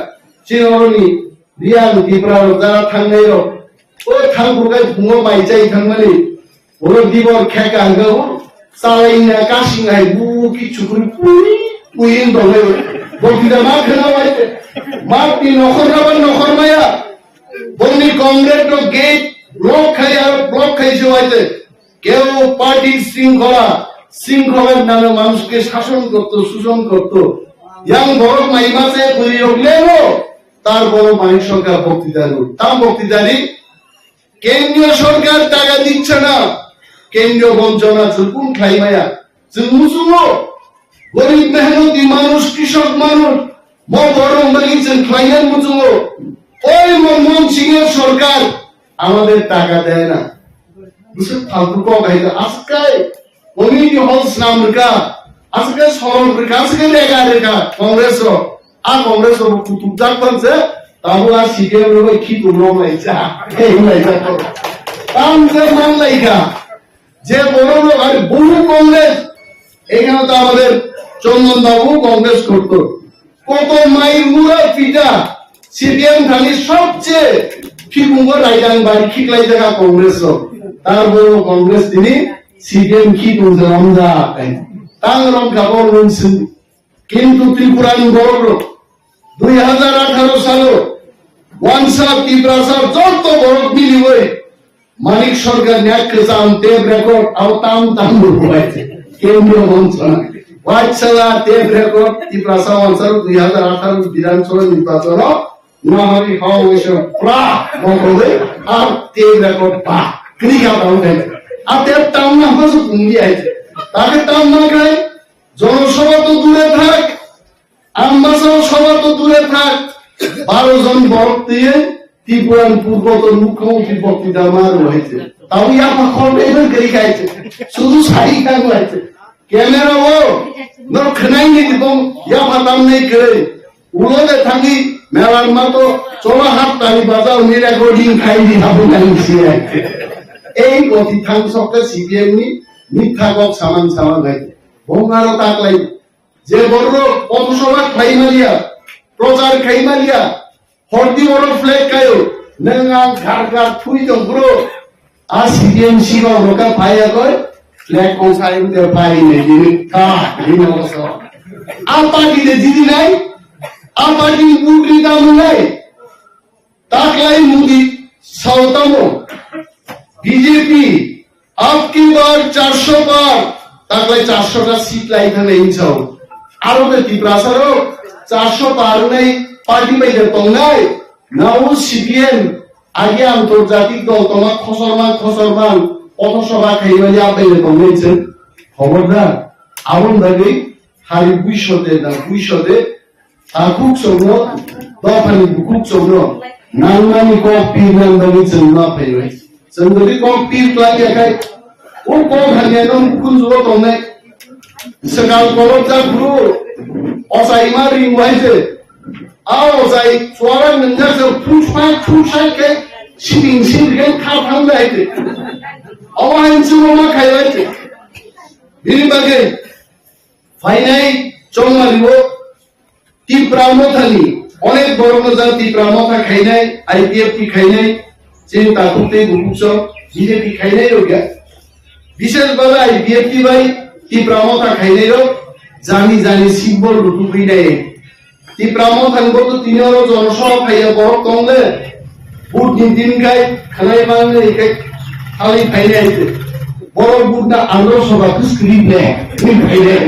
চিরনি রিয়াল ত্রিপুরা যারা থাঙ্গাই ও থাঙ্গুগাই ভুঙো মাইচাই থাঙ্গালি ওর দিবর খেকা গাও চালাইনা কাশিঙাই বু কিছু করে পুইন দলে বক্তৃতা মা খেলা মাইতে মাটি নখর মায়া বন্দি কংগ্রেস গেট ব্লক খাইছে হইতে কেউ পার্টির শৃঙ্খলার নামে মানুষকে শাসন করত শোষণ করত ইয়াং বড় মাইমাসে তৈরি হলেও তার বড় মানিক সরকার বক্তৃতারি কেন্দ্রীয় সরকার টাকা দিচ্ছে না কেন্দ্রীয় বঞ্চনা চুপুন খাই মায়া মুসুমো গরিব মেহনতি মানুষ কৃষক মানুষ বড় বাগিয়েছেন খাইয়ান মুসুমো ওই মনমোহন সিং এর সরকার আমাদের টাকা দেয় না ফালতু কাইতে আজকে কমিউনিটি হলস নাম রেখা আজকে সরল রেখা আজকে রেখা কংগ্রেস কংগ্রেস কুতুব জাগছে তাহলে আর শিখে কি তুলো মাইছা এই মাইছা তাম যে মান লাইকা যে বড় লোক আর বহু কংগ্রেস এখানে তো আমাদের চন্দন বাবু কংগ্রেস করতো কত মাইল মুড়া পিটা সিপিএম খালি সবচেয়ে খিপুঙ্গ রাইডাং বাড়ি খিকলাই জায়গা কংগ্রেস তারপর কংগ্রেস তিনি সিপিএম খিপুঙ্গ রমজা তাং রম কাপড় রুনছেন কিন্তু ত্রিপুরান বড় 2018 সালে ওয়ানসা ত্রিপুরা যত বড় মিলি হয়ে মানিক সরকার ন্যাককে চান টেপ রেকর্ড আও তাম হয়েছে কেন্দ্রীয় মন্ত্রণা ওয়াইছালা টেপ রেকর্ড ত্রিপুরা ওয়ানসার 2018 বিধানসভা নির্বাচন নোহারি হাওয়া প্রা মহলে আর টেপ রেকর্ড পা ক্রিকা দাও দেয় আর তার টাউন না হচ্ছে পুঙ্গি আইছে তাকে টাউন না খায় জনসভা তো দূরে থাক আমবাসা সভা তো দূরে থাক 12 জন বরফ দিয়ে ত্রিপুরার পূর্বতন মুখ্যমন্ত্রী বক্তৃতা আমার হয়েছে তাও ইয়া মাখন এবার করি খাইছে শুধু শাড়ি কাজ হয়েছে ক্যামেরা ও নর খানাই নেই দিবম ইয়া মাতাম নেই করে উলোতে থাকি মেলার মতো চলা হাত তালি বাজাও নি রেকর্ডিং খাই দি হাবু কাইছি এই গতি থাং সবকে সিপিএম নি মিথ্যা কক সামান হয়েছে ভঙ্গারও তাকলাই যে বড় পথসভা খাইমালিয়া প্রচার খাইমালিয়া হরদি বড় ফ্লেগ খায়ো নং আং ঘাড় থুই দं ব্রো আর সিপিএম সিবা রকা পাইয়া কয় ফ্লেগ কোসাই দে পাই নে দিনে কা দিনে অবস্থা আর পার্টি দে দিদি নাই আর পার্টি বুকরি দাম নাই তাকলাই মুদি সাউতামো বিজেপি আপকি বার 400 বার তাকলাই 400টা সিট লাইখানে ইনছাও আরো তে ত্রিপুরাসারও 400 পার নাই পার্টি বাইরে তো নাই নাও সিপিএম আগে আন্তর্জাতিক দল তোমার খসরমান পথসভা খাইবালি আপাইলে তো নেছেন খবরদার আবন দাগে হারি 200 আকুক সগ্ন দফানি বুকুক সগ্ন নাংমানি কো পীর নাংদানি চন্না পাইবে চন্দরি কো পীর প্লাইয়া খাই ও কো ভাগে নম কুনজো তো নাই সকাল কলব যা গুরু অসাই মারি ওয়াইছে আও যাই সোয়ারা নঞ্জা সব ফুটফাই কে সিং কে খাও খাও লাইতে আওয়ান সুমা খাইলাইতে বিনি বাগে ফাইনাই চংমালিবো ত্রিপুরামথানি অনেক বড় মজার ত্রিপুরামথা খাই নাই আইপিএফ কি খাই নাই চিন্তা করতে গুপুচ বিজেপি খাই নাই রোগা বিশেষ ভাবে আইপিএফ কি ভাই ত্রিপুরামথা খাই নাই রো জানি সিম্বল রুটুপি নাই ত্রিপুরামথান বলতো তিনরো জনসভা খাইয়া বড় কমলে বুট দিন খাই খালাই বাংলা একে খালি খাই নাই বড় বুট না আন্দোলন সভা স্ক্রিপ্ট নেই খাই নাই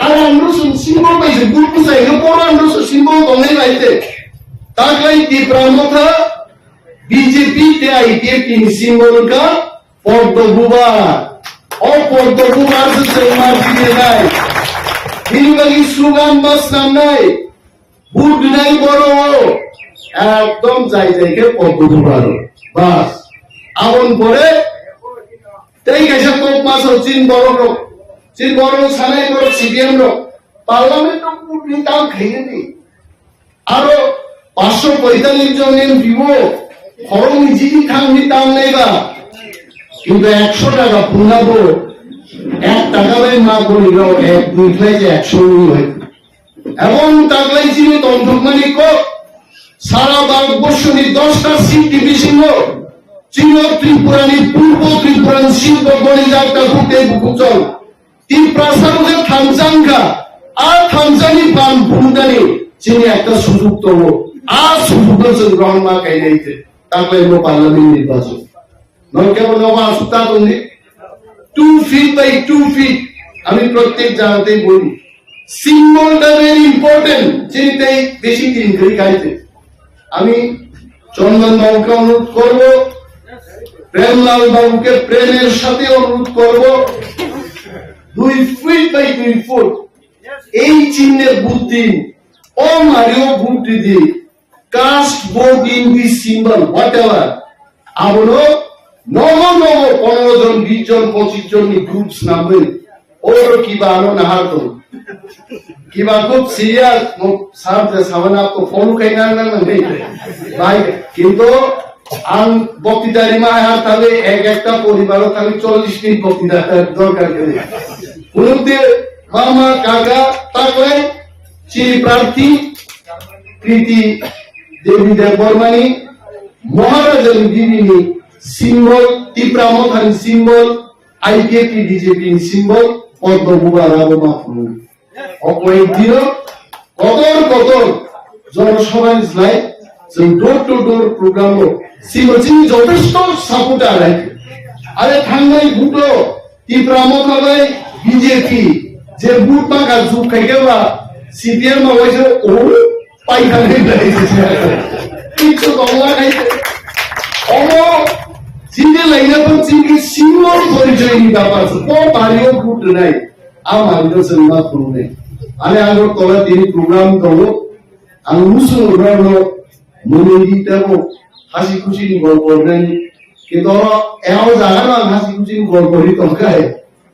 আর আন্দোলন সিম্বল পাইছে বুট পুসাই বড় আন্দোলন সিম্বল কমে পাইছে তাকলাই ত্রিপুরামথা বিজেপি তে আইপিএফ কি সিম্বল কা পদ্মভূবা ও পদ্মভূবার से मार्केट নাই বিনিবাগি সুগাম বাস নাই বুট নাই বড় একদম যাইকে পদ্মভূবার বাস আমন পরে তাই গেছে কোপ মাস চীন বড় সানাই বড় সিপিএম র পার্লামেন্ট বুট নিতাম খাইনি আরো 545 জন এমপি খরং জিজি খান নিতাম নাইবা কিন্তু 100 টাকা পুনাবো 1 টাকা বাই মা বলিল 1 2 খাইছে 100 হয় এমন টাকলাই ছিল তন্ত্রমানি কো সারা ভারতবর্ষের 10টা সিট ডিভিশন চীন ত্রিপুরানি পূর্ব ত্রিপুরান শিল্প গণিজাটা ঘুরতে বুকুচল ত্রিপ্রাসাদের থামজাঙ্গা আর থামজানি বাম ভূমিদানি চীনে একটা সুযোগ তব আর সুযোগ গ্রহণ মা খাই নাইতে তাকলাই পার্লামেন্ট নির্বাচন নয় কেবল আসুতা বন্ধি 2 feet by 2 feet আমি প্রত্যেক জায়গাতেই বলি সিম্বলটা ভেরি ইম্পর্টেন্ট চিন্তে বেশি দিন করে খাইতে আমি চন্দন বাবুকে অনুরোধ করব প্রেমলাল বাবুকে প্রেমের সাথে অনুরোধ করব 2 feet by 2 foot এই চিহ্নের বুদ্ধি ও মারিও বুদ্ধি the cast vote in this symbol whatever আবনো নব 15 জন 20 জন 25 জন গ্রুপস নামবে ওর কিবা আনো নাহার তো কিবা খুব সিরিয়াস সাথে সামনে আপনি ফলো খাই না নেই ভাই কিন্তু আন বক্তৃতারি মা আর তাহলে একটা পরিবারও তাহলে 40 মিনিট বক্তৃতা দরকার করে উনুতে মামা কাকা তারপরে শ্রী প্রার্থী কৃতি দেবী দেববর্মানি মহারাজের বিবিনী সিম্বল ত্রিপুরামথান সিম্বল আইপিএফ বিজেপি সিম্বল পদ্মভূবা রাবমা অকয়েকদিন কত জনসভায় যায় ডোর টু ডোর প্রোগ্রাম সিমচিনি যথেষ্ট সাপোর্টার আছে আরে থাঙ্গাই বুটো ত্রিপুরামথান বিজেপি যে বুট মাকা যুগ খাইকে বা সিপিএম মা হইছে ও পাইখানে দাঁড়িয়েছে কিছু দমলা খাইছে অমো জিনে lainapun sini simbol परिचय ini dapat semua Mario Kudunai amal itu semua turunnya. Ane anggur tola ini program tolo anggur musuh orang menjadi temu hasil kucing golporan kita orang yang jangan hasil kucing golpori tolkai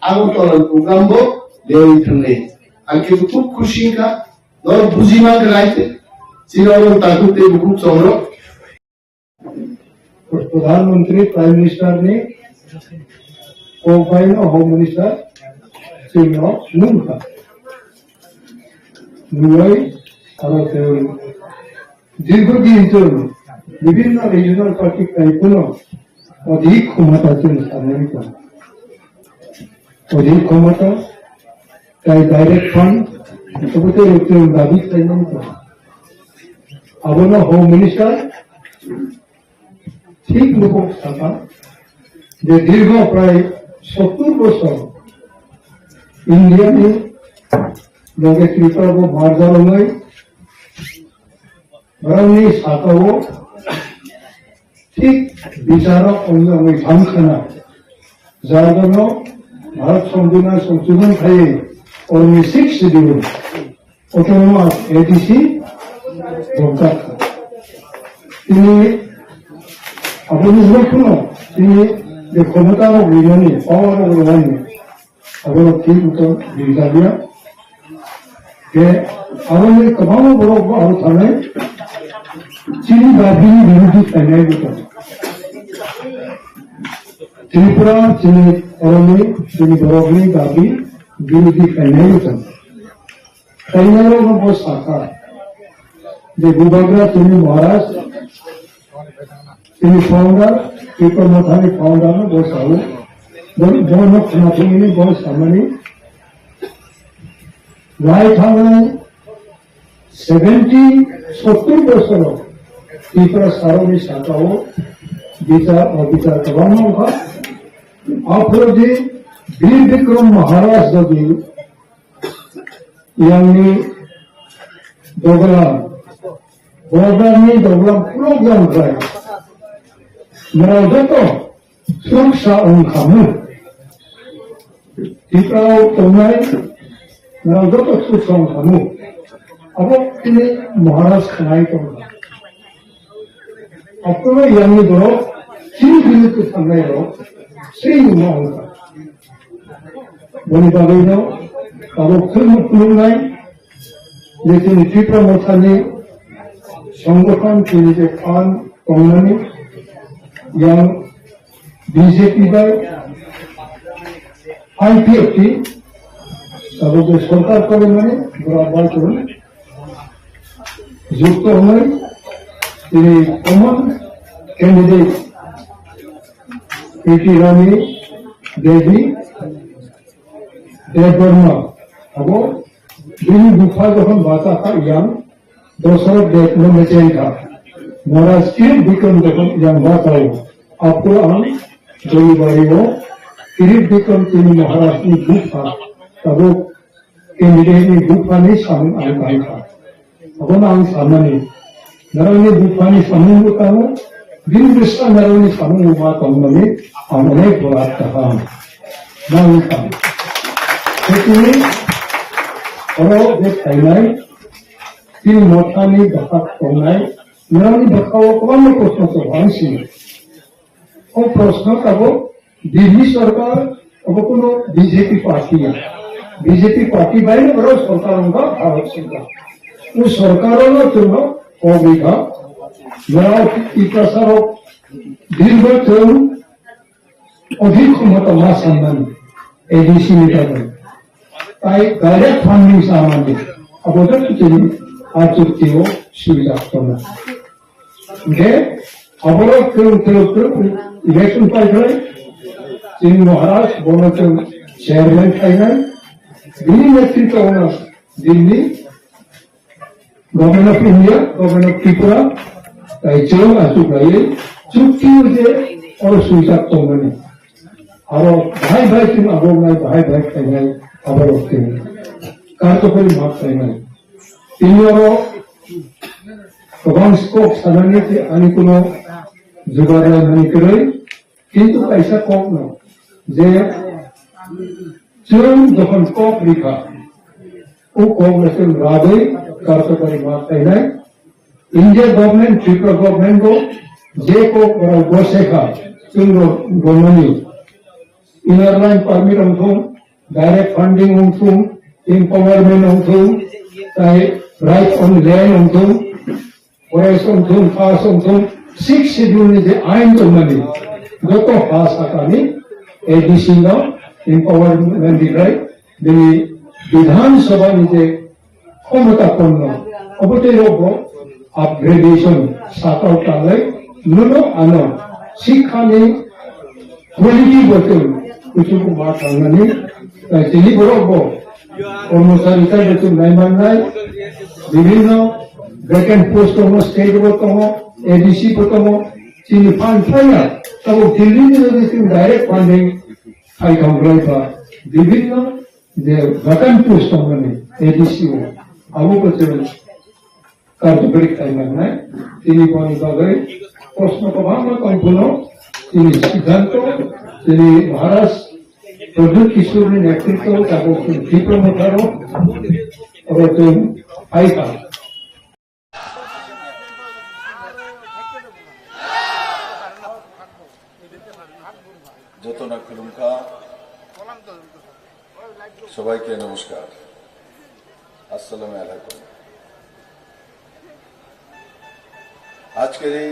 anggur tola program bo dewi terne. Angker itu kucing ka Lor bujima keraite sini orang takut te buku congro. प्रधानमंत्री prime minister ने कोपाइन home minister Singh नुंका नुई और दीर्घदिन जन विभिन्न regional party काइपुनो अधिक क्षमता सामयिक अधिक क्षमता काई डायरेक्ट फंड सबसे दाबी सामयिक अब होम मिनिस्टर ठीक लोक थाका जे दीर्घ प्राय 70 বছর ইন্ডিয়ানি লগে কৃপা को मार्जालंगै बरंनि साकाओ ठीक বিচারক অঙ্গই ভাঙখানা যার জন্য ভারত সংবিধান সংশোধন খায়ে অনলি 6 শিডিউল অটোনোমাস এডিসি রক্ষা তিনি अपनी देखो ये क्षमता को विज्ञानी पावर को विज्ञानी अगर ठीक तो दिखाया कि अगर ये तमाम लोग और थाने चीनी बाबी विरोधी करने को त्रिपुरा चीनी औरंगी चीनी बरोबरी बाबी विरोधी करने को कई लोगों को बहुत साकार जो गुबागरा चीनी Maharashtra ini founder, people not having founder, bos tahu, don't know nothing ini bos sama ni. Right hand 70 percent people सारों में शाखा हो, बिचार कबाना होगा. आप लोग जी वीर विक्रम महाराज जो भी यानी दोगलाम प्रोग्राम कराए. Mereka suksa kamu, kita tunai mereka suksa kamu. Apa ini Maharaj kenai kamu? Apa yang ini dulu, sini itu sampai dulu, sini mana? Bani bagainya, kalau kelumai, jadi kita macamnya, sanggupan kini depan pengenani. yang BJP by IPFT তাদের যে সরকার করে মানে বরাবর করুন যুক্ত হয়ে তিনি common candidate PT রানী দেবী দেববর্মা এবং যিনি গুফা যখন বাতা था ইয়াং দশরথ দেখলো মেচেন था महाराज फिर विक्रम देखो yang बताओ आपको हम जोई बारी हो फिर विक्रम तीन महाराज की गुफा तब कैंडिडेट की गुफा नहीं सामने आए था अब ना हम सामने नरवनी गुफा नहीं सामने का हो दिन विश्व नरवनी सामने बात हमने हमने बोला था ना उनका लेकिन और ये पहले तीन मोटा नहीं बता पहले Mereka berkau kamu प्रश्न तो वांसी, और प्रश्न तब दिल्ली सरकार अब कोनो बीजेपी पार्टी बाई ने बड़ा सरकारों का भारत सरकार, उस सरकारों ने चुना हो गई था, मेरा इतना सारो दीर्घ चुन अधिक मतमा सम्मान एडीसी में कर रहे, ताई डायरेक्ट फंडिंग सामान दे, अब उधर तो चली आज चुकी हो सुविधा करना. Okay, अपना इलेक्शन फाइट है, सिंह महाराज बोलते चेयरमैन फाइट है, दिल्ली नेतृत्व होना Delhi government of India, government of Tripura, चलो आसू भाई चुप्पी मुझे और सुविधा तो मैंने, और भाई तुम अब मैं भाई खाएंगे, अब रोकते हैं, कार तो कोई माफ खाएंगे, तीनों Kebang skop sananya ti ani kuno जुगाड़ नहीं करे কিন্তু পয়সা কম না যে চুন যখন কম রেখা ও কংগ্রেসের রাবে কার্যকরী মাত্রায় নাই ইন্ডিয়া গভর্নমেন্ট ত্রিপুরা গভর্নমেন্ট को जे को गोसेखा चुन गोमनी इनर लाइन परमिट उनको डायरेक्ट फंडिंग उनको एम्पावरमेंट उनको राइट ऑन लैंड उनको फॉरेस्ट उनको फास्ट उनको 6 शेड्यूल ने जे आइन तो मनी जो तो फास्ट आता नहीं एडीसी नो एम्पावरमेंट राइट दी विधानसभा ने जे क्षमतापन्न अबते लोगो अपग्रेडेशन साकाव ताले नुनो आनो शिक्षानि क्वालिटी बोतल कुछ को बात करना তিনি বলবো কর্মচারীটা বেতন নাই মাননাই বিভিন্ন ভ্যাকেন্ট পোস্ট হম স্টেট বতম এডিসি বতম চিনি ফান্ড ফাইনা সব দিল্লি যদি তুমি ডাইরেক্ট ফান্ডিং খাই কমপ্লাইবা বিভিন্ন যে ভ্যাকেন্ট পোস্ট মানে এডিসি আবু বছর কার্যকরী খাই মাননাই তিনি বনিভাবে প্রশ্ন প্রভাবনা সম্পূর্ণ তিনি সিদ্ধান্ত তিনি মহারাষ্ট্র প্রদ্যুৎ কিশোরের নেতৃত্ব এবং বিপ্লবতারও অবতরণ আইকা যতনা খুলুমখা সবাইকে নমস্কার, আসসালামু আলাইকুম। আজকের এই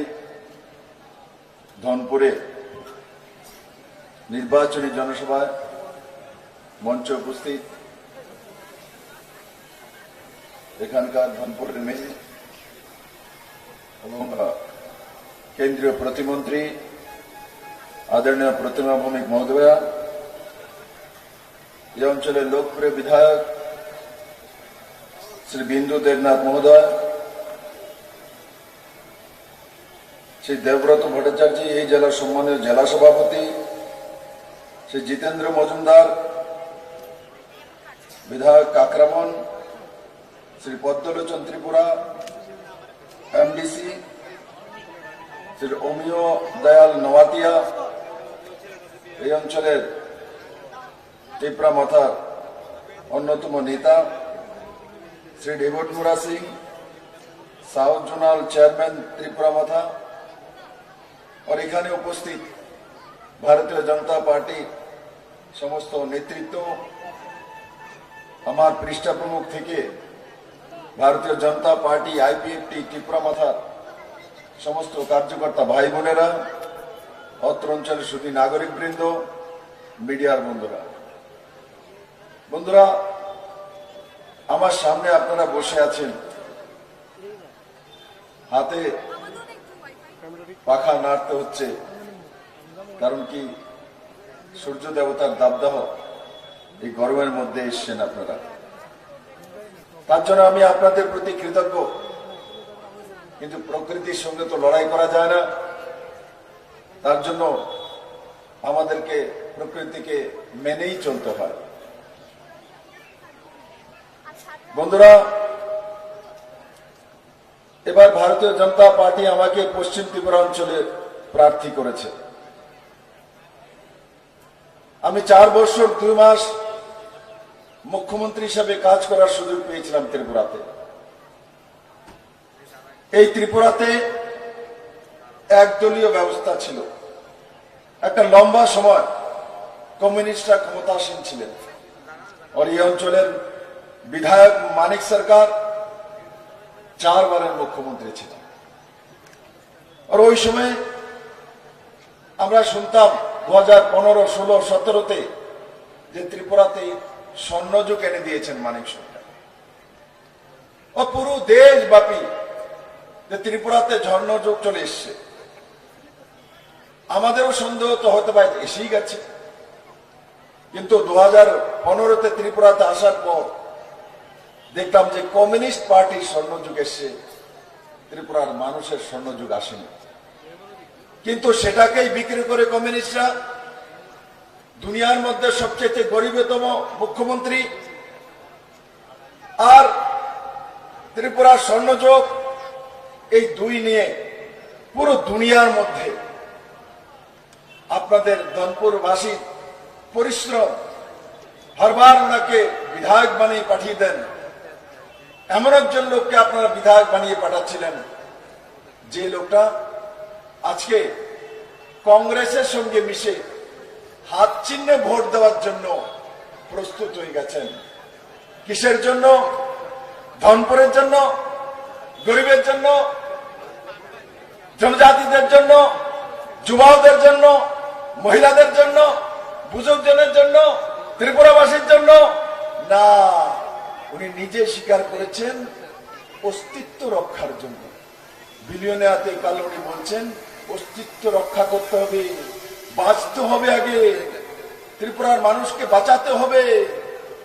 ধনপুরে নির্বাচনী জনসভায় মঞ্চে উপস্থিত এখানকার ধনপুরের মেয়ে এবং কেন্দ্রীয় প্রতিমন্ত্রী आदरणीय प्रतिमा भौमिक महोदया, ये अंचल लोकप्रिय विधायक श्री बिंदु देवनाथ महोदय, श्री देवव्रत भट्टाचार्य, ये जिला सम्मानित जिला सभापति श्री जितेंद्र मजुमदार, विधायक काकरामन, श्री पद्मलोचन त्रिपुरा एमडीसी, श्री ओमियो दयाल नवातिया, এই অঞ্চলের টিপরা মাথার অন্যতম নেতা Shri David Mura Singh, south zonal chairman Tripura Motha, और এখানে উপস্থিত ভারতীয় জনতা পার্টি সমস্ত নেতৃত্ব, আমার পৃষ্ঠা প্রমুখ থেকে ভারতীয় জনতা পার্টি আইপিএফটি ত্রিপুরা মাথার সমস্ত কার্যকর্তা ভাই বোনেরা, অত্র অঞ্চলের সুধী নাগরিক বৃন্দ, মিডিয়ার বন্ধুরা, আমার সামনে আপনারা বসে আছেন, হাতে পাখা নাড়তে হচ্ছে, কারণ কি সূর্য দেবতার দাবদাহ এই গরমের মধ্যে এসছেন আপনারা। তার জন্য আমি আপনাদের প্রতি কৃতজ্ঞ, কিন্তু প্রকৃতির সঙ্গে তো লড়াই করা যায় না, তার জন্য আমাদেরকে প্রকৃতিকে মেনেই চলতে হয়। বন্ধুরা, এবার ভারতীয় জনতা পার্টি আমাকে পশ্চিম ত্রিপুরা অঞ্চলে প্রার্থী করেছে। আমি 4 বছর 2 মাস মুখ্যমন্ত্রী হিসাবে কাজ করার সুযোগ পেয়েছিলাম ত্রিপুরাতে। এই ত্রিপুরাতে একদলীয় ব্যবস্থা ছিল, একটা লম্বা সময় কমিউনিস্টরা ক্ষমতাসীন ছিলেন, আর এই অঞ্চলের বিধায়ক মানিক সরকার 4 বারের মুখ্যমন্ত্রী ছিলেন। আর ওই সময় আমরা শুনতাম 2015, 16, 17-তে যে ত্রিপুরাতে স্বর্ণযুগ এনে দিয়েছেন মানিক সরকার, ও পুরো দেশব্যাপী যে ত্রিপুরাতে স্বর্ণযুগ চলে এসছে। আমাদেরও সন্দেহ তো হতে পারে এসেই গেছে, কিন্তু 2015-তে ত্রিপুরাতে আসার পর দেখলাম যে কমিউনিস্ট পার্টির স্বর্ণযুগ এসছে, ত্রিপুরার মানুষের স্বর্ণযুগ আসেনি। কিন্তু সেটাকেই বিক্রি করে কমিউনিস্টরা দুনিয়ার মধ্যে সবচেয়ে গরিবতম মুখ্যমন্ত্রী আর ত্রিপুরার স্বর্ণযুগ, এই দুই নিয়ে পুরো দুনিয়ার মধ্যে আপনাদের ধনপুরবাসীর পরিশ্রম, হরবার ওনাকে বিধায়ক বানিয়ে পাঠিয়ে দেন। এমন একজন লোককে আপনারা বিধায়ক বানিয়ে পাঠাচ্ছিলেন, যে লোকটা আজকে কংগ্রেসের সঙ্গে মিশে হাত চিহ্নে ভোট দেওয়ার জন্য প্রস্তুত হয়ে গেছেন। কিসের জন্য? ধনপুরের জন্য, গরিবের জন্য, জনজাতিদের জন্য, যুবকদের জন্য, মহিলাদের জন্য, বুজুর্গজনের জন্য, ত্রিপুরাবাসীর জন্য না। উনি নিজে স্বীকার করেছেন অস্তিত্ব রক্ষার জন্য। বিলিয়নিয়ারদের কালে উনি বলছেন অস্তিত্ব রক্ষা করতে হবে, বাঁচতে হবে, আগে ত্রিপুরার মানুষকে বাঁচাতে হবে।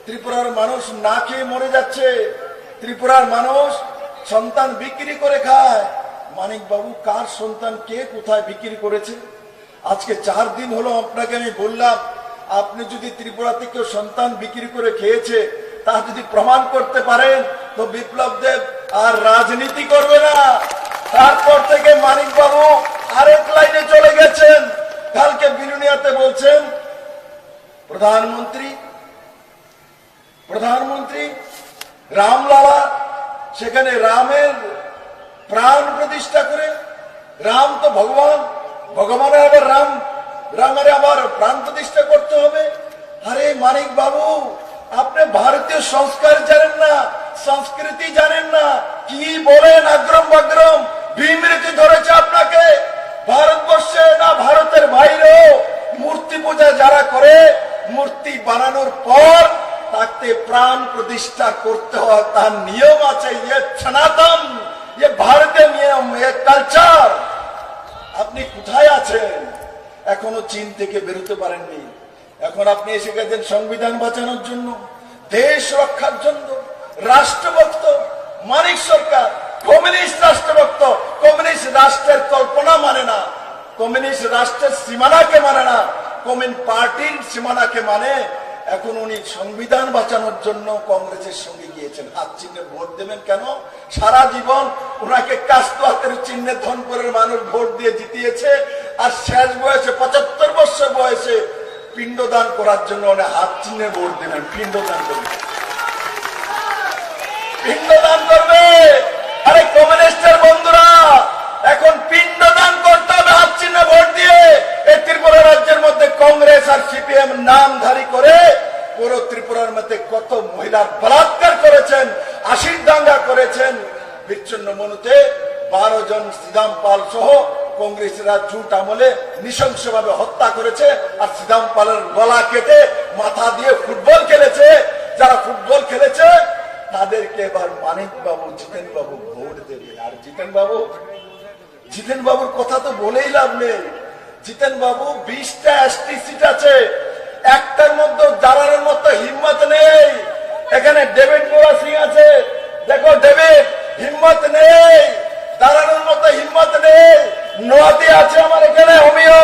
ত্রিপুরার মানুষ না খেয়ে মরে যাচ্ছে, ত্রিপুরার মানুষ সন্তান বিক্রি করে খায়। মানিক বাবু, কার সন্তান কে কোথায় বিক্রি করেছে? আজকে 4 দিন হলো আপনাকে আমি বললাম, আপনি যদি ত্রিপুরাতে কেউ সন্তান বিক্রি করে খেয়েছে তা যদি প্রমাণ করতে পারেন তো বিপ্লব দেব আর রাজনীতি করবে না। তারপর থেকে মানিক বাবু আরেক লাইনে চলে গেছেন। কালকে বিলুনিয়াতে বলছেন প্রধানমন্ত্রী রামলালা সেখানে রামের প্রাণ প্রতিষ্ঠা করে, রাম তো ভগবান, ভগবানের আবার রামের আবার প্রাণ প্রতিষ্ঠা করতে হবে। আরে মানিক বাবু, আপনি ভারতীয় সংস্কার জানেন না, সংস্কৃতি জানেন না, কি বলেন আগ্রম বাগ্রম। বিমৃতি ধরেছে আপনাকে। ভারতবর্ষে না ভারতের বাইরে মূর্তি পূজা যারা করে, মূর্তি বানানোর পর তাকে প্রাণ প্রতিষ্ঠা করতে হয়, তার নিয়ম আছে। ইয়ে সনাতন, ইয়ে ভারতীয় নিয়ম, ইয়ে কালচার। আপনি কোথায় আছেন? এখনো চীন থেকে বেরোতে পারেননি। এখন আপনি এসে গেছেন সংবিধান বাঁচানোর জন্য, দেশ রক্ষার জন্য। রাষ্ট্রভক্ত মানিক সরকার, কমিউনিস্ট রাষ্ট্রভক্ত, কমিউনিস্ট রাষ্ট্রের কল্পনা মানে না, কমিউনিস্ট রাষ্ট্রের সীমানাকে মানে না, কমিউনিস্ট পার্টির সীমানাকে মানে। এখন উনি সংবিধান বাঁচানোর জন্য কংগ্রেসের সঙ্গে গিয়েছেন। হাত চিহ্নে ভোট দেবেন কেন? সারা জীবন ওনাকে কাস্ত হাতের চিহ্নে ধনপুরের মানুষ ভোট দিয়ে জিতিয়েছে, আর শেষ বয়সে 75 বছর বয়সে পিণ্ডদান করার জন্য উনি হাত চিহ্নে ভোট দেবেন। পিণ্ডদান করবে, পিণ্ডদান করবে। আরে কমিউনিস্টের বন্ধুরা, এখন পিণ্ডদান করতে হবে হাত চিহ্নে ভোট দিয়ে। এই ত্রিপুরা রাজ্যের মধ্যে কংগ্রেস আর সিপিএম নামধারী করে পুরো ত্রিপুরার মধ্যে কত মহিলার বলাৎকার করেছেন, আশির দাঙ্গা করেছেন। বিচ্ছিন্ন মনুতে 12 জন শ্রীদাম পাল সহ কংগ্রেসীরা জুট আমলে নৃশংসভাবে হত্যা করেছে, আর শ্রীদাম পালের গলা কেটে মাথা দিয়ে ফুটবল খেলেছে। যারা ফুটবল খেলেছে তাদেরকে এবার মানিক বাবু, জিতেন বাবু ভোট দেবে। আর জিতেন বাবুর কথা তো বলেই লাভ নেই। জিতেন বাবু 20টা এসটি সিট আছে, একটার মধ্যে দাঁড়ানোর মতো হিম্মত নেই। এখানে ডেভিড মোরা সিং আছে, দেখো ডেভিড, হিম্মত নেই, দাঁড়ানোর মতো হিম্মত নেই। নোয়াতি আছে আমার এখানে, হোমিও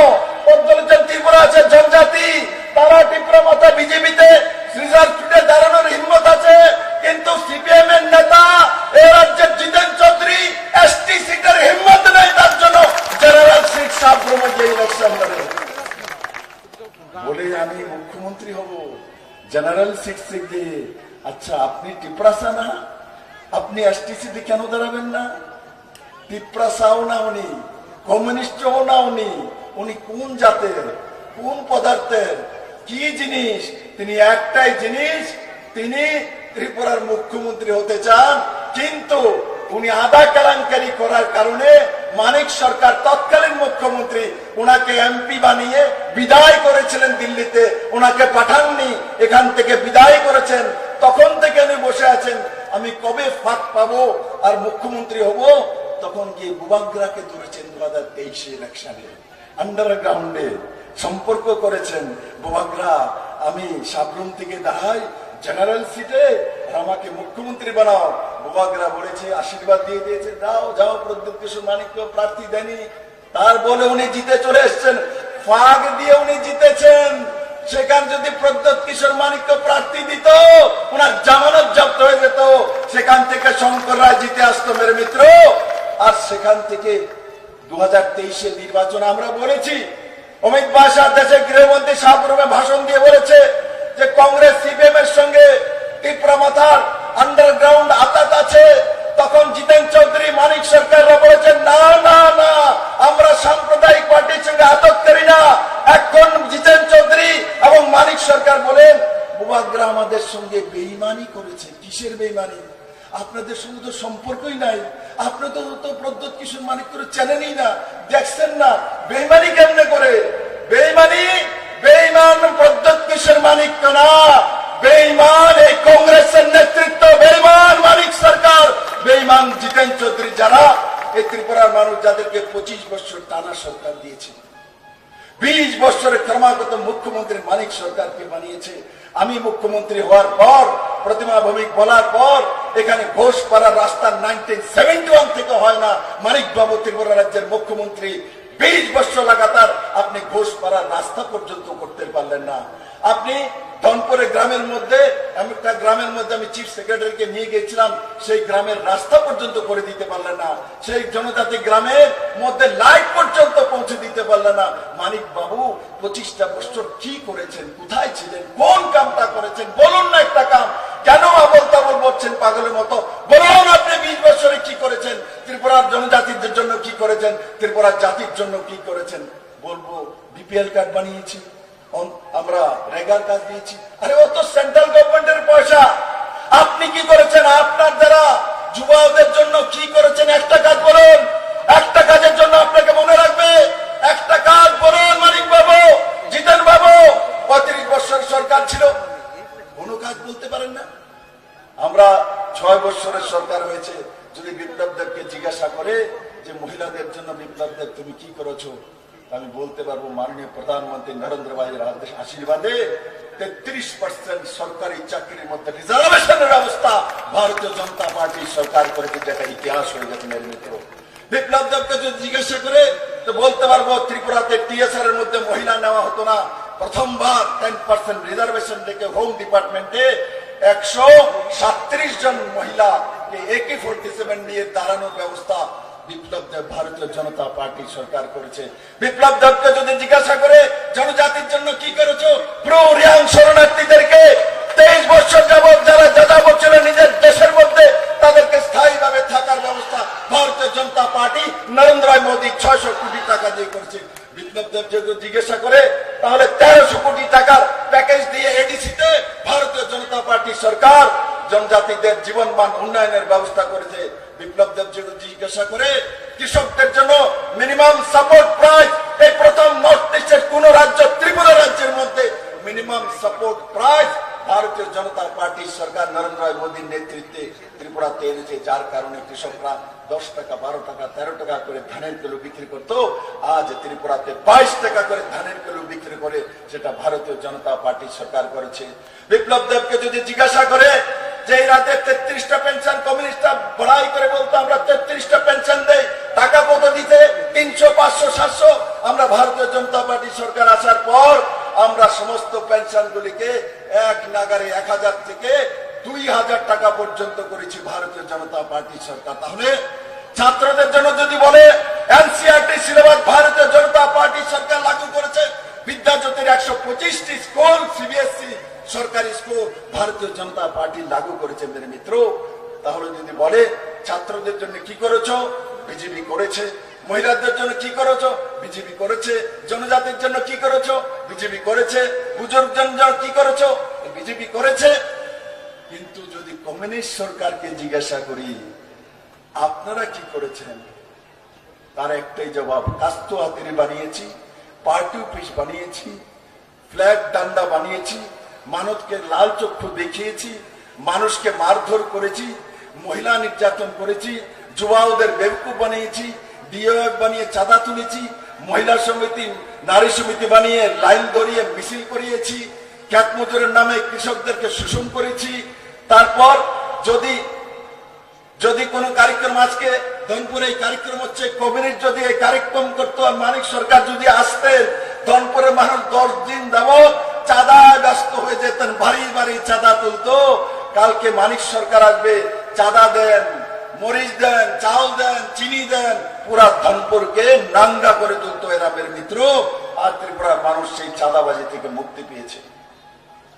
15 জন ত্রিপুরা আছে জনজাতি, তারা ত্রিপুরা মাথা বিজেপিতে রিজার্ভ সিটে দাঁড়ানোর হিম্মত আছে। কিন্তু সিপিএম এর নেতা এ রাজ্যের জিতেন চৌধুরী এসটি সিটের হিম্মত নেই, তার জন্য জেনারেল সিট সাবরুমে যে ইলেকশন লড়ে বলে আমি মুখ্যমন্ত্রী হব জেনারেল সিট দিয়ে। আচ্ছা, আপনি টিপ্রাসা না, আপনি এসটি সিটে কেন দাঁড়াবেন না? টিপ্রাসাও না উনি, কমিউনিস্টও না উনি। উনি কোন জাতের, কোন পদার্থের, কি জিনিস? তিনি একটাই জিনিস, তিনি ত্রিপুরার মুখ্যমন্ত্রী হতে চান। কিন্তু উনি আধা কেলেঙ্কারি করার কারণে মানিক সরকার তৎকালীন মুখ্যমন্ত্রী ওনাকে এমপি বানিয়ে বিদায় করেছিলেন দিল্লিতে, ওনাকে পাঠাননি, এখান থেকে বিদায় করেছেন। তখন থেকে উনি বসে আছেন, আমি কবে ফাঁক পাবো আর মুখ্যমন্ত্রী হব। তখন গিয়ে বুবাগ্রাকে ধরেছেন 2023 ইলেকশনে, আন্ডারগ্রাউন্ডে সম্পর্ক করেছেন। বুবাগ্রা, আমি সাবরুম থেকে দাঁড়াই জেনারেল সিটে, আর আমাকে মুখ্যমন্ত্রী বানাও। বুবাগ্রা বলেছে, আশীর্বাদ দিয়ে দিয়েছে, দাও যাও। প্রদ্যুৎ কিশোর মানিককে প্রার্থী দেয়নি, তার বলে উনি জিতে চলে এসছেন। ফাঁক দিয়ে উনি জিতেছেন। সেখান যদি প্রদ্যুৎ কিশোর মানিককে প্রার্থী দিত, ওনার জামানত জব্দ হয়ে যেত। সেখান থেকে শঙ্কর রায় জিতে আসতো মেরে মিত্র। আর সেখান থেকে 2023 নির্বাচন আমরা বলেছি অমিত বাসা দেশের গৃহমন্ত্রী শাহপুরে ভাষণ দিয়ে বলেছে যে কংগ্রেস সিপিএম এর সঙ্গে ত্রিপুরা মাথার আন্ডারগ্রাউন্ড আতাত আছে। তখন জিতেন চৌধুরী, মানিক সরকাররা বলেছেন না না না, আমরা সাম্প্রদায়িক পার্টির সঙ্গে আতাত করি না। এখন জিতেন চৌধুরী এবং মানিক সরকার বলেন বুবাগ্রা আমাদের সঙ্গে বেইমানি করেছে। কিসের বেইমানি? আপনাদের সঙ্গে তো সম্পর্কই নাই, আপনি তো প্রদ্যোৎ কিশোর মানিক করে চেনেনই না, দেখছেন না। বেইমানি কেমনে করে? বেইমান প্রদ্যোৎ কিশোর মানিক তো না, বেইমান এই কংগ্রেসের নেতৃত্ব, বেইমান মানিক সরকার, বেইমান জিতেন চৌধুরী, যারা এই ত্রিপুরার মানুষ যাদেরকে 25 বছর টানা সরকার দিয়েছে, 20 বছরের ক্রমাগত মুখ্যমন্ত্রী মানিক সরকারকে বানিয়েছে। আমি মুখ্যমন্ত্রী হওয়ার পর, প্রতিমা ভৌমিক বলার পর, এখানে ঘোষপাড়ার রাস্তা 1971 থেকে হয় না। মানিক বাবু ত্রিপুরা রাজ্যের মুখ্যমন্ত্রী, 20 বছর লাগাতার আপনি ঘোষপাড়ার রাস্তা পর্যন্ত করতে পারলেন না। আপনি ধনপুরে গ্রামের মধ্যে, একটা গ্রামের মধ্যে আমি চিফ সেক্রেটারিকে নিয়ে গেছিলাম, সেই গ্রামের রাস্তা পর্যন্ত করে দিতে পারলেন না। সেই জনজাতি গ্রামের মধ্যে লাইট পর্যন্ত পৌঁছে দিতে পারলেন না। মানিক বাবু 25টা বছর কি করেছেন? কোথায় ছিলেন? কোন কামটা করেছেন? বলুন না একটা কাম। কেন আবল তাবল বলছেন পাগলের মতো? বলুন আপনি 20 বছরে কি করেছেন? ত্রিপুরার জনজাতিদের জন্য কি করেছেন? ত্রিপুরার জাতির জন্য কি করেছেন? বলবো বিপিএল কার্ড বানিয়েছি, আমরা রেগার কাজ দিয়েছি। আরে ও তো সেন্ট্রাল গভর্নমেন্টের পয়সা। আপনি কি করেছেন? আপনার দ্বারা যুবাদের জন্য কি করেছেন? একটা কাজ বলুন, একটা কাজের জন্য আপনাকে মনে রাখবে। একটা কাজ বলুন মানিক বাবু, জিতেন বাবু। 35 বছর সরকার ছিল, কোনো কাজ বলতে পারেন না। আমরা 6 বছরের সরকার হয়েছে। যদি বিপ্লব দেবকে জিজ্ঞাসা করে যে মহিলাদের জন্য বিপ্লব দেব তুমি কি করেছো, আমি বলতে পারবো মাননীয় প্রধানমন্ত্রী নরেন্দ্র ভাইয়ের আশীর্বাদে 33% সরকারি চাকরির মধ্যে রিজার্ভেশনের ব্যবস্থা ভারতীয় জনতা পার্টির সরকার করেছে, যেটা ইতিহাস হয়ে গেছে মেরে মিত্র। বিপ্লব দেবকে যদি জিজ্ঞাসা করে তো বলতে পারবো ত্রিপুরাতে টিএসআর এর মধ্যে মহিলা নেওয়া হতো না। প্রথমবার 10% রিজার্ভেশন রেখে হোম ডিপার্টমেন্টে 137 জন মহিলাকে AK-47 নিয়ে দাঁড়ানোর ব্যবস্থা বিপ্লব দেব ভারতীয় জনতা পার্টি সরকার করেছে। বিপ্লব দেবকে যদি জিজ্ঞাসা করে জনজাতির জন্য কি করেছো, প্রো রিয়াং শরণার্থীদেরকে 23 বছর যাবৎ যারা যাযাবর ছিল নিজের দেশের মধ্যে, তাদেরকে স্থায়ীভাবে থাকার ব্যবস্থা ভারতীয় জনতা পার্টি নরেন্দ্র মোদী 600 কোটি টাকা দিয়ে করেছে। বিপ্লব দেব যদি জিজ্ঞাসা করে তাহলে 1300 কোটি টাকার প্যাকেজ দিয়ে এডিসিতে ভারতীয় জনতা পার্টি সরকার জনজাতিদের জীবনমান উন্নয়নের ব্যবস্থা করেছে। বিপ্লব দেব যদি জিজ্ঞাসা করে কৃষকদের জন্য মিনিমাম সাপোর্ট প্রাইস, এই প্রথম নর্থ ইস্টের কোন রাজ্য, ত্রিপুরা রাজ্যের মধ্যে মিনিমাম সাপোর্ট প্রাইস ভারতীয় জনতা পার্টি সরকার নরেন্দ্র মোদীর নেতৃত্বে ত্রিপুরাতে এনেছে, যার কারণে কৃষকরা 10 টাকা, 12 টাকা, 13 টাকা করে ধানের কিলো বিক্রি করত। আজ ত্রিপুরাতে 22 টাকা করে ধানের কিলো বিক্রি করে, সেটা ভারতীয় জনতা পার্টি সরকার করেছে। বিপ্লব দেবকে যদি জিজ্ঞাসা করে যে এই রাজ্যে 33টা পেনশন, কমিউনিস্টরা বড়াই করে বলতো আমরা 33টা পেনশন দেই, টাকা কত দিতে? 300, 500, 700। আমরা ভারতীয় জনতা পার্টি সরকার আসার পর আমরা সমস্ত পেনশন গুলিকে এক নাগারে 1000 থেকে 2000 টাকা পর্যন্ত করেছি ভারতীয় জনতা পার্টি সরকার। তাহলে ছাত্রদের জন্য যদি বলে এনসিইআরটি সিলেবাস ভারতীয় জনতা পার্টি সরকার লাগু করেছে। বিদ্যাজ্যোতির 125টি স্কুল, সিবিএসই সরকারি স্কুল ভারতীয় জনতা পার্টি লাগু করেছে মেরে মিত্র। তাহলে যদি বলে ছাত্রদের জন্য কি করেছো, বিজেপি করেছে। মহিলাদের জন্য কি করেছো, বিজেপি করেছে। জনজাতির জন্য কি করেছো, বিজেপি করেছে। বুজুর্গদের জন্য কি করেছো, বিজেপি করেছে। কিন্তু যদি কমিউনিস্ট সরকারকে জিজ্ঞাসা করি আপনারা কি করেছেন, তার একটাই জবাব, কাস্তো হাতিরি বানিয়েছি, পার্টি অফিস বানিয়েছি, ফ্ল্যাগ ডান্ডা বানিয়েছি, মানুষকে লাল চক্ষু দেখিয়েছি, মানুষকে মারধর করেছি, মহিলা নির্যাতন করেছি, যুবাওদের বেবকুফ বানিয়েছি, ডিওএফ বানিয়ে চাঁদা তুলেছি, মহিলা সমিতি, নারী সমিতি বানিয়ে লাইন ধরিয়ে মিছিল করিয়েছি, খ্যাত মজুরের নামে কৃষকদেরকে শোষণ করেছি। তারপর যদি কোন কার্যক্রম, আজকে ধনপুরে এই কার্যক্রম হচ্ছে, কমিউনিস্ট যদি এই কার্যক্রম করতো আর মানিক সরকার যদি আসতেন, ধনপুরের মানুষ 10 দিন যাবৎ চাঁদা ব্যস্ত হয়ে যেতেন, ভারী ভারী চাঁদা তুলতো। কালকে মানিক সরকার আসবে, চাঁদা দেন, মরিচ দেন, চাল দেন, চিনি দেন, পুরা ধনপুরকে নাঙ্গা করে তুলতো এরা মেরে মিত্র। আর ত্রিপুরার মানুষ সেই চাঁদাবাজি থেকে মুক্তি পেয়েছে।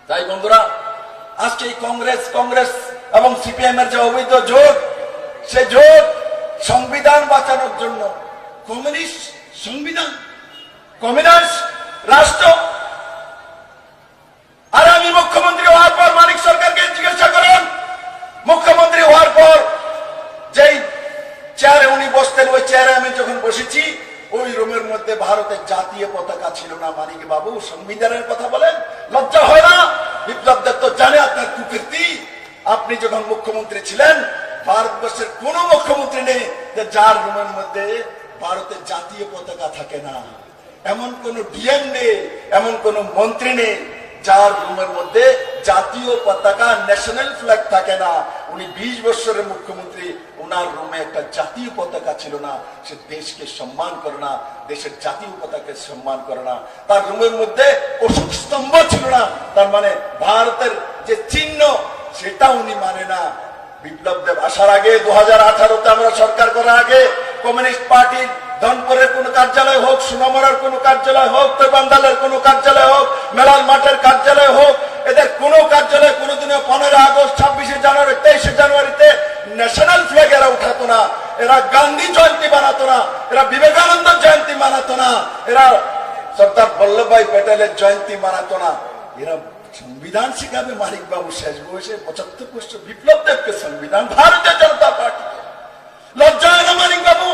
তাই বন্ধুরা, আজকে এই কংগ্রেস এবং সিপিএম এর যে অবৈধ জোট, সে জোট সংবিধান বাঁচানোর জন্য, কমিউনিস্ট সংবিধান, কমিউনিস্ট রাষ্ট্র। আর আমি মুখ্যমন্ত্রী হওয়ার পর মানিক সরকারকে জিজ্ঞাসা করেন, মুখ্যমন্ত্রী হওয়ার পর যেই চেয়ারে উনি বসতেন, ওই চেয়ারে আমি যখন বসেছি, ওই রুমের মধ্যে ভারতের জাতীয় পতাকা ছিল না। মানিক বাবু, সংবিধানের কথা বলেন, লজ্জা হয় না? বিপ্লব দেব তো জানে আপনার কুকীর্তি। আপনি যখন মুখ্যমন্ত্রী ছিলেন, ভারতবর্ষের কোন মুখ্যমন্ত্রী নেই যে যার রুমের মধ্যে ভারতের জাতীয় পতাকা থাকে না। এমন কোন ডিএম নেই, এমন কোন মন্ত্রী নেই যার রুমের মধ্যে জাতীয় পতাকা, ন্যাশনাল ফ্ল্যাগ থাকে না। উনি 20 বছরের মুখ্যমন্ত্রী, ওনার রুমে একটা জাতীয় পতাকা ছিল না। সে দেশকে সম্মান করে না, দেশের জাতীয় পতাকাকে সম্মান করে না। তার রুমের মধ্যে অশোক স্তম্ভ ছিল না, তার মানে ভারতের যে চিহ্ন, সেটা উনি মানে না। বিপ্লব দেব আসার আগে 2018-তে আমরা সরকার করার আগে কমিউনিস্ট পার্টির ধনপুরের কোন কার্যালয় হোক, সুনামরার কোন কার্যালয় হোক, তৈবান্দালের কোন কার্যালয় হোক, মেলাল মাঠের কার্যালয় হোক, এদের কোন কার্যালয় কোনদিনও 15 আগস্ট, 26 জানুয়ারি, 23 জানুয়ারিতে ন্যাশনাল ফ্ল্যাগ এরা উঠাতো না। এরা গান্ধী জয়ন্তী বানাতো না, এরা বিবেকানন্দ জয়ন্তী মানাতো না, এরা সর্দার বল্লভভাই প্যাটেলের জয়ন্তী মানাতো না। এরা সংবিধান শিখাবে মানিক বাবু শেষ বয়সে 75 বছর বিপ্লব দেবকে সংবিধান, ভারতীয় জনতা পার্টিকে। লজ্জা হয় না মানিক বাবু?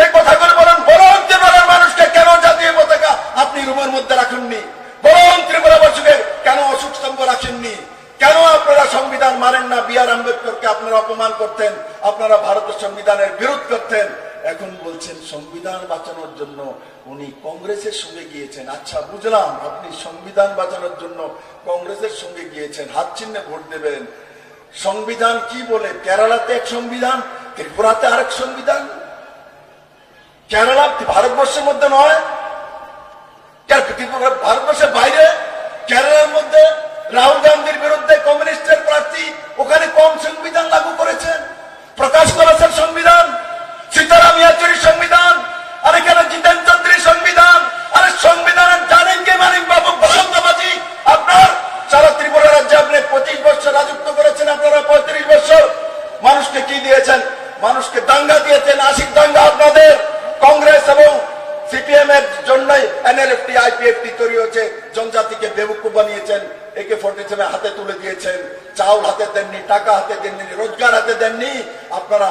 এই কথা করে বলেন, বলুন ত্রিপুরার মানুষকে কেন জাতীয় পতাকা আপনি রুমের মধ্যে রাখেননি? বলুন ত্রিপুরাবাসীকে কেন অশোক স্তম্ভ রাখেননি? কেন আপনারা সংবিধান মানেন না? বি আর আম্বেদকরকে আপনারা অপমান করতেন, আপনারা ভারতের সংবিধানের বিরোধ করতেন। এখন বলছেন সংবিধান বাঁচানোর জন্য উনি কংগ্রেসের সঙ্গে গিয়েছেন। আচ্ছা, বুঝলাম, আপনি সংবিধান বাঁচানোর জন্য কংগ্রেসের সঙ্গে গিয়েছেন, হাত চিহ্নে ভোট দেবেন। সংবিধান কি বলে? কেরালাতে এক সংবিধান, ত্রিপুরাতে আরেক সংবিধান। কেরালা ভারতবর্ষের মধ্যে নয়, ভারতবর্ষের বাইরে। কেরালার মধ্যে রাহুল গান্ধীর বিরুদ্ধে কমিউনিস্টের প্রার্থী, ওখানে কম সংবিধান লাগু করেছেন। প্রকাশ করেছেন সংবিধান, সীতারাম ইয়াচুরির সংবিধান, আর এখানে জিতেন চৌধুরীর সংবিধান। আরে সংবিধানের জানেন কে মানিক বাবু? বলন্দাবাজি। আপনার সারা ত্রিপুরা রাজ্যে আপনি 25 বছর রাজত্ব করেছেন, আপনারা 35 বছর মানুষকে কি দিয়েছেন? মানুষকে দাঙ্গা দিয়েছেন, আশিক দাঙ্গা আপনাদের। কংগ্রেস এবং সিপিএম এর জন্যই এনএলএফটি, আইপিএফটি তৈরি হয়েছে। জনজাতিকে বেবুকুফ বানিয়েছেন, AK-47 হাতে তুলে দিয়েছেন, চাউল হাতে দেননি, টাকা হাতে দেননি, রোজগার হাতে দেননি, আপনারা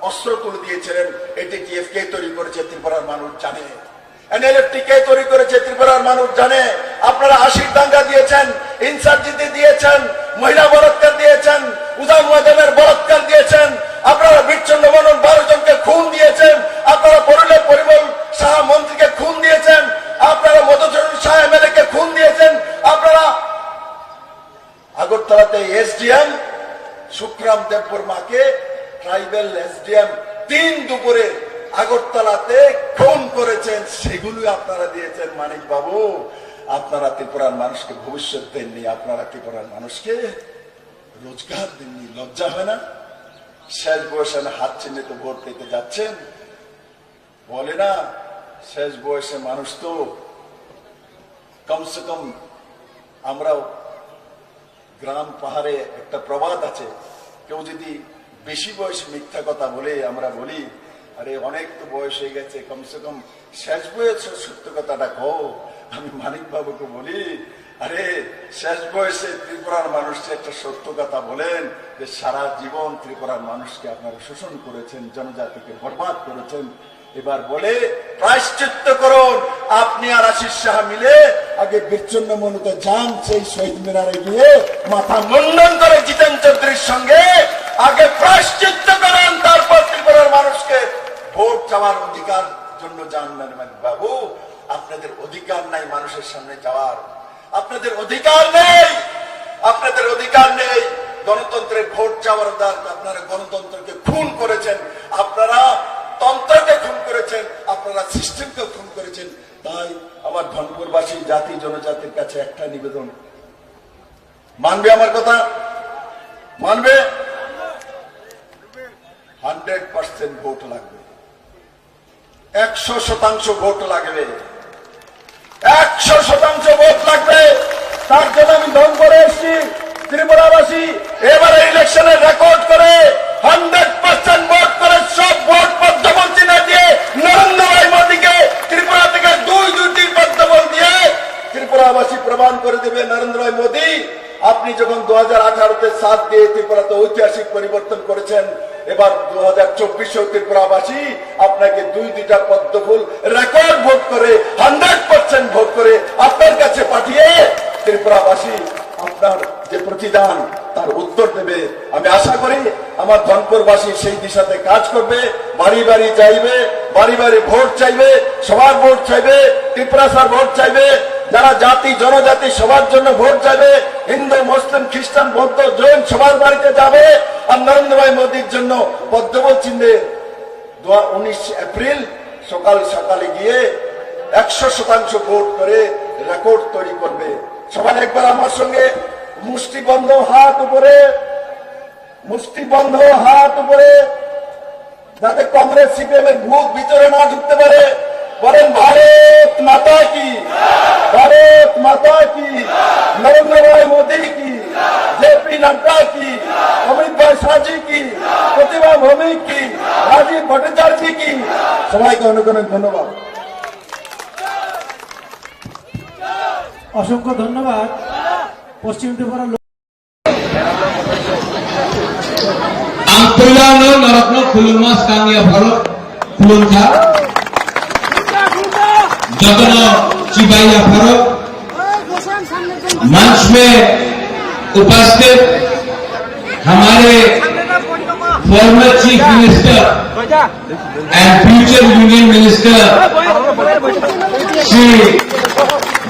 অস্ত্র তুলে দিয়েছিলেন। এটিটিএফ কে তৈরি করেছে ত্রিপুরার মানুষ জানে, এনএলএফটি কে তৈরি করেছে ত্রিপুরার মানুষ জানে। আপনারা আশিক দাঙ্গা দিয়েছেন, ইনসার্জিটি দিয়েছেন, মহিলা বলাৎকার দিয়েছেন, উদাম ওয়াদেমের বলাৎকার দিয়েছেন, আপনারা বীরচন্দ্র মেনন 12 জনকে খুন দিয়েছেন, আপনারা পরিমল শাহ মন্ত্রীকে খুন দিয়েছেন, আপনারা মধুসূদন শাহ এমএলএ কে খুন দিয়েছেন, আপনারা আগরতলাতে এসডিএম সুখরাম দেববর্মাকে, ট্রাইবেল এসডিএম 3 দুপুরে আগরতলাতে খুন করেছেন, সেগুলো আপনারা দিয়েছেন। মানিক বাবু, আপনারা ত্রিপুরার মানুষকে ভবিষ্যৎ দেননি, আপনারা ত্রিপুরার মানুষকে রোজগার দেননি। লজ্জা হয় না? শেষ বয়সে হাত চিহ্নে তো ভোট পেতে যাচ্ছেন। বলে না, শেষ বয়সে মানুষ তো কমসে কম, আমরাও গ্রাম পাহাড়ে একটা প্রবাদ আছে, কেউ যদি বেশি বয়সে মিথ্যা কথা বলে, আমরা বলি আরে অনেক তো বয়স হয়ে গেছে, কমসে কম শেষ বয়সে সত্য কথাটা কও। আমি মানিক বাবুকে বলি, আরে শেষ বয়সে ত্রিপুরার মানুষকে একটা সত্য কথা বলেন যে সারা জীবন ত্রিপুরার মানুষকে আপনারা শোষণ করেছেন, জনজাতিকে বরবাদ করেছেন। এবার বলে প্রায়শ্চিত্ত করুন। আপনি আর আশিস শাহ মিলে আগে বীরচন্দ্র মেননতে যান, সেই শহীদ মিনারে গিয়ে মাথা মুন্ডন করে জিতেন চৌধুরীর সঙ্গে আগে প্রায়শ্চিত্ত করেন, তারপর ত্রিপুরার মানুষকে ভোট চাওয়ার অধিকার জন্য যান। মানিক বাবু, আপনাদের অধিকার নাই মানুষের সামনে যাওয়ার, আপনাদের অধিকার নেই, আপনাদের অধিকার নেই গণতন্ত্রের ভোট চাওয়ার অধিকার। আপনারা গণতন্ত্রকে খুন করেছেন, আপনারা তন্ত্রকে খুন করেছেন, আপনারা সিস্টেমকে খুন করেছেন। তাই আমার ধনপুরবাসী জাতি জনজাতির কাছে একটা নিবেদন, মানবে আমার কথা? মানবে? 100% ভোট লাগবে, 100% ভোট লাগবে। 100% ভোট লাগবে। তার জন্য আমি দল করে এসেছি ত্রিপুরাবাসী এবারে ইলেকশনের রেকর্ড করে 100% ভোট করে সব ভোট পদ্মবন্তী না দিয়ে নরেন্দ্র ভাই মোদীকে ত্রিপুরা থেকে দুইটি পদ্মবল দিয়ে ত্রিপুরাবাসী প্রমাণ করে দেবে নরেন্দ্র ভাই মোদী আপনি যখন 2018-তে সাথ দিয়ে ত্রিপুরাতে ঐতিহাসিক পরিবর্তন করেছেন, এবার 2024-এও ত্রিপুরাবাসী আপনাকে দুইটা পদ্মফুল রেকর্ড ভোট করে 100% ভোট করে আপনার কাছে পাঠিয়ে ত্রিপুরাবাসী আপনার যে প্রতিদান তার উত্তর দেবে। আমি আশা করি আমার ধনপুরবাসী সেই দিশাতে কাজ করবে, বাড়ি বাড়ি যাইবে, বাড়ি বাড়ি ভোট চাইবে, সবার ভোট চাইবে, ত্রিপুরার ভোট চাইবে, যারা জাতি জনজাতি সবার জন্য ভোট চাইবে, হিন্দু মুসলিম খ্রিস্টান বৌদ্ধ জৈন সবার বাড়িতে যাবে। আর নরেন্দ্র ভাই মোদীর জন্য পদ্মবল চিহ্নে 19 এপ্রিল সকাল সকালে গিয়ে 100% ভোট করে রেকর্ড তৈরি করবে। সবাই একবার আমার সঙ্গে মুষ্টিবন্ধ হাত উপরে, মুষ্টিবন্ধ হাত উপরে, যাতে কংগ্রেস সিপিএম এর ভূত ভিতরে না ঢুকতে পারে। বলেন ভারত মাতা কি, ভারত মাতা কি, নরেন্দ্র ভাই মোদী কি, জেপি নাড্ডা কি, অমিত ভাই শাহজি কি, প্রতিভা ভৌমিক কি, রাজীব ভট্টাচার্য কি। সবাইকে অনেক অনেক ধন্যবাদ। অসংখ্য ধন্যবাদ। পশ্চিম Tripura ang tulano naratno khulunmas kangya bharot khulun tha जगनो चिबाइया फरो मंच में उपस्थित हमारे former chief minister and future union minister Shri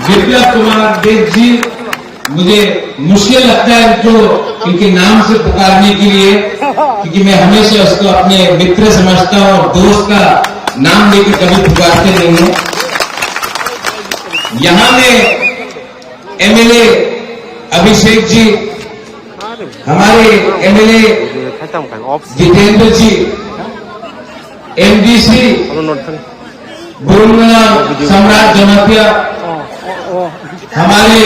Biplab Kumar Deb ji, मुझे मुश्किल लगता है जो इनके नाम से पुकारने के लिए, क्योंकि मैं हमेशा उसको अपने मित्र समझता हूं और दोस्त का नाम लेकर कभी पुकारते नहीं हूं। यहां में एमएलए अभिषेक जी, हमारे एमएलए जितेंद्र जी, एमडीसी बुरुंगना सम्राट जमातिया, हमारे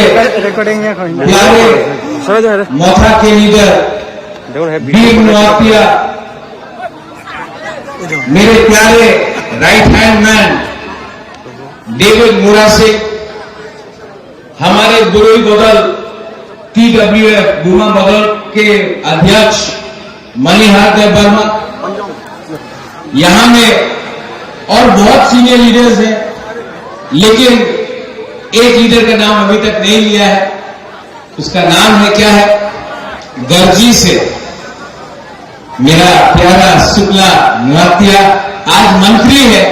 प्यारे मोथा के लीडर बीर नौतिया, मेरे प्यारे राइट हैंड मैन डेविड मुरासे, हमारे बुरुई बदल TWF बुमा बदल के अध्यक्ष मणिहार देव वर्मा, यहां में और बहुत सीनियर लीडर्स हैं, लेकिन एक लीडर का नाम अभी तक नहीं लिया है। उसका नाम है क्या है? गर्जी से मेरा प्यारा शुक्ला नौतिया, आज मंत्री है,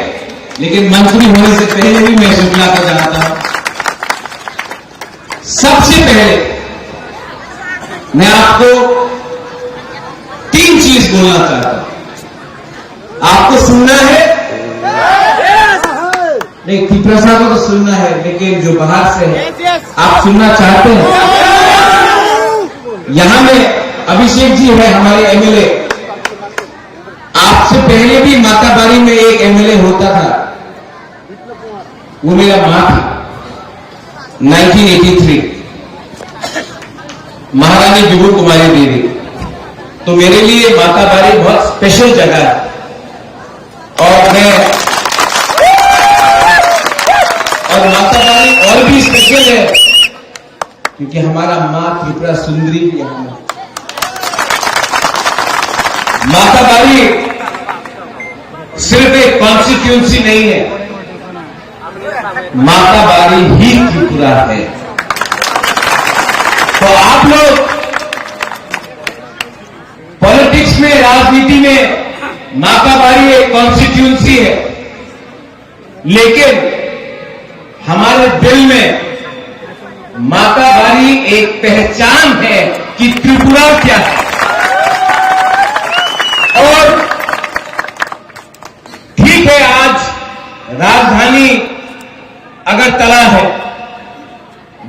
लेकिन मंत्री होने से पहले भी मैं शुक्ला को जानता हूं। सबसे पहले मैं आपको 3 चीज बोलना चाहता हूं। आपको सुनना है? नहीं, त्रिपुरा को तो सुनना है, लेकिन जो बाहर से है आप सुनना चाहते हैं? यहां में अभिषेक जी है हमारे एमएलए। आपसे पहले भी माताबारी में एक एमएलए होता था, वो मेरा मां थी। 1983 महारानी विभू कुमारी देवी। तो मेरे लिए माताबारी बहुत स्पेशल जगह है और माताबारी और भी स्पेशल है क्योंकि हमारा मां त्रिपुरा सुंदरी भी यहां है। माताबारी सिर्फ एक कॉन्स्टिट्यूंसी नहीं है, माताबारी ही त्रिपुरा है। तो आप लोग पॉलिटिक्स में, राजनीति में माताबारी एक कॉन्स्टिट्यूंसी है, लेकिन हमारे दिल में माताबारी एक पहचान है कि त्रिपुरा क्या है। और ठीक है, आज राजधानी अगरतला है,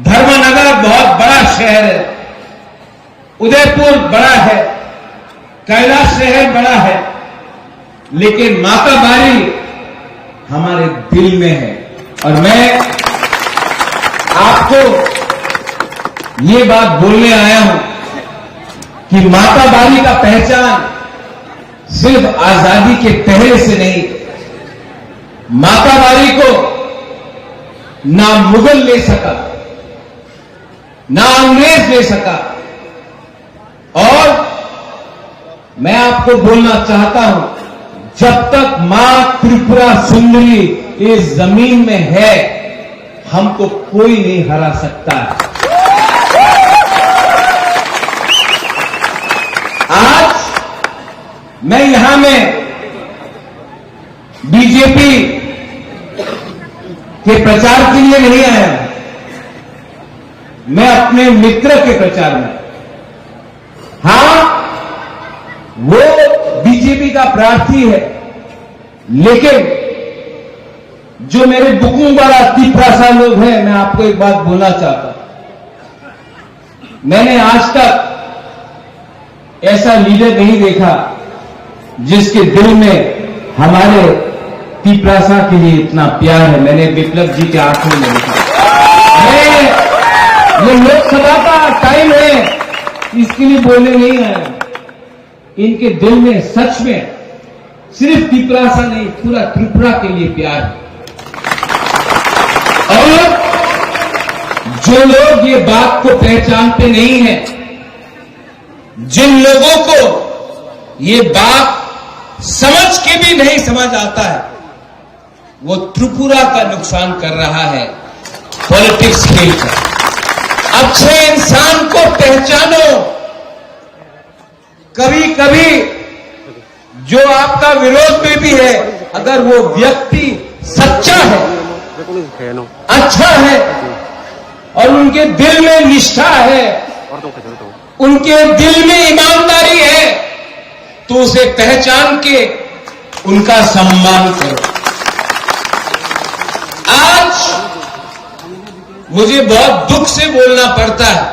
धर्मनगर बहुत बड़ा शहर है, उदयपुर बड़ा है, कैलाश शहर बड़ा है, लेकिन माताबारी हमारे दिल में है। और मैं आपको ये बात बोलने आया हूं कि माता बाली का पहचान सिर्फ आजादी के पहले से नहीं, माता बाली को ना मुगल ले सका, ना अंग्रेज ले सका। और मैं आपको बोलना चाहता हूं, जब तक मां त्रिपुरा सुंदरी इस जमीन में है, हमको कोई नहीं हरा सकता है। आज मैं यहां में बीजेपी के प्रचार के लिए नहीं आया, मैं अपने मित्र के प्रचार में। हां, वो बीजेपी का प्रार्थी है, लेकिन जो मेरे बुकुम वाला तिपरासा लोग हैं, मैं आपको एक बात बोलना चाहता हूं। मैंने आज तक ऐसा लीडर नहीं देखा जिसके दिल में हमारे तिपरासा के लिए इतना प्यार है। मैंने विप्लव जी के आंखों में देखा। ये लोकसभा का टाइम है, इसके लिए बोलने नहीं आया। इनके दिल में सच में सिर्फ तिपरासा नहीं, पूरा त्रिपुरा के लिए प्यार है। और जो लोग ये बात को पहचानते नहीं हैं, जिन लोगों को ये बात समझ के भी नहीं समझ आता है, वो त्रिपुरा का नुकसान कर रहा है पॉलिटिक्स खेलकर। अच्छे इंसान को पहचानो। कभी कभी जो आपका विरोध में भी है, अगर वो व्यक्ति सच्चा है, अच्छा है और उनके दिल में निष्ठा है, उनके दिल में ईमानदारी है, तो उसे पहचान के उनका सम्मान करो। आज मुझे बहुत दुख से बोलना पड़ता है,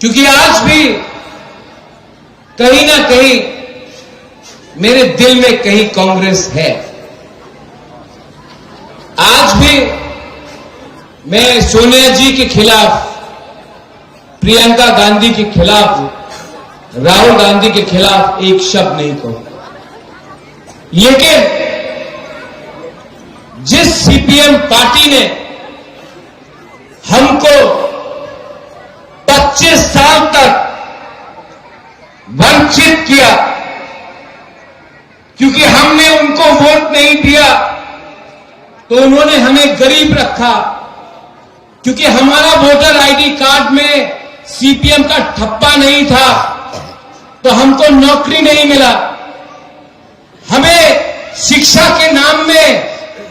क्योंकि आज भी कहीं ना कहीं मेरे दिल में कहीं कांग्रेस है। आज भी मैं सोनिया जी के खिलाफ, प्रियंका गांधी के खिलाफ, राहुल गांधी के खिलाफ एक शब्द नहीं कहूंगा। लेकिन जिस सीपीएम पार्टी ने हमको 25 साल तक वंचित किया, क्योंकि हमने उनको वोट नहीं दिया, तो उन्होंने हमें गरीब रखा। क्योंकि हमारा वोटर आईडी कार्ड में सीपीएम का ठप्पा नहीं था, तो हमको नौकरी नहीं मिला। हमें शिक्षा के नाम में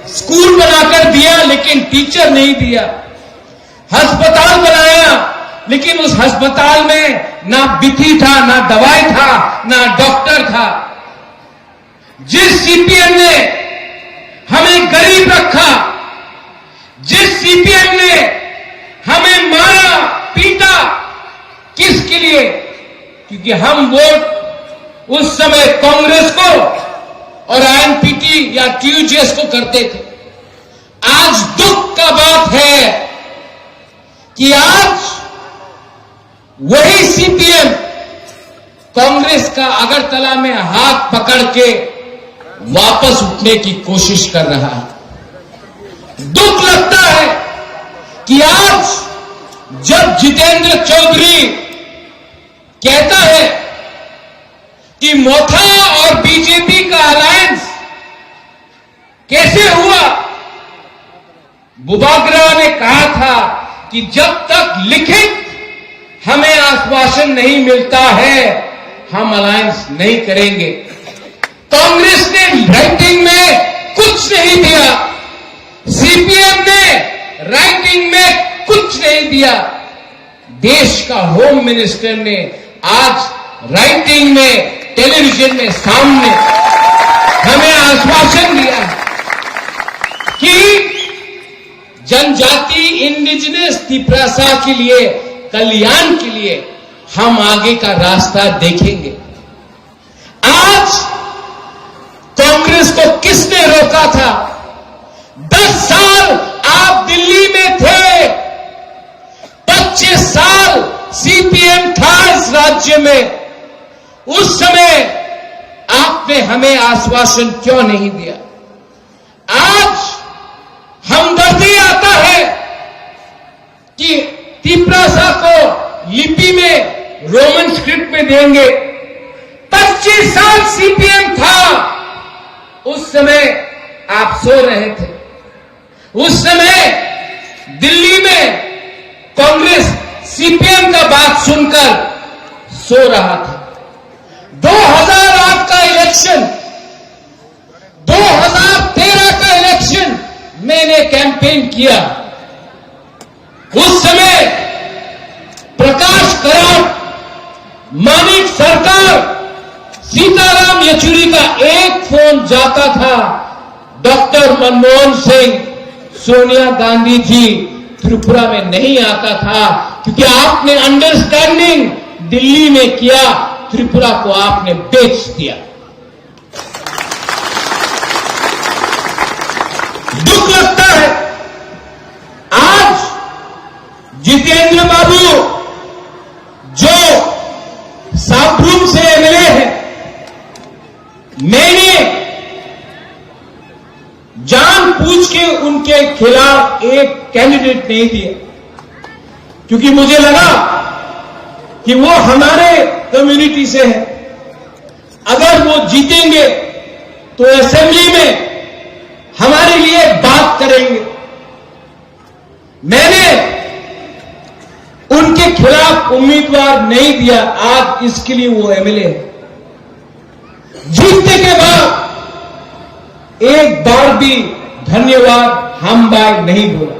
स्कूल बनाकर दिया, लेकिन टीचर नहीं दिया। अस्पताल बनाया, लेकिन उस अस्पताल में ना बिथी था, ना दवाई था, ना डॉक्टर था। जिस सीपीएम ने हमें गरीब रखा, जिस सीपीएम ने हमें मारा पीटा, किसके लिए? क्योंकि हम वोट उस समय कांग्रेस को और आईएनपीटी या टीयूजेएस को करते थे। आज दुख का बात है कि आज वही सीपीएम कांग्रेस का अगरतला में हाथ पकड़ के वापस उठने की कोशिश कर रहा है। दुख लगता है कि आज जब जितेंद्र चौधरी कहता है कि मोथा और बीजेपी का अलायंस कैसे हुआ, बुबाग्रा ने कहा था कि जब तक लिखित हमें आश्वासन नहीं मिलता है, हम अलायंस नहीं करेंगे। कांग्रेस ने राइटिंग में कुछ नहीं दिया, सीपीएम ने राइटिंग में कुछ नहीं दिया। देश का होम मिनिस्टर ने आज राइटिंग में, टेलीविजन में सामने हमें आश्वासन दिया कि जनजाति इंडिजिनस तिपरासा के लिए, कल्याण के लिए हम आगे का रास्ता देखेंगे। आज कांग्रेस को किसने रोका था? 10 साल आप दिल्ली में राज्य में, उस समय आपने हमें आश्वासन क्यों नहीं दिया? आज हमदर्दी आता है कि तिपरासा को लिपि में रोमन स्क्रिप्ट में देंगे। 25 साल सीपीएम था, उस समय आप सो रहे थे। उस समय दिल्ली में कांग्रेस सीपीएम का बात सुनकर सो रहा था। 2008 का इलेक्शन, 2013 का इलेक्शन मैंने कैंपेन किया। उस समय प्रकाश कराट, मानिक सरकार, सीताराम येचुरी का एक फोन जाता था, डॉक्टर मनमोहन सिंह, सोनिया गांधी जी त्रिपुरा में नहीं आता था, क्योंकि आपने अंडरस्टैंडिंग दिल्ली में किया, त्रिपुरा को आपने बेच दिया। दुख लगता है आज जितेंद्र बाबू जो साबरूम से एमएलए है, मैंने जानबूझ के उनके खिलाफ एक कैंडिडेट नहीं दिया, क्योंकि मुझे लगा कि वो हमारे कम्युनिटी से है। अगर वो जीतेंगे तो असेंबली में हमारे लिए बात करेंगे। मैंने उनके खिलाफ उम्मीदवार नहीं दिया। आज इसके लिए वो एमएलए है। जीतने के बाद एक बार भी धन्यवाद हम बाय नहीं बोला।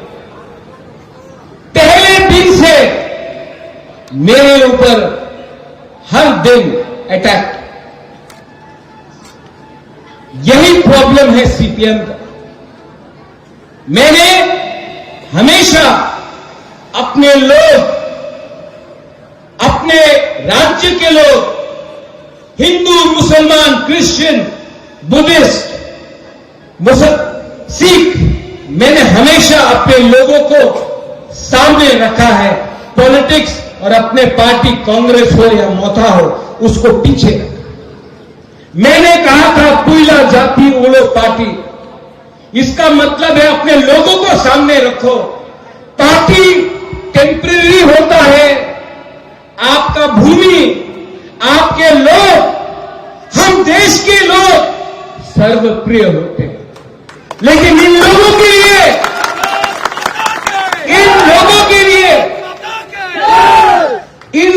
पहले दिन से मेरे ऊपर हर दिन अटैक। यही प्रॉब्लम है सीपीएम का। मैंने हमेशा अपने लोग, अपने राज्य के लोग, हिंदू, मुसलमान, क्रिश्चियन, बुद्धिस्ट, सिख, मैंने हमेशा अपने लोगों को सामने रखा है। पॉलिटिक्स और अपने पार्टी कांग्रेस हो या मोथा हो, उसको पीछे रखा। मैंने कहा था पुइला जाति ओलो पार्टी, इसका मतलब है अपने लोगों को सामने रखो। पार्टी टेम्परेरी होता है, आपका भूमि, आपके लोग, हम देश के लोग सर्वप्रिय होते हैं। लेकिन इन लोगों के लिए, इन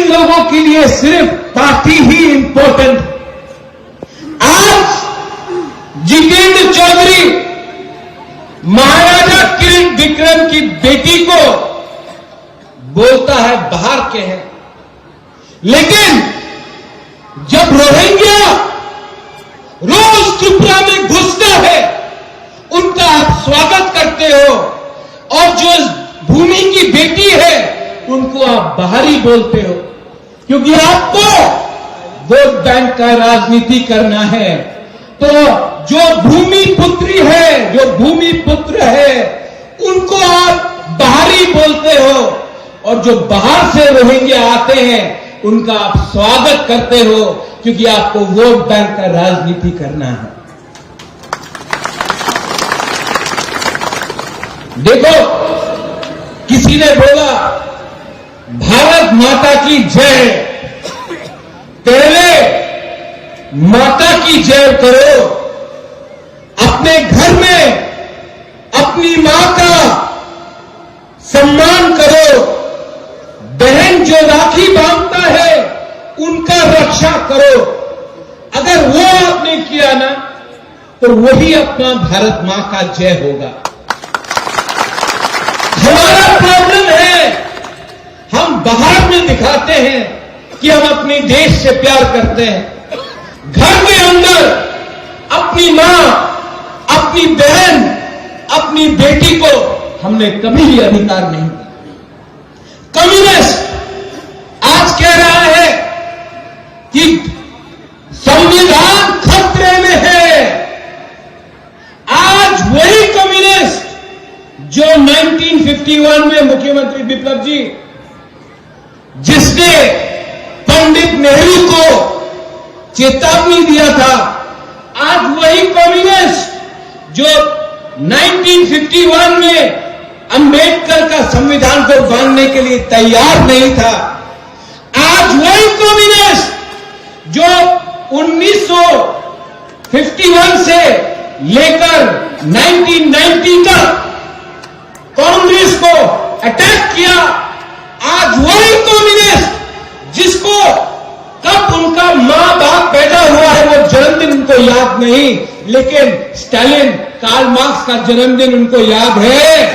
लोगों के लिए सिर्फ पार्टी ही इंपॉर्टेंट है। आज जितेंद्र चौधरी महाराजा किरण विक्रम की बेटी को बोलता है बाहर के हैं, लेकिन जब रोहिंग्या रोज त्रिपुरा में घुसता है, उनका आप स्वागत करते हो, और जो भूमि की बेटी है उनको आप बाहरी बोलते हो, क्योंकि आपको वोट बैंक का राजनीति करना है। तो जो भूमि पुत्री है, जो भूमि पुत्र है, उनको आप बाहरी बोलते हो, और जो बाहर से रोहिंग्या आते हैं उनका आप स्वागत करते हो, क्योंकि आपको वोट बैंक का राजनीति करना है। देखो, किसी ने बोला भारत माता की जय। पहले माता की जय करो, अपने घर में अपनी मां का सम्मान करो। बहन जो राखी बांधता है उनका रक्षा करो। अगर वो आपने किया ना, तो वही अपना भारत मां का जय होगा। हमारा प्रॉब्लम है, हम बाहर में दिखाते हैं कि हम अपने देश से प्यार करते हैं। घर के अंदर अपनी मां, अपनी बहन, अपनी बेटी को हमने कभी भी अधिकार नहीं दिया। कम्युनिस्ट आज कह रहा है कि संविधान खतरे में है। आज वही कम्युनिस्ट जो 1951 में मुख्यमंत्री विप्लव जी, जिसने पंडित नेहरू को चेतावनी दिया था, आज वही कम्युनिस्ट जो 1951 में अंबेडकर का संविधान को बांधने के लिए तैयार नहीं था, आज वही कम्युनिस्ट जो 1951 से लेकर 1990 तक कांग्रेस को अटैक किया, आज वही कम्युनिस्ट जिसको कब उनका मां बाप पैदा हुआ है वो जन्मदिन उनको याद नहीं, लेकिन स्टालिन, कार्ल मार्क्स का जन्मदिन उनको याद है।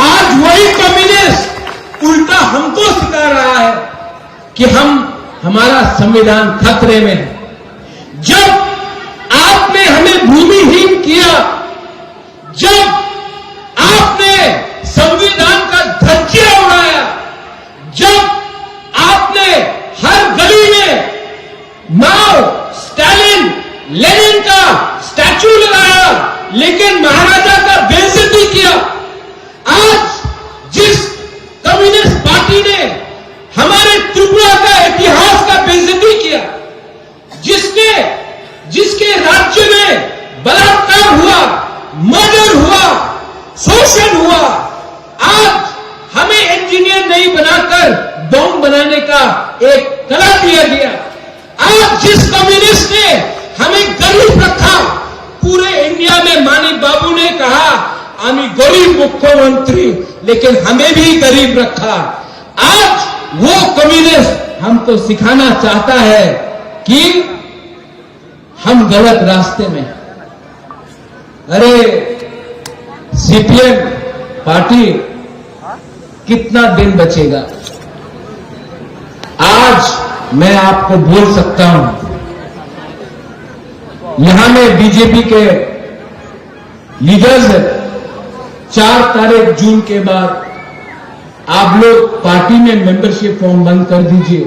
आज वही कम्युनिस्ट उल्टा हमको सिखा रहा है कि हमारा संविधान खतरे में है। जब आपने हमें भूमिहीन किया, जब आपने संविधान का धज्जिया उड़ाया, जब आपने हर गली में माओ, स्टालिन, लेनिन का स्टैचू लगाया, लेकिन महाराजा का बेइज्जती किया, आज जिस कम्युनिस्ट पार्टी ने हमारे त्रिपुरा का इतिहास का बेइज्जती किया, जिसके राज्य में बलात्कार हुआ, मर्डर हुआ, शोषण हुआ, आज हमें इंजीनियर नहीं बनाकर बम बनाने का एक कला दिया गया। आज जिस कम्युनिस्ट ने हमें गरीब रखा, पूरे इंडिया में मानिक बाबू ने कहा आमी गरीब मुख्यमंत्री, लेकिन हमें भी गरीब रखा। आज वो कम्युनिस्ट हमको सिखाना चाहता है कि हम गलत रास्ते में। अरे सीपीएम पार्टी कितना दिन बचेगा? आज मैं आपको बोल सकता हूं, यहां में बीजेपी के लीडर्स 4 तारीख जून के बाद आप लोग पार्टी में मेंबरशिप फॉर्म बंद कर दीजिए,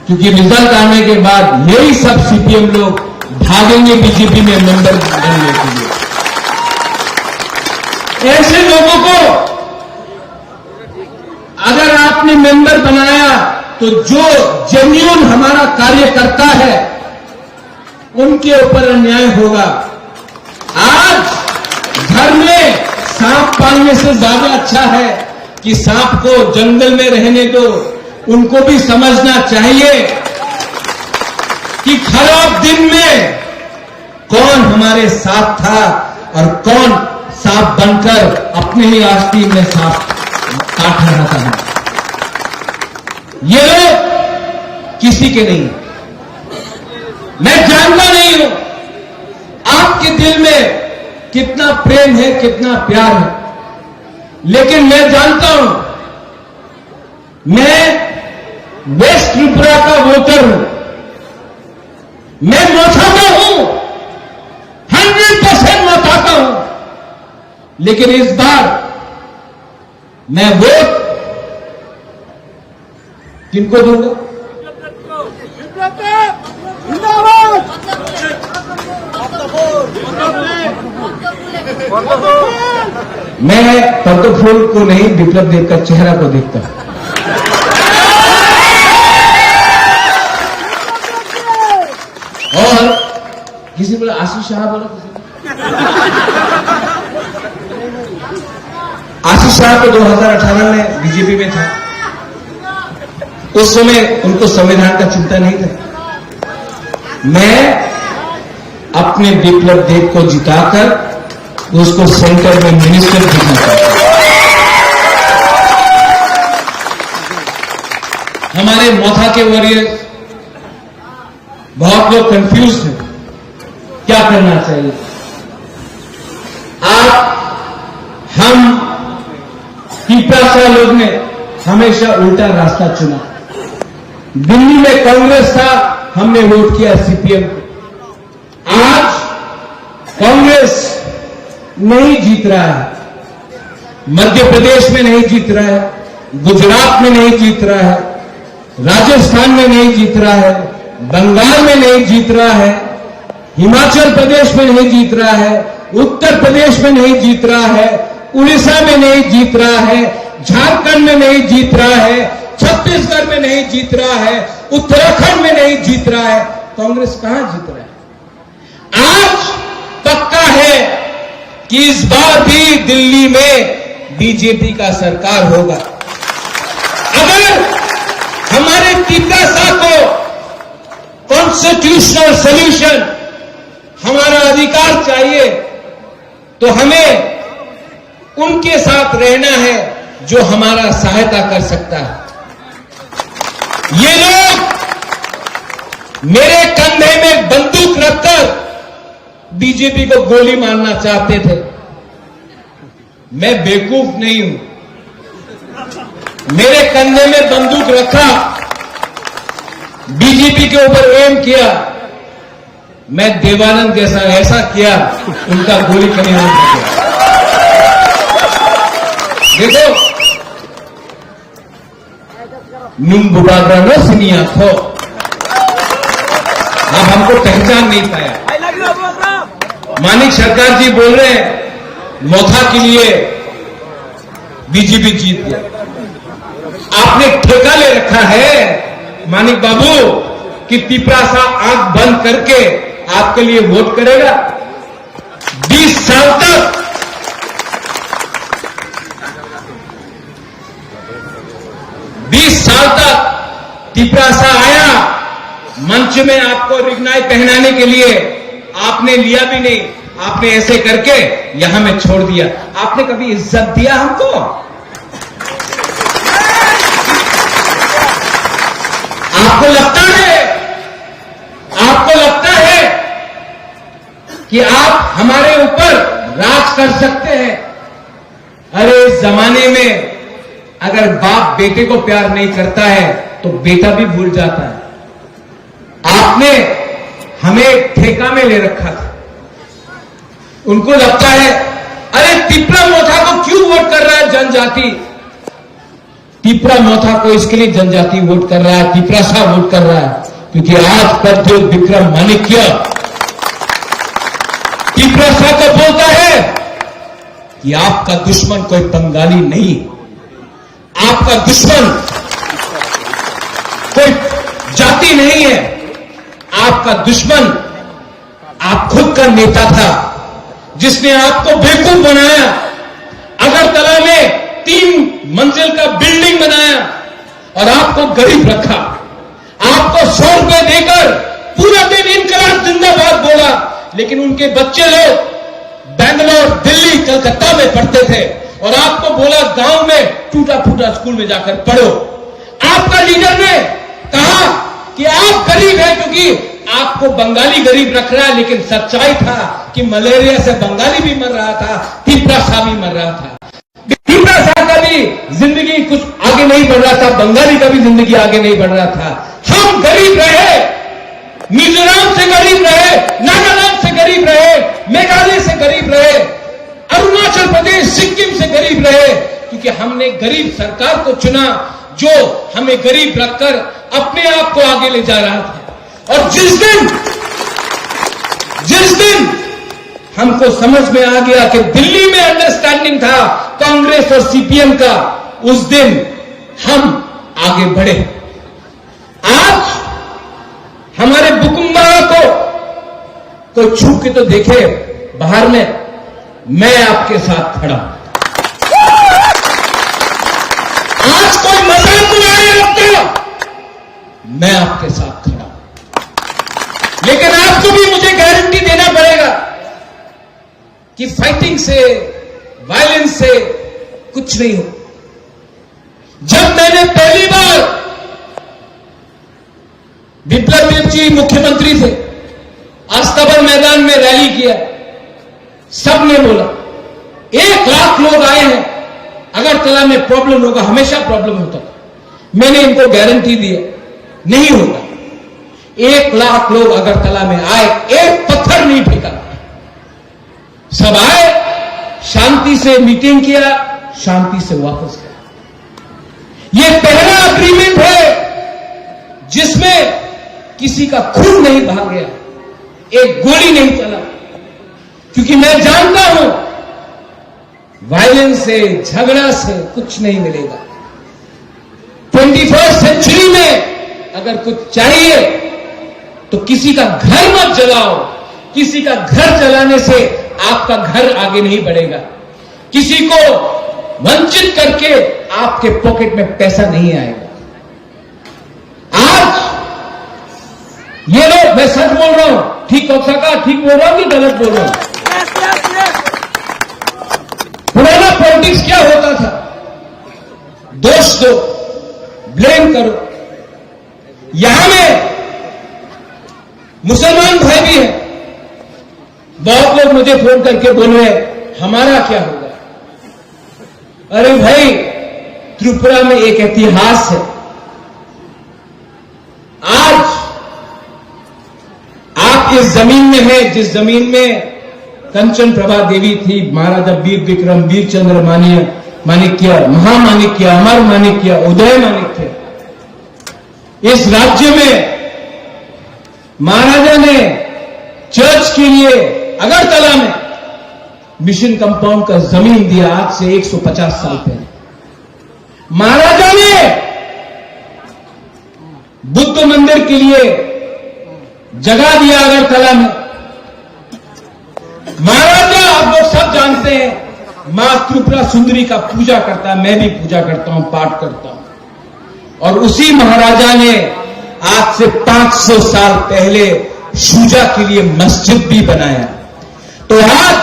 क्योंकि रिजल्ट आने के बाद यही सब सीपीएम लोग भागेंगे बीजेपी में मेंबर बनने के लिए। ऐसे लोगों को अगर आपने मेंबर बनाया तो जो जेन्युइन हमारा कार्य करता है उनके ऊपर अन्याय होगा। आज घर में सांप पालने से ज्यादा अच्छा है कि सांप को जंगल में रहने दो। उनको भी समझना चाहिए कि खराब दिन में कौन हमारे साथ था और कौन सांप बनकर अपने ही आस्तीन में सांप काट रहा था। ये लोग किसी के नहीं, मैं जानता नहीं हूं आपके दिल में कितना प्रेम है, कितना प्यार है, लेकिन मैं जानता हूं मैं वेस्ट त्रिपुरा का वोटर हूं, मैं मोथा का हूं, 100% मोथा का हूं, लेकिन इस बार मैं वोट किनको दूंगा? मैं पद्म फूल को नहीं, विप्लव देव का चेहरा को देखता हूं। और किसी बोला आशीष शाह, बोला किसी आशीष शाह तो 2018 में बीजेपी में था, उस समय उनको संविधान का चिंता नहीं था। मैं अपने विप्लव देव को जिताकर उसको सेंटर में मिनिस्टर देखना चाहता हूं। हमारे मोथा के वॉरियर्स बहुत लोग कंफ्यूज हैं, क्या करना चाहिए। हम पीपलाशाह लोग ने हमेशा उल्टा रास्ता चुना। दिल्ली में कांग्रेस था, हमने वोट किया सीपीएम को। आज कांग्रेस नहीं जीत रहा है, मध्य प्रदेश में नहीं जीत रहा है, गुजरात में नहीं जीत रहा है, राजस्थान में नहीं जीत रहा है, बंगाल में नहीं जीत रहा है, हिमाचल प्रदेश में नहीं जीत रहा है, उत्तर प्रदेश में नहीं जीत रहा है, उड़ीसा में नहीं जीत रहा है, झारखंड में नहीं जीत रहा है, छत्तीसगढ़ में नहीं जीत रहा है, उत्तराखंड में नहीं जीत रहा है, कांग्रेस कहां जीत रहा है? आज पक्का है कि इस बार भी दिल्ली में बीजेपी का सरकार होगा। अगर हमारे तिब्बत को कॉन्स्टिट्यूशनल सॉल्यूशन, हमारा अधिकार चाहिए, तो हमें उनके साथ रहना है जो हमारा सहायता कर सकता है। ये लोग मेरे कंधे में बंदूक रखकर बीजेपी को गोली मारना चाहते थे। मैं बेवकूफ नहीं हूं, मेरे कंधे में बंदूक रखा, बीजेपी के ऊपर एम किया, मैं देवानंद जैसा ऐसा किया, उनका गोली कहीं नहीं किया। देखो, नुम बुढ़ाग्रानो सिनिया खो, आप हमको पहचान नहीं पाया। मानिक सरकार जी बोल रहे हैं मोथा के लिए बीजेपी जीत गया। आपने ठेका ले रखा है मानिक बाबू कि पिपरासा आंख बंद करके आपके लिए वोट करेगा। 20 साल तक पिपरासा आया, मंच में आपको रिगनाई पहनाने के लिए, आपने लिया भी नहीं, आपने ऐसे करके यहां में छोड़ दिया। आपने कभी इज्जत दिया हमको? आपको लगता है कि आप हमारे ऊपर राज कर सकते हैं? अरे इस जमाने में अगर बाप बेटे को प्यार नहीं करता है तो बेटा भी भूल जाता है। आपने हमें ठेका में ले रखा था। उनको लगता है अरे तिपरा मोथा को क्यों वोट कर रहा है जनजाति? तिपरा मोथा को इसके लिए जनजाति वोट कर रहा है, तिपरासा वोट कर रहा है क्योंकि आज प्रद्योत विक्रम माणिक्य तिपरासा को बोलता है कि आपका दुश्मन कोई बंगाली नहीं, आपका दुश्मन कोई जाति नहीं है, आपका दुश्मन आप खुद का नेता था जिसने आपको बेवकूफ बनाया। अगरतला में 3 मंजिल का बिल्डिंग बनाया और आपको गरीब रखा। आपको 100 रुपए देकर पूरा दिन इनकलाब जिंदाबाद बोला, लेकिन उनके बच्चे लोग बेंगलोर, दिल्ली, कलकत्ता में पढ़ते थे और आपको बोला गांव में टूटा फूटा स्कूल में जाकर पढ़ो। आपका लीडर ने कहा कि आप गरीब हैं क्योंकि आपको बंगाली गरीब रख रहा है, लेकिन सच्चाई था कि मलेरिया से बंगाली भी मर रहा था, तिपरासा भी मर रहा था। तिपरासा का भी जिंदगी कुछ आगे नहीं बढ़ रहा था, बंगाली का भी जिंदगी आगे नहीं बढ़ रहा था। हम गरीब रहे, मिजोरम से गरीब रहे, नागालैंड से गरीब रहे, मेघालय से गरीब रहे, अरुणाचल प्रदेश, सिक्किम से गरीब रहे, क्योंकि हमने गरीब सरकार को चुना जो हमें गरीब रखकर अपने आप को आगे ले जा रहा था। और जिस दिन हमको समझ में आ गया कि दिल्ली में अंडरस्टैंडिंग था कांग्रेस और सीपीएम का, उस दिन हम आगे बढ़े। आज हमारे बुकुम्बा को कोई छू के तो देखे बाहर में, मैं आपके साथ खड़ा हूं। आज कोई मजाक उड़ाए आपका, मैं आपके साथ खड़ा हूं, लेकिन आपको भी मुझे गारंटी देना पड़ेगा कि फाइटिंग से, वायलेंस से कुछ नहीं हो। जब मैंने पहली बार विप्लव देव जी मुख्यमंत्री थे, अस्तबल मैदान में रैली किया, सबने बोला 1 लाख लोग आए हैं, अगरतला में प्रॉब्लम होगा, हमेशा प्रॉब्लम होता था। मैंने इनको गारंटी दी नहीं होगा। 1 लाख लोग अगरतला में आए, एक पत्थर नहीं फेंका, सब आए, शांति से मीटिंग किया, शांति से वापस गया। यह पहला अग्रीमेंट है जिसमें किसी का खून नहीं बहा गया, एक गोली नहीं चला, क्योंकि मैं जानता हूं वायलेंस से, झगड़ा से कुछ नहीं मिलेगा। 21st सेंचुरी में अगर अगर कुछ चाहिए तो किसी का घर मत जलाओ। किसी का घर जलाने से आपका घर आगे नहीं बढ़ेगा। किसी को वंचित करके आपके पॉकेट में पैसा नहीं आएगा। आज ये लोग, मैं सच बोल रहा हूं, ठीक हो सका, ठीक बोल रहा हूं कि गलत बोल रहा हूं? पुराना पॉलिटिक्स क्या होता था? दोष दो, ब्लेम करो। यहां में मुसलमान भाई भी हैं। बहुत लोग मुझे फोन करके बोल रहे हैं हमारा क्या होगा? अरे भाई, त्रिपुरा में एक इतिहास है। आज आप इस जमीन में हैं जिस जमीन में कंचन प्रभा देवी थी, महाराजा वीर विक्रम, वीर चंद्र माणिक्य, महामाणिक्य, अमर माणिक्य, उदय माणिक्य। इस राज्य में महाराजा ने चर्च के लिए अगरतला में मिशन कंपाउंड का जमीन दिया आज से 150 साल पहले। महाराजा ने बुद्ध मंदिर के लिए जगह दिया अगरतला में। महाराजा, आप लोग सब जानते हैं, मां त्रिपुरा सुंदरी का पूजा करता है। मैं भी पूजा करता हूं, पाठ करता हूं। और उसी महाराजा ने आज से 500 साल पहले पूजा के लिए मस्जिद भी बनाया। तो आज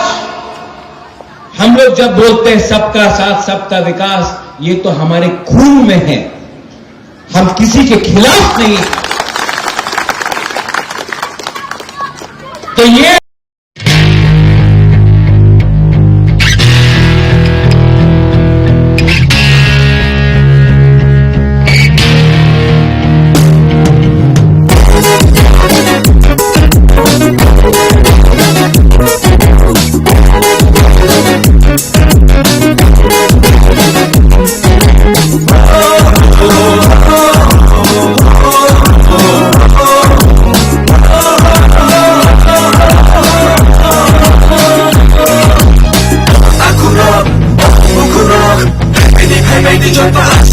हम लोग जब बोलते हैं सबका साथ सबका विकास, ये तो हमारे खून में है। हम किसी के खिलाफ नहीं। तो ये Jara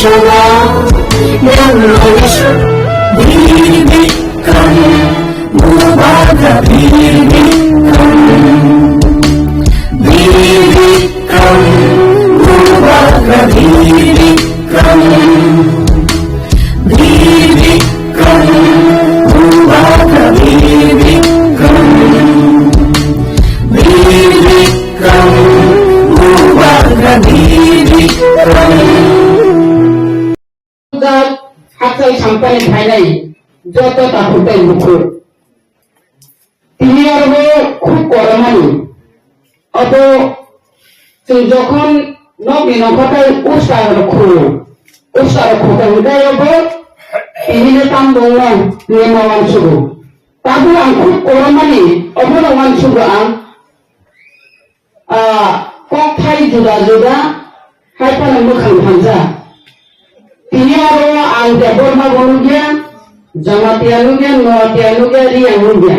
Shava, Yamrosha, Vikram, Mubaka Vikram, Vikram, Mubaka Vikram, Vikram, Mubaka Vikram, Vikram, Mubaka Vikram. হাততালি সাম্পানি ভাইরাই যত তাপুটাই মুখর তিনি আরো খুব করমানি অত যখন নবী নফাটাই উৎসাহ খোটাই উঠাই হবো তিনি তাম দङ নেমাwan sugu tapi ang খুব করমানি অবনমান sugu ang kok thai juda hai pa nang mokhang thangja তিনি আরো আং দেবর মা বনু গিয়া জামাতিয়ানু গিয়া নয়াতিয়ানু গিয়া রিয়াংনু গিয়া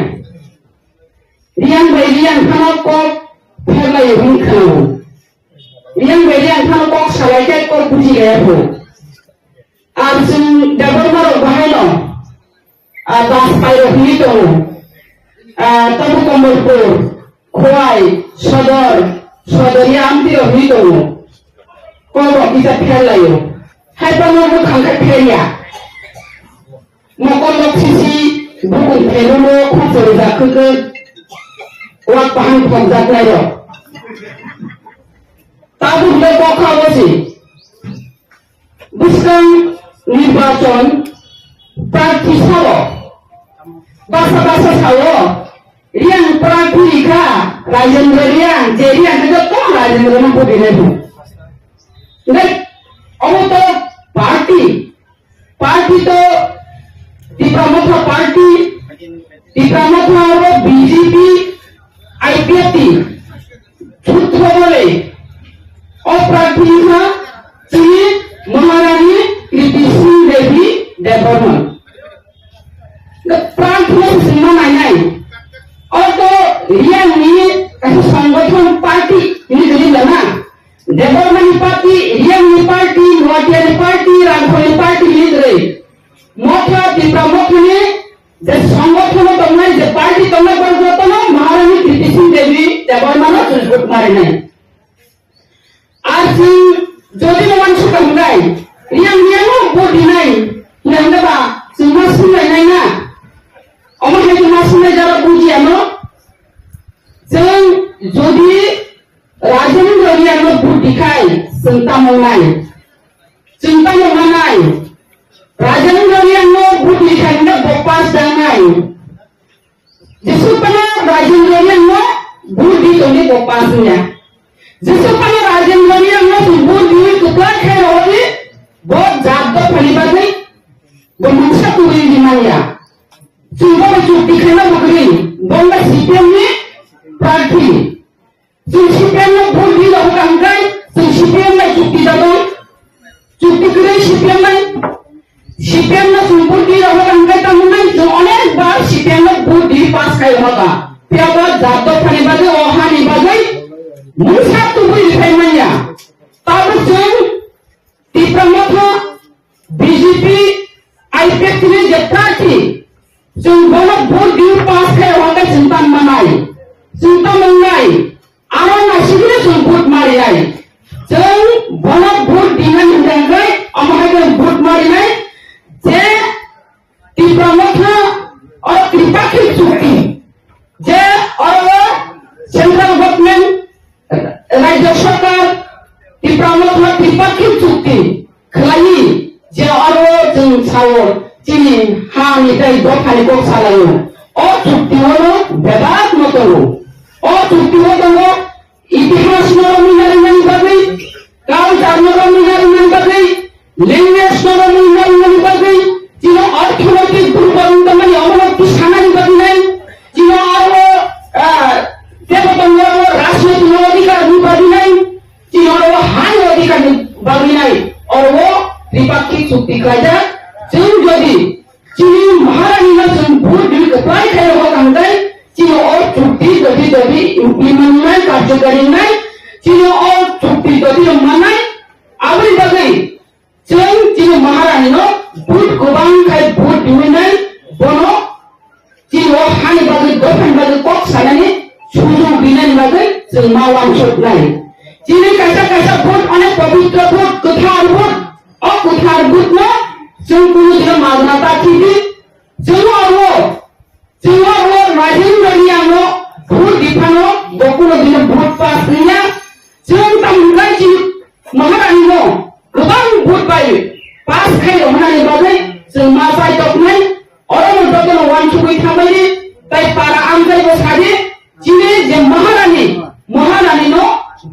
রিয়াং বাই রিয়াং খানো কক ফেলাই হুন খানো রিয়াং বাই রিয়াং খানো কক সালাইকাই কক বুঝি গায়া হো আর जों দেবর মা বাহাইল বাস পাইরো হুই দङ তবু কম্বলপুর খোয়াই সদরিয়া আমতিরো হুই দङ কব কিসা ফেলাইও hai pa mo khang ka theya mo ko lok sisi bukun thelu mo khu chori da khu ke wa pahang khom da nai ro ta bu le ko kha bosi buskan নির্বাচন প্রার্থী Sao বাসা Sao Reang প্রার্থী লিখা রাজেন্দ্র রিয়াং যে রিয়াং তো কোন রাজেন্দ্র না বলি নাই দেখ অবত पार्टी तो प्रमुख पार्टी प्रमुख बीजेपी आईपीएफटी झूठ बोले अप्रार्थी चीनी महारानी कृति सिंह देवी देवबर्मन प्रार्थी सिंह नाई और तो रियां संगठन पार्टी ना देवबर्मन पार्टी रियां पार्टी नोटिया पार्टी राघवनी पार्टी लिद्रे मोठा प्रमुख ने जे संगठन तंगनाय जे पार्टी तंगनाय परजतन महारानी कृति सिंह देवी देवबर्मन चुजबुट मारे নাই आज যদি মানুষ তंगनाय रियां बडी নাই নেমবা সুমাসি নাই না আমার এই মাসিনে যারা বুঝিয়ানো जों যদি राजेंद्र रियां बुद्धि खाय चिंता मावनाय राजेंद्र रियां बुद्धि खायनो बपास दांनाय जेसेबां राजेंद्र रियां बुद्धि तोनि बपास nya जेसेबां राजेंद्र रियां बुद्धि तुका खाय होबि बहुत जात फलिबादै बमसा तुरि दिमाया चुबा चुक्ति खायनो बगरि बंगा सीपीएम नि प्रार्थी CPM में भूल भी लोग अंकल CPM में चुप्पी दबो चुप्पी करे CPM में सुनपुर की लोग अंकल तमुना जो अनेक बार CPM में भूल भी पास कर होगा फिर अब जातो फनी बाजे ओहानी बाजे मुझे तो भी दिखाई मनिया तब जो प्रमुख बीजेपी आईपीएफ ने जितना थी जो बोलो भूल भी पास कर होगा चिंता मंगाई आरो नासिगुले जों भोट मारिनाय जों बना भोट दिनाय होननाय आमाहाय भोट मारिनाय जे प्रमुख और त्रिपाक्षिक चुक्ति जे और सेंट्रल गवर्नमेंट राज्य सरकार प्रमुख त्रिपाक्षिक चुक्ति खलायि जे और जों सावो चिनि हानिफ्राय दखानि गख सालायो अ चुक्तियाव बेबाद मतलो चुक्ति हो इतिहास नरमिनारिमानि बागै कालचार नरमिनारिमानि बागै लैंग्वेज नरमिनारिमानि बागै जिनो अर्थनैतिक दुर्बलतामानि अवनति सानानि बागै जिनो आरो देवतंगो राजनैतिक अधिकारनि बागै जिनो आरो हानि अधिकारनि बागै और वो त्रिपाक्षिक चुक्ति कायदा जों जदि चिनि महारानीनो जों भोट दिनो कपाय खाय हो कांगाय चिनो और चुक्ति दबी इम्प्लीमेंट में कार्यकारी में चिनो और चुक्ति दबी मनाय आवरी बगै जों धर्मनि बागै जों मावलांजोबनाय दिनै खायसे खायसे भोट अनेक पवित्र भोट गोथार भोट अगोथार भोटनो जों कुनु दिन मावना ताखिबि जोङो रायजोनि बायदियानो भोट दिखानो बकुनो दिन भोट पास गैया जों तामुलाय जि महारानिनो गोबां भोट बायो पास खायो होननानै बागै जों मा जायदबनाय अरन दगन वान सुगै थाबायनि ताइ पारा आमजायबो सादि दिनै जे महारानिनो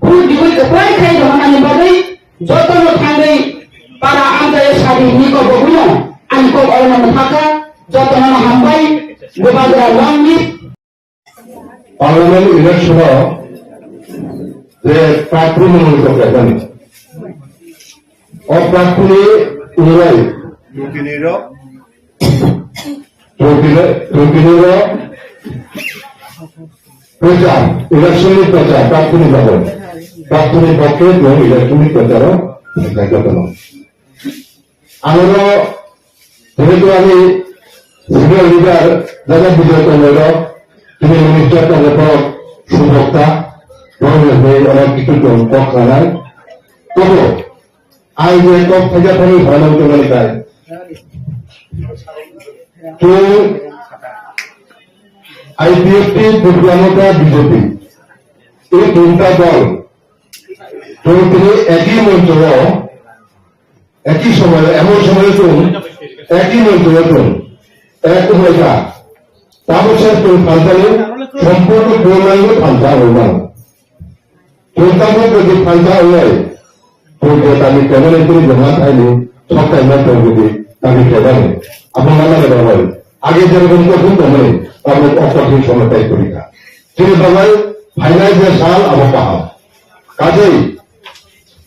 भोट दिबै गोबां खायो होननानै बागै जतनो थाङै पारा आमजाय सादि निको बगुनो आंखौ अरन थाका जतनो हामबाय गोबाग्रा वांनि पार्लामेंट इलेक्शन যে প্রার্থী মনোনীত করেন অপ্রার্থী অনুযায়ী প্রচার ইলেকশনের প্রচার প্রার্থী ভবন প্রার্থী পক্ষে এবং ইলেকট্রনিক প্রচার আমরা যেহেতু আমি সিনিয়র লিডার যারা বিজয় করেন তিনি মিনিস্টার তাদের সুভক্তা অনেক কিছু পক্ষ নাই তবু আজ যে টপ থেকে আমি ভালো হতে পারি তাই তো আইপিএফটি প্রোগ্রামটা বিজেপি এই তিনটা দল তো তিনি একই মঞ্চ একই সময় এমন সময় একই মঞ্চ এক হয়েছা তাবছর তো ফান্তালে সম্পূর্ণ পূর্ণাঙ্গ ফান্তা হইল Terutama bagi panja oleh kerja kami kemudian itu jemaah ini sampai nanti jadi kami kemudian apa mana berapa agar jangan pun kami kami operasi sama tak berikan. Jadi bagai finance soal apa paham. Kaji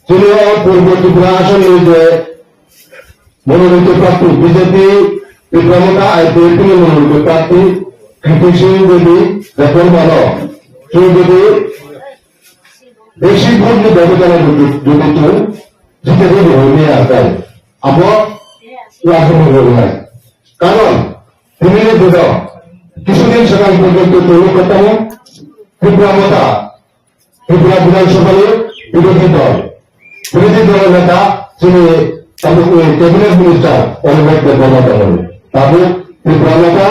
jadi orang perbuatan ini menurut praktik BJP Pramota IPP menurut praktik kritisi jadi reform mana jadi বেশি vote ব্যবধানে জড়িত জিতে দেবে হয়ে আসায় আবার রাজনীতি করবে কারণ বিভিন্ন দল কিছুদিন সকাল পর্যন্ত তৈরি করতাম ত্রিপুরা বিধানসভায় বিরোধী দলের নেতা যিনি ক্যাবিনেট মিনিস্টার অনুভব বর্ণনা করেন তাদের ত্রিপুরা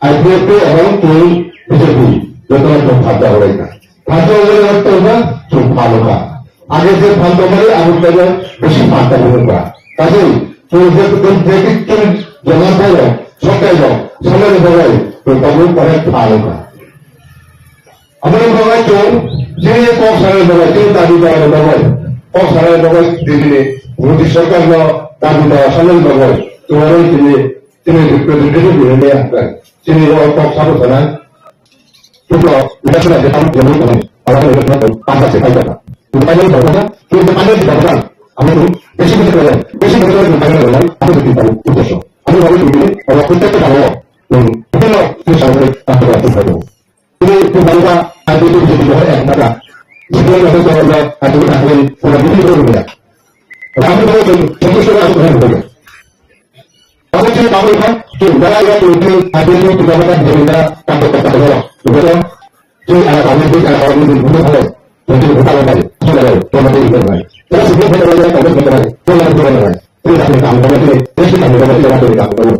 আইপিএফ এবং বিজেপি যত ভাবনা করে না ফান্তা হলে অর্থ না খুব ভালো না আগে যে ফান্তা করে আগুন থেকে বেশি ফান্তা হতে পারে কাজেই জমা পাইল সরকার সরকারি বাবাই তো তখন অনেক ভালো না আমাদের বাবাই তো যে কক সারের বাবাই কেউ দাবি দেওয়ার বাবাই কক সারের বাবাই দিদিনে মোদী সরকার দাবি দেওয়া সারের বাবাই তোমার তিনি রিপ্রেজেন্টেটিভ নিয়ে আসবেন তিনি কক সারো জানায় Itu tidak sudah kita belum tahu. Orang yang itu pantas sekali kan. Kita ini berapa? Kita pandai tidak kan. Kami itu besi kita kita pandai orang. Apa itu kita itu so. Kami baru ini kalau kita kita tahu. Kita lo kita sampai apa itu baru. Ini baru ada itu jadi orang yang ada. Sebelum ada orang ada orang ini baru dia. Kami baru itu sudah ada orang. Kalau kita tahu kan, kita itu ada itu kita akan berita kata-kata betul, jadi anak kami bunuh oleh, jadi bukan lagi, sudah lagi, tomat itu lagi. Terus sebelum kita belajar kami lagi, tomat itu lagi. Terus kami ini, terus kami dari kamu.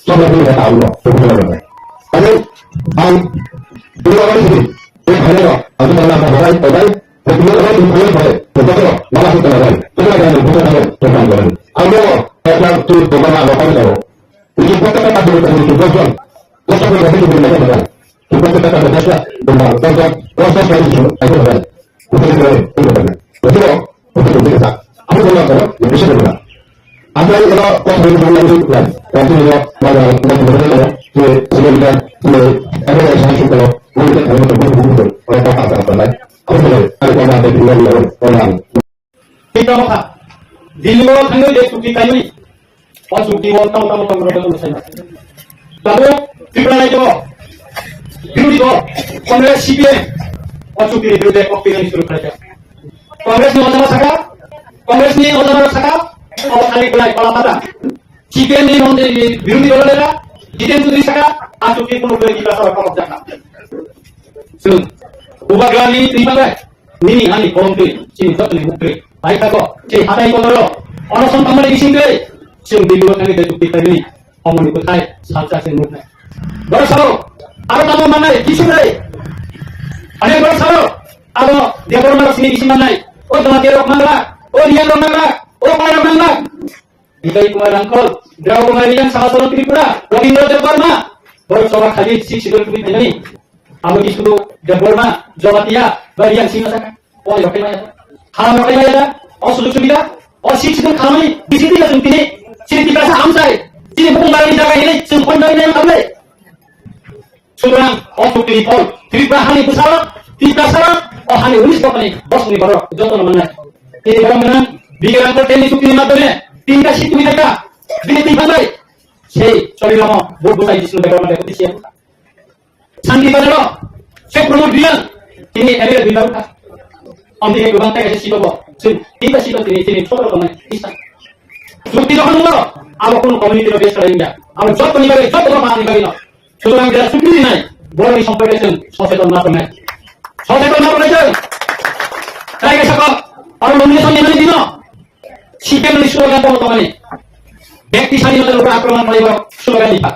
Sampai kita tahu loh, betul lagi. Tapi, dua orang ini, hanya loh, aku malah bagai, kedua orang itu bagai, betul, malah kita lagi. Kita lagi, bukan lagi, tomat lagi. Aku, saya tu tomat apa tahu. Itu kata-kata itu betul. Kau sampai lagi itu benar benar. Kita kata bahasa benar, contoh proses itu itu benar. Betul. Kita. Apa benar kan? Yang bisa benar. Apa yang kalau kau benar itu benar. Kalau tidak mana benar sebelumnya ada yang saya suka boleh kita benar oleh apa lain. Apa benar? Ada ada di luar orang. Kita apa? Di luar tanggal dia cuti kayu. Pas cuti tahu berapa selesai. Lalu kita itu বিরোধী দল Congress CPM অচুক্তির বিরুদ্ধে opinion শুরু করেছে কংগ্রেস নিয়ে অজানা থাকা কংগ্রেস নিয়ে অজানা থাকা অবস্থানিক বেলায় কলাপাতা সিপিএম নিয়ে বিরোধী দলেরা জিতেন চৌধুরী থাকা আর চুক্তির কোনো বিরোধী করার ক্ষমতা না শুনুন Ubagani Trimaga, Nini Hani Pompe, Chin Totally Bukre, Aikako, Che Hatai Kodoro, or some company single, Sim Bibu and the Pitani, Omon Kutai, Sacha and Mutna. Gorsaro, Arama Manai, Kishore, Ane Gorsaro, Ado, the government of Sinimanai, or the Matero Manga, or Yellow Manga, or Maya Manga. Ikai Kumar Uncle, Drago Marian Sahasan Tripura, Robin Burma, Gorsova Khalid, 6 to be Aku disuruh Burma, Jawa Timur, bagian sini saja. Oh, ya kena. Kalau mereka ada, oh sudah sudah, oh sih kami di sini lah sini, sini kita sampai, sini bukan barang jaga ini, semua dari yang kami. Sudah, oh tu tripol, tripol hani besar, tripol besar, oh hani unis company, bos ni baru, jodoh nama nak. Ini barang mana? Biar angkut ini suki lima tahun, tinggal situ mereka, bini tinggal baik. Sei, sorry lama, buat saya di sini baru ada petisi. Sandi Badalo, saya promote dia. Ini area di luar. Ambil ke bantai ke sini bawa. Kita sini छोड़ो कमाई. इसा. जो तीनों हम लोग, आप अपन community में base करेंगे. आप जॉब करने वाले जॉब तो पाने वाले ना. सुबह हम जरा सुखी नहीं. बोलो इस संपर्केशन सचेतन ना करना. सचेतन ना करना चाहिए. क्या कैसा का? और लोगों ने नहीं दिना. सीखे नहीं स्लोगन तो कमाई. व्यक्ति सारी मतलब लोग आक्रमण करेगा स्लोगन लिखा.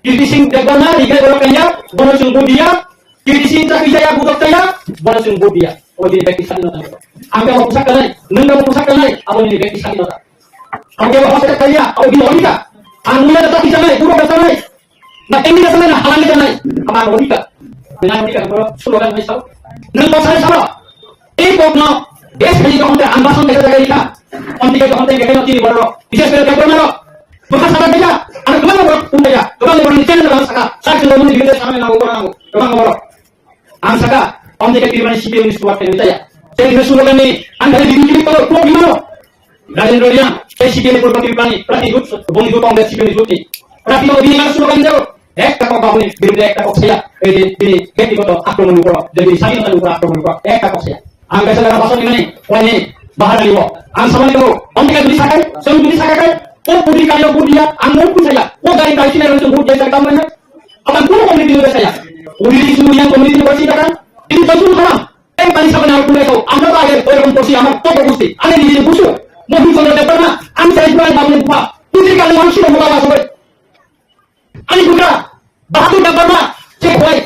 Kirti Singh Jagana, Liga Golkanya, Bonus Budia, Kirti Singh Cakijaya Budokaya, Bonus Budia. Oh, jadi bagi satu nota. Angka mau pusaka naik, nengah mau pusaka naik, apa ini bagi satu nota? Angka mau pusaka kaya, apa ini logika? Angka tetap bisa naik, buruk bisa naik. Nah, ini bisa naik, halang bisa naik. Apa logika? Dengan logika, kalau slogan misal, nengah saya salah. Pokno, des kali kau hendak ambasan kita jaga kita, onti kita hendak kita nanti baru, bisa sepeda kita baru. Bukan salah dia, anak kemana baru punya ya, kemana baru ni channel baru saka, saya sudah mesti kita sama nak orang, kemana baru. Ang saka, onti kita kira ni sipil ni suat kita ya. Saya ini slogan ni, anda di sini kalau kau gimana? Rajan Rodia, saya sipil ni berarti berani, berarti good, bongi good orang sipil ni good. Berarti kalau dia nak slogan dia, kau kau ni, biru kau saya, ini kita kau aku menukar, jadi saya menukar aku menukar, kau saya. Ang kaya sa pasal ni, wani bahar liwo. Ang sama ni ko, onti ka duli sakay, saan duli sakay? O pudi kayo budiya, ang mo po saya. O galing tayo sila ng budiya sa tama niya. Ang puno community nila saya. Uli di sumuli ang community nila siya kan? Ini tentu haram. Kali sa kanal puno ito, ang babae o yung porsi ang todo gusti. Ano ni yung puso? Mo puso na depan ang sa iba ang bago pa. Pudi ka lang sila mo ba sabay. Ani buka, bahato na ba? Check boy.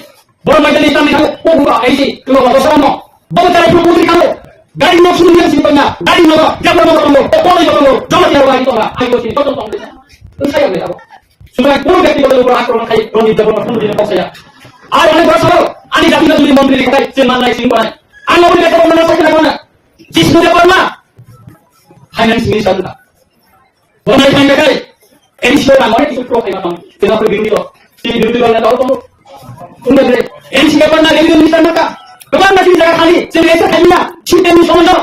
Bor may dali tami ko, o buka ay si, tulo ko sa mo. Bawa cara itu putri kamu, dari mau suruh simpelnya, dari mau, jangan mau kamu, boleh kamu, jangan tiada lagi orang, ayo sini, tonton dia. Itu saya beritahu. Sudah puluh kali kita berbuat akroman kayak Roni berbuat penuh dengan saya. Ayo ane bersabar, ane jadi nanti menteri kita cuman naik sini mana, ane mau kita mana sakit mana, jis muda mana, hanya sini satu. Boleh main kali, ini siapa orang itu pro kayak macam, kenapa begini loh, sini dulu orang tahu kamu, tunggu deh, ini siapa nak ini minister maka. Kapan masih jaga kali, selesa kalinya, cinta ni semua.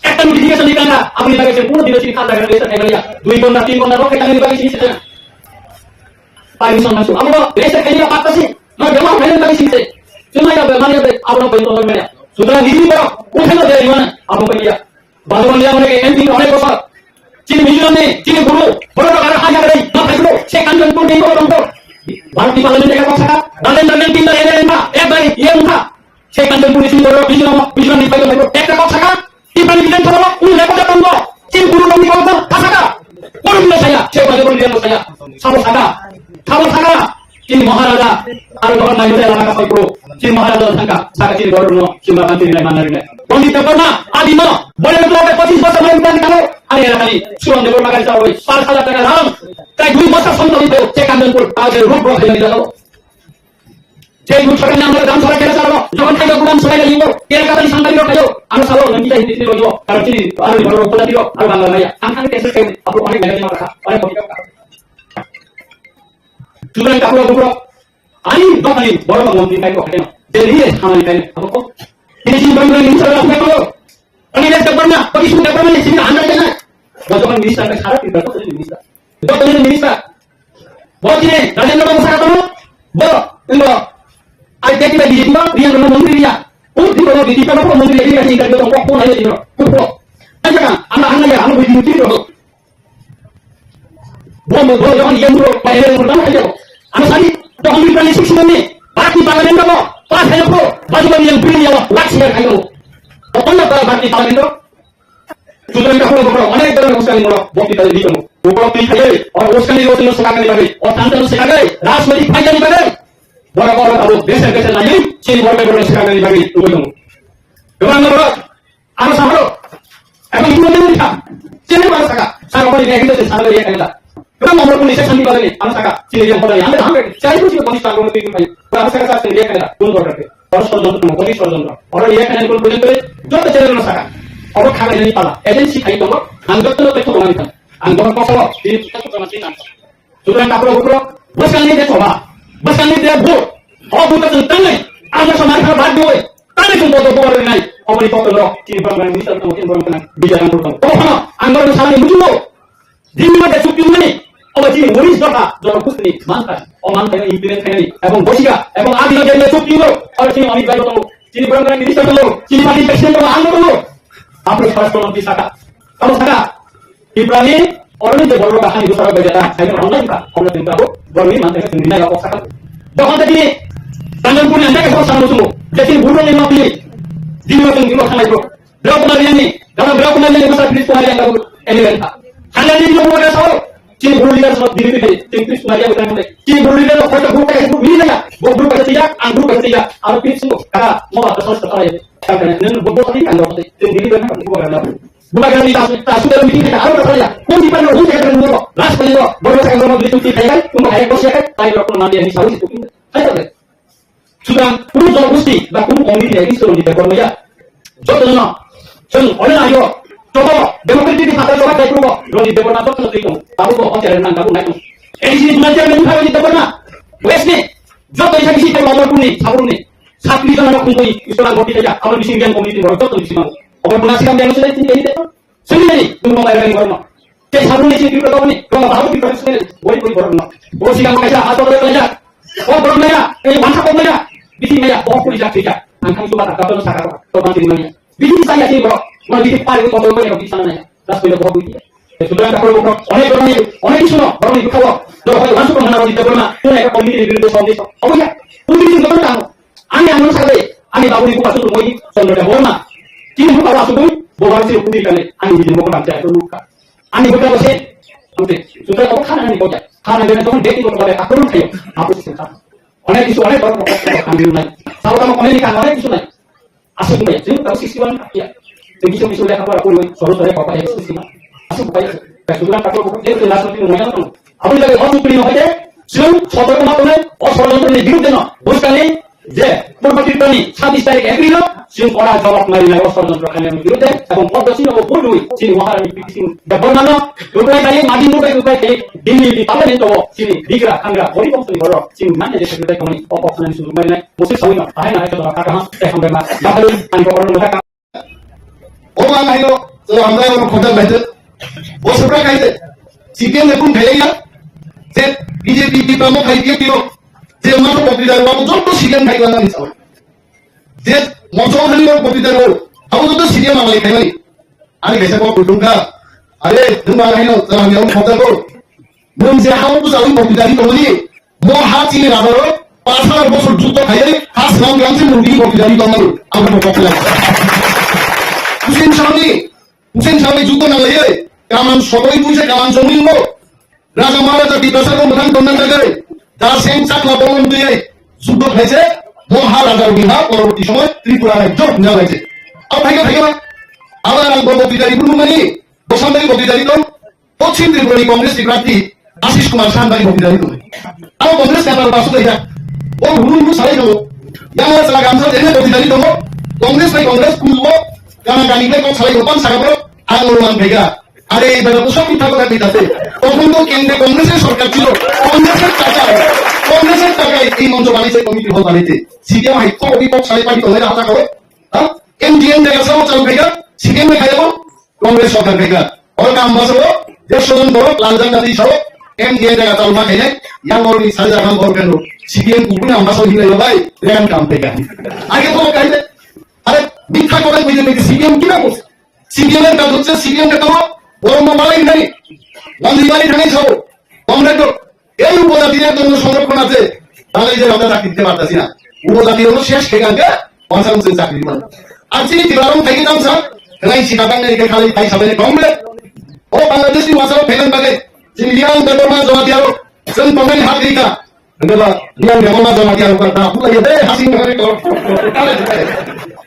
Ekta mudi dia sendiri kan, apa ni bagi sempurna dia sini kata dengan selesa kalinya. Dua benda, tiga benda, roket kali bagi sini saja. Paling sama masuk. Apa selesa kalinya apa sih? Mereka mahu kalian bagi sini. Cuma ya bagaimana ya, apa nak bagi tonton mereka. Sudah ini baru, bukan dari mana? Apa bagi dia? Bantuan dia mereka ending oleh besar. Cini milion ni, cini guru, berapa kali hanya dari, nak dulu, saya kan tentu di orang tu. Baru di malam ini kita paksa, dan tinggal yang lima, baik, yang muka. Saya kan tentu di sini baru, bisu di pagi baru, kita paksa, tiba di dalam sama, lepas datang bawa, cing guru kami kau paksa, baru bila saya baca baru dia saya, sama sana, cing Maharaja, ada orang lain saya lama kasih guru, cing Maharaja sangka, saya cing guru no, cing makan cing lain mana ini. Wanita pernah, adima, boleh betul ada posisi pasal main kita kalau, ada kali, suruh dia bermakan cawe, salah tengah dalam. Kayak gue masa sama itu, cek kandang pun, ada rubro yang di dalam. Cek gue cakap nama dalam suara kira salah, jangan kayak gue suara yang lima, kira kata disangka dia kayo, anu salah, nanti kita hindi sini loh, karena sini, anu di baru pulang dia, anu bangga maya, angkat tes kayak, aku orang yang ada mereka, orang kopi kau. Sudah yang tak pulang, ani bakal ini, baru bangun di kayu katanya, jadi ini sama di kayu, apa kok? Ini sini baru ini salah aku kayu, ani dia tak pernah, bagi sudah pernah sini anda jangan, bacokan minister sampai sekarang tidak tahu jadi minister. Betul ini minister. Bawa sini, Rajan Rodia masyarakat kamu, bawa, enggak. Ada kita di sini, dia dengan menteri dia. Di bawah di sini, apa menteri dia sini kalau orang pun ada di bawah. Betul. Aja kan, anak-anak ya, anak begini tu. Bawa jangan yang dulu, bayar yang pertama aja. Anak tadi, jangan diberi sisi ini. Bagi parlemen kamu, pas hanya pro baju yang beri yang laksi yang kayu pokoknya kalau bagi kalian itu sudah kita perlu অনেক ধরনের অনুষ্ঠান হলো বক্তৃতা দিতে হবে উপলব্ধি থাকে আর অনুষ্ঠান নির্বাচন সরকারি ভাবে ও শান্তন সরকারি রাজনৈতিক ফাইদানি ভাবে বড় বড় আরো দেশের দেশের নাই সেই বড় বড় সরকারি ভাবে উপলব্ধ এবং আমরা আরো সামনে এখন কি বলতে দিতা চেনে বড় টাকা সারা বড় দিয়ে কিন্তু সারা দিয়ে কেনা এবং আমরা কোন নিশা শান্তি পাবেন আমরা টাকা চিনে দিয়ে বড় আমরা আমরা চাই কিছু কমিশন আগুন দিয়ে ভাই আমরা টাকা সাথে দিয়ে কেনা কোন দরকার বড় ষড়যন্ত্র কমিশন ষড়যন্ত্র আর এই কেনা কোন পর্যন্ত যত ছেলে না টাকা Orang kaya dari pala, agensi kaya dong, anggap tu betul orang itu, anggap kau di kita tu macam mana? Sudah tak perlu, bos kali dia coba, bos kali dia buat, oh bukan tentang ni, ada sama orang bad boy, tadi pun bodoh bodoh ni, orang itu tu loh, ciri orang ini satu mungkin orang kena bicara orang, oh mana, anggap tu salah muncul loh, di mana dia cuci mana, oh ciri murid doa, doa kus ni, mantan, oh mantan ini implement kaya ni, ebon bosika, ebon adi lagi dia cuci loh, orang ciri amit baik tu, ciri orang ini satu loh, ciri mati presiden tu anggap loh. Apa yang harus tolong disaka? Kalau saka, Ibrahim orang ini baru bahkan itu sahaja berjaya. Saya orang lain kalau tidak tahu, baru ini mantan sendiri yang kau saka. Bahkan tadi, tangan punya anda kesal sama semua. Jadi burung yang mati, di luar sana itu. Berapa kali ini? Dalam berapa kali ini besar Kristus hari yang kamu elok? Hanya di luar ada sahaja. Ciri burung liar semua diri diri. Ciri Kristus hari yang bukan. Ciri burung liar itu foto burung kayak burung ini saja. Burung kayak tiga, anggur kayak tiga. Arab itu semua. Karena mau ada sesuatu yang karena bukan tadi kan waktu sendiri kan bukan bukan kita sudah bikin kita harus saja pun di mana pun kita dulu last kali baru saya ngomong begitu kita kan cuma kayak bos ya kan saya waktu nanti yang disahut itu saya tahu sudah perlu jauh mesti dan perlu komisi lagi suruh di depan meja contohnya oleh ayo coba demokrasi di kata coba itu kalau di depan atau seperti itu tahu kok cara menang kamu naik ini sini cuma cara menang di depan wes nih contoh yang sisi kita ngomong pun nih sabun nih Sakti kan anak kumpul Islam kopi saja. Kalau di sini komuniti mereka tu di sini. Orang menasikan dia sudah sini ini tu. Sini ni, tu mau bayar ni korang. Jadi sabun ni sini kita tahu ni. Kalau tahu kita sini, boleh korang. Boleh sih kamu kerja atau boleh kerja. Oh korang kerja, masa korang kerja. Di sini ya, oh kerja kerja. Angkat itu batas, kalau sakar, kalau masih mana. Di sini saya sini bro, mau di sini paling korang kerja di sana ya. Ras boleh korang kerja. Sudah tak perlu korang. Oleh itu semua, korang itu kau. Kalau kau masuk ke mana di depan, tu nak komuniti di depan itu. Oh ya, komuniti depan tahu. Ani anu sahaja, ani baru ibu pasal rumah ini, sondor dah bola. Kini bukan pasal tu, bola sih putih kan? Ani di rumah kerja itu luka. Ani bukan pasal, nanti sudah kau kan ani kerja. Karena dia tu dek itu boleh aku pun kaya, aku sih tak. Oleh itu oleh baru kau ambil lagi. Kalau kamu komunikasi oleh itu lagi. Asal tu ya, jadi kalau sisi mana ya. Jadi sudah kau aku sore kau pakai sisi mana. Asal pakai, sudah kau dia tu langsung tu rumah tu. Aku lagi orang tu pilih aja. Sebelum sobat kau oh sobat tu ni biru dena, bos kali. যে পূর্বকীর্তনী 26 তারিখ April Singh করা জবাব মারি না ষড়যন্ত্র খানের বিরুদ্ধে এবং পদ্মসিং ও পূর্বই তিনি মহারানী সিং বর্ণান উপায় তাই মাঝি উপায় উপায় দিল্লি পার্লামেন্ট ও তিনি ডিগ্রা খাংরা হরিবংশী বড় সিং মানে দেশের বিরুদ্ধে কোন অপশন শুরু মারি না মুসলিম সবাই না তাই না এটা কাকা হ্যাঁ এখন বেমা বাহালু আমি করণ টাকা ও বাংলাইলো তো আমরা ওর খোঁজা বাইতে ও সবরা খাইতে সিপিএম এখন খাইয়া যে বিজেপি কি প্রমুখ খাইতে দিও যে আমার বক্তৃতার যত সিরিয়াম খাইবা না নিছাও যে মঞ্চখানির বক্তৃতার আবু যত সিরিয়াম আমালে খাইবানি আমি গেছে কো কুটুমকা আরে তুমি আইনো আমি ওর কথা কো মন যে হাও তো যাই বক্তৃতারি তোলি মো হাতি রাবার 5000 বছর যুদ্ধ খাইয়ে হাস নাম গ্রামে মুরগি বক্তৃতারি তোমর আমরা কথা লাগে হুসেন শাহী যুদ্ধ না লাগে কামান সবাই বুঝে কামান জমিল রাজা মহারাজা বিদ্যাসাগর প্রধান কন্যা জায়গায় তার সেন চাকলা বলন দিয়ে যুদ্ধ হয়েছে মহারাজার বিহা পরবর্তী সময় ত্রিপুরা রাজ্য নেওয়া হয়েছে আবার বক্তৃতারি পূর্ণমানি বসন্তী বক্তৃতারিত পশ্চিম ত্রিপুরারি কংগ্রেস প্রার্থী আশিস কুমার সান্দারি বক্তৃতারিত আর কংগ্রেস নেতার বাসুদ এটা ও হুলু সারাই দেবো ইয়ামার চালা গামছা জেনে বক্তৃতারিত কংগ্রেস নাই কংগ্রেস খুলব গানা গানিলে কম সারাই হতাম সারাবো আর অনুমান ভেগা আরে এই বেলা তো সব মিথ্যা কথা দিতেছে তখন তো কেন্দ্রে কংগ্রেসের সরকার ছিল কংগ্রেসের টাকায় এই মঞ্চ বানিয়েছে কমিটি হল বানিয়েছে সিপিএম হাইতো অভিপক্ষ সাড়ে পার্টি হলে হাতা করে এমডিএম জায়গা সব চালু ভেগা সিপিএম এ খাই যাবো কংগ্রেস সরকার ভেগা ওর কাম বাঁচাবো 150 জন বড় লালজান গান্ধী সহ এমডিএম জায়গা চালু না খাইলে ইয়াঙ্গরি সাজা খান বড় কেন সিপিএম কুকুরে আমরা সব হিলে ভাই রেগান কাম ভেগা আগে তো খাইলে আরে মিথ্যা করে বিজেপি সিপিএম কি না বলছে সিপিএম এর কাজ হচ্ছে সিপিএম কে তোমার গরম মালাই নাই গান্ধীবাড়ি ঠানে খাবো কমরেড এই উপজাতিদের জন্য সংরক্ষণ আছে তাহলে যে আমরা চাকরি দিতে পারতেছি না উপজাতি হলো শেষ সেখানকে পঞ্চাশ বছর চাকরি দিলাম আর চিনি ত্রিপুরারও থেকে যাম স্যার রাই সিকাবাং একে খালি তাই সামনে কমলে ও বাংলাদেশি ওয়াসাও ফেলেন বাগে চিনি লিয়াং বেতরমা জমা দিয়ারো जों तंगानि हात गैखा होनोबा लियां बेंगलमा जमा दियारो का फुलायो दे हासिं करे तो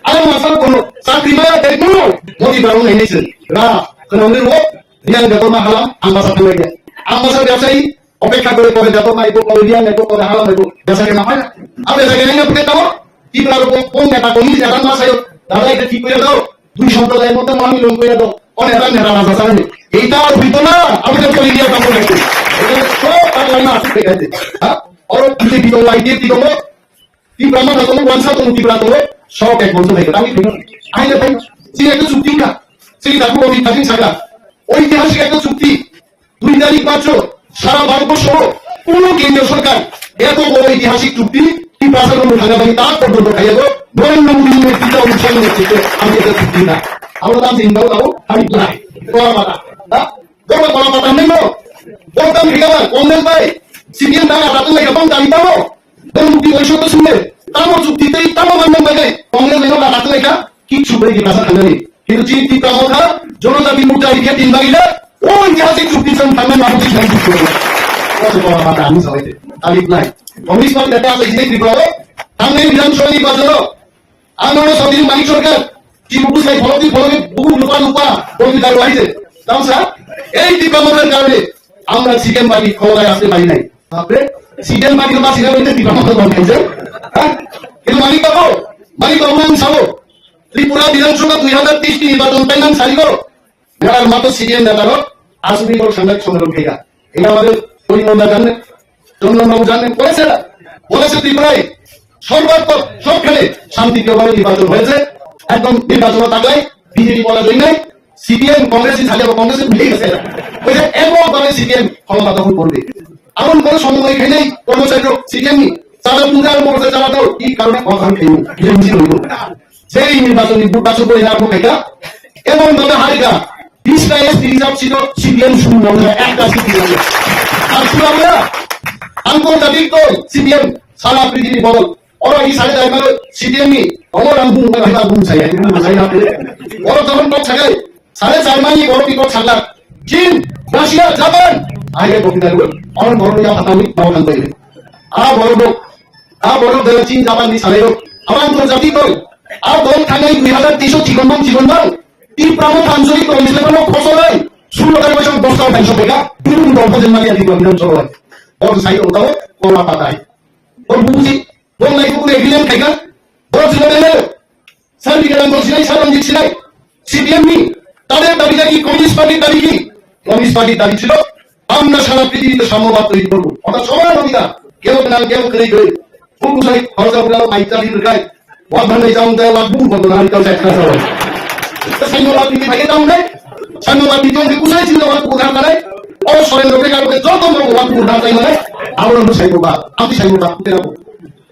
आरो मासाल कोनो साख्रिमा देखु मोदी बारौ नायनायसो रा खोनावनो रो लियां बेंगलमा हालाम आम्बासादर लायगे आम्बासादर व्यवसायी अपेक्षा करे करे जातो माइबो करे लियां नायबो करे हालाम नायबो व्यवसायी नामाय आबे जायगा नायना फुटे दाও ত্রিপুরার কোন নেতা কোন জায়গা মাসায়ো দাদা এটা ঠিক করে দাও দুই সম্প্রদায়ের মধ্যে মানি লোন করে দাও অনেক নেতা রাজা চালাবে এইটা আর হইতো না আমাদের করে দিয়া কাম করে এটা সব পাগলামি আছে দেখাইতে হ্যাঁ আর যদি দিতো আইডিয়া দিতো ত্রিপুরা না তো ওয়ানসা তো ত্রিপুরা তো সব এক বন্ধ হয়ে গেল আমি আইলে ভাই সেই একটা চুক্তি না সেই দাবি আমি থাকি সাগা ঐতিহাসিক একটা চুক্তি 2 তারিখ মাত্র সারা ভারতবর্ষ পুরো কেন্দ্রীয় সরকার এত বড় ঐতিহাসিক চুক্তি কি ভাষার কোনো ভাঙা ভাঙি তা পর্যন্ত খাইয়া গো নরেন্দ্র মোদী নেতৃত্বে অনুষ্ঠান নেতৃত্বে আমি এটা চুক্তি না আমরা দাম চিন্তাও দাও আমি প্লাই কলা পাতা কলা পাতা নেই বলতাম ঠিক আছে কংগ্রেস ভাই সিপিএম না রাতে লাগে বন্ধ আমি দাও কোন মুক্তি বৈষম্য শুনলে তামো চুক্তিতেই তামো মানন ভাই কংগ্রেস নেই না রাতে লাগা কিছু বলে কি ভাষা খানে কিন্তু চিন্তি প্রমোধা জনজাতি মুক্তি আইডিয়া তিন বাগিলা ওই ঐতিহাসিক চুক্তি সব সামনে মানুষের সাথে যুক্ত করে কত বড় কথা আমি সবাইতে তালিক নাই কংগ্রেস পার্টি নেতা আছে এই ত্রিপুরা সামনে বিধানসভা নির্বাচন আমরা সদিন মালিক সরকার কি বুঝাই ফলতি ফলতি বহু লুপা লুপা বলি দাঁড় হইছে তাও স্যার এই ত্রিপুরার কারণে আমরা সিএম পার্টি ক্ষমতায় আসতে পারি নাই আপনি সিএম পার্টি বা সিএম হইতে ত্রিপুরা দল খেলছে হ্যাঁ কিন্তু মালিক বাবু সাবো ত্রিপুরা বিধানসভা 2030 নির্বাচন পাইলাম সারিব যারা মাত্র সিএম নেতারও আসবি বড় সাংবাদিক সম্মেলন খেয়া এটা আমাদের পরিমন্দা জানেন চন্দনবাবু জানেন বলেছে ত্রিপুরায় সর্বাত্মক সবখানে শান্তিপ্রিয়ভাবে নির্বাচন হয়েছে একদম নির্বাচন থাকলে বিজেপি বলা যায় নাই সিপিএম কংগ্রেস কংগ্রেসে ভুলে গেছে ওই যে এমনভাবে সিপিএম ক্ষমতা দখল করবে এমন কোনো সমন্বয় খেয়ে নেই কর্মচারী সিপিএম নি চাঁদা পূজার মধ্যে চালাতো কি কারণে কথা খেয়ে সেই নির্বাচনী নির্বাচন করে রাখবো এটা এমন ভাবে হারিকা 20টা এসপি রিজার্ভ ছিল সিপিএম শূন্য একটা সিপিএম আর শুধু আমরা আন্তর্জাতিক দল সিপিএম সারা পৃথিবী বদল ওরা এই সাড়ে যাই মানে সিপিএম নি আমার আঙ্গুল ভাইবা গুণ চাই তুমি বুঝাই না ওরা যখন পথ ছাড়াই সাড়ে 4 মাইল বড় বিপদ ছাড়লা চীন রাশিয়া জাপান আগে বক্তৃতা করবে আমার বড় ইয়া হাতামি বাবান পাইবে বড় দেশ চীন জাপান নি সাড়ে আমার আন্তর্জাতিক দল আর দল থাকাই 2353 জীবন দাও তিন প্রমুখ আঞ্চলিক কমিশনের ফসল হয় 16 টাকা পয়সা 10 টাকা 500 টাকা তিন দফাজের মালিয়া দিব বিধানসভা ওর সাইড ওটাও কলা পাতায় ওর বুঝি বল নাই পুরো এভিলেন খাইকা বড় ছিল না সার্ভিকেল বলছিলাই সাধারণ দিচ্ছিলাই সিপিএম নি তাদের দাবিটা কি কমিউনিস্ট পার্টির দাবি কি কমিউনিস্ট পার্টির দাবি ছিল আমরা সারা পৃথিবীতে সাম্যবাদ তৈরি করবো অর্থাৎ সবার অধিকার কেউ না কেউ করে করে ফুলকুসাই খরচা উড়ালো মাইকা দিন গায় ওয়াভানে যাও দেয় লাগবো বলতো না কাল একটা হয় সাম্যবাদ নীতি ভাগে যাও নাই সাম্যবাদ নীতি যে কুসাই ছিল আমার প্রধান মানে ও সরেন্দ্রকে কারণে যত বড় ওয়ান প্রধান তাই মানে আমরা সাইবাদ আমি সাইবাদ করতে যাবো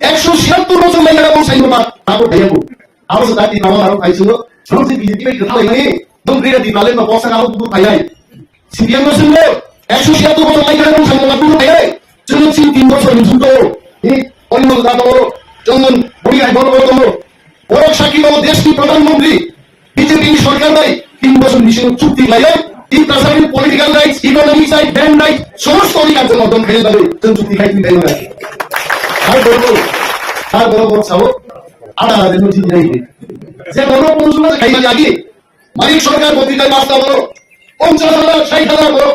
176 বছর লাগে এবং সাইবাদ তারপর ভাইয়াবো আমার সাথে আমার আরো পাইছিল সমস্ত বিজেপি কথা লাগে দমগ্রিয়া দিবালে না বসা আরো দুটো ভাইয়াই সিপিএম শুনলো 176 বছর লাগে এবং সাইবাদ দুটো ভাইয়াই চলো 3 বছর শুনতো এই অন্য দাদা বড় চন্দন বড়িয়া বড় বড় তোমরা বড় সাক্ষী বাবু দেশটির প্রধানমন্ত্রী বিজেপি সরকার নাই 3 বছর মিশন চুক্তি লাগে এই president political rights economic right band right সমস্ত অধিকার জন্য দম ফেলে দেবে চুক্তি খাইতে দেবে না আর বড় সাবো আড়া দেন ঠিক নাই যে বড় পৌঁছলো খাইবা আগে মালিক সরকার পত্রিকায় বার্তা বড় 50,000 60,000 বড়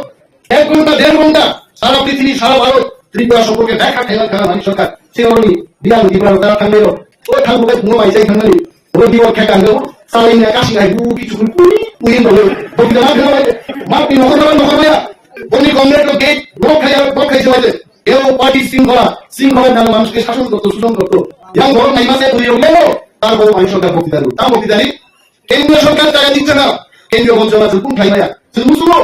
1 ঘন্টা 1.5 ঘন্টা সারা পৃথিবী সারা ভারত ত্রিপুরা সম্পর্কে দেখা খেলা মালিক সরকার সে অনি বিয়াল ত্রিপুরা তারা থাকবে ওই থাকবে কোনো মাইসাই থাকবে ওই দিও খেকা আনলো সালাই না কাশি নাই বু কিছু পুই বলে পত্রিকা মাপি নহর নহর বনি কংগ্রেস লোকে বড় খাইছে হইছে এও পার্টি শৃঙ্খলা নামে মানুষকে শাসন করতো শোষণ করতো এবং বড় মাইমাসে তৈরি হলো তারপর মালিক সরকার বক্তৃতা দিল তার বক্তৃতা কেন্দ্রীয় সরকার টাকা দিচ্ছে না কেন্দ্রীয় মন্ত্রণালয় আছে কোন খাই ভাইয়া বুঝলো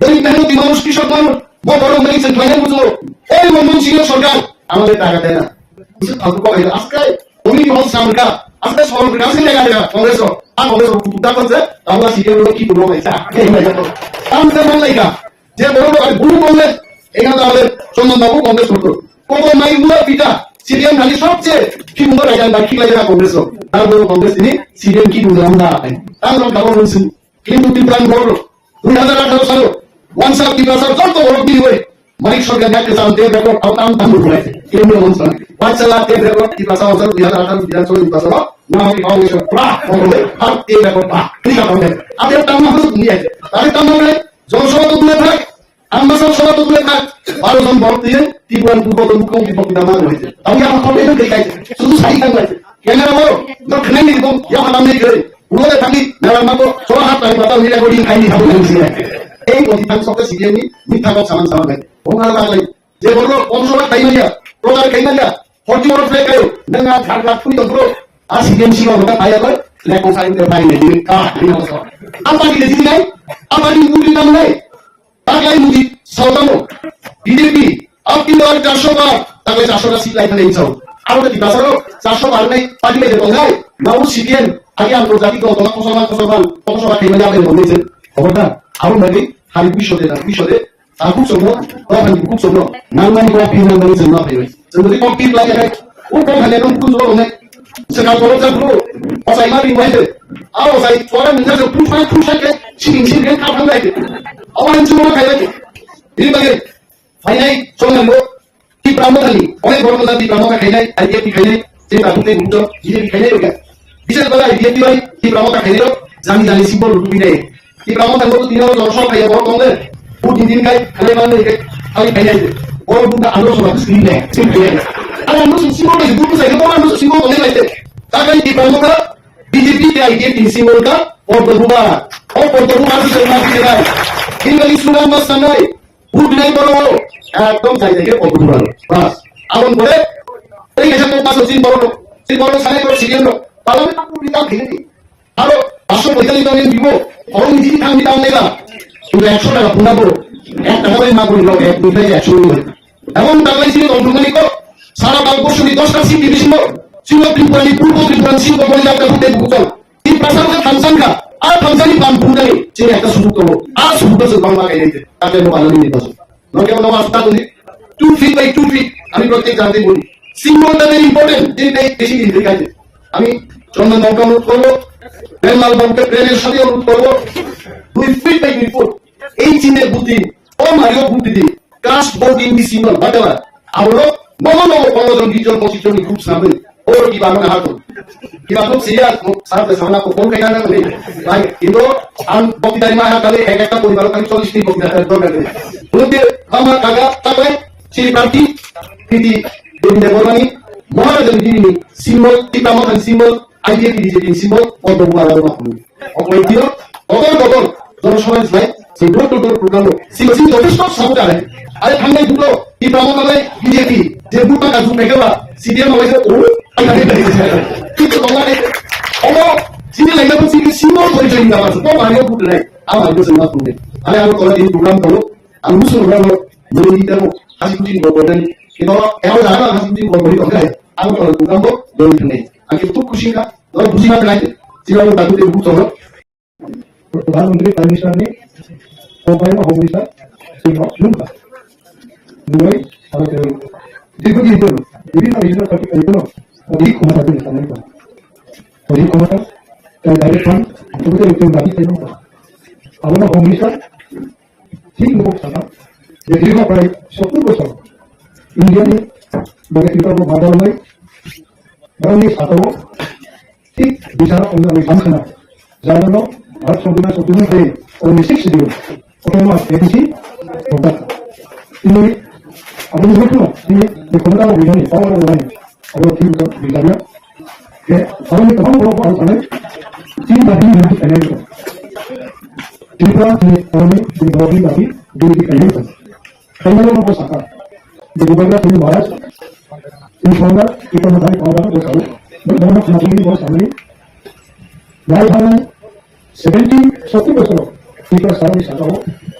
গরিব মেহনতি মানুষ কৃষক মানুষ বড় মেডিসিন ফাইনাল বুঝলো এই মনমোহন সিংহ সরকার আমাদের টাকা দেয় না আজকে কমিটি হল সামকা আজকে সরকার কাছে টাকা দেয় কংগ্রেস আর কংগ্রেস উদ্ধার করছে আমরা সিপিএম কি করবো ভাইসা আমাদের মন লাইকা যে বড় বড় গুরু বললে এখানে আমাদের চন্দন বাবু কংগ্রেস করতো কত মাইগুলা পিতা সিপিএম খালি সবচেয়ে কি সুন্দর রাইজান বা কি লাগে কংগ্রেস তারপরে কংগ্রেস তিনি সিপিএম কি বুঝলাম না তারপর খবর বলছেন কিন্তু ত্রিপুরান বড় 2018 সালে ওয়ানসার ত্রিপুরা যত বড় বিল হয়ে মানিক সরকার দেখতে চান দেব রেকর্ড আওতাম দাম করেছে কেন্দ্রীয় মন্ত্রী বাচ্চালা দেব রেকর্ড ত্রিপুরা সাল 2018 বিধানসভা নির্বাচন না আমি কংগ্রেস প্রাক বলে আর দেব রেকর্ড পা ঠিক আছে আমি তার নাম হচ্ছে নিয়ে আছে তাহলে তার নামে জনসভা তো দূরে থাক আমবাসন সভা তো দূরে থাক 12 জন ভোট দিয়ে ত্রিপুরার পূর্বতন মুখ্যমন্ত্রী বক্তৃতা মান হয়েছে আমি আমার খবর এটা দেখাইছে শুধু সাইড কাজ আছে ক্যামেরা বড় দক্ষিণে নির্গম ইয়া নাম নেই করে পুরো থাকি মেলা মাকো সব হাত টানি পাতা নিলে রেকর্ডিং খাইনি খাবো এই অধিকাংশকে সিরিয়ানি মিথ্যা কথা সামান সামান হয় ওনারা লাগলে যে বললো পৌরসভা খাই মারিয়া প্রকার খাই মারিয়া 40 বড় ফ্লেক আয়ো না ঘাট ঘাট ফুই তো আর সিরিয়ান ছিল ওটা পাইয়া করে লেখো সাইনতে পাইনি দিন কা আমার কি দিদি নাই আমার কি মুদি নাম নাই তাকাই মুদি সৌদানো বিজেপি আর কি আর 400 বার তাহলে 400 টা সিট লাইখানে ইচ্ছাও আর যদি বাসারও 400 বার নাই পার্টি মেজে তো নাই নাও সিরিয়ান আগে আন্তর্জাতিক পৌরসভা খাই মারিয়া আপনি বলেছেন খবরদার আরো নাকি হারি বিশদে aku semua orang yang buku semua nama ni kopi nama ni semua apa ini jadi kopi lagi kan kau hanya nunggu semua ni sekarang kalau saya dulu pas saya mari muat awak saya orang minta saya push ke sini kan kau lagi awak semua kaya lagi ini bagi finai soalnya lo di pramuka ni oleh orang di pramuka kaya IDF kaya jadi aku tu untuk jadi kaya juga bisa kalau IDF di pramuka kaya jangan simbol itu ini di pramuka itu tidak ada orang kaya orang kongre दिन का खाली मान ले खाली खाई जाए और बुंदा आलो सब स्क्रीन है सिंपल है अरे हम लोग सिंबल में ग्रुप से तो हम लोग सिंबल होने लगते ताकि ये प्रमुख बीजेपी के आईडी तीन सिंबल का और बलुआ से चलना भी है इन वाली सुना मत सुनाई भूल नहीं करो एकदम चाहिए और बलुआ बस अब उन बोले এই এসে তো পাঁচ সিম্বল সাইন করে সিরিয়াল তাহলে আপনি তা ভেঙে দিন আর 545 টাকা দিব আর নিজে থামি দাম নেবা শুধু 100 টাকা পুনা করো এক টাকা করে না করে লোক এক দুই 100 করে এমন টাকাই ছিল অর্থমানিক সারা ভারতবর্ষ 10টা সিট দিয়েছিল ছিল ত্রিপুরানি পূর্ব ত্রিপুরান ছিল বলে যাতে ফুটে বুঝল এই প্রসারকে ফাংশনকা আর ফাংশনই পান ফুটাই যে একটা শুরু করো আর শুরু করছে বাংলা গাইতে তাতে নো ভালো নির্বাচন লোকে বলো রাস্তা তুমি 2 ফিট বাই 2 ফিট আমি প্রত্যেক জানতে বলি সিম্বলটা ভেরি ইম্পর্টেন্ট যেটাই বেশি দিন দেখাইছে আমি চন্দন বাবুকে অনুরোধ করবো প্রেমলাল বাবুকে প্রেমের সাথে অনুরোধ করবো 2 ফিট বাই 2 ফুট এই চিহ্নের বুদ্ধি ও মারিও বুদ্ধি দি ক্রাশ বোর্ডিং দি সিম্বল বাটেলা আরো নব 15 জন 20 জন 25 জন গ্রুপ সামনে ওর কি বানানো হাত কি বাতো সিরিয়াস সাথে সামনা কো কোন কাইনা করে ভাই কিন্তু আন বক্তৃতারি মাহা কালে এক একটা পরিবার কালে 40 টি বক্তৃতা দরকার নেই বলতে আমার কাকা তাকে সেই পার্টি প্রীতি দেবীদের বর্মানি মহারাজের দিনী সিম্বল টিপামন সিম্বল আইডিএপি ডিজেপি সিম্বল পদ্মবুয়া রাজমা অপর দিও কত জনসভায় যায় সেই door to door programme symbol যথেষ্ট সংখ্যা আছে আরে থামলে দুটো টিপামন বিজেপি যে দুটো কাজ মেকেবা সিডিএম হইছে ও আইডি কিন্তু তোমারে ওমো সিনে লাগা বলছি সিম্বল পরিচয় নিতে আছে তো মারিও বুট নাই আমার কাছে না তুমি আরে আমি কোন দিন প্রোগ্রাম করো আমি মুসুর রানো মনি দেব হাসি খুশি বলবেন কিন্তু এও জানা হাসি খুশি বলবেন ওকে আমি কোন প্রোগ্রাম করব দৌড় নেই আমি খুব খুশি না और खुशी बात नहीं सीमा बाबू के बुक चलो प्रधानमंत्री परमेश्वर ने मोबाइल में होम मिनिस्टर सीमा लूंगा दुबई और देखो जी इधर विभिन्न रीजनल पार्टी का इधर और एक कुमार के सामने का और एक कुमार का डायरेक्ट फंड तो तो एक बाकी से नहीं अब ना होम मिनिस्टर ठीक लोग सना ये देखो प्राइस सब को सब इंडिया में बड़े टीचर को बादल में बड़ा नहीं सातो ঠিক বিচার আমি জানছি না যার জন্য ভারত সংবিধান সংশোধনীতে 19 দিন অটোনমাস এডিসি ভোটার তিনি আপনি দেখুন তিনি ক্ষমতা অভিযানে পাওয়ার অভিযানে আবার ঠিক বিচারিয়া যে আমি তখন বড় আলোচনা তিন বাহিনী নিয়ে প্যানেল ত্রিপুরা তিনি দুই বাহিনী দুই প্যানেল প্যানেলের উপর সাকা যে গোবরা তিনি মহারাজ তিনি সরকার ইকোনমিক পাওয়ার বসাও ধর্ম সমাজী বস আমি লাইভ হয় 70 বছর ত্রিপুরা সারা সাজাও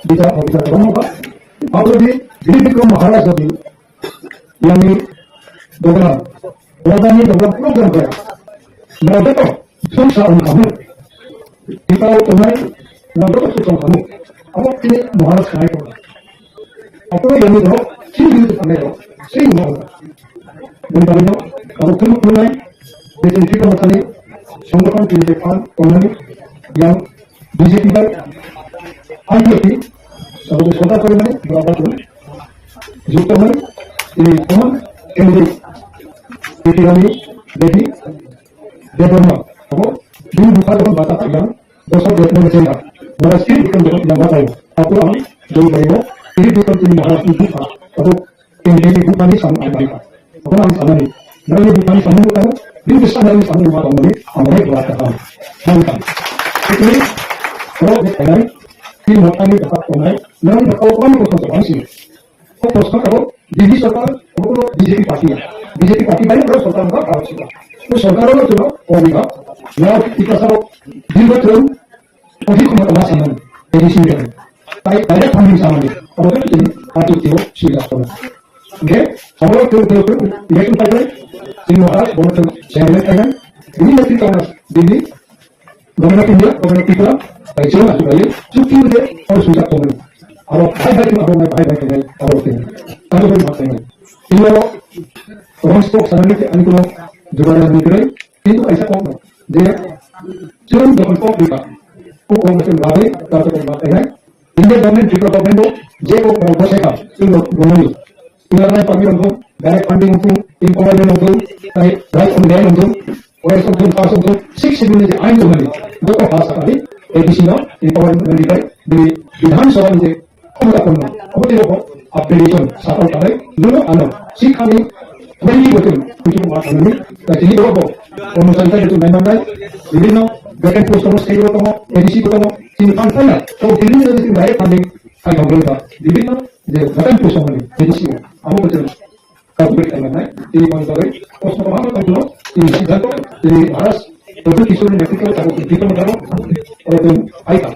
বিচার অভিযান ধর্মবা আবদি বিক্রম মহারাজ যদি ইয়ানি দোগরা ওদানি দোগরা প্রোগ্রাম করে না দেখো সংসার কামু ত্রিপুরা তোমায় না দেখো সংসার কামু আবার তিনি মহারাজ খায় করে আপনারা ইয়ানি ধরো সেই দিকে সামনে সেই মহারাজ Bentalino, Kabukum Punai, the Chico Matani, Songokan to the Pan, Konami, Young, BJP, IPP, so the Sota Punai, Rabatu, Zukaman, the Common, Kennedy, Pitirani, Betty, Deborah, you have a Bata Young, those of the Messina, but I still become the Yamata, Apura, Joe Bayo, he becomes the Maharashtra, in the Bukani Sam America. Orang Samani, dari Bukani Samu kamu, di besar dari Samu mata muli, amai beratakan, mantap. Jadi, kalau kita ini, di mata ini dapat komai, nanti dapat komai kosong sebansi. Kau kosong kalau di sekolah, kalau BJP parti banyak kalau sekolah enggak harus juga. Kalau sekolah itu juga, komai enggak. Nah, kita kalau di betul, kau cuma kelas sama, jadi sini. Tapi banyak kami sama dia. Kalau itu jadi, parti itu sudah sekolah. Okay, kalau itu election pipeline, ini mahal, boleh saya lihat ini nanti kalau ini, government India, government kita, baik juga sekali, cuti dia harus sudah komen. Kalau baik itu baik ini, kalau itu, kalau ini, ini orang stok sana ni, ani kalau jualan negeri, itu ऐसा कौन है? dia cuma government kita, kok government baik, kalau government ini, India government juga government itu, dia kok mau bersihkan, itu government. Pengarang kami untuk direct funding untuk empowerment untuk right on land untuk OS untuk fast untuk 6 schedule ini ain untuk ini dua fast sekali ABC nya empowerment di Bidhan Sabha ini kita pernah kemudian upgradation satu kali dulu si kami beri betul untuk masa ini dan ini berapa promosi itu memang baik ini vacant post terus schedule kamu ABC kamu sini pantai so ini dari direct funding ayo berita ini the vacant post kamu ABC aku betul kau berikan mana ini mengenai post kamu kalau ini siapa ini harus betul kisah ini kita tahu kita tahu itu aita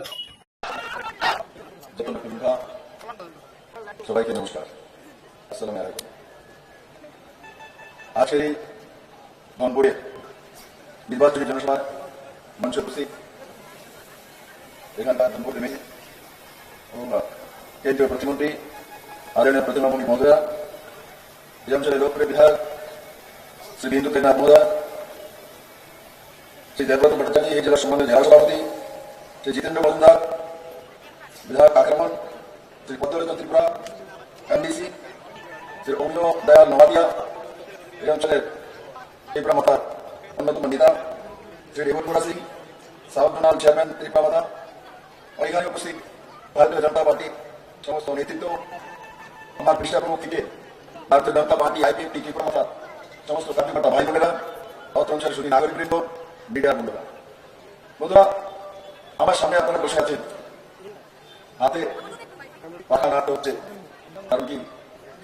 সবাইকে নমস্কার আসসালামু আলাইকুম আজকে এই রংপুরে নির্বাচনী জনসভা মঞ্চে উপস্থিত এখানকার রংপুর এমএলএ এবং কেন্দ্রীয় প্রতিমন্ত্রী আদরণীয় প্রতিমামণি মহোদয়া এই অঞ্চলের লোকপ্রিয় বিধায়ক শ্রী বিন্দু দেবনাথ মহোদয় শ্রী দেবব্রত ভট্টাচার্য এই জেলার সম্মানিত জেলা সভাপতি শ্রী জিতেন্দ্র মজুমদার বিধায়ক আক্রমণ শ্রী পদ্মলোচন ত্রিপুরা এমডিসি শ্রী অমিয় দয়াল নওয়াদিয়া এই অঞ্চলের ত্রিপুরা মাতার অন্যতম নেতা শ্রী রেবতপুরা Singh south zonal chairman Tripura Motha এখানে উপস্থিত ভারতীয় জনতা পার্টির সমস্ত নেতৃত্ব আমার পৃষ্ঠা প্রমুখ থেকে ভারতীয় জনতা পার্টি আইপিএফটি ত্রিপুরা মাতার সমস্ত কার্যকর্তা ভাই বোনেরা অত্র অঞ্চলের শুধু নাগরিকবৃন্দ মিডিয়ার বন্ধুরা বন্ধুরা আমার সামনে আপনারা বসে আছেন হাতে পাখা নাড়তে হচ্ছে কারণ কি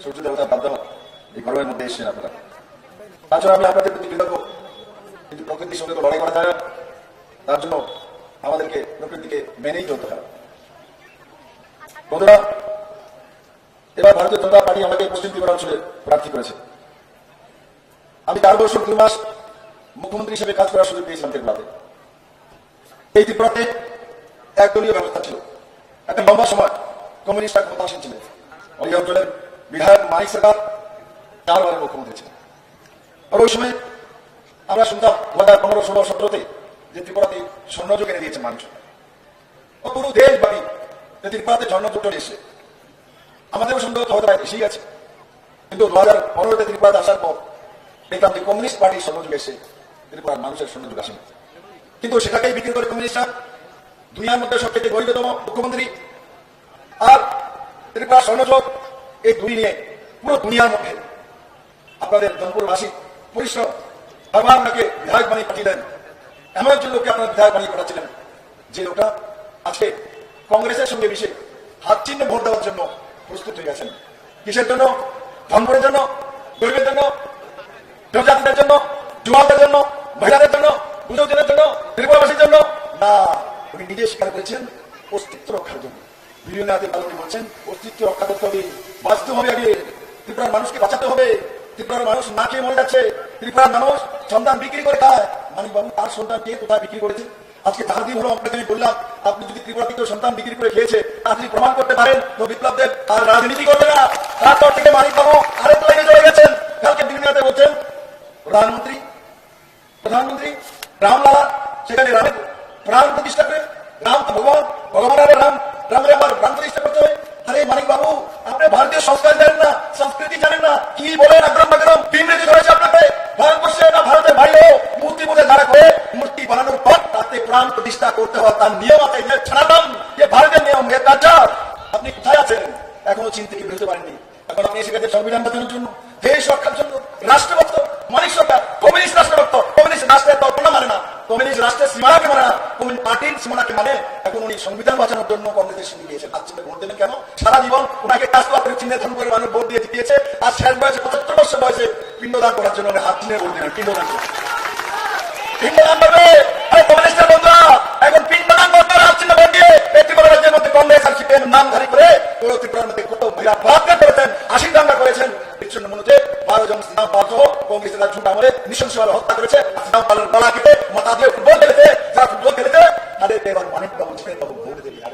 সূর্য দেবতার বাধ্য এই গরমের মধ্যে এসছেন আপনারা তাছাড়া আমি আপনাদের প্রতি কৃতজ্ঞ কিন্তু প্রকৃতির সঙ্গে তো লড়াই করা যায় না তার জন্য আমাদেরকে প্রকৃতিকে মেনেই চলতে হয় বন্ধুরা এবার ভারতীয় জনতা পার্টি আমাকে পশ্চিম ত্রিপুরা অঞ্চলে প্রার্থী করেছে আমি 4 বছর 2 মাস মুখ্যমন্ত্রী হিসেবে কাজ করার সুযোগ পেয়েছিলাম ত্রিপুরাতে এই ত্রিপুরাতে একদলীয় ব্যবস্থা ছিল একটা লম্বা সময় কমিউনিস্টরা ক্ষমতাসীন ছিলেন ওই অঞ্চলের বিধায়ক মানিক সরকার 4 বারের মুখ্যমন্ত্রী ছিলেন আর ওই সময় আমরা শুনতাম 2015, 16, 17-তে যে ত্রিপুরাতে স্বর্ণযুগ এনে দিয়েছে মানুষ ও পুরো দেশব্যাপী যে ত্রিপুরাতে স্বর্ণযুগ চলে এসেছে আমাদেরও সন্দেহ হয়তো এসেই গেছে কিন্তু 2015-তে ত্রিপুরাতে আসার পর দেখলাম যে কমিউনিস্ট পার্টির স্বর্ণযুগ এসে ত্রিপুরার মানুষের স্বর্ণযুগ আসেনি কিন্তু সেটাকেই বিক্রি করে কমিউনিস্টরা দুনিয়ার মধ্যে সবচেয়ে গরিবতম মুখ্যমন্ত্রী আর ত্রিপুরা স্বর্ণযুগ এই দুই নিয়ে পুরো দুনিয়ার মধ্যে আপনাদের জনপুরবাসী পরিশ্রম ভগবান আপনাকে বিধায়ক বানিয়ে পাঠিয়ে দেন এমন একজন লোককে আপনার বিধায়ক বানিয়ে পাঠাচ্ছিলেন যে লোকটা আজকে কংগ্রেসের সঙ্গে মিশে হাত চিহ্নে ভোট দেওয়ার জন্য প্রস্তুত হয়ে গেছেন কিসের জন্য ধনপুরের জন্য গরিবের জন্য জনজাতিদের জন্য যুবকদের জন্য মহিলাদের জন্য বুঝুদের জন্য ত্রিপুরাবাসীর জন্য না উনি নিজে স্বীকার করেছেন অস্তিত্ব রক্ষার জন্য বিভিন্ন বলছেন অস্তিত্ব রক্ষা করতে হবে বাঁচতে হবে আগে ত্রিপুরার মানুষকে বাঁচাতে হবে ত্রিপুরার মানুষ না খেয়ে মরে যাচ্ছে ত্রিপুরার মানুষ সন্তান বিক্রি করে খায় মানিক বাবু তার সন্তান কে কোথায় বিক্রি করেছে আজকে 4 দিন হলো আপনাকে আমি বললাম আপনি যদি ত্রিপুরা থেকে সন্তান বিক্রি করে খেয়েছে আপনি প্রমাণ করতে পারেন তো বিপ্লব দেব আর রাজনীতি করবে না তারপর থেকে মানিক বাবু আরেক লাইনে চলে গেছেন কালকে বিভিন্ন বলছেন রামরে আমার ভ্রান্ত প্রতিষ্ঠা করতে হবে। আরে মানিক বাবু, আপনি ভারতীয় সংস্কার জানেন না, সংস্কৃতি জানেন না, কি বলেন আকরাম বাকরাম? ইংরেজি ধরেছে আপনাকে। ভারতবর্ষে না ভারতের বাইরেও মূর্তি পূজা যারা করে, মূর্তি বানানোর পর তাতে প্রাণ প্রতিষ্ঠা করতে হয়, তার নিয়ম আছে। ছাড়াতাম যে ভারতের নিয়ম, এর কালচার। আপনি কোথায় আছেন? এখনো চীন থেকে বেরোতে পারেননি। এখন আপনি এসে গেছেন সংবিধান বাঁচানোর জন্য, দেশ রক্ষার জন্য। রাষ্ট্রভক্ত মানিক সরকার কমিউনিস্ট রাষ্ট্রভক্ত, কমিউনিস্ট রাষ্ট্রের কল্পনা মানে না, কমিউনিস্ট রাষ্ট্রের সীমানাকে মানে না, কমিউনিস্ট পার্টির সীমানাকে মানে। এখন উনি সংবিধান বাঁচানোর জন্য কংগ্রেসের সঙ্গে গিয়েছেন। আজ চিহ্নে ভোট দেবেন কেন? সারা জীবন ওনাকে কাজটা চিহ্নে ধান করে মানুষ ভোট দিয়ে জিতিয়েছে, আর শেষ বয়সে 75 বছর বয়সে পিণ্ডদান করার জন্য হাত চিহ্নে ভোট দেবেন। পিণ্ডদান পিণ্ডদান করবে কমিউনিস্টের বন্ধুরা, এখন পিণ্ডদান করতে হাত চিহ্নে ভোট দিয়ে ত্রিপুরা রাজ্যের মধ্যে কংগ্রেস আর সিপিএম নামধারী করে ত্রিপুরার মধ্যে কত মহিলা বলাৎকার করেছেন, 80 দাঙ্গা করেছেন। বিচ্ছিন্ন মনে 12 জন সিদ্ধান্ত পাল সহ কংগ্রেসের ঝুট আমলে নৃশংসভাবে হত্যা করেছে। সিদ্ধান্ত পালের গলা কেটে মাথা দিয়ে ফুটবল খেলেছে, যারা ফুটবল খেলেছে তাদের এবার মানিক বাবু, জিতেন বাবু ভোট দেবে। আর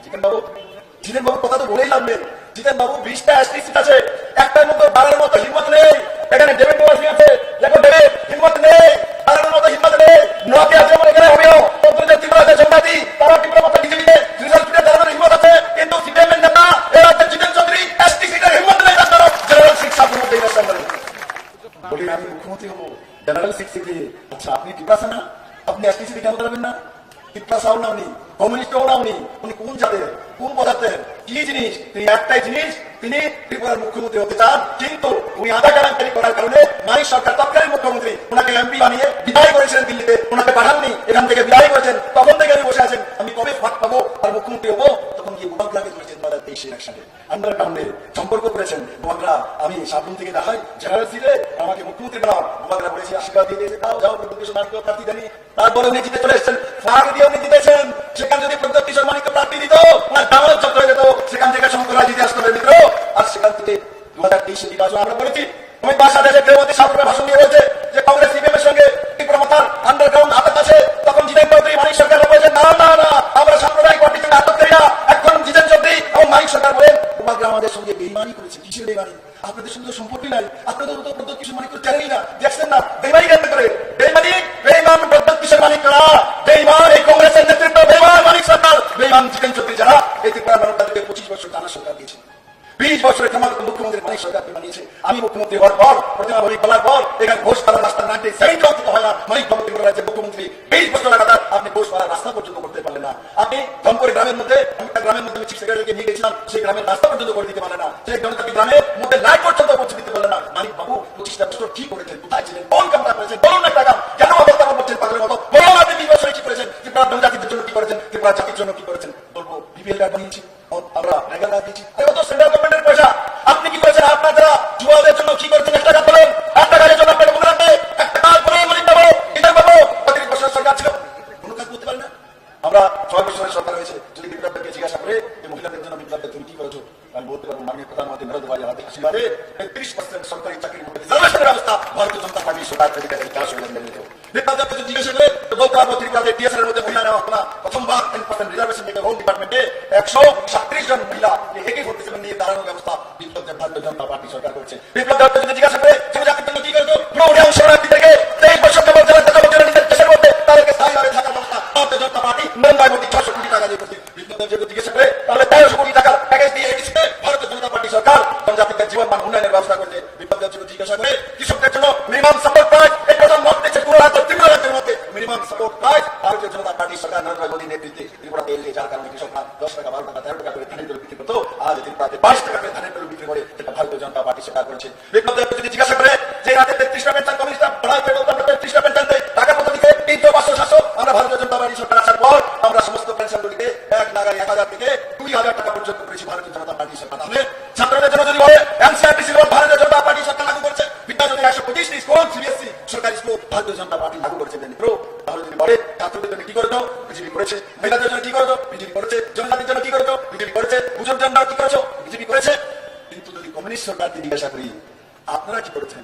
জিতেন বাবুর কথা তো বলেই লাভ নেই। জিতেন বাবু 20টা এসটি সিট আছে, একটার মধ্যে বাড়ার মতো হিম্মত নেই। এখানে ডেভিড ওয়াসি আছে, দেখো ডেভিড হিম্মত নেই, বাড়ার মতো হিম্মত নেই। নকে আছে আমার এখানে হবেও ত্রিপুরা আছে জঙ্গাদি, তারা ত্রিপুরা মাথা বিজেপিতে রিজাল্ট ফিরে দাঁড়ানোর হিম্মত আছে, কিন্তু সিপিএম এর নেতা এরা হচ্ছে জিতেন চৌধুরী, এসটি সিটের হিম্মত নেই। জেনারেল সিট সাপোর্ট মধ্যে বলি আমি মুখ্যমন্ত্রী হবো জেনারেল সিট সিটে। আচ্ছা আপনি ত্রিপুরা না, আপনি এসটি সিটে কেন দাঁড়াবেন না? ত্রিপুরা না উনি, কমিউনিস্টও না উনি, উনি কোন জাতের, কোন পদার্থের, কি জিনিস? তিনি একটাই জিনিস, তিনি ত্রিপুরার মুখ্যমন্ত্রী হতে চান, কিন্তু উনি আধা কেলেঙ্কারি করার কারণে মানিক সরকার তৎকালীন মুখ্যমন্ত্রী ওনাকে এমপি বানিয়ে বিদায় করেছিলেন দিল্লিতে, ওনাকে পাঠাননি, এখান থেকে বিদায় করেছেন। তখন থেকে আমি বসে আছেন আমি কবে ফাঁক পাবো আর মুখ্যমন্ত্রী হবো। তখন গিয়ে বুবাগ্রাকে করেছেন 2023 ইলেকশনে আন্ডারগ্রাউন্ডে সম্পর্ক করেছেন। বুবাগ্রা আমি সাবরুম থেকে দেখাই জেনারেল সিটে আমাকে মুখ্যমন্ত্রী বানাও। বুবাগ্রা বলেছি আশীর্বাদ দিয়ে দিয়েছে, তাও যাও প্রদ্যোৎ কিশোর মানিককে প্রার্থী দেনি। তারপরে উনি জিতে চলে এসেছেন, ফাঁক দিয়ে উনি জিতেছেন। সেখানে যদি প্রদ্যোৎ কিশোর মানিককে প্রার্থী দিত ওনার দামানত জব্দ হয়ে যেত, সেখান থেকে শঙ্কররায় জিতে আসতে হবে মিত্র। আর সেখান থেকে 2023 নির্বাচন আমরা বলেছি। অমিত শাহ দেশের গৃহমন্ত্রী সাবরুমে ভাষণ দিয়ে বলছে যে কংগ্রেস সিপিএম এর সঙ্গে ত্রিপুরা মাথার আন্ডারগ্রাউন্ড আতঙ্ক আছে। তখন জিতেন চৌধুরী মানিক সরকার বলেছেন না না না, আমরা সাম্প্রদায়িক পার্টির সঙ্গে আতঙ্ক করি না। এখন জিতেন চৌধুরী এবং মানিক সরকার বলেন কুমাগ্রা আমাদের সঙ্গে বেইমানি করেছে। কিসের বেইমানি? আপনাদের সঙ্গে সম্পর্কই নাই, আপনাদের তো প্রদ্যোৎ কিশোর মানিক জানেনই না, দেখছেন না বেইমানি কেন করে? বেইমানি বেইমান প্রদ্যোৎ কিশোর মানিক করা, বেইমান এই কংগ্রেসের নেতৃত্ব, বেইমান মানিক সরকার, বেইমান জিতেন চৌধুরী, যারা এই ত্রিপুরা মানুষ তাদেরকে 25 বছর টানা সরকার দিয়েছে। 20 বছরের ক্রমাগত মুখ্যমন্ত্রী মানিক সরকারকে বানিয়েছে। আমি মুখ্যমন্ত্রী হওয়ার পর প্রতিমা ভৌমিক বলার পর এখানে ঘোষপাড়া রাস্তা 97 অন্তত হয় না। মানিক বাবু ত্রিপুরা রাজ্যের মুখ্যমন্ত্রী 20 বছর লাগাতার আপনি ঘোষপাড়া রাস্তা পর্যন্ত করতে পারলেন না। আপনি ধমপুর গ্রামের মধ্যে, একটা গ্রামের মধ্যে চিফ সেক্রেটারিকে নিয়ে গেছিলাম, সেই গ্রামের রাস্তা পর্যন্ত করে দিতে পারলেন না। সেই গ্রামের মধ্যে লাইট পর্যন্ত পৌঁছে দিতে পারলেন না। মানিক বাবু 25টা বছর কি করেছেন? কোথায় ছিলেন? কোন কামটা করেছেন? বলুন না একটা কাম, কেন অবস্থা করছেন পাগলের মতো? বলুন আপনি 20 বছরে কি করেছেন? ত্রিপুরা জনজাতিদের জন্য কি করেছেন? ত্রিপুরা জাতির জন্য কি করেছেন? বলবো বিপিএল কার্ড বানিয়েছি, আমরা রেগাল কার্ড দিয়েছি, তো সেন্ট্রাল গভর্নমেন্টের পয়সা। আপনি কি করেছেন? আপনার যারা যুবাদের জন্য কি করেছেন? একটা কাজ বলেন, একটা কাজের জন্য আপনাকে মনে রাখবে, একটা কাজ বলে মানিক বাবু, বিজয় বাবু 35 বছরের সরকার ছিল, কোনো কাজ করতে পারেন না। আমরা 6 বছরের সরকার হয়েছে, যদি বিপ্লবকে জিজ্ঞাসা করে যে মহিলাদের জন্য বিপ্লবকে তুমি কি করেছো, আমি বলতে পারবো মাননীয় প্রধানমন্ত্রী নরেন্দ্র ভাই আমাদের আশীর্বাদে 33% সরকারি চাকরির মধ্যে রিজার্ভেশনের ব্যবস্থা ভারতীয় জনতা পার্টি সরকার থেকে বিপ্লবকে যদি জিজ্ঞাসা করে তো বলতে পারবো ত্রিপুরাতে টিএসআর এর মধ্যে মহিলা নেওয়া হতো না। প্রথমবার 10% রিজার্ভেশন থেকে হোম ডিপার্টমেন্টে 136 জন মহিলা হেগে ভর্তি নিয়ে দাঁড়ানোর ব্যবস্থা বিপ্লবকে ভারতীয় জনতা পার্টি সরকার করেছে। বিপ্লবকে যদি জিজ্ঞাসা করে জনজাতির জন্য কি করেছো, অংশ থেকে 23 বছর কেবল যারা নিজের দেশের মধ্যে তাদেরকে স্থায়ীভাবে থাকার ব্যবস্থা ভারতীয় জনতা পার্টি মুম্বাই মধ্যে 600 কোটি টাকা দিয়ে করছে। বিপ্লবকে যদি জিজ্ঞাসা করে তাহলে 1300 কোটি টাকার প্যাকেজ দিয়ে এসেছে ভারতীয় জনতা পার্টি সরকার জনজাতিদের জীবনমান উন্নয়নের ব্যবস্থা করছে। বিপ্লবকে যদি জিজ্ঞাসা করে কৃষকদের জন্য মিনিমাম সাপোর্ট প্রাইস এই প্রথম মত দিচ্ছে পুরো রাজ্য ত্রিপুরা রাজ্যের মধ্যে মিনিমাম সাপোর্ট প্রাইস ভারতীয় জনতা পার্টি সরকার নরেন্দ্র মোদীর নেতৃত্বে ত্রিপুরাতে এলে, যার কারণে কৃষকরা 10 টাকা 12 টাকা 13 টাকা করে ধানের দল বিক্রি করতো, আজ ত্রিপুরাতে 22 টাকা করে ধানের দল বিক্রি করে, এটা ভারতীয় জনতা পার্টি সরকার করেছে। বিপ্লবকে যদি জিজ্ঞাসা করে যে রাতে 33 টাকা পেনশন কমিউনিস্টরা বাড়ায় পেট্রোল দাম 33 টাকা পেনশন দেয়, টাকা কত দিকে 300 500 700, আমরা ভারতীয় জনতা পার্টি সরকার আসার পর আমরা সমস্ত পেনশনগুলিকে 1 নাগারে 1000 থেকে 2000 টাকা পর্যন্ত করেছি ভারতীয় জনতা পার্টি সরকার। তাহলে ছাত্রদের জন্য যদি বলে এনসিআরটি সিলেবাস ভারতীয় জনতা পার্টি সরকার লাগু করেছে, বিদ্যালয়ে 125টি স্কুল সিবিএসসি সরকারি স্কুল ভারতীয় জনতা পার্টি লাগু করেছে। তাহলে যদি বলে ছাত্রদের জন্য কি করেছো, বিজেপি করেছে, মহিলাদের জন্য কি করেছো, বিজেপি করেছে, জনজাতির জন্য কি করেছো, বিজেপি করেছে, বুঝুর জন্য কি করেছো, বিজেপি করেছে। কিন্তু যদি কমিউনিস্ট সরকারকে জিজ্ঞাসা করি আপনারা কি করেছেন,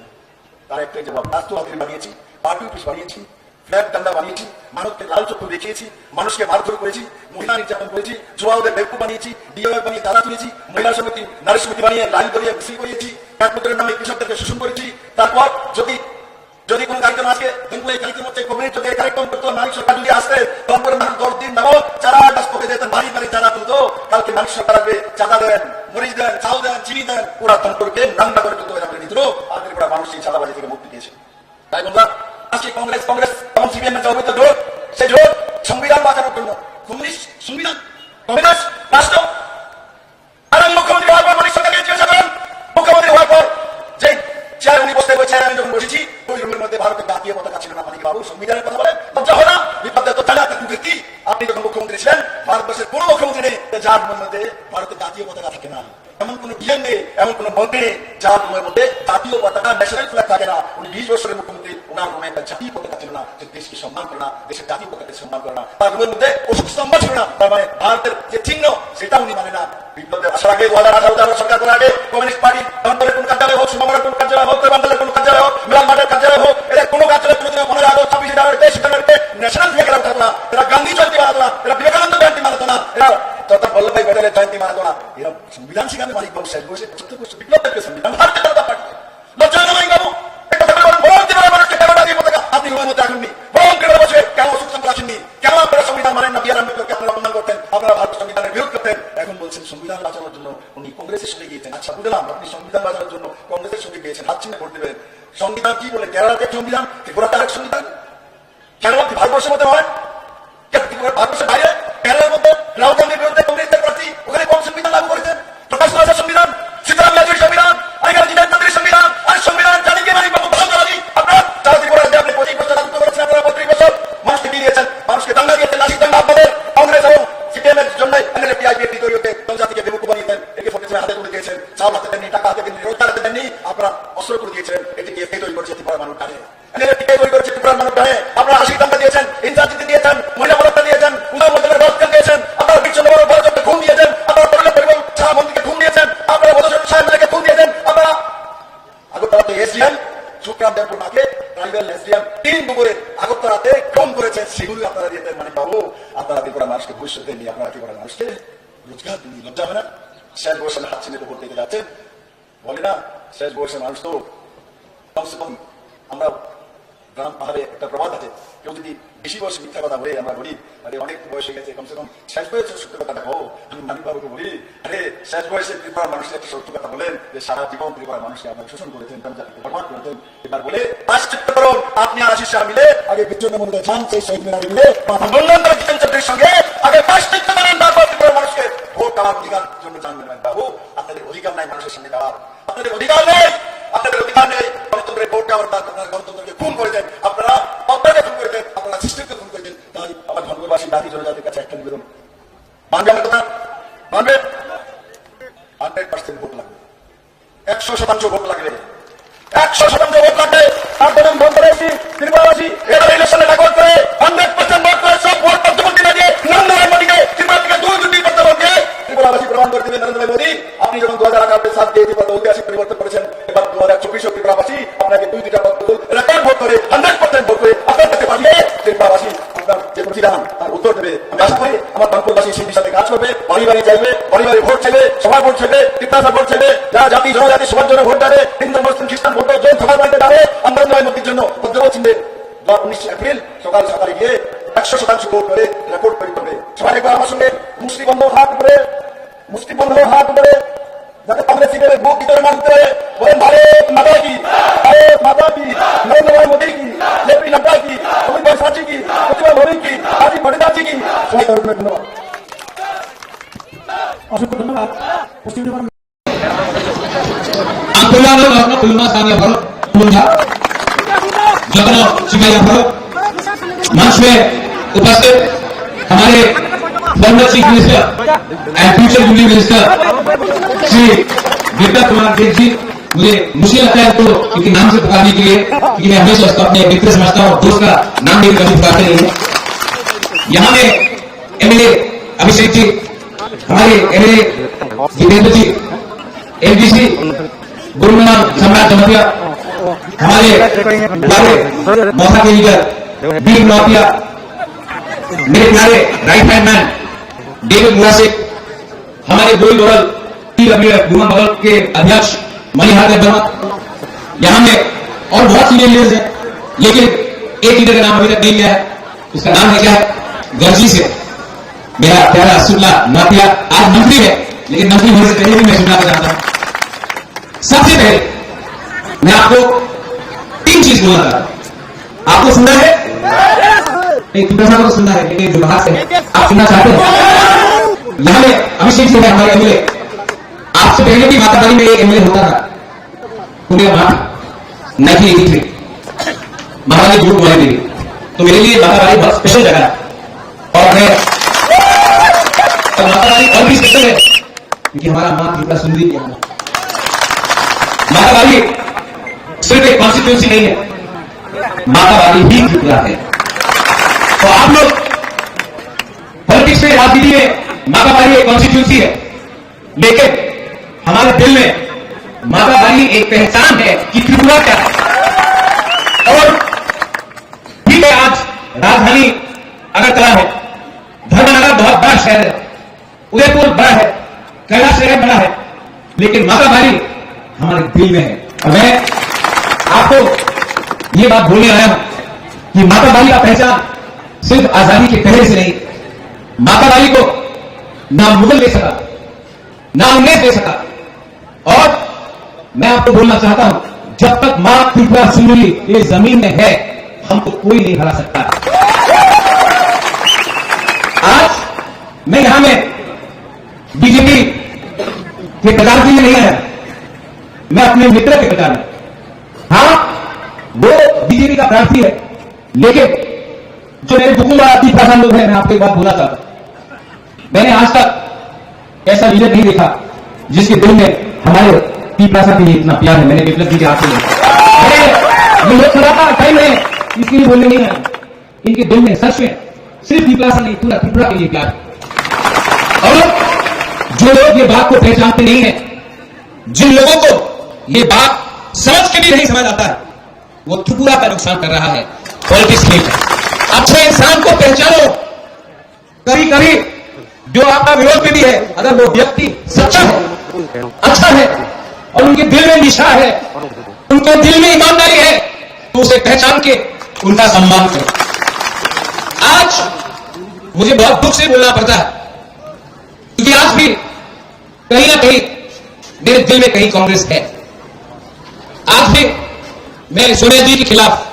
তার একটাই জবাব, রাষ্ট্রবাদী বানিয়েছি, পার্টি অফিস বানিয়েছি, ফ্ল্যাগ ডান্ডা বানিয়েছি, মানুষকে লাল চক্ষু দেখিয়েছি, মানুষকে মারধর করেছি, মহিলা নির্যাতন করেছি, যুবাদের বেকুব বানিয়েছি, ডিওএফ বানিয়ে তারা তুলেছি, মহিলা সমিতি নারী সমিতি বানিয়ে লাইন ধরিয়ে মিছিল করিয়েছি, একমাত্রের নামে কৃষকদেরকে শোষণ করেছি। তারপর যদি যদি কোনো কার্যক্রম আজকে এই কার্যক্রম হচ্ছে কমিউনিটি যদি কার্যক্রম করতো মালিক সরকার যদি আসতে তখন করে মানুষ 10 দিন নামো চারা গাছ পকে যেতেন বাড়ি বাড়ি চারা তুলতো কালকে মালিক সরকার আসবে চাঁদা দেন মরিচ দেন চাল দেন চিনি দেন পুরা তন্ত্রকে নাঙ্গা করে তুলতে হবে নিত্র আর পুরা মানুষ এই চাঁদাবাজি থেকে মুক্তি দিয়েছে। তাই বললাম আজকে কংগ্রেস এবং সিপিএম এর অবৈধ জোট সেই জোট সংবিধান বাঁচানোর জন্য কমিউনিস্ট সংবিধান কমিউনিস্ট রাষ্ট্র আর আমি মুখ্যমন্ত্রী হওয়ার পর মালিক সরকারকে জিজ্ঞাসা করেন মুখ্যমন্ত্রী হওয়ার পর যে চেয়ারে উনি বসতে ওই চেয়ারে আমি যখন বসেছি ওই রুমের মধ্যে ভারতের জাতীয় পতাকা ছিল না মানিক বাবু সংবিধানের কথা বলেন লজ্জা হয় না বিপদে তো জানা কীর্তি আপনি যখন মুখ্যমন্ত্রী ছিলেন ভারতবর্ষের কোনো মুখ্যমন্ত্রী নেই যার রুমের মধ্যে ভারতের জাতীয় পতাকা থাকে না এমন কোন ডিএম নেই এমন কোন মন্ত্রী নেই যার রুমের মধ্যে জাতীয় পতাকা ন্যাশনাল ফ্ল্যাগ থাকে না উনি 20 বছরের মুখ্যমন্ত্রী ওনার রুমে একটা জাতীয় পতাকা ছিল না যে দেশকে সম্মান করে না দেশের জাতীয় পতাকাকে সম্মান করে না তার রুমের মধ্যে অশোক স্তম্ভ ছিল না তার মানে ভারতের যে চিহ্ন সেটা উনি মানে না বিপ্লবের আসার আগে 2018 সরকার করার আগে কমিউনিস্ট পার্টি ধর্মের কোন কার্যালয় হোক সুমামার কোন কার্যালয় হোক বাংলাদেশের কোন কার্যালয় হোক মিলান মাঠের কার্যালয় হোক এরা কোনো কার্যালয় কোনোদিন 15 আগস্ট 26 জানুয়ারিতে সেখানে ন্যাশনাল ফ্ল্যাগ উঠাতো না এরা গান্ধী জয়ন্তী মানাতো না এরা বিবেকানন্দ জয়ন্তী মানাতো না এরা সর্দার বল্লভভাই প্যাটেলের জয়ন্তী মানাতো না এরা সংবিধান শিখাবে মালিক বাবু শেষ বয়সে 74 বছর বিপ্লবকে সংবিধান ভারতীয় জনতা পার্টি লজ্জা নয় বাবু আপনি রুমের মধ্যে আসেননি বরং কেন বসে কেন অসুখ সংখ্যা আসেননি কেন আপনারা সংবিধান মানেন না বিআর আম্বেদকরকে আপনারা অপমান করতেন আপনারা ভারত সংবিধানের বিরোধ করতেন এখন বলছেন সংবিধান বাঁচানোর জন্য উনি কংগ্রেসের সঙ্গে গিয়েছেন আচ্ছা বুঝলাম আপনি সংবিধান বাঁচানোর জন্য কংগ্রেসের সঙ্গে গিয়েছেন হাত চিহ্নে ভোট দেবেন সংবিধান কি বলে কেরালাতে সংবিধান ত্রিপুরাতে আরেক সংবিধান কেরালা কি ভারতবর্ষের মধ্যে হয় ভারতবর্ষের বাইরে কেরালার মধ্যে রাহুল গান্ধীর বিরুদ্ধে কংগ্রেসের প্রার্থী ওখানে কোন সংবিধান লাগু করেছেন প্রকাশ রাজার সংবিধান সীতারাম ইয়াচুরির সংবিধান আইকার জিতেন চৌধুরীর সংবিধান আর সংবিধান জানি কে মানিক বাবু ভারতবাদী আপনারা সারা ত্রিপুরাতে আপনি 25 বছর রাজত্ব করেছেন আপনারা 32 বছর মানুষকে কি দিয়েছেন মানুষকে দাঙ্গা দিয়েছেন লাঠি দাঙ্গা আপনাদের কংগ্রেস এবং সিপিএম এর জন্য এনএলপি আইপিএফ তৈরিতে জনজাতিকে বিমুখ বানিয়েছেন একে ফোর্টিসে হাতে তুলে দিয়েছেন চাল হাতে দেননি টাকা হাতে দেননি রোজগার হাতে দেননি আপনারা অস্ত্র করে দিয়েছেন এটিকে তৈরি করেছে ত্রিপুরার মানুষ টানে এনএলপি তৈরি করেছে ত্রিপুরার মানুষ টানে আপনারা 80 টাকা দিয়েছেন ইনচার্জিতে দিয়েছেন মহিলা পদকটা দিয়েছেন উদয় মন্ত্রণের রোজগার দিয়েছেন আপনারা বিচ্ছন্নবর বড়জনকে ঘুম দিয়েছেন আপনারা পরিবার পরিবার ছাড়া মন্ত্রীকে ঘুম দিয়েছেন আপনারা মধুসূদন সাহেবকে ঘুম দিয়েছেন আপনারা আগরতলাতে এসডিএম সুক্রাম দেবপুরনাকে ট্রাইবেল এসডিএম 3 দুপুরে আগরতলাতে কম করেছেন সেগুলো আপনারা দিয়েছেন মানে বাবু আপনারা ত্রিপুরা মানুষকে ভবিষ্যৎ দেননি আপনারা ত্রিপুরা মানুষকে রোজগার দিননি লজ্জা হয় না শেষ বয়সে হাত চিহ্নিত ভোট দিতে যাচ্ছেন বলে না শেষ বয়সের মানুষ তো কমসে কম আমরা গ্রাম পাহাড়ে একটা প্রবাদ আছে কেউ যদি বেশি বয়সে মিথ্যা কথা বলে আমরা বলি আরে অনেক বয়স হয়ে গেছে কমসে কম শেষ বয়সের সত্য কথাটা কো আমি মানিক বাবুকে বলি আরে শেষ বয়সে ত্রিপুরার মানুষের একটা সত্য কথা বলেন যে সারা জীবন ত্রিপুরার মানুষকে আপনারা শোষণ করেছেন জনজাতিকে বরবাদ করেছেন এবার বলে প্রায়শ্চিত্ত করুন আপনি আর আশিস শাহ মিলে আগে বিচ্ছন্ন মন্দিরে যান সেই শহীদ মিনারে মিলে মন্ডল কিষণ চৌধুরীর সঙ্গে আগে প্রায়শ্চিত্ত করেন তারপর ত্রিপুরার মানুষকে ভোট দেওয়ার অধিকার জন্য জানবেন বাবু আপনাদের অধিকার নাই মানুষের সামনে দেওয়ার আপনাদের অধিকার নেই গণতন্ত্রের ভোট দেওয়ার আপনারা গণতন্ত্রকে খুন করেছেন আপনারা আপনাকে খুন করেছেন আপনারা সিস্টেমকে খুন করেছেন তাই আমার ধনগরবাসী জাতি জনজাতির কাছে একটা নিবেদন মানবে আমার কথা মানবে 100% ভোট লাগবে 100% ভোট লাগবে 100% ভোট লাগবে আন্দোলন বন্ধ করেছি ত্রিপুরাবাসী এবার ইলেকশনে ডাকল করে 100% ভোট করে সব ভোট পদ্ধতি না দিয়ে নরেন্দ্র মোদীকে ত্রিপুরা থেকে 2 করতে বলতে ত্রিপুরাবাসী প্রমাণ করে দেবেন নরেন্দ্র মোদী আপনি যখন 2018 সাল দিয়ে ত্রিপুরা ঐতিহাসিক পরিবর্তন করেছেন এবার 2024 ত্রিপুরাবাসী আপনাকে 2টা পদ্ধতি রেকর্ড ভোট করে 100% ভোট করে আপনার কাছে পাঠিয়ে ত্রিপুরাবাসী আপনার যে প্রতিদান তার উত্তর দেবে আমি আশা করি আমার বাংলাদেশী সেই বিষয়ে কাজ করবে পরিবারে চাইবে পরিবারে ভোট চাইবে সবাই ভোট চাইবে ত্রিপুরা ভোট চাইবে যারা জাতি জনজাতি সবার জন্য ভোট দেবে হিন্দু মুসলিম খ্রিস্টান ভোট জৈন সবার বাড়িতে যাবে আমরা নয় মুক্তির জন্য ভদ্র চিনবে 19 এপ্রিল সকাল সকালে গিয়ে 100% ভোট করে রেকর্ড তৈরি করবে সবাই একবার আমার সঙ্গে মুষ্টিবন্ধ হাত করে যাতে কংগ্রেস সিপিএম বুক ভিতরে মানতে বলেন ভারত মাতা কি নরেন্দ্র মোদী কি জেপি নাড্ডা কি অমিত ভাই সাথী কি প্রতিভা ভৌমিক কি রাজীব ভট্টাচার্য কি সবাই ধন্যবাদ অসংখ্য ধন্যবাদ পশ্চিম ত্রিপুরা मंच में उपस्थित हमारे former chief minister and future union minister Shri Vikram Kumar Deb ji मुझे मुश्किल लगता है तो क्योंकि नाम से पुकारने के लिए क्योंकि मैं हमेशा उसको अपने मित्र समझता हूँ दोस्त का नाम भी कभी पुकारते नहीं है यहाँ में एमएलए अभिषेक जी हमारे एमएलए जितेंद्र जी एमडीसी गुरुनाम सम्राट जमतिया हमारे मौसा के लीडर बीर नौतिया मेरे प्यारे राइट हैंड मैन डेविड मुरासिक हमारे गोई बोरल TWF गुमा बगल के अध्यक्ष मणिहार देव वर्मा यहाँ में और बहुत सीनियर लीडर्स हैं लेकिन एक लीडर का नाम अभी तक नहीं लिया है, उसका नाम है क्या? गर्जी से मेरा प्यारा असुल्ला नातिया आज मंत्री है, लेकिन मंत्री होने से पहले भी मैं सुनना चाहता हूं। सबसे पहले मैं आपको 3 चीज बोलना चाहता हूं। आपको सुनना है? नहीं, त्रिपुरा को सुनना है, लेकिन जो बाहर से आप सुनना चाहते हैं। यहां में अभिषेक सिंह है हमारे एमएलए, आपसे पहले भी माताबारी में एक एमएलए होता था, उन्हें माता नहीं थी महारानी गुरु कुमारी देवी। तो मेरे लिए माताबारी बहुत स्पेशल जगह है, और मैं माताबारी और भी स्पेशल है क्योंकि हमारा मां त्रिपुरा सुंदरी है। माताबारी सिर्फ एक कॉन्स्टिट्यूंसी नहीं है, माताबारी ही त्रिपुरा है। तो आप लोग पॉलिटिक्स में, राजनीति में माताबारी एक कॉन्स्टिट्यूंसी है, लेकिन हमारे दिल में माताबारी एक पहचान है कि त्रिपुरा क्या है। और ठीक है, आज राजधानी अगरतला है, धर्मनगर बहुत बड़ा शहर है, उदयपुर बड़ा है, कैलाश शहर बड़ा है, लेकिन माताबारी हमारे दिल में है। और मैं आपको ये बात बोलने आया हूं कि माताबारी का पहचान सिर्फ आजादी के पहले से नहीं, माताबारी को ना मुगल ले सका, ना अंग्रेज दे सका। और मैं आपको बोलना चाहता हूं, जब तक मां त्रिपुरा सुंदरी ये जमीन में है, हमको कोई नहीं हरा सकता। आज मैं यहां में बीजेपी के प्रचार के लिए नहीं आया, मैं अपने मित्र के प्रचार में। हां, वो बीजेपी का प्रार्थी है, लेकिन जो मेरे बुकुलवाड़ा त्रिपुरा लोग हैं, मैं आपको एक बात बोलना चाहता हूं, मैंने आज तक ऐसा लीडर नहीं देखा जिसके दिल में हमारे त्रिपुरा के लिए इतना प्यार है। मैंने विप्लव जी के आपसे ये लोकसभा का टाइम है, इसके लिए बोलने नहीं आया, इनके दिल में सच में सिर्फ त्रिपुरा नहीं, पूरा त्रिपुरा के लिए प्यार है। और जो लोग ये बात को पहचानते नहीं है, जिन लोगों को ये बात समझ के भी नहीं समझ आता है, वो त्रिपुरा का नुकसान कर रहा है पॉलिटिक्स में। अच्छे इंसान को पहचानो। कभी कभी जो आपका विरोध में भी है, अगर वो व्यक्ति सच्चा है, अच्छा है, और उनके दिल में निशा है, उनके दिल में ईमानदारी है, तो उसे पहचान के उनका सम्मान करो। आज मुझे बहुत दुख से बोलना पड़ता है, क्योंकि आज भी कहीं ना कहीं मेरे दिल में कहीं कांग्रेस है। आज भी मैं सोनिया जी के खिलाफ,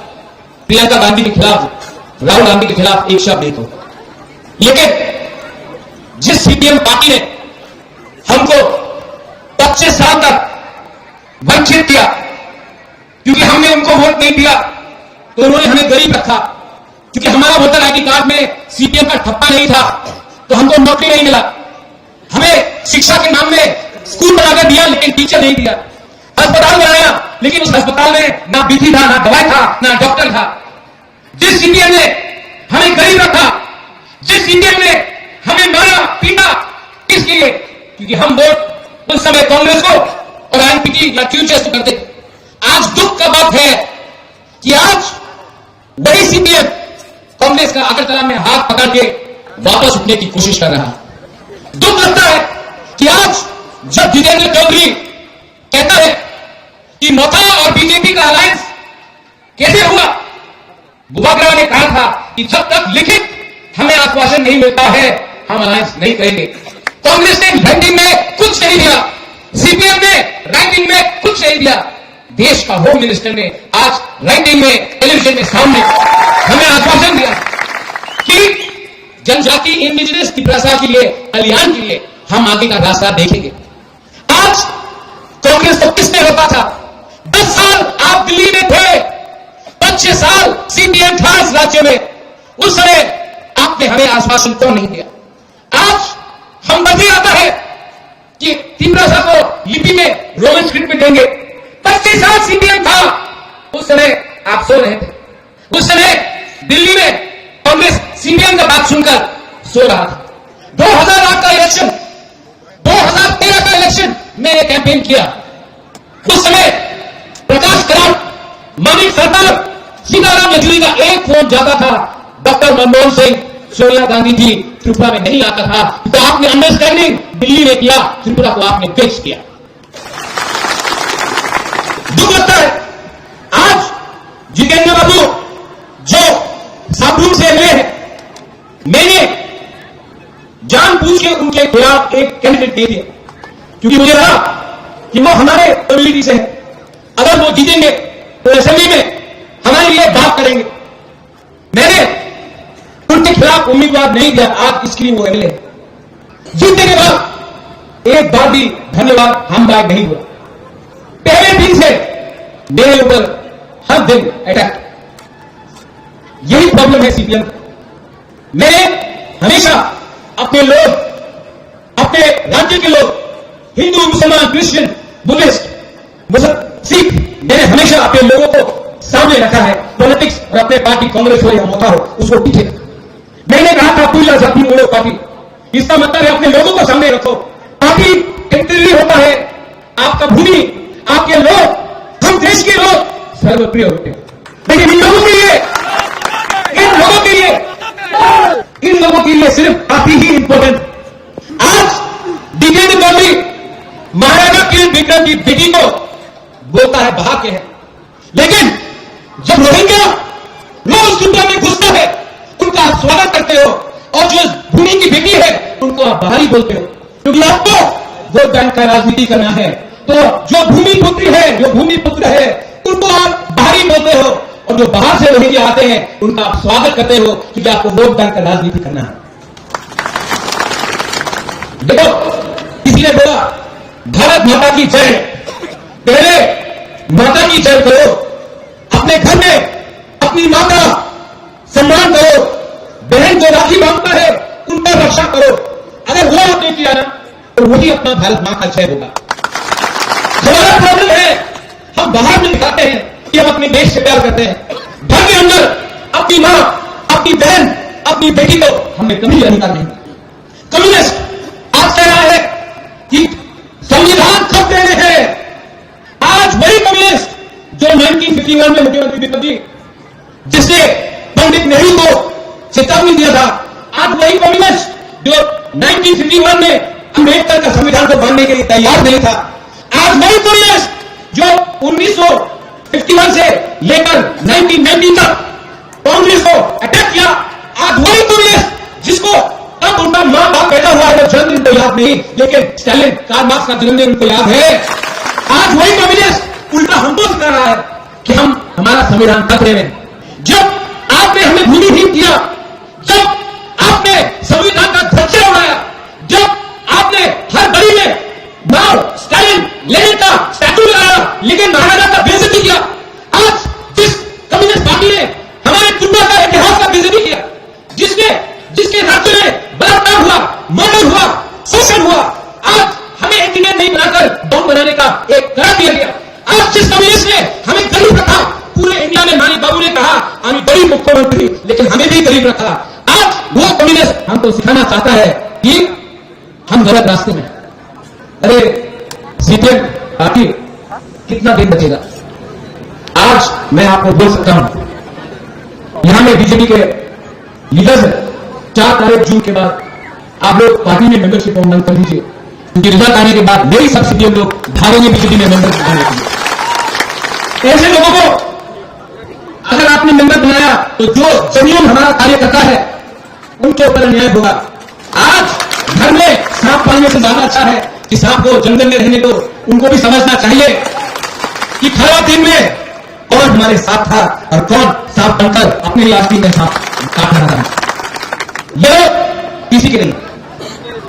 प्रियंका गांधी के खिलाफ, राहुल गांधी के खिलाफ एक शब्द नहीं कहूं, लेकिन जिस सीपीएम पार्टी ने हमको 25 साल तक वंचित किया, क्योंकि हमने उनको वोट नहीं दिया, तो उन्होंने हमें गरीब रखा। क्योंकि हमारा वोटर आईडी कार्ड में सीपीएम का ठप्पा नहीं था, तो हमको नौकरी नहीं मिला। हमें शिक्षा के नाम में स्कूल बनाकर दिया, लेकिन टीचर नहीं दिया। अस्पताल बनाया, लेकिन उस अस्पताल में ना बिजली था, ना दवाई था, ना डॉक्टर था। जिस सीपीएम ने हमें गरीब रखा, जिस सीपीएम ने हमें मारा पीटा, किसके लिए? क्योंकि हम वोट उस समय कांग्रेस को और आईएनपीटी या फ्यूचर्स को करते थे। आज दुख का बात है कि आज वही सीपीएम कांग्रेस का अगरतला में हाथ पकड़ के वापस उठने की कोशिश कर रहा है। दुख लगता है कि आज जब जितेंद्र चौधरी कहता है कि मथा और बीजेपी का अलायंस कैसे हुआ, बुबाग्रा ने कहा था कि जब तक लिखित हमें आश्वासन नहीं मिलता है, हम अलायंस नहीं करेंगे। कांग्रेस ने रैंकिंग में कुछ नहीं दिया, सीपीएम ने रैंकिंग में कुछ नहीं दिया। देश का होम मिनिस्टर ने आज रैंकिंग में, टेलीविजन के सामने हमें आश्वासन दिया कि जनजाति इंडिजिनस त्रिपुरा के लिए, कल्याण के लिए हम आगे का रास्ता देखेंगे। आज कांग्रेस तो किसने रोका था? 10 साल आप दिल्ली में थे, 25 साल सीपीएम था इस राज्य में, उस समय आपने हमें आश्वासन क्यों नहीं दिया? आज हम बदली आता है कि त्रिपुरा को लिपि में रोमन स्क्रिप्ट में देंगे। 25 साल सीपीएम था, उस समय आप सो रहे थे। उस समय दिल्ली में कांग्रेस सीपीएम का बात सुनकर सो रहा था। 2008 का इलेक्शन, 2013 का इलेक्शन मैंने कैंपेन किया। उस समय प्रकाश कराट, मणि सरदार, सीताराम येचुरी का एक फोन जाता था, डॉक्टर मनमोहन सिंह, सोनिया गांधी जी त्रिपुरा में नहीं आता था। तो आपने अंडरस्टैंडिंग दिल्ली में किया, त्रिपुरा को आपने बेच दिया। दुख लगता है आज जितेंद्र बाबू जो साबुन से मिले हैं, मैंने जानबूझ के उनके खिलाफ एक कैंडिडेट दे दिया, क्योंकि मुझे लगा कि वो हमारे कम्युनिटी से है। अगर वो जीतेंगे तो असेंबली में हमारे लिए बात करेंगे। मैंने उनके खिलाफ उम्मीदवार नहीं दिया, आज इसके लिए वो एमएलए जीतने के बाद एक बार भी धन्यवाद हम बात नहीं हुआ। पहले दिन से मेरे ऊपर हर दिन अटैक, यही प्रॉब्लम है सीपीएम। मैंने हमेशा अपने लोग, अपने राज्य के लोग, हिंदू, मुसलमान, क्रिश्चियन, बुद्धिस्ट, सिख, मैंने हमेशा अपने लोगों को सामने रखा है। पॉलिटिक्स और अपने पार्टी कांग्रेस हो या मोटा हो, उसको पीछे। मैंने कहा था पूजा जाति बोलो पार्टी, इसका मतलब है अपने लोगों को सामने रखो। पार्टी टेम्परेरी होता है, आपका भूमि, आपके लोग, हम देश के लोग सर्वप्रिय होते हैं, लेकिन इन लोगों के लिए सिर्फ पार्टी ही इंपॉर्टेंट। आज डीकेडी गौरी महाराजा किरण विक्रम की बेटी को बोलता है बहा के है, लेकिन जब रोहिंग्या लोग उस दुनिया में घुसता है, उनका आप स्वागत करते हो, और जो भूमि की बेटी है उनको आप बाहरी बोलते हो, क्योंकि आपको वोट बैंक का राजनीति करना है। तो जो भूमि पुत्री है, जो भूमि पुत्र है, उनको आप बाहरी बोलते हो, और जो बाहर से रोहिंग्या आते हैं उनका आप स्वागत करते हो, क्योंकि आपको वोट बैंक का राजनीति करना है। देखो, किसी ने बोला भारत माता की जय, पहले माता की जय करो, अपने घर में अपनी माँ का सम्मान करो, बहन जो राखी बांधता है उनका रक्षा करो। अगर वो आपने किया ना तो वही अपना भारत माँ का जय होगा। हमारा प्रॉब्लम है, हम बाहर में दिखाते हैं कि हम अपने देश से प्यार करते हैं, घर के अंदर अपनी माँ, अपनी बहन, अपनी बेटी को हमने कभी अधिकार नहीं। कम्युनिस्ट आज कह रहा है कि संविधान खत देने हैं। आज वही कम्युनिस्ट जो 1951 में मुख्यमंत्री विपद जी, जिसने पंडित नेहरू को चेतावनी दिया था, आज वही कम्युनिस्ट जो 1951 में अम्बेडकर का संविधान को मानने के लिए तैयार नहीं था, आज वही कम्युनिस्ट जो 1951 से लेकर 1990 तक कांग्रेस को अटैक किया, आज वही कम्युनिस्ट जिसको अब उनका मां बाप पैदा हुआ है, जन्मदिन तो याद नहीं, लेकिन स्टालिन, कार्ल मार्क्स का जन्मदिन उनको याद है। आज वही कम्युनिस्ट उल्टा हमको सिखा रहा है कि हम हमारा संविधान खतरे में। जब आपने हमें भूमिहीन किया, जब आपने संविधान का ध्वजा उड़ाया, जब आपने हर गली में माओ, स्टालिन, लेनिन का स्टैचू लगाया, लेकिन महाराजा का बेइज्जती किया, आज जिस कम्युनिस्ट पार्टी ने हमारे दुनिया का इतिहास का बेइज्जती किया, जिसके राज्य में बलात्कार हुआ, मर्डर हुआ, शोषण हुआ, आज हमें इंजीनियर नहीं बनाकर बम बनाने का एक करार दिया गया। आज जिस कम्युनिस्ट ने हमें गरीब रखा, पूरे इंडिया में मानी बाबू ने कहा हम गरीब मुख्यमंत्री, लेकिन हमें भी गरीब रखा। आज वो कम्युनिस्ट हमको सिखाना चाहता है कि हम गलत रास्ते में। अरे सीपीएम पार्टी कितना दिन बचेगा? आज मैं आपको बोल सकता हूं, यहां में बीजेपी के लीडर्स है, 4 तारीख जून के बाद आप लोग पार्टी में मेंबरशिप ऑनलाइन कर दीजिए, क्योंकि रिजल्ट आने के बाद मेरी सब सीपीएम लोग भागेंगे बीजेपी में मेंबरशिप बनाने के लिए। ऐसे लोगों को अगर आपने मेंबर बनाया तो जो जमीन हमारा कार्य करता है उनके ऊपर अन्याय होगा। आज घर में सांप पालने से ज्यादा अच्छा है कि सांप को जंगल में रहने दो। उनको भी समझना चाहिए कि खराब दिन में कौन हमारे साथ था और कौन सांप बनकर अपने ही आस्तीन में सांप काट रहा था। ये किसी के नहीं,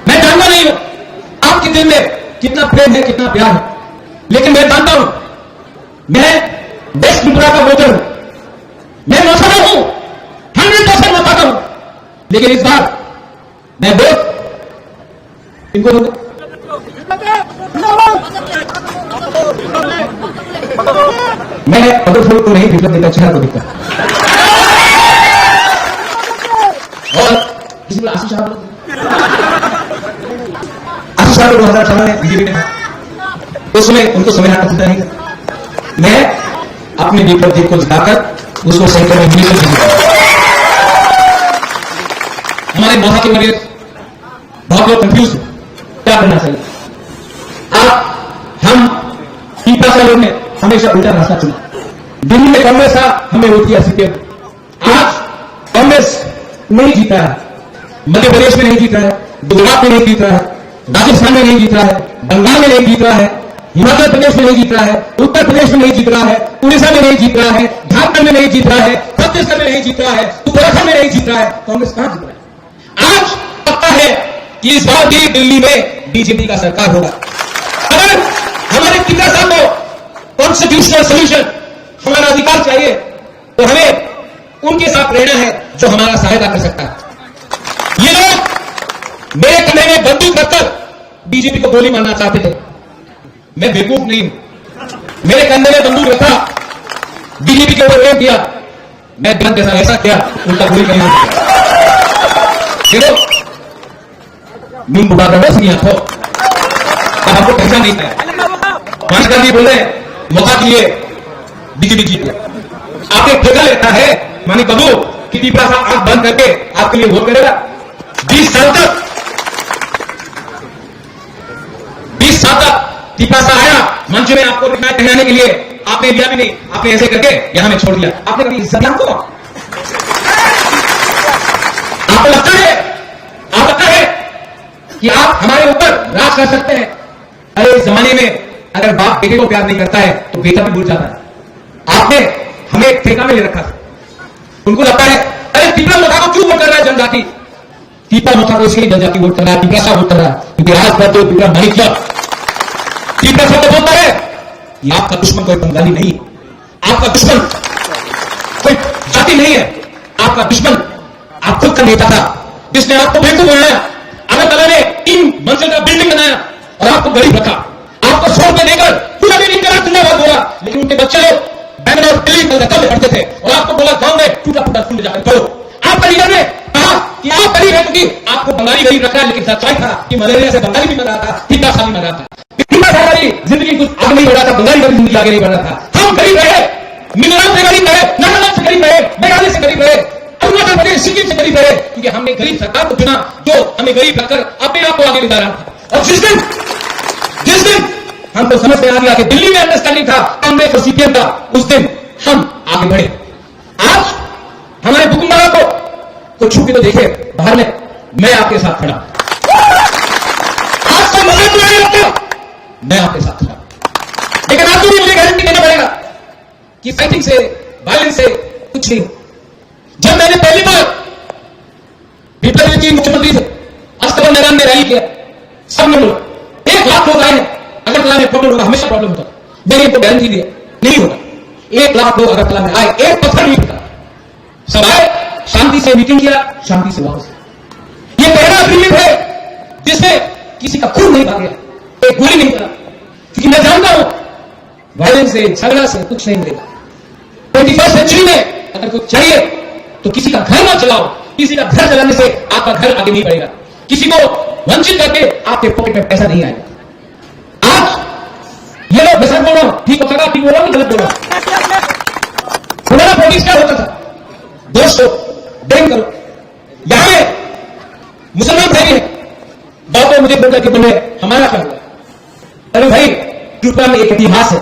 मैं जानता नहीं हूं आपके दिल में कितना प्रेम है, कितना प्यार है, लेकिन मैं जानता हूं मैं देश त्रिपुरा का वोटर हूं, मैं मौसम हूं, 100% मौका हूं, लेकिन इस बार मैं वोट इनको दूंगा। मैं अगर फोन को नहीं विप्लव देता, चेहरा को दिखता। और किसी को आशीष साहब 2018 में बीजेपी में उस समय उनको संविधान का नहीं था। मैं अपने विप्लव जी को जिताकर उसको सेंटर में हमारे मौका के मरीज बहुत लोग कंफ्यूज है, क्या करना चाहिए। आप हम 3 लोगों ने हमेशा उल्टा रास्ता चुना। दिल्ली में कांग्रेस था, हमने वोट किया सीपीएम। आज कांग्रेस नहीं जीता है, मध्य प्रदेश में नहीं जीता है, गुजरात में नहीं जीत रहा है, राजस्थान में नहीं जीत रहा है, बंगाल में नहीं जीत रहा है, हिमाचल प्रदेश में नहीं जीत रहा है, उत्तर प्रदेश में नहीं जीत रहा है, उड़ीसा में नहीं जीत रहा है, झारखंड में नहीं जीत रहा है, छत्तीसगढ़ में नहीं जीत रहा है, उत्तराखंड में नहीं जीत रहा है। कांग्रेस कहां जीत रहा है? आज पता है कि इस बार भी दिल्ली में बीजेपी का सरकार होगा। अगर हमारे कितना साहब को कॉन्स्टिट्यूशनल सोल्यूशन, हमारा अधिकार चाहिए, तो हमें उनके साथ रहना है जो हमारा सहायता कर सकता है। ये लोग मेरे कंधे में बंदूक रखकर बीजेपी को गोली मारना चाहते थे। मैं बेवकूफ नहीं हूं। मेरे कंधे में बंदूक रखा, बीजेपी के ऊपर रेप किया, मैं गलत जैसा ऐसा किया, उनका गोली नहीं होता। देखो नीम बुढ़ा कर बस नहीं आखो, आपको पहचान नहीं पाया। पांच गांधी बोल रहे मौका दिए, बीजेपी जीत गया। आपके ठेका लेता है मानी बाबू कि दीपरा सा आंख बंद करके आपके लिए वोट करेगा। 20 साल तक दीपरा सा आया मंच में आपको कहने के लिए, आपने लिया भी नहीं, आपने ऐसे करके यहां में छोड़ दिया। आपने कभी इज्जत आपको लगता है कि आप हमारे ऊपर राज कर सकते हैं? अरे इस जमाने में अगर बाप बेटे को प्यार नहीं करता है तो बेटा भी भूल जाता है। आपने हमें ठेका में ले रखा था। उनको लगता है अरे तीपरा मोथा को क्यों वोट कर रहा है जनजाति? तीपरा मोथा को इसलिए जनजाति वोट कर रहा है, तीपरा सा वोट कर रहा है क्योंकि आज पर तो तीपरा नहीं किया। तीपरा सा तो बोलता है कि आपका दुश्मन कोई बंगाली नहीं, आपका दुश्मन कोई जाति नहीं है, आपका दुश्मन आप खुद का नेता था जिसने आपको बेवकूफ बनाया। अगर तला ने 3 मंजिल का बिल्डिंग बनाया और आपको गरीब रखा, आपको 100 रुपए देकर पूरा भी नहीं करा, तुमने बहुत बोला, लेकिन उनके बच्चे लोग बैंगलोर दिल्ली कलकत्ता में पढ़ते थे और आपको बोला गांव में टूटा फूटा स्कूल जाकर पढ़ो। आपका लीडर ने कहा कि आप गरीब है क्योंकि आपको बंगाली गरीब रखा है, लेकिन सच्चाई था कि मलेरिया से बंगाली भी मर रहा था, टीका सा भी मर रहा था। हमारी जिंदगी कुछ आगे नहीं बढ़ा था, बंगाली का जिंदगी आगे नहीं बढ़ा था। हम गरीब रहे, मिजोरम से गरीब रहे, नागालैंड से गरीब रहे, मेघालय से गरीब रहे, अरुणाचल प्रदेश सिक्किम से गरीब रहे, क्योंकि हमने गरीब सरकार को चुना जो हमें गरीब रखकर अपने आप को आगे ले जा रहा था। और जिस दिन हमको समझ में आ गया कि दिल्ली में अंडरस्टैंडिंग था कांग्रेस और सीपीएम का, उस दिन हम आगे बढ़े। आज हमारे बुकुमवाला को छू के तो देखे बाहर में, मैं आपके साथ खड़ा। आज तो मदद नहीं लगता, मैं आपके साथ खड़ा। लेकिन आपको भी मुझे गारंटी देना पड़ेगा कि फाइटिंग से, वायलेंस से कुछ नहीं। जब मैंने पहली बार विप्लव जी मुख्यमंत्री थे, अस्तबल मैदान में रैली किया, सब ने बोला 1 लाख लोग आए हैं, अगरतला में प्रॉब्लम होगा, हमेशा प्रॉब्लम होता। मैंने इनको गारंटी दिया नहीं होगा। 1 लाख लोग अगरतला में आए, एक पत्थर नहीं फटा, सब आए, शांति से मीटिंग किया, शांति से वापस। ये पहला अग्रीमेंट है जिसमें किसी का खून नहीं भागा, एक गोली नहीं करा, क्योंकि मैं जानता हूं वायलेंस से, झगड़ा से कुछ नहीं मिलेगा। 21st सेंचुरी में अगर कुछ चाहिए तो किसी का घर ना चलाओ, किसी का घर चलाने से आपका घर आगे नहीं बढ़ेगा, किसी को वंचित करके आपके पॉकेट में पैसा नहीं आएगा। आज ये लोग बेसर बोल रहा हूं, ठीक हो सका, ठीक बोला नहीं, गलत बोला। पुराना पॉलिटिक्स क्या होता था? दोस्तों बैंक करो, यहां में मुसलमान भाई है, बाबा मुझे बोल करके बोले हमारा क्या हुआ? अरे भाई त्रिपुरा में एक इतिहास है।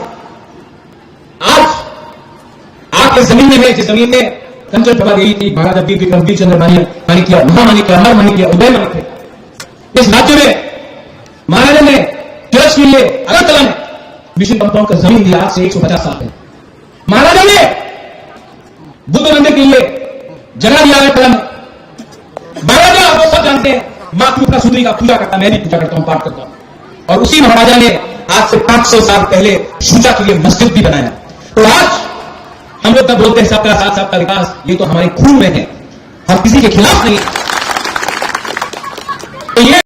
आज आपके जमीन में, जिस जमीन में कंचन प्रभा गई थी, महाराजा वीर विक्रम चंद्र माणिक्य, महामाणिक्य, अमर माणिक्य, उदय माणिक्य, इस राज्य में महाराजा ने चर्च के लिए अगरतला में मिशन कंपाउंड का जमीन दिया आज से 150 साल पहले। महाराजा ने बुद्ध मंदिर के लिए जगह दिया अगरतला में। महाराजा आप सब जानते हैं मां त्रिपुरा सुंदरी का पूजा करता, मैं भी पूजा करता हूं, पाठ करता हूं। और उसी महाराजा ने आज से 500 साल पहले पूजा के लिए मस्जिद भी बनाया। तो आज हम लोग तब बोलते हैं सबका साथ सबका विकास, ये तो हमारे खून में है, हम किसी के खिलाफ नहीं। तो ये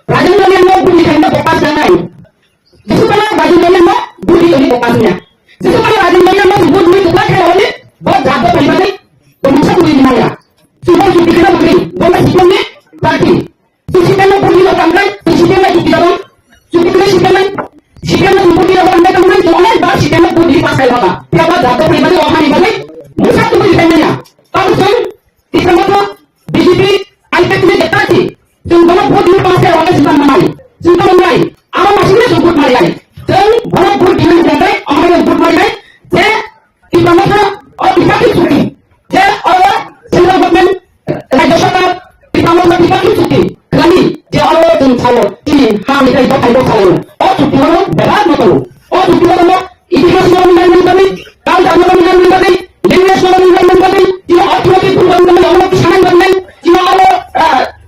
Raja salon ini kami dari dokter salon oh cuti mana berat betul oh cuti mana ikhlas mana tadi kalau tak mana tadi lintas mana tadi dia otomatis bukan Allah kisahan banyak dia Allah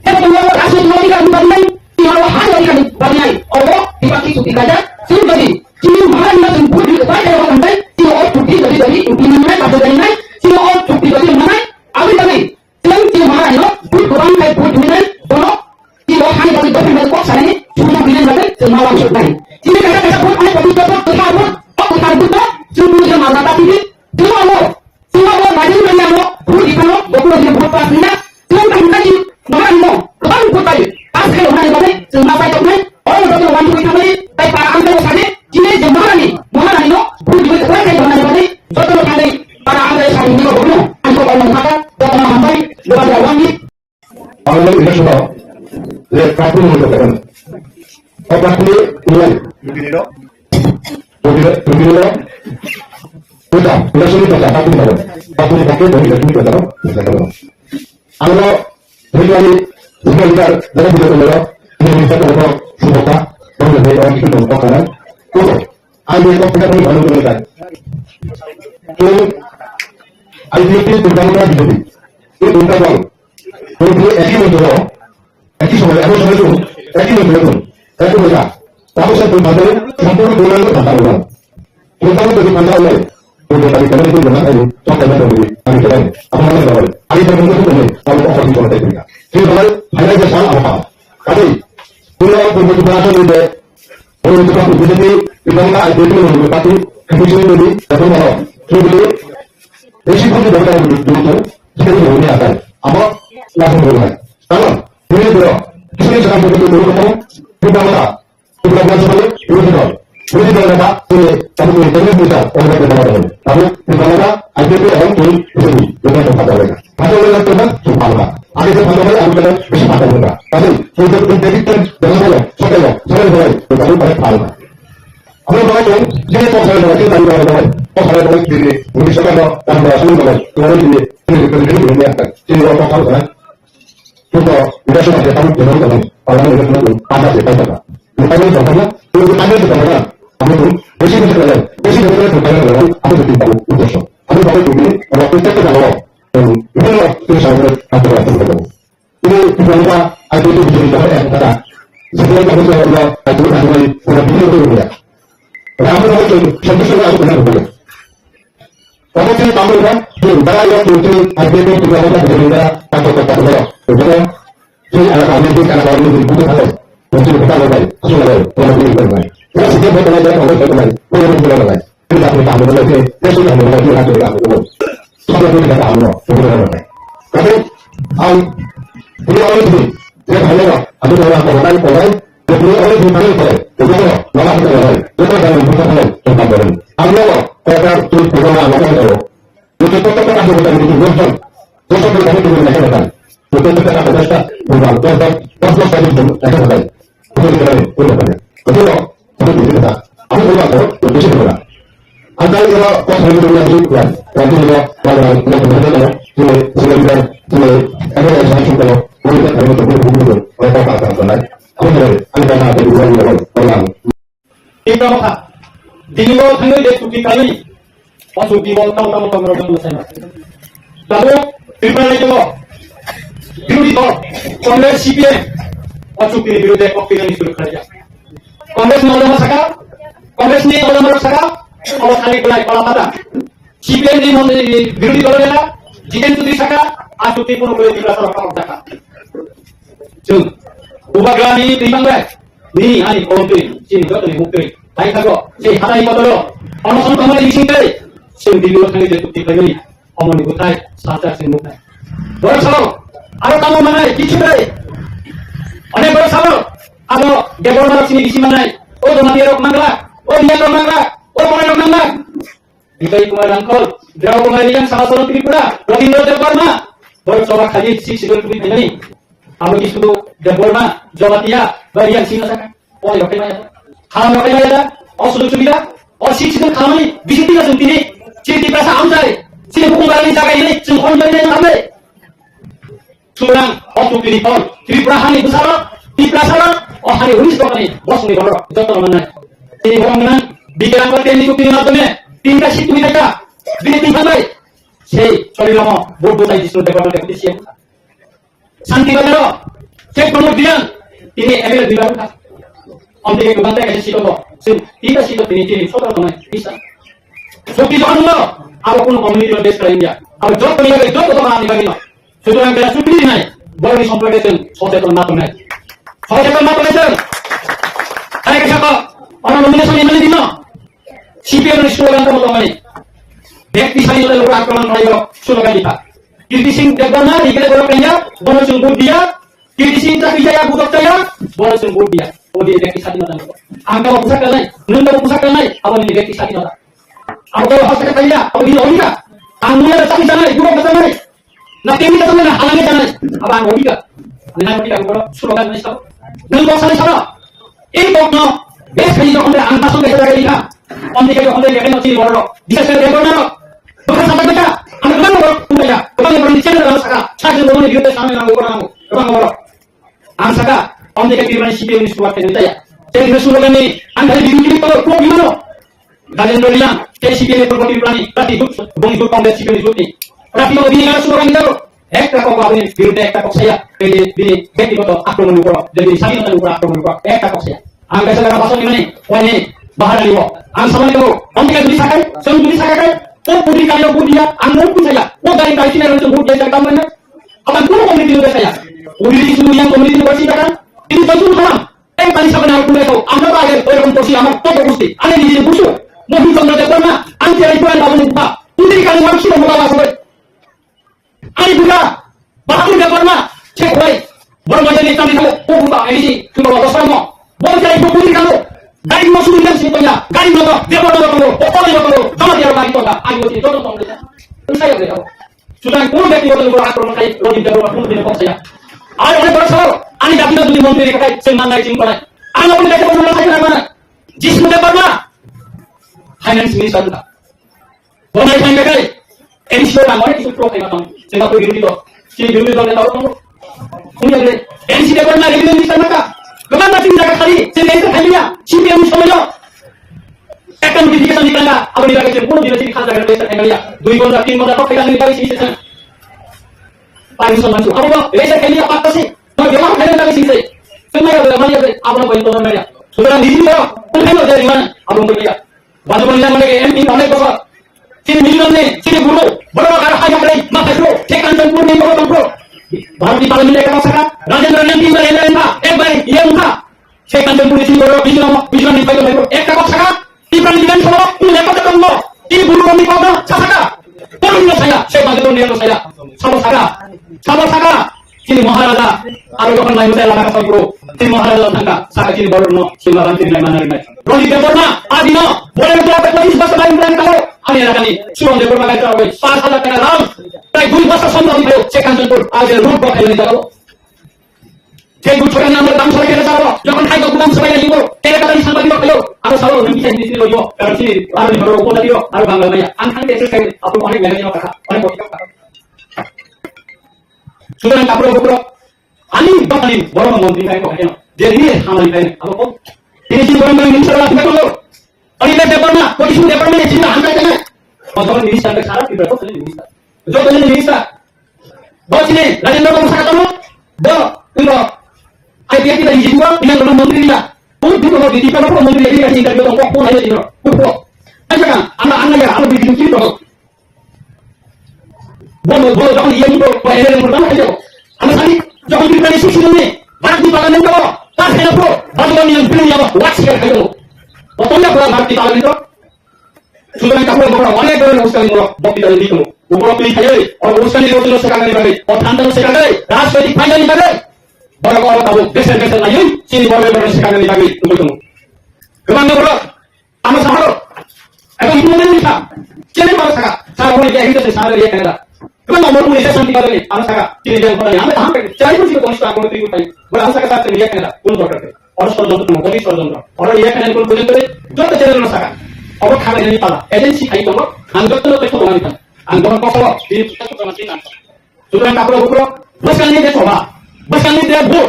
Allah asal lagi kan banyak dia Allah hanya kan banyak Allah dipakai cuti saja sudah di sini mana macam budi banyak orang baik dia oh cuti dari ini mana pada dari mana dia oh cuti dari mana apa tadi dia mana no budi orang kayak budi mana bono dia hanya bagi dokter dari kok sana ni cuma bilang berapa semalam sudah ini kata-kata pun ada bagi dokter terhadap oh terhadap tu cuma dia malah tapi semua lo maju dengan lo budi kalau dokter dia berapa sini cuma tadi mana lo kan pun tadi asal lo hanya bagi semua saya dokter oh dokter wanita kita bagi tapi para anda sana ini jemaah ni lo budi kita saya jangan bagi dokter kali para anda sana ni lo boleh anda kalau maka dokter hambai luar wangi Allah ini sudah lihat kamu mengatakan apa ini mulai begini sudah sulit saja tapi pakai dari itu kita tahu Allah berkali dalam video ini kita tahu semoga menjadi orang itu untuk kanan ada yang kita perlu lakukan ini IDP berbangun di sini itu untuk apa untuk একই সময় এমন সময় তো একই নতুন একই বোঝা তাহলে সে তোমাদের সম্পূর্ণ দোলার ভাষা বললাম প্রথমে যদি ভাষা হলে তো তাদের কেন তো জানা যায় সব কথা বলি আমি জানি আপনারা বলেন আমি তো বলতে বলি তাহলে অফিস করতে পারি না সেই বলে হাইলাইট সাল আলফা কাজেই পুরো পূর্ব ভাষা বলতে ওই তো বুঝতে বাংলা আইডেন্টি হলো পাতি কিছু বলি তখন বলো সেগুলো বেশি করে দরকার হলো সেগুলো হয়ে আসে আমার লাভ হয় কারণ ini bro, ini jangan begitu dulu kamu. Kita mana? Kita buat sekali, ini dulu. Ini jangan apa? Ini kamu ini bisa orang yang berbeda dengan. Tapi kita mana? Ada tu orang tu ini bukan tempat orang. Ada orang tu kan cuma apa? Ada tu orang yang ada bisa pakai juga. Tapi kita kita jangan boleh. Soalnya boleh. Kita perlu pakai apa? Apa boleh tu? Jadi kau saya boleh kita boleh. Kau saya boleh diri. Mungkin saya kalau bahasa boleh. Kalau ini ini apa? Jadi orang tahu kan? Kita sudah sudah tahu dengan orang itu ada siapa. Kita ini contohnya, kita ada di mana? Kami pun besi betul. Besi betul orang apa itu tahu utus. Kami baru begini, orang kita tidak tahu. Ini loh itu saya atau apa. Ini kita ada itu bisa kita kata. Setelah kita sudah ada sudah begini itu ya. Kami itu sampai aku benar benar. Kamu sih tahu kan? Barang itu ada itu juga ada berbeda atau berbeda. Betul. Jadi anak-anak itu anak-anak itu bukan apa. Mesti kita boleh. Sudah boleh. Boleh boleh. Kita setiap boleh boleh boleh. Boleh boleh boleh. Kita boleh tahu boleh. Kita sudah boleh kita boleh. Sudah boleh kita tahu boleh boleh. Tapi ini orang itu dia hanya ada orang orang. Jadi orang itu mana itu? Betul. Malah kita boleh. Kita dalam bukan boleh. Kita boleh. Allah kata tu program apa itu? Itu tetap ada itu betul. Betul betul itu benar. Betul betul ada dasar. Betul betul. Betul tadi itu ada betul. Betul betul betul. Betul. Betul kita. Apa boleh tahu? Betul betul. Anda kalau kau selalu yang juga, nanti kalau betul. Sudah ada yang saya cuba. Boleh kita betul. Apa kata benar? Aku ada ada orang. Kita apa? Dino thangoi de cuti kali cuti bol tahu program saya. Lalu triple itu বিরোধী দল Congress CPM অচুক্তির বিরুদ্ধে অভিযান শুরু করেছে। কংগ্রেস নলমা শাখা কংগ্রেস নিয়ে নলমা শাখা অবস্থানে গলায় কলা পাতা সিপিএম বিরোধী দলেরা জিতেন চৌধুরী শাখা আর চুক্তি পূর্ণ করে দিল সরকার টাকা जों उपग्रामनि दैबांबाय नि आनि कलमदै जों जतनि मुक्तै हाय थागो जे हानाय मदल अनसन खामानि बिसिंदै जों दिल्लीयाव थाङै जे चुक्ति खालामनि अमनि गुथाय साजा जों मुक्ताय बर साल आरो कामो मानाय किछु दै अनेक बर साल आरो देबरमार सिनि बिसि मानाय ओ दमानि रक मांगला ओ निया रक मांगला ओ बनाय रक मांगला बिजय कुमार रांखल द्राव कुमारियां साहासन त्रिपुरा रवीन्द्र देबबर्मा बर सभा खालि सिक्सिगल टुबि थाइनानि Amo disuruh Deborma, Jawatia, bagian sini saja. Oh, ya kena ya. Kalau nak kena ya, oh sudah sudah. Oh sih sudah kami bisa tidak sendiri. Jadi perasa amsai. Sini bukan lagi jaga ini, semua orang jadi amai. Surang, oh tu pilih pon. Tripura hani besar, Tripura sana, অহারে 19 টাকা নেই বসনি বড় যত মানে এই ভগবান বিজ্ঞান করতে নিযুক্তির মাধ্যমে 3টা সিট তুমি দেখা বিজেপি ভাই সেই চলিলাম ভোট বোঝাই দিছিল ব্যাপারটা দেখতেছি শান্তি বাজার সেই প্রমোদ দিলেন তিনি এমএলএ দিলেন অন্যদিকে দোকানটা এসে ছিল সেই 3টা সিট তিনি 17 নয় 20 শক্তি যখন হলো আর কোনো কমিউনিটির দেশ করে ইন্ডিয়া আর যত নিয়ে যত তোমার আনি বাকি নয় সুতরাং বেলা চুক্তি নাই বড় সম্পর্কে সচেতন না নয় সচেতন না করেছেন তাই কথা অন্য নমিনেশন এমএলএ দিন সিপিএম এর স্লোগানটা মতো মানে ব্যক্তি স্বাধীনতার উপর আক্রমণ করাইল স্লোগান লিখা কীর্তি সিং দেববর্মা লিখে বড় কাইয়া বনসুন ভোট দিয়া কীর্তি সিং চাকরি চাইয়া বুঝক চাইয়া বনসুন ভোট দিয়া ও দিয়ে ব্যক্তি স্বাধীনতা আঙ্কা পোশাকটা নাই ন্যূনতম পোশাকটা নাই আবার ব্যক্তি স্বাধীনতা আমাদের হস্তাকে পাইয়া আমি অধিকার আঙ্গুলের চাকরি জানাই যুবক জানাই না তেমনি জানাই না হালাঙ্গে জানাই আবার অধিকার না অধিকার বড় স্লোগান নাই সব দুর্বল সালে সব এই পক্ষ বেশ খালি যখন আঙ্কা সঙ্গে জায়গা লিখা অন্যদিকে যখন লেখেন হচ্ছে বড় বিশেষ করে দেববর্মা দোকান সাথে দেখা আমি দোকান বড় পুরাইয়া দোকান বড় নিচে না সাকা সাথে বড় বিরুদ্ধে সামনে নাম বড় নাম দোকান বড় আম সাকা অন্যদিকে বিমানে সিপিএম স্টুয়ার্ট থেকে দেয়া সেই স্লোগান নেই আমি খালি বিরুদ্ধে তো খুব বিমানো রাজেন্দ্র লীলা সিপিএম এর প্রগতির প্রাণী প্রার্থী বঙ্গবন্ধু কংগ্রেস সিপিএম যুক্তি প্রার্থী অধিকার স্লোগান দিল একটা পক্ষ আপনার বিরুদ্ধে একটা পক্ষাইয়া ব্যক্তিগত আক্রমণের উপর যদি স্বাধীনতার উপর আক্রমণ করা একটা পক্ষাইয়া আমি কাছে লাগা ভাষণ মানে ওখানে বাহার আনিব আমি সবাই দেবো অন্যদিকে যদি শাখায় সেরকম যদি শাখায় ও পুরী কালীয় ভোট দিয়া আমি ভোট পুছাইয়া ও গাড়ি গাড়ি না রয়েছে ভোট দিয়ে দাম না আবার কোনো কমিটি দিতে চাইয়া পুরী শুধু নিয়ম কমিটি করছি টাকা কিন্তু যতটুকু খারাপ এই পানি সামনে আর পুরে দাও আমরা তো আগে ওইরকম করছি আমার কত বুঝছি আমি নিজে বুঝছো মহিন চন্দ্র দেববর্মা আমি এই পুরান বাবু বা পুরী কালী মানুষ ছিল মোটা আসবে আমি বুঝা বাহাদুর দেববর্মা সে ভাই বড় মজা নিয়ে চালিয়ে থাকো ও বুঝা এসেছি তুমি বলো দশম বলছে এই পুরী কালো গাড়ি মসুর দিলেন সে কইয়া গাড়ি মতো দেববর্মা করো অপরাধ করো জমা দিয়ে গাড়ি কথা আমি বলছি যত কম দিতে উৎসাহ করে দাও সুতরাং কোন ব্যক্তিগত উপর আক্রমণকারী রোজিন দেববর্মা কোনদিন পৌঁছায়া আর অনেক বড় সহ আমি জাতীয় যদি মন্ত্রী রেখে সেই মান্নাই চিন করায় আমি আপনি দেখে বলবো থাকে না মানে জিষ্ণু দেববর্মা ফাইন্যান্স মিনিস্টার था বনাই ফাইন দেখাই এই বিষয়ে আমার কিছু প্রশ্ন আছে সেটা তো বিরোধী দল সেই বিরোধী দলের নেতাও তো শুনে গেলে এনসি দেববর্মা রেভিনিউ মিনিস্টার না গভর্নমেন্ট মাসিং জায়গা খালি সে নেতা খালিয়া সিপিএম সময় একটা নোটিফিকেশন নিকালা আপনি লাগাইছেন কোন দিনে সেই খাজা জায়গা রেজিস্টার খালিয়া 2 ঘন্টা 3 ঘন্টা কত টাকা নিয়ে পাইছি সেটা পারমিশন মানছো আপনি রেজিস্টার খালিয়া পাচ্ছি নয় জমা খালিয়া লাগাইছি সে তুমি মানে আপনি বলেন তো না সুতরাং নিজে কোন খাইলো যে মানে আপনি বলিয়া বাজবনিয়া মানে এমপি অনেক বড় তিনি মিলনে তিনি গুরু বড় বড় হাই করে মাথা শুরু ঠিক কাঞ্চনপুর নিয়ে বড় বড় ভারতীয় পার্লামেন্টে একটা কথা রাজেন্দ্র এমপি বলে এলেন না একবার ইয়েমা সেই কাঞ্চনপুর নিয়ে বড় বিজয় নির্বাচন হলো একটা কথা কি প্রাণ দিবেন সব কোন লেখাতে করব তিনি গুরু আমি কথা ছাকা কোন ছায়া সেই বাজবন নিয়ে ছায়া সব ছাকা তিনি মহারাজা আর যখন নাই হতে লাগা সব তিনি মহারাজা থাকা সাকা তিনি বড় ন সিলভারান তিনি মানার নাই রোহিত দেববর্মা আদি ন বলে তো 25 বছর লাইন প্ল্যান করো আমি এলাকানি সুরন দেববর্মা গাইতে হবে 5000 টাকা দাম তাই 2 বছর সম্ভব হলো সে কাঞ্চনপুর আজ রূপ বখাই নিতে যাবো সেই গুড ছোটের নামের দাম সবাই কেটে যাবো যখন খাইতো গুদাম সবাই দিব তেরে কাটাই সাংবাদিক হলো আর সব বিচার নীতি লইব কারণ তিনি আর বড় উপজাতীয় আর বাংলা ভাইয়া আনখানে এসে খাই আপনি অনেক ম্যাগাজিন টাকা অনেক কোটি টাকা সুতরাং কাপড় উপর আমি দোকানি বড় মন্ত্রী ভাই কেন যে নিয়ে সামনে ভাই আপনি তিনি কি বলেন মিনিস্টার রাখতে করলো অনিলের দেববর্মা পরিশুদ্ধ দেববর্মা ছিল আমরা কেন অথবা মিনিস্টারকে সারা কি ব্যাপার ছিল মিনিস্টার যত জন মিনিস্টার বলছিলে রাজেন্দ্র বাবু সাকা করলো তুমি আইপিএসি da জিজুয়া তিনি কোন মন্ত্রী না কোন দিন কোন দিদি কোন মন্ত্রী এসে গেছে ইন্টারভিউ তো কোন হয়ে দিল কোন আচ্ছা আমরা বিদ্যুৎ কি করব বলো যখন ইয়ে নিব এর মধ্যে না যাও আমরা খালি যখন কি প্রাণী শিশু নিয়ে ভারতীয় পার্লামেন্ট যাব তার সেটা পুরো ভারতীয় নিয়ম ফিরে যাব ওয়াচ করে খাইলো প্রথমে পুরো ভারতীয় পার্লামেন্ট সুতরাং কাপড় বড় অনেক ধরনের অনুষ্ঠানমূলক বক্তৃতা দিত উপরোক্ত খাইলে অনুষ্ঠানের রচল সেখানে পাবে অর্থান্তর সেখানে রাজনৈতিক ফাইনালি পাবে বড় বড় পাবো দেশের নাই চিনি বড় বড় সেখানে পাবে গভর্নর বড় আমার শহর এবং ইতিমধ্যে লিখা চেনে বড় থাকা সারা বলে যে হিন্দু সারা দিয়ে কেনা এবং নম্বর পুলিশ শান্তি পাবে আমার থাকা চিনি দেন করে আমরা ধাম পেতে চাই বলছি কোন স্টার কোন ত্রিপুর পাই বলে আমার থাকা সাথে নিয়ে কেনা কোন দরকার অরস্পর যন্ত্র গতি ষড়যন্ত্র ওরা ইয়ে কেনা কোন পর্যন্ত যত চ্যানেল না থাকা অবক খাবে জানি পালা এজেন্সি খাই তোমরা আন্দোলন তথ্য প্রমাণিত আন্দোলন কখনো তিনি তথ্য প্রমাণিত না সুতরাং কাপড় উপর বসকানি দিয়ে সভা বসকানি দিয়ে ভোট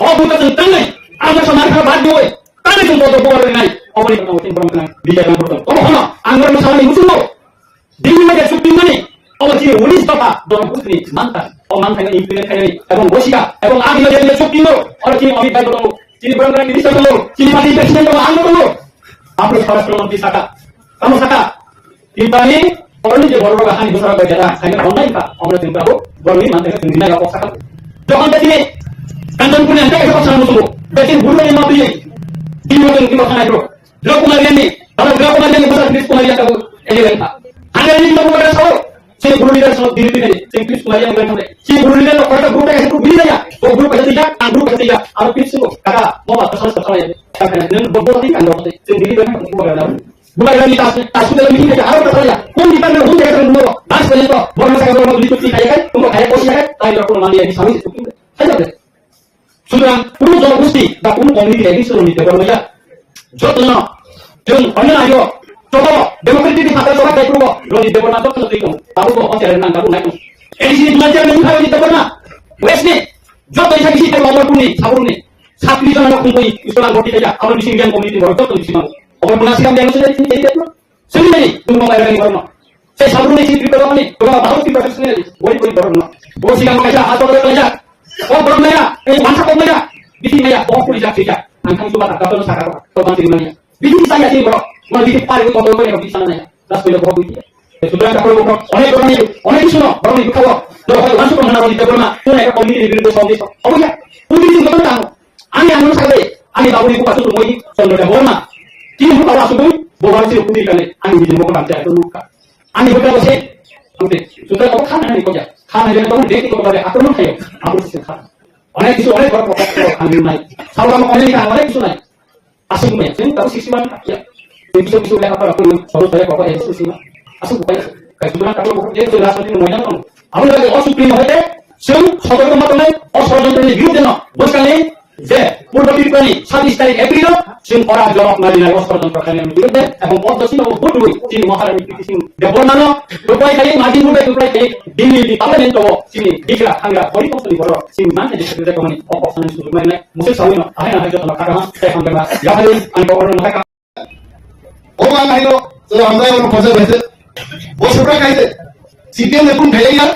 অভূত চিন্তা নেই আমরা সব মার খাওয়া বাদ দিয়ে তাদের জন্য কত উপকার নাই অবনীত বিজয় কখনো আন্দোলন সামনে মুসলিম দিল্লি মেয়েদের সুপ্রিম মানে অবশ্যই 19 দফা জনপুত্রী মানতা ও মানতা ইমপ্লিমেন্ট খাই এবং ঘোষিকা এবং আগে যে সুপ্রিম অবশ্যই অমিত ভাই বলো তিনি বরং মিনিস্টার হলো তিনি পার্টি প্রেসিডেন্ট হলো আন্দোলন হলো আপনি স্বরাষ্ট্রমন্ত্রী সাকা কামো সাকা তিনি অরলি যে বড় বড় হানি ঘোষণা করে যারা সাইকেল অনলাইন কা আমরা চিন্তা করব বড় মানতে তিনি না অবস্থা যখন তিনি কাঞ্চনপুরে একটা কথা শুনবো বেশির ভুল করে মাপি তিনি বলেন কি কথা নাই লোককুমার গান্ধী তাহলে লোককুমার গান্ধী বসার ক্রিস কুমারিয়া কা এই লেখা আগে এই লোককুমার সব সেই গুরু লিডার সব দিল্লি থেকে সেই ক্রিস কুমারিয়া বলেন সেই গুরু লিডার কয়টা গ্রুপ আছে গ্রুপ বিলি যায় ও গ্রুপ আছে যা আর গ্রুপ আছে যা আর ক্রিস কাকা মোবা তো সব সব যাবে কাকা নেন বড় দিন কান্ড হতে সেই দিল্লি থেকে বড় না বুলা গান্ধী তাসুদের মিটিং থেকে আরো কথা কোন ডিপার্টমেন্ট কোন জায়গায় বলবো লাস্ট পর্যন্ত বড় সাকা বড় লিখতে খাই খাই তোমরা খাই বসে খাই তাই লোক মানিয়ে দি স্বামী খাই যাবে সুতরাং কোন জনগোষ্ঠী বা কোন কমিউনিটি এডিশন নিতে পারবে না যত না जों अन्य आयो तो डेमोक्रेटिक हाथ सभा दायित्व रनि देवना तो तैको ताबो अचार नांगाबो नायको एडिसि मानसिया नों खायो नि देवना वेस्टनि जो तैसा किसी ते लबरपुनि साबुनि सातनि जना खुंबोइ इस्लाम गति जाया आरो बिसिं गियान कमिटि बरतो तो बिसिं अबे मुनासिकाम देनो से जाय देनो सेमिनारि तुम माय रानि बरनो से साबुनि सि प्रिपेयर माने तो बहुत की प्रोफेशनल बोई बरनो वो सिगाम काजा हाथ बरनो काजा ओ बरनया ए भाषा कमया बिसिं या ओ पुरि जा खिजा आंखां सुबा तातो साका तो बांति मानिया बिदिनि saya sih bro mau bikin paling foto yang di sana ya das boleh bawa itu sudah tak perlu bro oleh itu no baru itu kau kalau masuk ke mana di depan tuh mereka komisi di biru soal itu oh ya mungkin itu betul tahu ani anu sekali ani baru itu pasuk semua ini soal depan kini buka masuk tuh bawa sih putih kali ani bikin bukan baca itu luka ani bukan bos oke sudah kau kan ani kau ya kan aja kau dek kau pada aku mau kayak aku sih kan oleh itu oleh baru kau ambil naik kalau kamu oleh kan oleh itu naik asal punya, jadi tahu sisi mana ya, bisa lihat apa aku harus saya bapak yang sisi mana, asal bukan, kayak sebenarnya kalau dia sudah asal ini banyak kan, aku lagi asal prima aja, sem, satu tempat lain, asal orang ini biru dena, bos kali, je, purba biru kali, 27 tarik April, sem orang jorok nari nari asal orang kali yang biru deh, emang pos dosi mau bodoh, sini maharan itu sini, dia boleh mana, lupai kali, mati lupai lupai kali, di parlemen tu, sini, dikira, angga, bori pos tu borok, sini mana jadi sekitar kau ni, pos sana sudah mana, musik sawin, akhirnya ada jodoh kakak, saya angga mah, ya hari, angga orang mereka. orang lain lo, kalau anda yang orang kerja betul, bos berapa kali? CPM ni pun kaya ya,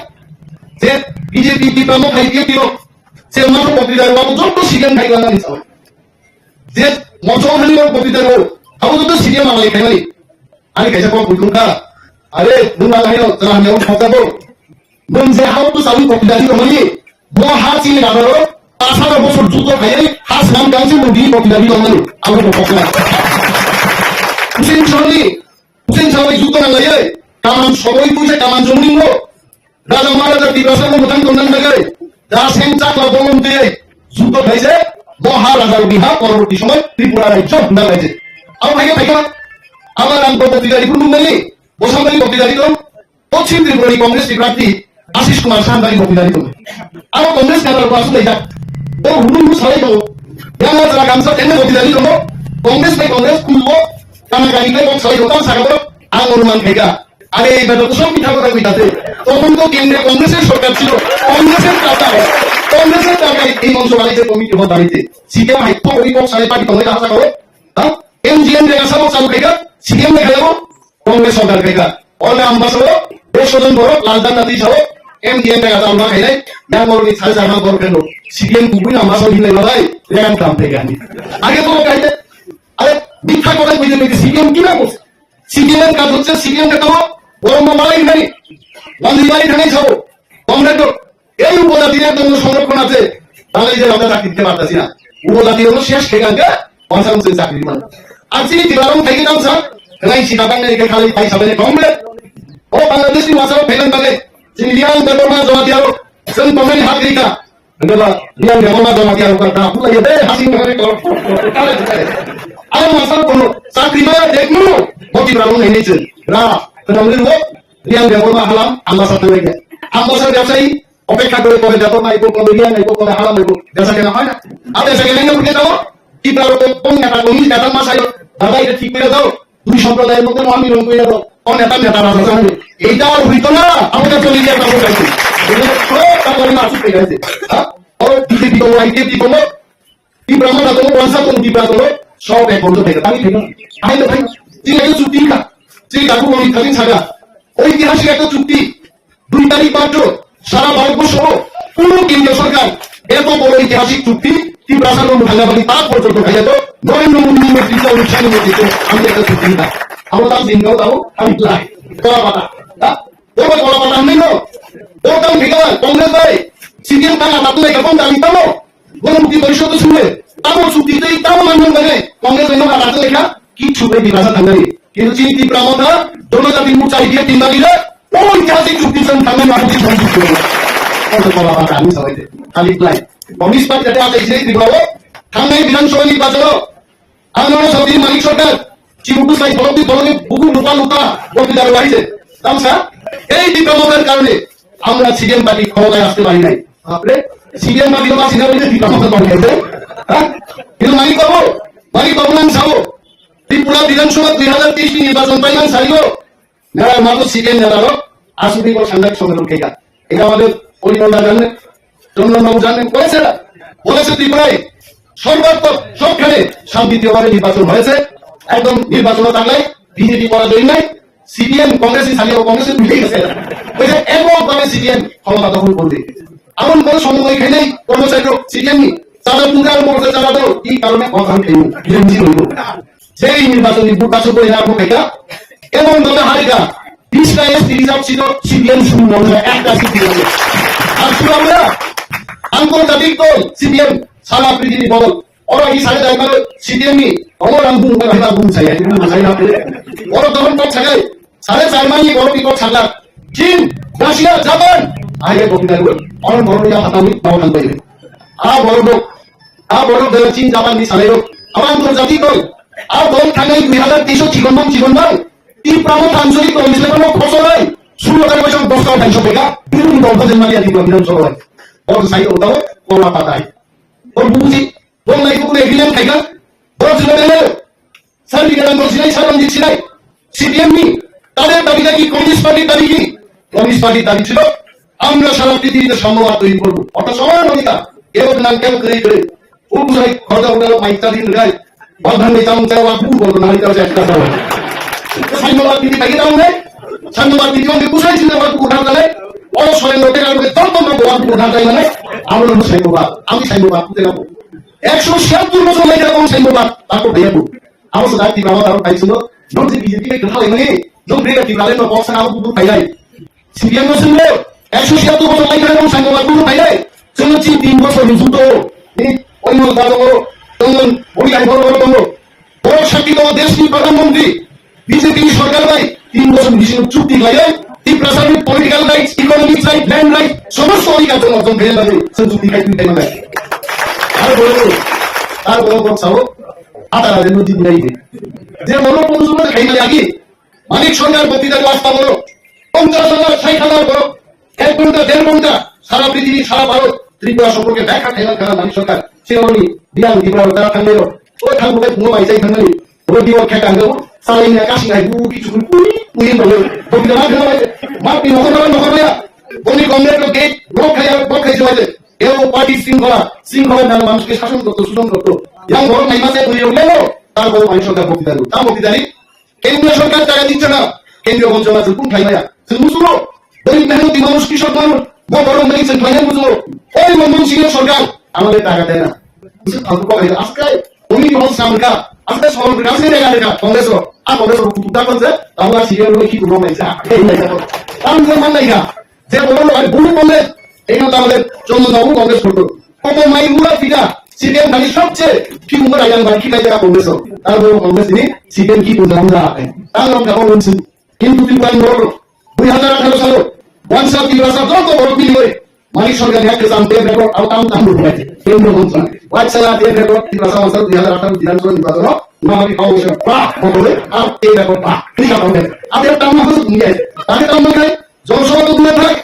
saya BJP di pramu kaya dia tiro, saya masuk kopi dari waktu jauh tu CPM kaya mana ni sahaja, saya masuk hari lo kopi dari waktu, aku tu CPM mana kaya ni, ani kaya kau bukan kah, ada bunga kaya lo, jangan yang orang kerja bol, bunga saya aku tu selalu kopi dari kau ni, bunga hati ni apa lo, asal aku suruh kaya ni, khas nam kaya mudi kopi dari kau ni, aku tu kopi lah. Husin Chawli যুদ্ধ না লাগে কামান সবাই বুঝে কামান জমিন গো রাজা মহারাজা দিবসের মতন কোনন লাগে যা সেন্টা কলম দিয়ে যুদ্ধ হয়েছে মহারাজার বিহার পরবর্তী সময় ত্রিপুরা রাজ্য না লাগে আর ভাইকে ভাইকা আমার নাম পত্রিকারি পূর্ণমালী বসামালী পত্রিকারি তো পশ্চিম ত্রিপুরারি কংগ্রেস প্রার্থী আশিস কুমার সান্দারি পত্রিকারি তো আর কংগ্রেস নেতার পাশে দেখা ও হুলুম সবাই তো আমার যারা গামছা টেনে পত্রিকারি তো কংগ্রেস ভাই কংগ্রেস খুলবো karena kali ini kok saya datang saya angguruman mereka ada ibadah tu semua kita kata kita tu tolong tu kemudian kongresnya sorkat silo kongresnya ini mangsa balik je komite buat balik je sikit mah itu kali kok saya pagi kongres apa kau MGM dengan sama sama mereka sikit mereka itu kongres sorkat mereka oleh ambassador besodon borok laldan nanti jauh MGM dengan sama mereka yang mau di saya sama borok kan sikit kubur ambassador ini lagi dengan kampe kan agar tu kaya আরে মিথ্যা কথা কইতে কইতে CPM কি না করছে CPM এর কাজ হচ্ছে সিপিএম কে তো গরম মালাই নাই গান্ধী বাড়ি ঠানে যাব কংগ্রেস এই উপজাতিদের জন্য সংরক্ষণ আছে তাহলে যে আমরা চাকরি দিতে পারতাছি না উপজাতি হলো শেষ ঠিকানা পঞ্চায়েত চাকরি মানে আর চিনি দিবারম থেকে দাও স্যার নাই সিটাবাং এর খালি পাই সামনে কংগ্রেস ও বাংলাদেশি মাসাও ফেলেন তাহলে চিনি দিয়াল বেতন জমা দিয়ালো সেন কমেনি হাত দিকা Adalah dia mau nak jawab yang kata aku lagi deh hasil mereka kalau ada masalah kono sakri mana dekmu motif ramu ini je nah kemudian dia mau halam ambassador lagi ambassador ব্যবসায়ী অপেক্ষা করে কবে যাবো না eco কবে গিয়া না eco কবে হালাম ইকো ব্যবসা কেন হয় না আর ব্যবসা কেন না বুঝে দাও কি তার কোন নেতা কোন নেতা মাসাই দাদা এটা ঠিক করে দাও দুই সম্প্রদায়ের মধ্যে আমি রং করে দাও কোন নেতা রাজা জানে এইটা আর হইতো না আমাদের চলে গিয়ে কাজ করতে তারপরে মাসুক পেয়ে গেছে और बीजेपी को आईटीएफ को ব্রাহ্মণ আতো ওয়ানসা কোন বিপ্রা তো সব এক বন্ধ থেকে আমি ঠিক আই না ভাই যে একটা চুক্তি কা যে কাকু আমি খালি ছাড়া ঐতিহাসিক একটা চুক্তি 2 তারিখ মাত্র সারা ভারতবর্ষ পুরো কেন্দ্রীয় সরকার এত বড় ঐতিহাসিক চুক্তি কি প্রাসাদন ভাঙাবাড়ি তার পর্যন্ত খাইয়া তো নরেন্দ্র মোদী নেতৃত্বে অনুষ্ঠানের মধ্যে আমি একটা চুক্তি দিতাম আমরা তার দিন দাও আমি লাই কলা পাতা ওরা কলা পাতা আমি নো ও তাম ভিগাল কংগ্রেস ভাই সিপিএম টাকা তাতুলে কেমন দাবি তামো গণমুক্তি পরিষদ শুনে তামো চুক্তিতেই তামো মানন করে কংগ্রেস এনে কাটাতে লেখা কি ছুপে দিবাসা থাঙ্গারি কিন্তু চিন্তি প্রামতা জনজাতি মোর্চা ইডিয়া তিন বাগিলে ঐতিহাসিক চুক্তির সঙ্গে থাঙ্গারি মানুষ সংযুক্ত করে কত কলা পাতা আমি সবাইতে খালি লাই কমিউনিস্ট পার্টি যাতে আছে সেই ত্রিপুরা থাঙ্গাই বিধানসভা নির্বাচন আমার সবই মালিক সরকার চিমুটু সাই বলতি বলতে বুকু লুকা লুকা বক্তৃতা রয়েছে তামসা এই বিপ্লবের কারণে আমরা সিপিএম পার্টি ক্ষমতায় আসতে পারি নাই আপনি সিপিএম পার্টি বা সিপিএম বিপ্লব করে গেছে হ্যাঁ কিন্তু মালিক বাবু নাম সাবো ত্রিপুরা বিধানসভা 2023 নির্বাচন পাইমান সারিও নেড়ার মাত্র সিপিএম নেড়ারো আসুদি বড় সাংবাদিক সম্মেলন খেয়া এটা আমাদের পরিমলদা জানেন চন্দ্রবাবু জানেন বলেছে ত্রিপুরায় সর্বাত্মক সবখানে শান্তিপ্রিয়ভাবে নির্বাচন হয়েছে একদম নির্বাচন থাকলে বিজেপি পরাজয় নাই সিপিএম কংগ্রেসই চালিয়ে কংগ্রেসের মিলে গেছে এককভাবে সিপিএম ক্ষমতা দখল করবে এমন কোন সমন্বয় খেয়ে নেই কর্মচারী সিপিএম নি চাঁদা পুরার মধ্যে চাঁদা দাও কি কারণে কথা খেয়ে বিরোধী হইব সেই নির্বাচনী নির্বাচন করে না এটা এমন ভাবে হারিকা 20টা এসটি রিজার্ভ ছিল সিপিএম শুরু মনে একটা সিটি আর শুরু আমরা আন্তর্জাতিক দল সিপিএম সারা পৃথিবী বদল ওরা এই সাড়ে যায় মানে সিপিএম নি অমর আঙ্গুল ভাইবা গুণ চাই ওরা তখন পথ ছাড়াই 4.5 মাইল বড় বিপদ ছাড়লা চীন রাশিয়া জাপান আগে বক্তৃতা করে অনেক বড় ইয়া হাতামি বাবান পাইবে বড় দেশ চীন জাপান নি সালেও আমার আন্তর্জাতিক দল আর দল থাকাই 2023 জীবন নয় তিন প্রমুখ আঞ্চলিক কমিশনের ফসল হয় 16 বছর 10 টাকা কিন্তু দলদের মালিয়া দিব বিধানসভা ওর সাইড ওটাও কোলা পাতায় ওর বুঝি বল নাই কুকুরে এগিলেন খাইকা বড় ছিল না সার্ভিকেট আমি বলছি নাই সারান দিচ্ছি নাই সিপিএম নি তাদের দাবিটা কি কমিউনিস্ট পার্টির দাবি কি কমিউনিস্ট পার্টির দাবি ছিল আমরা সারা পৃথিবীতে সম্ভবত তৈরি করবো অর্থাৎ সবার নমিতা এবং নাম কেমন করে উপজাই খরচা উঠালো মাইতা দিন গায় বাধান নিতাম চাওয়া ভুল বলতো নারীটা একটা চাওয়া সাইনবাদ নীতি পাইয়ে দাও নেই সাইনবাদ নীতি আমাকে বুঝাইছিল আমার উঠান গেলে অসহায় লোকের আমাকে তন্ত্র উঠান যাই মানে আমরা হলো সাইনবাদ আমি সাইনবাদ খুঁজে যাবো 176 বছর লাগে এরকম সাইনবাদ তারপর ভাইয়াবো আমার সাথে আর্থিক বাবা তারপর পাইছিল যখন বিজেপি ঢালে মানে যখন ব্রেকার ঢালে তো বক্সা আমার পুরো পাই যায় সিপিএম ছিল 176 বছর লাগে এরকম সাইনবাদ পুরো পাই যায় চলেছি 3 বছর যুদ্ধ অন্য দাদা বড় তখন বড়িয়াই বড় বড় শান্তি তোমার দেশটির প্রধানমন্ত্রী বিজেপি সরকার ভাই 3 বছর বেশি চুক্তি লাগে এই প্রশাসনিক political right economic right land right সমস্ত অধিকার জন্য অর্জন করে লাগে সে চুক্তি খাই তুই না তার বড় চাও আতারা যেন জিত নাই যে বড় পৌঁছবে খাই না আগে মালিক সরকার বক্তৃতার রাস্তা বড় 50,000 60,000 বড় 1 ঘন্টা 1.5 ঘন্টা সারা পৃথিবী সারা ভারত ত্রিপুরা সম্পর্কে ব্যাখ্যা খাইলাম খেলা মালিক সরকার সে অনি বিয়ান ত্রিপুরা তারা থাকলে ওই খান বলে কোনো মাইসাই থাকলে ওই দিও খেকা গো সালাই না কাশি নাই বু কিছু পুই বলে বক্তৃতা না খেলা মাপি নকরা উনি কংগ্রেসের গেট ব্লক খাইছে হইলে এও পার্টি শৃঙ্খলার নামে মানুষকে শাসন করতো শোষণ করতো এবং বড় মাইমাসে তৈরি হলো তার বড় মালিক সরকার বক্তৃতা দিল তার বক্তৃতা কেন্দ্রীয় সরকার টাকা দিচ্ছে না কেন্দ্রীয় মন্ত্রণালয় আছে কোন খাই ভাইয়া মুসলো গরিব মেহনতি মানুষ কৃষক মানুষ বড় মেডিসিন ফাইনাল বুঝলো ওই মনমোহন সিং সরকার আমাদের টাকা দেয় না আজকে উনি হল সামকা আজকে সরকার কাছে টাকা কংগ্রেস আর কংগ্রেস উদ্ধার করছে আমরা সিরিয়াল কি করবো মাইসা এই মান লাইগা যে বললো বহু বললে এইগুলো আমাদের চন্দ্রবাবু কংগ্রেস করতো কত মাইগুলা ফিটা সিপিএম খালি সবচেয়ে কি উম্মর আইলাম বাকি নাই জায়গা কংগ্রেস তারপর কংগ্রেস তিনি সিপিএম কি করতে আমরা তার নাম কেমন বলছেন কিন্তু ত্রিপুরায় বড় 2018 সালে ওয়ানসা ত্রিপুরা যত বড় বিলি করে মালিক সরকার একটা জানতে রেকর্ড আর তাম হয়েছে কেন্দ্র মন্ত্রণালয় ওয়াটসলা দিয়ে রেকর্ড ত্রিপুরা সাল 2018 বিধানসভা নির্বাচন মহাবীর কমিশন বলে আর এই রেকর্ড ঠিক আছে আপনার তাম না নিয়ে তাকে তাম না জনসভা তো দূরে থাক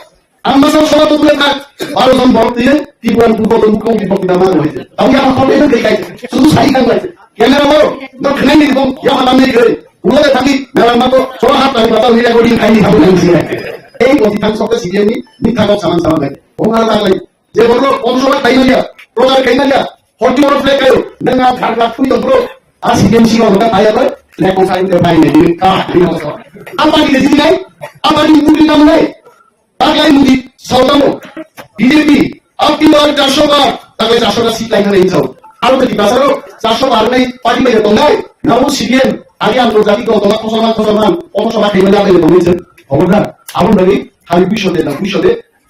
আমবাসন সভা তো দূরে থাক 12 জন ভোট দিয়ে ত্রিপুরার পূর্বতন মুখ্যমন্ত্রী বক্তৃতা মান হয়েছে তাহলে আমার কবে দেখাই শুধু সাই কান লাগছে ক্যামেরা বড় তো খেলে নি এবং ইয়ামা নামে করে উড়ে থাকি মেলার মতো ছোট হাত পানি পাতা হইয়া করি খাইনি খাবো না এই অধিকাংশ সবকে সিপিএম মিথ্যা কথা সামান লাগে ওনারা লাগলাই যে বললো পৌরসভা খাই না প্রচার খাই না 40 orang flag kayo dengan harga pun itu bro CDM sih orang tak kaya kan lekong saya terbaik ni ini apa di sini lain apa di mudi nama lain tak lain mudi saudara BJP optimal 400 bar tak lain 400 seat lain ada insau kalau ketika saro 400 bar lain parti mereka tolai namun CDM ada antarjati kau tolak kosoman kriminal itu tulis orang abang dari hari bisode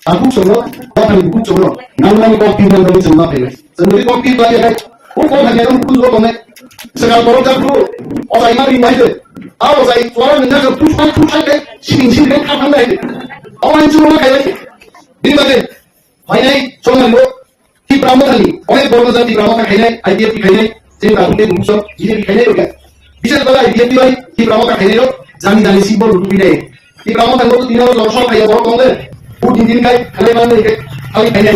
aku semua apa yang buku semua nama kopi dan dari semua pilih sendiri kopi lagi kan kau hanya orang pun kau tolak sekarang orang tak perlu orang ini mari aja saya orang ini nak push ke sini kan kapan lagi orang itu orang kaya lagi ini bagai mana cuma lo di Pramodani orang bodoh jadi Pramodani kaya IDF kaya jadi aku ni musuh IDF kaya juga bisa kalau IDF di Pramodani kaya lo jangan simbol itu pilih di Pramodani lo tidak harus orang kaya orang kaya din kay kaya mana ni kaya kaya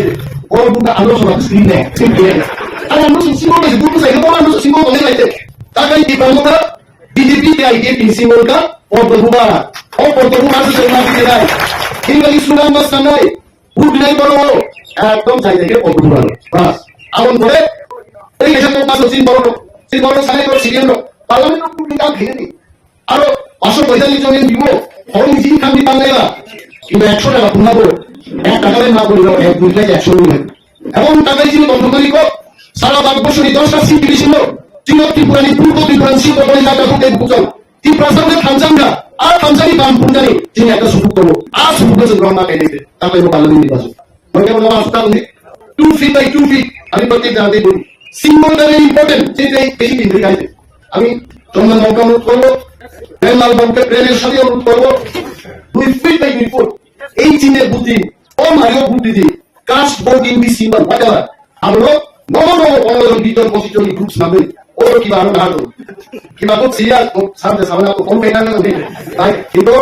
orang bukan ando sobat screen deh ada ando simbol ni bukan saya orang ando simbol ni lagi tapi di Pramodani BJP के IDF symbol का और बहुबारा से चलना भी है इन वाली सुना मत करना है भूख नहीं करो एकदम चाहिए और बहुबारा बस अब हम बोले এই এসব তো পাঁচ সিম্বল সালে তো সিরিয়াল পার্লামেন্ট পুরো কাজ ঘিরে নি আর 545 জন দিব ফর্ম জিন খান দি পাঙ্গাইলা কিন্তু 100 টাকা পুনা করে 1 টাকা না বলি এক দুই টাকা 100 নিলেন এবং টাকা জিন তন্ত্রী কো সারা ভারতবর্ষে 10টা সিট দিছিল Tino Tripurani Purko Tripuran Sito Bani Jata Pute Bukau Triprasana Tanzanga Tanzani Bam Pundani Jini ada suku kono suku ko segrama kayak gitu tapi mau kalau ini basu mereka mau masuk tahun ini 2 feet by 2 feet আমি প্রত্যেক জায়গাতে বলি symbol very important যেটা বেশি দিন ধরে গাইতে আমি চন্দন বাবুকে অনুরোধ করবো প্রেমলাল বাবুকে প্রেমের সাথে অনুরোধ করবো 2 feet by 2 foot এই চিহ্নের বুদ্ধি ও মারিও বুদ্ধি the cast board in the symbol whatever আমরা নব অনর ভিতর পজিশন গ্রুপস নামে ওর কি বারো না কিংবা খুব সিরিয়াস সামনে সামনে তো কোন পেনা না তাই কিন্তু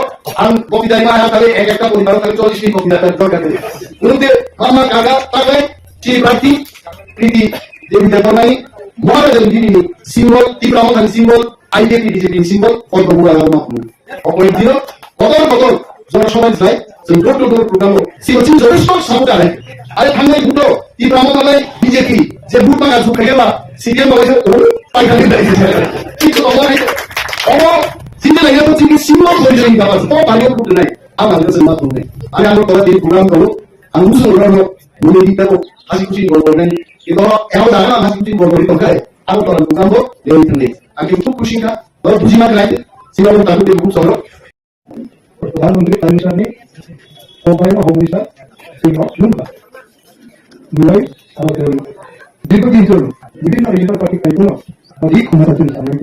আম কবিতায় না তাহলে এক একটা পরিবার তাহলে 40 মিনিট কবিতা দরকার নেই উনি আমার কাকা তাহলে কি প্রার্থী প্রীতি দেবী দেবনাই মহারাজের দিদি সিম্বল তীব্রমথান সিম্বল আইডিএপি বিজেপি সিম্বল অল্প বুড়া লাগা মাত্র অপরের দিন কত জনসমাজ যায় সেই door to door programme symbol যথেষ্ট সামনে আরে আরে থামলে দুটো তীব্রমথানে বিজেপি যে বুট মাগা ঝুঁকে গেলা সিডিএম বলেছে পাইখানে দাঁড়িয়ে কিন্তু চিন্তা লাগে তো চিনি সিম্বল হয়ে যায় বাবা তো পানিও ফুটে নাই আমার কাছে মাত্র নেই আমি আমার কথা দিয়ে প্রোগ্রাম করো আমি মুসলমান মনে দিতে হাসি খুশি করবেন কিন্তু এমন জানা হাসি খুশি করবেন তো গায়ে আমার তো প্রোগ্রাম এই থাকলে আমি খুব খুশি না ধর বুঝি না লাগে সিম্বল তাকে দিয়ে খুব সরল प्रधानमंत्री कमिशन ने मोबाइल होमिसा सिंह लुंका mulai dikutin dulu বিভিন্ন রিজিনাল পার্টি কাইগুলো অধিক ক্ষমতা তুলে সামনে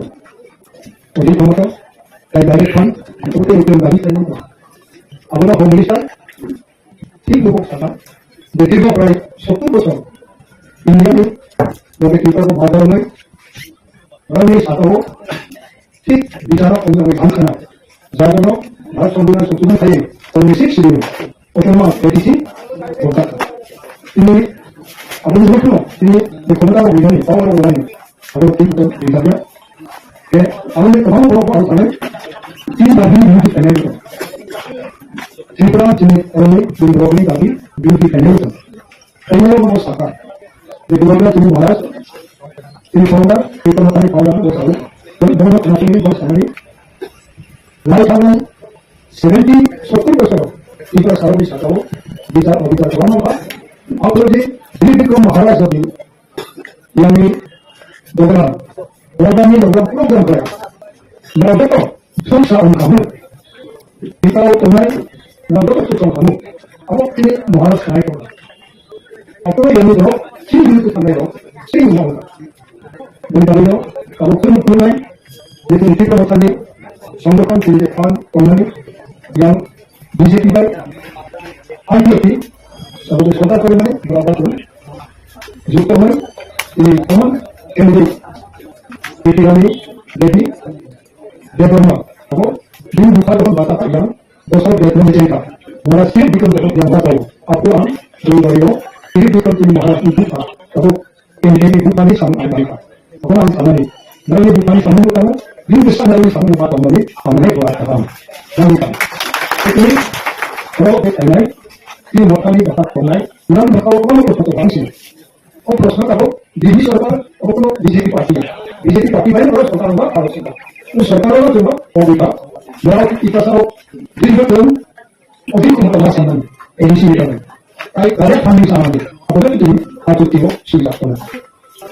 অধিক ক্ষমতা তাই ডাইরেক্ট ফান্ড ওকে ওকে গাড়ি চাই না আমরা হোম মিনিস্টার ঠিক লোক সাথা দীর্ঘ প্রায় 70 বছর ইন্ডিয়াতে লোকে কি করবো বাধা নয় রঙে সাথেও ঠিক বিচারক অন্য ভাঙছে যার জন্য ভারত সংবিধান সংশোধন খাইয়ে 26 শিডিউল অটোনমাস এটিসি ভোটার তিনি আপনি দেখুন তিনি ক্ষমতা বিধানী পাওয়ার বিধানী আবার কিন্তু বিধানে আমাদের প্রধান আলোচনা তিন বাহিনী বিরোধী প্যানেল ত্রিপুরা যিনি বিরোধী দাবি বিরোধী প্যানেল প্যানেলের কোনো শাখা যে বিরোধীরা তিনি মহারাজ তিনি ক্ষমতা এই ক্ষমতায় পাওয়া বসাবে ধর্ম সনাতনী বসাবে লাইফ আমি 70 বছর ত্রিপুরা সার্বিক শাখাও বিচার অধিকার চালানো হয় আপনাদের Bibikum Maharaj Adi yang program program mereka itu susah kamu kita tunai mereka susah kamu apa ini Maharaj kaya itu apa yang itu sih itu sama itu sih mau dan kalau kalau kamu tunai jadi kita makan di sanggupan tidak fan tunai yang BJP baik IDP sebagai kota pernah berapa tu जुड़ते हैं ये कौन candidate पेटिरानी देवी देववर्मा वो दिन दूसरा जब बात आता है दोस्तों देखने में चाहिए हमारा सिर्फ बिकम देखो क्या बात है आपको हम जो बड़े सिर्फ बिकम की महाराष्ट्र की था तो कैंडिडेट की बुकानी सामने आई था अपना हम सामने नहीं ये बुकानी सामने होता है दिन दूसरा नहीं सामने बात हमने बोला था हम नहीं था इसलिए वो एक नहीं ये मोटाली बात करना है ना बताओ कौन को तो बांसी और प्रश्न करो দিল্লি সরকার কোনো বিজেপি পার্টি বাইরে ওরা সরকার হওয়ার আবশ্যকতা সরকার হওয়ার জন্য অবিভাগ যারা ইতিহাসও দীর্ঘতম অধিক ক্ষমতা সামনে এডিসি বিভাগে তাই তাদের ফান্ডিং সামনে আমাদের তিনি আর্থিক সুবিধা করেন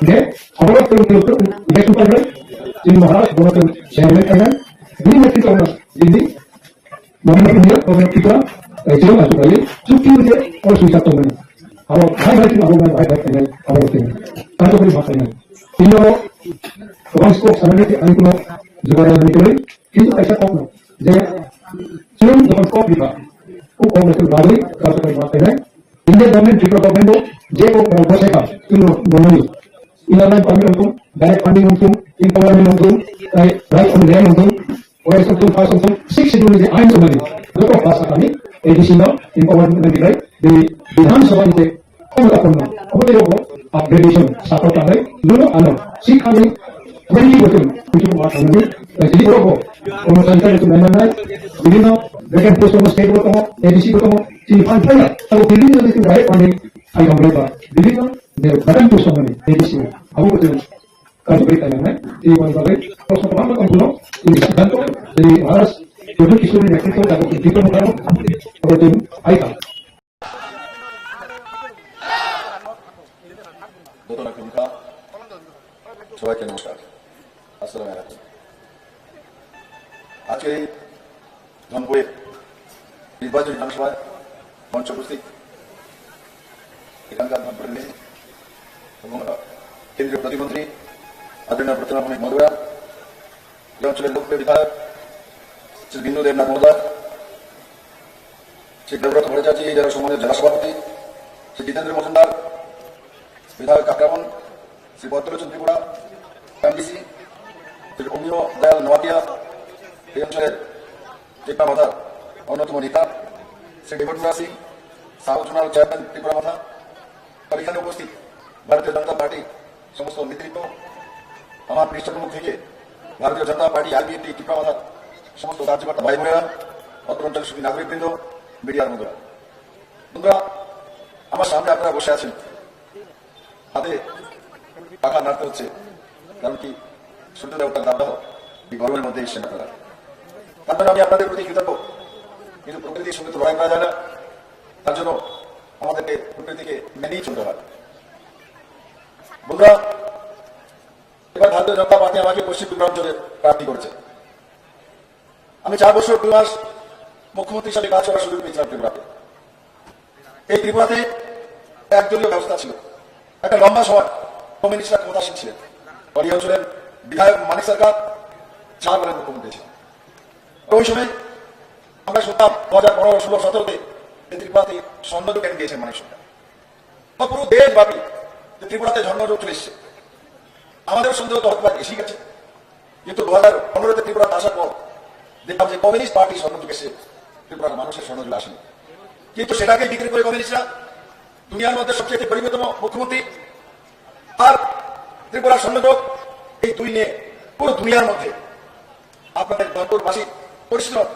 যে সবার ইলেকশন করবেন তিনি মহারাষ্ট্র গণতন্ত্র চেয়ারম্যান থাকবেন দুই নেতৃত্ব দিল্লি মহানগর গভর্নর ত্রিপুরা যেরকম আসতে পারে চুক্তি হয়ে ওরা সুবিধা করবেন আমার ভাই ভাই আমার ভাই ভাই থাকবেন আমার তার তো কোনো ভাষা নেই তিনি রহস্য সামনে আমি কোনো যোগাযোগ করি কিন্তু একটা কম যে চুন যখন কম বিভাগ খুব কম রকম ভালোই কার্যকরী মাত্রায় নেয় ইন্ডিয়ান গভর্নমেন্ট ত্রিপুরা গভর্নমেন্ট যে বসে কাজ কিন্তু বন্ধু inline funding untuk direct funding untuk empowerment untuk right on land untuk OS untuk fast untuk six schedule di ain sebenarnya dua bahasa kami additional empowerment dan right di Bidhan Sabha itu komunikasi komunikasi apa itu upgradation support kami dulu anu si kami 20 betul itu bahasa kami jadi berapa komunikasi itu mana বিভিন্ন vacant post untuk state berapa ADC berapa si fund saya kalau pilih itu direct funding ayo berapa বিভিন্ন vacant post kami ADC aku betul kalau berita yang lain di mana kalau pertama kalau ini sidanto dari harus jodoh kisuri yang itu dapat diperlukan oleh tim Aika. দোতলা ভূমিকা সবাইকে নমস্কার আসসালামু আলাইকুম আজকে এই ধনপুরে নির্বাচনী বিধানসভায় মঞ্চ উপস্থিত এখানকার ধনপুরের নেই এবং কেন্দ্রীয় প্রতিমন্ত্রী আদরণীয় প্রতিমা ভূমিক মধুরা এই অঞ্চলের লোকপ্রিয় বিধায়ক শ্রী বিন্দু দেবনাথ মহোদয় শ্রী দেবব্রত ভট্টাচার্য জেলা সমাজের জেলা সভাপতি শ্রী জিতেন্দ্র মজুমদার বিধায়ক আক্রমণ শ্রী পদ্মলোচন ত্রিপুরা এমডিসি শ্রী অমিয় দয়াল নোয়াটিয়া এই অঞ্চলের ত্রিপুরা মাথার অন্যতম নেতা শ্রী দেবটুরা সিং সাউথনাল চেয়ারম্যান ত্রিপুরা মাথা আর এখানে উপস্থিত ভারতীয় জনতা পার্টি সমস্ত নেতৃত্ব আমার পৃষ্ঠপোষক থেকে ভারতীয় জনতা পার্টি আইবিএনটি ত্রিপুরা মাথার সমস্ত কার্যকর্তা ভাই বোনেরা অত্র অঞ্চলের সুখী নাগরিকবৃন্দ মিডিয়ার বন্ধুরা আমার সামনে আপনারা বসে আছেন হাতে পাখা নাড়তে হচ্ছে কারণ কি সূর্য দেবতার দাবদাহ এই গরমের মধ্যে এসছেন আপনারা তার জন্য আমি আপনাদের প্রতি কৃতজ্ঞ কিন্তু প্রকৃতির সঙ্গে তো লড়াই করা যায় না তার জন্য আমাদেরকে প্রকৃতিকে মেনেই চলতে হয় বন্ধুরা এবার ভারতীয় জনতা পার্টি আমাকে পশ্চিম ত্রিপুরা অঞ্চলে প্রার্থী করেছে আমি 4 বছর 2 মাস মুখ্যমন্ত্রী হিসাবে কাজ করার সুযোগ পেয়েছিলাম ত্রিপুরাতে এই ত্রিপুরাতে একদলীয় ব্যবস্থা ছিল একটা লম্বা সময় কমিউনিস্টরা ক্ষমতাসীন ছিলেন এই অঞ্চলের বিধায়ক মানিক সরকার 4 বলে মুখ্যমন্ত্রী ছিলেন ওই সময় আমরা শুনতাম 2015, 16, 17-তে ত্রিপুরাতে স্বর্ণযুগ এনে দিয়েছেন মানিক সরকার বা পুরো দেশব্যাপী ত্রিপুরাতে স্বর্ণযুগ চলে এসছে আমাদের সন্দেহ তো হতে এসেই গেছে কিন্তু 2015-তে ত্রিপুরাতে আসার পর দেখলাম যে কমিউনিস্ট পার্টি স্বর্ণযুগ এসে ত্রিপুরার মানুষের স্বর্ণযুগ আসেনি কিন্তু সেটাকে বিক্রি করে কমিউনিস্টরা দুনিয়ার মধ্যে সবচেয়ে গরিবতম মুখ্যমন্ত্রী আর ত্রিপুরার স্বর্ণযুগ এই দুই নিয়ে পুরো দুনিয়ার মধ্যে আপনাদের ধনপুরবাসী পরিশ্রম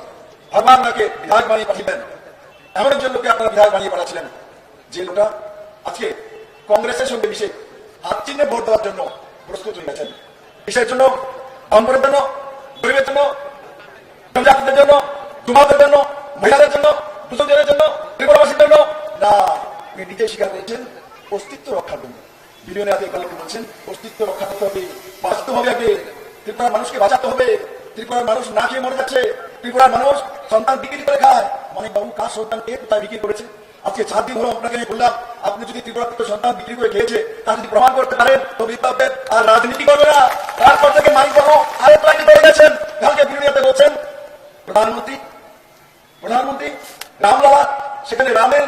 ভগবান নাকে বিধায়ক বানিয়ে পাঠিয়েছেন এমন একজন লোককে আপনারা বিধায়ক বানিয়ে পাঠাচ্ছিলেন যে লোকটা আজকে কংগ্রেসের সঙ্গে মিশে হাত চিহ্নে ভোট দেওয়ার জন্য প্রস্তুত হয়ে গেছেন কিসের জন্য ধনপুরের জন্য গরিবের জন্য জনজাতিদের জন্য যুবকদের জন্য মহিলাদের জন্য দুজনের জন্য ত্রিপুরাবাসীর জন্য না আপনি নিজে স্বীকার করেছেন অস্তিত্ব রক্ষার জন্য বিলিয়নে আগে কালকে বলছেন অস্তিত্ব রক্ষা করতে হবে বাঁচতে হবে আগে ত্রিপুরার মানুষকে বাঁচাতে হবে ত্রিপুরার মানুষ না খেয়ে মরে যাচ্ছে ত্রিপুরার মানুষ সন্তান বিক্রি করে খায় মানিক বাবু কার সন্তানকে কোথায় বিক্রি করেছে আজকে 4 দিন হলো আপনাকে বললাম আপনি যদি ত্রিপুরার সন্তান বিক্রি করে খেয়েছে তা যদি প্রমাণ করতে পারেন তো বিপ্লবের আর রাজনীতি করবে না তারপর থেকে মানিক বাবু আরেক লাইনে করে গেছেন কালকে বিরোধীতে বলছেন প্রধানমন্ত্রী রামলালা সেখানে রামের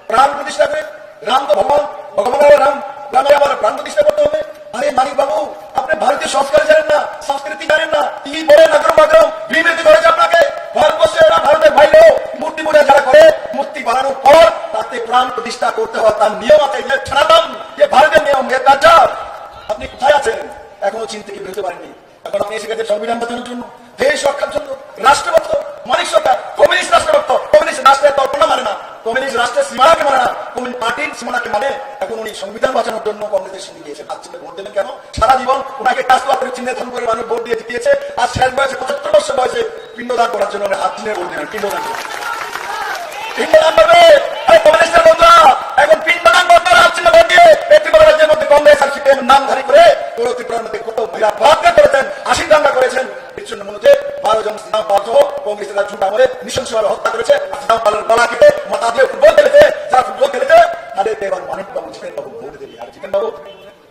প্রাণ প্রতিষ্ঠা করে রাম তো ভগবান ভগবানের রাম রামে আবার প্রাণ প্রতিষ্ঠা করতে হবে আরে মানিক বাবু আপনি ভারতীয় সংস্কার জানেন না সংস্কৃতি জানেন না কি বলেন আগ্রহ বিবৃতি করেছে আপনাকে ভারতবর্ষে ভারতের বাইরে মূর্তি পূজা যারা করে মূর্তি বানানোর পর তাতে প্রাণ প্রতিষ্ঠা করতে হয় তার নিয়ম আছে যে ছাড়াতাম যে ভারতের নিয়ম এর কাজ আপনি কোথায় আছেন এখনো চিন্তা কি বেরোতে পারেননি এখন আপনি এসে গেছেন সংবিধান বাঁচানোর জন্য দেশ রক্ষার জন্য রাষ্ট্রভক্ত মানিক সরকার কমিউনিস্ট রাষ্ট্রভক্ত কমিউনিস্ট রাষ্ট্রের কল্পনা মানে না কমিউনিস্ট রাষ্ট্রের সীমানাকে মানে না, কোন পার্টির সীমানাকে মানে। এখন উনি সংবিধান বাঁচানোর জন্য কংগ্রেসের সঙ্গে গিয়েছেন। হাত চিহ্নে ভোট দেবেন কেন? সারা জীবন ওনাকে টাস্তুয়া করে চিহ্নে ধান করে মানুষ ভোট দিয়ে জিতিয়েছে। আর শেষ বয়সে 75 বছর বয়সে পিণ্ডদান করার জন্য হাত চিহ্নে ভোট দেবেন। পিণ্ডদান পিণ্ডদান করবে কমিউনিস্টের বন্ধুরা, এখন পিণ্ডদান করতে হাত চিহ্নে ভোট দিয়ে ত্রিপুরা রাজ্যের মধ্যে কংগ্রেস আর সিপিএম নামধারী করে পুরো ত্রিপুরার মধ্যে কত মহিলা বলাৎকার করেছেন, 80 দাঙ্গা করেছেন। বিচ্ছিন্ন মনুতে 12 জন সিদ্ধান্ত কংগ্রেসেরা ঝুট আমলে নৃশংসভাবে হত্যা করেছে। সিদ্ধান্ত পালের গলা কেটে মাথা দিয়ে ফুটবল খেলেছে। যারা ফুটবল খেলেছে তাদের এবার মানিক বাবু, জিতেন বাবু ভোট দেবে। আর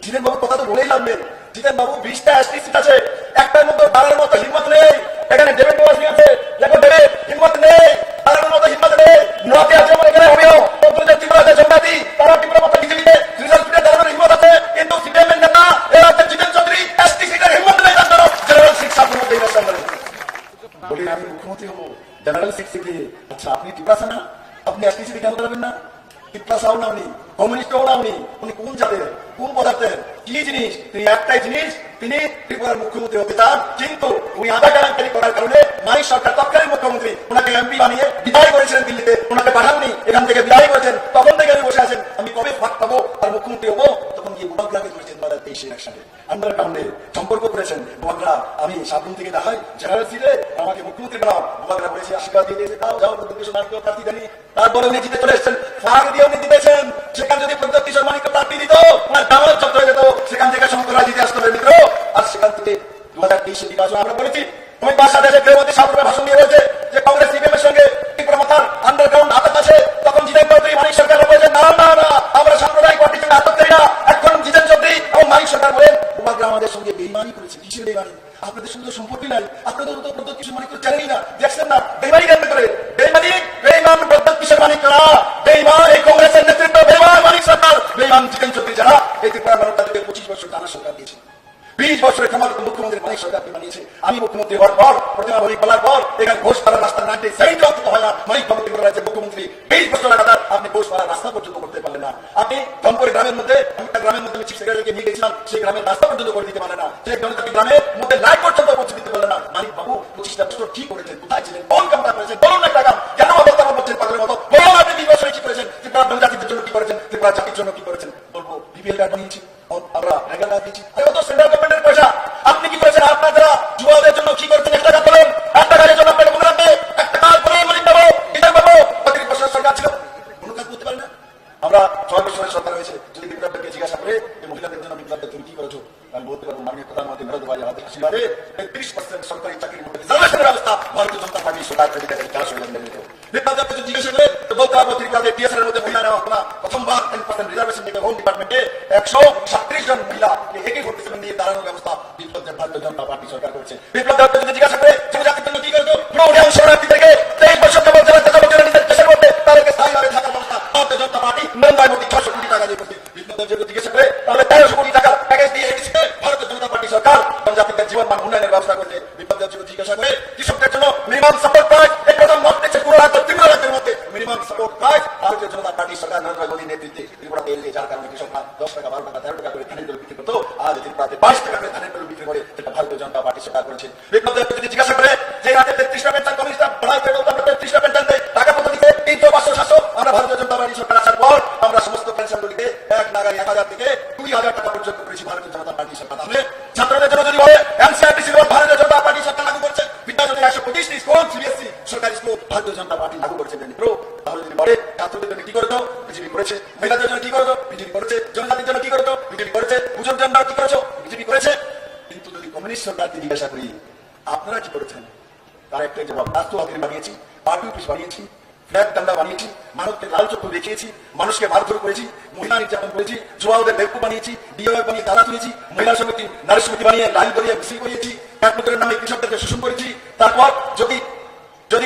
জিতেন বাবু কথা তো বলেই লাভ নেই। জিতেন বাবু 20টা এসটি সিট আছে, একটার মধ্যে বাড়ার মতো হিম্মত নেই। এখানে ডেভিড ওয়াসি আছে, এখন ডেভিড হিম্মত নেই, বাড়ার মতো হিম্মত নেই। নর্থে আছে আমার এখানে হবেও ত্রিপুরাতে জঙ্গাতি, তারা ত্রিপুরা মতো বিজেপিতে রিজাল্ট সিটে দাঁড়ানোর হিম্মত আছে। কিন্তু সিপিএম এর নেতা এরা হচ্ছে জিতেন চৌধুরী, এসটি সিটের হিম্মত নেই। তার জন্য জেনারেল সিট সাপোর্ট মধ্যে বলি আমি মুখ্যমন্ত্রী হবো জেনারেল সিট দিয়ে। আচ্ছা আপনি ত্রিপুরা না, আপনি এসটি সিটে কেন দাঁড়াবেন না? ত্রিপুরাও না উনি, কমিউনিস্টও না উনি, উনি কোন জাতের কোন পদার্থের কি জিনিস? তিনি একটাই জিনিস, তিনি ত্রিপুরার মুখ্যমন্ত্রী হতে চান। কিন্তু উনি আধা কেলেঙ্কারি করার কারণে মানিক সরকার তৎকালীন মুখ্যমন্ত্রী ওনাকে এমপি বানিয়ে বিদায় করেছিলেন দিল্লিতে, ওনাকে পাঠাননি, এখান থেকে বিদায় করেছেন। তখন থেকে আমি বসে আছেন আমি কবে ফাঁক পাবো আর মুখ্যমন্ত্রী হবো। তখন গিয়ে বুবাগ্রাকে করেছেন 2023 ইলেকশনে আন্ডারগ্রাউন্ডে সম্পর্ক করেছেন। বুবাগ্রা আমি সাবরুম থেকে দেখাই জেনারেল সিটে আমাকে মুখ্যমন্ত্রী বানাও। বুবাগ্রা বলেছে আশীর্বাদ দিয়ে দিয়েছে, যাও প্রদ্যোৎ মানিককে প্রার্থী দেনি। তারপরে উনি জিতে চলে এসেছেন, ফাঁক দিয়ে উনি জিতেছেন। সেখানে যদি প্রদ্যোৎ মানিককে প্রার্থী দিত ওনার দামানত জব্দ হয়ে যেত, সেখান থেকে শঙ্কররায় জিতে আসতে হবে মিত্র। আর সেখান থেকে 2023 নির্বাচন আমরা বলেছি। তুমি বাংলাদেশের গৃহমন্ত্রী সাবরুমে ভাষণ দিয়ে বলছে যে কংগ্রেস সিপিএম এর সঙ্গে ত্রিপুরা মাথার আন্ডারগ্রাউন্ড আঘাত আছে। তখন জিতেন চৌধুরী মানিক সরকার বলেছেন না না না আমরা সাম্প্রদায়িক পার্টির সঙ্গে আঘাত করি না। এখন জিতেন চৌধুরী এবং মানিক সরকার বলেন বুবাগ্রা আমাদের সঙ্গে বেইমানি করেছে। কিসের বেইমানি? আপনাদের সঙ্গে সম্পর্কই নাই, আপনাদের তো প্রদ্যোৎ মানিক জানেনই না, দেখছেন না। বেইমানি কেন করে? বেইমানি বেইমান প্রদ্যোৎ মানিক করা, বেইমান এই কংগ্রেসের নেতৃত্ব, বেইমান মানিক সরকার, বেইমান জিতেন চৌধুরী যারা এই ত্রিপুরা মানুষ তাদেরকে 25 বছর টানা সরকার দিয়েছে। 20 বছরের ক্ষমতা মুখ্যমন্ত্রী মানিক সরকারকে বানিয়েছে। আমি মুখ্যমন্ত্রী হওয়ার পর প্রতিমা বলি বলার পর এখানে ঘোষপাড়ার রাস্তা 97 অন্তত হয় না। মানিক বাবু ত্রিপুরা রাজ্যের মুখ্যমন্ত্রী 20 বছর লাগাতার আপনি ঘোষপাড়ার রাস্তা পর্যন্ত করতে পারলেন না। আপনি ধমপুর গ্রামের মধ্যে একটা গ্রামের মধ্যে চিফ সেক্রেটারিকে নিয়ে গেছিলাম, সেই গ্রামের রাস্তা পর্যন্ত করে দিতে পারলেন না। সেই গ্রামের মধ্যে লাইট পর্যন্ত পৌঁছে দিতে পারলেন না। মানিক বাবু 25টা বছর কি করেছেন? কোথায় ছিলেন? কোন কামটা করেছেন? বলুন না টাকা কেন অবস্থান করছেন পাগলের মতো? বলুন আপনি 20 বছরে কি করেছেন? ত্রিপুরা জনজাতিদের জন্য কি করেছেন? ত্রিপুরা জাতির জন্য কি করেছেন? বলবো বিপিএল কার্ড বানিয়েছি, আমরা রেগাল কার্ড দিয়েছি, তো সেন্ট্রাল গভর্নমেন্টের পয়সা। আপনি কি করেছেন? আপনার যারা যুবাদের জন্য কি করেছেন? একটা কাজ বলেন, একটা কাজের জন্য আপনার মনে রাখবে, একটা কাজ বলে মানিক বাবু বিচার পাবো। 35 বছরের সরকার ছিল, কোনো কাজ করতে পারে না। আমরা 6 বছরের সরকার হয়েছে, যদি বিপ্লবকে জিজ্ঞাসা করে যে মহিলাদের জন্য বিপ্লবকে তুমি কি করেছো, আমি বলতে পারবো মাননীয় প্রধানমন্ত্রী নরেন্দ্র ভাই আমাদের আশীর্বাদে 33% সরকারি চাকরির মধ্যে রিজার্ভেশনের ব্যবস্থা ভারতীয় জনতা পার্টির সরকার থেকে চাষ হয়ে যাবে। বিপ্লবকে জিজ্ঞাসা করে বলতে পারবো ত্রিপুরাতে টিএসআর এর মধ্যে মহিলা নেওয়া হলো না। প্রথমবার 10% রিজার্ভেশন থেকে হোম ডিপার্টমেন্টে 137 জন মহিলা একই ভোটের নিয়ে দাঁড়ানোর ব্যবস্থা বিপ্লবের ভারতীয় জনতা পার্টি সরকার করেছে। বিপ্লবকে যদি জিজ্ঞাসা করে জনজাতির জন্য কি করেছো, প্রোগ্রাম শরণার্থী থেকে 23 বছর যাবত যারা দেশে নিজের দেশের মধ্যে তাদেরকে স্থায়ীভাবে থাকার ব্যবস্থা ভারতীয় জনতা পার্টি মুম্বাই মধ্যে 600 কোটি টাকা দিয়ে করছে। বিপ্লবকে যদি জিজ্ঞাসা করে তাহলে 1300 কোটি টাকার প্যাকেজ দিয়ে এসেছে ভারতীয় জনতা পার্টি সরকার জনজাতিদের জীবনমান উন্নয়নের ব্যবস্থা করছে। বিপ্লবকে যদি জিজ্ঞাসা করে কৃষকদের জন্য মিনিমাম সাপোর্ট প্রাইস এই প্রথম মত দিচ্ছে পুরো রাজ্য ত্রিপুরা রাজ্যের মধ্যে মিনিমাম সাপোর্ট প্রাইস ভারতীয় জনতা পার্টি সরকার নরেন্দ্র মোদীর নেতৃত্বে ত্রিপুরাতে এলে, যার কারণে কৃষকরা 10 টাকা 12 টাকা 13 টাকা করে ধানের দল বিক্রি করতো, আজ ত্রিপুরাতে 22 টাকা করে ধানের দল বিক্রি করে, যেটা ভারতীয় জনতা পার্টি সরকার করেছে। বিপ্লবকে যদি জিজ্ঞাসা করে যে রাতে 33টা পেনশন কমিশন বড়াই করে 33টা পেনশন দেয়, টাকা কত দিতে 300 500 700, আমরা ভারতীয় জনতা পার্টি সরকার আসার পর আমরা সমস্ত পেনশনগুলিকে 1 নাগারি 1000 থেকে 2000 টাকা পর্যন্ত করেছি ভারতীয় জনতা পার্টি সরকার। তাহলে ছাত্রদের জন্য যদি বলে এনসিআরটি সিলেবাস ভারতীয় জনতা পার্টি সরকার লাগু করছে, বিদ্যালয়ে 125টি স্কুল সিবিএসসি সরকারি স্কুল ভারতীয় জনতা পার্টি লাগু করছে। তাহলে যদি বলে ছাত্রদের জন্য কি করেছো, বিজেপি করেছে, মহিলাদের জন্য কি করেছো, বিজেপি করেছে, জনজাতির জন্য কি করেছো, বিজেপি করেছে, বুঝুন জন্য কি করেছো, বিজেপি করেছে। কিন্তু যদি কমিউনিস্ট সরকারকে জিজ্ঞাসা করি আপনারা কি করেছেন, তার একটাই জবাব, রাষ্ট্রবাদী বানিয়েছি, পার্টি অফিস বানিয়েছি, ফ্ল্যাগ ডান্ডা বানিয়েছি, মানুষকে লাল চক্ষু দেখিয়েছি, মানুষকে মারধর করেছি, মহিলা নির্যাতন করেছি, যুবাদের বেকুব বানিয়েছি, ডিওএ বানিয়ে তারা তুলেছি, মহিলা সমিতি নারী সমিতি বানিয়ে লাইন করিয়ে মিছিল করিয়েছি, একমাত্রের নামে কৃষকদেরকে শোষণ করেছি। তারপর যদি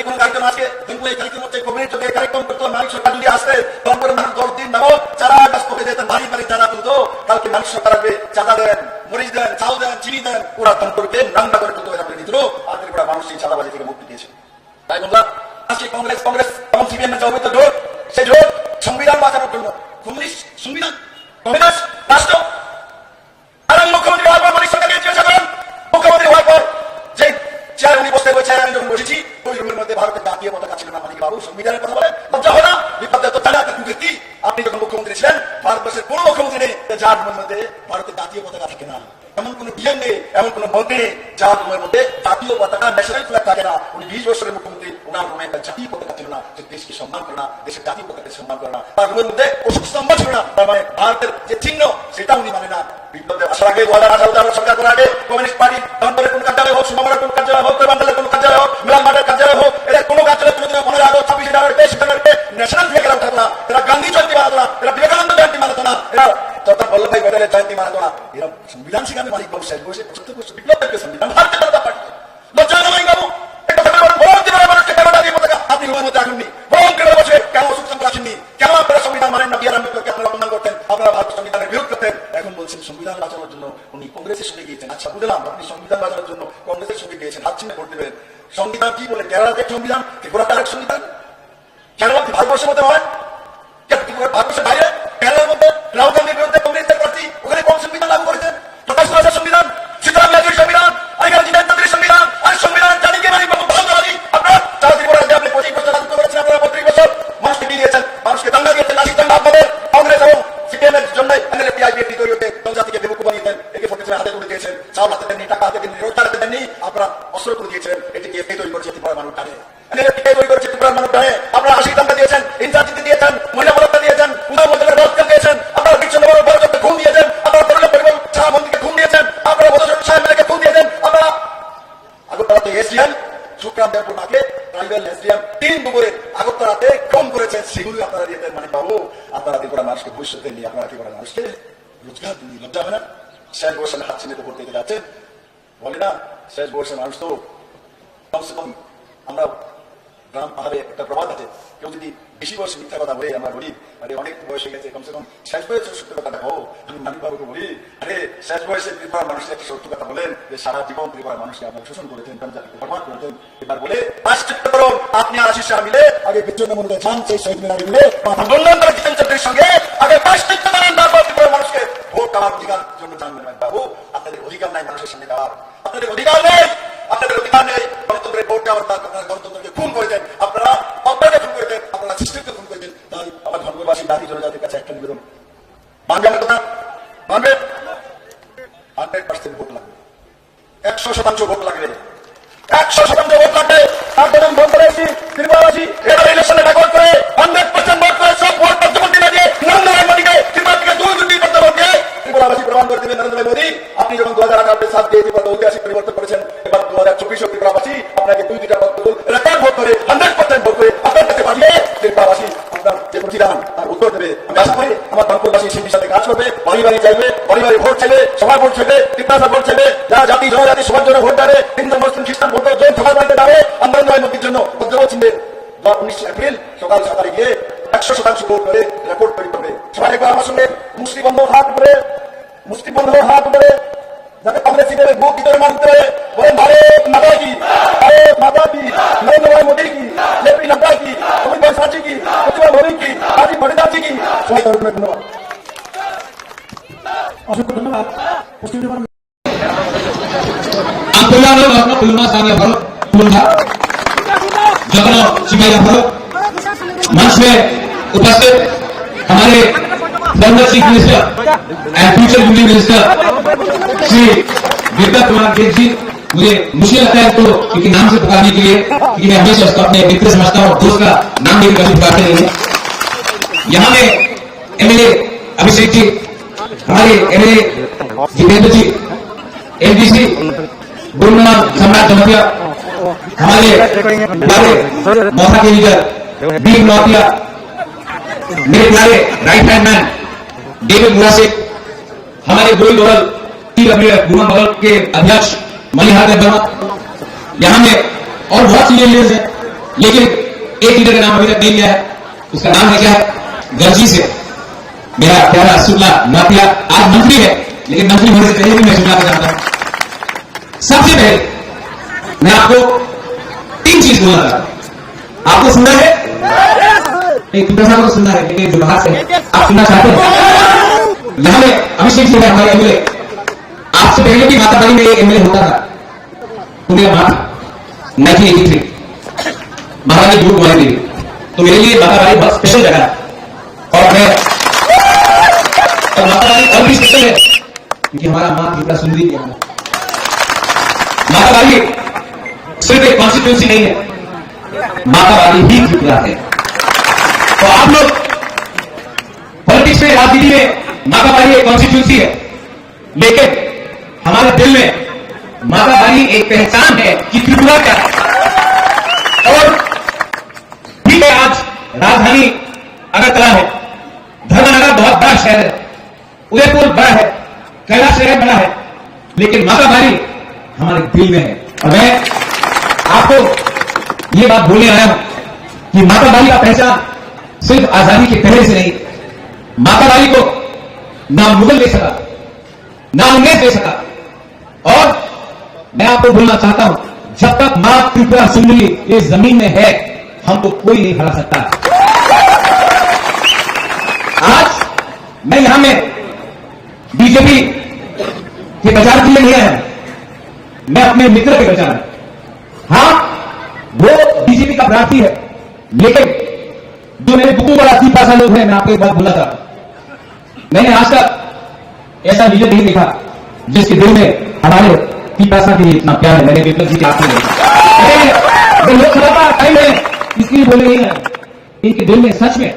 কোনো কার্যক্রম আজকে এই কার্যক্রম হচ্ছে কমিউনিটি যদি কার্যক্রম করতো, মালিক সরকার যদি আসতে তখন মানুষ 10 দিন নামো যারা ব্যস্ত হয়ে যেতেন, বাড়ি বাড়ি চাঁদা তুলতো। কালকে মালিক সরকার আসবে, চাঁদা দেন, মরিচ দেন, চাল দেন, চিনি দেন, ওরা তন্ত্রকে রান্না করে তুলতে হবে দিত। আর ত্রিপুরা মানুষ সেই চাঁদাবাজি থেকে মুক্তি দিয়েছে। তাই বন্ধুরা আজকে কংগ্রেস এবং সিপিএম এর জমিত জোট, সেই জোট সংবিধান বাঁচানোর জন্য কমিউনিস্ট সংবিধান কমিউনিস্ট রাষ্ট্র। আর মুখ্যমন্ত্রী হওয়ার পর মালিক সরকারকে জিজ্ঞাসা করেন, মুখ্যমন্ত্রী হওয়ার পর যে চেয়ার উনি বসতে চেয়ার আমি যখন বসেছি ওই রুমের মধ্যে ভারতের জাতীয় পতাকা ছিল না, মানিক বাবু সংবিধানের কথা বলে লজ্জা হয় না? বিপ্লব যার মধ্যে ভারতের জাতীয় পতাকা থাকে না। এমন কোন ডিএম নেই, এমন কোন মন্ত্রী নেই যার রুমের মধ্যে জাতীয় পতাকা ন্যাশনাল ফ্ল্যাগ থাকে না। উনি 20 বছরের মুখ্যমন্ত্রী, ওনার রুমে একটা জাতীয় পতাকা ছিল না। যে দেশকে সম্মান করে না, দেশের জাতীয় পতাকাকে সম্মান করে না, তার রুমের মধ্যে অশোক স্তম্ভ ছিল না। তার মানে ভারতের যে চিহ্ন সেটা উনি মানে না। বিপ্লবের আসার আগে 2018 সরকার করার আগে কমিউনিস্ট পার্টি ধনবারের কোন কার্যালয় হোক, সুমামার কোন কার্যালয় হোক, বান্দালের কোন কার্যালয় হোক, মিলান মাঠের কার্যালয় হোক, এরা কোনো কার্যালয় কোনোদিন 15 আগস্ট 26 জানুয়ারি 23 জানুয়ারিতে ন্যাশনাল ফ্ল্যাগ উঠাতো না। এরা গান্ধী জয়ন্তী মানাতো না, এরা বিবেকানন্দ জয়ন্তী মানাতো না, এরা সর্দার বল্লভভাই প্যাটেলের জয়ন্তী মানাতো না। এরা সংবিধান শিখাবে মালিক বাবু শেষ বয়সে 75 বছর বিপ্লবকে সংবিধান ভারতীয় জনতা পার্টি লজ্জা নয় বাবু। একটা কথা বলুন, বরং দিনের মানুষকে কেন জাতীয় পতাকা আপনি রুমের মধ্যে রাখেননি? বরং দিনের বছরে কেন অশোক স্তম্ভ আসেননি? কেন আপনারা সংবিধান মানেন না? বি আর আম্বেদকরকে আপনারা অপমান করতেন, আপনারা ভারত সংবিধানের বিরোধ করতেন। এখন বলছেন সংবিধান বাঁচানোর জন্য উনি কংগ্রেসের সঙ্গে গিয়েছেন। আচ্ছা বুঝলাম, আপনি সংবিধান বাঁচানোর জন্য কংগ্রেসের সঙ্গে গিয়েছেন, হাত চিহ্নে ভোট দেবেন। সংবিধান কি বলে? কেরালাতে এক সংবিধান, ত্রিপুরাতে আরেক সংবিধান। কেরালা কি ভারতবর্ষের মধ্যে হয়? ভারতবর্ষের বাইরে কেরালার মধ্যে রাহুল গান্ধীর বিরুদ্ধে কংগ্রেসের প্রার্থী ওখানে কোন সংবিধান লাগু করেছেন? প্রকাশ করেছে সংবিধান, সীতারাম ইয়াদুর সংবিধান, আইকার জিতেন চৌধুরীর সংবিধান। আর সংবিধান জানি কে মানি বাবু? ভারতবাদী। আপনারা সারা ত্রিপুরার যে আপনি 25 বছর রাজত্ব করেছেন, আপনারা 32 বছর মানুষকে দিয়ে দিয়েছেন, মানুষকে দাঙ্গা দিয়েছেন, নাসিক দাঙ্গা আপনাদের কংগ্রেস এবং সিপিএম এর জন্য পিআইবিএফটি তৈরি হতে জনজাতিকে বেবুকুফ বানিয়েছেন, AK-47 হাতে তুলে দিয়েছেন, চাউল হাতে দেননি, টাকা হাতে দেননি, রোজগার হাতে দেননি, আপনারা অস্ত্র তুলে দিয়েছেন। এটিকে তৈরি করেছে ত্রিপুরার মানুষ টানে, তৈরি করেছে ত্রিপুরার মানুষ টানে। আপনারা 80 দাঙ্গা দিয়েছেন, ইনচার্জিতে দিয়েছেন, মহিলা বলতা দিয়েছেন, উদয় মন্ত্রীকে বলতা দিয়েছেন, আপনারা বিচ্ছিন্ন ভারতকে ঘুম দিয়েছেন, আপনারা তরুণ পরিবহন ছাড়া মন্ত্রীকে ঘুম দিয়েছেন, আপনারা মধুসূদন সাহেবকে ঘুম দিয়েছেন, আপনারা আগরতলাতে এসডিএম সুক্রাম দেবপুরনাকে ট্রাইবেল এসডিএম 3 দুপুরে আগরতলাতে কম করেছেন। সেগুলো আপনারা দিয়েছেন মানে বাবু। আপনারা ত্রিপুরা মানুষকে ভবিষ্যৎ দেননি, আপনারা ত্রিপুরা মানুষকে রোজগার দিননি। লজ্জা হয় না? শেষ বয়সের হাত চিহ্নিত করতে যাচ্ছেন, বলে না শেষ বয়সের মানুষ তো কমসে কম। আমরা গ্রাম পাহাড়ে একটা প্রবাদ আছে, কেউ যদি বেশি বয়সে মিথ্যা কথা বলে, আমরা বলি আরে অনেক বয়স হয়ে গেছে, কমসে কম শেষ বয়সে সত্য কথা দেখো। আমি মানিক বাবুকে বলি, আরে শেষ বয়সে ত্রিপুরার মানুষকে একটা সত্য কথা বলেন যে সারা জীবন ত্রিপুরার মানুষকে আপনার শোষণ করেছেন, জনজাতিকে বর্বাদ করেছেন। এবার বলে প্রায়শ্চিত্ত করুন। আপনি আর আশিস শাহ মিলে আগে বিচ্ছিন্ন মনে যান, সেই শহীদ মিনারে মিলে বন্ধন করে কিষাণ চৌধুরীর সঙ্গে আগে প্রায়শ্চিত্ত করেন, তারপর ত্রিপুরার মানুষকে ভোট দেওয়ার অধিকার জন্য জানবেন বাবু। আপনাদের অধিকার নাই মানুষের সামনে দেওয়ার, আপনাদের অধিকার নেই, আপনাদের অধিকার নেই গণতন্ত্রের ভোট দেওয়ার। আপনারা গণতন্ত্রকে খুন করে দেন, আপনারা অজ্ঞাকে খুন করে দেন, আপনারা সিস্টেমকে খুন করে দেন। তাই আমার ধর্মবাসী জাতি জনজাতির কাছে একটা নিবেদন, মানবে আমার কথা? মানবে? 100% ভোট লাগবে, 100% ভোট লাগবে, 100% ভোট লাগবে। আন্দোলন বন্ধ করেছি ত্রিপুরাবাসী এবার ইলেকশনে রেকর্ড করে 100% ভোট করে সব ভোট পর্যন্ত দিয়ে দিয়ে নরেন্দ্র মোদীকে ত্রিপুরা থেকে 2 ভোট দিয়ে ত্রিপুরাবাসী প্রমাণ করে দেবেন নরেন্দ্র মোদী আপনি যখন 2018 সাল দিয়ে ত্রিপুরা ঐতিহাসিক পরিবর্তন করেছেন, এবার 2024 ত্রিপুরাবাসী আপনাকে 2টা রেকর্ড ভোট করে 100% ভোট করে আপনার কাছে পাঠিয়ে ত্রিপুরাবাসী আপনার যে প্রতিদান তার উত্তর দেবে। আমি আশা করি আমার বাংলাদেশী সেই সাথে কাজ করবে, বাড়ি বাড়ি চাইবে, বাড়ি বাড়ি ভোট চাইবে, সবাই ভোট চাইবে, ত্রিপুরা ভোট চাইবে, যারা জাতি জনজাতি সবার জন্য ভোট দেবে, হিন্দু মুসলিম খ্রিস্টান ভোট দেবে, সবার বাড়িতে যাবে আন্দোলন মুক্তির জন্য উদ্যোগ চিনবে। 19 এপ্রিল সকাল 7টায় গিয়ে 100% ভোট করে রেকর্ড তৈরি করবে। সবাই একবার আমার সঙ্গে মুষ্টিবন্ধ হাত উপরে যাতে কংগ্রেস হিসেবে বুক ভিতরে মানতে পারে, বলেন ভারত মাতা কি, ভারত মাতা কি, নরেন্দ্র মোদী কি, জেপি নাড্ডা কি, অমিত ভাই সাজি কি, প্রতিভা ভৌমিক কি, রাজীব ভট্টাচার্য কি। সবাই ধন্যবাদ, অসংখ্য ধন্যবাদ। পশ্চিম ত্রিপুরা আন্দোলন পুলমা সামনে ভালো পুলমা যখন सिपाही भाई मंच में उपस्थित हमारे former chief minister and future union minister Shri Vidya Kumar Deb ji, मुझे मुश्किल लगता है तो क्योंकि नाम से पुकारने के लिए, क्योंकि मैं हमेशा उसको अपने मित्र समझता हूँ, दोस्त का नाम भी कभी पुकारते नहीं है। यहाँ में एमएलए अभिषेक जी, हमारे एमएलए जितेंद्र जी, एमडीसी बुलना सम्राट जमतिया, हमारे मौसा के लीडर बीम नौतिया, मेरे प्यारे राइट हैंड मैन डेविड मुरासे, हमारे गोई बगल TWF गुमा बगल के अध्यक्ष मलिहार वर्मा, यहाँ में और बहुत सी लीडर्स हैं, लेकिन एक लीडर का नाम अभी तक नहीं लिया है। उसका नाम है क्या है? गर्जी से मेरा प्यारा शुक्ला नौतिया आज मंत्री है, लेकिन मंत्री होने से पहले भी मैं शुक्ला का जानता हूं। सबसे पहले मैं आपको 3 चीज बोलना चाहता हूं। आपको सुनना है? नहीं, तुमसा को सुनना है, लेकिन जो बाहर से आप सुनना चाहते हैं। यहां में अभिषेक जी है हमारे एमएलए, आपसे पहले भी माताबाड़ी में एक एमएलए होता था, तो मेरा माता 1983 महारानी गुरु कुमारी देवी, तो मेरे लिए माताबाड़ी बहुत स्पेशल जगह है। और और मातावाली और भी स्पेशल है क्योंकि हमारा मां त्रिपुरा सुंदरी भी है। मातावाली सिर्फ एक कॉन्स्टिट्यूंसी नहीं है, मातावाली ही त्रिपुरा है। तो आप लोग पॉलिटिक्स में, राजनीति में मातावाली एक कॉन्स्टिट्यूंसी है, लेकिन हमारे दिल में मातावाली एक पहचान है कि त्रिपुरा क्या है। और ठीक है, आज राजधानी अगरतला है, धर्मनगर बहुत बड़ा शहर है, उदयपुर बड़ा है, कैलाश शहर बड़ा है, लेकिन मातावाली हमारे दिल में है। और मैं आपको ये बात बोलने आया हूं कि मातावाली का पहचान सिर्फ आजादी के पहले से नहीं, मातावाली को ना मुगल दे सका, ना अंग्रेज दे सका। और मैं आपको बोलना चाहता हूं, जब तक मां त्रिपुरा सुंदरी इस जमीन में है, हमको कोई नहीं हरा सकता। आज मैं यहां में बीजेपी के प्रचार के लिए नहीं आया, मैं अपने मित्र के प्रचार। हां, वो बीजेपी का प्रार्थी है, लेकिन जो मेरे बुकू वाला 30 लोग हैं, मैं आपको एक बात बोलना चाहता हूं, मैंने आज तक ऐसा लीडर नहीं देखा जिसके दिल में हमारे 30 के लिए इतना प्यार है। मैंने विप्लव जी के आपको लोकसभा का टाइम है, इसलिए बोले नहीं है, इनके दिल में सच में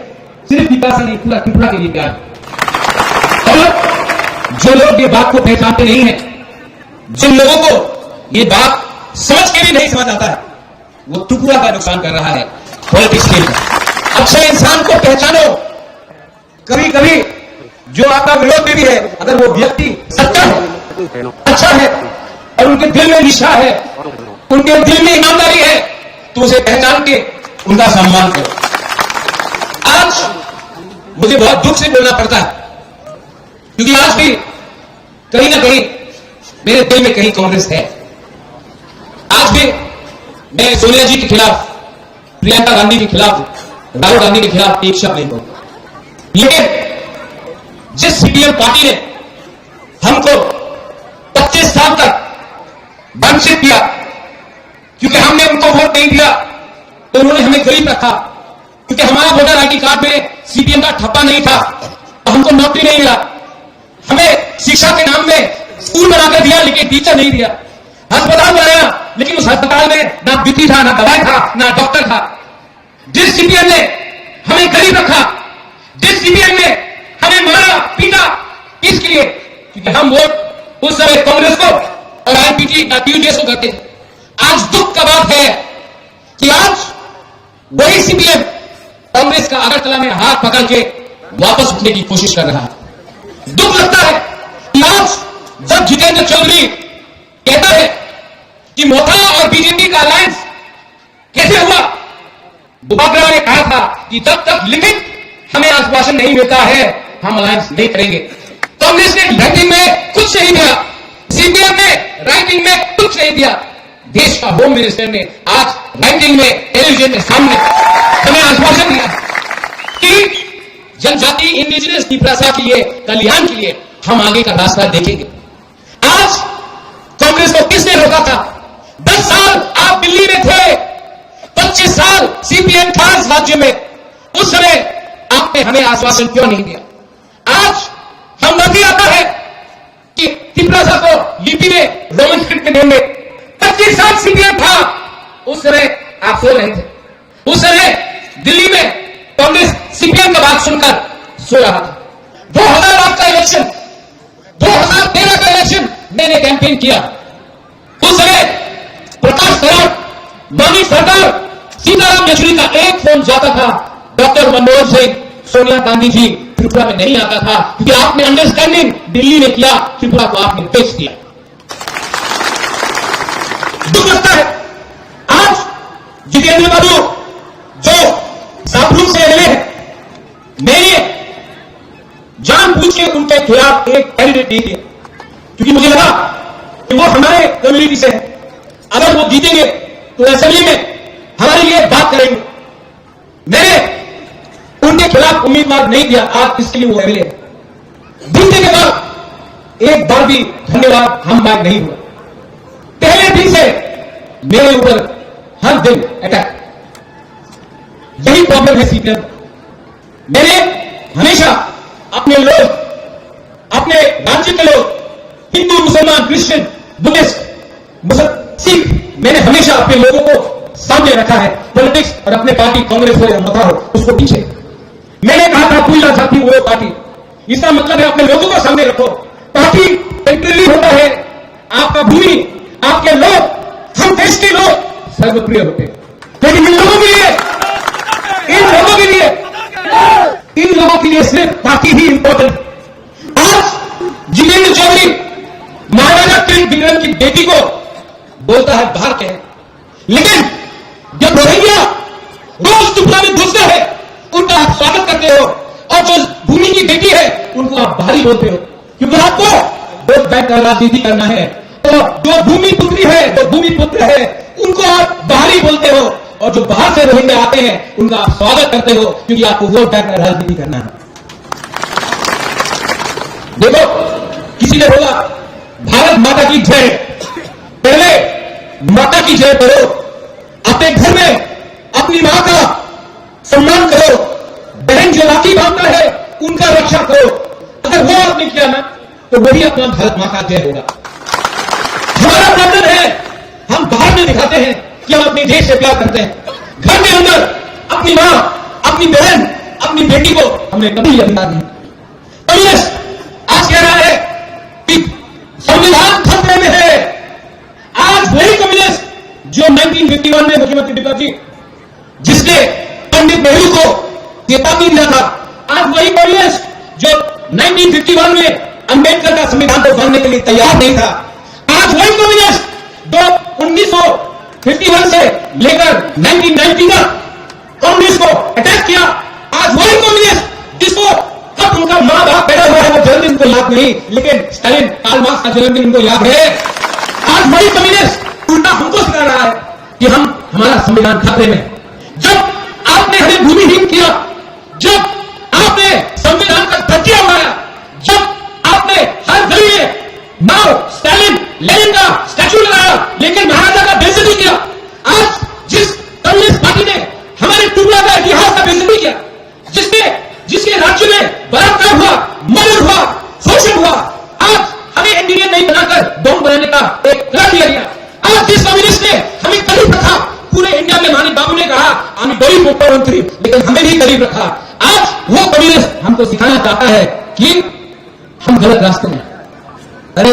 सिर्फ 30 नहीं, पूरा त्रिपुरा के लिए प्यार है। और जो लोग ये बात को पहचानते नहीं है, जिन लोगों को ये बात समझ के भी नहीं समझ आता है, वो त्रिपुरा का नुकसान कर रहा है पॉलिटिक्स के लिए। अच्छे इंसान को पहचानो। कभी कभी जो आपका विरोध में भी है, अगर वो व्यक्ति सच्चा है, अच्छा है, और उनके दिल में निशा है, उनके दिल में ईमानदारी है, तो उसे पहचान के उनका सम्मान करो। आज मुझे बहुत दुख से बोलना पड़ता है, क्योंकि आज भी कहीं ना कहीं मेरे दिल में कहीं कांग्रेस है। आज भी मैं सोनिया जी के खिलाफ, प्रियंका गांधी के खिलाफ, राहुल गांधी के खिलाफ एक शब्द नहीं बोलूंगा, लेकिन जिस सीपीएम पार्टी ने हमको 25 साल तक वंचित किया, क्योंकि हमने उनको वोट नहीं दिया तो उन्होंने हमें गरीब रखा, क्योंकि हमारा वोटर आईडी कार्ड में सीपीएम का ठप्पा नहीं था, तो हमको नौकरी नहीं मिला। हमें शिक्षा के नाम में स्कूल बनाकर दिया, लेकिन टीचर नहीं दिया। अस्पताल बनाया, लेकिन उस अस्पताल में ना बिजली था, ना दवाई था, ना डॉक्टर था। जिस सीपीएम ने हमें गरीब रखा, जिस सीपीएम ने हमें मारा पीटा, इसके लिए क्योंकि हम वोट उस समय कांग्रेस को और आईपीटी टीयूडीएस को करते थे। आज दुख का बात है कि आज वही सीपीएम कांग्रेस का अगरतला में हाथ पकड़ के वापस उठने की कोशिश कर रहा है। दुख लगता है कि आज जब जितेंद्र चौधरी कहता है कि मोथा और बीजेपी का अलायंस कैसे हुआ, बुबाग्रा ने कहा था कि जब तक लिखित हमें आश्वासन नहीं मिलता है, हम अलायंस नहीं करेंगे। कांग्रेस ने रैंकिंग में कुछ नहीं दिया, सीपीएम ने रैंकिंग में कुछ नहीं दिया, देश का होम मिनिस्टर ने आज रैंकिंग में टेलीविजन के सामने हमें आश्वासन दिया कि जनजाति इंडिजिनस की भाषा के लिए, कल्याण के लिए हम आगे का रास्ता देखेंगे। आज कांग्रेस को किसने रोका था? 10 साल आप दिल्ली में थे, 25 साल सीपीएम था इस राज्य में, उस समय आपने हमें आश्वासन क्यों नहीं दिया? आज हम नहीं आता है कि त्रिपुरा को यूपी में रोमन स्क्रिप्ट में देंगे। 25 साल सीपीएम था, उस समय आप सो रहे थे। उस समय दिल्ली में कांग्रेस सीपीएम का बात सुनकर सो रहा था। 2008 का इलेक्शन, 2013 का इलेक्शन मैंने कैंपेन किया। उस समय प्रकाश कराड़, मानी सरकार, सीताराम येचुरी का एक फोन जाता था, डॉक्टर मनमोहन सिंह, सोनिया गांधी जी त्रिपुरा में नहीं आता था, क्योंकि आपने अंडरस्टैंडिंग दिल्ली में किया, त्रिपुरा को आपने बेच दिया। दुख लगता है आज जितेंद्र बाबू जो साबरू से मिले हैं, मैंने जानबूझ के उनके खिलाफ एक कैंडिडेट नहीं दिया, क्योंकि मुझे लगा कि वो हमारे कम्युनिटी से है, अगर वो जीतेंगे तो असेंबली में हमारे लिए बात करेंगे। मैंने उनके खिलाफ उम्मीदवार नहीं दिया, आज इसके लिए वो एमएलए जीतने के बाद एक बार भी धन्यवाद हम बात नहीं हुआ। पहले दिन से मेरे ऊपर हर दिन अटैक, यही प्रॉब्लम है सीपीएम। मैंने हमेशा अपने लोग राज्य के लोग, हिंदू, मुसलमान, क्रिश्चियन, बुद्धिस्ट, सिख, मैंने हमेशा अपने लोगों को सामने रखा है। पॉलिटिक्स और अपने पार्टी कांग्रेस हो या मता हो, उसको पीछे। मैंने कहा था पूजा जाति वो पार्टी, इसका मतलब है अपने लोगों को सामने रखो। पार्टी टेम्परेरी होता है, आपका भूमि, आपके लोग, हम देश के लोग सर्वप्रिय होते हैं, लेकिन इन लोगों के लिए सिर्फ पार्टी ही इंपॉर्टेंट। आज जितेंद्र चौधरी महाराजा किंग बिक्रम की बेटी को बोलता है बाहर के, लेकिन जब रोहिंग्या रोज त्रिपुरा में घुसते हैं उनका आप स्वागत करते हो, और जो भूमि की बेटी है उनको आप बाहरी बोलते हो, क्योंकि आपको वोट बैंक का राजनीति करना है। तो जो भूमि पुत्री है, जो भूमि पुत्र है, उनको आप बाहरी बोलते हो, और जो बाहर से रोहिंग्या आते हैं उनका आप स्वागत करते हो, क्योंकि आपको वोट बैंक का राजनीति करना है। देखो, किसी ने बोला भारत माता की जय, पहले माता की जय करो, अपने घर में अपनी मां का सम्मान करो, बहन जो राखी बांधता है उनका रक्षा करो। अगर वो आपने किया ना तो वही अपना भारत मां का जय होगा। हमारा प्रॉब्लम है, हम बाहर में दिखाते हैं कि हम अपने देश से प्यार करते हैं, घर के अंदर अपनी मां, अपनी बहन, अपनी बेटी को हमने कभी अधिकार नहीं। कम्युनिस्ट आज कह रहा है कि संविधान खतरे में है। आज वही कम्युनिस्ट जो 1951 में मुख्यमंत्री डिप्टी जी, जिसने पंडित नेहरू को चेतावनी दिया था, आज वही कम्युनिस्ट जो 1951 में अंबेडकर का संविधान को मानने के लिए तैयार नहीं था, आज वही कम्युनिस्ट जो 1951 से लेकर 1990 तक कांग्रेस को अटैक किया, आज वही कम्युनिस्ट जिसको कब उनका मां बाप पैदा हुआ है वो जन्मदिन उनको याद नहीं, लेकिन स्टालिन, कार्ल मार्क्स का जन्मदिन उनको याद है। आज वही कम्युनिस्ट उल्टा हमको सिखा रहा है कि हमारा संविधान खतरे में। जब आपने हमें भूमिहीन किया, जब आपने संविधान का धज्जिया उड़ाया, जब आपने हर गली में माओ, स्टालिन, लेनिन का स्टैचू लगाया, लेकिन महाराजा का बेइज्जती किया, आज जिस कम्युनिस्ट पार्टी ने हमारे टुकड़ा का इतिहास का बेइज्जती किया, जिसके राज्य में बलात्कार हुआ, मर्डर हुआ, शोषण हुआ, आज हमें इंडियन नहीं बनाकर बम बनाने का एक कर दिया गया। आज जिस कम्युनिस्ट ने हमें करीब रखा, पूरे इंडिया में माननीय बाबू ने कहा हम गरीब मुख्यमंत्री, लेकिन हमें भी करीब रखा, आज वो कम्युनिस्ट हमको सिखाना चाहता है कि हम गलत रास्ते में। अरे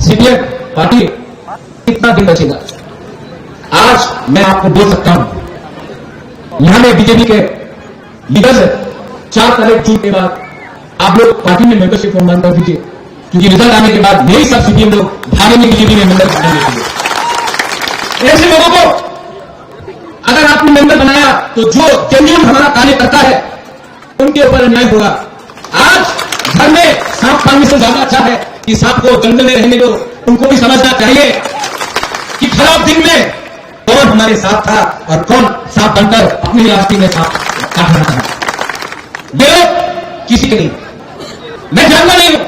सीपीएम पार्टी कितना दिन बचेगा? आज मैं आपको बोल सकता हूं, यहां में बीजेपी के लीडर्स है, 4 तारीख जून के बाद आप लोग पार्टी में मेंबरशिप फॉर्म बंद कर दीजिए, क्योंकि रिजल्ट आने के बाद यही सब सीपीएम लोग भागेंगे बीजेपी में मेंबर बनाने के लिए। ऐसे लोगों को अगर आपने मेंबर बनाया तो जो जेन्युइन हमारा कार्य करता है उनके ऊपर अन्याय होगा। आज घर में सांप पालने से ज्यादा अच्छा है कि सांप को जंगल में रहने दो। उनको भी समझना चाहिए कि खराब दिन में कौन हमारे साथ था और कौन सांप बनकर अपनी रास्ते में सांप काट रहा था। ये लोग किसी के नहीं, मैं जानता नहीं हूं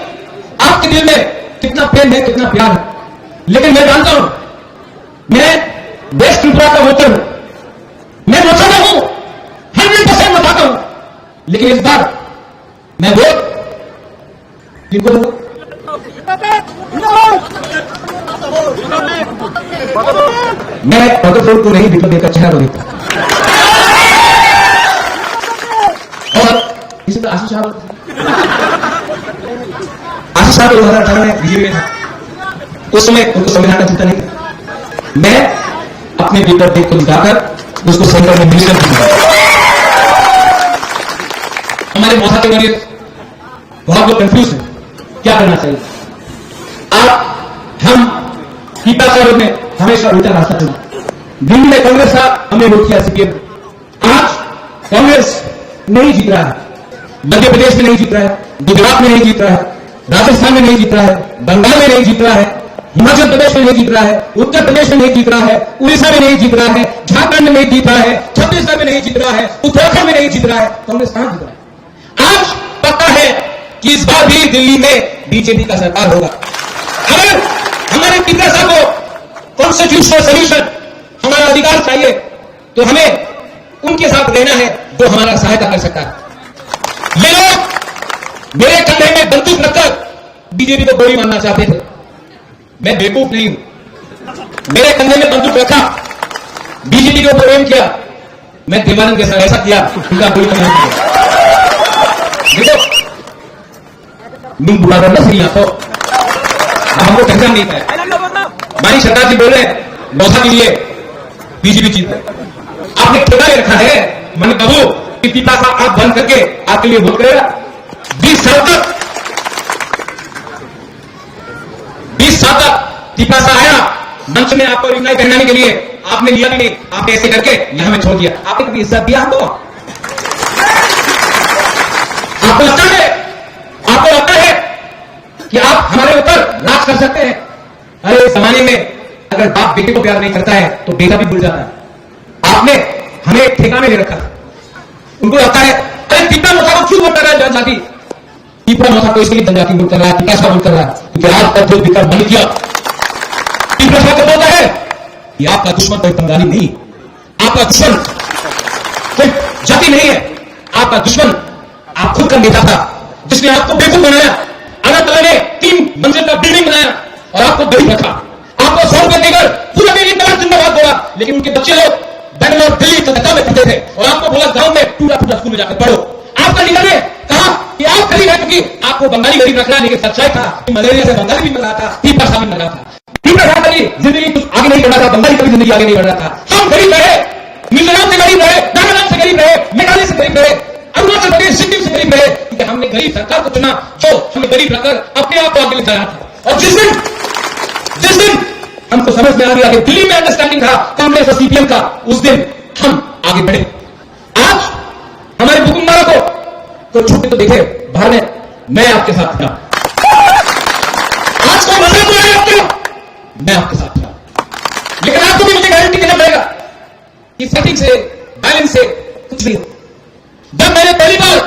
आपके दिल में कितना प्रेम है, कितना प्यार है, लेकिन मैं जानता हूं, मैं देश त्रिपुरा का वोटर हूं, मैं बताता हूं, 100% बताता हूं, लेकिन इस बार मैं वोट किनको दूंगा? मैं पदफोड़ को नहीं, दीपक का चेहरा देखता। और इसी तरह आशीष साहब 2018 में बीजेपी में था, उस समय उनको संविधान का चिंता नहीं था। मैं अपने पेपर देख को दिखाकर उसको सेंटर में मिनिस्टर दूंगा। हमारे मौसा के वरीय बहुत लोग कंफ्यूज है, क्या करना चाहिए? हम पीपा साहब में हमेशा उल्टा रास्ता चला। दिल्ली में कांग्रेस था, हमने वोट किया सीपीएम। आज कांग्रेस नहीं जीत रहा है, मध्य प्रदेश में नहीं जीत रहा है, गुजरात में नहीं जीत रहा है, राजस्थान में नहीं जीत रहा है, बंगाल में नहीं जीत रहा है, हिमाचल प्रदेश में नहीं जीत रहा है, उत्तर प्रदेश में नहीं जीत रहा है, उड़ीसा में नहीं जीत रहा है, झारखंड में नहीं जीत रहा है, छत्तीसगढ़ में नहीं जीत रहा है, उत्तराखंड में नहीं जीत रहा है। कांग्रेस कहां जीत रहा है? आज पता है कि इस बार भी दिल्ली में बीजेपी का सरकार होगा। अगर हमारे पिता साहब को कॉन्स्टिट्यूशनल सोल्यूशन, हमारा अधिकार चाहिए, तो हमें उनके साथ रहना है जो हमारा सहायता कर सकता है। ये लोग मेरे कंधे में बंदूक रखकर बीजेपी को गोली मारना चाहते थे। मैं बेवकूफ नहीं हूं, मेरे कंधे में बंदूक रखा, बीजेपी के ऊपर एम किया, मैं देवानंद के साथ ऐसा किया, उनका गोली नहीं किया। देखो मुंह बुरा करना सही आपको, हमको पहचान नहीं पाया। मानी सरकार जी बोल रहे हैं नौसा के लिए बीजेपी जीत है, आपने ठेका ले रखा है मन बाबू कि पिता का आप बंद करके आपके लिए वोट करेगा। 20 साल तक पिपासा आया मंच में आपको रिप्लाई पहनाने के लिए, आपने लिया भी नहीं, आपने ऐसे करके यहां में छोड़ दिया। आपने कभी इज्जत दिया हमको? आपको लगता है कि आप हमारे ऊपर राज कर सकते हैं? अरे इस जमाने में अगर बाप बेटे को प्यार नहीं करता है तो बेटा भी भूल जाता है। आपने हमें एक ठेका में ले रखा, उनको लगता है अरे पिता मोसा को क्यों वोट कर रहा है जनजाति, पिता मोसा को इसलिए जनजाति वोट कर रहा है, कैसा वोट कर रहा है क्योंकि आज तक जो विकल्प बन किया बोलता है कि आपका दुश्मन कोई बंगाली नहीं, आपका दुश्मन कोई जाति नहीं है, आपका दुश्मन आप खुद का नेता था जिसने आपको बेवकूफ बनाया। अगरतला ने 3 मंजिल का बिल्डिंग बनाया और आपको गरीब रखा, आपको 100 रुपए देकर पूरा दिन इंतजार जिंदाबाद बोला, लेकिन उनके बच्चे लोग बेंगलोर दिल्ली कलकत्ता में पढ़ते थे और आपको बोला गांव में टूटा फूटा स्कूल में जाकर पढ़ो। आपका लीडर ने कहा कि आप गरीब है क्योंकि आपको बंगाली गरीब रखना, लेकिन सच्चाई था कि मलेरिया से बंगाली भी मर रहा था, पीपा भी मर रहा था। जिंदगी कुछ आगे नहीं बढ़ रहा था, बंगाली कभी जिंदगी आगे नहीं बढ़ रहा था। हम गरीब रहे, मिजोरम से गरीब रहे, नागालैंड से गरीब रहे, मेघालय से गरीब रहे, अरुणाचल प्रदेश सिक्किम से गरीब रहे, क्योंकि हमने गरीब सरकार को चुना जो हमें गरीब रखकर अपने आप को आगे ले जाना था। और जिस दिन हमको समझ में आ गया कि दिल्ली में अंडरस्टैंडिंग था कांग्रेस और सीपीएम का, उस दिन हम आगे बढ़े। आज हमारे बुकुम्बारा को तो छूटे तो देखे बाहर में, मैं आपके साथ था। आज को मजा तो आया आपको, मैं आपके साथ था, लेकिन आपको भी मुझे गारंटी देना पड़ेगा कि सेटिंग से बैलेंस से कुछ नहीं। जब मैंने पहली बार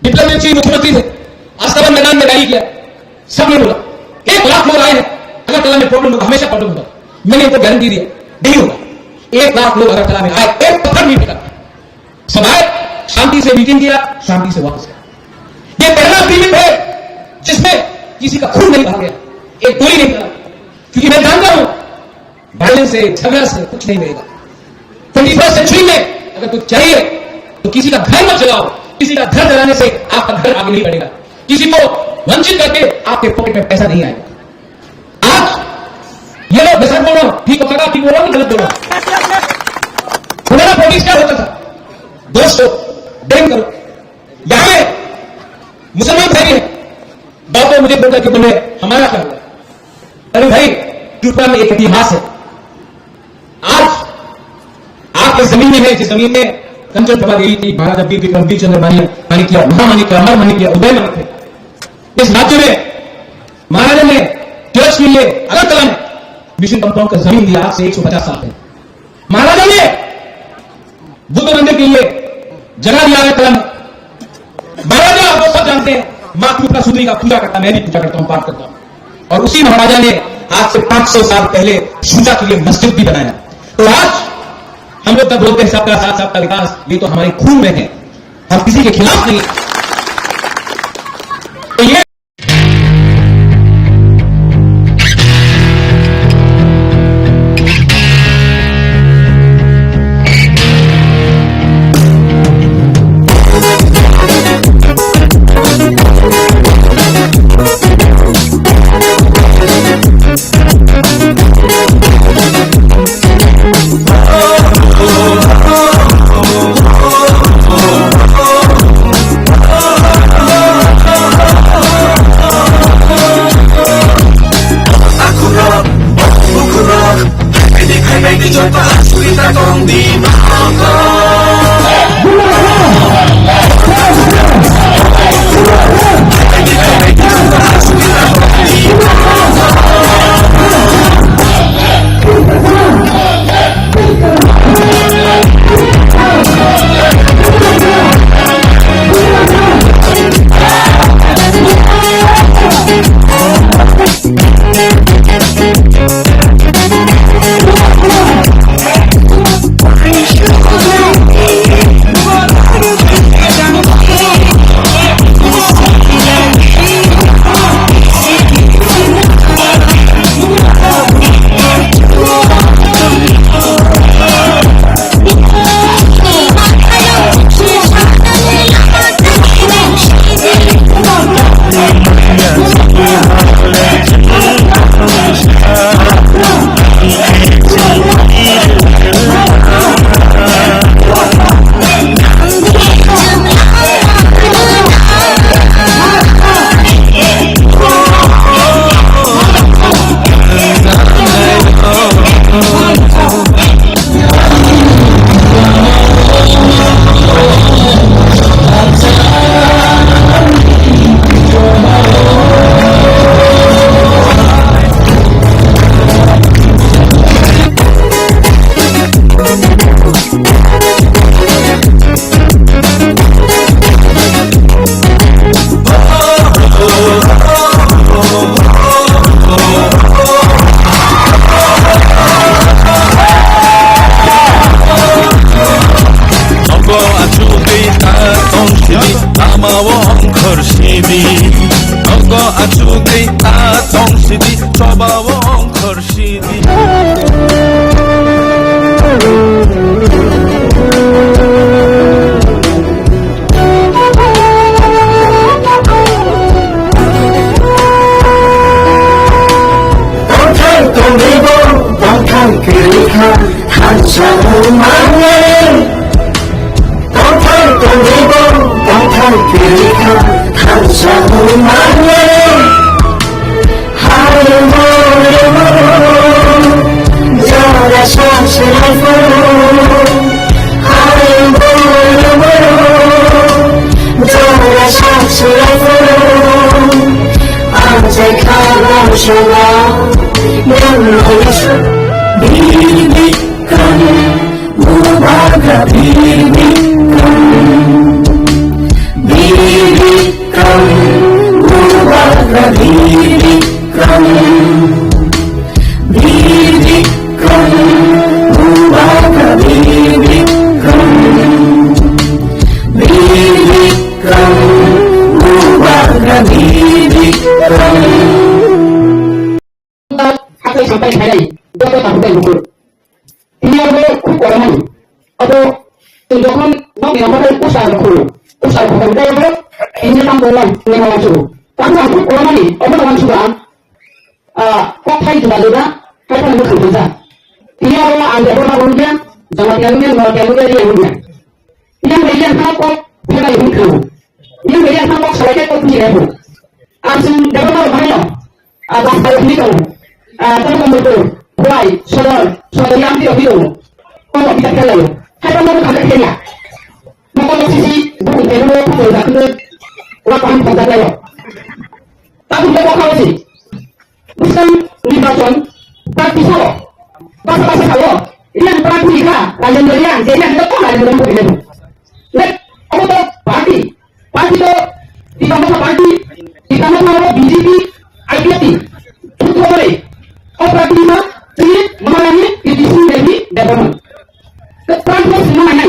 डिप्लोमेसी मुख्यमंत्री थे, आस्था मैदान में रैली किया, सबने बोला 1 लाख लोग आए हैं, अगरतला में प्रॉब्लम होगा, हमेशा प्रॉब्लम होगा। मैंने इनको गारंटी दिया नहीं होगा। 1 लाख लोग अगरतला में आए, एक पत्थर नहीं फेंका, सब आए, शांति से मीटिंग किया, शांति से वापस गया। ये पहला अग्रीमेंट है जिसमें किसी का खून नहीं बहा गया, एक गोली नहीं चला, क्योंकि मैं जानता हूं वायलेंस से, झगड़ा से कुछ नहीं मिलेगा। 21st सेंचुरी में अगर कुछ चाहिए तो किसी का घर मत जलाओ, किसी का घर जलाने से आपका घर आगे नहीं बढ़ेगा, किसी को वंचित करके आपके पॉकेट में पैसा नहीं आएगा। आज ये लोग मैं बोल रहा हूं, ठीक हो सकता, ठीक बोल रहा हूं, गलत बोल रहा हूं। पुराना पॉलिटिक्स क्या होता था, दोस्तों ड्रिंक करो, यहां में मुसलमान भाई है, बाप मुझे बोलता कि बोले हमारा क्या हुआ? अरे भाई त्रिपुरा में एक इतिहास है। आज आपके जमीन में है, जिस जमीन में कंचन प्रभा देवी थी, महाराजा वीर विक्रम वीर चंद्र मानी किया, महामानी अमर मानी किया, उदय मानी थे। इस राज्य में महाराजा ने चर्च के लिए अगरतला में मिशन कंपाउंड का जमीन दिया, आज से 150 साल पहले। महाराजा ने बुद्ध मंदिर के लिए जगह दिया अगरतला में। महाराजा आप सब जानते हैं मां त्रिपुरा सुंदरी का पूजा करता, मैं भी पूजा करता हूं, पाठ करता हूं। और उसी महाराजा ने आज से 500 साल पहले पूजा के लिए मस्जिद भी बनाया। तो आज हम लोग तब बोलते हैं सबका साथ सबका विकास, ये तो हमारे खून में है, हम किसी के खिलाफ नहीं। तो ये মানে কথার তো দেব কথার লেখা খালসা মানে হায় মন যারা শ্বাস রাখো হায় মন যারা শ্বাস রাখো আজ খাবার সবাই বীর বিক্রম মুবারক বীর বিক্রম মুবারক বীর বিক্রম মুবারক বীর বিক্রম মুবারক বীর বিক্রম হাতে sampai খাই যত তাহলে উপর তিনি হলো খুব কর্মী অত যখন নবী আমাদের পোশাক করতে হলো ini নাম বললাম নেওয়া শুরু তারপর আমি খুব কর্মী অবদান শুরু কথাই juga kata lu kerja ini adalah anda berlakunya jangan kalian mau kalian dari yang bagian apa kita itu ini bagian apa selesai kok tidak itu asal dapat apa ya ada apa ini kalau kalau betul baik saudara yang tidak itu kalau kita kalau kita mau ada kaya mau sisi bukan dulu kita itu lakukan pada saya tapi kita kau sih bukan dibacakan tapi solo bahasa kalau ini yang pernah nikah kalian berian jadi yang itu kok ada dalam buku ini nek apa tuh parti tuh ditambah sama BJP IPT itu boleh oh parti mah ini mengalami divisi dari development transfer semua ini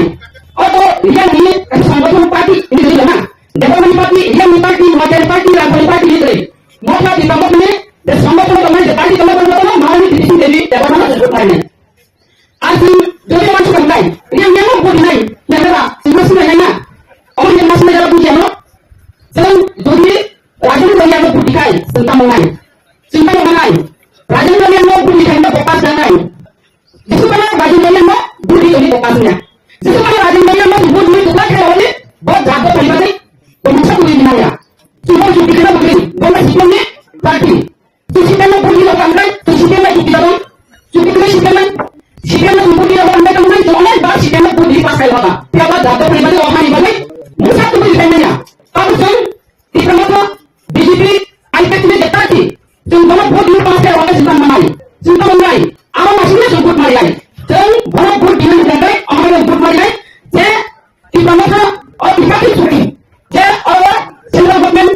atau yang ini kesempatan parti ini juga nah development parti yang parti materi parti dan parti itu mau ditambah ini dan sampai teman parti teman-teman mengalami divisi dari development tersebut lainnya asli jadi masuk ke lain yang mau buat lain yang ada semua yang nak orang yang masih dalam ujian lo sedang jadi raja yang mau buktikan tentang mengenai simpan mengenai raja yang mau buktikan itu fokus dan lain justru karena raja yang mau bukti ini fokusnya justru karena raja yang mau bukti itu kan kalau ini buat jago pribadi pemirsa tuh ini ya cuma bukti kita begini boleh sistemnya parti sistemnya bukti lo kan sistemnya bukti dalam sistemnya bukti dalam mereka mungkin soalnya bahas sistemnya bukti pas kayak apa siapa jago pribadi orang ini balik musa tuh sistemnya kalau di tempat BJP IPT ini parti cuma buat di pas kayak orang sistem mengenai awal masihnya sebut mengenai dan orang buat di mana orang yang buat mengenai je di tempat orang dipakai suki je orang central government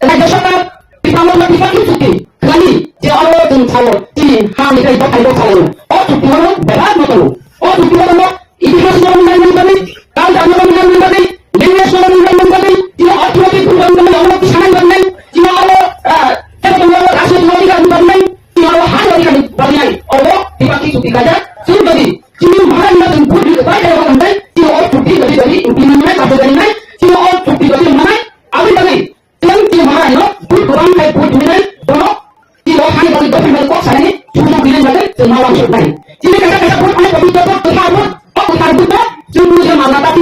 raja sarkar di tempat dipakai suki kali je orang yang tahu ini hal ini kita perlu tahu oh suki orang berat betul oh suki orang ini masih orang yang mengenai kalau ada orang yang mengenai dengan orang yang mengenai dia otomatis orang orang di sana mengenai dia orang orang asal orang yang mengenai dia orang hal yang mengenai Allah dipakai suki saja sudah jadi jadi mahal yang buat di depan orang mengenai dia orang suki dari implementasi atau dari mana dia orang suki dari mana apa dari yang dia mahal itu buat orang kayak buat mengenai orang dia orang hal dari depan kok sana cuma bilang saja semua orang suki jadi kata-kata buat orang tapi dapat terhadap terhadap cuma dia mana tapi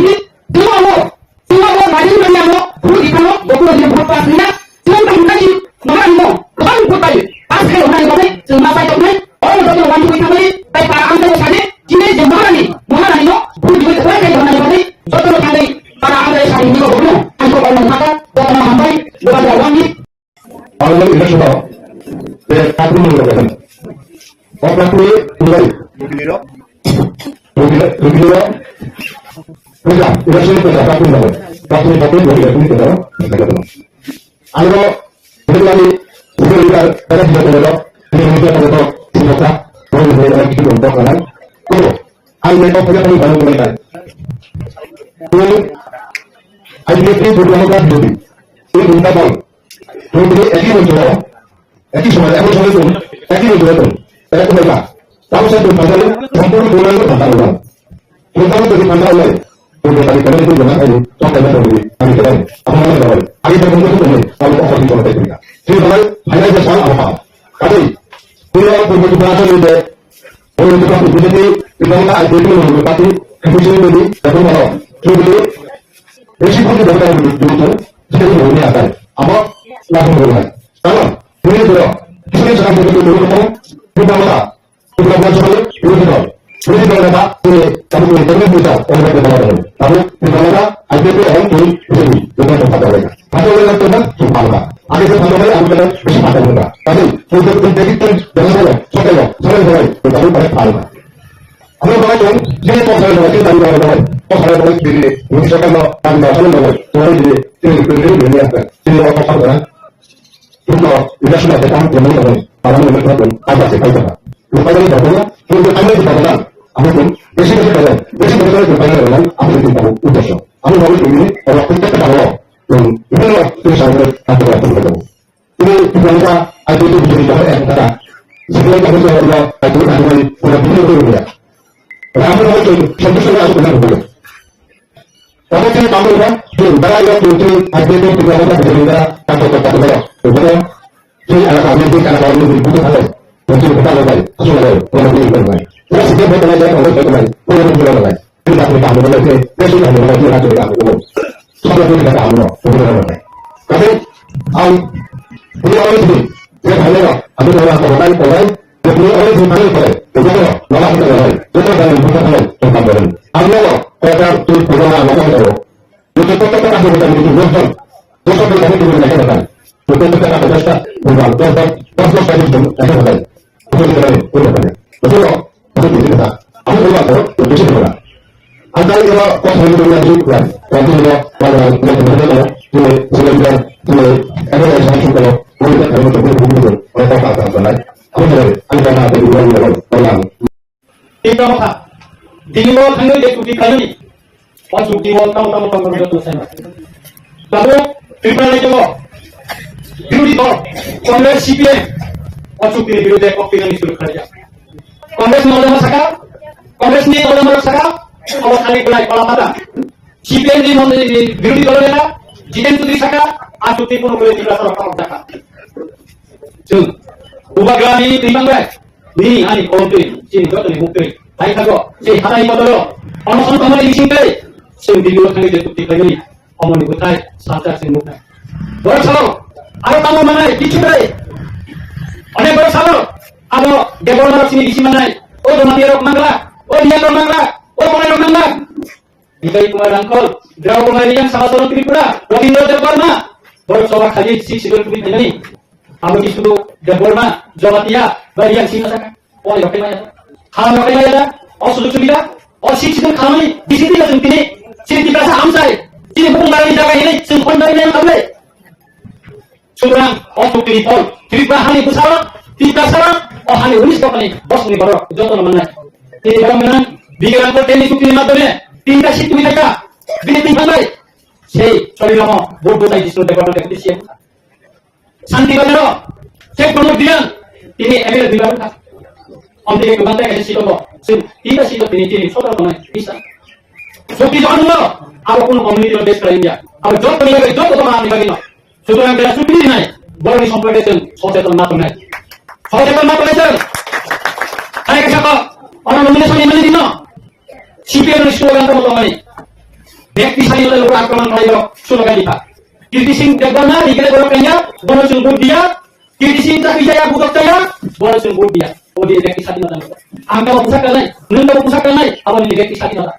semua orang lagi banyak lo buat ikan lo buat dia buat pasnya cuma lagi makan lo kan buat tadi pas kalau orang ini cuma saya tahu orang itu orang itu kami tapi para anda sana jadi jemaah ni lo buat dia buat kayak orang ini betul kali para anda sana ini lo buat aku orang makan orang hambai buat orang ini Allah itu sudah satu minggu orang itu mulai Rubilo Sudah, sudah sulit sudah satu minggu dua minggu sudah Algo itu lagi sudah kita pada sudah berdoa ini kita berdoa semoga orang yang kita berdoa kan itu algo itu punya kami baru mereka itu algo itu berdoa kan itu minta bang itu একই সময় এখন সময় তো একই রকম এরকম এটা তাও সে তো বাজারে সম্পূর্ণ দৌড়ানো ভাষা বললাম প্রথমে যদি ভাষা হলে তো তারিখ করে তো জানা হয় তো কেন করবে আমি তো আপনারা বলেন আগে তো বন্ধ করতে হবে তাহলে অফিস করতে হবে সেই বলে ফাইনাল যে সাল আবহাওয়া কাজেই পুরো পূর্ব বাজারে ওই তো বুঝতে kita ada di mana pati keputusan ini dapat mana jadi risiko itu dapat itu jadi ini akan apa langsung berubah kalau ini dulu kita sekarang begitu dulu kita mana kita buat sesuatu ini kalau apa ini kamu ini bisa orang kita mana tapi kita mana ada itu orang ini ini kita dapat orang atau orang itu kan cuma ada sesuatu yang ada bisa ada juga tapi untuk menjadi dalam soalnya kita pada apa Aku baca jadi pasal baca tadi baca pasal baca diri misalkan anda salah baca tuan diri ini apa jadi apa pasal kan itu sudah sudah datang yang mana orang yang berpikir apa sih apa lupa dari bagaimana untuk anda itu bagaimana aku pun besok itu bagaimana aku itu tahu udah so aku baru ini orang kita tahu ini loh itu saya aku tahu ini juga ada itu jadi yang kata sebelum kamu sudah itu sudah betul ya Ramu itu sebetulnya aku benar betul. Kalau kita tahu kan, barang yang itu ada itu juga ada berbeda kata-kata berbeda. Betul. Jadi anak kami itu anak kami itu butuh hal. Untuk kita lebih sudah orang ini lebih. Terus dia betul aja orang itu lebih. Orang itu lebih. Kita perlu tahu lebih. Kita sudah mulai kita sudah tahu. Sudah kita tahu lebih. Tapi ini orang itu dia hanya ada orang Jadi orang itu mana itu? Betul, malah kita lain. Betul dalam bukan lain tentang badan. Allah, kata tu pegangan macam itu. Betul betul kita betul betul betul. Betul betul kita betul betul betul. Betul betul kita betul bukan betul betul tadi betul betul. Betul betul betul. Betul betul kita. Aku bukan betul betul betul. Antara kita kos itu dengan juga. Kalau kita pada betul betul ini sebenarnya ini ada yang saya suka. Kita harus betul betul. Mereka kata lain. Aku dari antara ada dua orang. Tiga mata. Dino hanya dia cuti kali. Pas cuti tahu betul saya. Lalu triple lagi lo. Beauty to. Kongres CPM. Pas cuti biru deh kopi yang disuruh kerja. Kongres mau ada masalah. Kongres ni ada masalah. Kalau kali kelai kalau mata. CPM ni mau beauty kalau dia. Jiten tu disaka. Cuti pun boleh 13 orang saka. Jun. Ubagami timbang baik. Ni ani kontin, sini jauh ni mukti. Hai kago, si hari modal. Orang semua kembali di sini. Sini di luar kami jatuh tiga kali. Orang ni butai, satu sini mukti. Baru salam. Ada tamu mana? Dicuri. Ada baru salam. Ada dewan orang sini di sini mana? Oh, mati orang mangla. Oh, dia orang mangla. Oh, orang mangla. Jika itu merangkul, draw pengalian sama seorang Tripura. Rohindo terkorma. Baru coba kali si sebelum kita ini. Amo itu Deborma, Jawa Timur, bagian sini saja. Oh, ya kemana? Kalau kemana? Oh, sudah sudah. Oh, sini kami di sini lah sini. Sini kita saham saya. Sini bukan dari jaga ini, semua dari yang kami. Sudah, oh sudah dipol. Tiba hari besar, tiba sekarang. Oh, hari unis kau ni, bos ni baru. Jauh mana? Ini baru mana? Biar aku teni suki lima tahun. Tiga situ mereka. Bila tiba lagi. Sei, sorry lama. Bodoh saya disuruh dekat siapa? Santi Bandero, cek kemudian ini emil di bawah. Om dia kebantai kasih situ kok. Tidak situ ini saudara teman bisa. So kita anu apapun community lo best India. अब जो कमी है जो तो मारने लगी ना. सुधर हम बेला सुधरी नहीं. बड़ी संप्रदाय सोचे तो ना तो नहीं. सोचे तो ना तो नहीं. अरे कैसा का? orang nominasi ini mana dino? CPM itu sudah kan kalau ini. व्यक्ति सारी लोग आक्रमण करेगा सुनो का लिखा. कीर्ति सिंह जगदम्बा निकले बोलो कन्या बोलो सुन बोल दिया कीर्ति सिंह तक विजया बुक तया बोलो सुन बोल दिया वो व्यक्ति सारी नता. आंका वो पुसा करना है, नंदा वो पुसा करना है, अब वो व्यक्ति सारी नता.